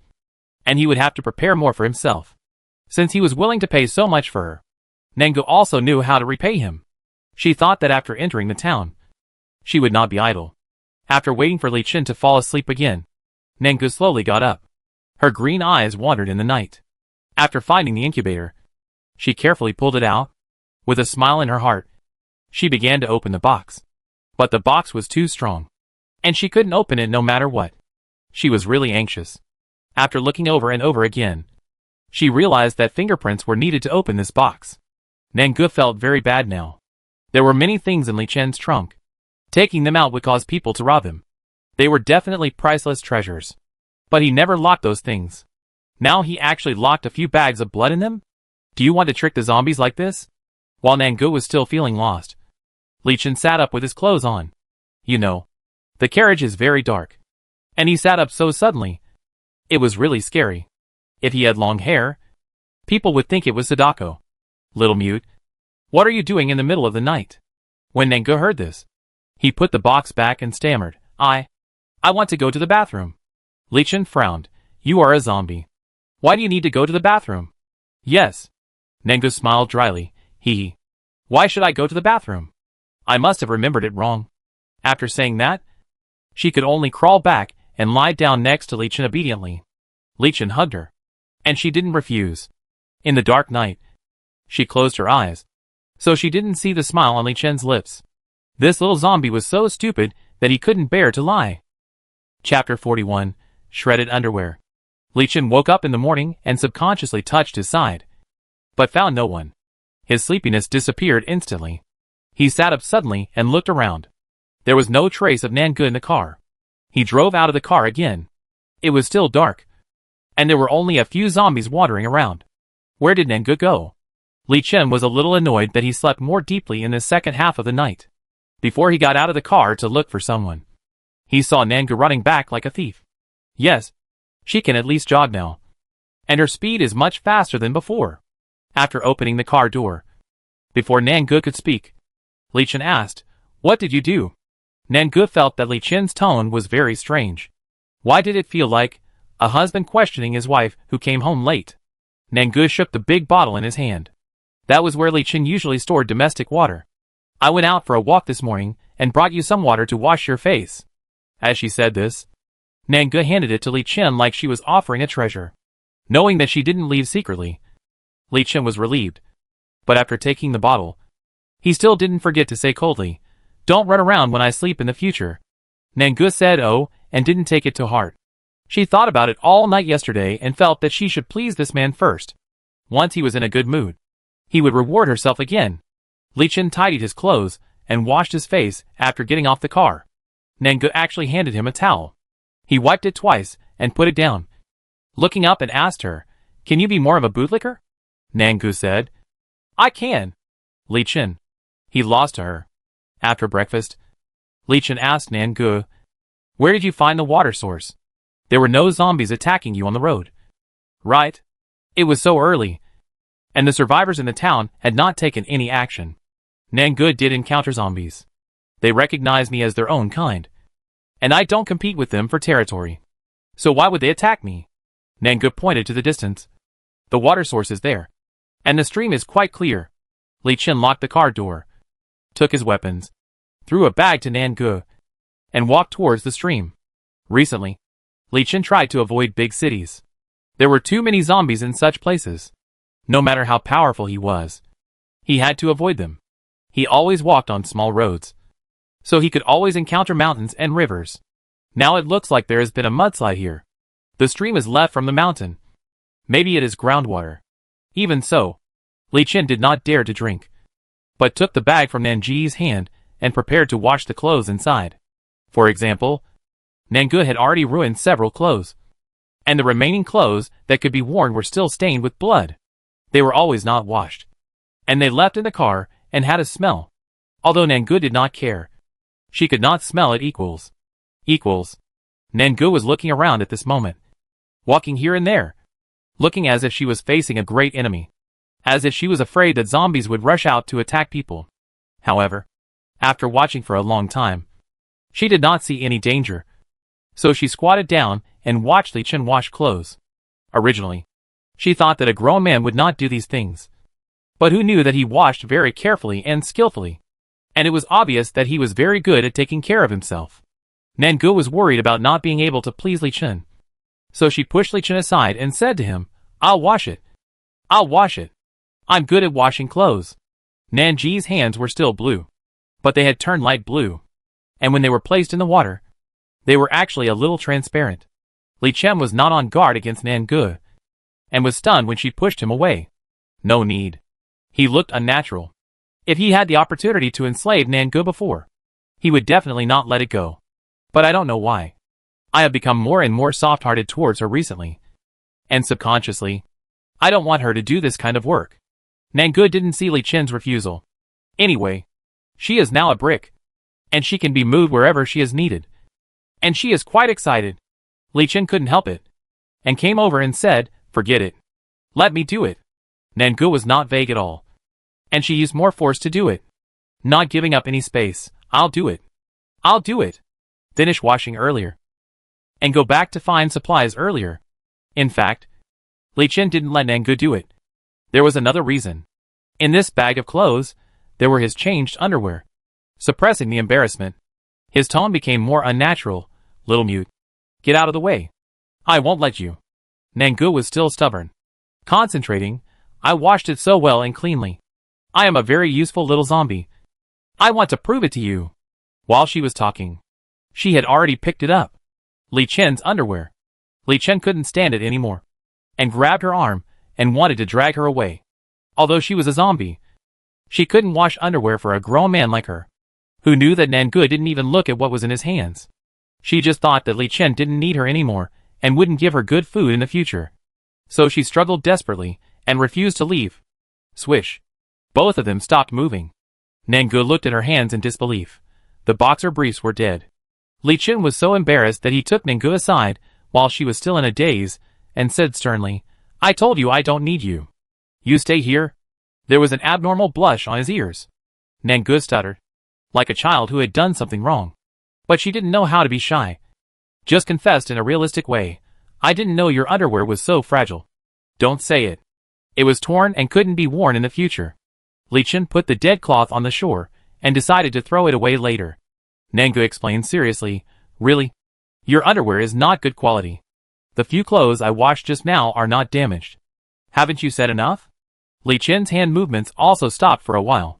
and he would have to prepare more for himself, since he was willing to pay so much for her. Nangu also knew how to repay him. She thought that after entering the town, she would not be idle. After waiting for Li Chen to fall asleep again, Nangu slowly got up. Her green eyes wandered in the night. After finding the incubator, she carefully pulled it out. With a smile in her heart, she began to open the box. But the box was too strong, and she couldn't open it no matter what. She was really anxious. After looking over and over again, she realized that fingerprints were needed to open this box. Nangu felt very bad now. There were many things in Li Chen's trunk. Taking them out would cause people to rob him. They were definitely priceless treasures. But he never locked those things. Now he actually locked a few bags of blood in them? Do you want to trick the zombies like this? While Nangu was still feeling lost, Li Chen sat up with his clothes on. You know, the carriage is very dark. And he sat up so suddenly. It was really scary. If he had long hair, people would think it was Sadako. Little mute, what are you doing in the middle of the night? When Nangu heard this, he put the box back and stammered, I want to go to the bathroom. Li Chen frowned. You are a zombie. Why do you need to go to the bathroom? Yes. Nangu smiled dryly. Hee. Why should I go to the bathroom? I must have remembered it wrong. After saying that, she could only crawl back and lie down next to Li Chen obediently. Li Chen hugged her, and she didn't refuse. In the dark night, she closed her eyes, so she didn't see the smile on Li Chen's lips. This little zombie was so stupid that he couldn't bear to lie. Chapter 41. Shredded Underwear. Li Chen woke up in the morning and subconsciously touched his side, but found no one. His sleepiness disappeared instantly. He sat up suddenly and looked around. There was no trace of Nangu in the car. He drove out of the car again. It was still dark, and there were only a few zombies wandering around. Where did Nangu go? Li Chen was a little annoyed that he slept more deeply in the second half of the night. Before he got out of the car to look for someone, he saw Nangu running back like a thief. Yes, she can at least jog now, and her speed is much faster than before. After opening the car door, before Nangu could speak, Li Chen asked, What did you do? Nangu felt that Li Chen's tone was very strange. Why did it feel like a husband questioning his wife who came home late? Nangu shook the big bottle in his hand. That was where Li Chen usually stored domestic water. I went out for a walk this morning and brought you some water to wash your face. As she said this, Nangu handed it to Li Chen like she was offering a treasure. Knowing that she didn't leave secretly, Li Chen was relieved. But after taking the bottle, he still didn't forget to say coldly, Don't run around when I sleep in the future. Nangu said oh, and didn't take it to heart. She thought about it all night yesterday and felt that she should please this man first. Once he was in a good mood, he would reward herself again. Li Chen tidied his clothes and washed his face after getting off the car. Nangu actually handed him a towel. He wiped it twice and put it down, looking up and asked her, Can you be more of a bootlicker? Nangu said, I can. Li Chen, He lost to her. After breakfast, Li Chen asked Nan Gu, "Where did you find the water source? There were no zombies attacking you on the road, right? It was so early, and the survivors in the town had not taken any action. Nan Gu did encounter zombies. They recognized me as their own kind, and I don't compete with them for territory. So why would they attack me?" Nan Gu pointed to the distance. "The water source is there, and the stream is quite clear." Li Chen locked the car door, took his weapons, threw a bag to Nan Gu, and walked towards the stream. Recently, Li Chen tried to avoid big cities. There were too many zombies in such places. No matter how powerful he was, he had to avoid them. He always walked on small roads, so he could always encounter mountains and rivers. Now it looks like there has been a mudslide here. The stream is left from the mountain. Maybe it is groundwater. Even so, Li Chen did not dare to drink, but took the bag from Nanji's hand and prepared to wash the clothes inside. For example, Nangu had already ruined several clothes, and the remaining clothes that could be worn were still stained with blood. They were always not washed, and they left in the car and had a smell. Although Nangu did not care, she could not smell it equals. Nangu was looking around at this moment, walking here and there, looking as if she was facing a great enemy, as if she was afraid that zombies would rush out to attack people. However, after watching for a long time, she did not see any danger, so she squatted down and watched Li Chen wash clothes. Originally, she thought that a grown man would not do these things, but who knew that he washed very carefully and skillfully, and it was obvious that he was very good at taking care of himself. Nangu was worried about not being able to please Li Chen, so she pushed Li Chen aside and said to him, I'll wash it. I'm good at washing clothes." Nanji's hands were still blue, but they had turned light blue, and when they were placed in the water, they were actually a little transparent. Li Chen was not on guard against Nangu, and was stunned when she pushed him away. No need. He looked unnatural. If he had the opportunity to enslave Nangu before, he would definitely not let it go. But I don't know why. I have become more and more soft-hearted towards her recently, and subconsciously, I don't want her to do this kind of work. Nangu didn't see Li Chen's refusal. Anyway, she is now a brick, and she can be moved wherever she is needed. And she is quite excited. Li Chen couldn't help it, and came over and said, "Forget it. Let me do it." Nangu was not vague at all, and she used more force to do it. Not giving up any space. I'll do it. Finish washing earlier, and go back to find supplies earlier. In fact, Li Chen didn't let Nangu do it. There was another reason. In this bag of clothes, there were his changed underwear. Suppressing the embarrassment, his tone became more unnatural. "Little mute. Get out of the way. I won't let you." Nangu was still stubborn. Concentrating, "I washed it so well and cleanly. I am a very useful little zombie. I want to prove it to you." While she was talking, she had already picked it up. Li Chen's underwear. Li Chen couldn't stand it anymore, and grabbed her arm and wanted to drag her away. Although she was a zombie, she couldn't wash underwear for a grown man like her, who knew that Nangu didn't even look at what was in his hands. She just thought that Li Chen didn't need her anymore and wouldn't give her good food in the future. So she struggled desperately and refused to leave. Swish. Both of them stopped moving. Nangu looked at her hands in disbelief. The boxer briefs were dead. Li Chen was so embarrassed that he took Nangu aside while she was still in a daze and said sternly, "I told you I don't need you. You stay here." There was an abnormal blush on his ears. Nangu stuttered, like a child who had done something wrong. But she didn't know how to be shy. Just confessed in a realistic way, "I didn't know your underwear was so fragile." "Don't say it. It was torn and couldn't be worn in the future." Li Chen put the dead cloth on the shore and decided to throw it away later. Nangu explained seriously, "Really? Your underwear is not good quality. The few clothes I washed just now are not damaged. Haven't you said enough?" Li Chen's hand movements also stopped for a while.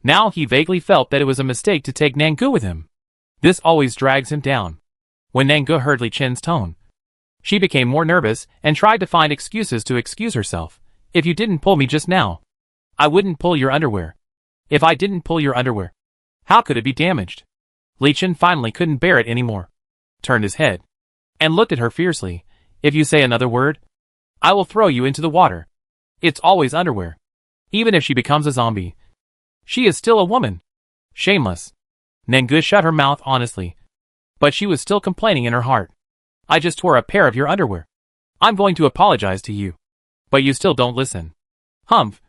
Now he vaguely felt that it was a mistake to take Nangu with him. This always drags him down. When Nangu heard Li Chen's tone, she became more nervous and tried to find excuses to excuse herself. "If you didn't pull me just now, I wouldn't pull your underwear. If I didn't pull your underwear, how could it be damaged?" Li Chen finally couldn't bear it anymore, turned his head, and looked at her fiercely. "If you say another word, I will throw you into the water." It's always underwear. Even if she becomes a zombie, She is still a woman. Shameless. Nangu shut her mouth honestly. But she was still complaining in her heart. I just tore a pair of your underwear. I'm going to apologize to you. But you still don't listen. Humph.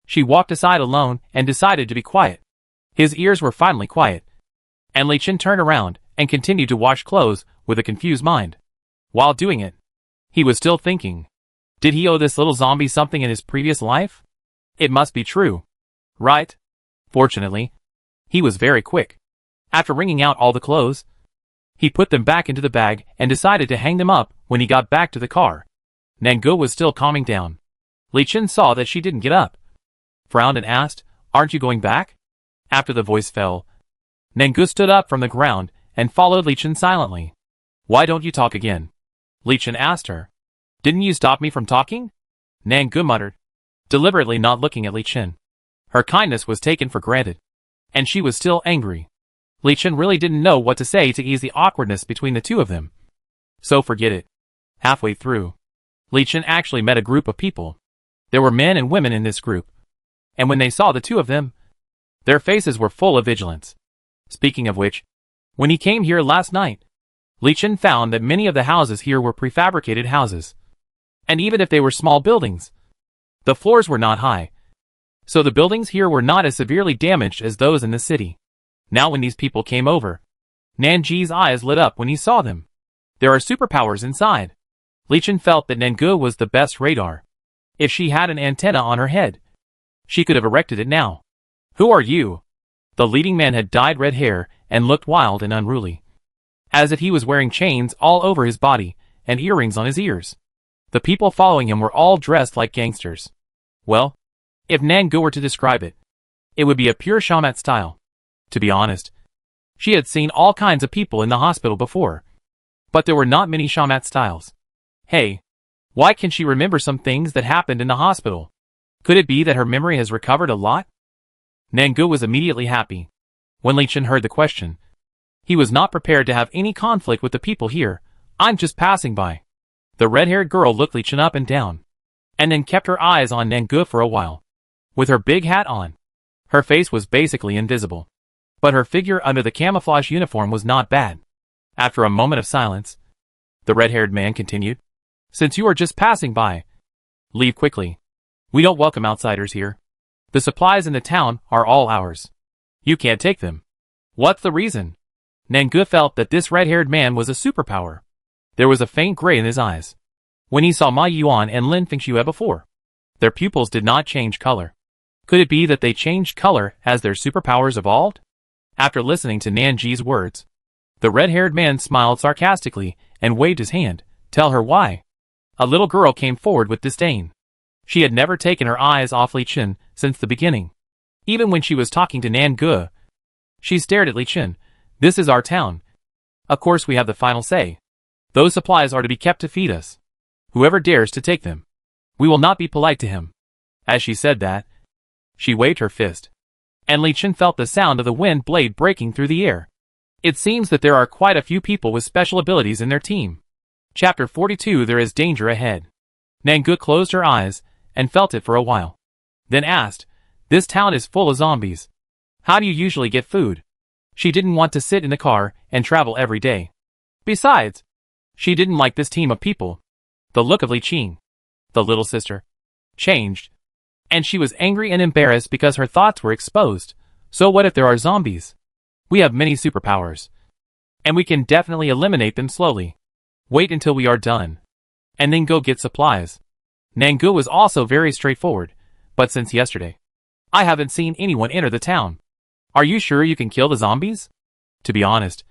She walked aside alone and decided to be quiet. His ears were finally quiet. And Li Chen turned around and continued to wash clothes with a confused mind. While doing it, he was still thinking. Did he owe this little zombie something in his previous life? It must be true. Right? Fortunately, he was very quick. After wringing out all the clothes, he put them back into the bag and decided to hang them up when he got back to the car. Nangu was still calming down. Li Chen saw that she didn't get up, frowned and asked, "Aren't you going back?" After the voice fell, Nangu stood up from the ground and followed Li Chen silently. "Why don't you talk again?" Li Chen asked her. "Didn't you stop me from talking?" Nangu muttered, deliberately not looking at Li Chen. Her kindness was taken for granted, and she was still angry. Li Chen really didn't know what to say to ease the awkwardness between the two of them. So forget it. Halfway through, Li Chen actually met a group of people. There were men and women in this group. And when they saw the two of them, their faces were full of vigilance. Speaking of which, when he came here last night, Li Chen found that many of the houses here were prefabricated houses. And even if they were small buildings, the floors were not high. So the buildings here were not as severely damaged as those in the city. Now when these people came over, Nanji's eyes lit up when he saw them. There are superpowers inside. Li Chen felt that Nangu was the best radar. If she had an antenna on her head, she could have erected it now. "Who are you?" The leading man had dyed red hair and looked wild and unruly, as if he was wearing chains all over his body and earrings on his ears. The people following him were all dressed like gangsters. Well, if Nangu were to describe it, it would be a pure shaman style. To be honest, she had seen all kinds of people in the hospital before, but there were not many shaman styles. Hey, why can she remember some things that happened in the hospital? Could it be that her memory has recovered a lot? Nangu was immediately happy. When Li Chen heard the question, he was not prepared to have any conflict with the people here. "I'm just passing by." The red-haired girl looked Li Chen up and down, and then kept her eyes on Nangu for a while. With her big hat on, her face was basically invisible, but her figure under the camouflage uniform was not bad. After a moment of silence, the red-haired man continued, "Since you are just passing by, leave quickly. We don't welcome outsiders here. The supplies in the town are all ours. You can't take them." "What's the reason?" Nangu felt that this red-haired man was a superpower. There was a faint gray in his eyes. When he saw Ma Yuan and Lin Fengxue before, their pupils did not change color. Could it be that they changed color as their superpowers evolved? After listening to Nanji's words, the red-haired man smiled sarcastically and waved his hand. "Tell her why." A little girl came forward with disdain. She had never taken her eyes off Li Chen since the beginning. Even when she was talking to Nangu, she stared at Li Chen. "This is our town. Of course we have the final say. Those supplies are to be kept to feed us. Whoever dares to take them, we will not be polite to him." As she said that, she waved her fist, and Li Chen felt the sound of the wind blade breaking through the air. It seems that there are quite a few people with special abilities in their team. Chapter 42. There is danger ahead. Nangu closed her eyes and felt it for a while, then asked, "This town is full of zombies. How do you usually get food?" She didn't want to sit in the car and travel every day. Besides, she didn't like this team of people. The look of Li Qing, the little sister, changed, and she was angry and embarrassed because her thoughts were exposed. So what if there are zombies? We have many superpowers, and we can definitely eliminate them slowly. Wait until we are done, and then go get supplies. Nangu was also very straightforward, but since yesterday, I haven't seen anyone enter the town. Are you sure you can kill the zombies? To be honest,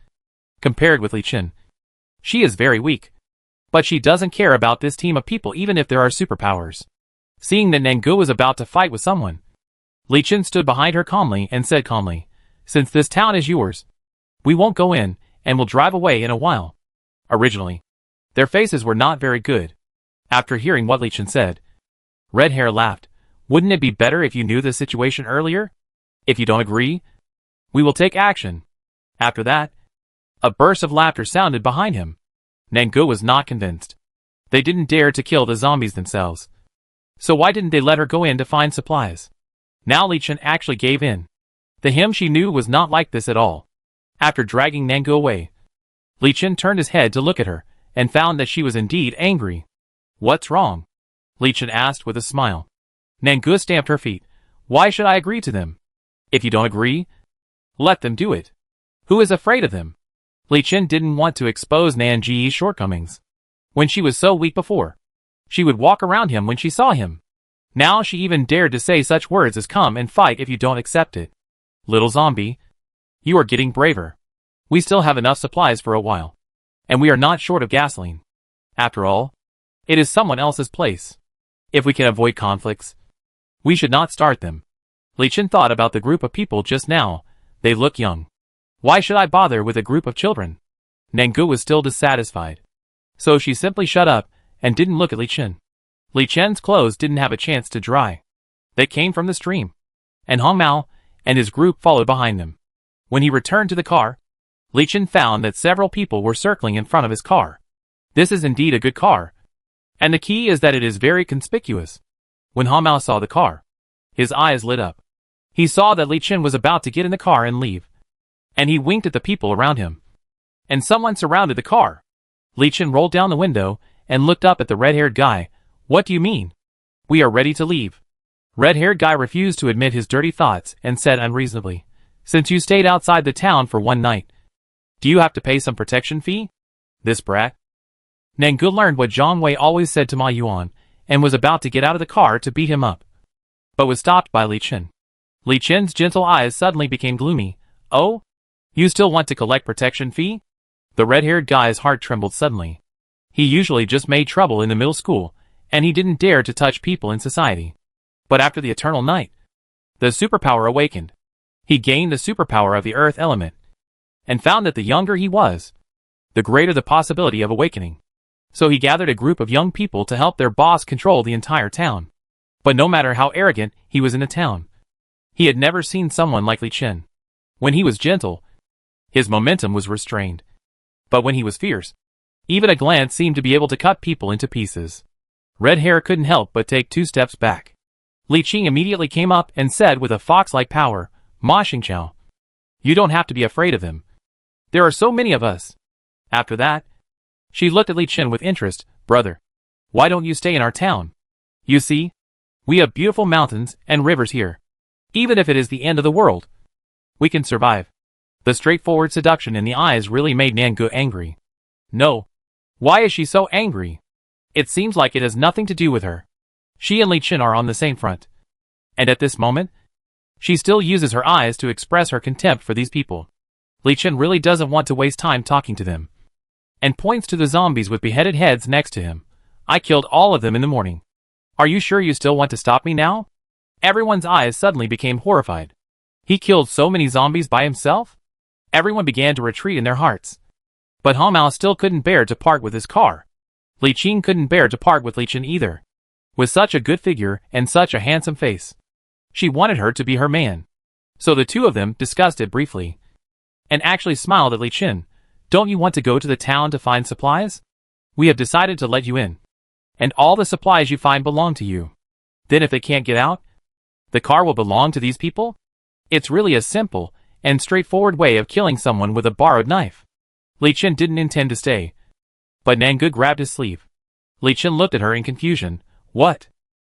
compared with Li Chen, she is very weak. But she doesn't care about this team of people even if there are superpowers. Seeing that Nangu was about to fight with someone, Li Chen stood behind her calmly and said calmly, "Since this town is yours, we won't go in and will drive away in a while." Originally, their faces were not very good. After hearing what Li Chen said, Red Hair laughed. "Wouldn't it be better if you knew the situation earlier? If you don't agree, we will take action." After that, a burst of laughter sounded behind him. Nangu was not convinced. They didn't dare to kill the zombies themselves. So why didn't they let her go in to find supplies? Now Li Chen actually gave in. The him she knew was not like this at all. After dragging Nangu away, Li Chen turned his head to look at her, and found that she was indeed angry. What's wrong? Li Chen asked with a smile. Nangu stamped her feet. Why should I agree to them? If you don't agree, let them do it. Who is afraid of them? Li Chen didn't want to expose Nanji's shortcomings. When she was so weak before, she would walk around him when she saw him. Now she even dared to say such words as come and fight if you don't accept it. Little zombie, you are getting braver. We still have enough supplies for a while. And we are not short of gasoline. After all, it is someone else's place. If we can avoid conflicts, we should not start them. Li Chen thought about the group of people just now. They look young. Why should I bother with a group of children? Nangu was still dissatisfied. So she simply shut up and didn't look at Li Chen. Li Chen's clothes didn't have a chance to dry. They came from the stream. And Hong Mao and his group followed behind them. When he returned to the car, Li Chen found that several people were circling in front of his car. This is indeed a good car. And the key is that it is very conspicuous. When Hong Mao saw the car, his eyes lit up. He saw that Li Chen was about to get in the car and leave. And he winked at the people around him. And someone surrounded the car. Li Chen rolled down the window and looked up at the red-haired guy. What do you mean? We are ready to leave. Red-haired guy refused to admit his dirty thoughts and said unreasonably, since you stayed outside the town for one night, do you have to pay some protection fee? This brat. Nangu learned what Zhang Wei always said to Ma Yuan, and was about to get out of the car to beat him up, but was stopped by Li Chen. Li Chen's gentle eyes suddenly became gloomy. Oh? You still want to collect protection fee? The red-haired guy's heart trembled suddenly. He usually just made trouble in the middle school, and he didn't dare to touch people in society. But after the eternal night, the superpower awakened. He gained the superpower of the earth element, and found that the younger he was, the greater the possibility of awakening. So he gathered a group of young people to help their boss control the entire town. But no matter how arrogant he was in the town, he had never seen someone like Li Chen. When he was gentle, his momentum was restrained. But when he was fierce, even a glance seemed to be able to cut people into pieces. Red Hair couldn't help but take 2 steps back. Li Qing immediately came up and said with a fox-like power, Ma Xingqiao, you don't have to be afraid of them. There are so many of us. After that, she looked at Li Chen with interest. Brother, why don't you stay in our town? You see, we have beautiful mountains and rivers here. Even if it is the end of the world, we can survive. The straightforward seduction in the eyes really made Nangu angry. No. Why is she so angry? It seems like it has nothing to do with her. She and Li Chen are on the same front. And at this moment, she still uses her eyes to express her contempt for these people. Li Chen really doesn't want to waste time talking to them. And points to the zombies with beheaded heads next to him. I killed all of them in the morning. Are you sure you still want to stop me now? Everyone's eyes suddenly became horrified. He killed so many zombies by himself? Everyone began to retreat in their hearts. But Hong Mao still couldn't bear to part with his car. Li Qing couldn't bear to part with Li Chen either. With such a good figure and such a handsome face, she wanted her to be her man. So the two of them discussed it briefly, and actually smiled at Li Chen. Don't you want to go to the town to find supplies? We have decided to let you in. And all the supplies you find belong to you. Then if they can't get out, the car will belong to these people? It's really a simple and straightforward way of killing someone with a borrowed knife. Li Chen didn't intend to stay, but Nangu grabbed his sleeve. Li Chen looked at her in confusion. What?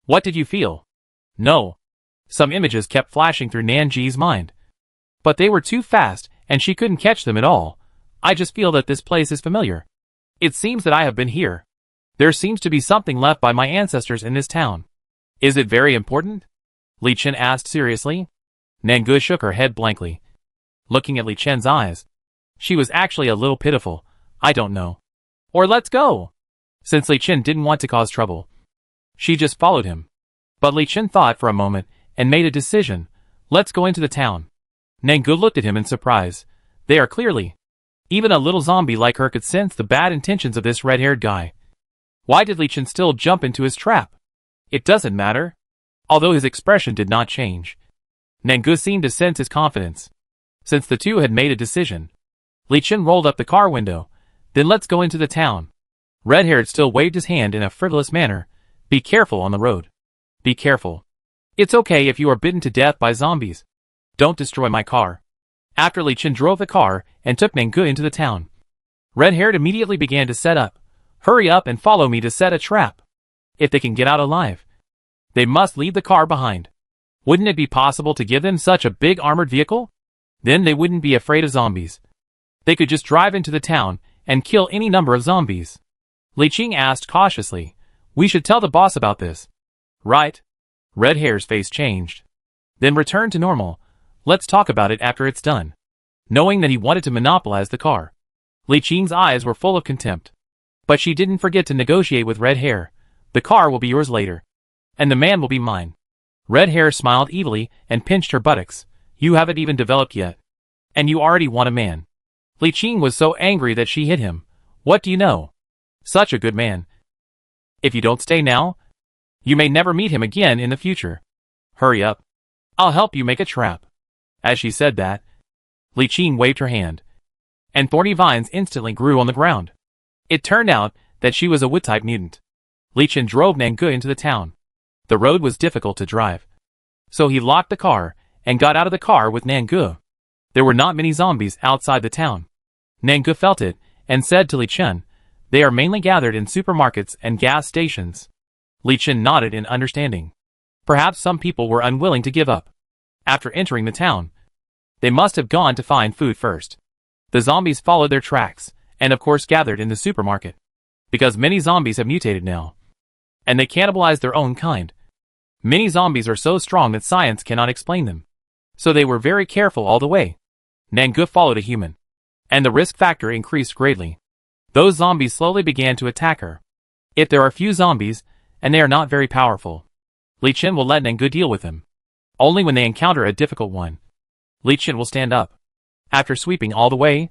What did you feel? No. Some images kept flashing through Nanji's mind. But they were too fast, and she couldn't catch them at all. I just feel that this place is familiar. It seems that I have been here. There seems to be something left by my ancestors in this town. Is it very important? Li Chen asked seriously. Nangu shook her head blankly. Looking at Li Chen's eyes, she was actually a little pitiful. I don't know. Or let's go. Since Li Chen didn't want to cause trouble, she just followed him. But Li Chen thought for a moment and made a decision. Let's go into the town. Nangu looked at him in surprise. They are clearly. Even a little zombie like her could sense the bad intentions of this red-haired guy. Why did Li Chen still jump into his trap? It doesn't matter. Although his expression did not change, Nangu seemed to sense his confidence. Since the two had made a decision, Li Chen rolled up the car window. Then let's go into the town. Red-haired still waved his hand in a frivolous manner. Be careful on the road. Be careful. It's okay if you are bitten to death by zombies. Don't destroy my car. After Li Chen drove the car and took Nanggu into the town, Red-haired immediately began to set up. Hurry up and follow me to set a trap. If they can get out alive, they must leave the car behind. Wouldn't it be possible to give them such a big armored vehicle? Then they wouldn't be afraid of zombies. They could just drive into the town and kill any number of zombies. Li Qing asked cautiously. We should tell the boss about this. Right? Red-hair's face changed. Then returned to normal. Let's talk about it after it's done. Knowing that he wanted to monopolize the car, Li Qing's eyes were full of contempt. But she didn't forget to negotiate with Red-hair. The car will be yours later. And the man will be mine. Red-hair smiled evilly and pinched her buttocks. You haven't even developed yet. And you already want a man. Li Qing was so angry that she hit him. What do you know? Such a good man. If you don't stay now, you may never meet him again in the future. Hurry up. I'll help you make a trap. As she said that, Li Qing waved her hand, and thorny vines instantly grew on the ground. It turned out that she was a wood-type mutant. Li Chen drove Nanggu into the town. The road was difficult to drive, so he locked the car and got out of the car with Nanggu. There were not many zombies outside the town. Nanggu felt it and said to Li Chen, they are mainly gathered in supermarkets and gas stations. Li Chen nodded in understanding. Perhaps some people were unwilling to give up. After entering the town, they must have gone to find food first. The zombies followed their tracks, and of course gathered in the supermarket. Because many zombies have mutated now, and they cannibalize their own kind. Many zombies are so strong that science cannot explain them. So they were very careful all the way. Nanggu followed a human, and the risk factor increased greatly. Those zombies slowly began to attack her. If there are few zombies, and they are not very powerful, Li Chen will let Nanggu deal with them. Only when they encounter a difficult one, Li Chen will stand up. After sweeping all the way,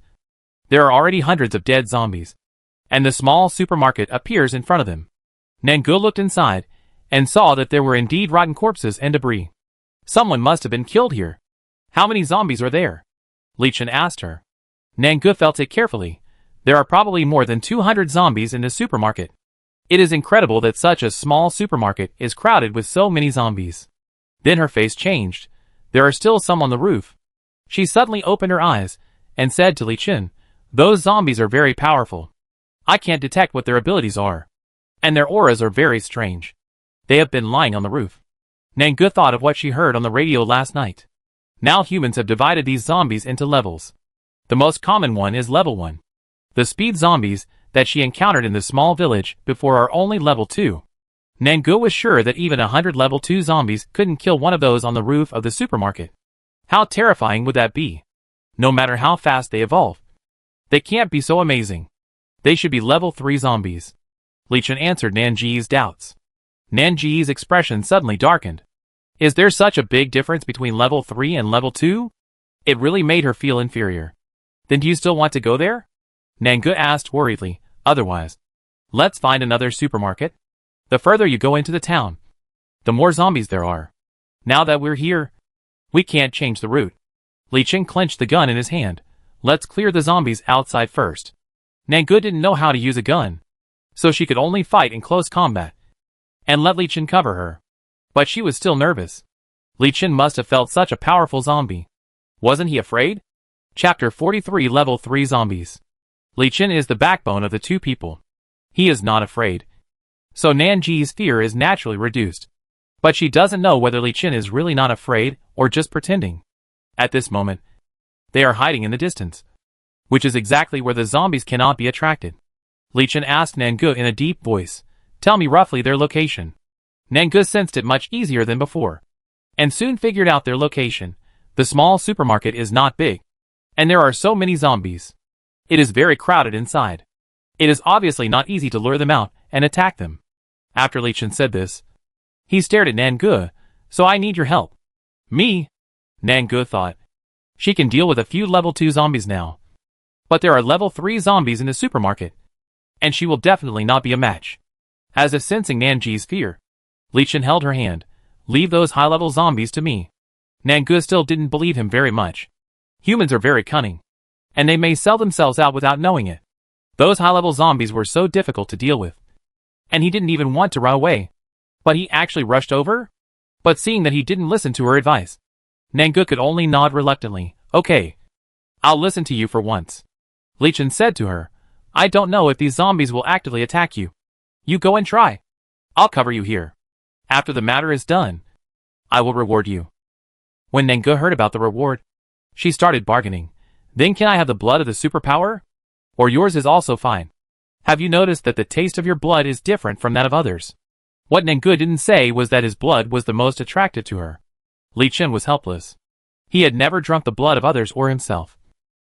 there are already hundreds of dead zombies, and the small supermarket appears in front of them. Nanggu looked inside, and saw that there were indeed rotten corpses and debris. Someone must have been killed here. How many zombies are there? Li Chen asked her. Nanggu felt it carefully. There are probably more than 200 zombies in the supermarket. It is incredible that such a small supermarket is crowded with so many zombies. Then her face changed. There are still some on the roof. She suddenly opened her eyes and said to Li Chen, those zombies are very powerful. I can't detect what their abilities are. And their auras are very strange. They have been lying on the roof. Nanggu thought of what she heard on the radio last night. Now humans have divided these zombies into levels. The most common one is level 1. The speed zombies that she encountered in the small village before are only level 2. Nanggu was sure that even 100 level 2 zombies couldn't kill one of those on the roof of the supermarket. How terrifying would that be? No matter how fast they evolve, they can't be so amazing. They should be level 3 zombies. Li Chen answered Nanji's doubts. Nanji's expression suddenly darkened. Is there such a big difference between level 3 and level 2? It really made her feel inferior. Then do you still want to go there? Nanggu asked worriedly. Otherwise, let's find another supermarket. The further you go into the town, the more zombies there are. Now that we're here, we can't change the route. Li Chen clenched the gun in his hand. Let's clear the zombies outside first. Nanggu didn't know how to use a gun, so she could only fight in close combat and let Li Chen cover her. But she was still nervous. Li Chen must have felt such a powerful zombie. Wasn't he afraid? Chapter 43 Level 3 Zombies. Li Chen is the backbone of the two people. He is not afraid. So Nanji's fear is naturally reduced. But she doesn't know whether Li Chen is really not afraid or just pretending. At this moment, they are hiding in the distance, which is exactly where the zombies cannot be attracted. Li Chen asked Nanggu in a deep voice, tell me roughly their location. Nanggu sensed it much easier than before, and soon figured out their location. The small supermarket is not big, and there are so many zombies. It is very crowded inside. It is obviously not easy to lure them out and attack them. After Li Chen said this, he stared at Nanggu. So I need your help. Me? Nanggu thought. She can deal with a few level 2 zombies now. But there are level 3 zombies in the supermarket, and she will definitely not be a match. As if sensing Nanji's fear, Li Chen held her hand. Leave those high-level zombies to me. Nanggu still didn't believe him very much. Humans are very cunning, and they may sell themselves out without knowing it. Those high-level zombies were so difficult to deal with, and he didn't even want to run away. But he actually rushed over? But seeing that he didn't listen to her advice, Nangu could only nod reluctantly. Okay, I'll listen to you for once. Li Chen said to her, I don't know if these zombies will actively attack you. You go and try. I'll cover you here. After the matter is done, I will reward you. When Nangu heard about the reward, she started bargaining. Then can I have the blood of the superpower? Or yours is also fine. Have you noticed that the taste of your blood is different from that of others? What Nangu didn't say was that his blood was the most attractive to her. Li Chen was helpless. He had never drunk the blood of others or himself.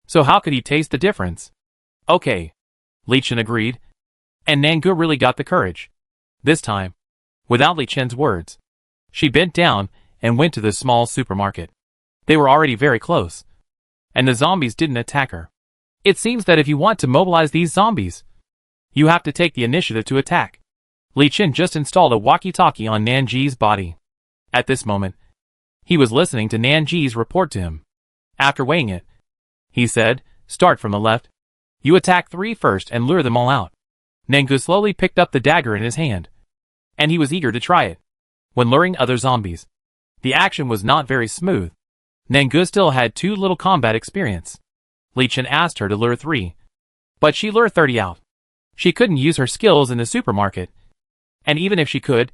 So how could he taste the difference? Okay. Li Chen agreed. And Nangu really got the courage. This time, without Li Chen's words, she bent down and went to the small supermarket. They were already very close, and the zombies didn't attack her. It seems that if you want to mobilize these zombies, you have to take the initiative to attack. Li Chen just installed a walkie-talkie on Nanji's body. At this moment, he was listening to Nanji's report to him. After weighing it, he said, start from the left. You attack 3 first and lure them all out. Nangu slowly picked up the dagger in his hand, and he was eager to try it. When luring other zombies, the action was not very smooth. Nangu still had too little combat experience. Li Chen asked her to lure 3, but she lured 30 out. She couldn't use her skills in the supermarket, and even if she could,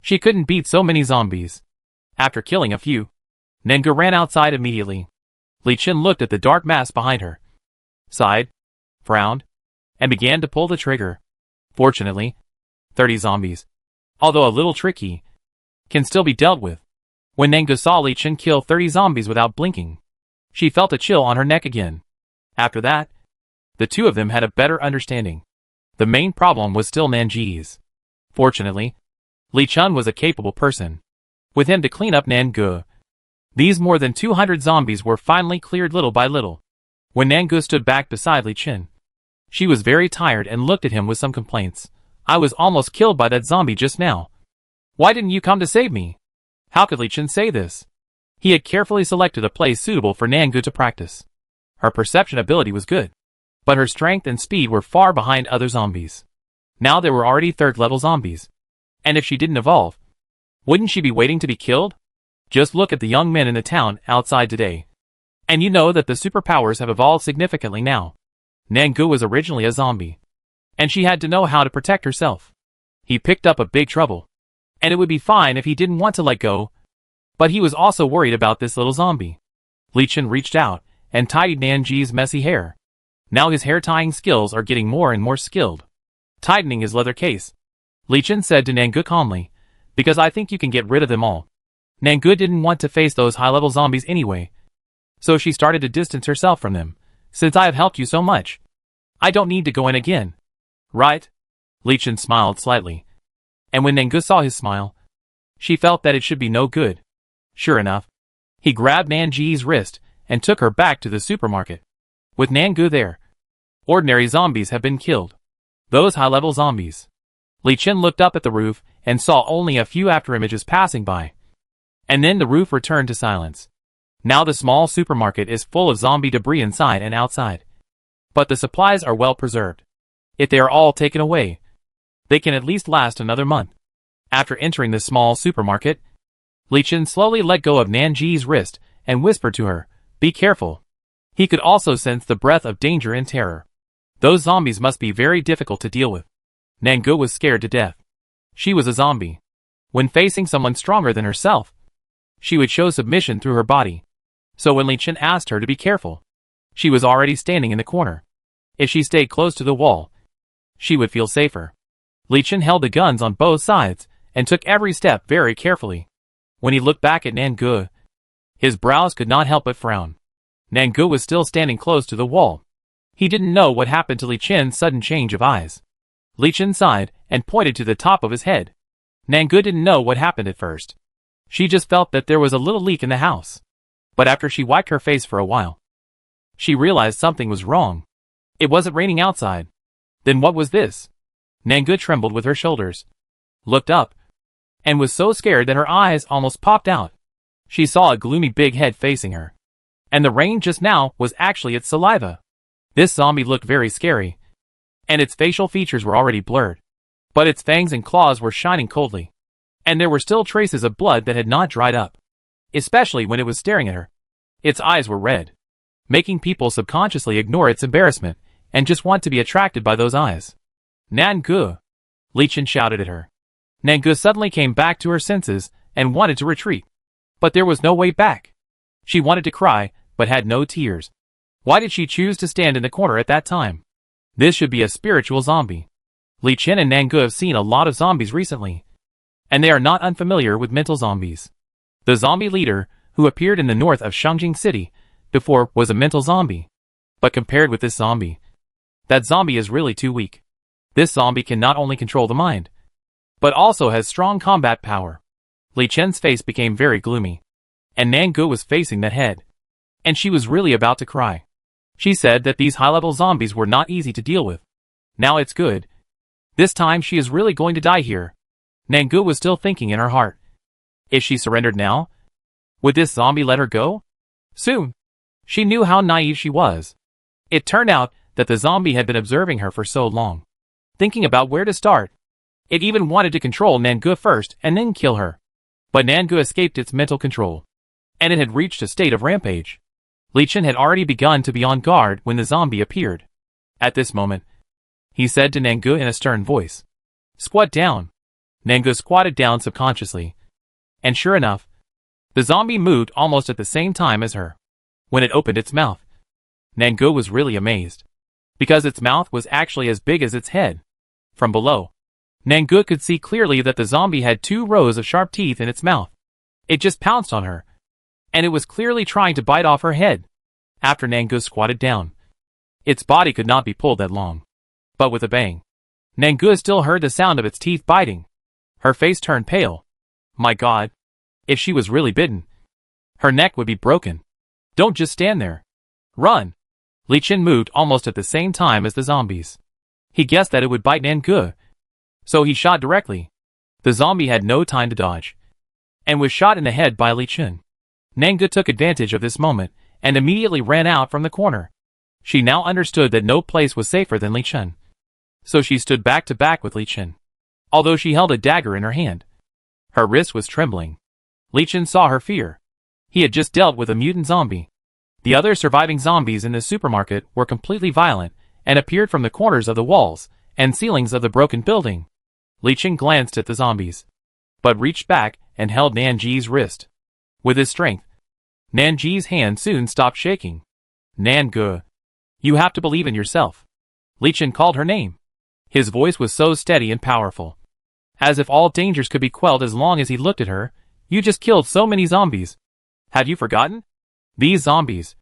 she couldn't beat so many zombies. After killing a few, Nangu ran outside immediately. Li Chen looked at the dark mass behind her, sighed, frowned, and began to pull the trigger. Fortunately, 30 zombies, although a little tricky, can still be dealt with. When Nangu saw Li Chen kill 30 zombies without blinking, she felt a chill on her neck again. After that, the two of them had a better understanding. The main problem was still Nanji's. Fortunately, Li Chen was a capable person. With him to clean up Nangu, these more than 200 zombies were finally cleared little by little. When Nangu stood back beside Li Chen, she was very tired and looked at him with some complaints. I was almost killed by that zombie just now. Why didn't you come to save me? How could Li Chen say this? He had carefully selected a place suitable for Nangu to practice. Her perception ability was good, but her strength and speed were far behind other zombies. Now there were already 3rd level zombies. And if she didn't evolve, wouldn't she be waiting to be killed? Just look at the young men in the town outside today, and you know that the superpowers have evolved significantly now. Nangu was originally a zombie, and she had to know how to protect herself. He picked up a big trouble, and it would be fine if he didn't want to let go, but he was also worried about this little zombie. Li Chen reached out and tidied Nanji's messy hair. Now his hair tying skills are getting more and more skilled. Tightening his leather case, Li Chen said to Nangu calmly, because I think you can get rid of them all. Nangu didn't want to face those high-level zombies anyway, so she started to distance herself from them. Since I have helped you so much, I don't need to go in again. Right? Li Chen smiled slightly, and when Nangu saw his smile, she felt that it should be no good. Sure enough, he grabbed Nanji's wrist and took her back to the supermarket. With Nangu there, ordinary zombies have been killed. Those high-level zombies. Li Chen looked up at the roof and saw only a few afterimages passing by. And then the roof returned to silence. Now the small supermarket is full of zombie debris inside and outside. But the supplies are well preserved. If they are all taken away, they can at least last another month. After entering the small supermarket, Li Chen slowly let go of Nanji's wrist and whispered to her, be careful. He could also sense the breath of danger and terror. Those zombies must be very difficult to deal with. Nangu was scared to death. She was a zombie. When facing someone stronger than herself, she would show submission through her body. So when Li Chen asked her to be careful, she was already standing in the corner. If she stayed close to the wall, she would feel safer. Li Chen held the guns on both sides and took every step very carefully. When he looked back at Nangu, his brows could not help but frown. Nangu was still standing close to the wall. He didn't know what happened to Li Chen's sudden change of eyes. Li Chen sighed and pointed to the top of his head. Nangu didn't know what happened at first. She just felt that there was a little leak in the house. But after she wiped her face for a while, she realized something was wrong. It wasn't raining outside. Then what was this? Nangu trembled with her shoulders, looked up, and was so scared that her eyes almost popped out. She saw a gloomy big head facing her. And the rain just now was actually its saliva. This zombie looked very scary, and its facial features were already blurred. But its fangs and claws were shining coldly. and there were still traces of blood that had not dried up, especially when it was staring at her. Its eyes were red, making people subconsciously ignore its embarrassment and just want to be attracted by those eyes. Nangu! Li Chen shouted at her. Nangu suddenly came back to her senses and wanted to retreat. But there was no way back. She wanted to cry, but had no tears. Why did she choose to stand in the corner at that time? This should be a spiritual zombie. Li Chen and Nangu have seen a lot of zombies recently, and they are not unfamiliar with mental zombies. The zombie leader, who appeared in the north of Shangjing City before, was a mental zombie. But compared with this zombie, that zombie is really too weak. This zombie can not only control the mind, but also has strong combat power. Li Chen's face became very gloomy, and Nangu was facing that head, and she was really about to cry. She said that these high-level zombies were not easy to deal with. Now it's good. This time she is really going to die here. Nangu was still thinking in her heart. If she surrendered now, would this zombie let her go? Soon. She knew how naive she was. It turned out that the zombie had been observing her for so long, thinking about where to start. It even wanted to control Nangu first and then kill her. But Nangu escaped its mental control, and it had reached a state of rampage. Li Chen had already begun to be on guard when the zombie appeared. At this moment, he said to Nangu in a stern voice, "Squat down." Nangu squatted down subconsciously, and sure enough, the zombie moved almost at the same time as her. When it opened its mouth, Nangu was really amazed, because its mouth was actually as big as its head. From below, Nangu could see clearly that the zombie had 2 rows of sharp teeth in its mouth. It just pounced on her, and it was clearly trying to bite off her head. After Nangu squatted down, its body could not be pulled that long. But with a bang, Nangu still heard the sound of its teeth biting. Her face turned pale. My God, if she was really bitten, her neck would be broken. Don't just stand there. Run! Li Chen moved almost at the same time as the zombies. He guessed that it would bite Nangu, so he shot directly. The zombie had no time to dodge, and was shot in the head by Li Chen. Nangu took advantage of this moment, and immediately ran out from the corner. She now understood that no place was safer than Li Chen. So she stood back to back with Li Chen, although she held a dagger in her hand. Her wrist was trembling. Li Chen saw her fear. He had just dealt with a mutant zombie. The other surviving zombies in the supermarket were completely violent, and appeared from the corners of the walls and ceilings of the broken building. Li Chen glanced at the zombies, but reached back and held Nanji's wrist. With his strength, Nanji's hand soon stopped shaking. Nangu, you have to believe in yourself. Li Chen called her name. His voice was so steady and powerful, as if all dangers could be quelled as long as he looked at her. You just killed so many zombies. Have you forgotten? These zombies,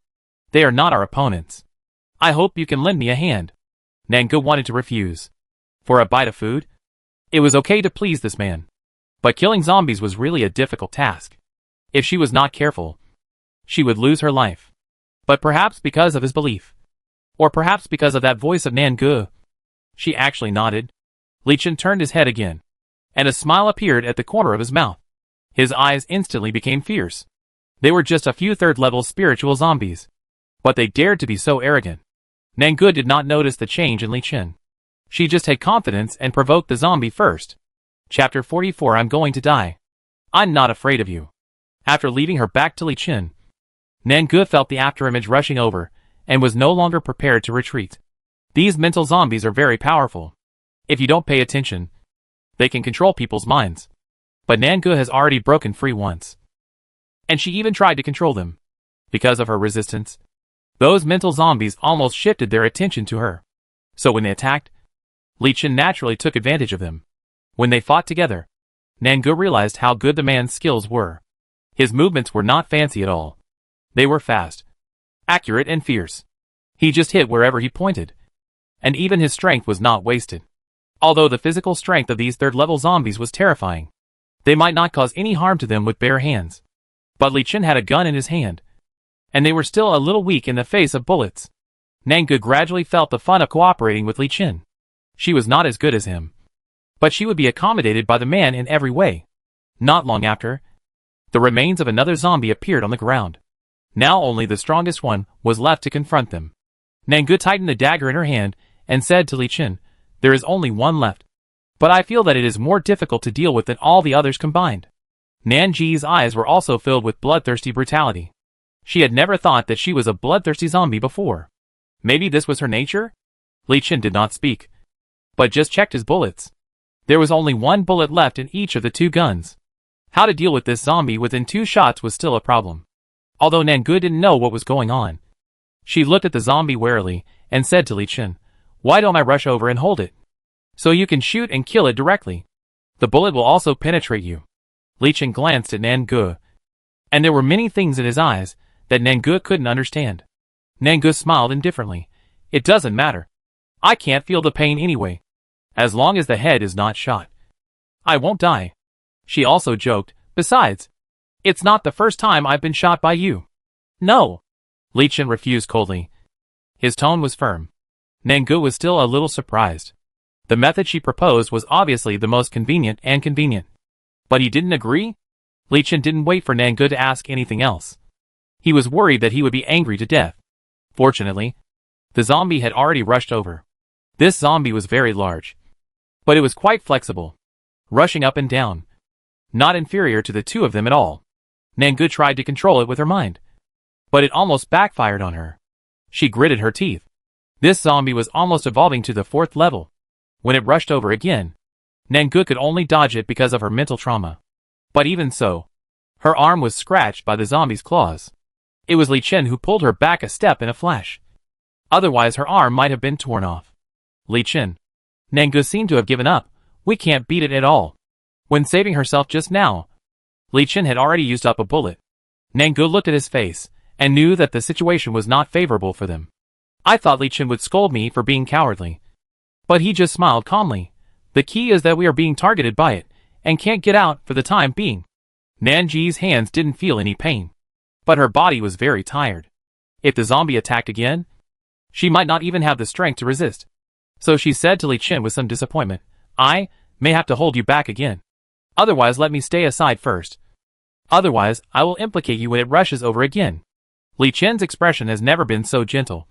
they are not our opponents. I hope you can lend me a hand. Nangu wanted to refuse. For a bite of food? It was okay to please this man. But killing zombies was really a difficult task. If she was not careful, she would lose her life. But perhaps because of his belief, or perhaps because of that voice of Nangu, she actually nodded. Li Chen turned his head again, and a smile appeared at the corner of his mouth. His eyes instantly became fierce. They were just a few third-level spiritual zombies, but they dared to be so arrogant. Nangu did not notice the change in Li Chen. She just had confidence and provoked the zombie first. Chapter 44. I'm going to die. I'm not afraid of you. After leaving her back to Li Chen, Nangu felt the afterimage rushing over, and was no longer prepared to retreat. These mental zombies are very powerful. If you don't pay attention, they can control people's minds. But Nangu has already broken free once, and she even tried to control them. Because of her resistance, those mental zombies almost shifted their attention to her. So when they attacked, Li Chen naturally took advantage of them. When they fought together, Nangu realized how good the man's skills were. His movements were not fancy at all. They were fast, accurate and fierce. He just hit wherever he pointed. And even his strength was not wasted. Although the physical strength of these third-level zombies was terrifying, they might not cause any harm to them with bare hands. But Li Chen had a gun in his hand, and they were still a little weak in the face of bullets. Nangu gradually felt the fun of cooperating with Li Chen. She was not as good as him, but she would be accommodated by the man in every way. Not long after, the remains of another zombie appeared on the ground. Now only the strongest one was left to confront them. Nangu tightened the dagger in her hand and said to Li Chen, "There is only one left. but I feel that it is more difficult to deal with than all the others combined. Nanji's eyes were also filled with bloodthirsty brutality. She had never thought that she was a bloodthirsty zombie before. Maybe this was her nature? Li Chen did not speak, but just checked his bullets. There was only one bullet left in each of the two guns. How to deal with this zombie within 2 shots was still a problem. Although Nangu didn't know what was going on. She looked at the zombie warily and said to Li Chen, "Why don't I rush over and hold it? So you can shoot and kill it directly. The bullet will also penetrate you." Li Chen glanced at Nangu, and there were many things in his eyes that Nangu couldn't understand. Nangu smiled indifferently. "It doesn't matter. I can't feel the pain anyway. As long as the head is not shot, I won't die." She also joked, "Besides, it's not the first time I've been shot by you." "No." Li Chen refused coldly. His tone was firm. Nangu was still a little surprised. The method she proposed was obviously the most convenient. But he didn't agree? Li Chen didn't wait for Nangu to ask anything else. He was worried that he would be angry to death. Fortunately, the zombie had already rushed over. This zombie was very large, but it was quite flexible, rushing up and down. Not inferior to the two of them at all. Nangu tried to control it with her mind, but it almost backfired on her. She gritted her teeth. This zombie was almost evolving to the 4th level. When it rushed over again, Nangu could only dodge it because of her mental trauma. But even so, her arm was scratched by the zombie's claws. It was Li Chen who pulled her back a step in a flash. Otherwise her arm might have been torn off. Li Chen. Nangu seemed to have given up. We can't beat it at all. When saving herself just now, Li Chen had already used up a bullet. Nangu looked at his face, and knew that the situation was not favorable for them. I thought Li Chen would scold me for being cowardly. But he just smiled calmly. The key is that we are being targeted by it, and can't get out for the time being. Nanji's hands didn't feel any pain, but her body was very tired. If the zombie attacked again, she might not even have the strength to resist. So she said to Li Chen with some disappointment, "I may have to hold you back again. Otherwise let me stay aside first. Otherwise I will implicate you when it rushes over again." Li Chen's expression has never been so gentle.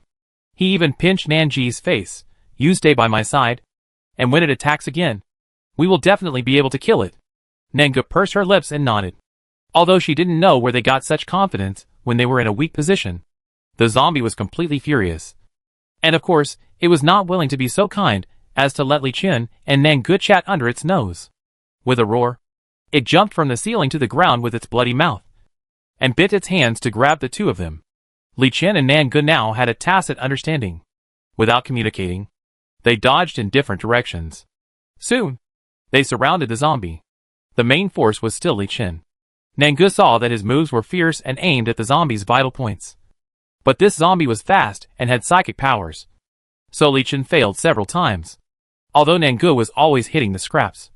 He even pinched Nanji's face. "You stay by my side, and when it attacks again, we will definitely be able to kill it." Nangu pursed her lips and nodded. Although she didn't know where they got such confidence when they were in a weak position, the zombie was completely furious. And of course, it was not willing to be so kind as to let Li Chen and Nangu chat under its nose. With a roar, it jumped from the ceiling to the ground with its bloody mouth, and bit its hands to grab the two of them. Li Chen and Nangu now had a tacit understanding. Without communicating, they dodged in different directions. Soon, they surrounded the zombie. The main force was still Li Chen. Nangu saw that his moves were fierce and aimed at the zombie's vital points. But this zombie was fast and had psychic powers. So Li Chen failed several times. Although Nangu was always hitting the scraps,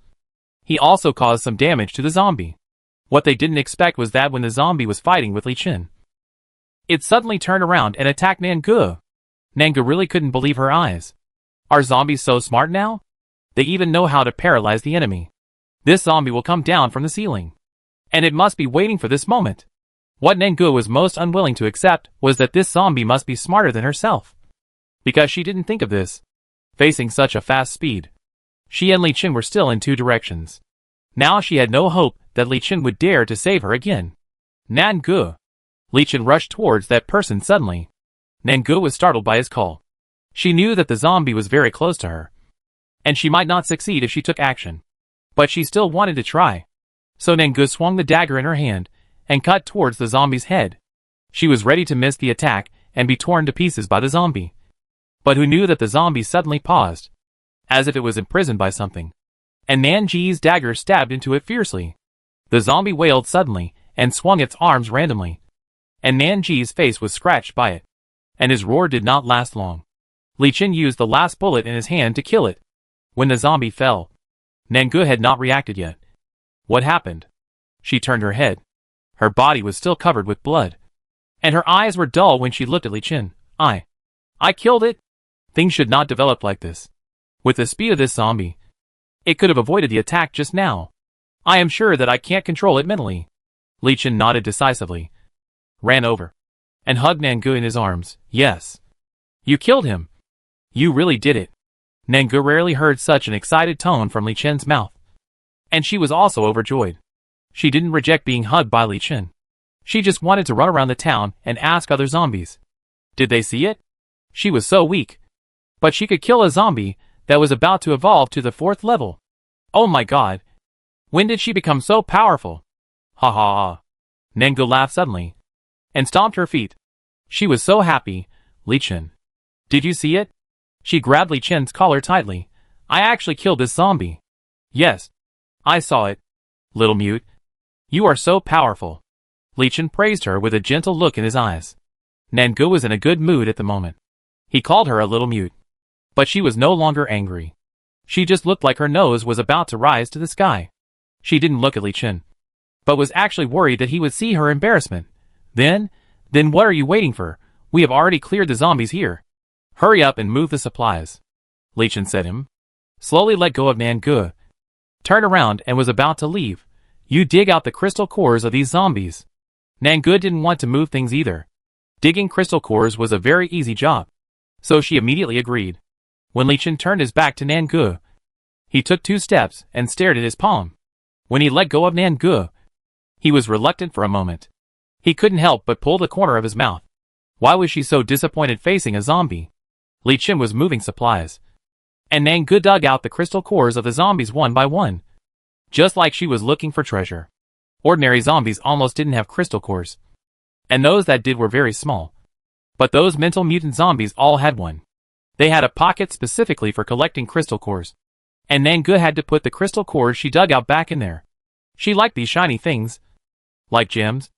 he also caused some damage to the zombie. What they didn't expect was that when the zombie was fighting with Li Chen, it suddenly turned around and attacked Nangu. Nangu really couldn't believe her eyes. Are zombies so smart now? They even know how to paralyze the enemy. This zombie will come down from the ceiling, and it must be waiting for this moment. What Nangu was most unwilling to accept was that this zombie must be smarter than herself, because she didn't think of this. Facing such a fast speed, she and Li Chen were still in 2 directions. Now she had no hope that Li Chen would dare to save her again. Nangu. Li Chen rushed towards that person suddenly. Nangu was startled by his call. She knew that the zombie was very close to her, and she might not succeed if she took action. But she still wanted to try. So Nangu swung the dagger in her hand and cut towards the zombie's head. She was ready to miss the attack and be torn to pieces by the zombie. But who knew that the zombie suddenly paused, as if it was imprisoned by something, and Nanji's dagger stabbed into it fiercely. The zombie wailed suddenly and swung its arms randomly, and Nanji's face was scratched by it, and his roar did not last long. Li Chen used the last bullet in his hand to kill it. When the zombie fell, Nangu had not reacted yet. What happened? She turned her head. Her body was still covered with blood, and her eyes were dull when she looked at Li Chen. I killed it? Things should not develop like this. With the speed of this zombie, it could have avoided the attack just now. I am sure that I can't control it mentally. Li Chen nodded decisively, ran over, and hugged Nangu in his arms. Yes. You killed him. You really did it. Nangu rarely heard such an excited tone from Li Chen's mouth. And she was also overjoyed. She didn't reject being hugged by Li Chen. She just wanted to run around the town and ask other zombies. Did they see it? She was so weak. But she could kill a zombie that was about to evolve to the 4th level. Oh my god. When did she become so powerful? Ha ha ha. Nangu laughed suddenly and stomped her feet. She was so happy. Li Chen. Did you see it? She grabbed Li Chen's collar tightly. I actually killed this zombie. Yes. I saw it. Little mute. You are so powerful. Li Chen praised her with a gentle look in his eyes. Nangu was in a good mood at the moment. He called her a little mute. But she was no longer angry. She just looked like her nose was about to rise to the sky. She didn't look at Li Chen, but was actually worried that he would see her embarrassment. Then what are you waiting for? We have already cleared the zombies here. Hurry up and move the supplies. Li Chen said him. Slowly let go of Nangu. Turned around and was about to leave. You dig out the crystal cores of these zombies. Nangu didn't want to move things either. Digging crystal cores was a very easy job. So she immediately agreed. When Li Chen turned his back to Nangu, he took 2 steps and stared at his palm. When he let go of Nangu, he was reluctant for a moment. He couldn't help but pull the corner of his mouth. Why was she so disappointed facing a zombie? Li Chen was moving supplies. And Nangu dug out the crystal cores of the zombies one by one. Just like she was looking for treasure. Ordinary zombies almost didn't have crystal cores. And those that did were very small. But those mental mutant zombies all had one. They had a pocket specifically for collecting crystal cores. And Nangu had to put the crystal cores she dug out back in there. She liked these shiny things. Like gems.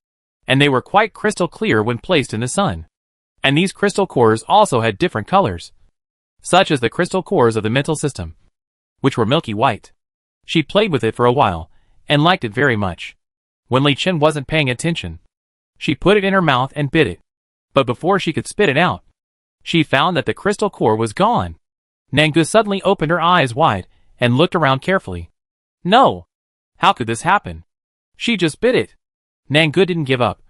And they were quite crystal clear when placed in the sun. And these crystal cores also had different colors. Such as the crystal cores of the mental system. Which were milky white. She played with it for a while, and liked it very much. When Li Chen wasn't paying attention, she put it in her mouth and bit it. But before she could spit it out, she found that the crystal core was gone. Nangu suddenly opened her eyes wide, and looked around carefully. No! How could this happen? She just bit it. Nangu didn't give up.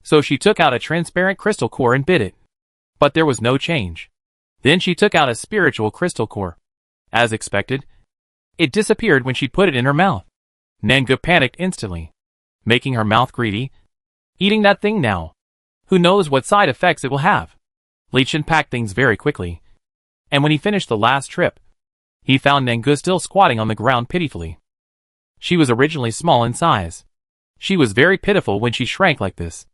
So she took out a transparent crystal core and bit it. But there was no change. Then she took out a spiritual crystal core. As expected, it disappeared when she put it in her mouth. Nangu panicked instantly, making her mouth greedy. Eating that thing now. Who knows what side effects it will have? Li Chen packed things very quickly. And when he finished the last trip, he found Nangu still squatting on the ground pitifully. She was originally small in size. She was very pitiful when she shrank like this.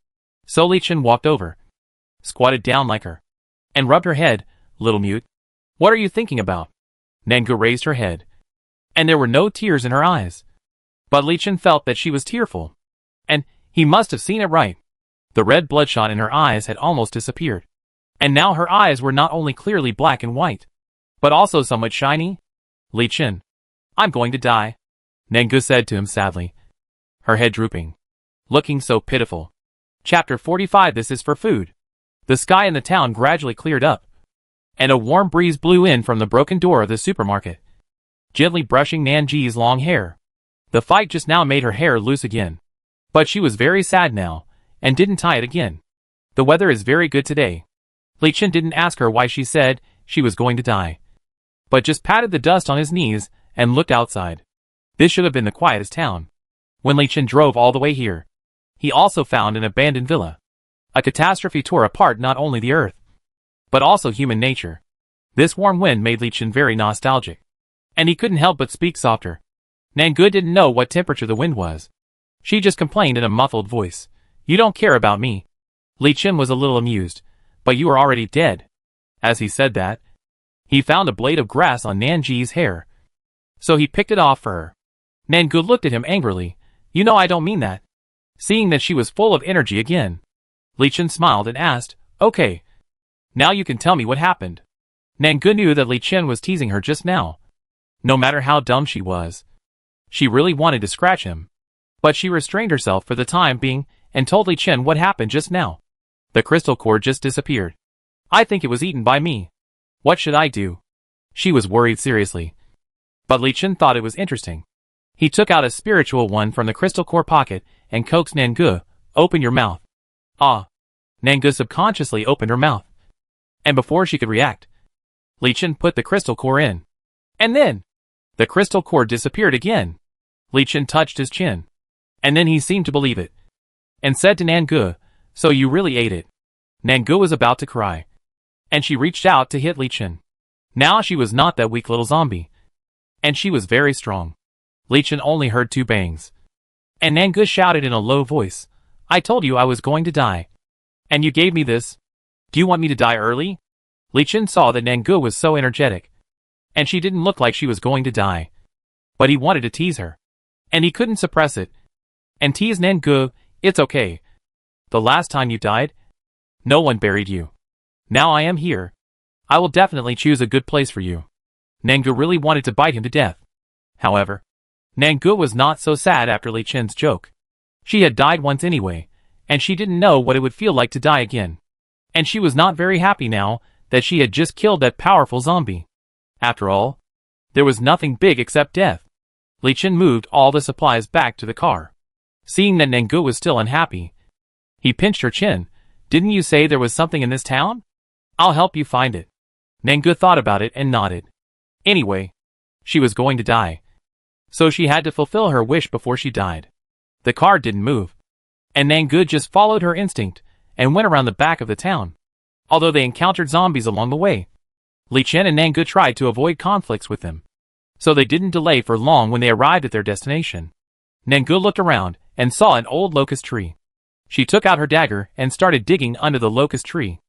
So Li Chen walked over, squatted down like her, and rubbed her head. Little mute. What are you thinking about? Nangu raised her head. And there were no tears in her eyes. But Li Chen felt that she was tearful. And he must have seen it right. The red bloodshot in her eyes had almost disappeared. And now her eyes were not only clearly black and white, but also somewhat shiny. Li Chen. I'm going to die, Nangu said to him sadly, her head drooping, looking so pitiful. Chapter 45. This is for food. The sky in the town gradually cleared up, and a warm breeze blew in from the broken door of the supermarket, gently brushing Nanji's long hair. The fight just now made her hair loose again. But she was very sad now, and didn't tie it again. The weather is very good today. Li Chen didn't ask her why she said she was going to die, but just patted the dust on his knees and looked outside. This should have been the quietest town. When Li Chen drove all the way here, he also found an abandoned villa. A catastrophe tore apart not only the earth, but also human nature. This warm wind made Li Chen very nostalgic, and he couldn't help but speak softer. Nangu didn't know what temperature the wind was. She just complained in a muffled voice. You don't care about me. Li Chen was a little amused. But you are already dead. As he said that, he found a blade of grass on Nanji's hair. So he picked it off for her. Nangu looked at him angrily. You know I don't mean that. Seeing that she was full of energy again, Li Chen smiled and asked, Okay. Now you can tell me what happened. Nangu knew that Li Chen was teasing her just now. No matter how dumb she was, she really wanted to scratch him. But she restrained herself for the time being and told Li Chen what happened just now. The crystal core just disappeared. I think it was eaten by me. What should I do? She was worried seriously. But Li Chen thought it was interesting. He took out a spiritual one from the crystal core pocket and coaxed Nangu. Open your mouth. Ah. Nangu subconsciously opened her mouth. And before she could react, Li Chen put the crystal core in. And then, the crystal core disappeared again. Li Chen touched his chin. And then he seemed to believe it. And said to Nangu, "So you really ate it." Nangu was about to cry. And she reached out to hit Li Chen. Now she was not that weak little zombie. And she was very strong. Li Chen only heard 2 bangs. And Nangu shouted in a low voice, "I told you I was going to die. And you gave me this. Do you want me to die early?" Li Chen saw that Nangu was so energetic. And she didn't look like she was going to die. But he wanted to tease her. And he couldn't suppress it. And tease Nangu, "It's okay. The last time you died, no one buried you. Now I am here. I will definitely choose a good place for you." Nangu really wanted to bite him to death. However, Nangu was not so sad after Li Chen's joke. She had died once anyway, and she didn't know what it would feel like to die again. And she was not very happy now that she had just killed that powerful zombie. After all, there was nothing big except death. Li Chen moved all the supplies back to the car. Seeing that Nangu was still unhappy, he pinched her chin. "Didn't you say there was something in this town? I'll help you find it." Nangu thought about it and nodded. Anyway, she was going to die. So she had to fulfill her wish before she died. The car didn't move. And Nangu just followed her instinct and went around the back of the town. Although they encountered zombies along the way, Li Chen and Nangu tried to avoid conflicts with them. So they didn't delay for long when they arrived at their destination. Nangu looked around and saw an old locust tree. She took out her dagger and started digging under the locust tree.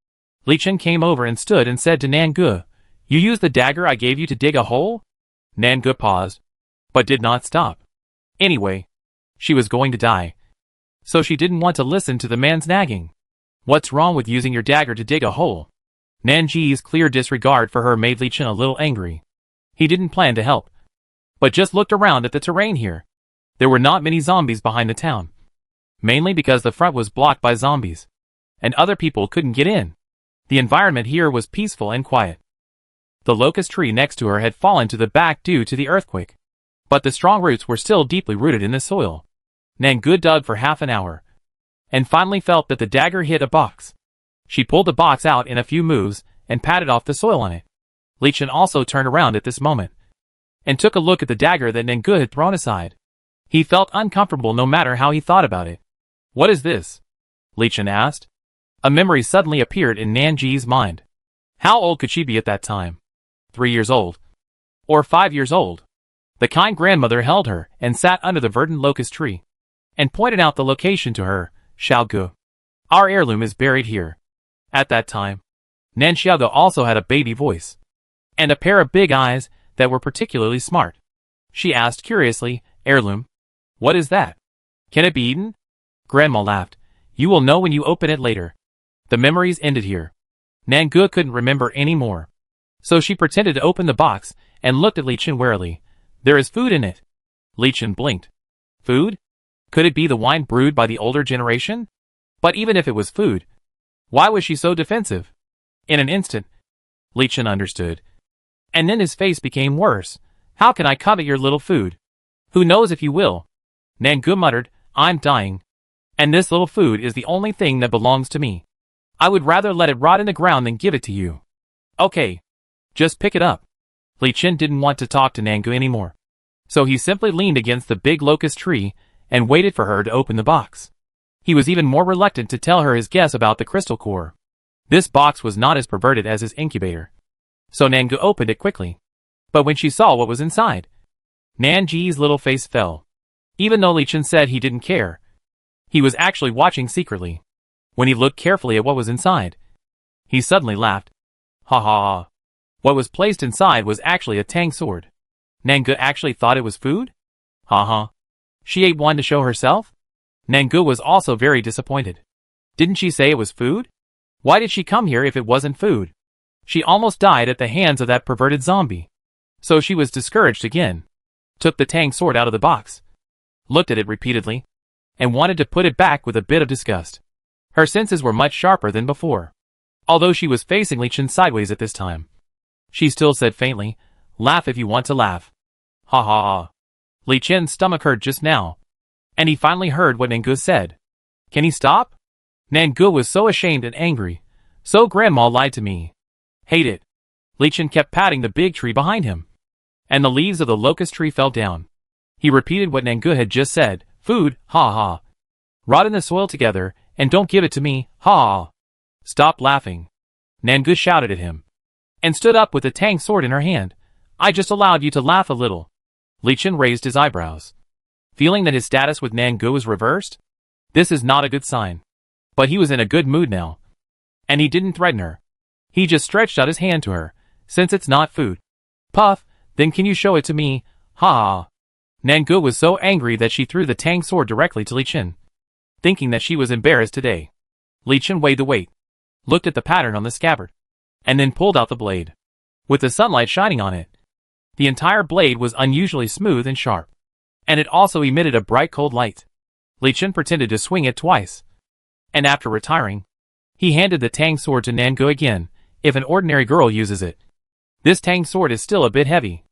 Li Chen came over and stood and said to Nangu, "You used the dagger I gave you to dig a hole?" Nangu paused, but did not stop. Anyway, she was going to die. So she didn't want to listen to the man's nagging. "What's wrong with using your dagger to dig a hole?" Nanji's clear disregard for her made Li Chen a little angry. He didn't plan to help, but just looked around at the terrain here. There were not many zombies behind the town. Mainly because the front was blocked by zombies. And other people couldn't get in. The environment here was peaceful and quiet. The locust tree next to her had fallen to the back due to the earthquake. But the strong roots were still deeply rooted in the soil. Nangu dug for half an hour. And finally felt that the dagger hit a box. She pulled the box out in a few moves and patted off the soil on it. Li Chen also turned around at this moment. And took a look at the dagger that Nangu had thrown aside. He felt uncomfortable no matter how he thought about it. "What is this?" Li Chen asked. A memory suddenly appeared in Nanji's mind. How old could she be at that time? 3 years old? Or 5 years old? The kind grandmother held her and sat under the verdant locust tree. And pointed out the location to her, "Xiaogu. Our heirloom is buried here." At that time, Nan Xiaogu also had a baby voice. And a pair of big eyes that were particularly smart. She asked curiously, "Heirloom? What is that? Can it be eaten?" Grandma laughed. "You will know when you open it later." The memories ended here. Nangu couldn't remember any more. So she pretended to open the box and looked at Li Chen warily. "There is food in it." Li Chen blinked. Food? Could it be the wine brewed by the older generation? But even if it was food, why was she so defensive? In an instant, Li Chen understood. And then his face became worse. "How can I covet your little food? Who knows if you will?" Nangu muttered, "I'm dying. And this little food is the only thing that belongs to me. I would rather let it rot in the ground than give it to you." "Okay. Just pick it up." Li Chen didn't want to talk to Nangu anymore. So he simply leaned against the big locust tree and waited for her to open the box. He was even more reluctant to tell her his guess about the crystal core. This box was not as perverted as his incubator. So Nangu opened it quickly. But when she saw what was inside, Nanji's little face fell. Even though Li Chen said he didn't care, he was actually watching secretly. When he looked carefully at what was inside, he suddenly laughed. Ha ha ha. What was placed inside was actually a tang sword. Nangu actually thought it was food? Ha ha. She ate one to show herself? Nangu was also very disappointed. Didn't she say it was food? Why did she come here if it wasn't food? She almost died at the hands of that perverted zombie. So she was discouraged again. Took the tang sword out of the box. Looked at it repeatedly. And wanted to put it back with a bit of disgust. Her senses were much sharper than before. Although she was facing Li Chen sideways at this time. She still said faintly, "Laugh if you want to laugh." Ha ha ha. Li Chen's stomach hurt just now. And he finally heard what Nangu said. Can he stop? Nangu was so ashamed and angry. So grandma lied to me. Hate it. Li Chen kept patting the big tree behind him, and the leaves of the locust tree fell down. He repeated what Nangu had just said, "Food, ha ha. Rot in the soil together, and don't give it to me, ha ha." "Stop laughing," Nangu shouted at him, and stood up with the tang sword in her hand. "I just allowed you to laugh a little." Li Chen raised his eyebrows, feeling that his status with Nangu was reversed. This is not a good sign. But he was in a good mood now, and he didn't threaten her. He just stretched out his hand to her. "Since it's not food, Puff, then can you show it to me, ha ha." Nangu was so angry that she threw the tang sword directly to Li Chen, thinking that she was embarrassed today. Li Chen weighed the weight, looked at the pattern on the scabbard, and then pulled out the blade. With the sunlight shining on it, the entire blade was unusually smooth and sharp, and it also emitted a bright cold light. Li Chen pretended to swing it twice, and after retiring, he handed the tang sword to Nangu again. "If an ordinary girl uses it, this tang sword is still a bit heavy.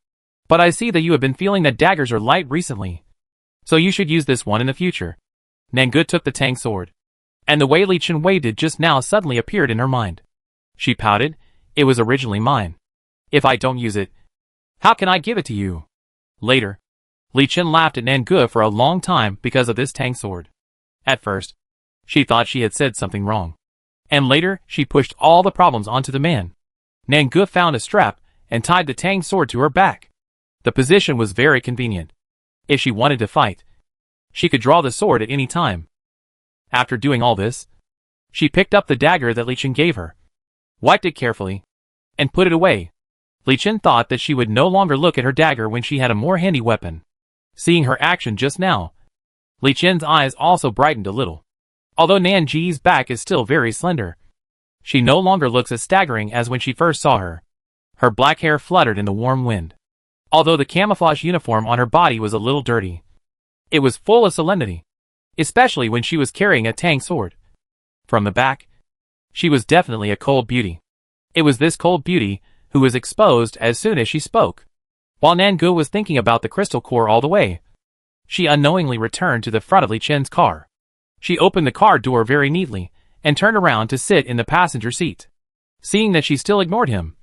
But I see that you have been feeling that daggers are light recently, so you should use this one in the future." Nangu took the tang sword, and the way Li Chen waved it just now suddenly appeared in her mind. She pouted. "It was originally mine. If I don't use it, how can I give it to you?" Later, Li Chen laughed at Nangu for a long time because of this tang sword. At first, she thought she had said something wrong, and later she pushed all the problems onto the man. Nangu found a strap and tied the tang sword to her back. The position was very convenient. If she wanted to fight, she could draw the sword at any time. After doing all this, she picked up the dagger that Li Chen gave her, wiped it carefully, and put it away. Li Chen thought that she would no longer look at her dagger when she had a more handy weapon. Seeing her action just now, Li Chen's eyes also brightened a little. Although Nanji's back is still very slender, she no longer looks as staggering as when she first saw her. Her black hair fluttered in the warm wind. Although the camouflage uniform on her body was a little dirty, it was full of solemnity, especially when she was carrying a tang sword. From the back, she was definitely a cold beauty. It was this cold beauty who was exposed as soon as she spoke. While Nangu was thinking about the crystal core all the way, she unknowingly returned to the front of Li Chen's car. She opened the car door very neatly and turned around to sit in the passenger seat. Seeing that she still ignored him,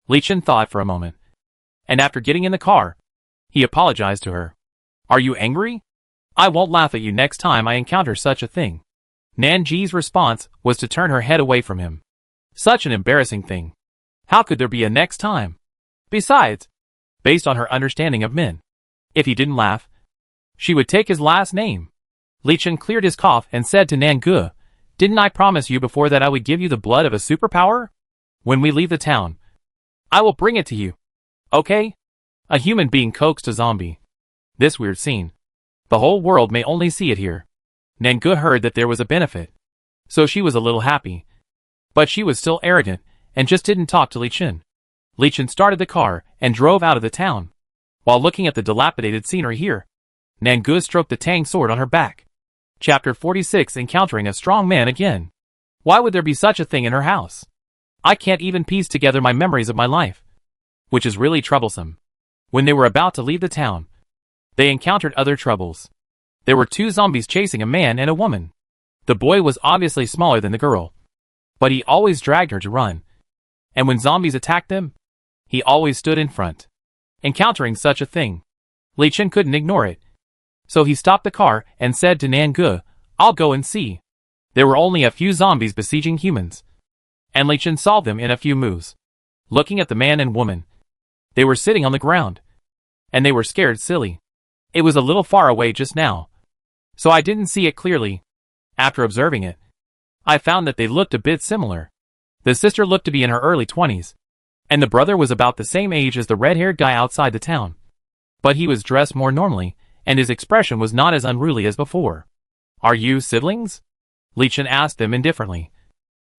Li Chen thought for a moment, and after getting in the car, he apologized to her. "Are you angry? I won't laugh at you next time I encounter such a thing." Nanji's response was to turn her head away from him. Such an embarrassing thing. How could there be a next time? Besides, based on her understanding of men, if he didn't laugh, she would take his last name. Li Chen cleared his cough and said to Nangu, "Didn't I promise you before that I would give you the blood of a superpower? When we leave the town, I will bring it to you. Okay?" A human being coaxed a zombie. This weird scene. The whole world may only see it here. Nangu heard that there was a benefit, so she was a little happy. But she was still arrogant, and just didn't talk to Li Chen. Li Chen started the car and drove out of the town. While looking at the dilapidated scenery here, Nangu stroked the tang sword on her back. Chapter 46. Encountering a strong man again. Why would there be such a thing in her house? I can't even piece together my memories of my life, which is really troublesome. When they were about to leave the town, they encountered other troubles. There were two zombies chasing a man and a woman. The boy was obviously smaller than the girl, but he always dragged her to run. And when zombies attacked them, he always stood in front. Encountering such a thing, Li Chen couldn't ignore it. So he stopped the car and said to Nangu, "I'll go and see." There were only a few zombies besieging humans, and Li Chen solved them in a few moves. Looking at the man and woman, they were sitting on the ground, and they were scared silly. It was a little far away just now, so I didn't see it clearly. After observing it, I found that they looked a bit similar. The sister looked to be in her early 20s, and the brother was about the same age as the red-haired guy outside the town. But he was dressed more normally, and his expression was not as unruly as before. "Are you siblings?" Li Chen asked them indifferently,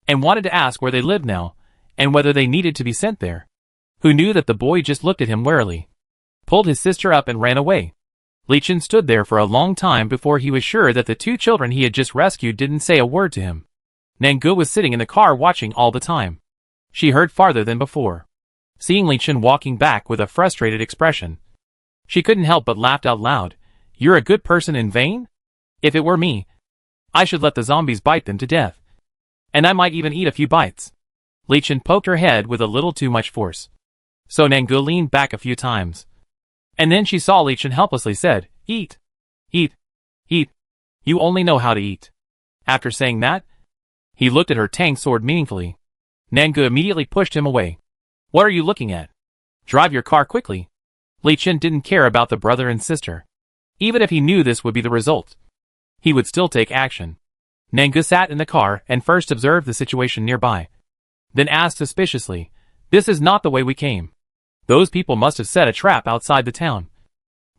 and wanted to ask where they lived now, and whether they needed to be sent there. Who knew that the boy just looked at him warily, pulled his sister up and ran away. Li Chen stood there for a long time before he was sure that the two children he had just rescued didn't say a word to him. Nangu was sitting in the car watching all the time. She heard farther than before. Seeing Li Chen walking back with a frustrated expression, she couldn't help but laughed out loud. "You're a good person in vain? If it were me, I should let the zombies bite them to death. And I might even eat a few bites." Li Chen poked her head with a little too much force. So Nangu leaned back a few times. And then she saw Li Chen helplessly said, "Eat. Eat. Eat. You only know how to eat." After saying that, he looked at her tang sword meaningfully. Nangu immediately pushed him away. "What are you looking at? Drive your car quickly." Li Chen didn't care about the brother and sister. Even if he knew this would be the result, he would still take action. Nangu sat in the car and first observed the situation nearby. Then asked suspiciously, "This is not the way we came. Those people must have set a trap outside the town,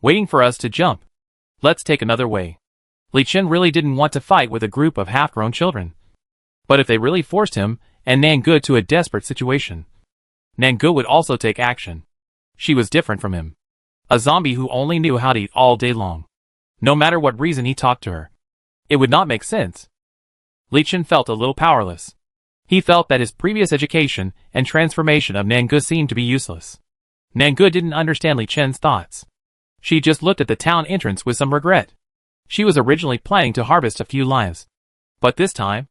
waiting for us to jump. Let's take another way." Li Chen really didn't want to fight with a group of half-grown children. But if they really forced him and Nangu to a desperate situation, Nangu would also take action. She was different from him. A zombie who only knew how to eat all day long. No matter what reason he talked to her, it would not make sense. Li Chen felt a little powerless. He felt that his previous education and transformation of Nangu seemed to be useless. Nangu didn't understand Li Chen's thoughts. She just looked at the town entrance with some regret. She was originally planning to harvest a few lives. But this time,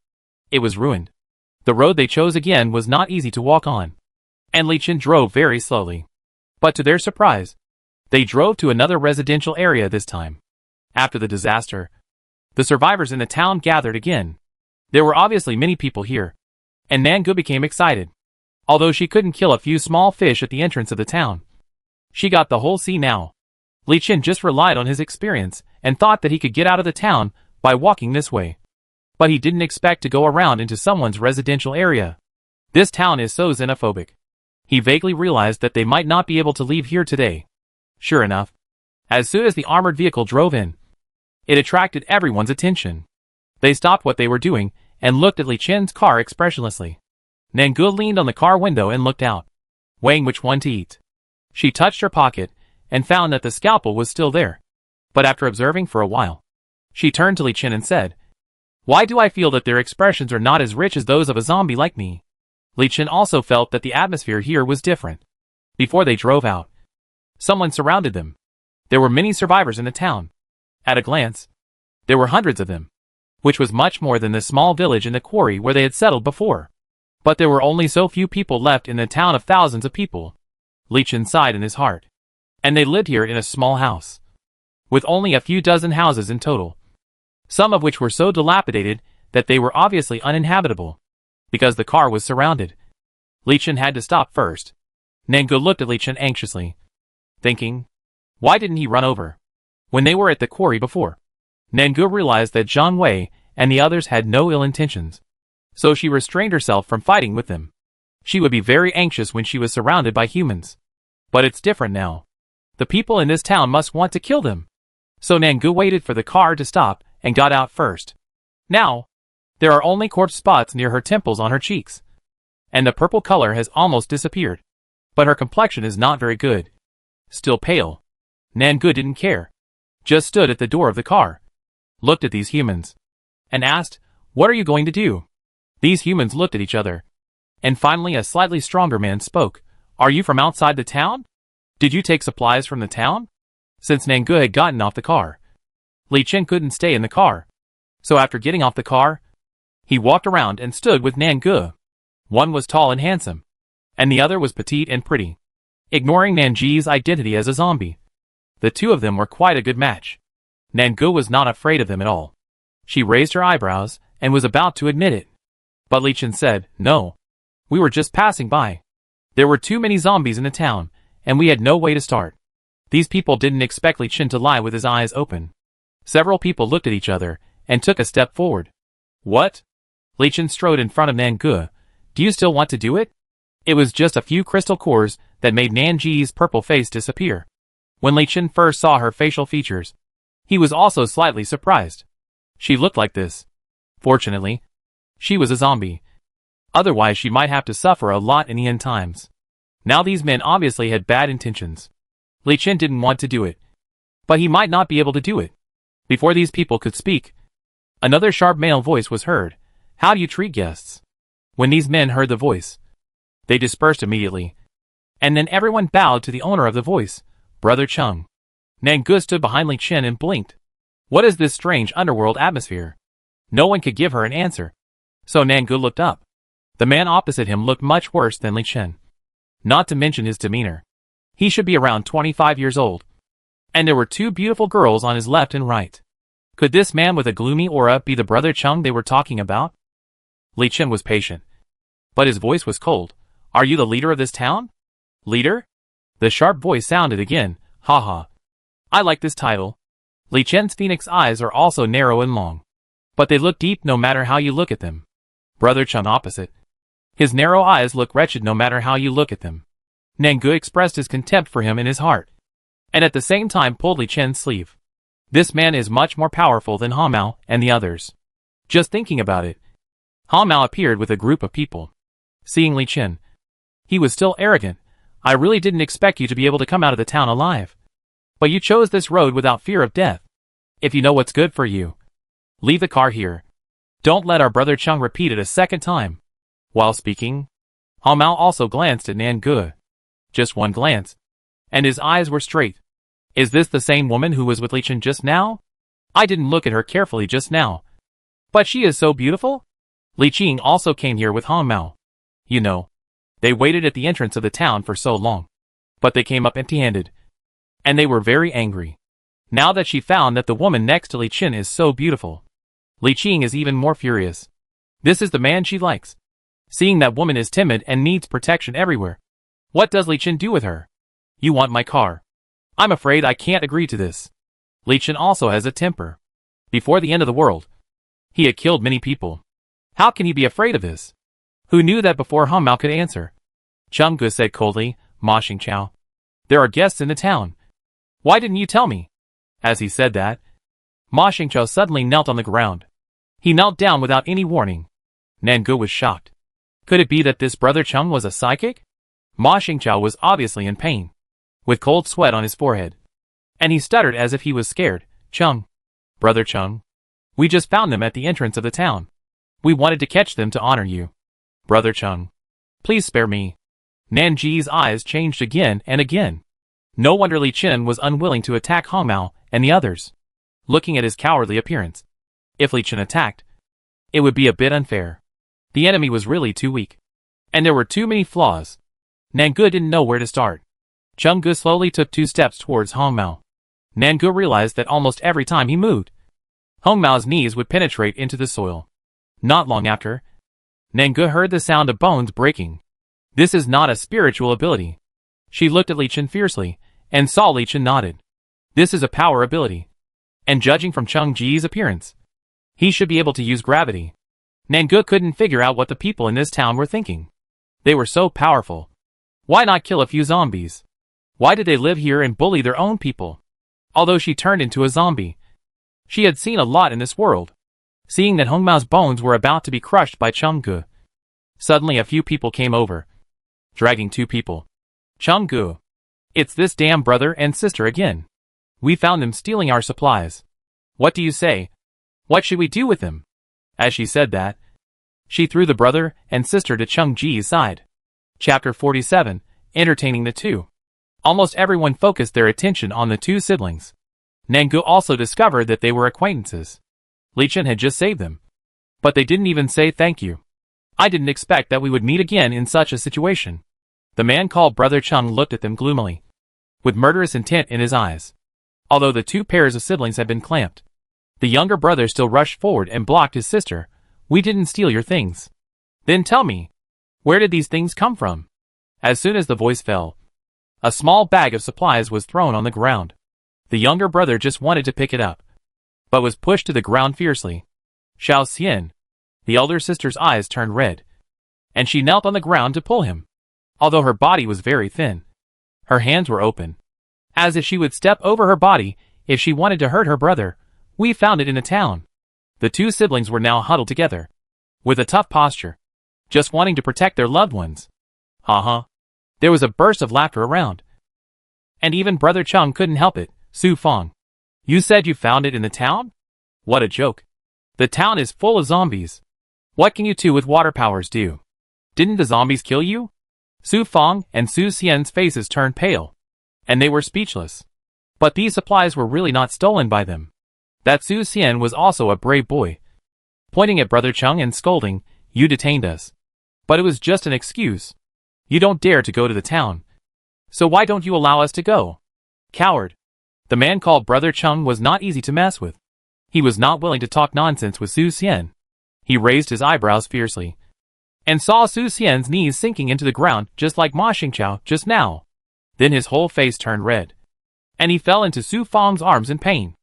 it was ruined. The road they chose again was not easy to walk on. And Li Chen drove very slowly. But to their surprise, they drove to another residential area this time. After the disaster, the survivors in the town gathered again. There were obviously many people here, and Nangu became excited. Although she couldn't kill a few small fish at the entrance of the town, she got the whole sea now. Li Chen just relied on his experience and thought that he could get out of the town by walking this way. But he didn't expect to go around into someone's residential area. This town is so xenophobic. He vaguely realized that they might not be able to leave here today. Sure enough, as soon as the armored vehicle drove in, it attracted everyone's attention. They stopped what they were doing and looked at Li Chen's car expressionlessly. Nangu leaned on the car window and looked out, weighing which one to eat. She touched her pocket and found that the scalpel was still there. But after observing for a while, she turned to Li Chen and said, "Why do I feel that their expressions are not as rich as those of a zombie like me?" Li Chen also felt that the atmosphere here was different. Before they drove out, someone surrounded them. There were many survivors in the town. At a glance, there were hundreds of them, which was much more than the small village in the quarry where they had settled before. But there were only so few people left in the town of thousands of people. Li Chen sighed in his heart. And they lived here in a small house, with only a few dozen houses in total, some of which were so dilapidated that they were obviously uninhabitable, because the car was surrounded. Li Chen had to stop first. Nangu looked at Li Chen anxiously, thinking, why didn't he run over when they were at the quarry before? Nangu realized that Zhang Wei and the others had no ill intentions, so she restrained herself from fighting with them. She would be very anxious when she was surrounded by humans. But it's different now. The people in this town must want to kill them. So Nangu waited for the car to stop and got out first. Now, there are only corpse spots near her temples on her cheeks, and the purple color has almost disappeared. But her complexion is not very good. Still pale. Nangu didn't care. Just stood at the door of the car, looked at these humans, and asked, "What are you going to do?" These humans looked at each other. And finally a slightly stronger man spoke. "Are you from outside the town? Did you take supplies from the town?" Since Nangu had gotten off the car, Li Chen couldn't stay in the car. So after getting off the car, he walked around and stood with Nangu. One was tall and handsome, and the other was petite and pretty. Ignoring Nanji's identity as a zombie, the two of them were quite a good match. Nangu was not afraid of them at all. She raised her eyebrows and was about to admit it. But Li Chen said, "No. We were just passing by. There were too many zombies in the town, and we had no way to start." These people didn't expect Li Chen to lie with his eyes open. Several people looked at each other and took a step forward. "What?" Li Chen strode in front of Nangu. "Do you still want to do it?" It was just a few crystal cores that made Nanji's purple face disappear. When Li Chen first saw her facial features, he was also slightly surprised. She looked like this. Fortunately, she was a zombie. Otherwise she might have to suffer a lot in the end times. Now these men obviously had bad intentions. Li Chen didn't want to do it. But he might not be able to do it. Before these people could speak, another sharp male voice was heard. "How do you treat guests?" When these men heard the voice, they dispersed immediately. And then everyone bowed to the owner of the voice, Brother Chung. Nangu stood behind Li Chen and blinked. What is this strange underworld atmosphere? No one could give her an answer. So Nangu looked up. The man opposite him looked much worse than Li Chen. Not to mention his demeanor. He should be around 25 years old. And there were two beautiful girls on his left and right. Could this man with a gloomy aura be the brother Chung they were talking about? Li Chen was patient. But his voice was cold. Are you the leader of this town? Leader? The sharp voice sounded again. Haha. I like this title. Li Chen's phoenix eyes are also narrow and long. But they look deep no matter how you look at them. Brother Chung opposite. His narrow eyes look wretched no matter how you look at them. Nangu expressed his contempt for him in his heart. And at the same time pulled Li Chen's sleeve. This man is much more powerful than Hamao and the others. Just thinking about it. Hamao appeared with a group of people. Seeing Li Chen. He was still arrogant. I really didn't expect you to be able to come out of the town alive. But you chose this road without fear of death. If you know what's good for you. Leave the car here. Don't let our brother Chung repeat it a second time. While speaking, Hamao also glanced at Nangu. Just one glance. And his eyes were straight. Is this the same woman who was with Li Chen just now? I didn't look at her carefully just now. But she is so beautiful? Li Qing also came here with Hamao. You know, they waited at the entrance of the town for so long. But they came up empty-handed. And they were very angry. Now that she found that the woman next to Li Chen is so beautiful. Li Qing is even more furious. This is the man she likes. Seeing that woman is timid and needs protection everywhere. What does Li Chen do with her? You want my car. I'm afraid I can't agree to this. Li Chen also has a temper. Before the end of the world, he had killed many people. How can he be afraid of this? Who knew that before Hamao could answer? Chung Gu said coldly, Ma Xingqiao. There are guests in the town. Why didn't you tell me? As he said that, Ma Xingqiao suddenly knelt on the ground. He knelt down without any warning. Nangu was shocked. Could it be that this brother Chung was a psychic? Ma Xingqiao was obviously in pain, with cold sweat on his forehead. And he stuttered as if he was scared. Chung. Brother Chung. We just found them at the entrance of the town. We wanted to catch them to honor you. Brother Chung. Please spare me. Nanji's eyes changed again and again. No wonder Li Chen was unwilling to attack Hamao and the others. Looking at his cowardly appearance. If Li Chen attacked, it would be a bit unfair. The enemy was really too weak. And there were too many flaws. Nangu didn't know where to start. Chung Gu slowly took 2 steps towards Hongmao. Nangu realized that almost every time he moved, Hongmao's knees would penetrate into the soil. Not long after, Nangu heard the sound of bones breaking. This is not a spiritual ability. She looked at Li Chen fiercely, and saw Li Chen nodded. This is a power ability. And judging from Chung Ji's appearance, he should be able to use gravity. Nangu couldn't figure out what the people in this town were thinking. They were so powerful. Why not kill a few zombies? Why did they live here and bully their own people? Although she turned into a zombie, she had seen a lot in this world. Seeing that Hongmao's bones were about to be crushed by Chenggu, suddenly a few people came over, dragging 2 people. Chenggu. It's this damn brother and sister again. We found them stealing our supplies. What do you say? What should we do with them? As she said that, she threw the brother and sister to Chung Ji's side. Chapter 47, Entertaining the Two. Almost everyone focused their attention on the 2 siblings. Nangu also discovered that they were acquaintances. Li Chen had just saved them. But they didn't even say thank you. I didn't expect that we would meet again in such a situation. The man called Brother Chung looked at them gloomily, with murderous intent in his eyes. Although the 2 pairs of siblings had been clamped, the younger brother still rushed forward and blocked his sister. We didn't steal your things. Then tell me, where did these things come from? As soon as the voice fell, a small bag of supplies was thrown on the ground. The younger brother just wanted to pick it up, but was pushed to the ground fiercely. Xiao Xian. The elder sister's eyes turned red, and she knelt on the ground to pull him. Although her body was very thin, her hands were open, as if she would step over her body if she wanted to hurt her brother. We found it in the town. The 2 siblings were now huddled together, with a tough posture, just wanting to protect their loved ones. Ha. There was a burst of laughter around. And even Brother Chung couldn't help it. Su Fong. You said you found it in the town? What a joke. The town is full of zombies. What can you 2 with water powers do? Didn't the zombies kill you? Su Fong and Su Xian's faces turned pale, and they were speechless. But these supplies were really not stolen by them. That Su Xian was also a brave boy. Pointing at Brother Chung and scolding, you detained us. But it was just an excuse. You don't dare to go to the town. So why don't you allow us to go? Coward. The man called Brother Chung was not easy to mess with. He was not willing to talk nonsense with Su Xian. He raised his eyebrows fiercely and saw Su Xian's knees sinking into the ground just like Ma Xingqiao just now. Then his whole face turned red, and he fell into Su Fang's arms in pain,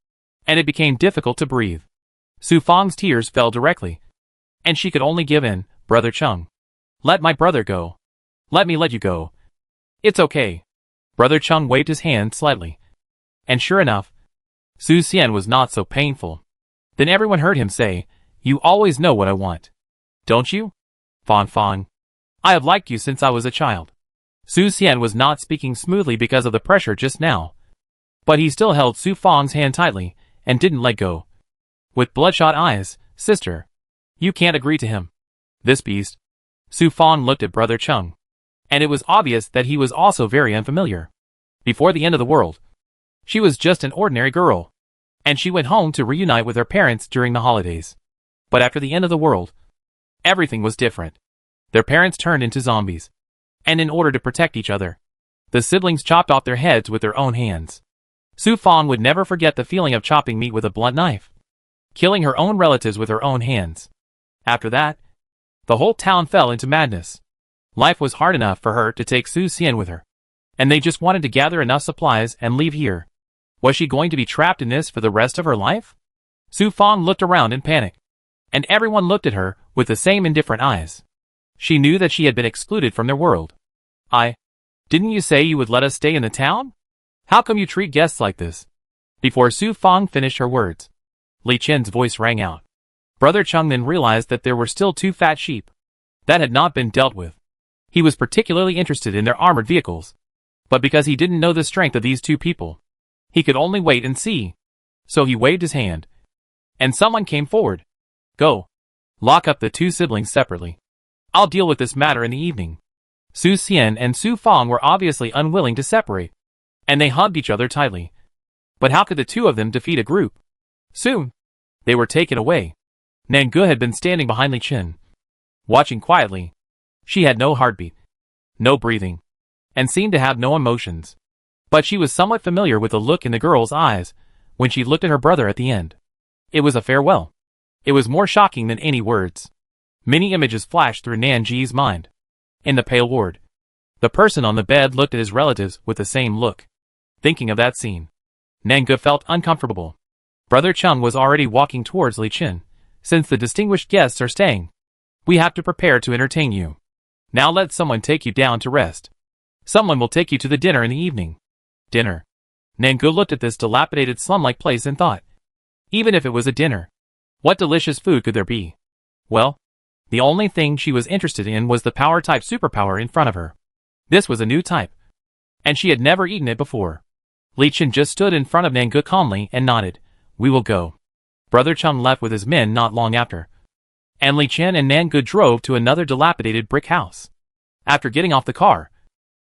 and it became difficult to breathe. Su Fang's tears fell directly, and she could only give in. Brother Chung, let my brother go. Let me let you go. It's okay. Brother Chung waved his hand slightly, and sure enough, Su Xian was not so painful. Then everyone heard him say, "You always know what I want. Don't you? Fang. I have liked you since I was a child." Su Xian was not speaking smoothly because of the pressure just now, but he still held Su Fang's hand tightly and didn't let go. With bloodshot eyes, "Sister, you can't agree to him. This beast." Su Fang looked at Brother Chung, and it was obvious that he was also very unfamiliar. Before the end of the world, she was just an ordinary girl, and she went home to reunite with her parents during the holidays. But after the end of the world, everything was different. Their parents turned into zombies, and in order to protect each other, the siblings chopped off their heads with their own hands. Su Fang would never forget the feeling of chopping meat with a blunt knife, killing her own relatives with her own hands. After that, the whole town fell into madness. Life was hard enough for her to take Su Xian with her, and they just wanted to gather enough supplies and leave here. Was she going to be trapped in this for the rest of her life? Su Fang looked around in panic, and everyone looked at her with the same indifferent eyes. She knew that she had been excluded from their world. Didn't you say you would let us stay in the town? How come you treat guests like this?" Before Su Fang finished her words, Li Qian's voice rang out. Brother Chung then realized that there were still 2 fat sheep that had not been dealt with. He was particularly interested in their armored vehicles, but because he didn't know the strength of these 2 people, he could only wait and see. So he waved his hand, and someone came forward. "Go. Lock up the 2 siblings separately. I'll deal with this matter in the evening." Su Xian and Su Fang were obviously unwilling to separate, and they hugged each other tightly. But how could the 2 of them defeat a group? Soon, they were taken away. Nangu had been standing behind Li Qian, watching quietly. She had no heartbeat, no breathing, and seemed to have no emotions. But she was somewhat familiar with the look in the girl's eyes when she looked at her brother at the end. It was a farewell. It was more shocking than any words. Many images flashed through Nanji's mind. In the pale ward, the person on the bed looked at his relatives with the same look. Thinking of that scene, Nangu felt uncomfortable. Brother Chung was already walking towards Li Qian. "Since the distinguished guests are staying, we have to prepare to entertain you. Now let someone take you down to rest. Someone will take you to the dinner in the evening." Dinner. Nangu looked at this dilapidated slum-like place and thought, even if it was a dinner, what delicious food could there be? Well, the only thing she was interested in was the power-type superpower in front of her. This was a new type, and she had never eaten it before. Li Qian just stood in front of Nangu calmly and nodded. "We will go." Brother Chung left with his men not long after, and Li Qian and Nangu drove to another dilapidated brick house. After getting off the car,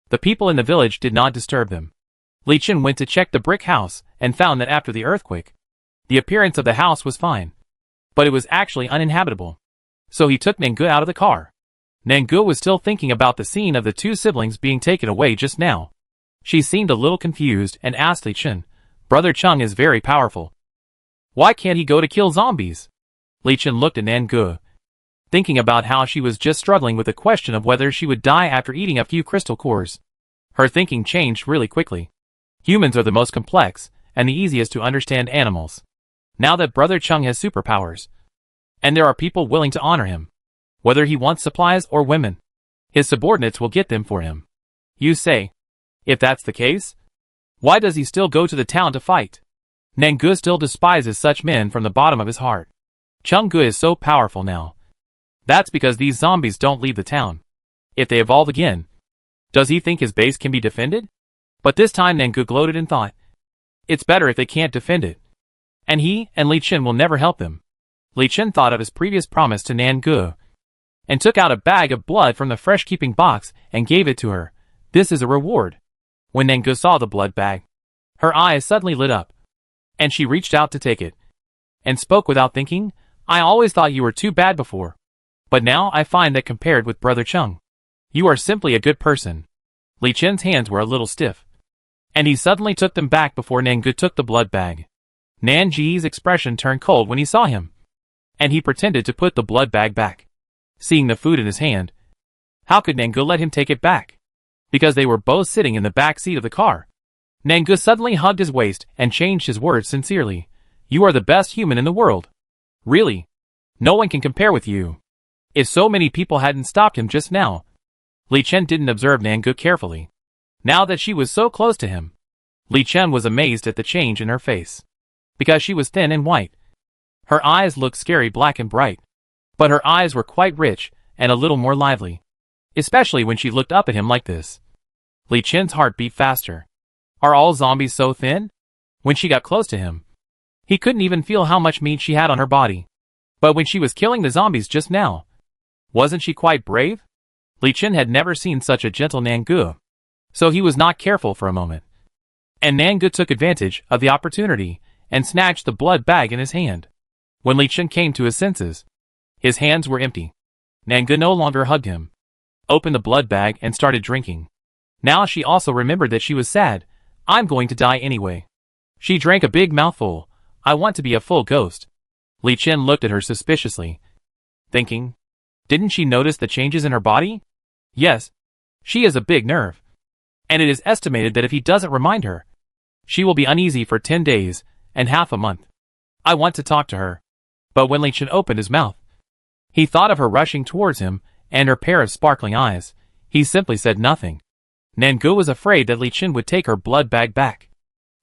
the people in the village did not disturb them. Li Qian went to check the brick house and found that after the earthquake, the appearance of the house was fine, but it was actually uninhabitable. So he took Nangu out of the car. Nangu was still thinking about the scene of the 2 siblings being taken away just now. She seemed a little confused and asked Li Qian, "Brother Chung is very powerful. Why can't he go to kill zombies?" Li Qian looked at Nangu, thinking about how she was just struggling with the question of whether she would die after eating a few crystal cores. Her thinking changed really quickly. Humans are the most complex and the easiest to understand animals. Now that Brother Chung has superpowers, and there are people willing to honor him, whether he wants supplies or women, his subordinates will get them for him. You say, if that's the case, why does he still go to the town to fight? Nangu still despises such men from the bottom of his heart. Changgu is so powerful now. That's because these zombies don't leave the town. If they evolve again, does he think his base can be defended? But this time Nangu gloated and thought, it's better if they can't defend it. And he and Li Qian will never help them. Li Qian thought of his previous promise to Nangu, and took out a bag of blood from the fresh-keeping box and gave it to her. This is a reward. When Nangu saw the blood bag, her eyes suddenly lit up, and she reached out to take it, and spoke without thinking, I always thought you were too bad before. But now I find that compared with Brother Chung, you are simply a good person. Li Chen's hands were a little stiff, and he suddenly took them back before Nangu took the blood bag. Nanji's expression turned cold when he saw him, and he pretended to put the blood bag back. Seeing the food in his hand, how could Nangu let him take it back? Because they were both sitting in the back seat of the car. Nangu suddenly hugged his waist and changed his words sincerely. You are the best human in the world. Really? No one can compare with you. If so many people hadn't stopped him just now. Li Chen didn't observe Nangu carefully. Now that she was so close to him, Li Chen was amazed at the change in her face. Because she was thin and white. Her eyes looked scary black and bright. But her eyes were quite rich and a little more lively. Especially when she looked up at him like this. Li Chen's heart beat faster. Are all zombies so thin? When she got close to him, he couldn't even feel how much meat she had on her body. But when she was killing the zombies just now, wasn't she quite brave? Li Chen had never seen such a gentle Nangu, so he was not careful for a moment. And Nangu took advantage of the opportunity and snatched the blood bag in his hand. When Li Chen came to his senses, his hands were empty. Nangu no longer hugged him, opened the blood bag and started drinking. Now she also remembered that she was sad. I'm going to die anyway. She drank a big mouthful. I want to be a full ghost. Li Chen looked at her suspiciously, thinking, didn't she notice the changes in her body? Yes, she is a big nerve. And it is estimated that if he doesn't remind her, she will be uneasy for 10 days and half a month. I want to talk to her. But when Li Chen opened his mouth, he thought of her rushing towards him and her pair of sparkling eyes. He simply said nothing. Nangu was afraid that Li Chen would take her blood bag back,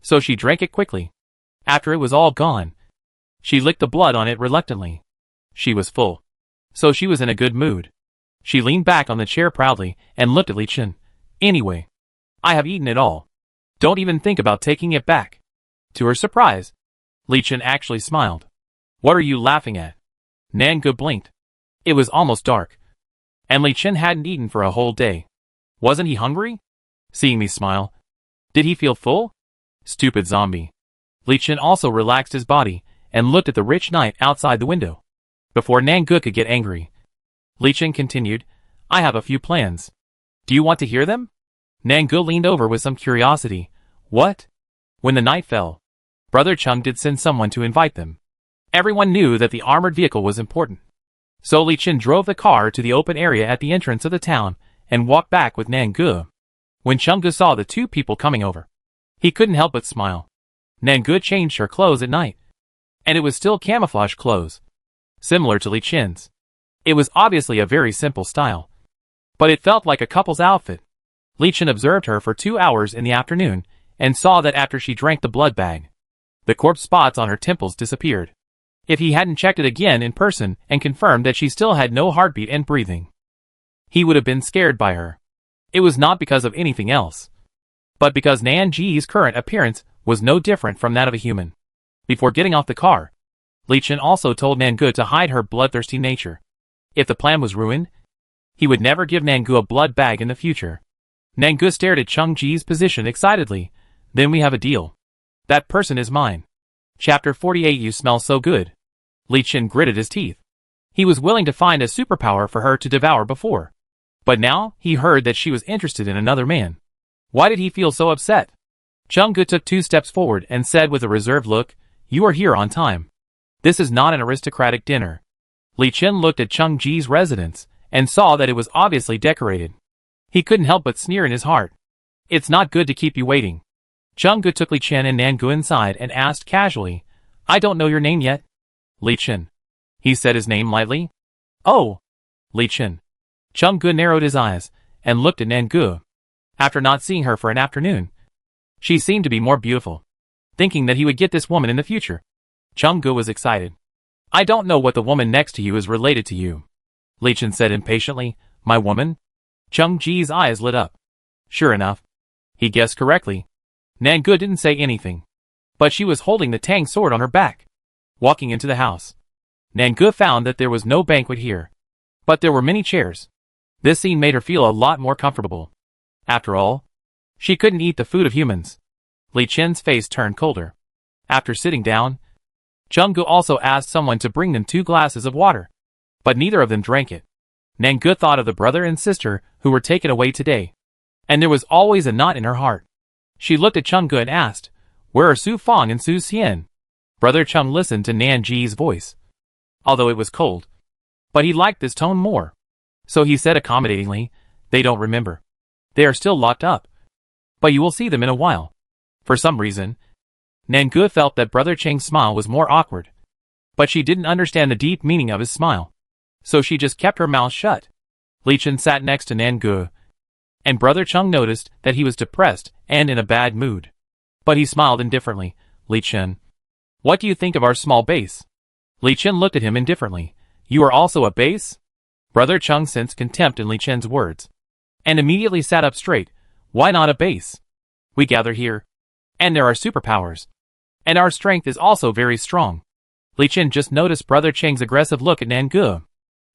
so she drank it quickly. After it was all gone, she licked the blood on it reluctantly. She was full, so she was in a good mood. She leaned back on the chair proudly and looked at Li Chen. Anyway, I have eaten it all. Don't even think about taking it back. To her surprise, Li Chen actually smiled. What are you laughing at? Nangu blinked. It was almost dark, and Li Chen hadn't eaten for a whole day. Wasn't he hungry? Seeing me smile, did he feel full? Stupid zombie. Li Chen also relaxed his body and looked at the rich night outside the window. Before Nangu could get angry, Li Chen continued, I have a few plans. Do you want to hear them? Nangu leaned over with some curiosity. What? When the night fell, Brother Chung did send someone to invite them. Everyone knew that the armored vehicle was important. So Li Chen drove the car to the open area at the entrance of the town and walked back with Nangu. When Chungu saw the two people coming over, he couldn't help but smile. Nangu changed her clothes at night, and it was still camouflage clothes, similar to Li Chen's. It was obviously a very simple style, but it felt like a couple's outfit. Li Chen observed her for 2 hours in the afternoon and saw that after she drank the blood bag, the corpse spots on her temples disappeared. If he hadn't checked it again in person and confirmed that she still had no heartbeat and breathing, he would have been scared by her. It was not because of anything else, but because Nanji's current appearance was no different from that of a human. Before getting off the car, Li Chen also told Nangu to hide her bloodthirsty nature. If the plan was ruined, he would never give Nangu a blood bag in the future. Nangu stared at Chung Ji's position excitedly. Then we have a deal. That person is mine. Chapter 48. You smell so good. Li Chen gritted his teeth. He was willing to find a superpower for her to devour before. But now, he heard that she was interested in another man. Why did he feel so upset? Chungu took 2 steps forward and said with a reserved look, You are here on time. This is not an aristocratic dinner. Li Chen looked at Chung Ji's residence and saw that it was obviously decorated. He couldn't help but sneer in his heart. It's not good to keep you waiting. Chungu took Li Chen and Nangu inside and asked casually, I don't know your name yet. Li Chen. He said his name lightly. Oh, Li Chen. Chungu narrowed his eyes and looked at Nangu. After not seeing her for an afternoon, she seemed to be more beautiful. Thinking that he would get this woman in the future, Chungu was excited. I don't know what the woman next to you is related to you, Li Chen said impatiently. My woman? Chung Ji's eyes lit up. Sure enough, he guessed correctly. Nangu didn't say anything, but she was holding the Tang sword on her back. Walking into the house, Nangu found that there was no banquet here, but there were many chairs. This scene made her feel a lot more comfortable. After all, she couldn't eat the food of humans. Li Chen's face turned colder. After sitting down, Chungu also asked someone to bring them 2 glasses of water. but neither of them drank it. Nangu thought of the brother and sister who were taken away today, and there was always a knot in her heart. She looked at Changgu and asked, "Where are Su Fang and Su Xian?" Brother Chung listened to Nanji's voice, although it was cold, but he liked this tone more. So he said accommodatingly, "They don't remember. They are still locked up. But you will see them in a while." For some reason, Nangu felt that Brother Cheng's smile was more awkward, but she didn't understand the deep meaning of his smile, so she just kept her mouth shut. Li Chen sat next to Nangu, and Brother Chung noticed that he was depressed and in a bad mood. But he smiled indifferently. "Li Chen, what do you think of our small base?" Li Chen looked at him indifferently. "You are also a base?" Brother Chung sensed contempt in Li Chen's words, and immediately sat up straight. "Why not a base? We gather here, and there are superpowers, and our strength is also very strong." Li Chen just noticed Brother Cheng's aggressive look at Nangu,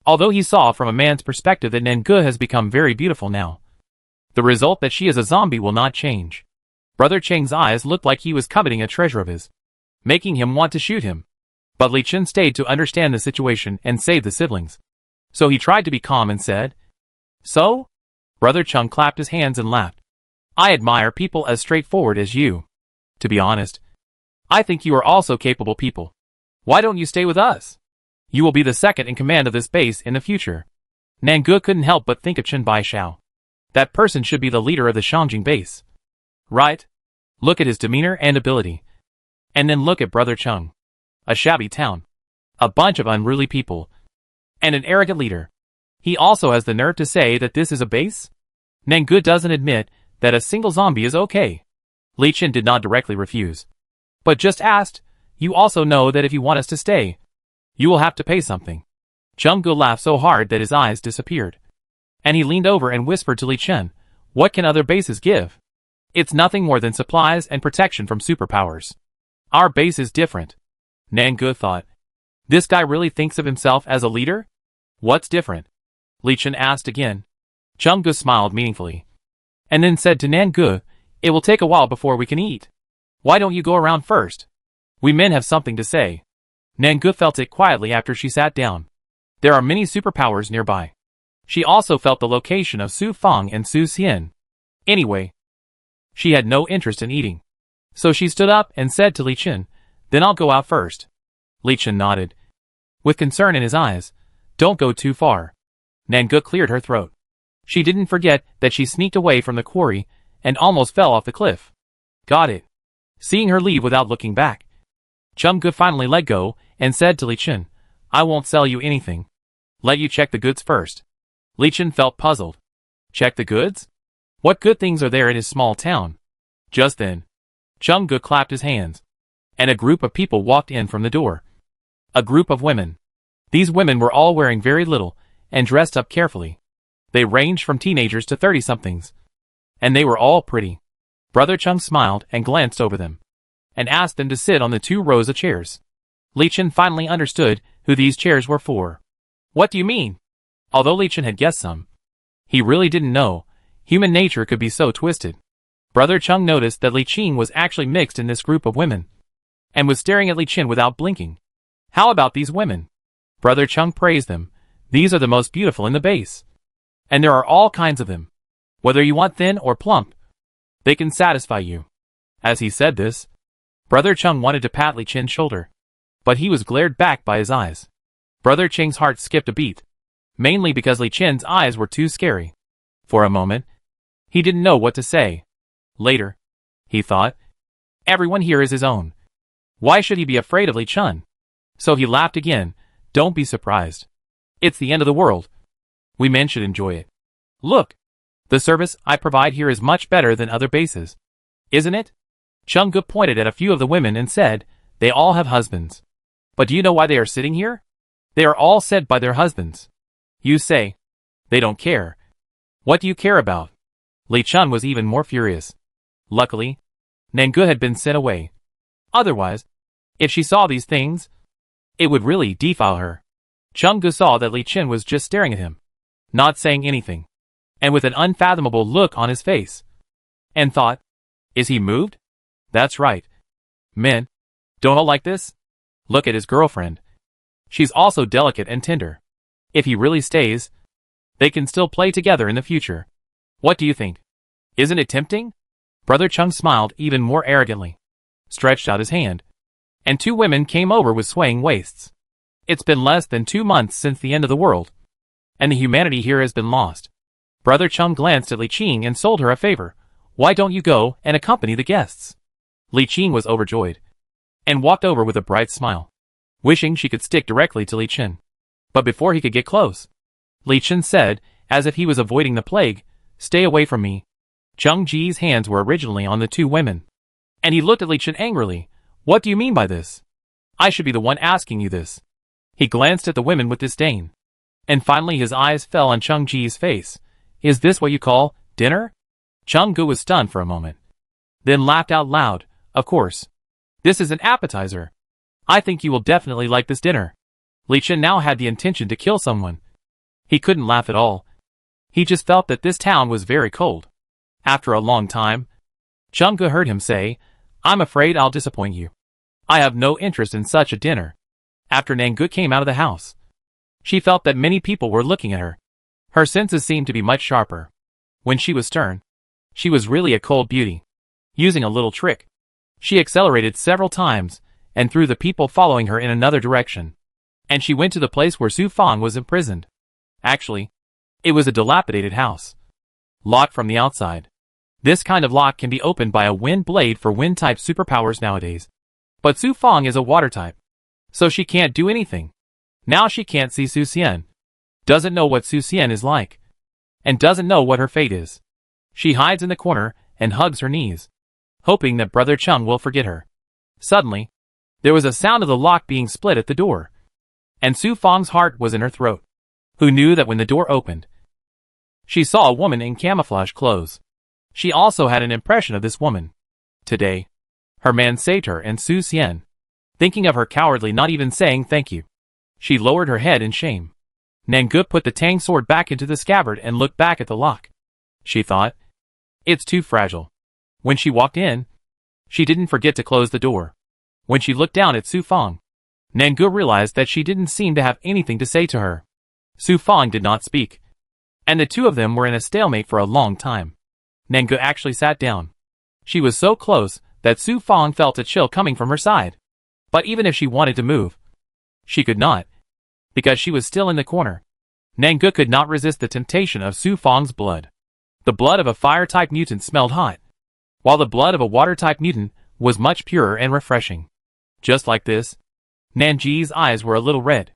although he saw from a man's perspective that Nangu has become very beautiful now. The result that she is a zombie will not change. Brother Cheng's eyes looked like he was coveting a treasure of his, making him want to shoot him. But Li Chen stayed to understand the situation and save the siblings. So he tried to be calm and said, "So?" Brother Chung clapped his hands and laughed. "I admire people as straightforward as you. To be honest, I think you are also capable people. Why don't you stay with us? You will be the second in command of this base in the future." Nangu couldn't help but think of Chen Baishao. That person should be the leader of the Shangjing base. Right? Look at his demeanor and ability. And then look at Brother Chung. A shabby town, a bunch of unruly people, and an arrogant leader. He also has the nerve to say that this is a base? Nangu doesn't admit that a single zombie is okay. Li Chen did not directly refuse, but just asked, "You also know that if you want us to stay, you will have to pay something." Changgu laughed so hard that his eyes disappeared, and he leaned over and whispered to Li Chen, "What can other bases give? It's nothing more than supplies and protection from superpowers. Our base is different." Nangu thought, "This guy really thinks of himself as a leader? What's different?" Li Chen asked again. Changgu smiled meaningfully, and then said to Nangu, "It will take a while before we can eat. Why don't you go around first? We men have something to say." Nangu felt it quietly after she sat down. There are many superpowers nearby. She also felt the location of Su Fang and Su Xian. Anyway, she had no interest in eating. So she stood up and said to Li Chen, "Then I'll go out first." Li Chen nodded, with concern in his eyes. "Don't go too far." Nangu cleared her throat. She didn't forget that she sneaked away from the quarry and almost fell off the cliff. Got it. Seeing her leave without looking back, Changgu finally let go and said to Li Chen, "I won't sell you anything. Let you check the goods first." Li Chen felt puzzled. Check the goods? What good things are there in his small town? Just then, Changgu clapped his hands, and a group of people walked in from the door. A group of women. These women were all wearing very little and dressed up carefully. They ranged from teenagers to 30-somethings, and they were all pretty. Brother Chung smiled and glanced over them, and asked them to sit on the 2 rows of chairs. Li Chen finally understood who these chairs were for. "What do you mean?" Although Li Chen had guessed some, he really didn't know human nature could be so twisted. Brother Chung noticed that Li Chen was actually mixed in this group of women, and was staring at Li Chen without blinking. "How about these women?" Brother Chung praised them. "These are the most beautiful in the base. And there are all kinds of them. Whether you want thin or plump, they can satisfy you." As he said this, Brother Chung wanted to pat Li Chen's shoulder, but he was glared back by his eyes. Brother Cheng's heart skipped a beat, mainly because Li Chen's eyes were too scary. For a moment, he didn't know what to say. Later, he thought, everyone here is his own. Why should he be afraid of Li Chen? So he laughed again. "Don't be surprised. It's the end of the world. We men should enjoy it. Look, the service I provide here is much better than other bases. Isn't it?" Changgu pointed at a few of the women and said, "They all have husbands. But do you know why they are sitting here? They are all sent by their husbands. You say, they don't care. What do you care about?" Li Chen was even more furious. Luckily, Nangu had been sent away. Otherwise, if she saw these things, it would really defile her. Changgu saw that Li Chen was just staring at him, not saying anything, and with an unfathomable look on his face, and thought, is he moved? That's right. Men don't all like this? Look at his girlfriend. She's also delicate and tender. If he really stays, they can still play together in the future. What do you think? Isn't it tempting? Brother Chung smiled even more arrogantly, stretched out his hand, and two women came over with swaying waists. It's been less than 2 months since the end of the world, and the humanity here has been lost. Brother Chung glanced at Li Qing and sold her a favor. Why don't you go and accompany the guests? Li Qing was overjoyed, and walked over with a bright smile, wishing she could stick directly to Li Chen. But before he could get close, Li Chen said, as if he was avoiding the plague, "Stay away from me." Chung Ji's hands were originally on the two women, and he looked at Li Chen angrily. What do you mean by this? I should be the one asking you this. He glanced at the women with disdain, and finally his eyes fell on Chung Ji's face. Is this what you call dinner? Chung Gu was stunned for a moment, then laughed out loud. Of course. This is an appetizer. I think you will definitely like this dinner. Li Chen now had the intention to kill someone. He couldn't laugh at all. He just felt that this town was very cold. After a long time, Chung Gu heard him say, I'm afraid I'll disappoint you. I have no interest in such a dinner. After Nangu came out of the house, she felt that many people were looking at her. Her senses seemed to be much sharper. When she was stern, she was really a cold beauty. Using a little trick, she accelerated several times and threw the people following her in another direction. And she went to the place where Su Fang was imprisoned. Actually, it was a dilapidated house, locked from the outside. This kind of lock can be opened by a wind blade for wind-type superpowers nowadays. But Su Fang is a water type, so she can't do anything. Now she can't see Su Xian, doesn't know what Su Xian is like, and doesn't know what her fate is. She hides in the corner and hugs her knees, hoping that Brother Chung will forget her. Suddenly, there was a sound of the lock being split at the door, and Su Fang's heart was in her throat. Who knew that when the door opened, she saw a woman in camouflage clothes. She also had an impression of this woman. Today, her man saved her and Su Xian. Thinking of her cowardly not even saying thank you, she lowered her head in shame. Nangu put the tang sword back into the scabbard and looked back at the lock. She thought, it's too fragile. When she walked in, she didn't forget to close the door. When she looked down at Su Fang, Nangu realized that she didn't seem to have anything to say to her. Su Fang did not speak, and the two of them were in a stalemate for a long time. Nangu actually sat down. She was so close that Su Fang felt a chill coming from her side. But even if she wanted to move, she could not, because she was still in the corner. Nangu could not resist the temptation of Su Fang's blood. The blood of a fire-type mutant smelled hot, while the blood of a water-type mutant was much purer and refreshing. Just like this, Nanji's eyes were a little red.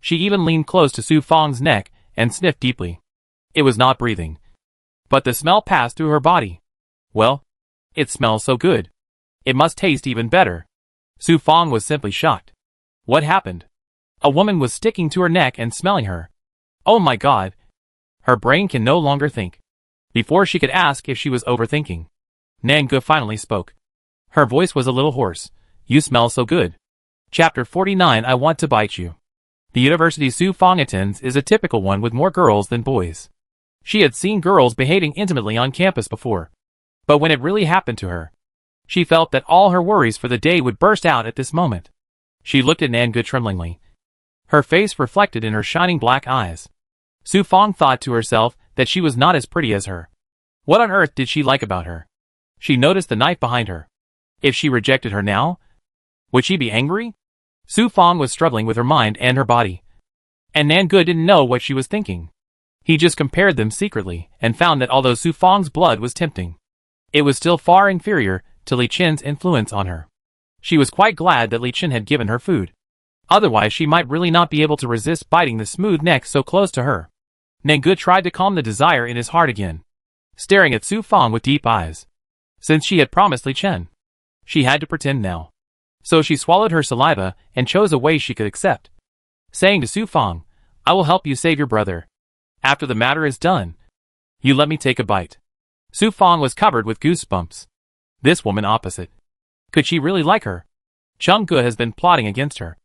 She even leaned close to Su Fang's neck and sniffed deeply. It was not breathing, but the smell passed through her body. Well, it smells so good. It must taste even better. Su Fang was simply shocked. What happened? A woman was sticking to her neck and smelling her. Oh my god. Her brain can no longer think. Before she could ask if she was overthinking, Nangu finally spoke. Her voice was a little hoarse. You smell so good. Chapter 49. I want to bite you. The university Su Fang attends is a typical one with more girls than boys. She had seen girls behaving intimately on campus before, but when it really happened to her, she felt that all her worries for the day would burst out at this moment. She looked at Nangu tremblingly, her face reflected in her shining black eyes. Su Fang thought to herself that she was not as pretty as her. What on earth did she like about her? She noticed the knife behind her. If she rejected her now, would she be angry? Su Fang was struggling with her mind and her body, and Nangu didn't know what she was thinking. He just compared them secretly and found that although Su Fang's blood was tempting, it was still far inferior to Li Chen's influence on her. She was quite glad that Li Chen had given her food. Otherwise she might really not be able to resist biting the smooth neck so close to her. Nangu tried to calm the desire in his heart again, staring at Su Fang with deep eyes. Since she had promised Li Chen, she had to pretend now. So she swallowed her saliva and chose a way she could accept, saying to Su Fang, I will help you save your brother. After the matter is done, you let me take a bite. Su Fang was covered with goosebumps. This woman opposite. Could she really like her? Chung Gu has been plotting against her.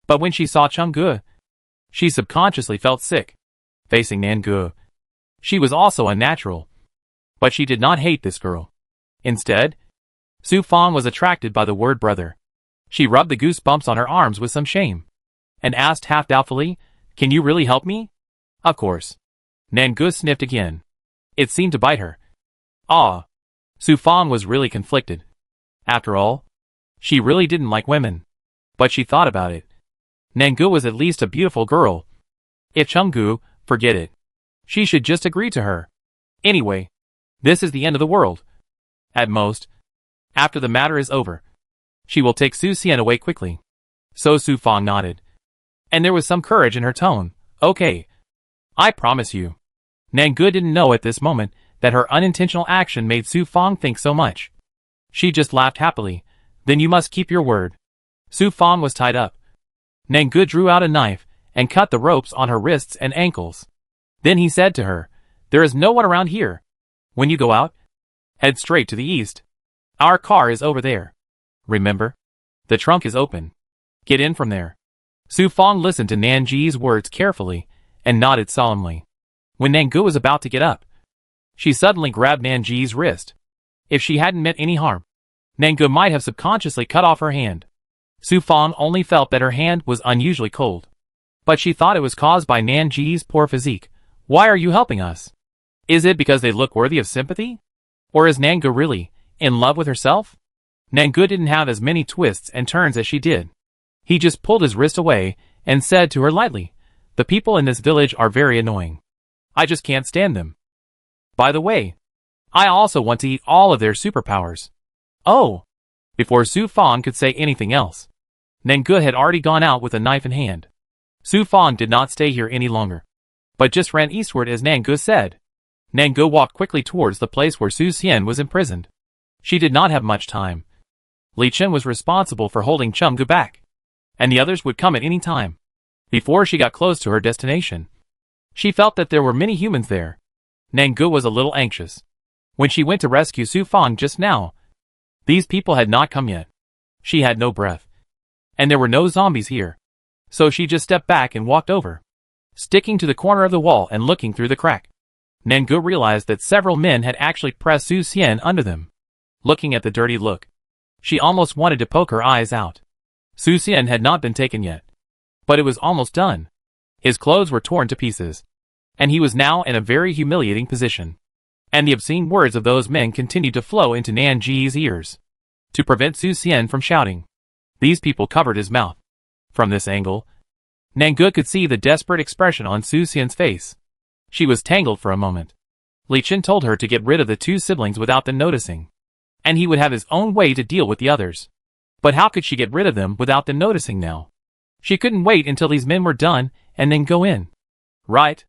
But when she saw Chung Gu, she subconsciously felt sick. Facing Nangu, she was also unnatural. But she did not hate this girl. Instead, Su Fang was attracted by the word brother. She rubbed the goosebumps on her arms with some shame, and asked half doubtfully, Can you really help me? Of course. Nangu sniffed again. It seemed to bite her. Ah. Su Fang was really conflicted. After all, she really didn't like women. But she thought about it. Nangu was at least a beautiful girl. If Chenggu, forget it. She should just agree to her. Anyway, this is the end of the world. At most, after the matter is over, she will take Su Xian away quickly. So Su Fang nodded. And there was some courage in her tone. Okay. I promise you. Nangu didn't know at this moment that her unintentional action made Su Fang think so much. She just laughed happily. Then you must keep your word. Su Fang was tied up. Nangu drew out a knife and cut the ropes on her wrists and ankles. Then he said to her, there is no one around here. When you go out, head straight to the east. Our car is over there. Remember? The trunk is open. Get in from there. Su Fang listened to Nanji's words carefully and nodded solemnly. When Nangu was about to get up, she suddenly grabbed Nanji's wrist. If she hadn't meant any harm, Nangu might have subconsciously cut off her hand. Su Fang only felt that her hand was unusually cold. But she thought it was caused by Nanji's poor physique. Why are you helping us? Is it because they look worthy of sympathy? Or is Nangu really in love with herself? Nangu didn't have as many twists and turns as she did. He just pulled his wrist away and said to her lightly, the people in this village are very annoying. I just can't stand them. By the way, I also want to eat all of their superpowers. Oh! Before Su Fang could say anything else, Nangu had already gone out with a knife in hand. Su Fang did not stay here any longer, but just ran eastward as Nangu said. Nangu walked quickly towards the place where Su Xian was imprisoned. She did not have much time. Li Chen was responsible for holding Chenggu back, and the others would come at any time. Before she got close to her destination, she felt that there were many humans there. Nangu was a little anxious. When she went to rescue Su Fang just now, these people had not come yet. She had no breath. And there were no zombies here. So she just stepped back and walked over, sticking to the corner of the wall and looking through the crack. Nangu realized that several men had actually pressed Su Xian under them. Looking at the dirty look, she almost wanted to poke her eyes out. Su Xian had not been taken yet. But it was almost done. His clothes were torn to pieces. And he was now in a very humiliating position. And the obscene words of those men continued to flow into Nanji's ears. To prevent Su Xian from shouting, these people covered his mouth. From this angle, Nangu could see the desperate expression on Su Xian's face. She was tangled for a moment. Li Chen told her to get rid of the two siblings without them noticing. And he would have his own way to deal with the others. But how could she get rid of them without them noticing now? She couldn't wait until these men were done and then go in. Right?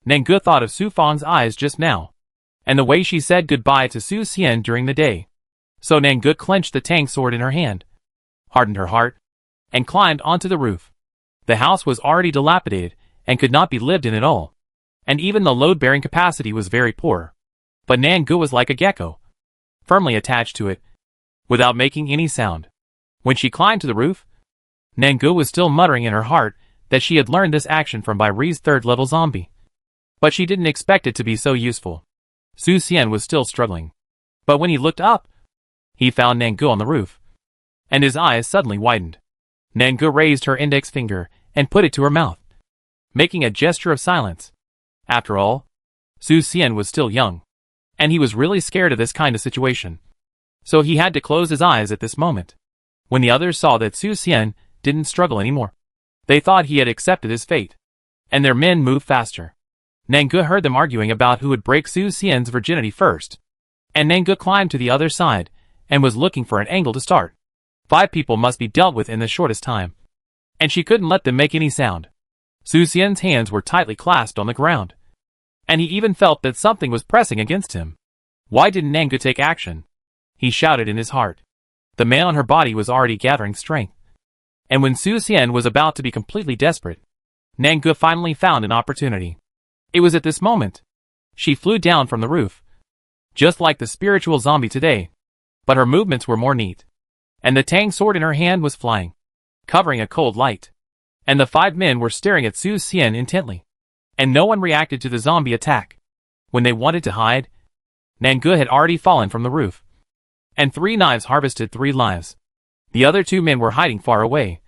Nangu thought of Su Fang's eyes just now, and the way she said goodbye to Su Xian during the day. So Nangu clenched the tang sword in her hand, hardened her heart, and climbed onto the roof. The house was already dilapidated and could not be lived in at all, and even the load-bearing capacity was very poor. But Nangu was like a gecko, firmly attached to it, without making any sound. When she climbed to the roof, Nangu was still muttering in her heart that she had learned this action from Baire's third-level zombie. But she didn't expect it to be so useful. Su Xian was still struggling. But when he looked up, he found Nangu on the roof. And his eyes suddenly widened. Nangu raised her index finger and put it to her mouth, making a gesture of silence. After all, Su Xian was still young, and he was really scared of this kind of situation. So he had to close his eyes at this moment. When the others saw that Su Xian didn't struggle anymore, they thought he had accepted his fate, and their men moved faster. Nangu heard them arguing about who would break Su Xian's virginity first, and Nangu climbed to the other side and was looking for an angle to start. 5 people must be dealt with in the shortest time, and she couldn't let them make any sound. Su Xian's hands were tightly clasped on the ground, and he even felt that something was pressing against him. Why didn't Nangu take action? He shouted in his heart. The man on her body was already gathering strength, and when Su Xian was about to be completely desperate, Nangu finally found an opportunity. It was at this moment. She flew down from the roof, just like the spiritual zombie today, but her movements were more neat. And the tang sword in her hand was flying, covering a cold light. And the 5 men were staring at Su Xian intently. And no one reacted to the zombie attack. When they wanted to hide, Nangu had already fallen from the roof. And 3 knives harvested 3 lives. The other 2 men were hiding far away.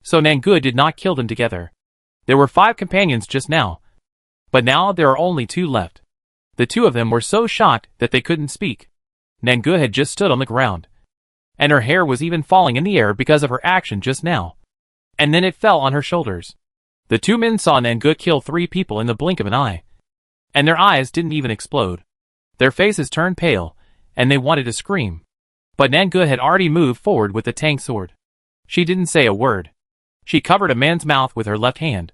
So Nangu did not kill them together. There were 5 companions just now, But now there are only 2 left. The 2 of them were so shocked that they couldn't speak. Nangu had just stood on the ground, and her hair was even falling in the air because of her action just now. And then it fell on her shoulders. The 2 men saw Nangu kill 3 people in the blink of an eye. And their eyes didn't even explode. Their faces turned pale, and they wanted to scream. But Nangu had already moved forward with the tang sword. She didn't say a word. She covered a man's mouth with her left hand,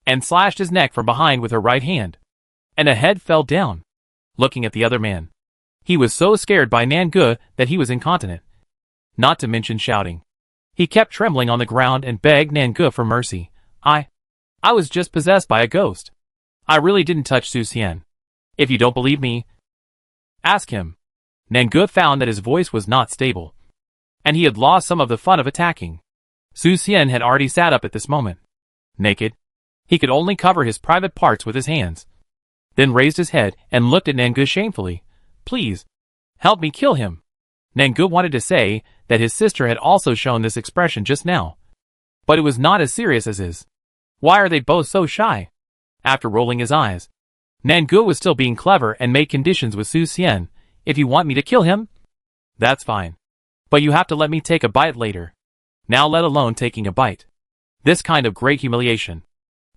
and slashed his neck from behind with her right hand. And a head fell down. Looking at the other man, he was so scared by Nangu that he was incontinent, not to mention shouting. He kept trembling on the ground and begged Nangu for mercy. I was just possessed by a ghost. I really didn't touch Su Xian. If you don't believe me, ask him. Nangu found that his voice was not stable, and he had lost some of the fun of attacking. Su Xian had already sat up at this moment. Naked, he could only cover his private parts with his hands, then raised his head and looked at Nangu shamefully. Please, help me kill him. Nangu wanted to say that his sister had also shown this expression just now, but it was not as serious as his. Why are they both so shy? After rolling his eyes, Nangu was still being clever and made conditions with Su Xian. If you want me to kill him, that's fine. But you have to let me take a bite later. Now let alone taking a bite. This kind of great humiliation.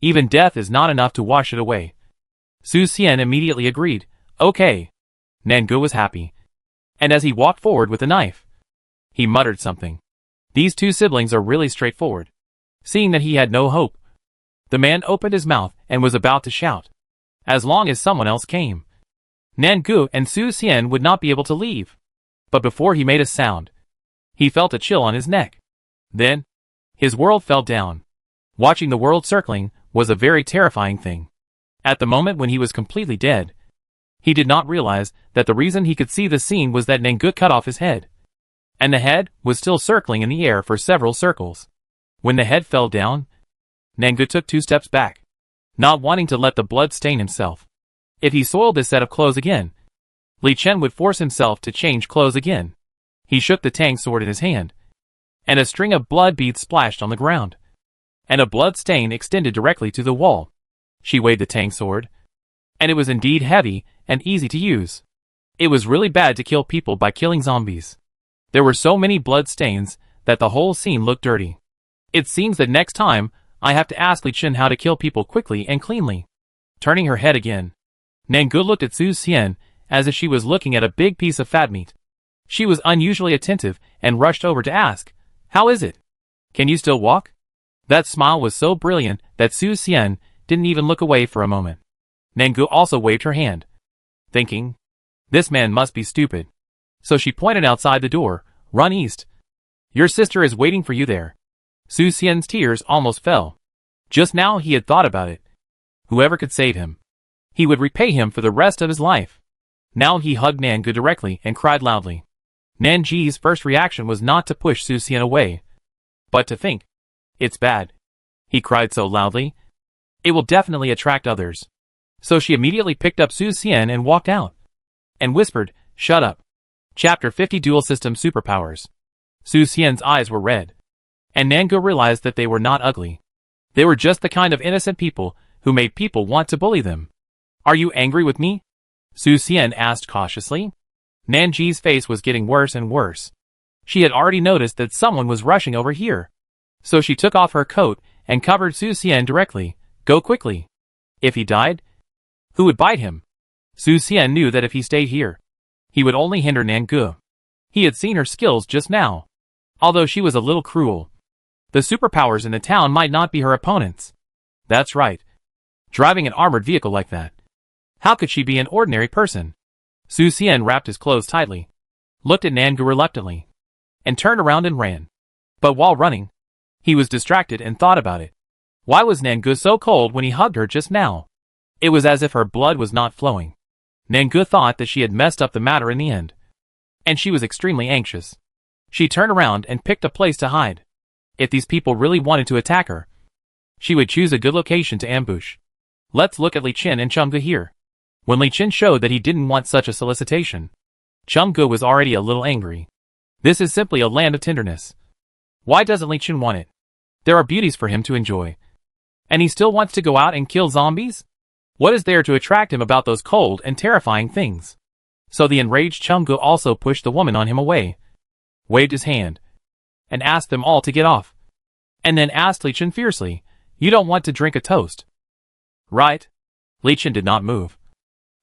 Even death is not enough to wash it away. Su Xian immediately agreed. Okay. Nangu was happy. And as he walked forward with the knife, he muttered something. These 2 siblings are really straightforward. Seeing that he had no hope, the man opened his mouth and was about to shout. As long as someone else came, Nangu and Su Xian would not be able to leave. But before he made a sound, he felt a chill on his neck. Then, his world fell down. Watching the world circling was a very terrifying thing. At the moment when he was completely dead, he did not realize that the reason he could see the scene was that Nangu cut off his head, and the head was still circling in the air for several circles. When the head fell down, Nangu took 2 steps back, not wanting to let the blood stain himself. If he soiled his set of clothes again, Li Chen would force himself to change clothes again. He shook the tang sword in his hand, and a string of blood beads splashed on the ground, and a blood stain extended directly to the wall. She weighed the tang sword, and it was indeed heavy and easy to use. It was really bad to kill people by killing zombies. There were so many blood stains that the whole scene looked dirty. It seems that next time, I have to ask Li Chen how to kill people quickly and cleanly. Turning her head again, Nangu looked at Su Xian as if she was looking at a big piece of fat meat. She was unusually attentive and rushed over to ask, "How is it? Can you still walk?" That smile was so brilliant that Su Xian didn't even look away for a moment. Nangu also waved her hand, thinking, this man must be stupid. So she pointed outside the door. Run east. Your sister is waiting for you there. Su Xian's tears almost fell. Just now he had thought about it. Whoever could save him, he would repay him for the rest of his life. Now he hugged Nangu directly and cried loudly. Nanji's first reaction was not to push Su Xian away, but to think, it's bad. He cried so loudly, it will definitely attract others. So she immediately picked up Su Xian and walked out, and whispered, shut up. Chapter 50 Dual System Superpowers. Su Xian's eyes were red, and Nangu realized that they were not ugly. They were just the kind of innocent people who made people want to bully them. Are you angry with me? Su Xian asked cautiously. Nanji's face was getting worse and worse. She had already noticed that someone was rushing over here. So she took off her coat and covered Su Xian directly. Go quickly. If he died, who would bite him? Su Xian knew that if he stayed here, he would only hinder Nangu. He had seen her skills just now. Although she was a little cruel, the superpowers in the town might not be her opponents. That's right. Driving an armored vehicle like that. How could she be an ordinary person? Su Xian wrapped his clothes tightly, looked at Nangu reluctantly, and turned around and ran. But while running, he was distracted and thought about it. Why was Nangu so cold when he hugged her just now? It was as if her blood was not flowing. Nangu thought that she had messed up the matter in the end, and she was extremely anxious. She turned around and picked a place to hide. If these people really wanted to attack her, she would choose a good location to ambush. Let's look at Li Chen and Chumgu here. When Li Chen showed that he didn't want such a solicitation, Chumgu was already a little angry. This is simply a land of tenderness. Why doesn't Li Chen want it? There are beauties for him to enjoy, and he still wants to go out and kill zombies? What is there to attract him about those cold and terrifying things? So the enraged Chungu also pushed the woman on him away, waved his hand, and asked them all to get off. And then asked Li Chen fiercely, "You don't want to drink a toast, right?" Li Chen did not move,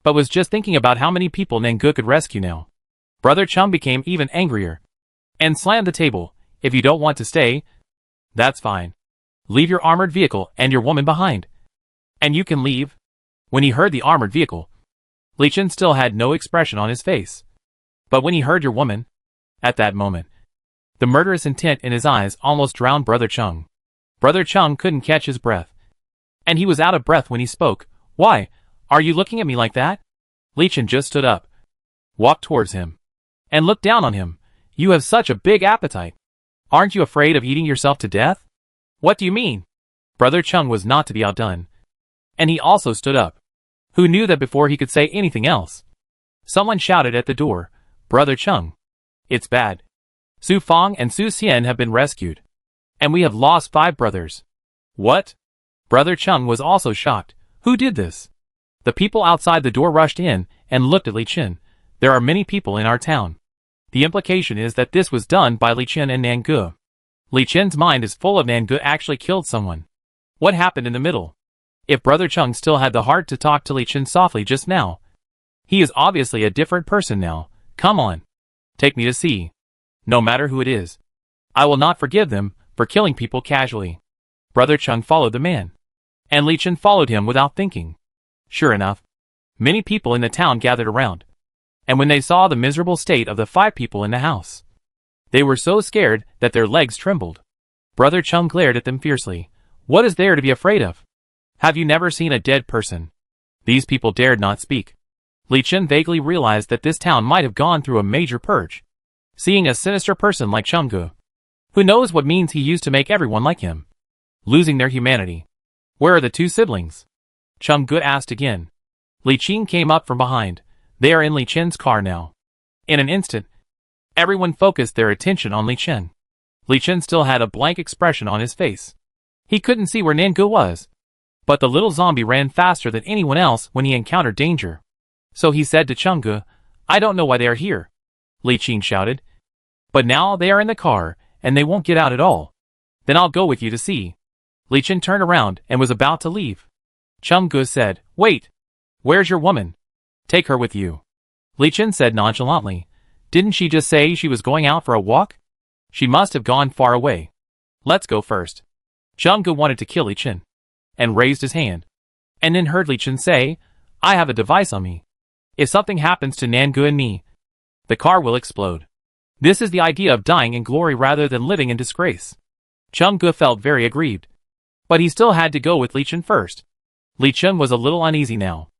but was just thinking about how many people Nangu could rescue now. Brother Chung became even angrier, and slammed the table. "If you don't want to stay, that's fine. Leave your armored vehicle and your woman behind, and you can leave." When he heard the armored vehicle, Li Chen still had no expression on his face. But when he heard your woman, at that moment, the murderous intent in his eyes almost drowned Brother Chung. Brother Chung couldn't catch his breath, and he was out of breath when he spoke. "Why are you looking at me like that?" Li Chen just stood up, walked towards him, and looked down on him. "You have such a big appetite. Aren't you afraid of eating yourself to death?" "What do you mean?" Brother Chung was not to be outdone, and he also stood up. Who knew that before he could say anything else? Someone shouted at the door, "Brother Chung, it's bad. Su Fong and Su Xian have been rescued, and we have lost 5 brothers." "What?" Brother Chung was also shocked. "Who did this?" The people outside the door rushed in and looked at Li Chen. "There are many people in our town. The implication is that this was done by Li Chen and Nangu." Li Chen's mind is full of Nangu actually killed someone. What happened in the middle? If Brother Chung still had the heart to talk to Li Chen softly just now, he is obviously a different person now. "Come on. Take me to see. No matter who it is, I will not forgive them for killing people casually." Brother Chung followed the man, and Li Chen followed him without thinking. Sure enough, many people in the town gathered around, and when they saw the miserable state of the 5 people in the house, they were so scared that their legs trembled. Brother Chung glared at them fiercely. "What is there to be afraid of? Have you never seen a dead person?" These people dared not speak. Li Chen vaguely realized that this town might have gone through a major purge. Seeing a sinister person like Chungu, who knows what means he used to make everyone like him, losing their humanity. "Where are the 2 siblings?" Chungu asked again. Li Chen came up from behind. They are in Li Chen's car now. In an instant, everyone focused their attention on Li Chen. Li Chen still had a blank expression on his face. He couldn't see where Nangu was, but the little zombie ran faster than anyone else when he encountered danger. So he said to Chungu, "I don't know why they are here," Li Chen shouted. "But now they are in the car, and they won't get out at all. Then I'll go with you to see." Li Chen turned around and was about to leave. Chungu said, "Wait. Where's your woman? Take her with you." Li Chen said nonchalantly, "Didn't she just say she was going out for a walk? She must have gone far away. Let's go first." Chungu wanted to kill Li Chen, and raised his hand, and then heard Li Chen say, "I have a device on me. If something happens to Nangu and me, the car will explode. This is the idea of dying in glory rather than living in disgrace." Chungu felt very aggrieved, but he still had to go with Li Chen first. Li Chen was a little uneasy now.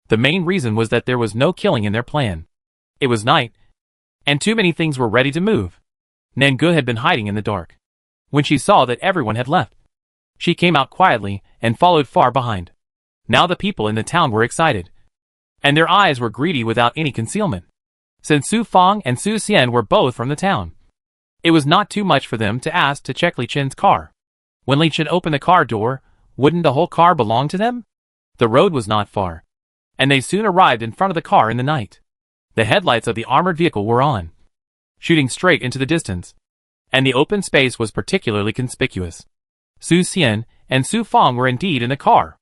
The main reason was that there was no killing in their plan. It was night, and too many things were ready to move. Nangu had been hiding in the dark. When she saw that everyone had left, she came out quietly and followed far behind. Now the people in the town were excited, and their eyes were greedy without any concealment. Since Su Fong and Su Xian were both from the town, it was not too much for them to ask to check Li Chen's car. When Li Chen opened the car door, wouldn't the whole car belong to them? The road was not far, and they soon arrived in front of the car in the night. The headlights of the armored vehicle were on, shooting straight into the distance, and the open space was particularly conspicuous. Su Xian and Su Fong were indeed in the car.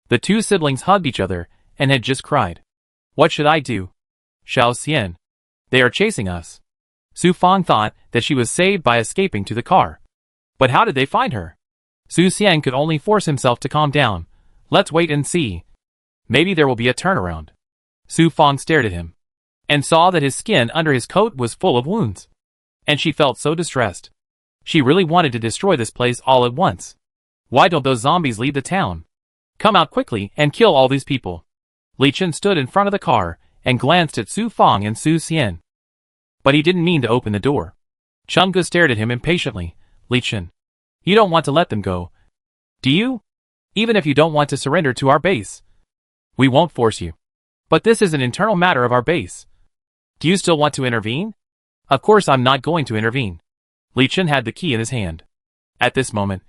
The 2 siblings hugged each other and had just cried. "What should I do? Xiao Xian, they are chasing us." Su Fong thought that she was saved by escaping to the car. But how did they find her? Su Xian could only force himself to calm down. "Let's wait and see. Maybe there will be a turnaround." Su Fong stared at him, and saw that his skin under his coat was full of wounds. And she felt so distressed. She really wanted to destroy this place all at once. "Why don't those zombies leave the town? Come out quickly and kill all these people." Li Chen stood in front of the car and glanced at Su Fong and Su Xian. But he didn't mean to open the door. Chungu stared at him impatiently. "Li Chen, you don't want to let them go, do you? Even if you don't want to surrender to our base, we won't force you. But this is an internal matter of our base. Do you still want to intervene?" "Of course I'm not going to intervene." Li Chen had the key in his hand. At this moment,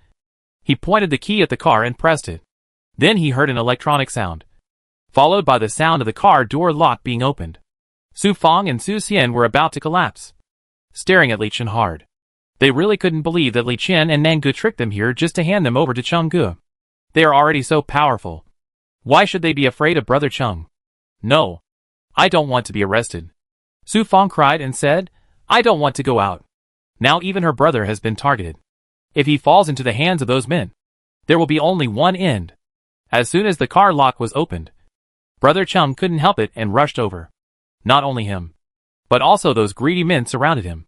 he pointed the key at the car and pressed it. Then he heard an electronic sound. followed by the sound of the car door lock being opened. Su Fang and Su Xian were about to collapse, staring at Li Chen hard. They really couldn't believe that Li Chen and Nangu tricked them here just to hand them over to Chenggu. They are already so powerful. Why should they be afraid of Brother Cheng? No. I don't want to be arrested. Su Fang cried and said, I don't want to go out. Now even her brother has been targeted. If he falls into the hands of those men, there will be only one end. As soon as the car lock was opened, Brother Cheng couldn't help it and rushed over. Not only him, but also those greedy men surrounded him.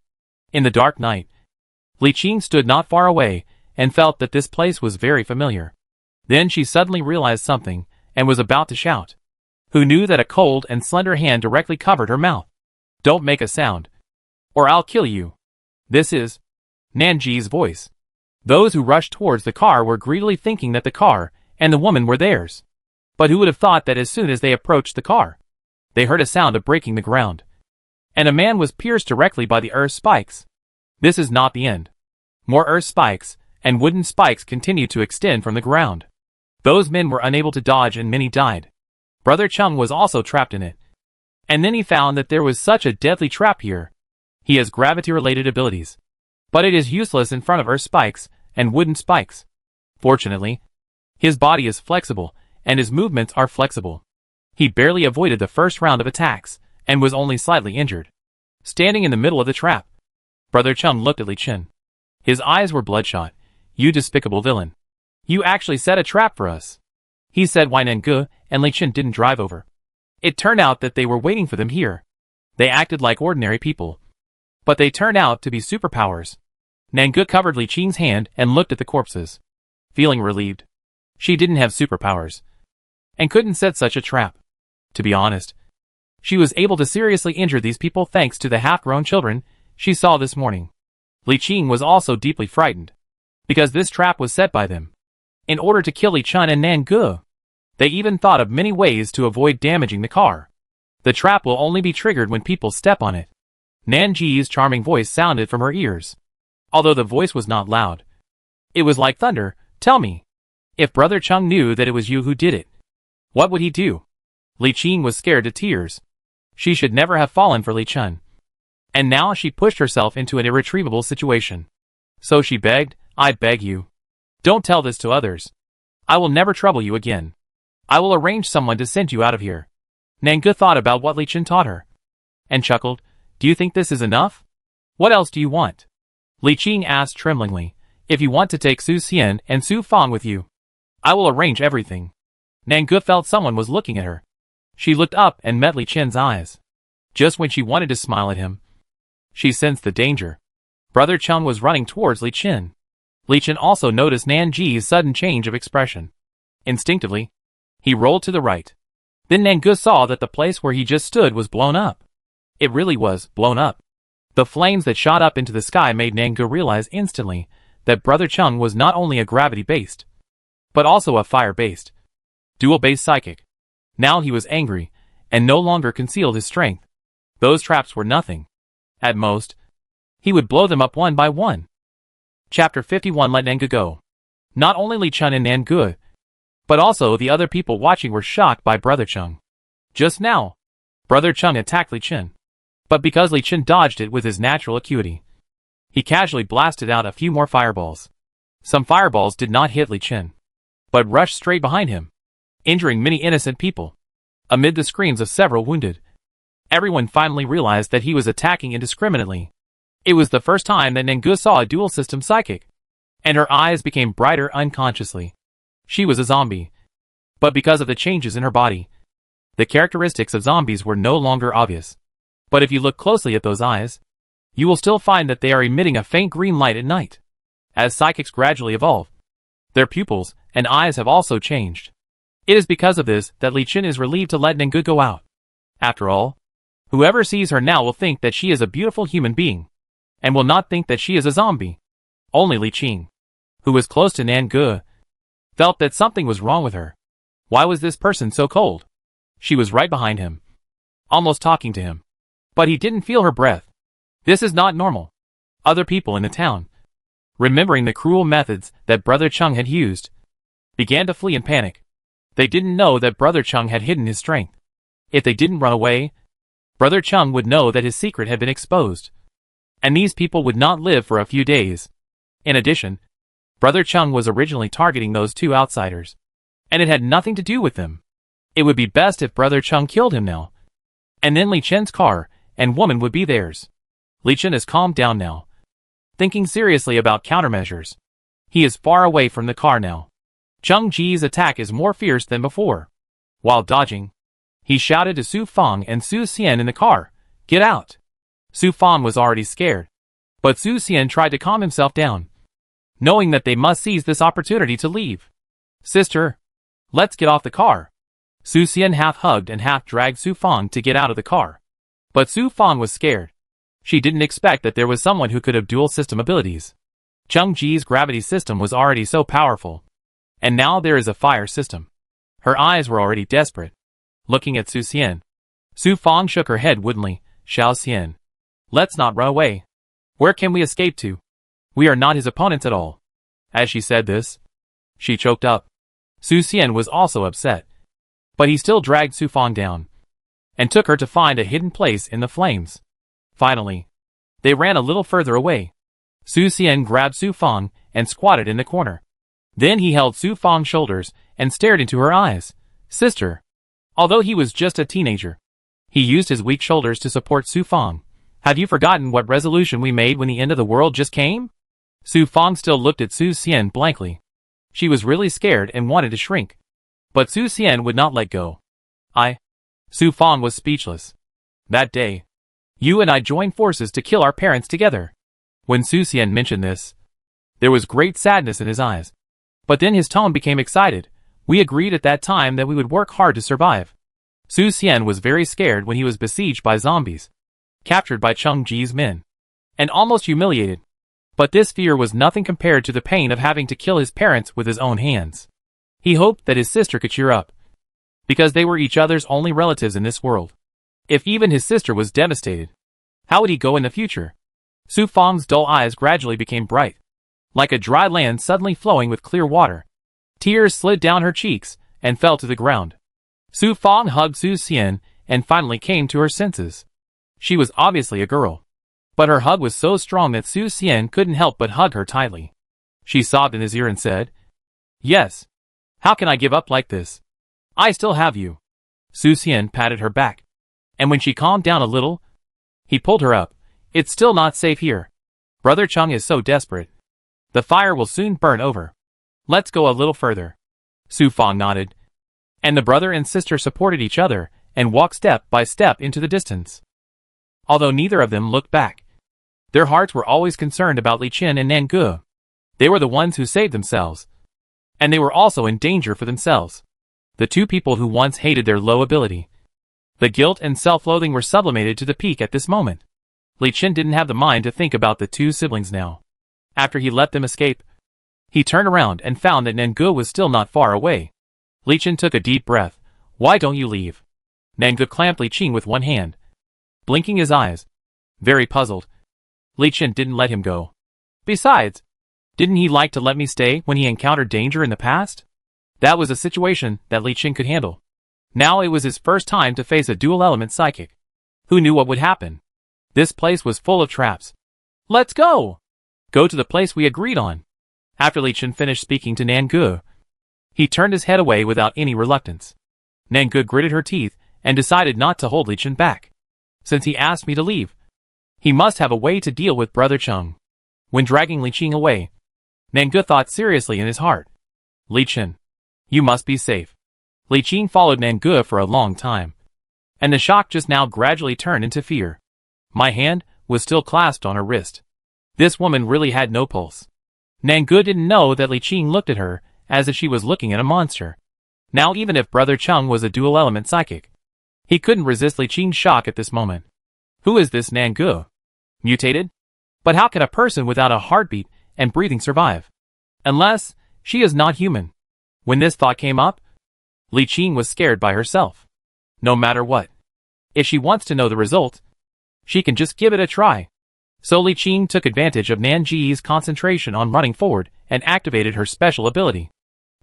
In the dark night, Li Qing stood not far away and felt that this place was very familiar. Then she suddenly realized something and was about to shout. Who knew that a cold and slender hand directly covered her mouth? Don't make a sound, or I'll kill you. This is Nanji's voice. Those who rushed towards the car were greedily thinking that the car and the woman were theirs. But who would have thought that as soon as they approached the car, they heard a sound of breaking the ground, and a man was pierced directly by the earth spikes. This is not the end. More earth spikes and wooden spikes continued to extend from the ground. Those men were unable to dodge and many died. Brother Cheng was also trapped in it. And then he found that there was such a deadly trap here. He has gravity-related abilities, but it is useless in front of earth spikes and wooden spikes. Fortunately, his body is flexible and his movements are flexible. He barely avoided the first round of attacks and was only slightly injured. Standing in the middle of the trap, Brother Cheng looked at Li Chen. His eyes were bloodshot. You despicable villain. You actually set a trap for us. He said why Nangu and Li Chen didn't drive over. It turned out that they were waiting for them here. They acted like ordinary people, but they turned out to be superpowers. Nangu covered Li Qing's hand and looked at the corpses, feeling relieved. She didn't have superpowers, and couldn't set such a trap. To be honest, she was able to seriously injure these people thanks to the half-grown children she saw this morning. Li Qing was also deeply frightened, because this trap was set by them, in order to kill Li Chen and Nangu. They even thought of many ways to avoid damaging the car. The trap will only be triggered when people step on it. Nanji's charming voice sounded from her ears. Although the voice was not loud, it was like thunder. Tell me, if Brother Cheng knew that it was you who did it, what would he do? Li Qing was scared to tears. She should never have fallen for Li Chen. And now she pushed herself into an irretrievable situation. So she begged, I beg you, don't tell this to others. I will never trouble you again. I will arrange someone to send you out of here. Nangu thought about what Li Chen taught her, and chuckled. Do you think this is enough? What else do you want? Li Qing asked tremblingly. If you want to take Su Xian and Su Fang with you, I will arrange everything. Nangu felt someone was looking at her. She looked up and met Li Chen's eyes. Just when she wanted to smile at him, she sensed the danger. Brother Cheng was running towards Li Chen. Li Chen also noticed Nanji's sudden change of expression. Instinctively, he rolled to the right. Then Nangu saw that the place where he just stood was blown up. It really was blown up. The flames that shot up into the sky made Nangu realize instantly that Brother Cheng was not only a gravity-based, but also a fire-based, dual-based psychic. Now he was angry, and no longer concealed his strength. Those traps were nothing. At most, he would blow them up one by one. Chapter 51. Let Nangu go. Not only Li Chen and Nangu, but also the other people watching were shocked by Brother Cheng. Just now, Brother Cheng attacked Li Chen, but because Li Chen dodged it with his natural acuity, he casually blasted out a few more fireballs. Some fireballs did not hit Li Chen, but rushed straight behind him, injuring many innocent people. Amid the screams of several wounded, everyone finally realized that he was attacking indiscriminately. It was the first time that Nangu saw a dual-system psychic, and her eyes became brighter unconsciously. She was a zombie, but because of the changes in her body, the characteristics of zombies were no longer obvious. But if you look closely at those eyes, you will still find that they are emitting a faint green light at night. As psychics gradually evolve, their pupils and eyes have also changed. It is because of this that Li Chen is relieved to let Nangu go out. After all, whoever sees her now will think that she is a beautiful human being, and will not think that she is a zombie. Only Li Qing, who was close to Nangu, felt that something was wrong with her. Why was this person so cold? She was right behind him, almost talking to him. But he didn't feel her breath. This is not normal. Other people in the town, remembering the cruel methods that Brother Cheng had used, began to flee in panic. They didn't know that Brother Chung had hidden his strength. If they didn't run away, Brother Chung would know that his secret had been exposed. And these people would not live for a few days. In addition, Brother Chung was originally targeting those two outsiders. And it had nothing to do with them. It would be best if Brother Chung killed him now. And then Li Chen's car and woman would be theirs. Li Chen is calmed down now, thinking seriously about countermeasures. He is far away from the car now. Chung Ji's attack is more fierce than before. While dodging, he shouted to Su Fang and Su Xian in the car, "Get out!" Su Fang was already scared, but Su Xian tried to calm himself down, knowing that they must seize this opportunity to leave. "Sister, let's get off the car." Su Xian half hugged and half dragged Su Fang to get out of the car. But Su Fang was scared. She didn't expect that there was someone who could have dual system abilities. Chung Ji's gravity system was already so powerful. And now there is a fire system. Her eyes were already desperate. Looking at Su Xian, Su Fang shook her head woodenly. "Xiao Xian, let's not run away. Where can we escape to? We are not his opponents at all." As she said this, she choked up. Su Xian was also upset. But he still dragged Su Fang down and took her to find a hidden place in the flames. Finally, they ran a little further away. Su Xian grabbed Su Fang and squatted in the corner. Then he held Su Fang's shoulders and stared into her eyes. "Sister." Although he was just a teenager, he used his weak shoulders to support Su Fang. "Have you forgotten what resolution we made when the end of the world just came?" Su Fang still looked at Su Xian blankly. She was really scared and wanted to shrink. But Su Xian would not let go. Su Fang was speechless. "That day, you and I joined forces to kill our parents together." When Su Xian mentioned this, there was great sadness in his eyes. But then his tone became excited. "We agreed at that time that we would work hard to survive." Su Xian was very scared when he was besieged by zombies, captured by Chung Ji's men, and almost humiliated. But this fear was nothing compared to the pain of having to kill his parents with his own hands. He hoped that his sister could cheer up, because they were each other's only relatives in this world. If even his sister was devastated, how would he go in the future? Su Fang's dull eyes gradually became bright, like a dry land suddenly flowing with clear water. Tears slid down her cheeks and fell to the ground. Su Fang hugged Su Xian and finally came to her senses. She was obviously a girl, but her hug was so strong that Su Xian couldn't help but hug her tightly. She sobbed in his ear and said, "Yes. How can I give up like this? I still have you." Su Xian patted her back, and when she calmed down a little, he pulled her up. "It's still not safe here. Brother Chung is so desperate. The fire will soon burn over. Let's go a little further." Su Fang nodded, and the brother and sister supported each other and walked step by step into the distance. Although neither of them looked back, their hearts were always concerned about Li Chen and Nangu. They were the ones who saved themselves, and they were also in danger for themselves. The two people who once hated their low ability. The guilt and self-loathing were sublimated to the peak at this moment. Li Chen didn't have the mind to think about the two siblings now. After he let them escape, he turned around and found that Nangu was still not far away. Li Chen took a deep breath. "Why don't you leave?" Nangu clamped Li Chen with one hand, blinking his eyes. Very puzzled, Li Chen didn't let him go. Besides, didn't he like to let me stay when he encountered danger in the past? That was a situation that Li Chen could handle. Now it was his first time to face a dual-element psychic. Who knew what would happen? This place was full of traps. "Let's go! Go to the place we agreed on." After Li Chen finished speaking to Nangu, he turned his head away without any reluctance. Nangu gritted her teeth and decided not to hold Li Chen back. Since he asked me to leave, he must have a way to deal with Brother Chung. When dragging Li Chen away, Nangu thought seriously in his heart. "Li Chen, you must be safe." Li Chen followed Nangu for a long time, and the shock just now gradually turned into fear. My hand was still clasped on her wrist. This woman really had no pulse. Nangu didn't know that Li Chen looked at her as if she was looking at a monster. Now even if Brother Chung was a dual-element psychic, he couldn't resist Li Chen's shock at this moment. Who is this Nangu? Mutated? But how can a person without a heartbeat and breathing survive? Unless she is not human. When this thought came up, Li Chen was scared by herself. No matter what, if she wants to know the result, she can just give it a try. So Li Chen took advantage of Nanji's concentration on running forward and activated her special ability.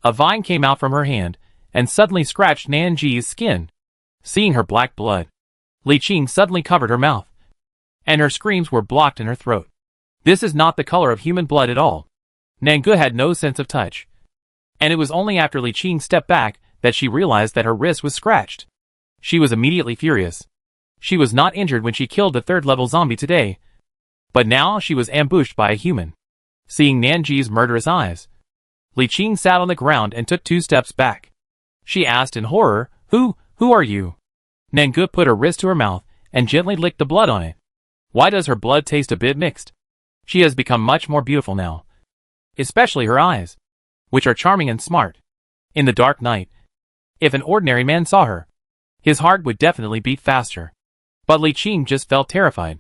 A vine came out from her hand and suddenly scratched Nanji's skin. Seeing her black blood, Li Qing suddenly covered her mouth, and her screams were blocked in her throat. This is not the color of human blood at all. Nangu had no sense of touch, and it was only after Li Qing stepped back that she realized that her wrist was scratched. She was immediately furious. She was not injured when she killed the third-level zombie today, but now she was ambushed by a human. Seeing Nanji's murderous eyes, Li Qing sat on the ground and took 2 steps back. She asked in horror, Who are you? Nangu put her wrist to her mouth and gently licked the blood on it. Why does her blood taste a bit mixed? She has become much more beautiful now. Especially her eyes, which are charming and smart. In the dark night, if an ordinary man saw her, his heart would definitely beat faster. But Li Qing just felt terrified.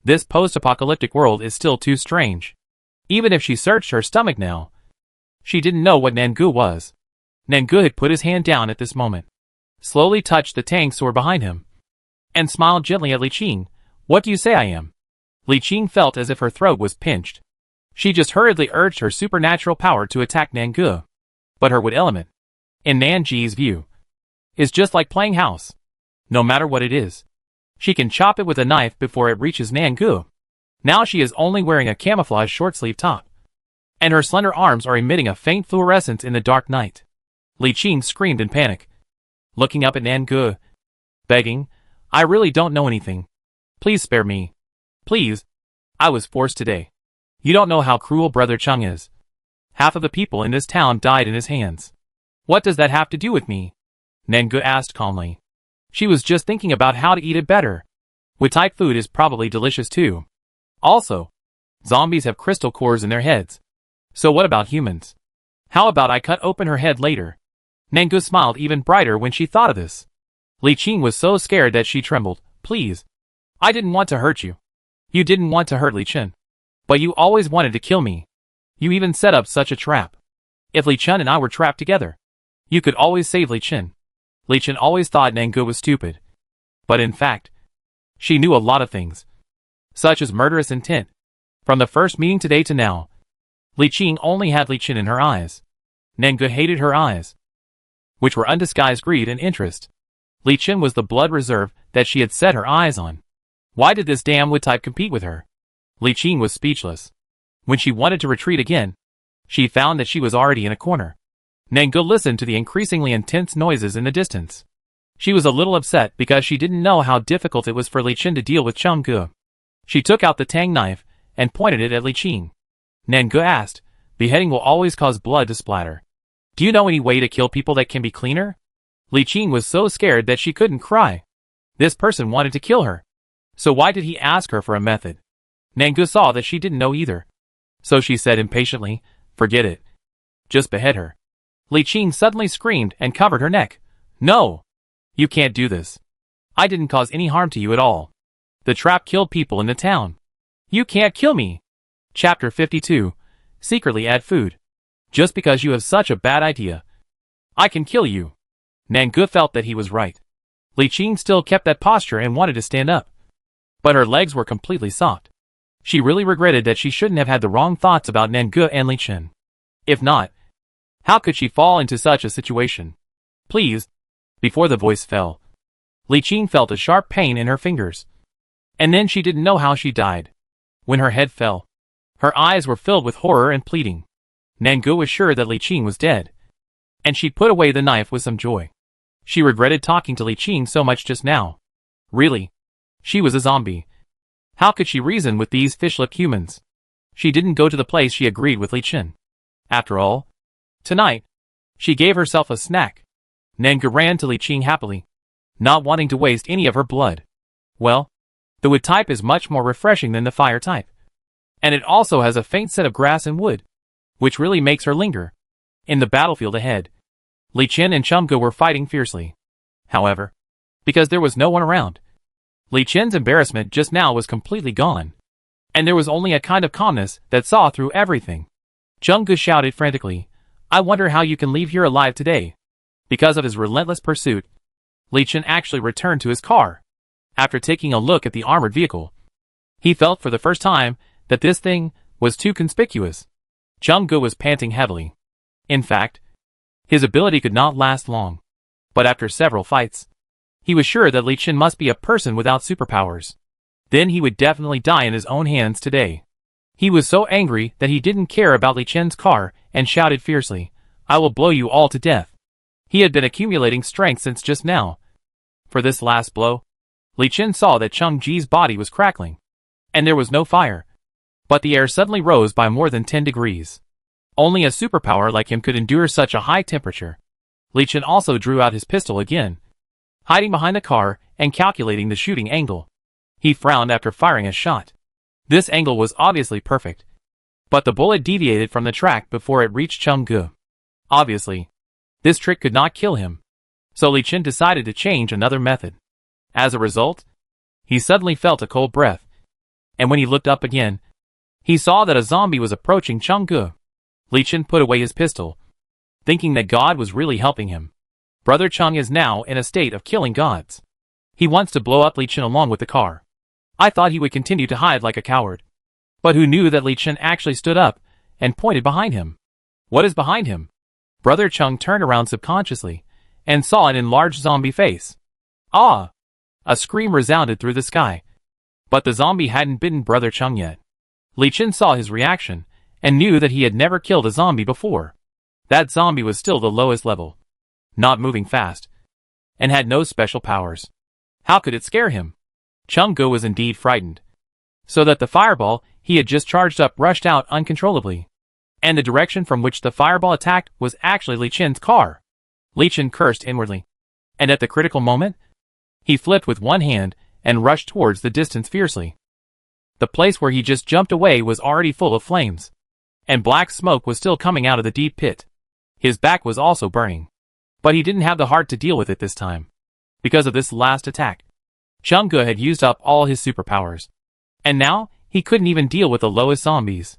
This post-apocalyptic world is still too strange. Even if she searched her stomach now, she didn't know what Nangu was. Nangu had put his hand down at this moment, slowly touched the Tang sword behind him, and smiled gently at Li Qing. What do you say I am? Li Qing felt as if her throat was pinched. She just hurriedly urged her supernatural power to attack Nangu. But her wood element, in Nanji's view, is just like playing house. No matter what it is, she can chop it with a knife before it reaches Nangu. Now she is only wearing a camouflage short-sleeve top, and her slender arms are emitting a faint fluorescence in the dark night. Li Qing screamed in panic, looking up at Nangu, begging, I really don't know anything. Please spare me. Please. I was forced today. You don't know how cruel Brother Chung is. Half of the people in this town died in his hands. What does that have to do with me? Nangu asked calmly. She was just thinking about how to eat it better. Wood-type food is probably delicious too. Also, zombies have crystal cores in their heads. So what about humans? How about I cut open her head later? Nangu smiled even brighter when she thought of this. Li Qing was so scared that she trembled. Please. I didn't want to hurt you. You didn't want to hurt Li Chen. But you always wanted to kill me. You even set up such a trap. If Li Chen and I were trapped together, you could always save Li Chen. Li Chen always thought Nangu was stupid. But in fact, she knew a lot of things, such as murderous intent. From the first meeting today to now, Li Qing only had Li Chen in her eyes. Nangu hated her eyes, which were undisguised greed and interest. Li Chen was the blood reserve that she had set her eyes on. Why did this damn wood type compete with her? Li Qing was speechless. When she wanted to retreat again, she found that she was already in a corner. Nangu listened to the increasingly intense noises in the distance. She was a little upset because she didn't know how difficult it was for Li Chen to deal with Changgu. She took out the tang knife and pointed it at Li Qing. Nangu asked, beheading will always cause blood to splatter. Do you know any way to kill people that can be cleaner? Li Qing was so scared that she couldn't cry. This person wanted to kill her. So why did he ask her for a method? Nangu saw that she didn't know either. So she said impatiently, forget it. Just behead her. Li Qing suddenly screamed and covered her neck. No! You can't do this. I didn't cause any harm to you at all. The trap killed people in the town. You can't kill me. Chapter 52. Secretly add food. Just because you have such a bad idea, I can kill you. Nangu felt that he was right. Li Qing still kept that posture and wanted to stand up, but her legs were completely soft. She really regretted that she shouldn't have had the wrong thoughts about Nangu and Li Chen. If not, how could she fall into such a situation? Please. Before the voice fell, Li Qing felt a sharp pain in her fingers. And then she didn't know how she died. When her head fell, her eyes were filled with horror and pleading. Nangu was sure that Li Qing was dead, and she put away the knife with some joy. She regretted talking to Li Qing so much just now. Really? She was a zombie. How could she reason with these fish-lipped humans? She didn't go to the place she agreed with Li Chen. After all, tonight, she gave herself a snack. Nangu ran to Li Qing happily, not wanting to waste any of her blood. Well, the wood type is much more refreshing than the fire type. And it also has a faint scent of grass and wood, which really makes her linger. In the battlefield ahead, Li Chen and Chumgu were fighting fiercely. However, because there was no one around, Li Chen's embarrassment just now was completely gone. And there was only a kind of calmness that saw through everything. Chumgu shouted frantically, I wonder how you can leave here alive today. Because of his relentless pursuit, Li Chen actually returned to his car. After taking a look at the armored vehicle, he felt for the first time that this thing was too conspicuous. Chumgu was panting heavily. In fact, His ability could not last long. But after several fights, he was sure that Li Chen must be a person without superpowers. Then he would definitely die in his own hands today. He was so angry that he didn't care about Li Chen's car and shouted fiercely, "I will blow you all to death." He had been accumulating strength since just now. For this last blow, Li Chen saw that Cheng Ji's body was crackling, and there was no fire. But the air suddenly rose by more than 10 degrees. Only a superpower like him could endure such a high temperature. Li Chen also drew out his pistol again, hiding behind the car and calculating the shooting angle. He frowned after firing a shot. This angle was obviously perfect, but the bullet deviated from the track before it reached Cheng Ge. Obviously, this trick could not kill him, so Li Chen decided to change another method. As a result, he suddenly felt a cold breath, and when he looked up again, he saw that a zombie was approaching Cheng Ge. Li Chen put away his pistol, thinking that God was really helping him. Brother Cheng is now in a state of killing gods. He wants to blow up Li Chen along with the car. I thought he would continue to hide like a coward. But who knew that Li Chen actually stood up and pointed behind him? What is behind him? Brother Cheng turned around subconsciously and saw an enlarged zombie face. Ah! A scream resounded through the sky. But the zombie hadn't bitten Brother Cheng yet. Li Chen saw his reaction and knew that he had never killed a zombie before. That zombie was still the lowest level, not moving fast, and had no special powers. How could it scare him? Cheng Ge was indeed frightened, so that the fireball he had just charged up rushed out uncontrollably, and the direction from which the fireball attacked was actually Li Chen's car. Li Chen cursed inwardly, and at the critical moment, he flipped with one hand and rushed towards the distance fiercely. The place where he just jumped away was already full of flames, and black smoke was still coming out of the deep pit. His back was also burning, but he didn't have the heart to deal with it this time. Because of this last attack, Cheng Ge had used up all his superpowers, and now he couldn't even deal with the lowest zombies.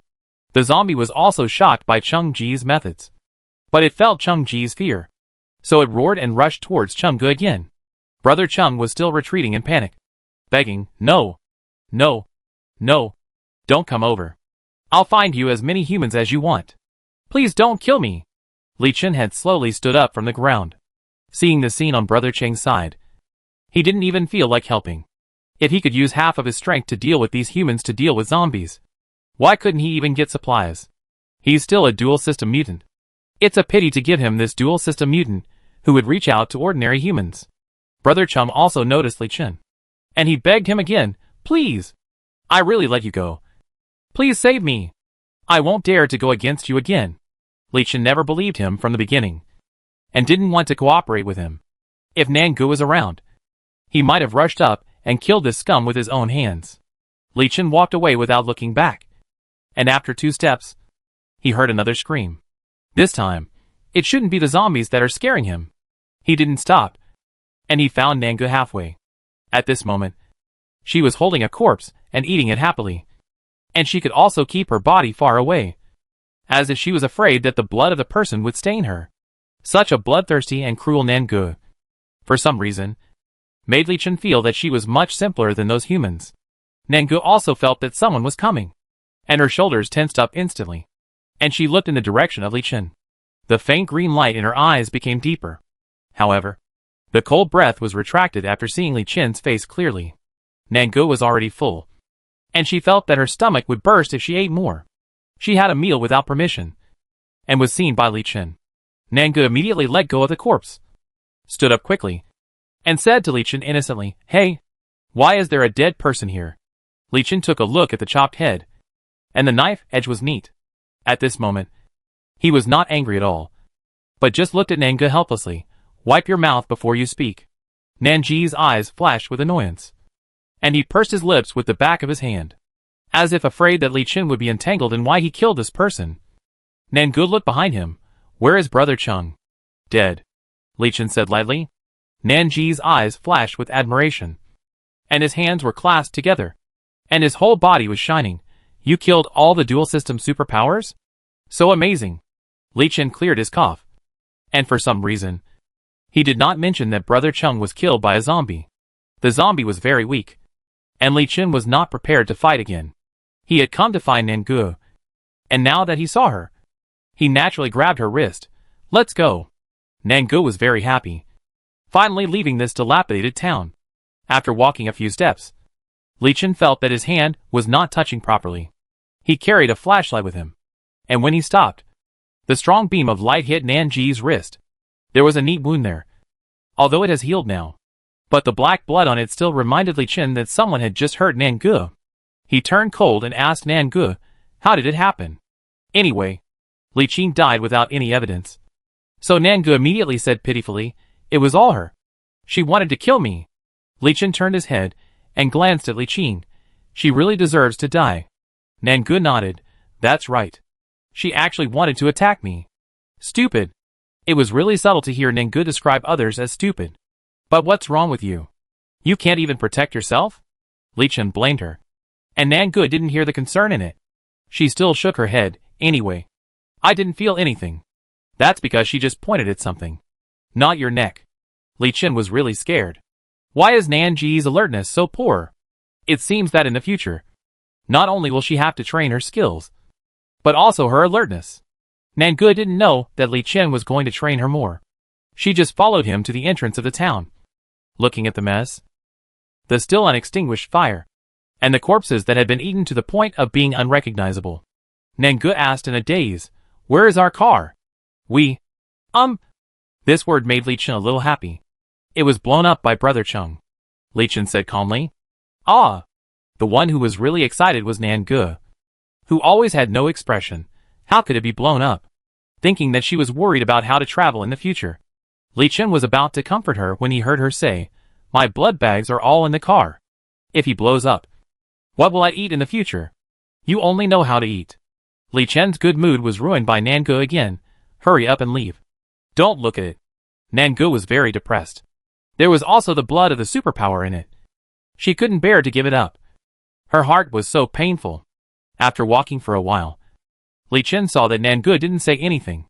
The zombie was also shocked by Cheng Ji's methods, but it felt Cheng Ji's fear, so it roared and rushed towards Cheng Ge again. Brother Cheng was still retreating in panic, begging, "No, no, no, don't come over. I'll find you as many humans as you want. Please don't kill me." Li Chen had slowly stood up from the ground. Seeing the scene on Brother Cheng's side, he didn't even feel like helping. If he could use half of his strength to deal with these humans to deal with zombies, why couldn't he even get supplies? He's still a dual system mutant. It's a pity to give him this dual system mutant who would reach out to ordinary humans. Brother Cheng also noticed Li Chen, and he begged him again, "Please, I really let you go. Please save me. I won't dare to go against you again." Li Chen never believed him from the beginning, and didn't want to cooperate with him. If Nan Ge was around, he might have rushed up and killed this scum with his own hands. Li Chen walked away without looking back, and after 2 steps, he heard another scream. This time, it shouldn't be the zombies that are scaring him. He didn't stop, and he found Nan Ge halfway. At this moment, she was holding a corpse and eating it happily, and she could also keep her body far away, as if she was afraid that the blood of the person would stain her. Such a bloodthirsty and cruel Nan Ge, for some reason, made Li Chen feel that she was much simpler than those humans. Nan Ge also felt that someone was coming, and her shoulders tensed up instantly, and she looked in the direction of Li Chen. The faint green light in her eyes became deeper. However, the cold breath was retracted after seeing Li Chen's face clearly. Nan Ge was already full, and she felt that her stomach would burst if she ate more. She had a meal without permission, and was seen by Li Chen. Nan Ge immediately let go of the corpse, stood up quickly, and said to Li Chen innocently, "Hey, why is there a dead person here?" Li Chen took a look at the chopped head, and the knife edge was neat. At this moment, he was not angry at all, but just looked at Nan Ge helplessly. "Wipe your mouth before you speak." Nan Ji's eyes flashed with annoyance, and he pursed his lips with the back of his hand, as if afraid that Li Chen would be entangled in why he killed this person. Nan Ge looked behind him. "Where is Brother Cheng?" "Dead," Li Chen said lightly. Nan Ji's eyes flashed with admiration, and his hands were clasped together, and his whole body was shining. "You killed all the dual system superpowers? So amazing." Li Chen cleared his cough, and for some reason, he did not mention that Brother Cheng was killed by a zombie. The zombie was very weak, and Li Chen was not prepared to fight again. He had come to find Nan Ge, and now that he saw her, he naturally grabbed her wrist. "Let's go." Nangu was very happy, finally leaving this dilapidated town. After walking a few steps, Li Chen felt that his hand was not touching properly. He carried a flashlight with him, and when he stopped, the strong beam of light hit Nanji's wrist. There was a neat wound there, although it has healed now. But the black blood on it still reminded Li Chen that someone had just hurt Nangu. He turned cold and asked Nangu, how did it happen? Anyway, Li Chen died without any evidence. So Nangu immediately said pitifully, it was all her. She wanted to kill me. Li Chen turned his head and glanced at Li Chen. She really deserves to die. Nangu nodded. That's right. She actually wanted to attack me. Stupid. It was really subtle to hear Nangu describe others as stupid. But what's wrong with you? You can't even protect yourself? Li Chen blamed her. And Nangu didn't hear the concern in it. She still shook her head. Anyway, I didn't feel anything. That's because she just pointed at something. Not your neck. Li Chen was really scared. Why is Nanji's alertness so poor? It seems that in the future, not only will she have to train her skills, but also her alertness. Nangu didn't know that Li Chen was going to train her more. She just followed him to the entrance of the town. Looking at the mess, the still unextinguished fire, and the corpses that had been eaten to the point of being unrecognizable, Nangu asked in a daze, where is our car? This word made Li Chen a little happy. It was blown up by Brother Chung. Li Chen said calmly. Ah! The one who was really excited was Nangu, who always had no expression. How could it be blown up? Thinking that she was worried about how to travel in the future, Li Chen was about to comfort her when he heard her say, my blood bags are all in the car. If he blows up, what will I eat in the future? You only know how to eat. Li Chen's good mood was ruined by Nangu again. Hurry up and leave. Don't look at it. Nangu was very depressed. There was also the blood of the superpower in it. She couldn't bear to give it up. Her heart was so painful. After walking for a while, Li Chen saw that Nangu didn't say anything,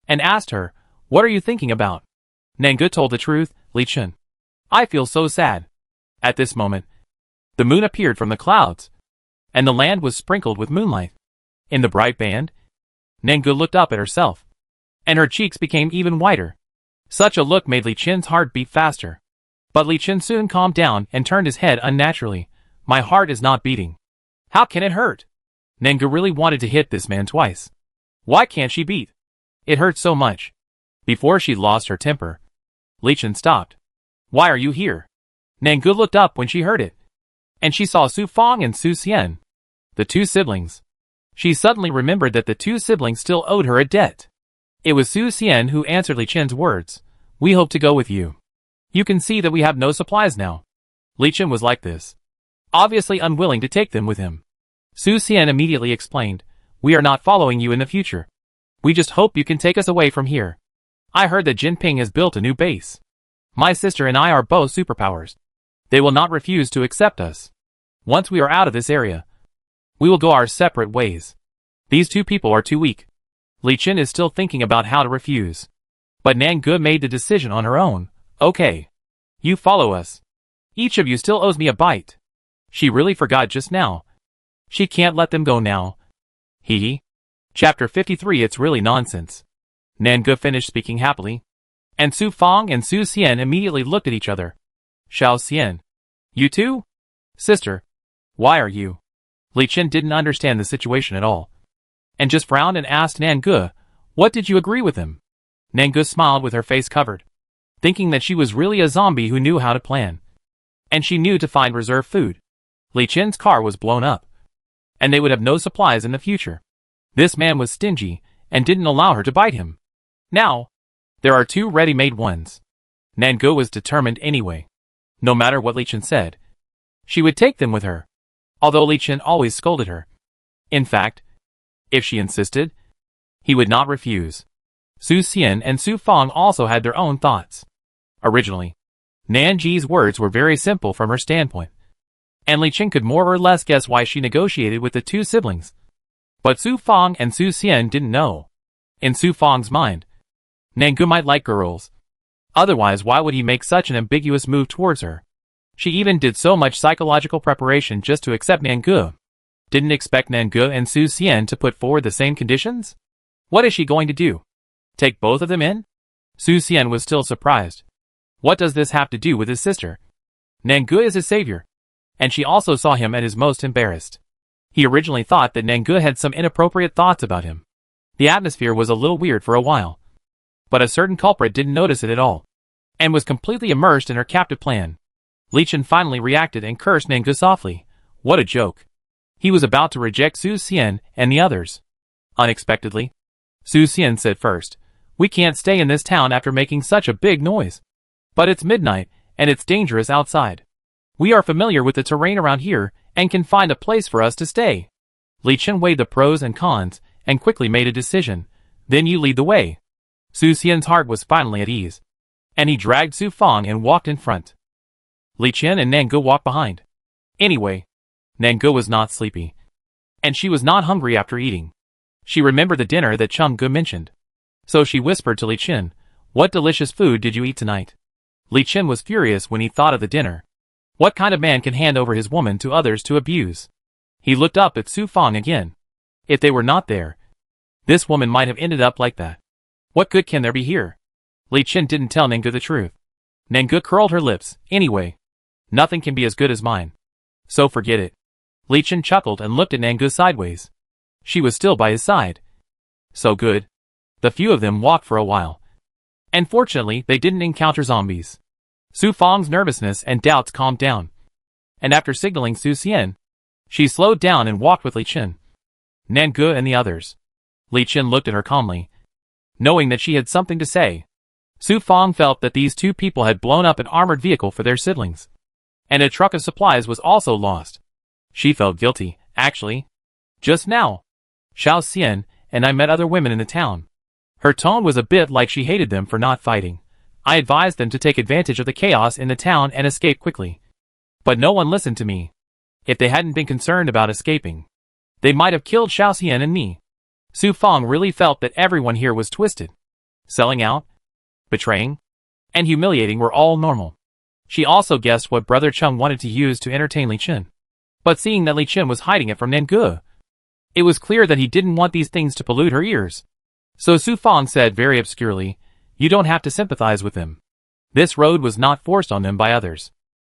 and asked her, what are you thinking about? Nangu told the truth. Li Chen, I feel so sad. At this moment, the moon appeared from the clouds, and the land was sprinkled with moonlight. In the bright band, Nangu looked up at herself, and her cheeks became even whiter. Such a look made Li Chen's heart beat faster. But Li Chen soon calmed down and turned his head unnaturally. My heart is not beating. How can it hurt? Nangu really wanted to hit this man twice. Why can't she beat? It hurt so much. Before she lost her temper, Li Chen stopped. Why are you here? Nangu looked up when she heard it, and she saw Su Fong and Su Xian, the two siblings. She suddenly remembered that the two siblings still owed her a debt. It was Su Xian who answered Li Chen's words. We hope to go with you. You can see that we have no supplies now. Li Chen was like this, obviously unwilling to take them with him. Su Xian immediately explained, we are not following you in the future. We just hope you can take us away from here. I heard that Jinping has built a new base. My sister and I are both superpowers. They will not refuse to accept us. Once we are out of this area, we will go our separate ways. These two people are too weak. Li Chen is still thinking about how to refuse. But Nangu made the decision on her own. Okay. You follow us. Each of you still owes me a bite. She really forgot just now. She can't let them go now. Hee. Chapter 53. It's really nonsense. Nangu finished speaking happily, and Su Fong and Su Xian immediately looked at each other. Xiao Xian. You too? Sister. Why are you? Li Chen didn't understand the situation at all, and just frowned and asked Nangu, what did you agree with him? Nangu smiled with her face covered, thinking that she was really a zombie who knew how to plan. And she knew to find reserve food. Li Chen's car was blown up, and they would have no supplies in the future. This man was stingy, and didn't allow her to bite him. Now, there are two ready-made ones. Nangu was determined anyway. No matter what Li Chen said, she would take them with her, although Li Chen always scolded her. In fact, if she insisted, he would not refuse. Su Xian and Su Fong also had their own thoughts. Originally, Nanji's words were very simple from her standpoint, and Li Chen could more or less guess why she negotiated with the two siblings. But Su Fong and Su Xian didn't know. In Su Fong's mind, Nangu might like girls. Otherwise, why would he make such an ambiguous move towards her? She even did so much psychological preparation just to accept Nangu. Didn't expect Nangu and Su Xian to put forward the same conditions? What is she going to do? Take both of them in? Su Xian was still surprised. What does this have to do with his sister? Nangu is his savior. And she also saw him at his most embarrassed. He originally thought that Nangu had some inappropriate thoughts about him. The atmosphere was a little weird for a while. But a certain culprit didn't notice it at all, and was completely immersed in her captive plan. Li Chen finally reacted and cursed Nangu softly. What a joke. He was about to reject Su Xian and the others. Unexpectedly, Su Xian said first, "We can't stay in this town after making such a big noise. But it's midnight, and it's dangerous outside. We are familiar with the terrain around here, and can find a place for us to stay." Li Chen weighed the pros and cons, and quickly made a decision. "Then you lead the way." Su Xian's heart was finally at ease, and he dragged Su Fang and walked in front. Li Chen and Nangu walked behind. Anyway, Nangu was not sleepy, and she was not hungry after eating. She remembered the dinner that Changgu mentioned. So she whispered to Li Chen, "What delicious food did you eat tonight?" Li Chen was furious when he thought of the dinner. What kind of man can hand over his woman to others to abuse? He looked up at Su Fang again. If they were not there, this woman might have ended up like that. What good can there be here? Li Chen didn't tell Nangu the truth. Nangu curled her lips. Anyway, nothing can be as good as mine. So forget it. Li Chen chuckled and looked at Nangu sideways. She was still by his side. So good. The few of them walked for a while. And fortunately, they didn't encounter zombies. Su Fang's nervousness and doubts calmed down. And after signaling Su Xian, she slowed down and walked with Li Chen, Nangu and the others. Li Chen looked at her calmly, knowing that she had something to say. Su Fang felt that these two people had blown up an armored vehicle for their siblings. And a truck of supplies was also lost. She felt guilty, actually. Just now, Xiao Xian and I met other women in the town. Her tone was a bit like she hated them for not fighting. I advised them to take advantage of the chaos in the town and escape quickly. But no one listened to me. If they hadn't been concerned about escaping, they might have killed Xiao Xian and me. Su Fang really felt that everyone here was twisted. Selling out, betraying, and humiliating were all normal. She also guessed what Brother Chung wanted to use to entertain Li Chen. But seeing that Li Chen was hiding it from Nangu, it was clear that he didn't want these things to pollute her ears. So Su Fang said very obscurely, "You don't have to sympathize with them. This road was not forced on them by others."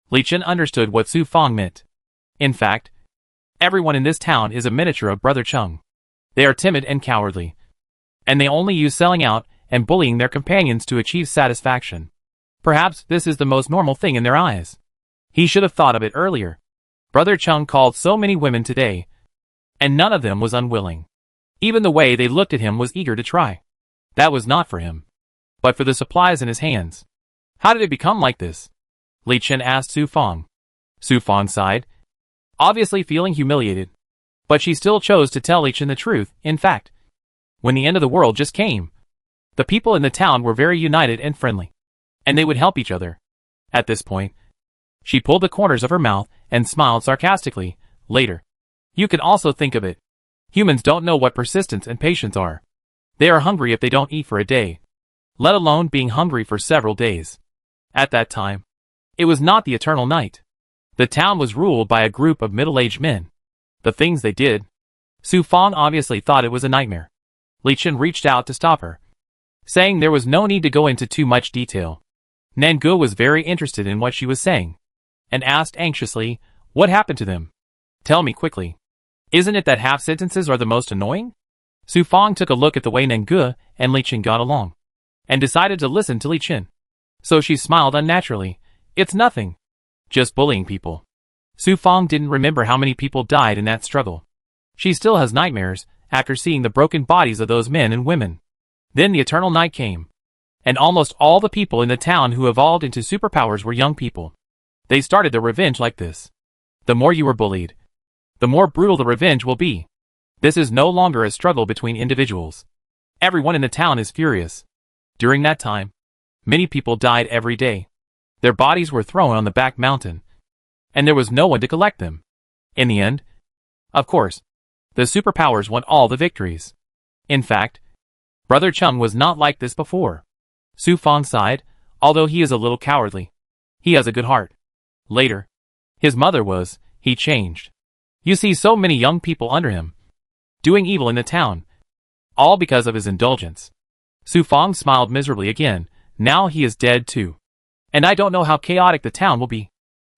Li Chen understood what Su Fang meant. In fact, everyone in this town is a miniature of Brother Chung. They are timid and cowardly. And they only use selling out and bullying their companions to achieve satisfaction. Perhaps this is the most normal thing in their eyes. He should have thought of it earlier. Brother Chung called so many women today, and none of them was unwilling. Even the way they looked at him was eager to try. That was not for him, but for the supplies in his hands. How did it become like this? Li Chen asked Su Fang. Su Fang sighed, obviously feeling humiliated. But she still chose to tell Li Chen the truth. In fact, when the end of the world just came, the people in the town were very united and friendly, and they would help each other. At this point, she pulled the corners of her mouth and smiled sarcastically. Later, you can also think of it. Humans don't know what persistence and patience are. They are hungry if they don't eat for a day, let alone being hungry for several days. At that time, it was not the eternal night. The town was ruled by a group of middle-aged men. The things they did. Su Fang obviously thought it was a nightmare. Li Chen reached out to stop her, saying there was no need to go into too much detail. Nangu was very interested in what she was saying, and asked anxiously, "What happened to them? Tell me quickly. Isn't it that half sentences are the most annoying?" Su Fang took a look at the way Nangu and Li Chen got along, and decided to listen to Li Chen. So she smiled unnaturally. "It's nothing. Just bullying people." Su Fang didn't remember how many people died in that struggle. She still has nightmares after seeing the broken bodies of those men and women. Then the eternal night came, and almost all the people in the town who evolved into superpowers were young people. They started their revenge like this. The more you were bullied, the more brutal the revenge will be. This is no longer a struggle between individuals. Everyone in the town is furious. During that time, many people died every day. Their bodies were thrown on the back mountain, and there was no one to collect them. In the end, of course, the superpowers won all the victories. In fact, Brother Chung was not like this before. Su Fang sighed, although he is a little cowardly. He has a good heart. Later, his mother was, he changed. You see so many young people under him, doing evil in the town, all because of his indulgence. Su Fang smiled miserably again, Now he is dead too. And I don't know how chaotic the town will be.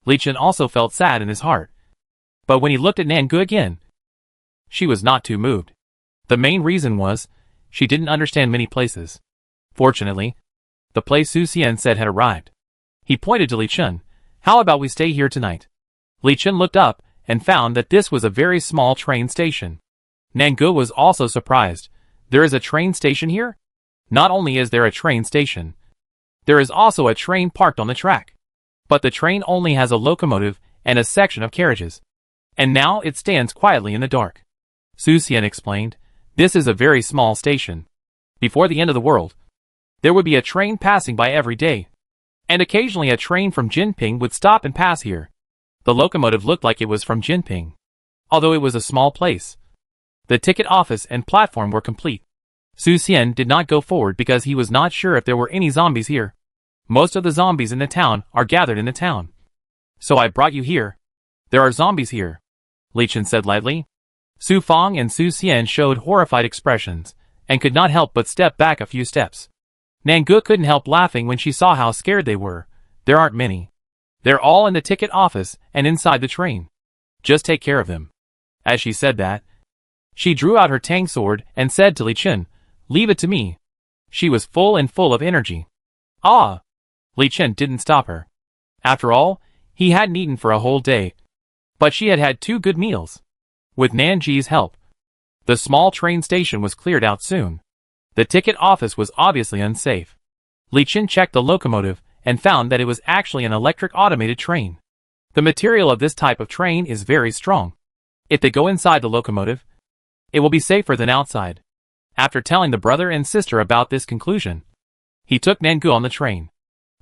Li Chen also felt sad in his heart. But when he looked at Nan Gu again, she was not too moved. The main reason was, she didn't understand many places. Fortunately, the place Su Xian said had arrived. He pointed to Li Chen. How about we stay here tonight? Li Chen looked up and found that this was a very small train station. Nan Gu was also surprised. There is a train station here? Not only is there a train station, there is also a train parked on the track. But the train only has a locomotive and a section of carriages. And now it stands quietly in the dark. Su Xian explained, this is a very small station. Before the end of the world, there would be a train passing by every day. And occasionally a train from Jinping would stop and pass here. The locomotive looked like it was from Jinping, although it was a small place. The ticket office and platform were complete. Su Xian did not go forward because he was not sure if there were any zombies here. Most of the zombies in the town are gathered in the town. So I brought you here. There are zombies here, Li Chen said lightly. Su Fang and Su Xian showed horrified expressions, and could not help but step back a few steps. Nan Gu couldn't help laughing when she saw how scared they were. There aren't many. They're all in the ticket office and inside the train. Just take care of them. As she said that, she drew out her tang sword and said to Li Chen, leave it to me. She was full of energy. Ah! Li Chen didn't stop her. After all, he hadn't eaten for a whole day. But she had had 2 good meals. With Nan Ji's help, the small train station was cleared out soon. The ticket office was obviously unsafe. Li Chen checked the locomotive and found that it was actually an electric automated train. The material of this type of train is very strong. If they go inside the locomotive, it will be safer than outside. After telling the brother and sister about this conclusion, he took Nan Gu on the train.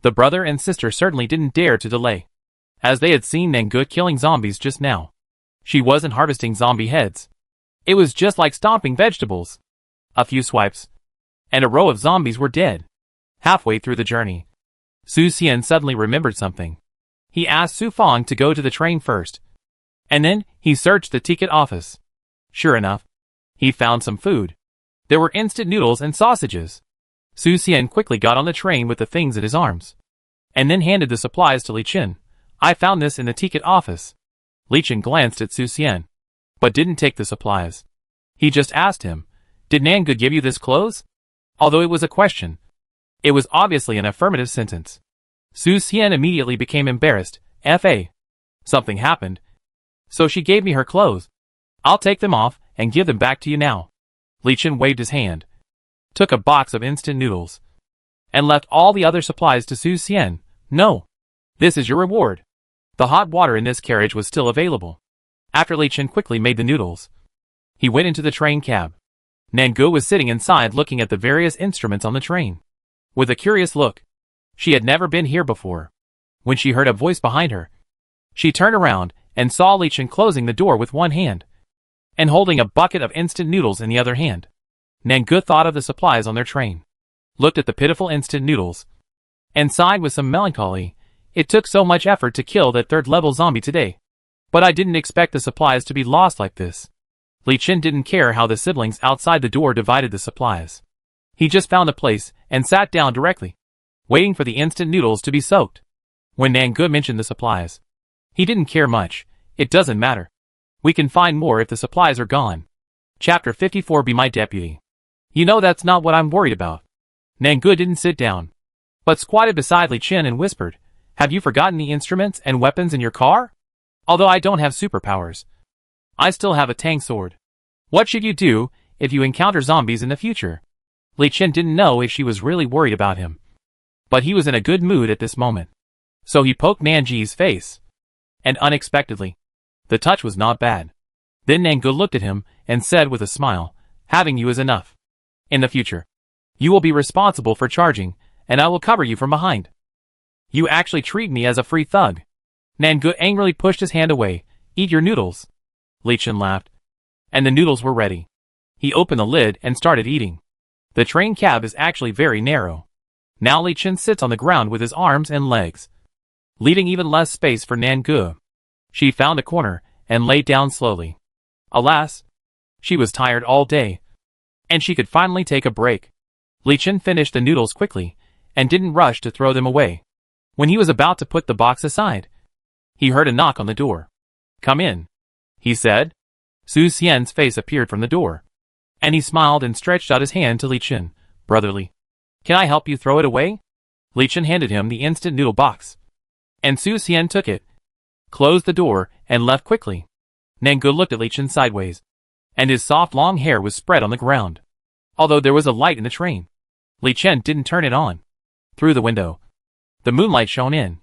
The brother and sister certainly didn't dare to delay, as they had seen Nan Gu killing zombies just now. She wasn't harvesting zombie heads. It was just like stomping vegetables. A few swipes, and a row of zombies were dead. Halfway through the journey, Su Xian suddenly remembered something. He asked Su Fang to go to the train first, and then he searched the ticket office. Sure enough, he found some food. There were instant noodles and sausages. Su Xian quickly got on the train with the things in his arms, and then handed the supplies to Li Chen. I found this in the ticket office. Li Chen glanced at Su Xian, but didn't take the supplies. He just asked him, did Nan Gu give you this clothes? Although it was a question, it was obviously an affirmative sentence. Su Xian immediately became embarrassed. Fa. Something happened. So she gave me her clothes. I'll take them off and give them back to you now. Li Chen waved his hand, took a box of instant noodles, and left all the other supplies to Su Xian. No. This is your reward. The hot water in this carriage was still available. After Li Chen quickly made the noodles, he went into the train cab. Nan Gu was sitting inside looking at the various instruments on the train. With a curious look. She had never been here before. When she heard a voice behind her, she turned around and saw Li Chen closing the door with one hand, and holding a bucket of instant noodles in the other hand. Nan Gu thought of the supplies on their train, looked at the pitiful instant noodles, and sighed with some melancholy. It took so much effort to kill that 3rd-level zombie today. But I didn't expect the supplies to be lost like this. Li Chen didn't care how the siblings outside the door divided the supplies. He just found a place and sat down directly, waiting for the instant noodles to be soaked. When Nan Gu mentioned the supplies, he didn't care much. It doesn't matter. We can find more if the supplies are gone. Chapter 54. Be my deputy. You know that's not what I'm worried about. Nan Gu didn't sit down, but squatted beside Li Chen and whispered, have you forgotten the instruments and weapons in your car? Although I don't have superpowers, I still have a tang sword. What should you do if you encounter zombies in the future? Li Chen didn't know if she was really worried about him, but he was in a good mood at this moment. So he poked Nan Ji's face, and unexpectedly, the touch was not bad. Then Nan Gu looked at him and said with a smile, having you is enough. In the future, you will be responsible for charging, and I will cover you from behind. You actually treat me as a free thug. Nan Gu angrily pushed his hand away. Eat your noodles. Li Chen laughed, and the noodles were ready. He opened the lid and started eating. The train cab is actually very narrow. Now Li Chen sits on the ground with his arms and legs, leaving even less space for Nan Gu. She found a corner and lay down slowly. Alas, she was tired all day, and she could finally take a break. Li Chen finished the noodles quickly, and didn't rush to throw them away. When he was about to put the box aside, he heard a knock on the door. "Come in," he said. Su Xian's face appeared from the door, and he smiled and stretched out his hand to Li Chen. "Brotherly, can I help you throw it away?" Li Chen handed him the instant noodle box, and Su Xian took it, closed the door, and left quickly. Nangu looked at Li Chen sideways, and his soft long hair was spread on the ground. Although there was a light in the train, Li Chen didn't turn it on. Through the window, the moonlight shone in,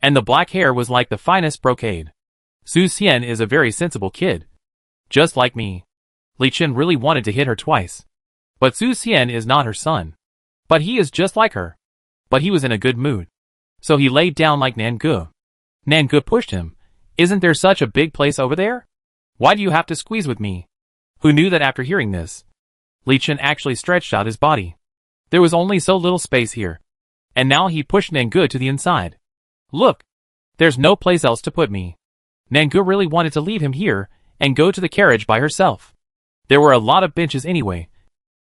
and the black hair was like the finest brocade. Su Xian is a very sensible kid. Just like me. Li Chen really wanted to hit her twice. But Su Xian is not her son. But he is just like her. But he was in a good mood. So he laid down like Nangu. Nangu pushed him. "Isn't there such a big place over there? Why do you have to squeeze with me?" Who knew that after hearing this, Li Chen actually stretched out his body. There was only so little space here. And now he pushed Nangu to the inside. "Look! There's no place else to put me." Nangu really wanted to leave him here and go to the carriage by herself. There were a lot of benches anyway,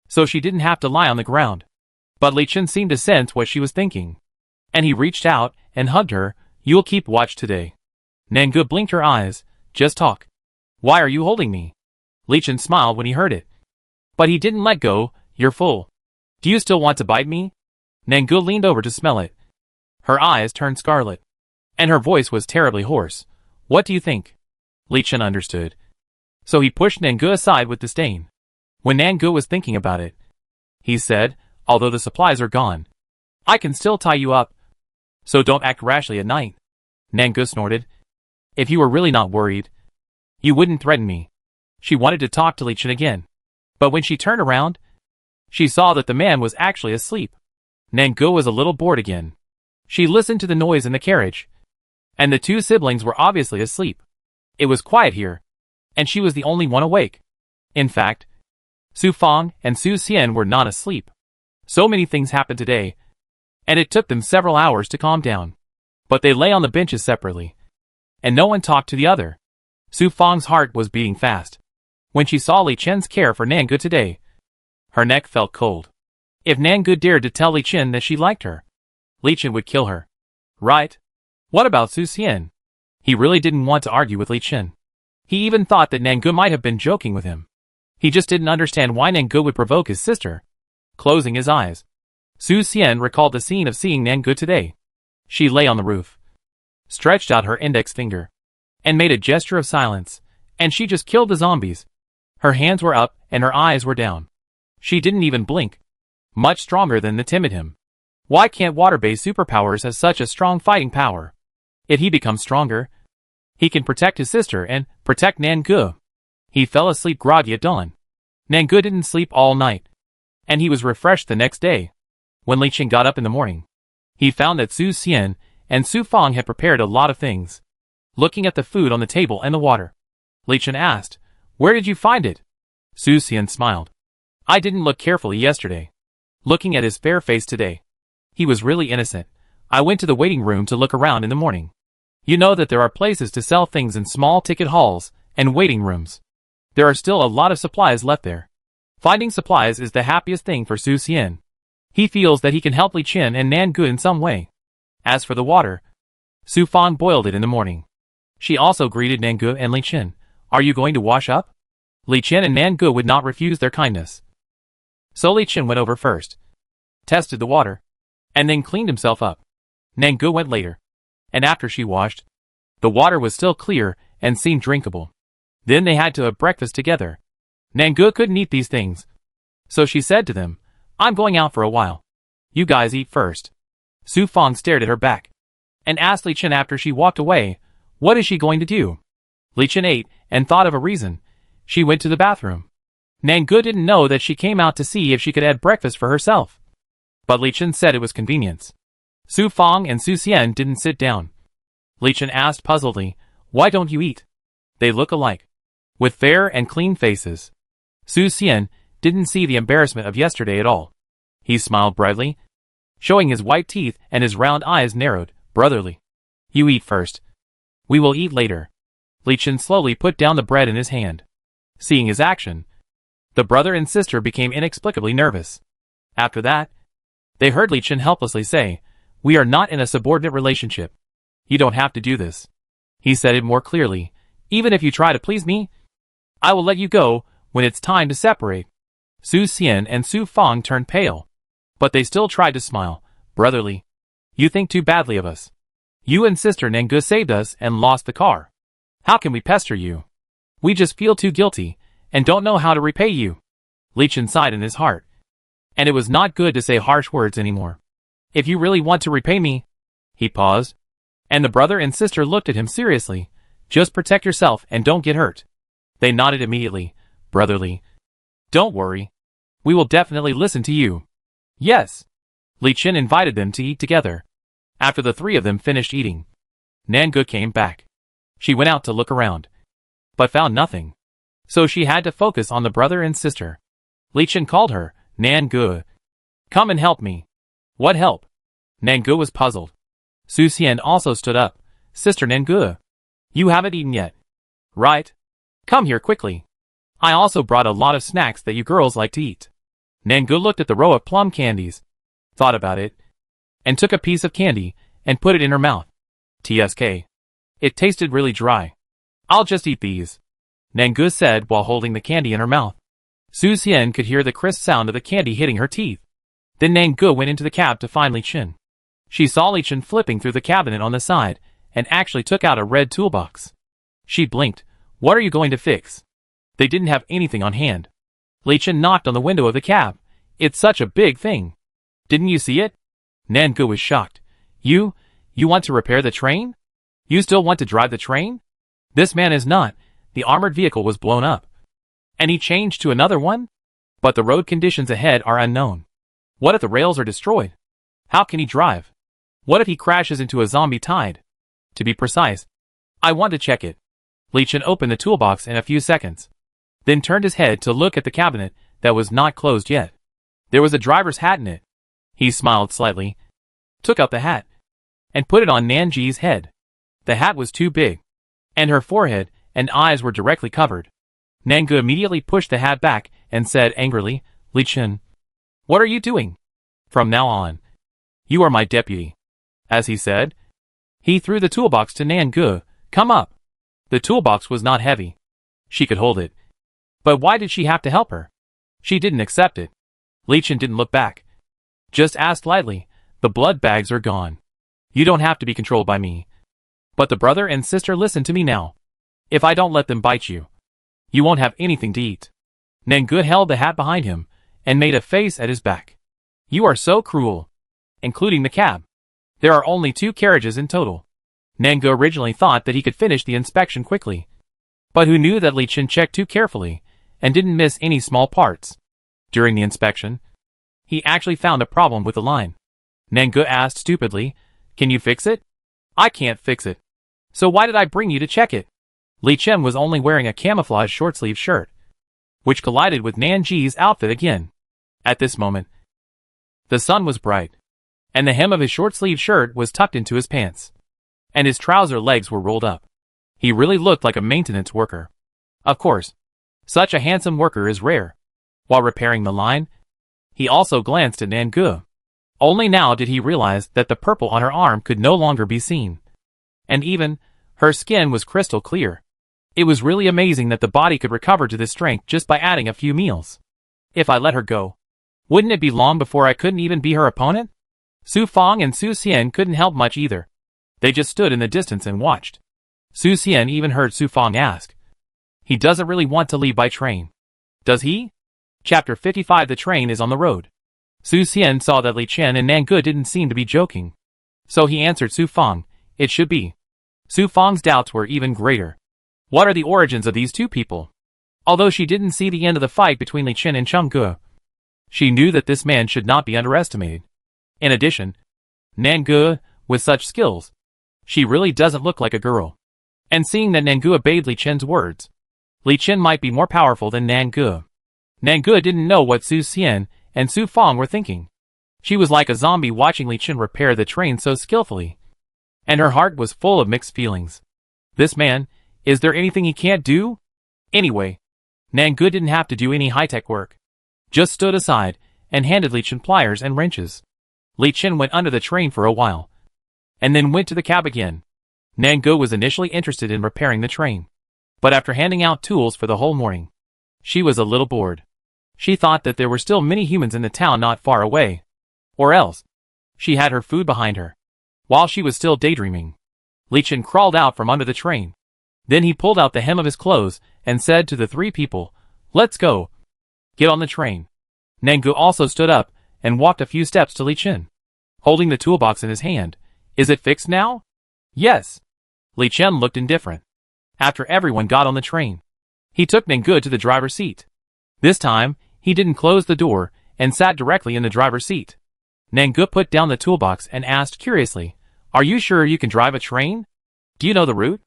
so she didn't have to lie on the ground. But Li Chen seemed to sense what she was thinking, and he reached out and hugged her. "You'll keep watch today." Nangu blinked her eyes. "Just talk. Why are you holding me?" Li Chen smiled when he heard it, but he didn't let go. "You're full. Do you still want to bite me?" Nangu leaned over to smell it. Her eyes turned scarlet, and her voice was terribly hoarse. "What do you think?" Li Chen understood, so he pushed Nangu aside with disdain. When Nangu was thinking about it, he said, "Although the supplies are gone, I can still tie you up. So don't act rashly at night." Nangu snorted. "If you were really not worried, you wouldn't threaten me." She wanted to talk to Li Chen again, but when she turned around, she saw that the man was actually asleep. Nangu was a little bored again. She listened to the noise in the carriage, and the two siblings were obviously asleep. It was quiet here, and she was the only one awake. In fact, Su Fang and Su Xian were not asleep. So many things happened today, and it took them several hours to calm down. But they lay on the benches separately, and no one talked to the other. Su Fang's heart was beating fast. When she saw Li Chen's care for Nangu today, her neck felt cold. If Nangu dared to tell Li Chen that she liked her, Li Chen would kill her. Right? What about Su Xian? He really didn't want to argue with Li Chen. He even thought that Nangu might have been joking with him. He just didn't understand why Nangu would provoke his sister. Closing his eyes, Su Xian recalled the scene of seeing Nangu today. She lay on the roof, stretched out her index finger, and made a gesture of silence, and she just killed the zombies. Her hands were up and her eyes were down. She didn't even blink. Much stronger than the timid him. Why can't water-based superpowers have such a strong fighting power? If he becomes stronger, he can protect his sister and protect Nangu. He fell asleep groggy at dawn. Nangu didn't sleep all night, and he was refreshed the next day. When Li Chen got up in the morning, he found that Su Xian and Su Fang had prepared a lot of things. Looking at the food on the table and the water, Li Chen asked, "Where did you find it?" Su Xian smiled. "I didn't look carefully yesterday." Looking at his fair face today, he was really innocent. "I went to the waiting room to look around in the morning. You know that there are places to sell things in small ticket halls and waiting rooms. There are still a lot of supplies left there." Finding supplies is the happiest thing for Su Xian. He feels that he can help Li Chen and Nangu in some way. As for the water, Su Fang boiled it in the morning. She also greeted Nangu and Li Chen. "Are you going to wash up?" Li Chen and Nangu would not refuse their kindness. So Li Chen went over first, tested the water, and then cleaned himself up. Nangu went later, and after she washed, the water was still clear and seemed drinkable. Then they had to have breakfast together. Nangu couldn't eat these things, so she said to them, "I'm going out for a while. You guys eat first." Su Fang stared at her back, and asked Li Chen after she walked away, "What is she going to do?" Li Chen ate and thought of a reason. She went to the bathroom. Nangu didn't know that she came out to see if she could add breakfast for herself. But Li Chen said it was convenience. Su Fang and Su Xian didn't sit down. Li Chen asked puzzledly, "Why don't you eat?" They look alike, with fair and clean faces. Su Xian didn't see the embarrassment of yesterday at all. He smiled brightly, showing his white teeth, and his round eyes narrowed. "Brotherly. You eat first. We will eat later." Li Chen slowly put down the bread in his hand. Seeing his action, the brother and sister became inexplicably nervous. After that, They heard Li Chen helplessly say, "We are not in a subordinate relationship. You don't have to do this." He said it more clearly. "Even if you try to please me, I will let you go when it's time to separate." Su Xian and Su Fang turned pale. But they still tried to smile. "Brotherly. You think too badly of us. You and Sister Nangu saved us and lost the car. How can we pester you? We just feel too guilty, and don't know how to repay you." Li Chen sighed in his heart. And it was not good to say harsh words anymore. "If you really want to repay me..." He paused. And the brother and sister looked at him seriously. "Just protect yourself and don't get hurt." They nodded immediately. "Brotherly. Don't worry. We will definitely listen to you." "Yes." Li Chen invited them to eat together. After the three of them finished eating, Nangu came back. She went out to look around, but found nothing. So she had to focus on the brother and sister. Li Chen called her, "Nangu. Come and help me." "What help?" Nangu was puzzled. Su Xian also stood up. "Sister Nangu, you haven't eaten yet, right? Come here quickly. I also brought a lot of snacks that you girls like to eat." Nangu looked at the row of plum candies, thought about it, and took a piece of candy and put it in her mouth. "Tsk. It tasted really dry. I'll just eat these," Nangu said while holding the candy in her mouth. Su Xian could hear the crisp sound of the candy hitting her teeth. Then Nangu went into the cab to find Li Chen. She saw Li Chen flipping through the cabinet on the side and actually took out a red toolbox. She blinked. "What are you going to fix?" They didn't have anything on hand. Li Chen knocked on the window of the cab. "It's such a big thing. Didn't you see it?" Nangu was shocked. You want to repair the train? You still want to drive the train?" "This man is not. The armored vehicle was blown up. And he changed to another one? But the road conditions ahead are unknown. What if the rails are destroyed? How can he drive? What if he crashes into a zombie tide? To be precise, I want to check it." Li Chen opened the toolbox in a few seconds, then turned his head to look at the cabinet that was not closed yet. There was a driver's hat in it. He smiled slightly, took out the hat, and put it on Nanji's head. The hat was too big, and her forehead and eyes were directly covered. Nangu immediately pushed the hat back and said angrily, "Li Chen, what are you doing? From now on, you are my deputy." As he said, he threw the toolbox to Nangu. "Come up." The toolbox was not heavy. She could hold it. But why did she have to help her? She didn't accept it. Li Chen didn't look back. Just asked lightly, "The blood bags are gone. You don't have to be controlled by me. But the brother and sister listen to me now. If I don't let them bite you, you won't have anything to eat." Nangu held the hat behind him and made a face at his back. "You are so cruel. Including the cab. There are only 2 carriages in total." Nangu originally thought that he could finish the inspection quickly. But who knew that Li Chen checked too carefully and didn't miss any small parts. During the inspection, he actually found a problem with the line. Nangu asked stupidly, "Can you fix it?" "I can't fix it. So why did I bring you to check it?" Li Chen was only wearing a camouflage short-sleeve shirt, which collided with Nanji's outfit again. At this moment, the sun was bright, and the hem of his short-sleeve shirt was tucked into his pants, and his trouser legs were rolled up. He really looked like a maintenance worker. Of course, such a handsome worker is rare. While repairing the line, he also glanced at Nangu. Only now did he realize that the purple on her arm could no longer be seen. And even, her skin was crystal clear. It was really amazing that the body could recover to this strength just by adding a few meals. If I let her go, wouldn't it be long before I couldn't even be her opponent? Su Fang and Su Xian couldn't help much either. They just stood in the distance and watched. Su Xian even heard Su Fang ask, "He doesn't really want to leave by train, does he?" Chapter 55. The train is on the road. Su Xian saw that Li Chen and Nangu didn't seem to be joking. So he answered Su Fang, "It should be." Su Fang's doubts were even greater. What are the origins of these 2 people? Although she didn't see the end of the fight between Li Chen and Chenggu, she knew that this man should not be underestimated. In addition, Nangu, with such skills, she really doesn't look like a girl. And seeing that Nangu obeyed Li Chen's words, Li Chen might be more powerful than Nangu. Nangu didn't know what Su Xian and Su Fang were thinking. She was like a zombie watching Li Chen repair the train so skillfully. And her heart was full of mixed feelings. This man, is there anything he can't do? Anyway, Nangu didn't have to do any high-tech work. Just stood aside and handed Li Chen pliers and wrenches. Li Chen went under the train for a while, and then went to the cab again. Nangu was initially interested in repairing the train, but after handing out tools for the whole morning, she was a little bored. She thought that there were still many humans in the town not far away. Or else, she had her food behind her. While she was still daydreaming, Li Chen crawled out from under the train. Then he pulled out the hem of his clothes and said to the three people, "Let's go. Get on the train." Nangu also stood up and walked a few steps to Li Chen, holding the toolbox in his hand. "Is it fixed now?" "Yes." Li Chen looked indifferent. After everyone got on the train, he took Nangu to the driver's seat. This time, he didn't close the door and sat directly in the driver's seat. Nangu put down the toolbox and asked curiously, "Are you sure you can drive a train? Do you know the route?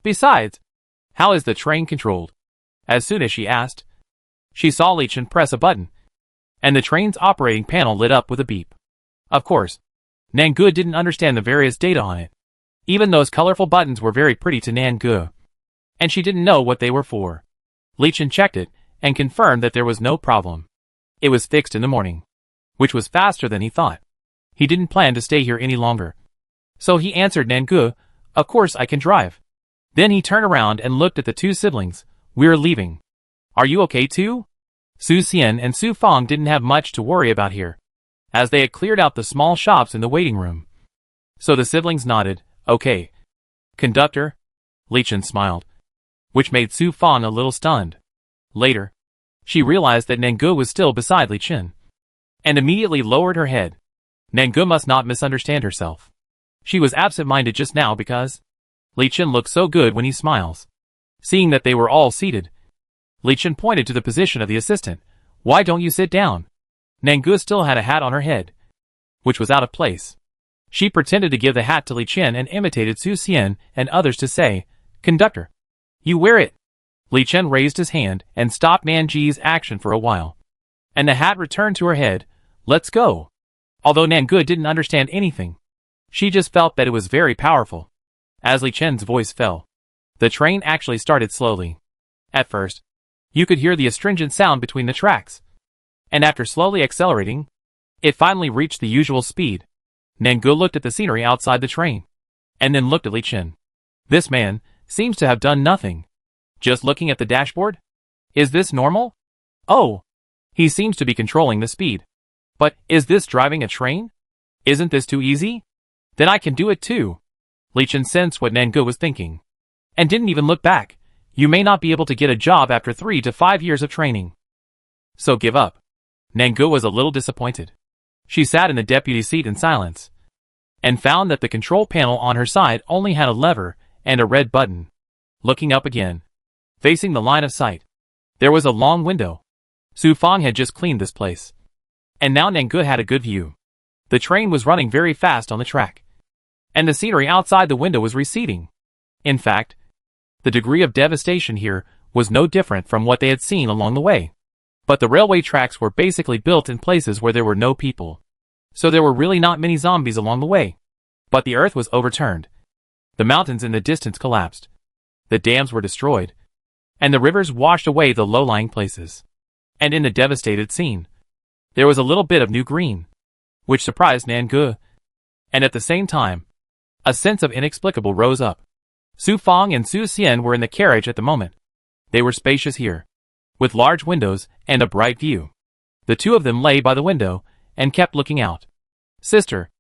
Besides, how is the train controlled?" As soon as she asked, she saw Li Chen press a button, and the train's operating panel lit up with a beep. Of course, Nangu didn't understand the various data on it. Even those colorful buttons were very pretty to Nangu, and she didn't know what they were for. Li Chen checked it and confirmed that there was no problem. It was fixed in the morning, which was faster than he thought. He didn't plan to stay here any longer. So he answered Nangu, "Of course I can drive." Then he turned around and looked at the two siblings. "We're leaving. Are you okay too?" Su Xian and Su Fang didn't have much to worry about here, as they had cleared out the small shops in the waiting room. So the siblings nodded. "Okay. Conductor?" Li Chen smiled, which made Su Fang a little stunned. Later, she realized that Nangu was still beside Li Chen, and immediately lowered her head. Nangu must not misunderstand herself. She was absent-minded just now because Li Chen looks so good when he smiles. Seeing that they were all seated, Li Chen pointed to the position of the assistant. "Why don't you sit down?" Nangu still had a hat on her head, which was out of place. She pretended to give the hat to Li Chen and imitated Su Xian and others to say, "Conductor, you wear it." Li Chen raised his hand and stopped Nanji's action for a while, and the hat returned to her head. "Let's go." Although Nangu didn't understand anything, she just felt that it was very powerful. As Li Chen's voice fell, the train actually started slowly. At first, you could hear the astringent sound between the tracks, and after slowly accelerating, it finally reached the usual speed. Nangu looked at the scenery outside the train, and then looked at Li Chen. This man seems to have done nothing. Just looking at the dashboard? Is this normal? Oh, he seems to be controlling the speed. But is this driving a train? Isn't this too easy? Then I can do it too. Li Chen sensed what Nangu was thinking, and didn't even look back. You may not be able to get a job after 3 to 5 years of training, so give up. Nangu was a little disappointed. She sat in the deputy seat in silence, and found that the control panel on her side only had a lever and a red button. Looking up again, facing the line of sight, there was a long window. Su Fang had just cleaned this place, and now Nangu had a good view. The train was running very fast on the track, and the scenery outside the window was receding. In fact, the degree of devastation here was no different from what they had seen along the way. But the railway tracks were basically built in places where there were no people, so there were really not many zombies along the way. But the earth was overturned. The mountains in the distance collapsed. The dams were destroyed, and the rivers washed away the low-lying places. And in the devastated scene, there was a little bit of new green, which surprised Nangu. And at the same time, a sense of inexplicable rose up. Su Fang and Su Xian were in the carriage at the moment. They were spacious here, with large windows and a bright view. The two of them lay by the window and kept looking out. "Sister,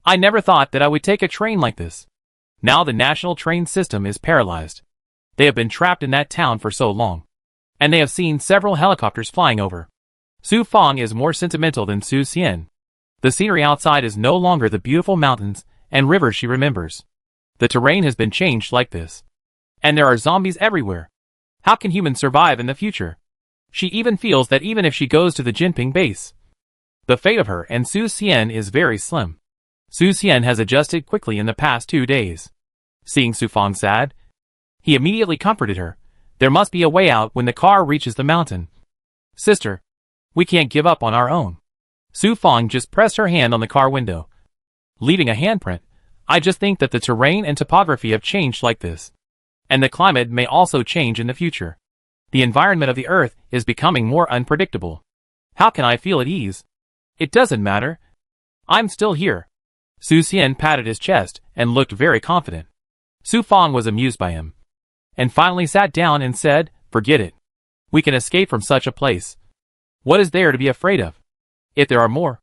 I never thought that I would take a train like this. Now the national train system is paralyzed. They have been trapped in that town for so long, and they have seen several helicopters flying over." Su Fang is more sentimental than Su Xian. The scenery outside is no longer the beautiful mountains and rivers she remembers. The terrain has been changed like this, and there are zombies everywhere. How can humans survive in the future? She even feels that even if she goes to the Jinping base, the fate of her and Su Xian is very slim. Su Xian has adjusted quickly in the past 2 days. Seeing Su Fang sad, he immediately comforted her. There must be a way out when the car reaches the mountain. "Sister, we can't give up on our own." Su Fang just pressed her hand on the car window, leaving a handprint. "I just think that the terrain and topography have changed like this, and the climate may also change in the future. The environment of the earth is becoming more unpredictable. How can I feel at ease? It doesn't matter. I'm still here. Su Xian patted his chest and looked very confident. Su Fang was amused by him, and finally sat down and said, forget it. We can escape from such a place. What is there to be afraid of? If there are more,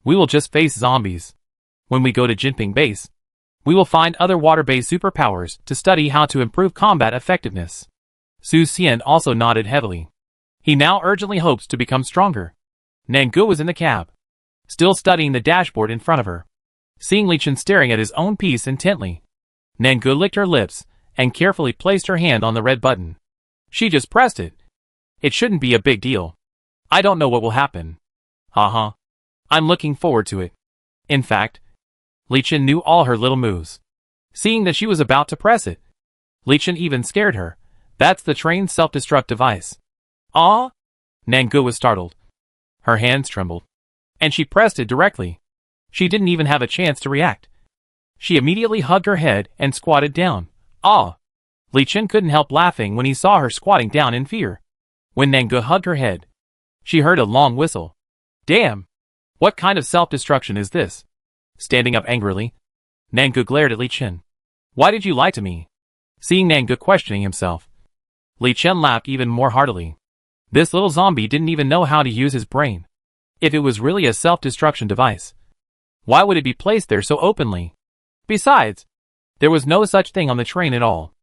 we will just face zombies. When we go to Jinping Base, we will find other water-based superpowers to study how to improve combat effectiveness. Su Xian also nodded heavily. He now urgently hopes to become stronger. Nangu was in the cab, still studying the dashboard in front of her. Seeing Li Chen staring at his own piece intently, Nangu licked her lips and carefully placed her hand on the red button. She just pressed it. It shouldn't be a big deal. I don't know what will happen. Haha. I'm looking forward to it. In fact, Li Chen knew all her little moves. Seeing that she was about to press it, Li Chen even scared her. That's the train's self-destruct device. Ah? Nangu was startled. Her hands trembled, and she pressed it directly. She didn't even have a chance to react. She immediately hugged her head and squatted down. Ah! Li Chen couldn't help laughing when he saw her squatting down in fear. When Nangu hugged her head, she heard a long whistle. Damn! What kind of self-destruction is this? Standing up angrily, Nangu glared at Li Chen. Why did you lie to me? Seeing Nangu questioning himself, Li Chen laughed even more heartily. This little zombie didn't even know how to use his brain. If it was really a self-destruction device, why would it be placed there so openly? Besides, there was no such thing on the train at all.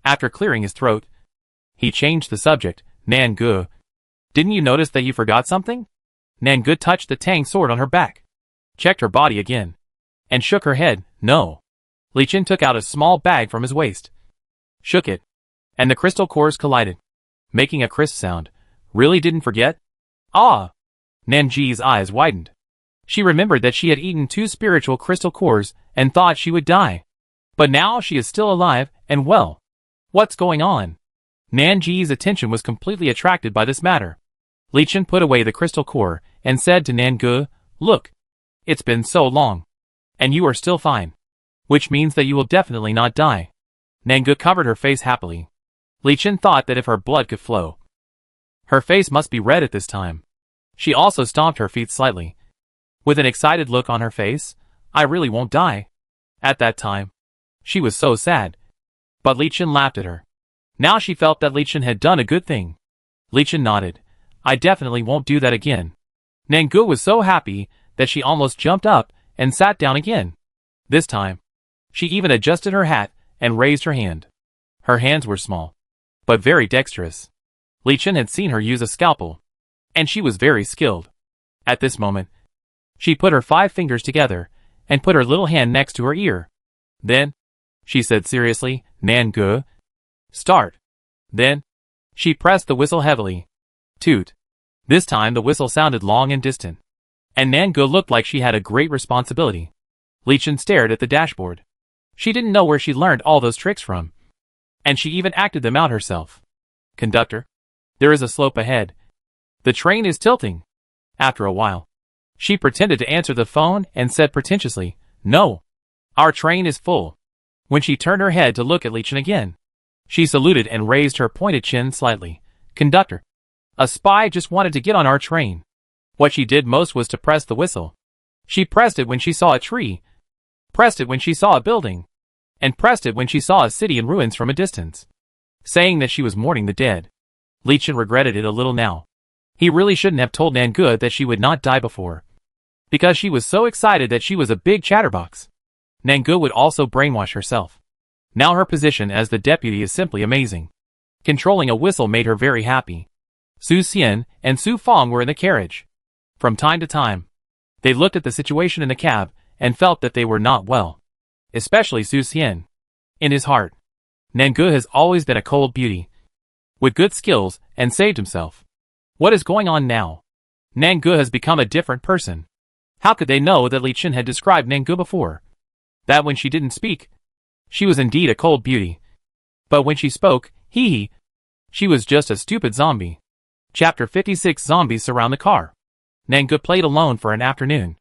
After clearing his throat, he changed the subject. Nangu, didn't you notice that you forgot something? Nangu touched the Tang sword on her back, checked her body again, and shook her head. No. Li Chen took out a small bag from his waist, shook it, and the crystal cores collided, making a crisp sound. Really didn't forget? Ah! Nanji's eyes widened. She remembered that she had eaten 2 spiritual crystal cores and thought she would die. But now she is still alive and well. What's going on? Nanji's attention was completely attracted by this matter. Li Chen put away the crystal core and said to Nangu, look, it's been so long, and you are still fine, which means that you will definitely not die. Nangu covered her face happily. Li Chen thought that if her blood could flow, her face must be red at this time. She also stomped her feet slightly, with an excited look on her face. I really won't die. At that time, she was so sad. But Li Chen laughed at her. Now she felt that Li Chen had done a good thing. Li Chen nodded. I definitely won't do that again. Nangu was so happy that she almost jumped up and sat down again. This time, she even adjusted her hat and raised her hand. Her hands were small, but very dexterous. Li Chen had seen her use a scalpel, and she was very skilled. At this moment, she put her 5 fingers together and put her little hand next to her ear. Then, she said seriously, Nangu, start. Then, she pressed the whistle heavily. Toot. This time the whistle sounded long and distant, and Nangu looked like she had a great responsibility. Li Chen stared at the dashboard. She didn't know where she learned all those tricks from, and she even acted them out herself. Conductor, there is a slope ahead. The train is tilting. After a while, she pretended to answer the phone and said pretentiously, no, our train is full. When she turned her head to look at Li Chen again, she saluted and raised her pointed chin slightly. Conductor, a spy just wanted to get on our train. What she did most was to press the whistle. She pressed it when she saw a tree, pressed it when she saw a building, and pressed it when she saw a city in ruins from a distance. Saying that she was mourning the dead, Li Chen regretted it a little now. He really shouldn't have told Nangu that she would not die before, because she was so excited that she was a big chatterbox. Nangu would also brainwash herself. Now her position as the deputy is simply amazing. Controlling a whistle made her very happy. Su Xian and Su Fang were in the carriage. From time to time, they looked at the situation in the cab and felt that they were not well. Especially Su Xian. In his heart, Nangu has always been a cold beauty, with good skills, and saved himself. What is going on now? Nangu has become a different person. How could they know that Li Chen had described Nangu before? That when she didn't speak, she was indeed a cold beauty. But when she spoke, she was just a stupid zombie. Chapter 56. Zombies surround the car. Nangu played alone for an afternoon.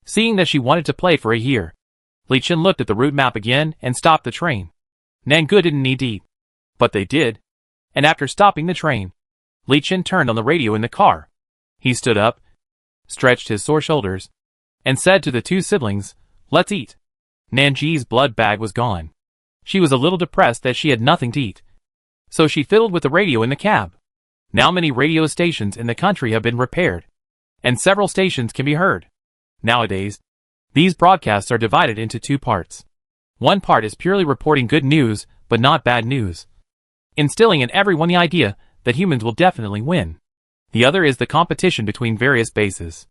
Seeing that she wanted to play for a year, Li Chen looked at the route map again and stopped the train. Nangu didn't need to eat, but they did. And after stopping the train, Li Chen turned on the radio in the car. He stood up, stretched his sore shoulders, and said to the two siblings, "Let's eat." Nanji's blood bag was gone. She was a little depressed that she had nothing to eat. So she fiddled with the radio in the cab. Now many radio stations in the country have been repaired, and several stations can be heard. Nowadays, these broadcasts are divided into two parts. One part is purely reporting good news, but not bad news, instilling in everyone the idea that humans will definitely win. The other is the competition between various bases.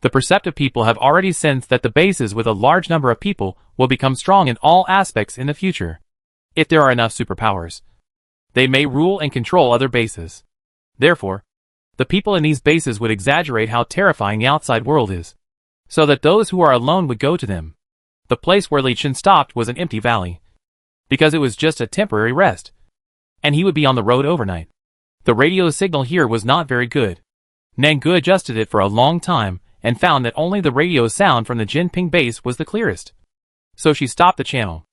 The perceptive people have already sensed that the bases with a large number of people will become strong in all aspects in the future. If there are enough superpowers, they may rule and control other bases. Therefore, the people in these bases would exaggerate how terrifying the outside world is, so that those who are alone would go to them. The place where Li Chen stopped was an empty valley, because it was just a temporary rest, and he would be on the road overnight. The radio signal here was not very good. Nangu adjusted it for a long time, and found that only the radio sound from the Jinping base was the clearest. So she stopped the channel.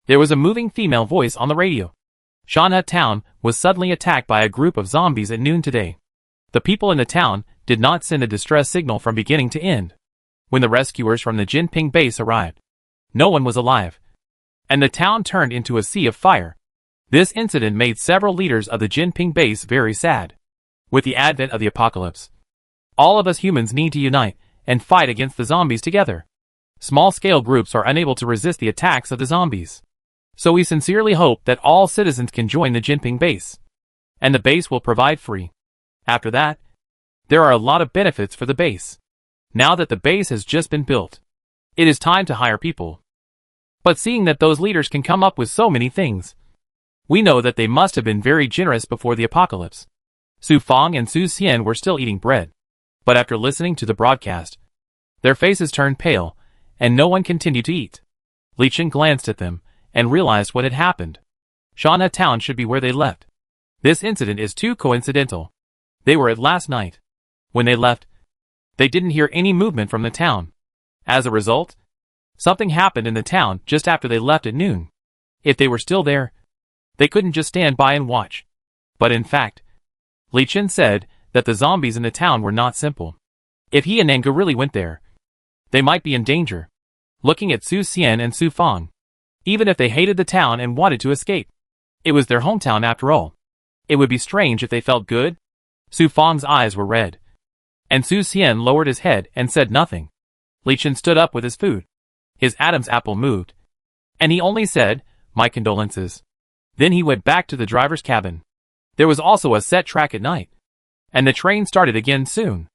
There was a moving female voice on the radio. Shanha town was suddenly attacked by a group of zombies at noon today. The people in the town did not send a distress signal from beginning to end. When the rescuers from the Jinping base arrived, no one was alive, and the town turned into a sea of fire. This incident made several leaders of the Jinping base very sad. With the advent of the apocalypse, all of us humans need to unite and fight against the zombies together. Small-scale groups are unable to resist the attacks of the zombies. So we sincerely hope that all citizens can join the Jinping base, and the base will provide free. After that, there are a lot of benefits for the base. Now that the base has just been built, it is time to hire people. But seeing that those leaders can come up with so many things, we know that they must have been very generous before the apocalypse. Su Fang and Su Xian were still eating bread, but after listening to the broadcast, their faces turned pale, and no one continued to eat. Li Chen glanced at them, and realized what had happened. Shanha town should be where they left. This incident is too coincidental. They were at last night. When they left, they didn't hear any movement from the town. As a result, something happened in the town just after they left at noon. If they were still there, they couldn't just stand by and watch. But in fact, Li Chen said that the zombies in the town were not simple. If he and Nangu really went there, they might be in danger. Looking at Su Xian and Su Fang, even if they hated the town and wanted to escape, it was their hometown after all. It would be strange if they felt good. Su Fang's eyes were red, and Su Xian lowered his head and said nothing. Li Chen stood up with his food. His Adam's apple moved, and he only said, "My condolences." Then he went back to the driver's cabin. There was also a set track at night, and the train started again soon.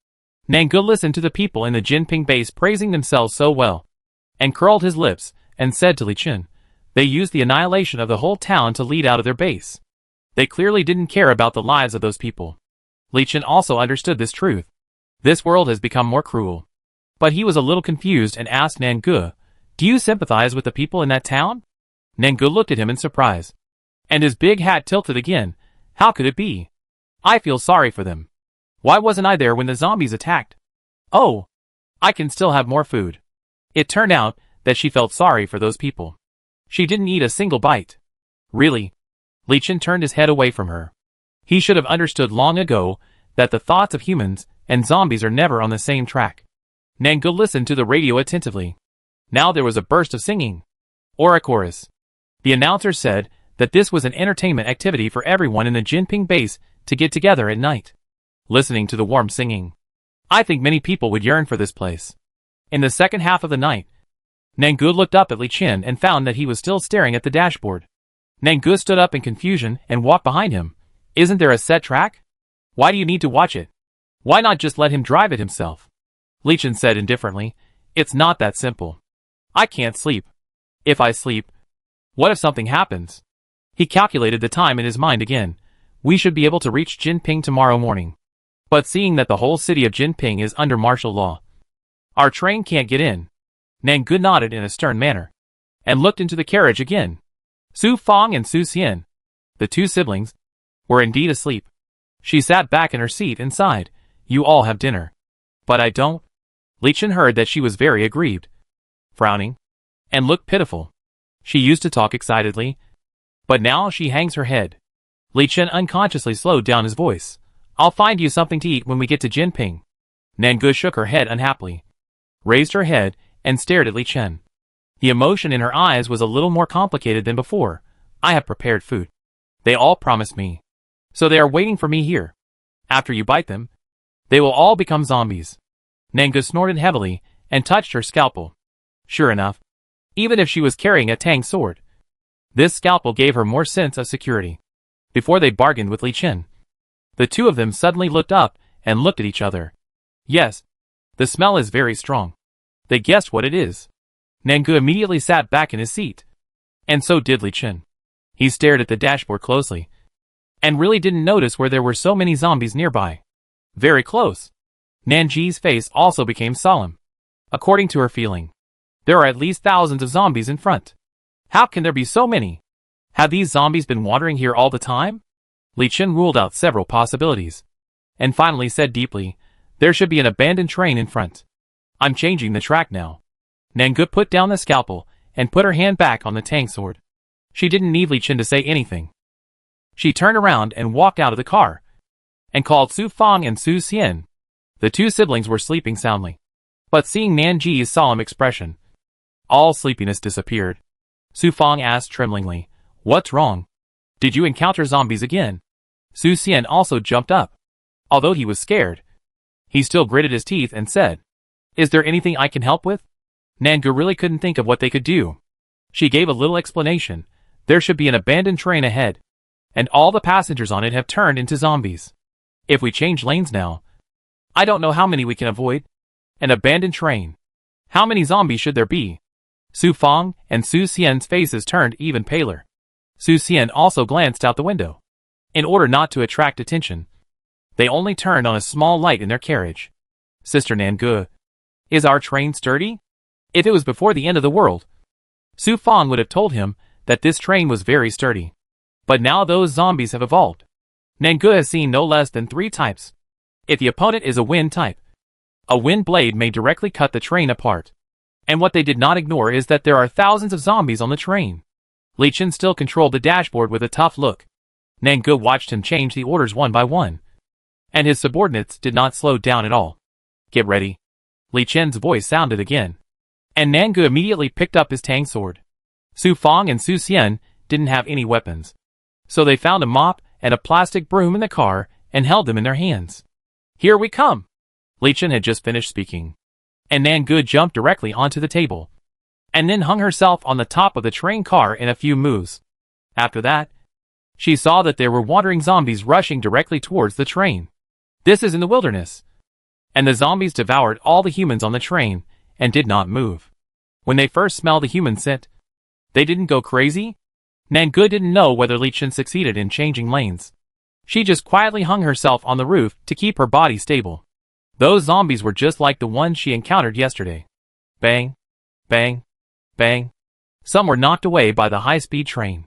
Nangu listened to the people in the Jinping base praising themselves so well, and curled his lips, and said to Li Chen, they used the annihilation of the whole town to lead out of their base. They clearly didn't care about the lives of those people. Li Chen also understood this truth. This world has become more cruel. But he was a little confused and asked Nangu, "Do you sympathize with the people in that town?" Nangu looked at him in surprise, and his big hat tilted again. "How could it be? I feel sorry for them. Why wasn't I there when the zombies attacked? Oh, I can still have more food." It turned out that she felt sorry for those people. She didn't eat a single bite. Really? Li Chen turned his head away from her. He should have understood long ago that the thoughts of humans and zombies are never on the same track. Nangu listened to the radio attentively. Now there was a burst of singing, or a chorus. The announcer said that this was an entertainment activity for everyone in the Jinping base to get together at night. Listening to the warm singing, I think many people would yearn for this place. In the second half of the night, Nangu looked up at Li Chen and found that he was still staring at the dashboard. Nangu stood up in confusion and walked behind him. "Isn't there a set track? Why do you need to watch it? Why not just let him drive it himself?" Li Chen said indifferently, "It's not that simple. I can't sleep. If I sleep, what if something happens?" He calculated the time in his mind again. "We should be able to reach Jinping tomorrow morning. But seeing that the whole city of Jinping is under martial law, our train can't get in." Nangu nodded in a stern manner, and looked into the carriage again. Su Fang and Su Xian, the two siblings, were indeed asleep. She sat back in her seat and sighed. "You all have dinner. But I don't." Li Chen heard that she was very aggrieved, frowning, and looked pitiful. She used to talk excitedly, but now she hangs her head. Li Chen unconsciously slowed down his voice. "I'll find you something to eat when we get to Jinping." Nangu shook her head unhappily. raised her head, and stared at Li Chen. The emotion in her eyes was a little more complicated than before. I have prepared food. They all promised me. So they are waiting for me here. After you bite them, they will all become zombies. Nangu snorted heavily and touched her scalpel. Sure enough, even if she was carrying a tang sword, this scalpel gave her more sense of security. Before they bargained with Li Chen, the two of them suddenly looked up and looked at each other. Yes, the smell is very strong. They guessed what it is. Nangu immediately sat back in his seat. And so did Li Chen. He stared at the dashboard closely, and really didn't notice where there were so many zombies nearby. Very close. Nanji's face also became solemn. According to her feeling, there are at least thousands of zombies in front. How can there be so many? Have these zombies been wandering here all the time? Li Chen ruled out several possibilities, and finally said deeply, there should be an abandoned train in front. I'm changing the track now. Nangu put down the scalpel and put her hand back on the tang sword. She didn't need Li Chen to say anything. She turned around and walked out of the car, and called Su Fang and Su Xian. The two siblings were sleeping soundly, but seeing Nanji's solemn expression, all sleepiness disappeared. Su Fang asked tremblingly, what's wrong? Did you encounter zombies again? Su Xian also jumped up. Although he was scared, he still gritted his teeth and said, is there anything I can help with? Nangu really couldn't think of what they could do. She gave a little explanation. There should be an abandoned train ahead, and all the passengers on it have turned into zombies. If we change lanes now, I don't know how many we can avoid. An abandoned train. How many zombies should there be? Su Fang and Su Xian's faces turned even paler. Su Xian also glanced out the window. In order not to attract attention, they only turned on a small light in their carriage. Sister Nangu, is our train sturdy? If it was before the end of the world, Su Fang would have told him that this train was very sturdy. But now those zombies have evolved. Nangu has seen no less than 3 types. If the opponent is a wind type, a wind blade may directly cut the train apart. And what they did not ignore is that there are thousands of zombies on the train. Li Chen still controlled the dashboard with a tough look. Nangu watched him change the orders one by one, and his subordinates did not slow down at all. Get ready. Li Chen's voice sounded again, and Nangu immediately picked up his tang sword. Su Fang and Su Xian didn't have any weapons, so they found a mop and a plastic broom in the car and held them in their hands. Here we come! Li Chen had just finished speaking, and Nangu jumped directly onto the table, and then hung herself on the top of the train car in a few moves. After that, she saw that there were wandering zombies rushing directly towards the train. This is in the wilderness, and the zombies devoured all the humans on the train and did not move. When they first smelled the human scent, they didn't go crazy. Nangu didn't know whether Li Chen succeeded in changing lanes. She just quietly hung herself on the roof to keep her body stable. Those zombies were just like the ones she encountered yesterday. Bang, bang, bang. Some were knocked away by the high-speed train,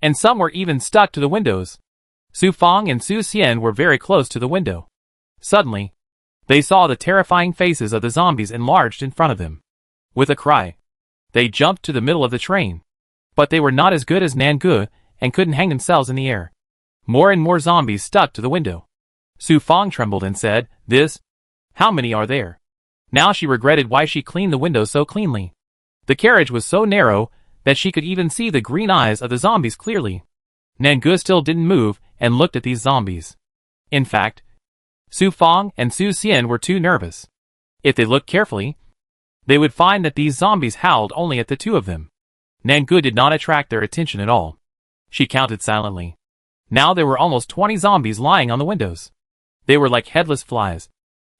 and some were even stuck to the windows. Su Fang and Su Xian were very close to the window. Suddenly, they saw the terrifying faces of the zombies enlarged in front of them. With a cry, they jumped to the middle of the train. But they were not as good as Nangu and couldn't hang themselves in the air. More and more zombies stuck to the window. Su Fang trembled and said, this? How many are there? Now she regretted why she cleaned the window so cleanly. The carriage was so narrow that she could even see the green eyes of the zombies clearly. Nangu still didn't move and looked at these zombies. In fact, Su Fang and Su Xian were too nervous. If they looked carefully, they would find that these zombies howled only at the two of them. Nangu did not attract their attention at all. She counted silently. Now there were almost 20 zombies lying on the windows. They were like headless flies,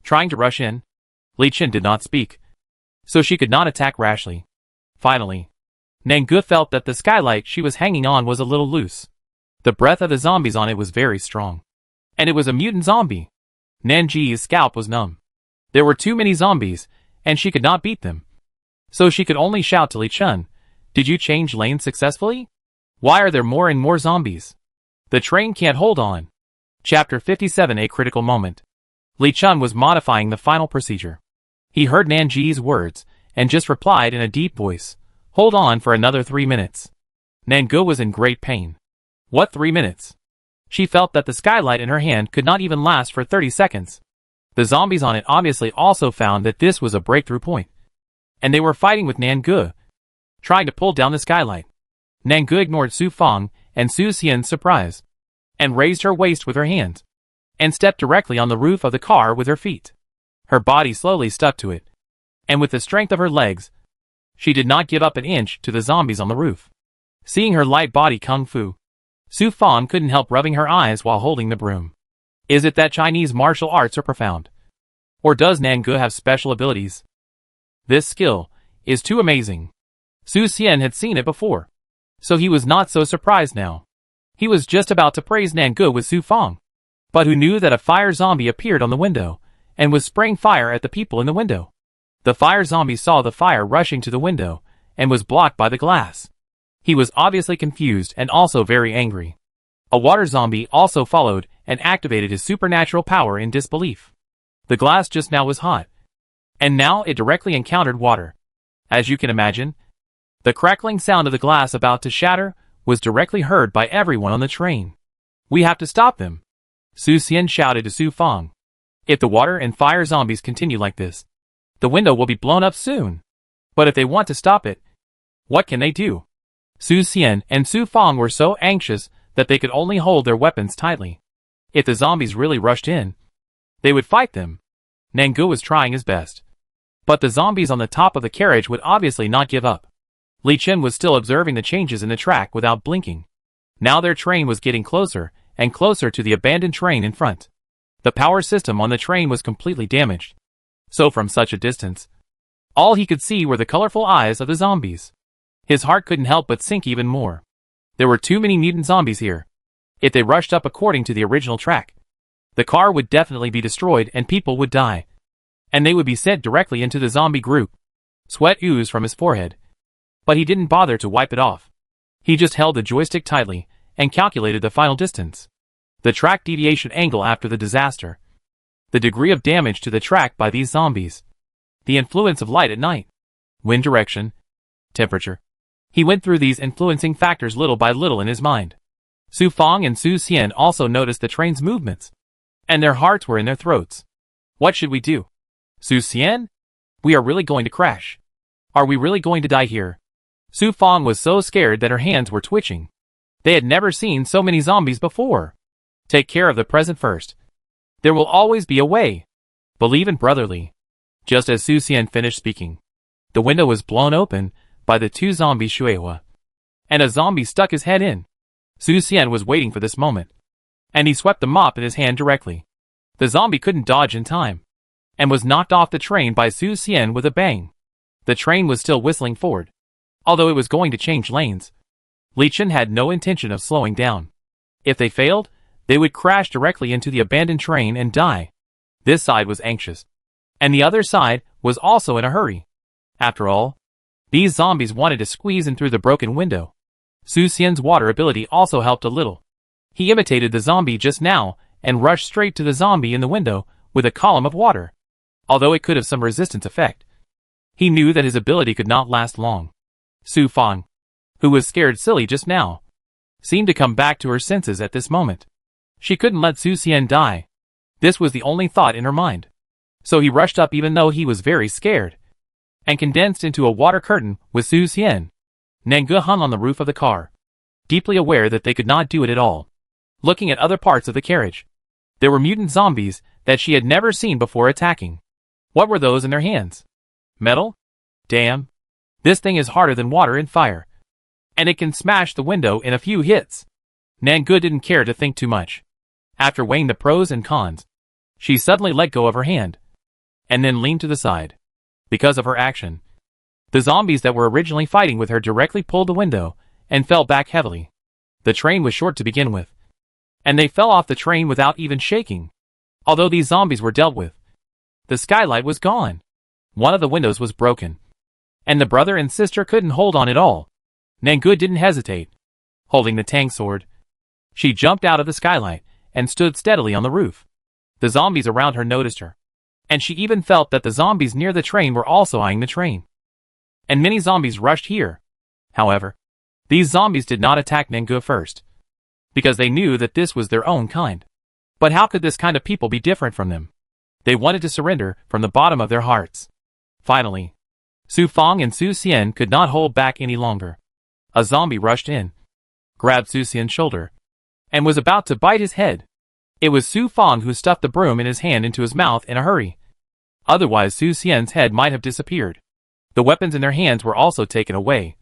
trying to rush in. Li Chen did not speak, so she could not attack rashly. Finally, Nangu felt that the skylight she was hanging on was a little loose. The breath of the zombies on it was very strong, and it was a mutant zombie. Nanji's scalp was numb. There were too many zombies, and she could not beat them. So she could only shout to Li Chen, did you change lanes successfully? Why are there more and more zombies? The train can't hold on. Chapter 57 A Critical Moment. Li Chen was modifying the final procedure. He heard Nanji's words, and just replied in a deep voice, hold on for another 3 minutes. Nangu was in great pain. What 3 minutes? She felt that the skylight in her hand could not even last for 30 seconds. The zombies on it obviously also found that this was a breakthrough point. and they were fighting with Nangu, trying to pull down the skylight. Nangu ignored Su Fang and Su Xian's surprise, and raised her waist with her hands, and stepped directly on the roof of the car with her feet. Her body slowly stuck to it, and with the strength of her legs, she did not give up an inch to the zombies on the roof. Seeing her light body kung fu, Su Fang couldn't help rubbing her eyes while holding the broom. Is it that Chinese martial arts are profound? Or does Nangu have special abilities? This skill is too amazing. Su Xian had seen it before, so he was not so surprised now. He was just about to praise Nangu with Su Fang, but who knew that a fire zombie appeared on the window, and was spraying fire at the people in the window. The fire zombie saw the fire rushing to the window, and was blocked by the glass. He was obviously confused and also very angry. A water zombie also followed and activated his supernatural power in disbelief. The glass just now was hot, and now it directly encountered water. As you can imagine, the crackling sound of the glass about to shatter was directly heard by everyone on the train. We have to stop them, Su Xian shouted to Su Fang. If the water and fire zombies continue like this, the window will be blown up soon. But if they want to stop it, what can they do? Su Xian and Su Fang were so anxious that they could only hold their weapons tightly. If the zombies really rushed in, they would fight them. Nangu was trying his best, but the zombies on the top of the carriage would obviously not give up. Li Chen was still observing the changes in the track without blinking. Now their train was getting closer and closer to the abandoned train in front. The power system on the train was completely damaged, so from such a distance, all he could see were the colorful eyes of the zombies. His heart couldn't help but sink even more. There were too many mutant zombies here. If they rushed up according to the original track, the car would definitely be destroyed and people would die, and they would be sent directly into the zombie group. Sweat oozed from his forehead, but he didn't bother to wipe it off. He just held the joystick tightly and calculated the final distance, the track deviation angle after the disaster, the degree of damage to the track by these zombies, the influence of light at night, wind direction, temperature. He went through these influencing factors little by little in his mind. Su Fang and Su Xian also noticed the train's movements, and their hearts were in their throats. What should we do? Su Xian? We are really going to crash. Are we really going to die here? Su Fang was so scared that her hands were twitching. They had never seen so many zombies before. Take care of the present first. There will always be a way. Believe in brotherly. Just as Su Xian finished speaking, the window was blown open by the two zombies Shuehua, and a zombie stuck his head in. Su Xian was waiting for this moment, and he swept the mop in his hand directly. The zombie couldn't dodge in time, and was knocked off the train by Su Xian with a bang. The train was still whistling forward, although it was going to change lanes. Li Chen had no intention of slowing down. If they failed, they would crash directly into the abandoned train and die. This side was anxious, and the other side was also in a hurry. After all, these zombies wanted to squeeze in through the broken window. Su Xian's water ability also helped a little. He imitated the zombie just now and rushed straight to the zombie in the window with a column of water. Although it could have some resistance effect, he knew that his ability could not last long. Su Fang, who was scared silly just now, seemed to come back to her senses at this moment. She couldn't let Su Xian die. This was the only thought in her mind. So he rushed up even though he was very scared, and condensed into a water curtain with Su Xian. Nangu hung on the roof of the car, deeply aware that they could not do it at all. Looking at other parts of the carriage, there were mutant zombies that she had never seen before attacking. What were those in their hands? Metal? Damn. This thing is harder than water and fire, and it can smash the window in a few hits. Nangu didn't care to think too much. After weighing the pros and cons, she suddenly let go of her hand, and then leaned to the side. Because of her action, the zombies that were originally fighting with her directly pulled the window and fell back heavily. The train was short to begin with, and they fell off the train without even shaking. Although these zombies were dealt with, the skylight was gone. One of the windows was broken, and the brother and sister couldn't hold on at all. Nangu didn't hesitate. Holding the tang sword, she jumped out of the skylight and stood steadily on the roof. The zombies around her noticed her, and she even felt that the zombies near the train were also eyeing the train. And many zombies rushed here. However, these zombies did not attack Nangu first, because they knew that this was their own kind. But how could this kind of people be different from them? They wanted to surrender from the bottom of their hearts. Finally, Su Fong and Su Xian could not hold back any longer. A zombie rushed in, grabbed Su Xian's shoulder, and was about to bite his head. It was Su Fong who stuffed the broom in his hand into his mouth in a hurry. Otherwise Su Xian's head might have disappeared. The weapons in their hands were also taken away,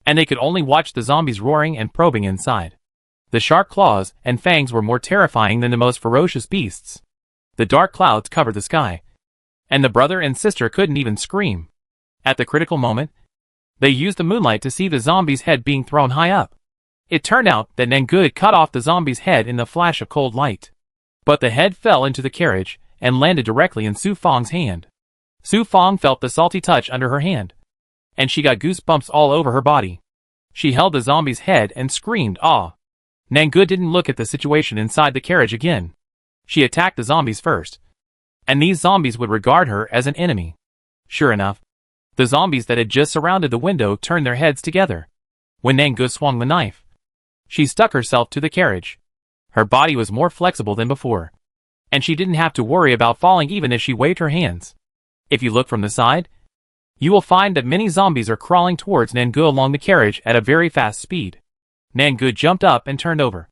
and they could only watch the zombies roaring and probing inside. The sharp claws and fangs were more terrifying than the most ferocious beasts. The dark clouds covered the sky, and the brother and sister couldn't even scream. At the critical moment, they used the moonlight to see the zombie's head being thrown high up. It turned out that Nangu had cut off the zombie's head in the flash of cold light. But the head fell into the carriage and landed directly in Su Fong's hand. Su Fong felt the salty touch under her hand, and she got goosebumps all over her body. She held the zombie's head and screamed, "Ah!" Nangu didn't look at the situation inside the carriage again. She attacked the zombies first, and these zombies would regard her as an enemy. Sure enough, the zombies that had just surrounded the window turned their heads together. When Nangu swung the knife, she stuck herself to the carriage. Her body was more flexible than before, and she didn't have to worry about falling even as she waved her hands. If you look from the side, you will find that many zombies are crawling towards Nangu along the carriage at a very fast speed. Nangu jumped up and turned over,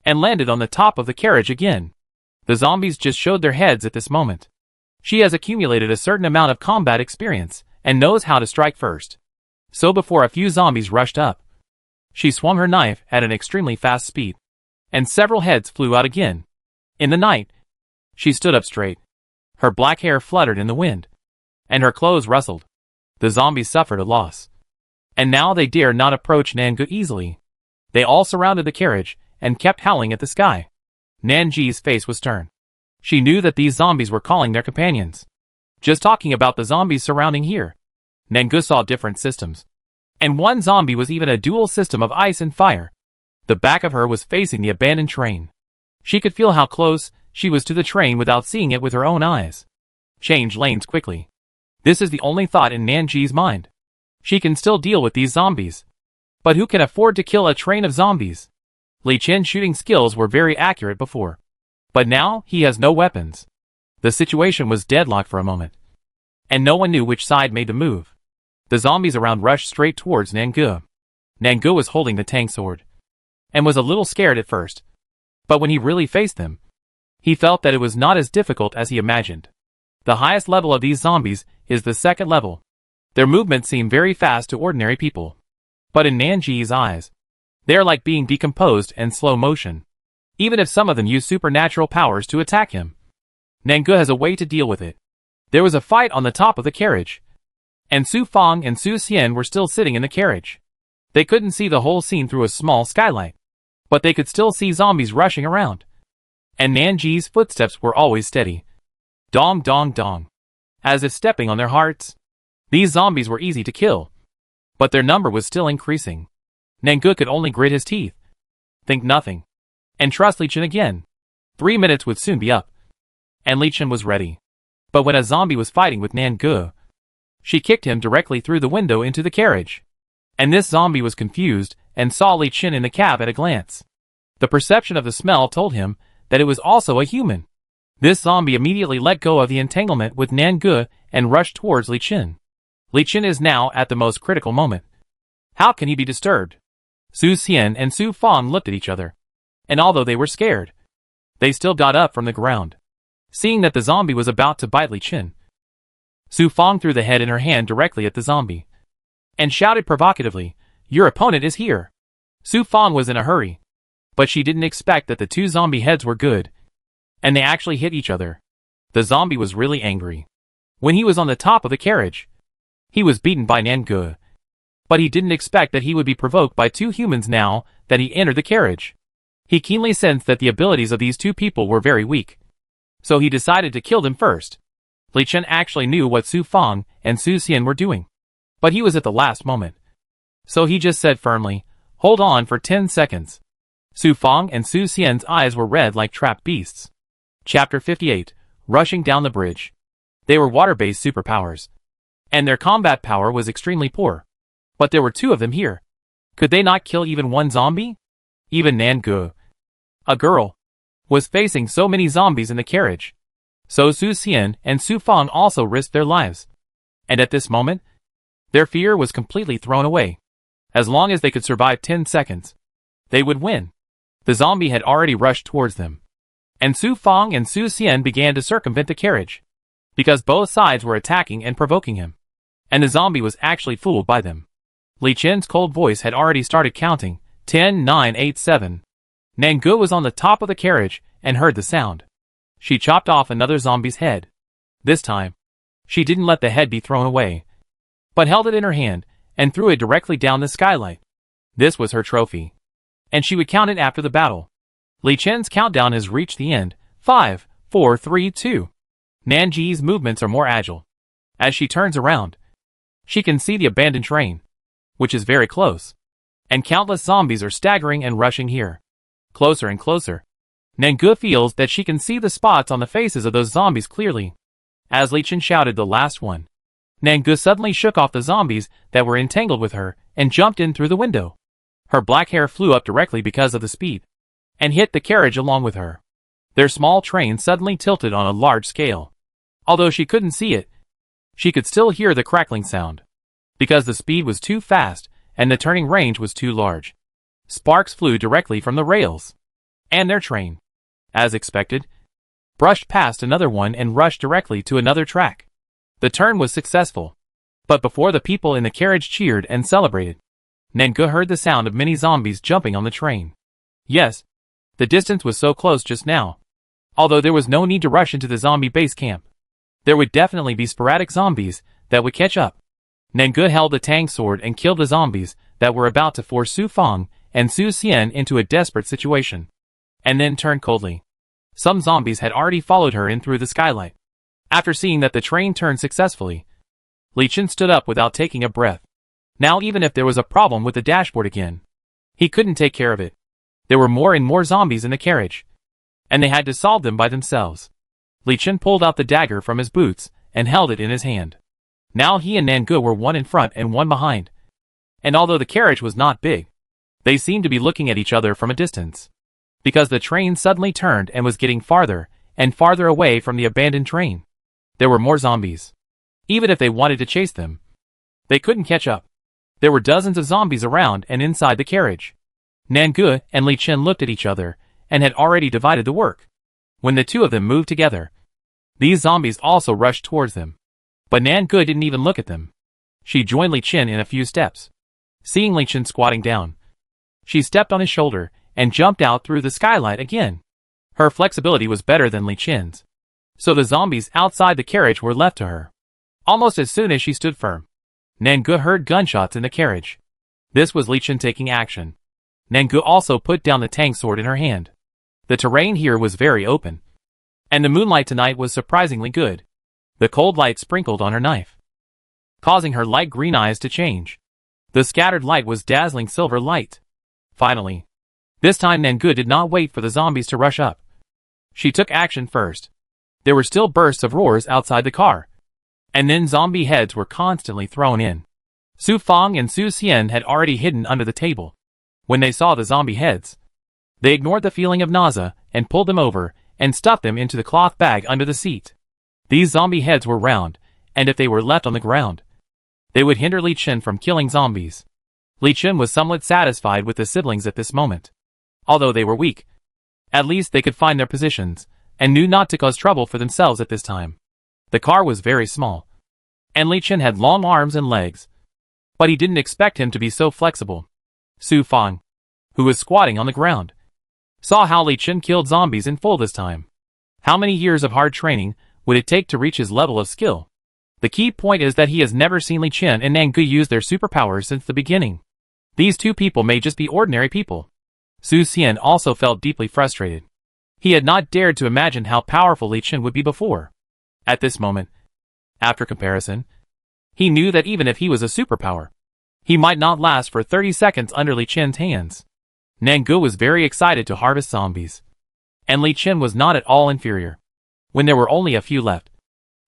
and landed on the top of the carriage again. The zombies just showed their heads at this moment. She has accumulated a certain amount of combat experience, and knows how to strike first. So before a few zombies rushed up, she swung her knife at an extremely fast speed, and several heads flew out again. In the night, she stood up straight. Her black hair fluttered in the wind, and her clothes rustled. The zombies suffered a loss, and now they dare not approach Nangu easily. They all surrounded the carriage and kept howling at the sky. Nanji's face was stern. She knew that these zombies were calling their companions. Just talking about the zombies surrounding here, Nangu saw different systems, and one zombie was even a dual system of ice and fire. The back of her was facing the abandoned train. She could feel how close she was to the train without seeing it with her own eyes. Change lanes quickly. This is the only thought in Nanji's mind. She can still deal with these zombies, but who can afford to kill a train of zombies? Li Chen's shooting skills were very accurate before, but now he has no weapons. The situation was deadlocked for a moment, and no one knew which side made the move. The zombies around rushed straight towards Nangu. Nangu was holding the tang sword, and was a little scared at first, but when he really faced them, he felt that it was not as difficult as he imagined. The highest level of these zombies is the second level. Their movements seem very fast to ordinary people, but in Nanji's eyes, they are like being decomposed and slow motion, even if some of them use supernatural powers to attack him. Nangu has a way to deal with it. There was a fight on the top of the carriage, and Su Fong and Su Xian were still sitting in the carriage. They couldn't see the whole scene through a small skylight, but they could still see zombies rushing around. And Nanji's footsteps were always steady. Dong dong dong. As if stepping on their hearts. These zombies were easy to kill, but their number was still increasing. Nangu could only grit his teeth, think nothing, and trust Li Chen again. 3 minutes would soon be up, and Li Chen was ready. But when a zombie was fighting with Nangu, she kicked him directly through the window into the carriage. And this zombie was confused and saw Li Chen in the cab at a glance. The perception of the smell told him that it was also a human. This zombie immediately let go of the entanglement with Nangu and rushed towards Li Chen. Li Chen is now at the most critical moment. How can he be disturbed? Su Xian and Su Fong looked at each other, and although they were scared, they still got up from the ground. Seeing that the zombie was about to bite Li Chen, Su Fong threw the head in her hand directly at the zombie, and shouted provocatively, "Your opponent is here." Su Fong was in a hurry, but she didn't expect that the two zombie heads were good, and they actually hit each other. The zombie was really angry. When he was on the top of the carriage, he was beaten by Nangu, but he didn't expect that he would be provoked by two humans now that he entered the carriage. He keenly sensed that the abilities of these two people were very weak, so he decided to kill them first. Li Chen actually knew what Su Fong and Su Xian were doing, but he was at the last moment. So he just said firmly, "Hold on for 10 seconds. Su Fong and Su Xian's eyes were red like trapped beasts. Chapter 58, Rushing Down the Bridge. They were water-based superpowers, and their combat power was extremely poor. But there were two of them here. Could they not kill even one zombie? Even Nangu, a girl, was facing so many zombies in the carriage. So Su Xian and Su Fong also risked their lives. And at this moment, Their fear was completely thrown away. As long as they could survive 10 seconds, they would win. The zombie had already rushed towards them, and Su Fang and Su Xian began to circumvent the carriage, because both sides were attacking and provoking him, and the zombie was actually fooled by them. Li Chen's cold voice had already started counting, 10, 9, 8, 7. Nangu was on the top of the carriage and heard the sound. She chopped off another zombie's head. This time, she didn't let the head be thrown away, but held it in her hand and threw it directly down the skylight. This was her trophy, and she would count it after the battle. Li Chen's countdown has reached the end. 5, 4, 3, 2. Nanji's movements are more agile. As she turns around, she can see the abandoned train, which is very close, and countless zombies are staggering and rushing here. Closer and closer. Nangu feels that she can see the spots on the faces of those zombies clearly. As Li Chen shouted the last one, Nangu suddenly shook off the zombies that were entangled with her and jumped in through the window. Her black hair flew up directly because of the speed, and hit the carriage along with her. Their small train suddenly tilted on a large scale. Although she couldn't see it, she could still hear the crackling sound, because the speed was too fast and the turning range was too large. Sparks flew directly from the rails, and their train, as expected, brushed past another one and rushed directly to another track. The turn was successful, but before the people in the carriage cheered and celebrated, Nangu heard the sound of many zombies jumping on the train. Yes, the distance was so close just now. Although there was no need to rush into the zombie base camp, there would definitely be sporadic zombies that would catch up. Nangu held the tang sword and killed the zombies that were about to force Su Fang and Su Xian into a desperate situation, and then turned coldly. Some zombies had already followed her in through the skylight. After seeing that the train turned successfully, Li Chen stood up without taking a breath. Now even if there was a problem with the dashboard again, he couldn't take care of it. There were more and more zombies in the carriage, and they had to solve them by themselves. Li Chen pulled out the dagger from his boots and held it in his hand. Now he and Nangu were one in front and one behind, and although the carriage was not big, they seemed to be looking at each other from a distance, because the train suddenly turned and was getting farther and farther away from the abandoned train. There were more zombies. Even if they wanted to chase them, they couldn't catch up. There were dozens of zombies around and inside the carriage. Nangu and Li Chen looked at each other and had already divided the work. When the two of them moved together, these zombies also rushed towards them. But Nangu didn't even look at them. She joined Li Chen in a few steps. Seeing Li Chen squatting down, she stepped on his shoulder and jumped out through the skylight again. Her flexibility was better than Li Chen's, so the zombies outside the carriage were left to her. Almost as soon as she stood firm, Nangu heard gunshots in the carriage. This was Li Chen taking action. Nangu also put down the tang sword in her hand. The terrain here was very open, and the moonlight tonight was surprisingly good. The cold light sprinkled on her knife, causing her light green eyes to change. The scattered light was dazzling silver light. Finally, this time Nangu did not wait for the zombies to rush up. She took action first. There were still bursts of roars outside the car, and then zombie heads were constantly thrown in. Su Fang and Su Xian had already hidden under the table. When they saw the zombie heads, they ignored the feeling of nausea and pulled them over and stuffed them into the cloth bag under the seat. These zombie heads were round, and if they were left on the ground, they would hinder Li Chen from killing zombies. Li Chen was somewhat satisfied with the siblings at this moment. Although they were weak, at least they could find their positions, and knew not to cause trouble for themselves at this time. The car was very small, and Li Chen had long arms and legs, but he didn't expect him to be so flexible. Su Fang, who was squatting on the ground, saw how Li Chen killed zombies in full this time. How many years of hard training would it take to reach his level of skill? The key point is that he has never seen Li Chen and Nangu use their superpowers since the beginning. These two people may just be ordinary people. Su Xian also felt deeply frustrated. He had not dared to imagine how powerful Li Chen would be before. At this moment, after comparison, he knew that even if he was a superpower, he might not last for 30 seconds under Li Chen's hands. Nangu was very excited to harvest zombies, and Li Chen was not at all inferior. When there were only a few left,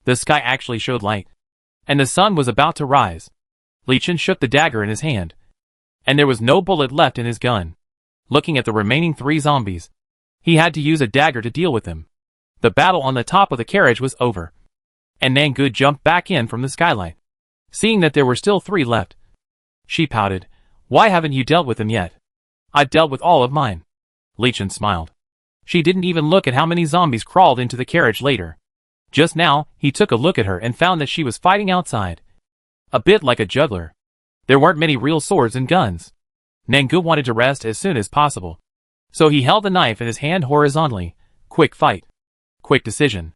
the sky actually showed light, and the sun was about to rise. Li Chen shook the dagger in his hand, and there was no bullet left in his gun. Looking at the remaining 3 zombies, he had to use a dagger to deal with them. The battle on the top of the carriage was over, and Nangu jumped back in from the skylight. Seeing that there were still 3 left, she pouted. Why haven't you dealt with them yet? I've dealt with all of mine. Li Chen smiled. She didn't even look at how many zombies crawled into the carriage later. Just now, he took a look at her and found that she was fighting outside. A bit like a juggler. There weren't many real swords and guns. Nangu wanted to rest as soon as possible. So he held the knife in his hand horizontally. Quick fight. Quick decision.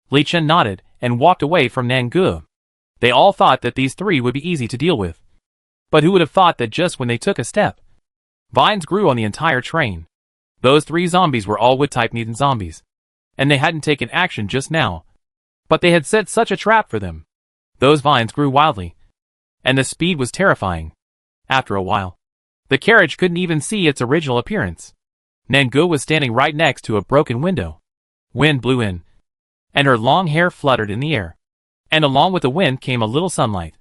Li Chen nodded and walked away from Nangu. They all thought that these 3 would be easy to deal with. But who would have thought that just when they took a step, vines grew on the entire train. Those 3 zombies were all wood-type mutant zombies. And they hadn't taken action just now. But they had set such a trap for them. Those vines grew wildly. And the speed was terrifying. After a while, the carriage couldn't even see its original appearance. Nangu was standing right next to a broken window. Wind blew in. And her long hair fluttered in the air. And along with the wind came a little sunlight.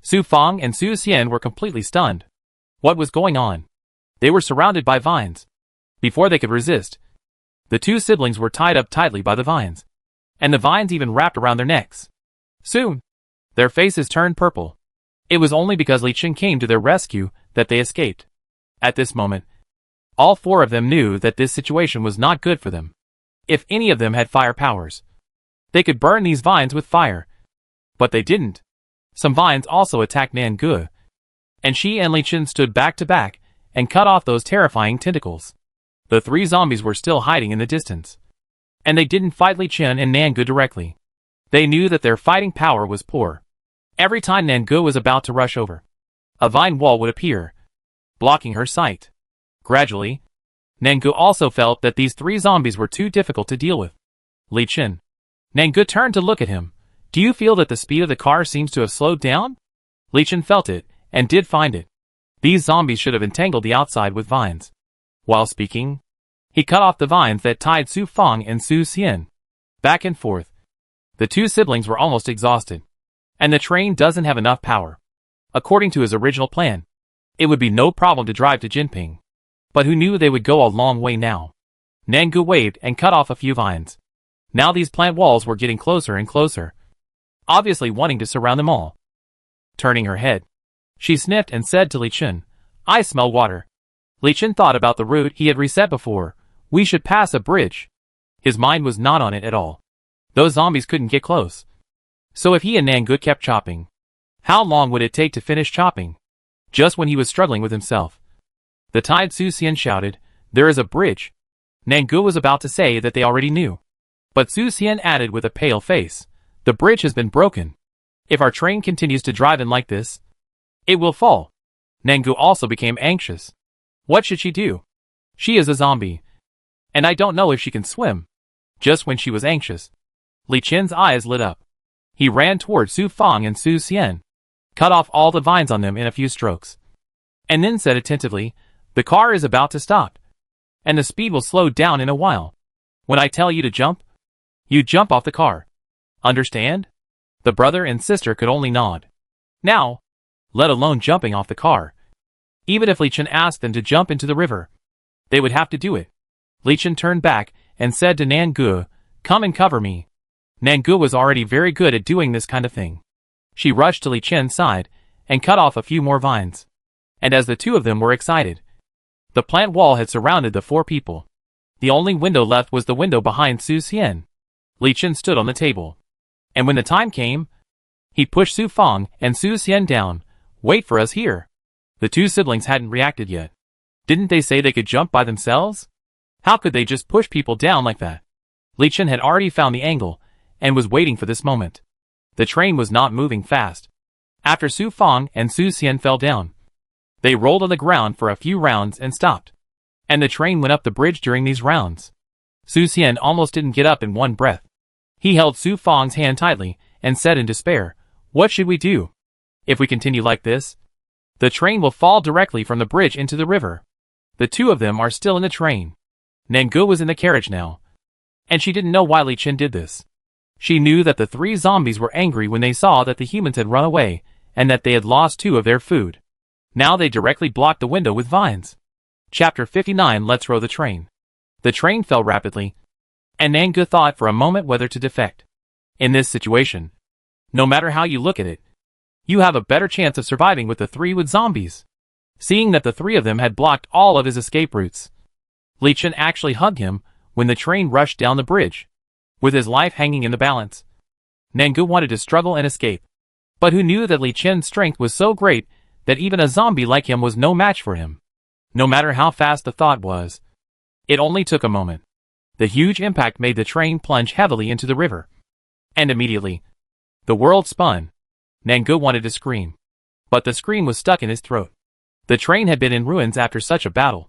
Su Fang and Su Xian were completely stunned. What was going on? They were surrounded by vines. Before they could resist, the 2 siblings were tied up tightly by the vines. And the vines even wrapped around their necks. Soon, their faces turned purple. It was only because Li Chen came to their rescue that they escaped. At this moment, all 4 of them knew that this situation was not good for them. If any of them had fire powers, they could burn these vines with fire. But they didn't. Some vines also attacked Nangu. And she and Li Chen stood back to back and cut off those terrifying tentacles. The 3 zombies were still hiding in the distance. And they didn't fight Li Chen and Nangu directly. They knew that their fighting power was poor. Every time Nangu was about to rush over, a vine wall would appear, blocking her sight. Gradually, Nangu also felt that these 3 zombies were too difficult to deal with. Li Chen. Nangu turned to look at him. Do you feel that the speed of the car seems to have slowed down? Li Chen felt it, and did find it. These zombies should have entangled the outside with vines. While speaking, he cut off the vines that tied Su Fang and Su Xian. Back and forth. The 2 siblings were almost exhausted. And the train doesn't have enough power. According to his original plan, it would be no problem to drive to Jinping. But who knew they would go a long way now? Nangu waved and cut off a few vines. Now these plant walls were getting closer and closer, obviously wanting to surround them all. Turning her head, she sniffed and said to Li Chen, I smell water. Li Chen thought about the route he had reset before. We should pass a bridge. His mind was not on it at all. Those zombies couldn't get close. So if he and Nangu kept chopping, how long would it take to finish chopping? Just when he was struggling with himself, the tied Su Xian shouted, there is a bridge. Nangu was about to say that they already knew. But Su Xian added with a pale face, the bridge has been broken. If our train continues to drive in like this, it will fall. Nangu also became anxious. What should she do? She is a zombie. And I don't know if she can swim. Just when she was anxious, Li Chen's eyes lit up. He ran toward Su Fang and Su Xian, cut off all the vines on them in a few strokes, and then said attentively, the car is about to stop, and the speed will slow down in a while. When I tell you to jump, you jump off the car. Understand? The brother and sister could only nod. Now, let alone jumping off the car. Even if Li Chen asked them to jump into the river, they would have to do it. Li Chen turned back and said to Nangu, come and cover me. Nangu was already very good at doing this kind of thing. She rushed to Li Chen's side and cut off a few more vines. And as the 2 of them were excited, the plant wall had surrounded the 4 people. The only window left was the window behind Su Xian. Li Chen stood on the table. And when the time came, he pushed Su Fang and Su Xian down. Wait for us here. The 2 siblings hadn't reacted yet. Didn't they say they could jump by themselves? How could they just push people down like that? Li Chen had already found the angle and was waiting for this moment. The train was not moving fast. After Su Fang and Su Xian fell down, they rolled on the ground for a few rounds and stopped. And the train went up the bridge during these rounds. Su Xian almost didn't get up in one breath. He held Su Fang's hand tightly and said in despair, what should we do? If we continue like this, the train will fall directly from the bridge into the river. The 2 of them are still in the train. Nangu was in the carriage now, and she didn't know why Li Chen did this. She knew that the 3 zombies were angry when they saw that the humans had run away, and that they had lost 2 of their food. Now they directly blocked the window with vines. Chapter 59. Let's row the train. The train fell rapidly, and Nangu thought for a moment whether to defect. In this situation, no matter how you look at it, You have a better chance of surviving with the three with zombies. Seeing that the three of them had blocked all of his escape routes, Li Chen actually hugged him when the train rushed down the bridge, with his life hanging in the balance. Nangu wanted to struggle and escape, but who knew that Li Chen's strength was so great that even a zombie like him was no match for him. No matter how fast the thought was, it only took a moment. The huge impact made the train plunge heavily into the river, and immediately, the world spun. Nangu wanted to scream, but the scream was stuck in his throat. The train had been in ruins after such a battle,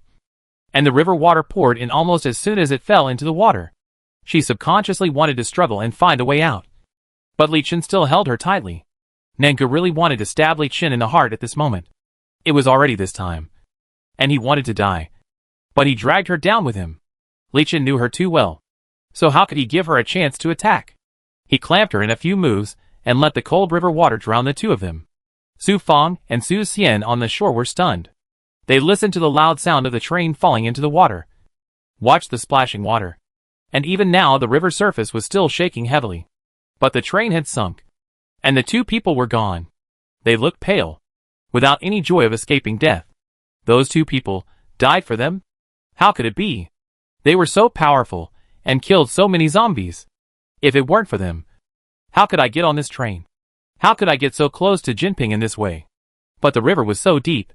and the river water poured in almost as soon as it fell into the water. She subconsciously wanted to struggle and find a way out, but Li Chen still held her tightly. Nangu really wanted to stab Li Chen in the heart at this moment. It was already this time, and he wanted to die, but he dragged her down with him. Li Chen knew her too well, so how could he give her a chance to attack? He clamped her in a few moves and let the cold river water drown the two of them. Su Fang and Su Xian on the shore were stunned. They listened to the loud sound of the train falling into the water, watched the splashing water, and even now the river surface was still shaking heavily. But the train had sunk, and the two people were gone. They looked pale, without any joy of escaping death. Those two people died for them? How could it be? They were so powerful and killed so many zombies. If it weren't for them, how could I get on this train? How could I get so close to Jinping in this way? But the river was so deep.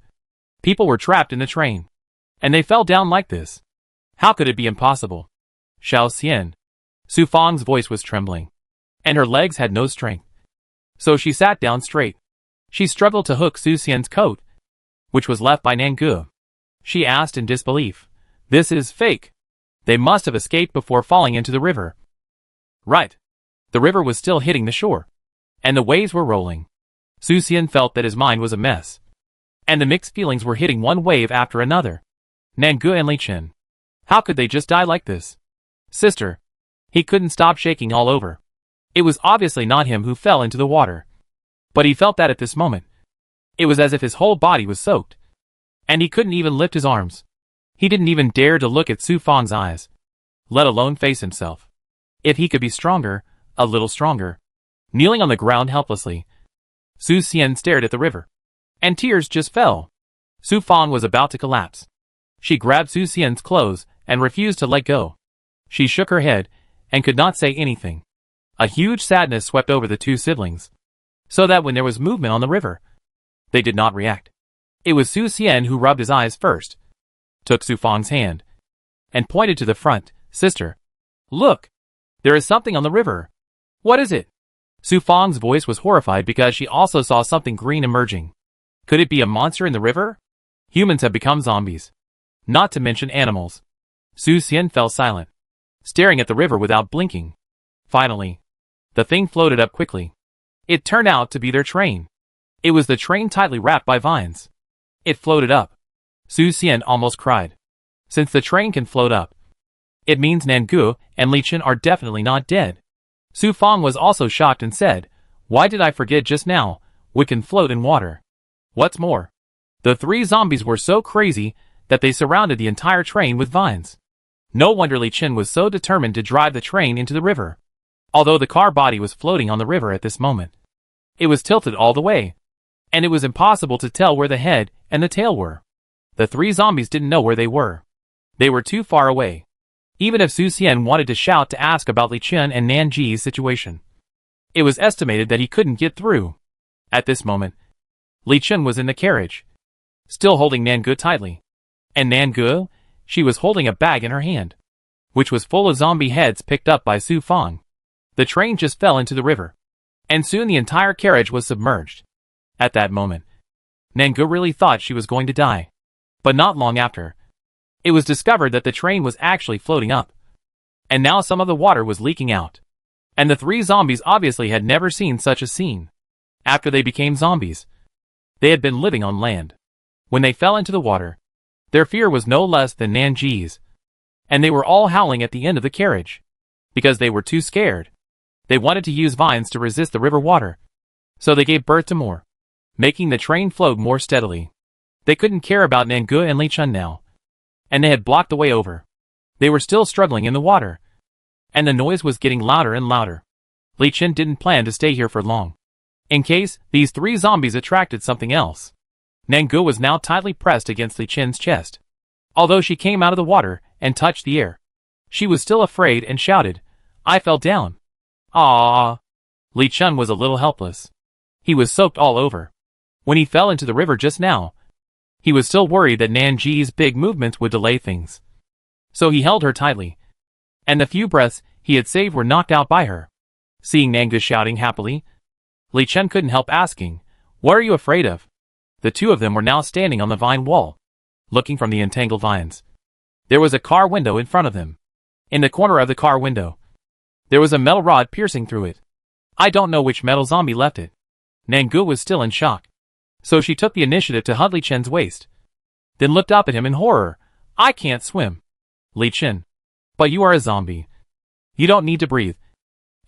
People were trapped in the train, and they fell down like this. How could it be impossible? Xiao Xian. Su Fang's voice was trembling, and her legs had no strength. So she sat down straight. She struggled to hook Su Xian's coat, which was left by Nangu. She asked in disbelief, "This is fake. They must have escaped before falling into the river." Right. The river was still hitting the shore, and the waves were rolling. Su Xian felt that his mind was a mess, and the mixed feelings were hitting one wave after another. Nangu and Li Chen. How could they just die like this? Sister. He couldn't stop shaking all over. It was obviously not him who fell into the water, but he felt that at this moment. It was as if his whole body was soaked, and he couldn't even lift his arms. He didn't even dare to look at Su Fang's eyes, let alone face himself. If he could be stronger, a little stronger. Kneeling on the ground helplessly, Su Xian stared at the river, and tears just fell. Su Fang was about to collapse. She grabbed Su Xian's clothes and refused to let go. She shook her head and could not say anything. A huge sadness swept over the two siblings, so that when there was movement on the river, they did not react. It was Su Xian who rubbed his eyes first, took Su Fang's hand, and pointed to the front. "Sister, look! There is something on the river." "What is it?" Su Fang's voice was horrified because she also saw something green emerging. Could it be a monster in the river? Humans have become zombies, not to mention animals. Su Xian fell silent, staring at the river without blinking. Finally, the thing floated up quickly. It turned out to be their train. It was the train tightly wrapped by vines. It floated up. Su Xian almost cried. Since the train can float up, it means Nangu and Li Chen are definitely not dead. Su Fang was also shocked and said, "Why did I forget just now? We can float in water." What's more, the three zombies were so crazy that they surrounded the entire train with vines. No wonder Li Chen was so determined to drive the train into the river. Although the car body was floating on the river at this moment, it was tilted all the way, and it was impossible to tell where the head and the tail were. The three zombies didn't know where they were. They were too far away. Even if Su Xian wanted to shout to ask about Li Chen and Nanji's situation, it was estimated that he couldn't get through. At this moment, Li Chen was in the carriage, still holding Nangu tightly. And Nangu? She was holding a bag in her hand, which was full of zombie heads picked up by Su Fang. The train just fell into the river, and soon the entire carriage was submerged. At that moment, Nangu really thought she was going to die. But not long after, it was discovered that the train was actually floating up, and now some of the water was leaking out. And the three zombies obviously had never seen such a scene. After they became zombies, they had been living on land. When they fell into the water, their fear was no less than Nanji's, and they were all howling at the end of the carriage, because they were too scared. They wanted to use vines to resist the river water, so they gave birth to more, making the train float more steadily. They couldn't care about Nangu and Li Chen now, and they had blocked the way over. They were still struggling in the water, and the noise was getting louder and louder. Li Chen didn't plan to stay here for long. in case these 3 zombies attracted something else. Nangu was now tightly pressed against Li Chen's chest. Although she came out of the water and touched the air, she was still afraid and shouted, "I fell down." "Ah!" Li Chen was a little helpless. He was soaked all over. When he fell into the river just now, he was still worried that Nanji's big movements would delay things. So he held her tightly, and the few breaths he had saved were knocked out by her. Seeing Nangu shouting happily, Li Chen couldn't help asking, "What are you afraid of?" The two of them were now standing on the vine wall, looking from the entangled vines. There was a car window in front of them. In the corner of the car window, there was a metal rod piercing through it. I don't know which metal zombie left it. Nangu was still in shock. So she took the initiative to hug Li Chen's waist, then looked up at him in horror. "I can't swim." "Li Chen. But you are a zombie. You don't need to breathe.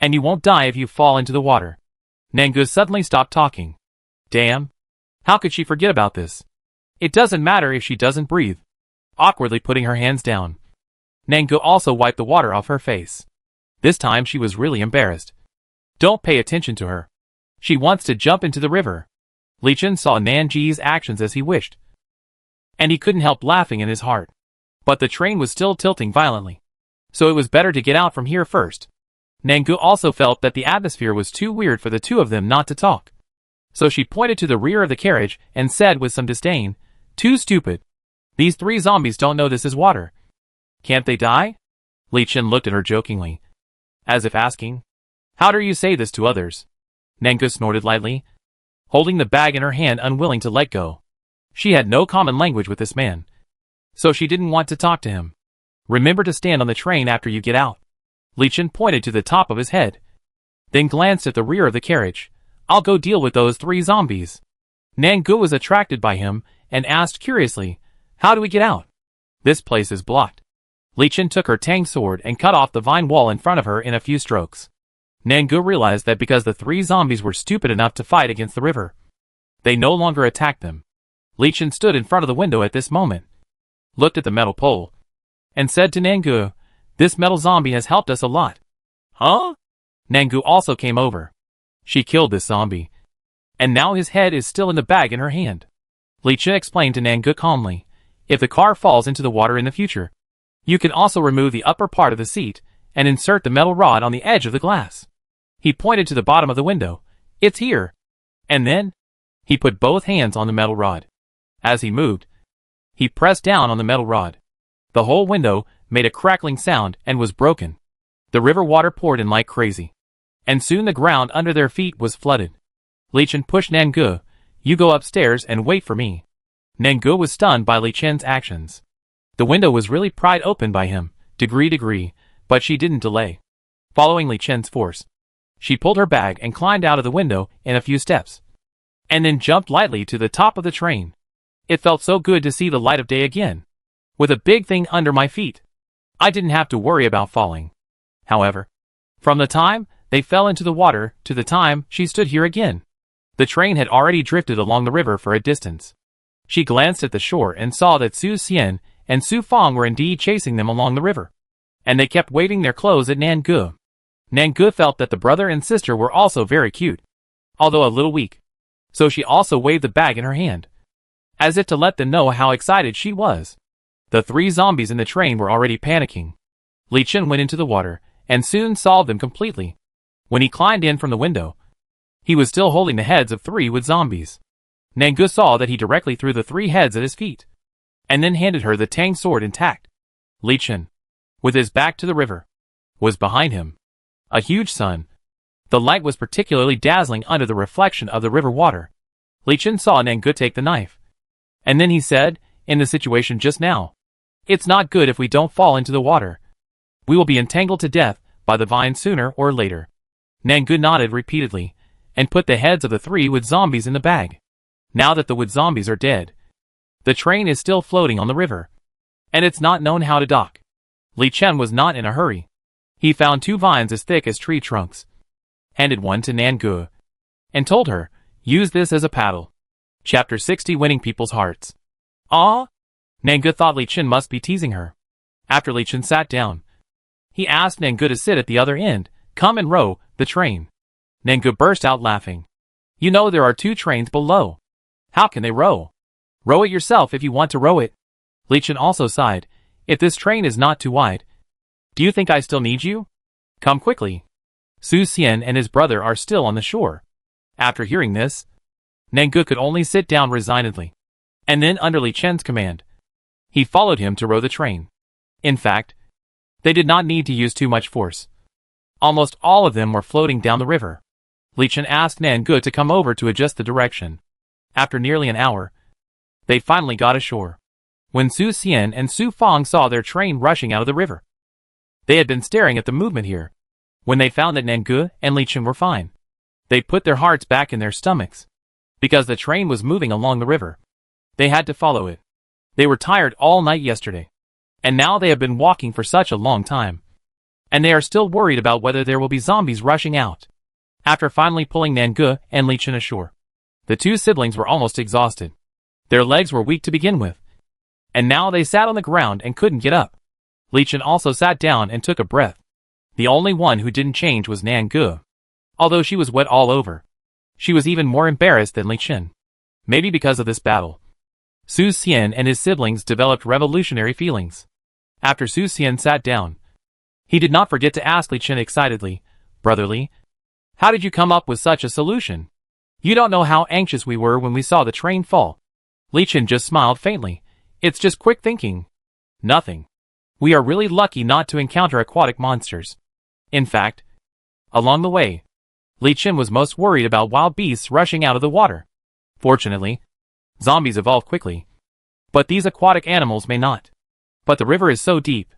And you won't die if you fall into the water." Nangu suddenly stopped talking. Damn. How could she forget about this? It doesn't matter if she doesn't breathe. Awkwardly putting her hands down, Nangu also wiped the water off her face. This time she was really embarrassed. Don't pay attention to her. She wants to jump into the river. Li Chen saw Nanji's actions as he wished, and he couldn't help laughing in his heart. But the train was still tilting violently, so it was better to get out from here first. Nangu also felt that the atmosphere was too weird for the two of them not to talk. So she pointed to the rear of the carriage and said with some disdain, "Too stupid. These 3 zombies don't know this is water. Can't they die?" Li Chen looked at her jokingly, as if asking, "How dare you say this to others?" Nangu snorted lightly, holding the bag in her hand, unwilling to let go. She had no common language with this man, so she didn't want to talk to him. "Remember to stand on the train after you get out." Li Chen pointed to the top of his head, then glanced at the rear of the carriage. "I'll go deal with those 3 zombies." Nangu was attracted by him and asked curiously, "How do we get out?" "This place is blocked." Li Chen took her tang sword and cut off the vine wall in front of her in a few strokes. Nangu realized that because the 3 zombies were stupid enough to fight against the river, they no longer attacked them. Li Chen stood in front of the window at this moment, looked at the metal pole, and said to Nangu, "This metal zombie has helped us a lot." "Huh?" Nangu also came over. She killed this zombie, and now his head is still in the bag in her hand. Li Chen explained to Nangu calmly, "If the car falls into the water in the future, you can also remove the upper part of the seat and insert the metal rod on the edge of the glass." He pointed to the bottom of the window. "It's here." And then, he put both hands on the metal rod. As he moved, he pressed down on the metal rod. The whole window made a crackling sound and was broken. The river water poured in like crazy, and soon the ground under their feet was flooded. Li Chen pushed Nangu. "You go upstairs and wait for me." Nangu was stunned by Li Chen's actions. The window was really pried open by him, degree, but she didn't delay. Following Li Chen's force, she pulled her bag and climbed out of the window in a few steps, and then jumped lightly to the top of the train. It felt so good to see the light of day again, with a big thing under my feet. I didn't have to worry about falling. However, from the time they fell into the water to the time she stood here again, the train had already drifted along the river for a distance. She glanced at the shore and saw that Su Xian and Su Fong were indeed chasing them along the river, and they kept waving their clothes at Nangu. Nangu felt that the brother and sister were also very cute, although a little weak, so she also waved the bag in her hand, as if to let them know how excited she was. The 3 zombies in the train were already panicking. Li Chen went into the water and soon solved them completely. When he climbed in from the window, he was still holding the heads of 3 wood zombies. Nangu saw that he directly threw the 3 heads at his feet, and then handed her the tang sword intact. Li Chen, with his back to the river, was behind him. A huge sun. The light was particularly dazzling under the reflection of the river water. Li Chen saw Nangu take the knife, and then he said, "In the situation just now, it's not good if we don't fall into the water. We will be entangled to death by the vine sooner or later." Nangu nodded repeatedly, and put the heads of the 3 wood zombies in the bag. Now that the wood zombies are dead, the train is still floating on the river, and it's not known how to dock. Li Chen was not in a hurry. He found 2 vines as thick as tree trunks, handed one to Nangu, and told her, "Use this as a paddle." Chapter 60, Winning People's Hearts. "Ah?" Nangu thought Li Chen must be teasing her. After Li Chen sat down, he asked Nangu to sit at the other end. "Come and row the train." Nangu burst out laughing. You know there are 2 trains below. How can they row? Row it yourself if you want to row it. Li Chen also sighed. If this train is not too wide. Do you think I still need you? Come quickly. Su Xian and his brother are still on the shore. After hearing this, Nangu could only sit down resignedly. And then under Li Chen's command, he followed him to row the train. In fact, they did not need to use too much force. Almost all of them were floating down the river. Li Chen asked Nangu to come over to adjust the direction. After nearly an hour, they finally got ashore. When Su Xian and Su Fang saw their train rushing out of the river, they had been staring at the movement here. When they found that Nangu and Li Chen were fine, they put their hearts back in their stomachs. Because the train was moving along the river, they had to follow it. They were tired all night yesterday, and now they have been walking for such a long time. And they are still worried about whether there will be zombies rushing out. After finally pulling Nangu and Li Chen ashore, the 2 siblings were almost exhausted. Their legs were weak to begin with, and now they sat on the ground and couldn't get up. Li Chen also sat down and took a breath. The only one who didn't change was Nangu. Although she was wet all over, she was even more embarrassed than Li Chen. Maybe because of this battle, Su Xian and his siblings developed revolutionary feelings. After Su Xian sat down, he did not forget to ask Li Chen excitedly, "Brotherly, how did you come up with such a solution? You don't know how anxious we were when we saw the train fall." Li Chen just smiled faintly. "It's just quick thinking. Nothing. We are really lucky not to encounter aquatic monsters. In fact, along the way, Li Chen was most worried about wild beasts rushing out of the water. Fortunately, zombies evolve quickly, but these aquatic animals may not. But the river is so deep.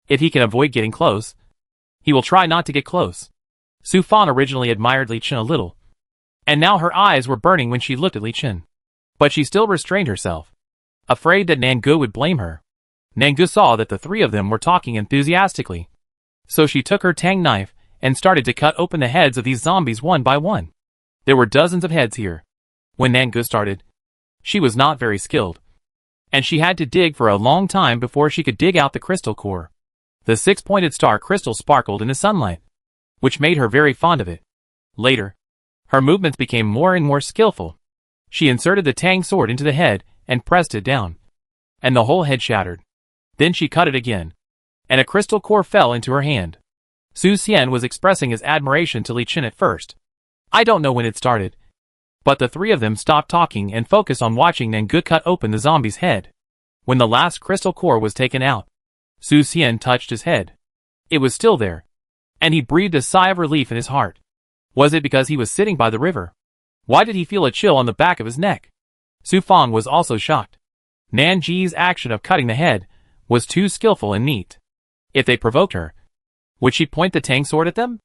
If he can avoid getting close, he will try not to get close." Su Fan originally admired Li Chen a little, and now her eyes were burning when she looked at Li Chen. But she still restrained herself, afraid that Nangu would blame her. Nangu saw that the 3 of them were talking enthusiastically, so she took her tang knife and started to cut open the heads of these zombies one by one. There were dozens of heads here. When Nangu started, she was not very skilled, and she had to dig for a long time before she could dig out the crystal core. The 6-pointed star crystal sparkled in the sunlight, which made her very fond of it. Later, her movements became more and more skillful. She inserted the tang sword into the head and pressed it down, and the whole head shattered. Then she cut it again, and a crystal core fell into her hand. Su Xian was expressing his admiration to Li Chen at first. I don't know when it started, but the 3 of them stopped talking and focused on watching Nangu cut open the zombie's head. When the last crystal core was taken out, Su Xian touched his head. It was still there, and he breathed a sigh of relief in his heart. Was it because he was sitting by the river? Why did he feel a chill on the back of his neck? Su Fang was also shocked. Nanji's action of cutting the head was too skillful and neat. If they provoked her, would she point the tang sword at them?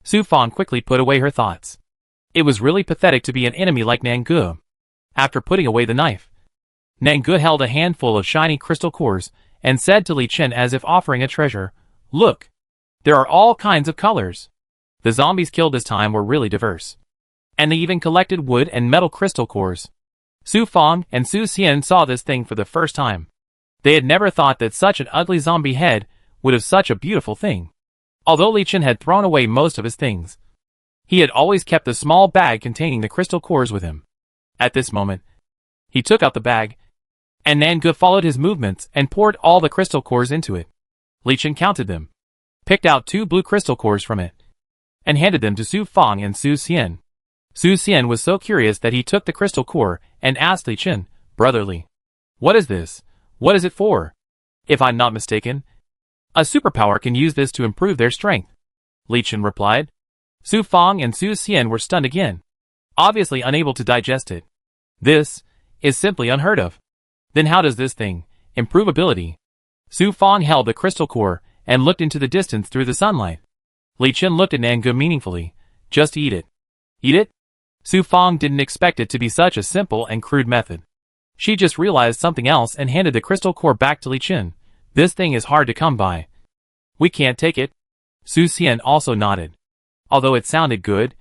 Su Fang quickly put away her thoughts. It was really pathetic to be an enemy like Nangu. After putting away the knife, Nangu held a handful of shiny crystal cores and said to Li Chen as if offering a treasure, "Look, there are all kinds of colors." The zombies killed this time were really diverse, and they even collected wood and metal crystal cores. Su Fang and Su Xian saw this thing for the first time. They had never thought that such an ugly zombie head would have such a beautiful thing. Although Li Chen had thrown away most of his things, he had always kept the small bag containing the crystal cores with him. At this moment, he took out the bag, and Nangu followed his movements and poured all the crystal cores into it. Li Chen counted them, picked out 2 blue crystal cores from it, and handed them to Su Fang and Su Xian. Su Xian was so curious that he took the crystal core and asked Li Chen, "Brotherly, what is this? What is it for?" "If I'm not mistaken, a superpower can use this to improve their strength," Li Chen replied. Su Fang and Su Xian were stunned again, obviously unable to digest it. This is simply unheard of. Then how does this thing improve ability? Su Fang held the crystal core and looked into the distance through the sunlight. Li Chen looked at Nangu meaningfully. "Just eat it." "Eat it?" Su Fang didn't expect it to be such a simple and crude method. She just realized something else and handed the crystal core back to Li Chen. "This thing is hard to come by. We can't take it." Su Xian also nodded. Although it sounded good,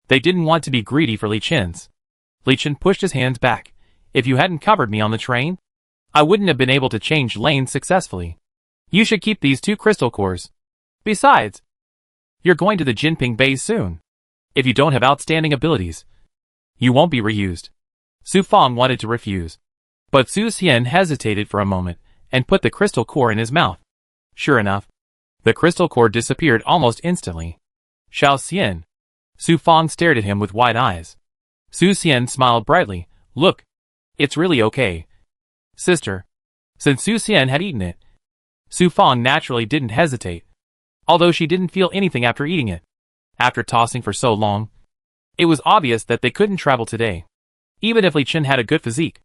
they didn't want to be greedy for Li Chen's. Li Chen pushed his hands back. "If you hadn't covered me on the train, I wouldn't have been able to change lanes successfully. You should keep these 2 crystal cores. Besides, you're going to the Jinping base soon. If you don't have outstanding abilities, You won't be reused. Su Fang wanted to refuse, but Su Xian hesitated for a moment and put the crystal core in his mouth. Sure enough, the crystal core disappeared almost instantly. Xiao Xian. Su Fang stared at him with wide eyes. Su Xian smiled brightly. Look. It's really okay. Sister. Since Su Xian had eaten it, Su Fang naturally didn't hesitate, although she didn't feel anything after eating it. After tossing for so long, it was obvious that they couldn't travel today. Even if Li Chen had a good physique,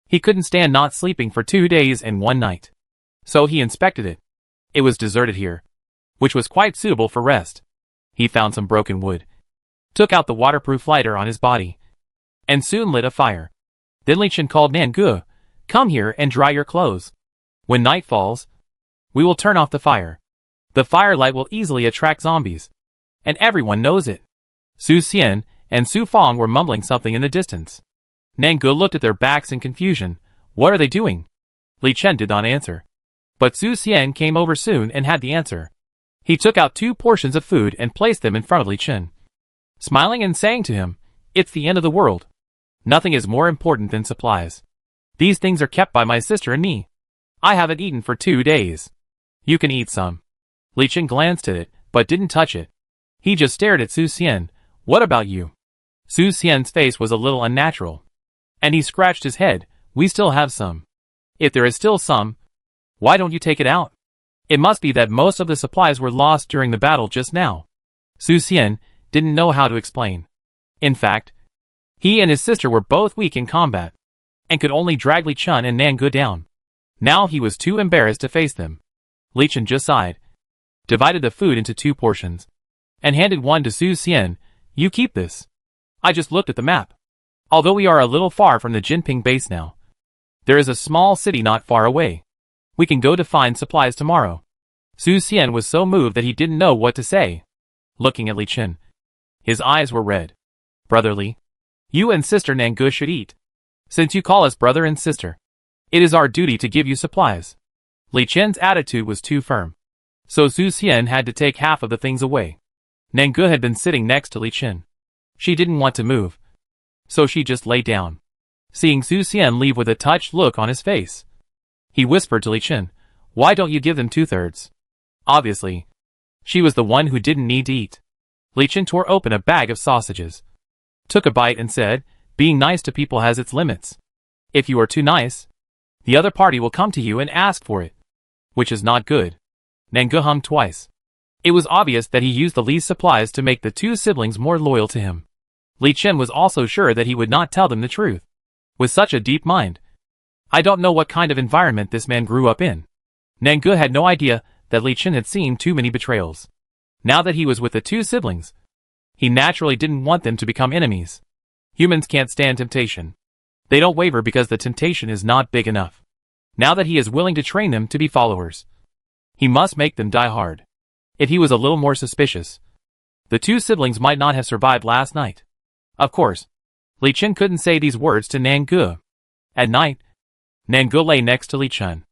he couldn't stand not sleeping for 2 days and 1 night. So he inspected it. It was deserted here, which was quite suitable for rest. He found some broken wood, took out the waterproof lighter on his body, and soon lit a fire. Then Li Chen called Nangu, "Come here and dry your clothes. When night falls, we will turn off the fire. The firelight will easily attract zombies, and everyone knows it." Su Xian and Su Fang were mumbling something in the distance. Nangu looked at their backs in confusion. What are they doing? Li Chen did not answer, but Su Xian came over soon and had the answer. He took out 2 portions of food and placed them in front of Li Chen, smiling and saying to him, "It's the end of the world. Nothing is more important than supplies. These things are kept by my sister and me. I haven't eaten for 2 days. You can eat some." Li Chen glanced at it, but didn't touch it. He just stared at Su Xian. "What about you?" Su Xian's face was a little unnatural, and he scratched his head. "We still have some. If there is still some, why don't you take it out? It must be that most of the supplies were lost during the battle just now." Su Xian didn't know how to explain. In fact, he and his sister were both weak in combat, and could only drag Li Chen and Nangu down. Now he was too embarrassed to face them. Li Chen just sighed, divided the food into 2 portions, and handed one to Su Xian. "You keep this. I just looked at the map. Although we are a little far from the Jinping base now, there is a small city not far away. We can go to find supplies tomorrow." Su Xian was so moved that he didn't know what to say. Looking at Li Chen, his eyes were red. "Brotherly, you and Sister Nangu should eat. Since you call us brother and sister, it is our duty to give you supplies." Li Chen's attitude was too firm, so Su Xian had to take half of the things away. Nangu had been sitting next to Li Chen. She didn't want to move, so she just lay down. Seeing Su Xian leave with a touched look on his face, he whispered to Li Chen, "Why don't you give them 2/3? Obviously, she was the one who didn't need to eat. Li Chen tore open a bag of sausages, took a bite and said, "Being nice to people has its limits. If you are too nice, the other party will come to you and ask for it, which is not good." Nangu hummed twice. It was obvious that he used the least supplies to make the 2 siblings more loyal to him. Li Chen was also sure that he would not tell them the truth. With such a deep mind, I don't know what kind of environment this man grew up in. Nangu had no idea that Li Chen had seen too many betrayals. Now that he was with the 2 siblings, he naturally didn't want them to become enemies. Humans can't stand temptation. They don't waver because the temptation is not big enough. Now that he is willing to train them to be followers, he must make them die hard. If he was a little more suspicious, the 2 siblings might not have survived last night. Of course, Li Chen couldn't say these words to Nangu. At night, Nangu lay next to Li Chen,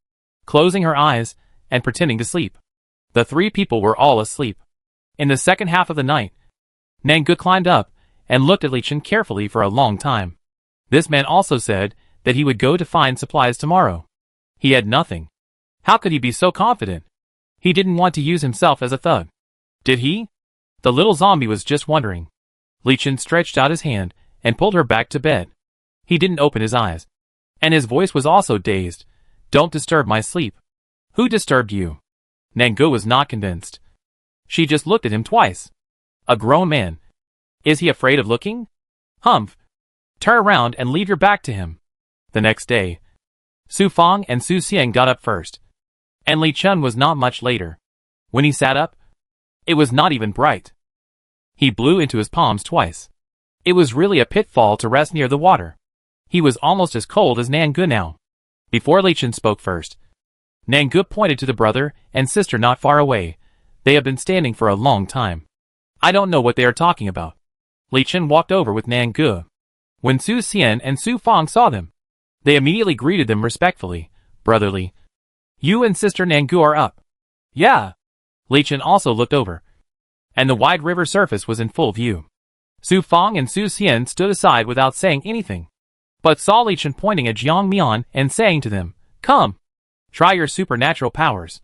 closing her eyes and pretending to sleep. The 3 people were all asleep. In the second half of the night, Nangu climbed up and looked at Li Chen carefully for a long time. This man also said that he would go to find supplies tomorrow. He had nothing. How could he be so confident? He didn't want to use himself as a thug. Did he? The little zombie was just wondering. Li Chen stretched out his hand and pulled her back to bed. He didn't open his eyes, and his voice was also dazed. "Don't disturb my sleep." "Who disturbed you?" Nangu was not convinced. She just looked at him twice. A grown man. Is he afraid of looking? Humph. Turn around and leave your back to him. The next day, Su Fang and Su Xian got up first, and Li Chen was not much later. When he sat up, it was not even bright. He blew into his palms twice. It was really a pitfall to rest near the water. He was almost as cold as Nangu now. Before Li Chen spoke first, Nangu pointed to the brother and sister not far away. They have been standing for a long time. I don't know what they are talking about. Li Chen walked over with Nangu. When Su Xian and Su Fang saw them, they immediately greeted them respectfully. "Brotherly, you and Sister Nangu are up." "Yeah." Li Chen also looked over, and the wide river surface was in full view. Su Feng and Su Xian stood aside without saying anything, but saw Li Chen pointing at Jiang Mian and saying to them, "Come, try your supernatural powers."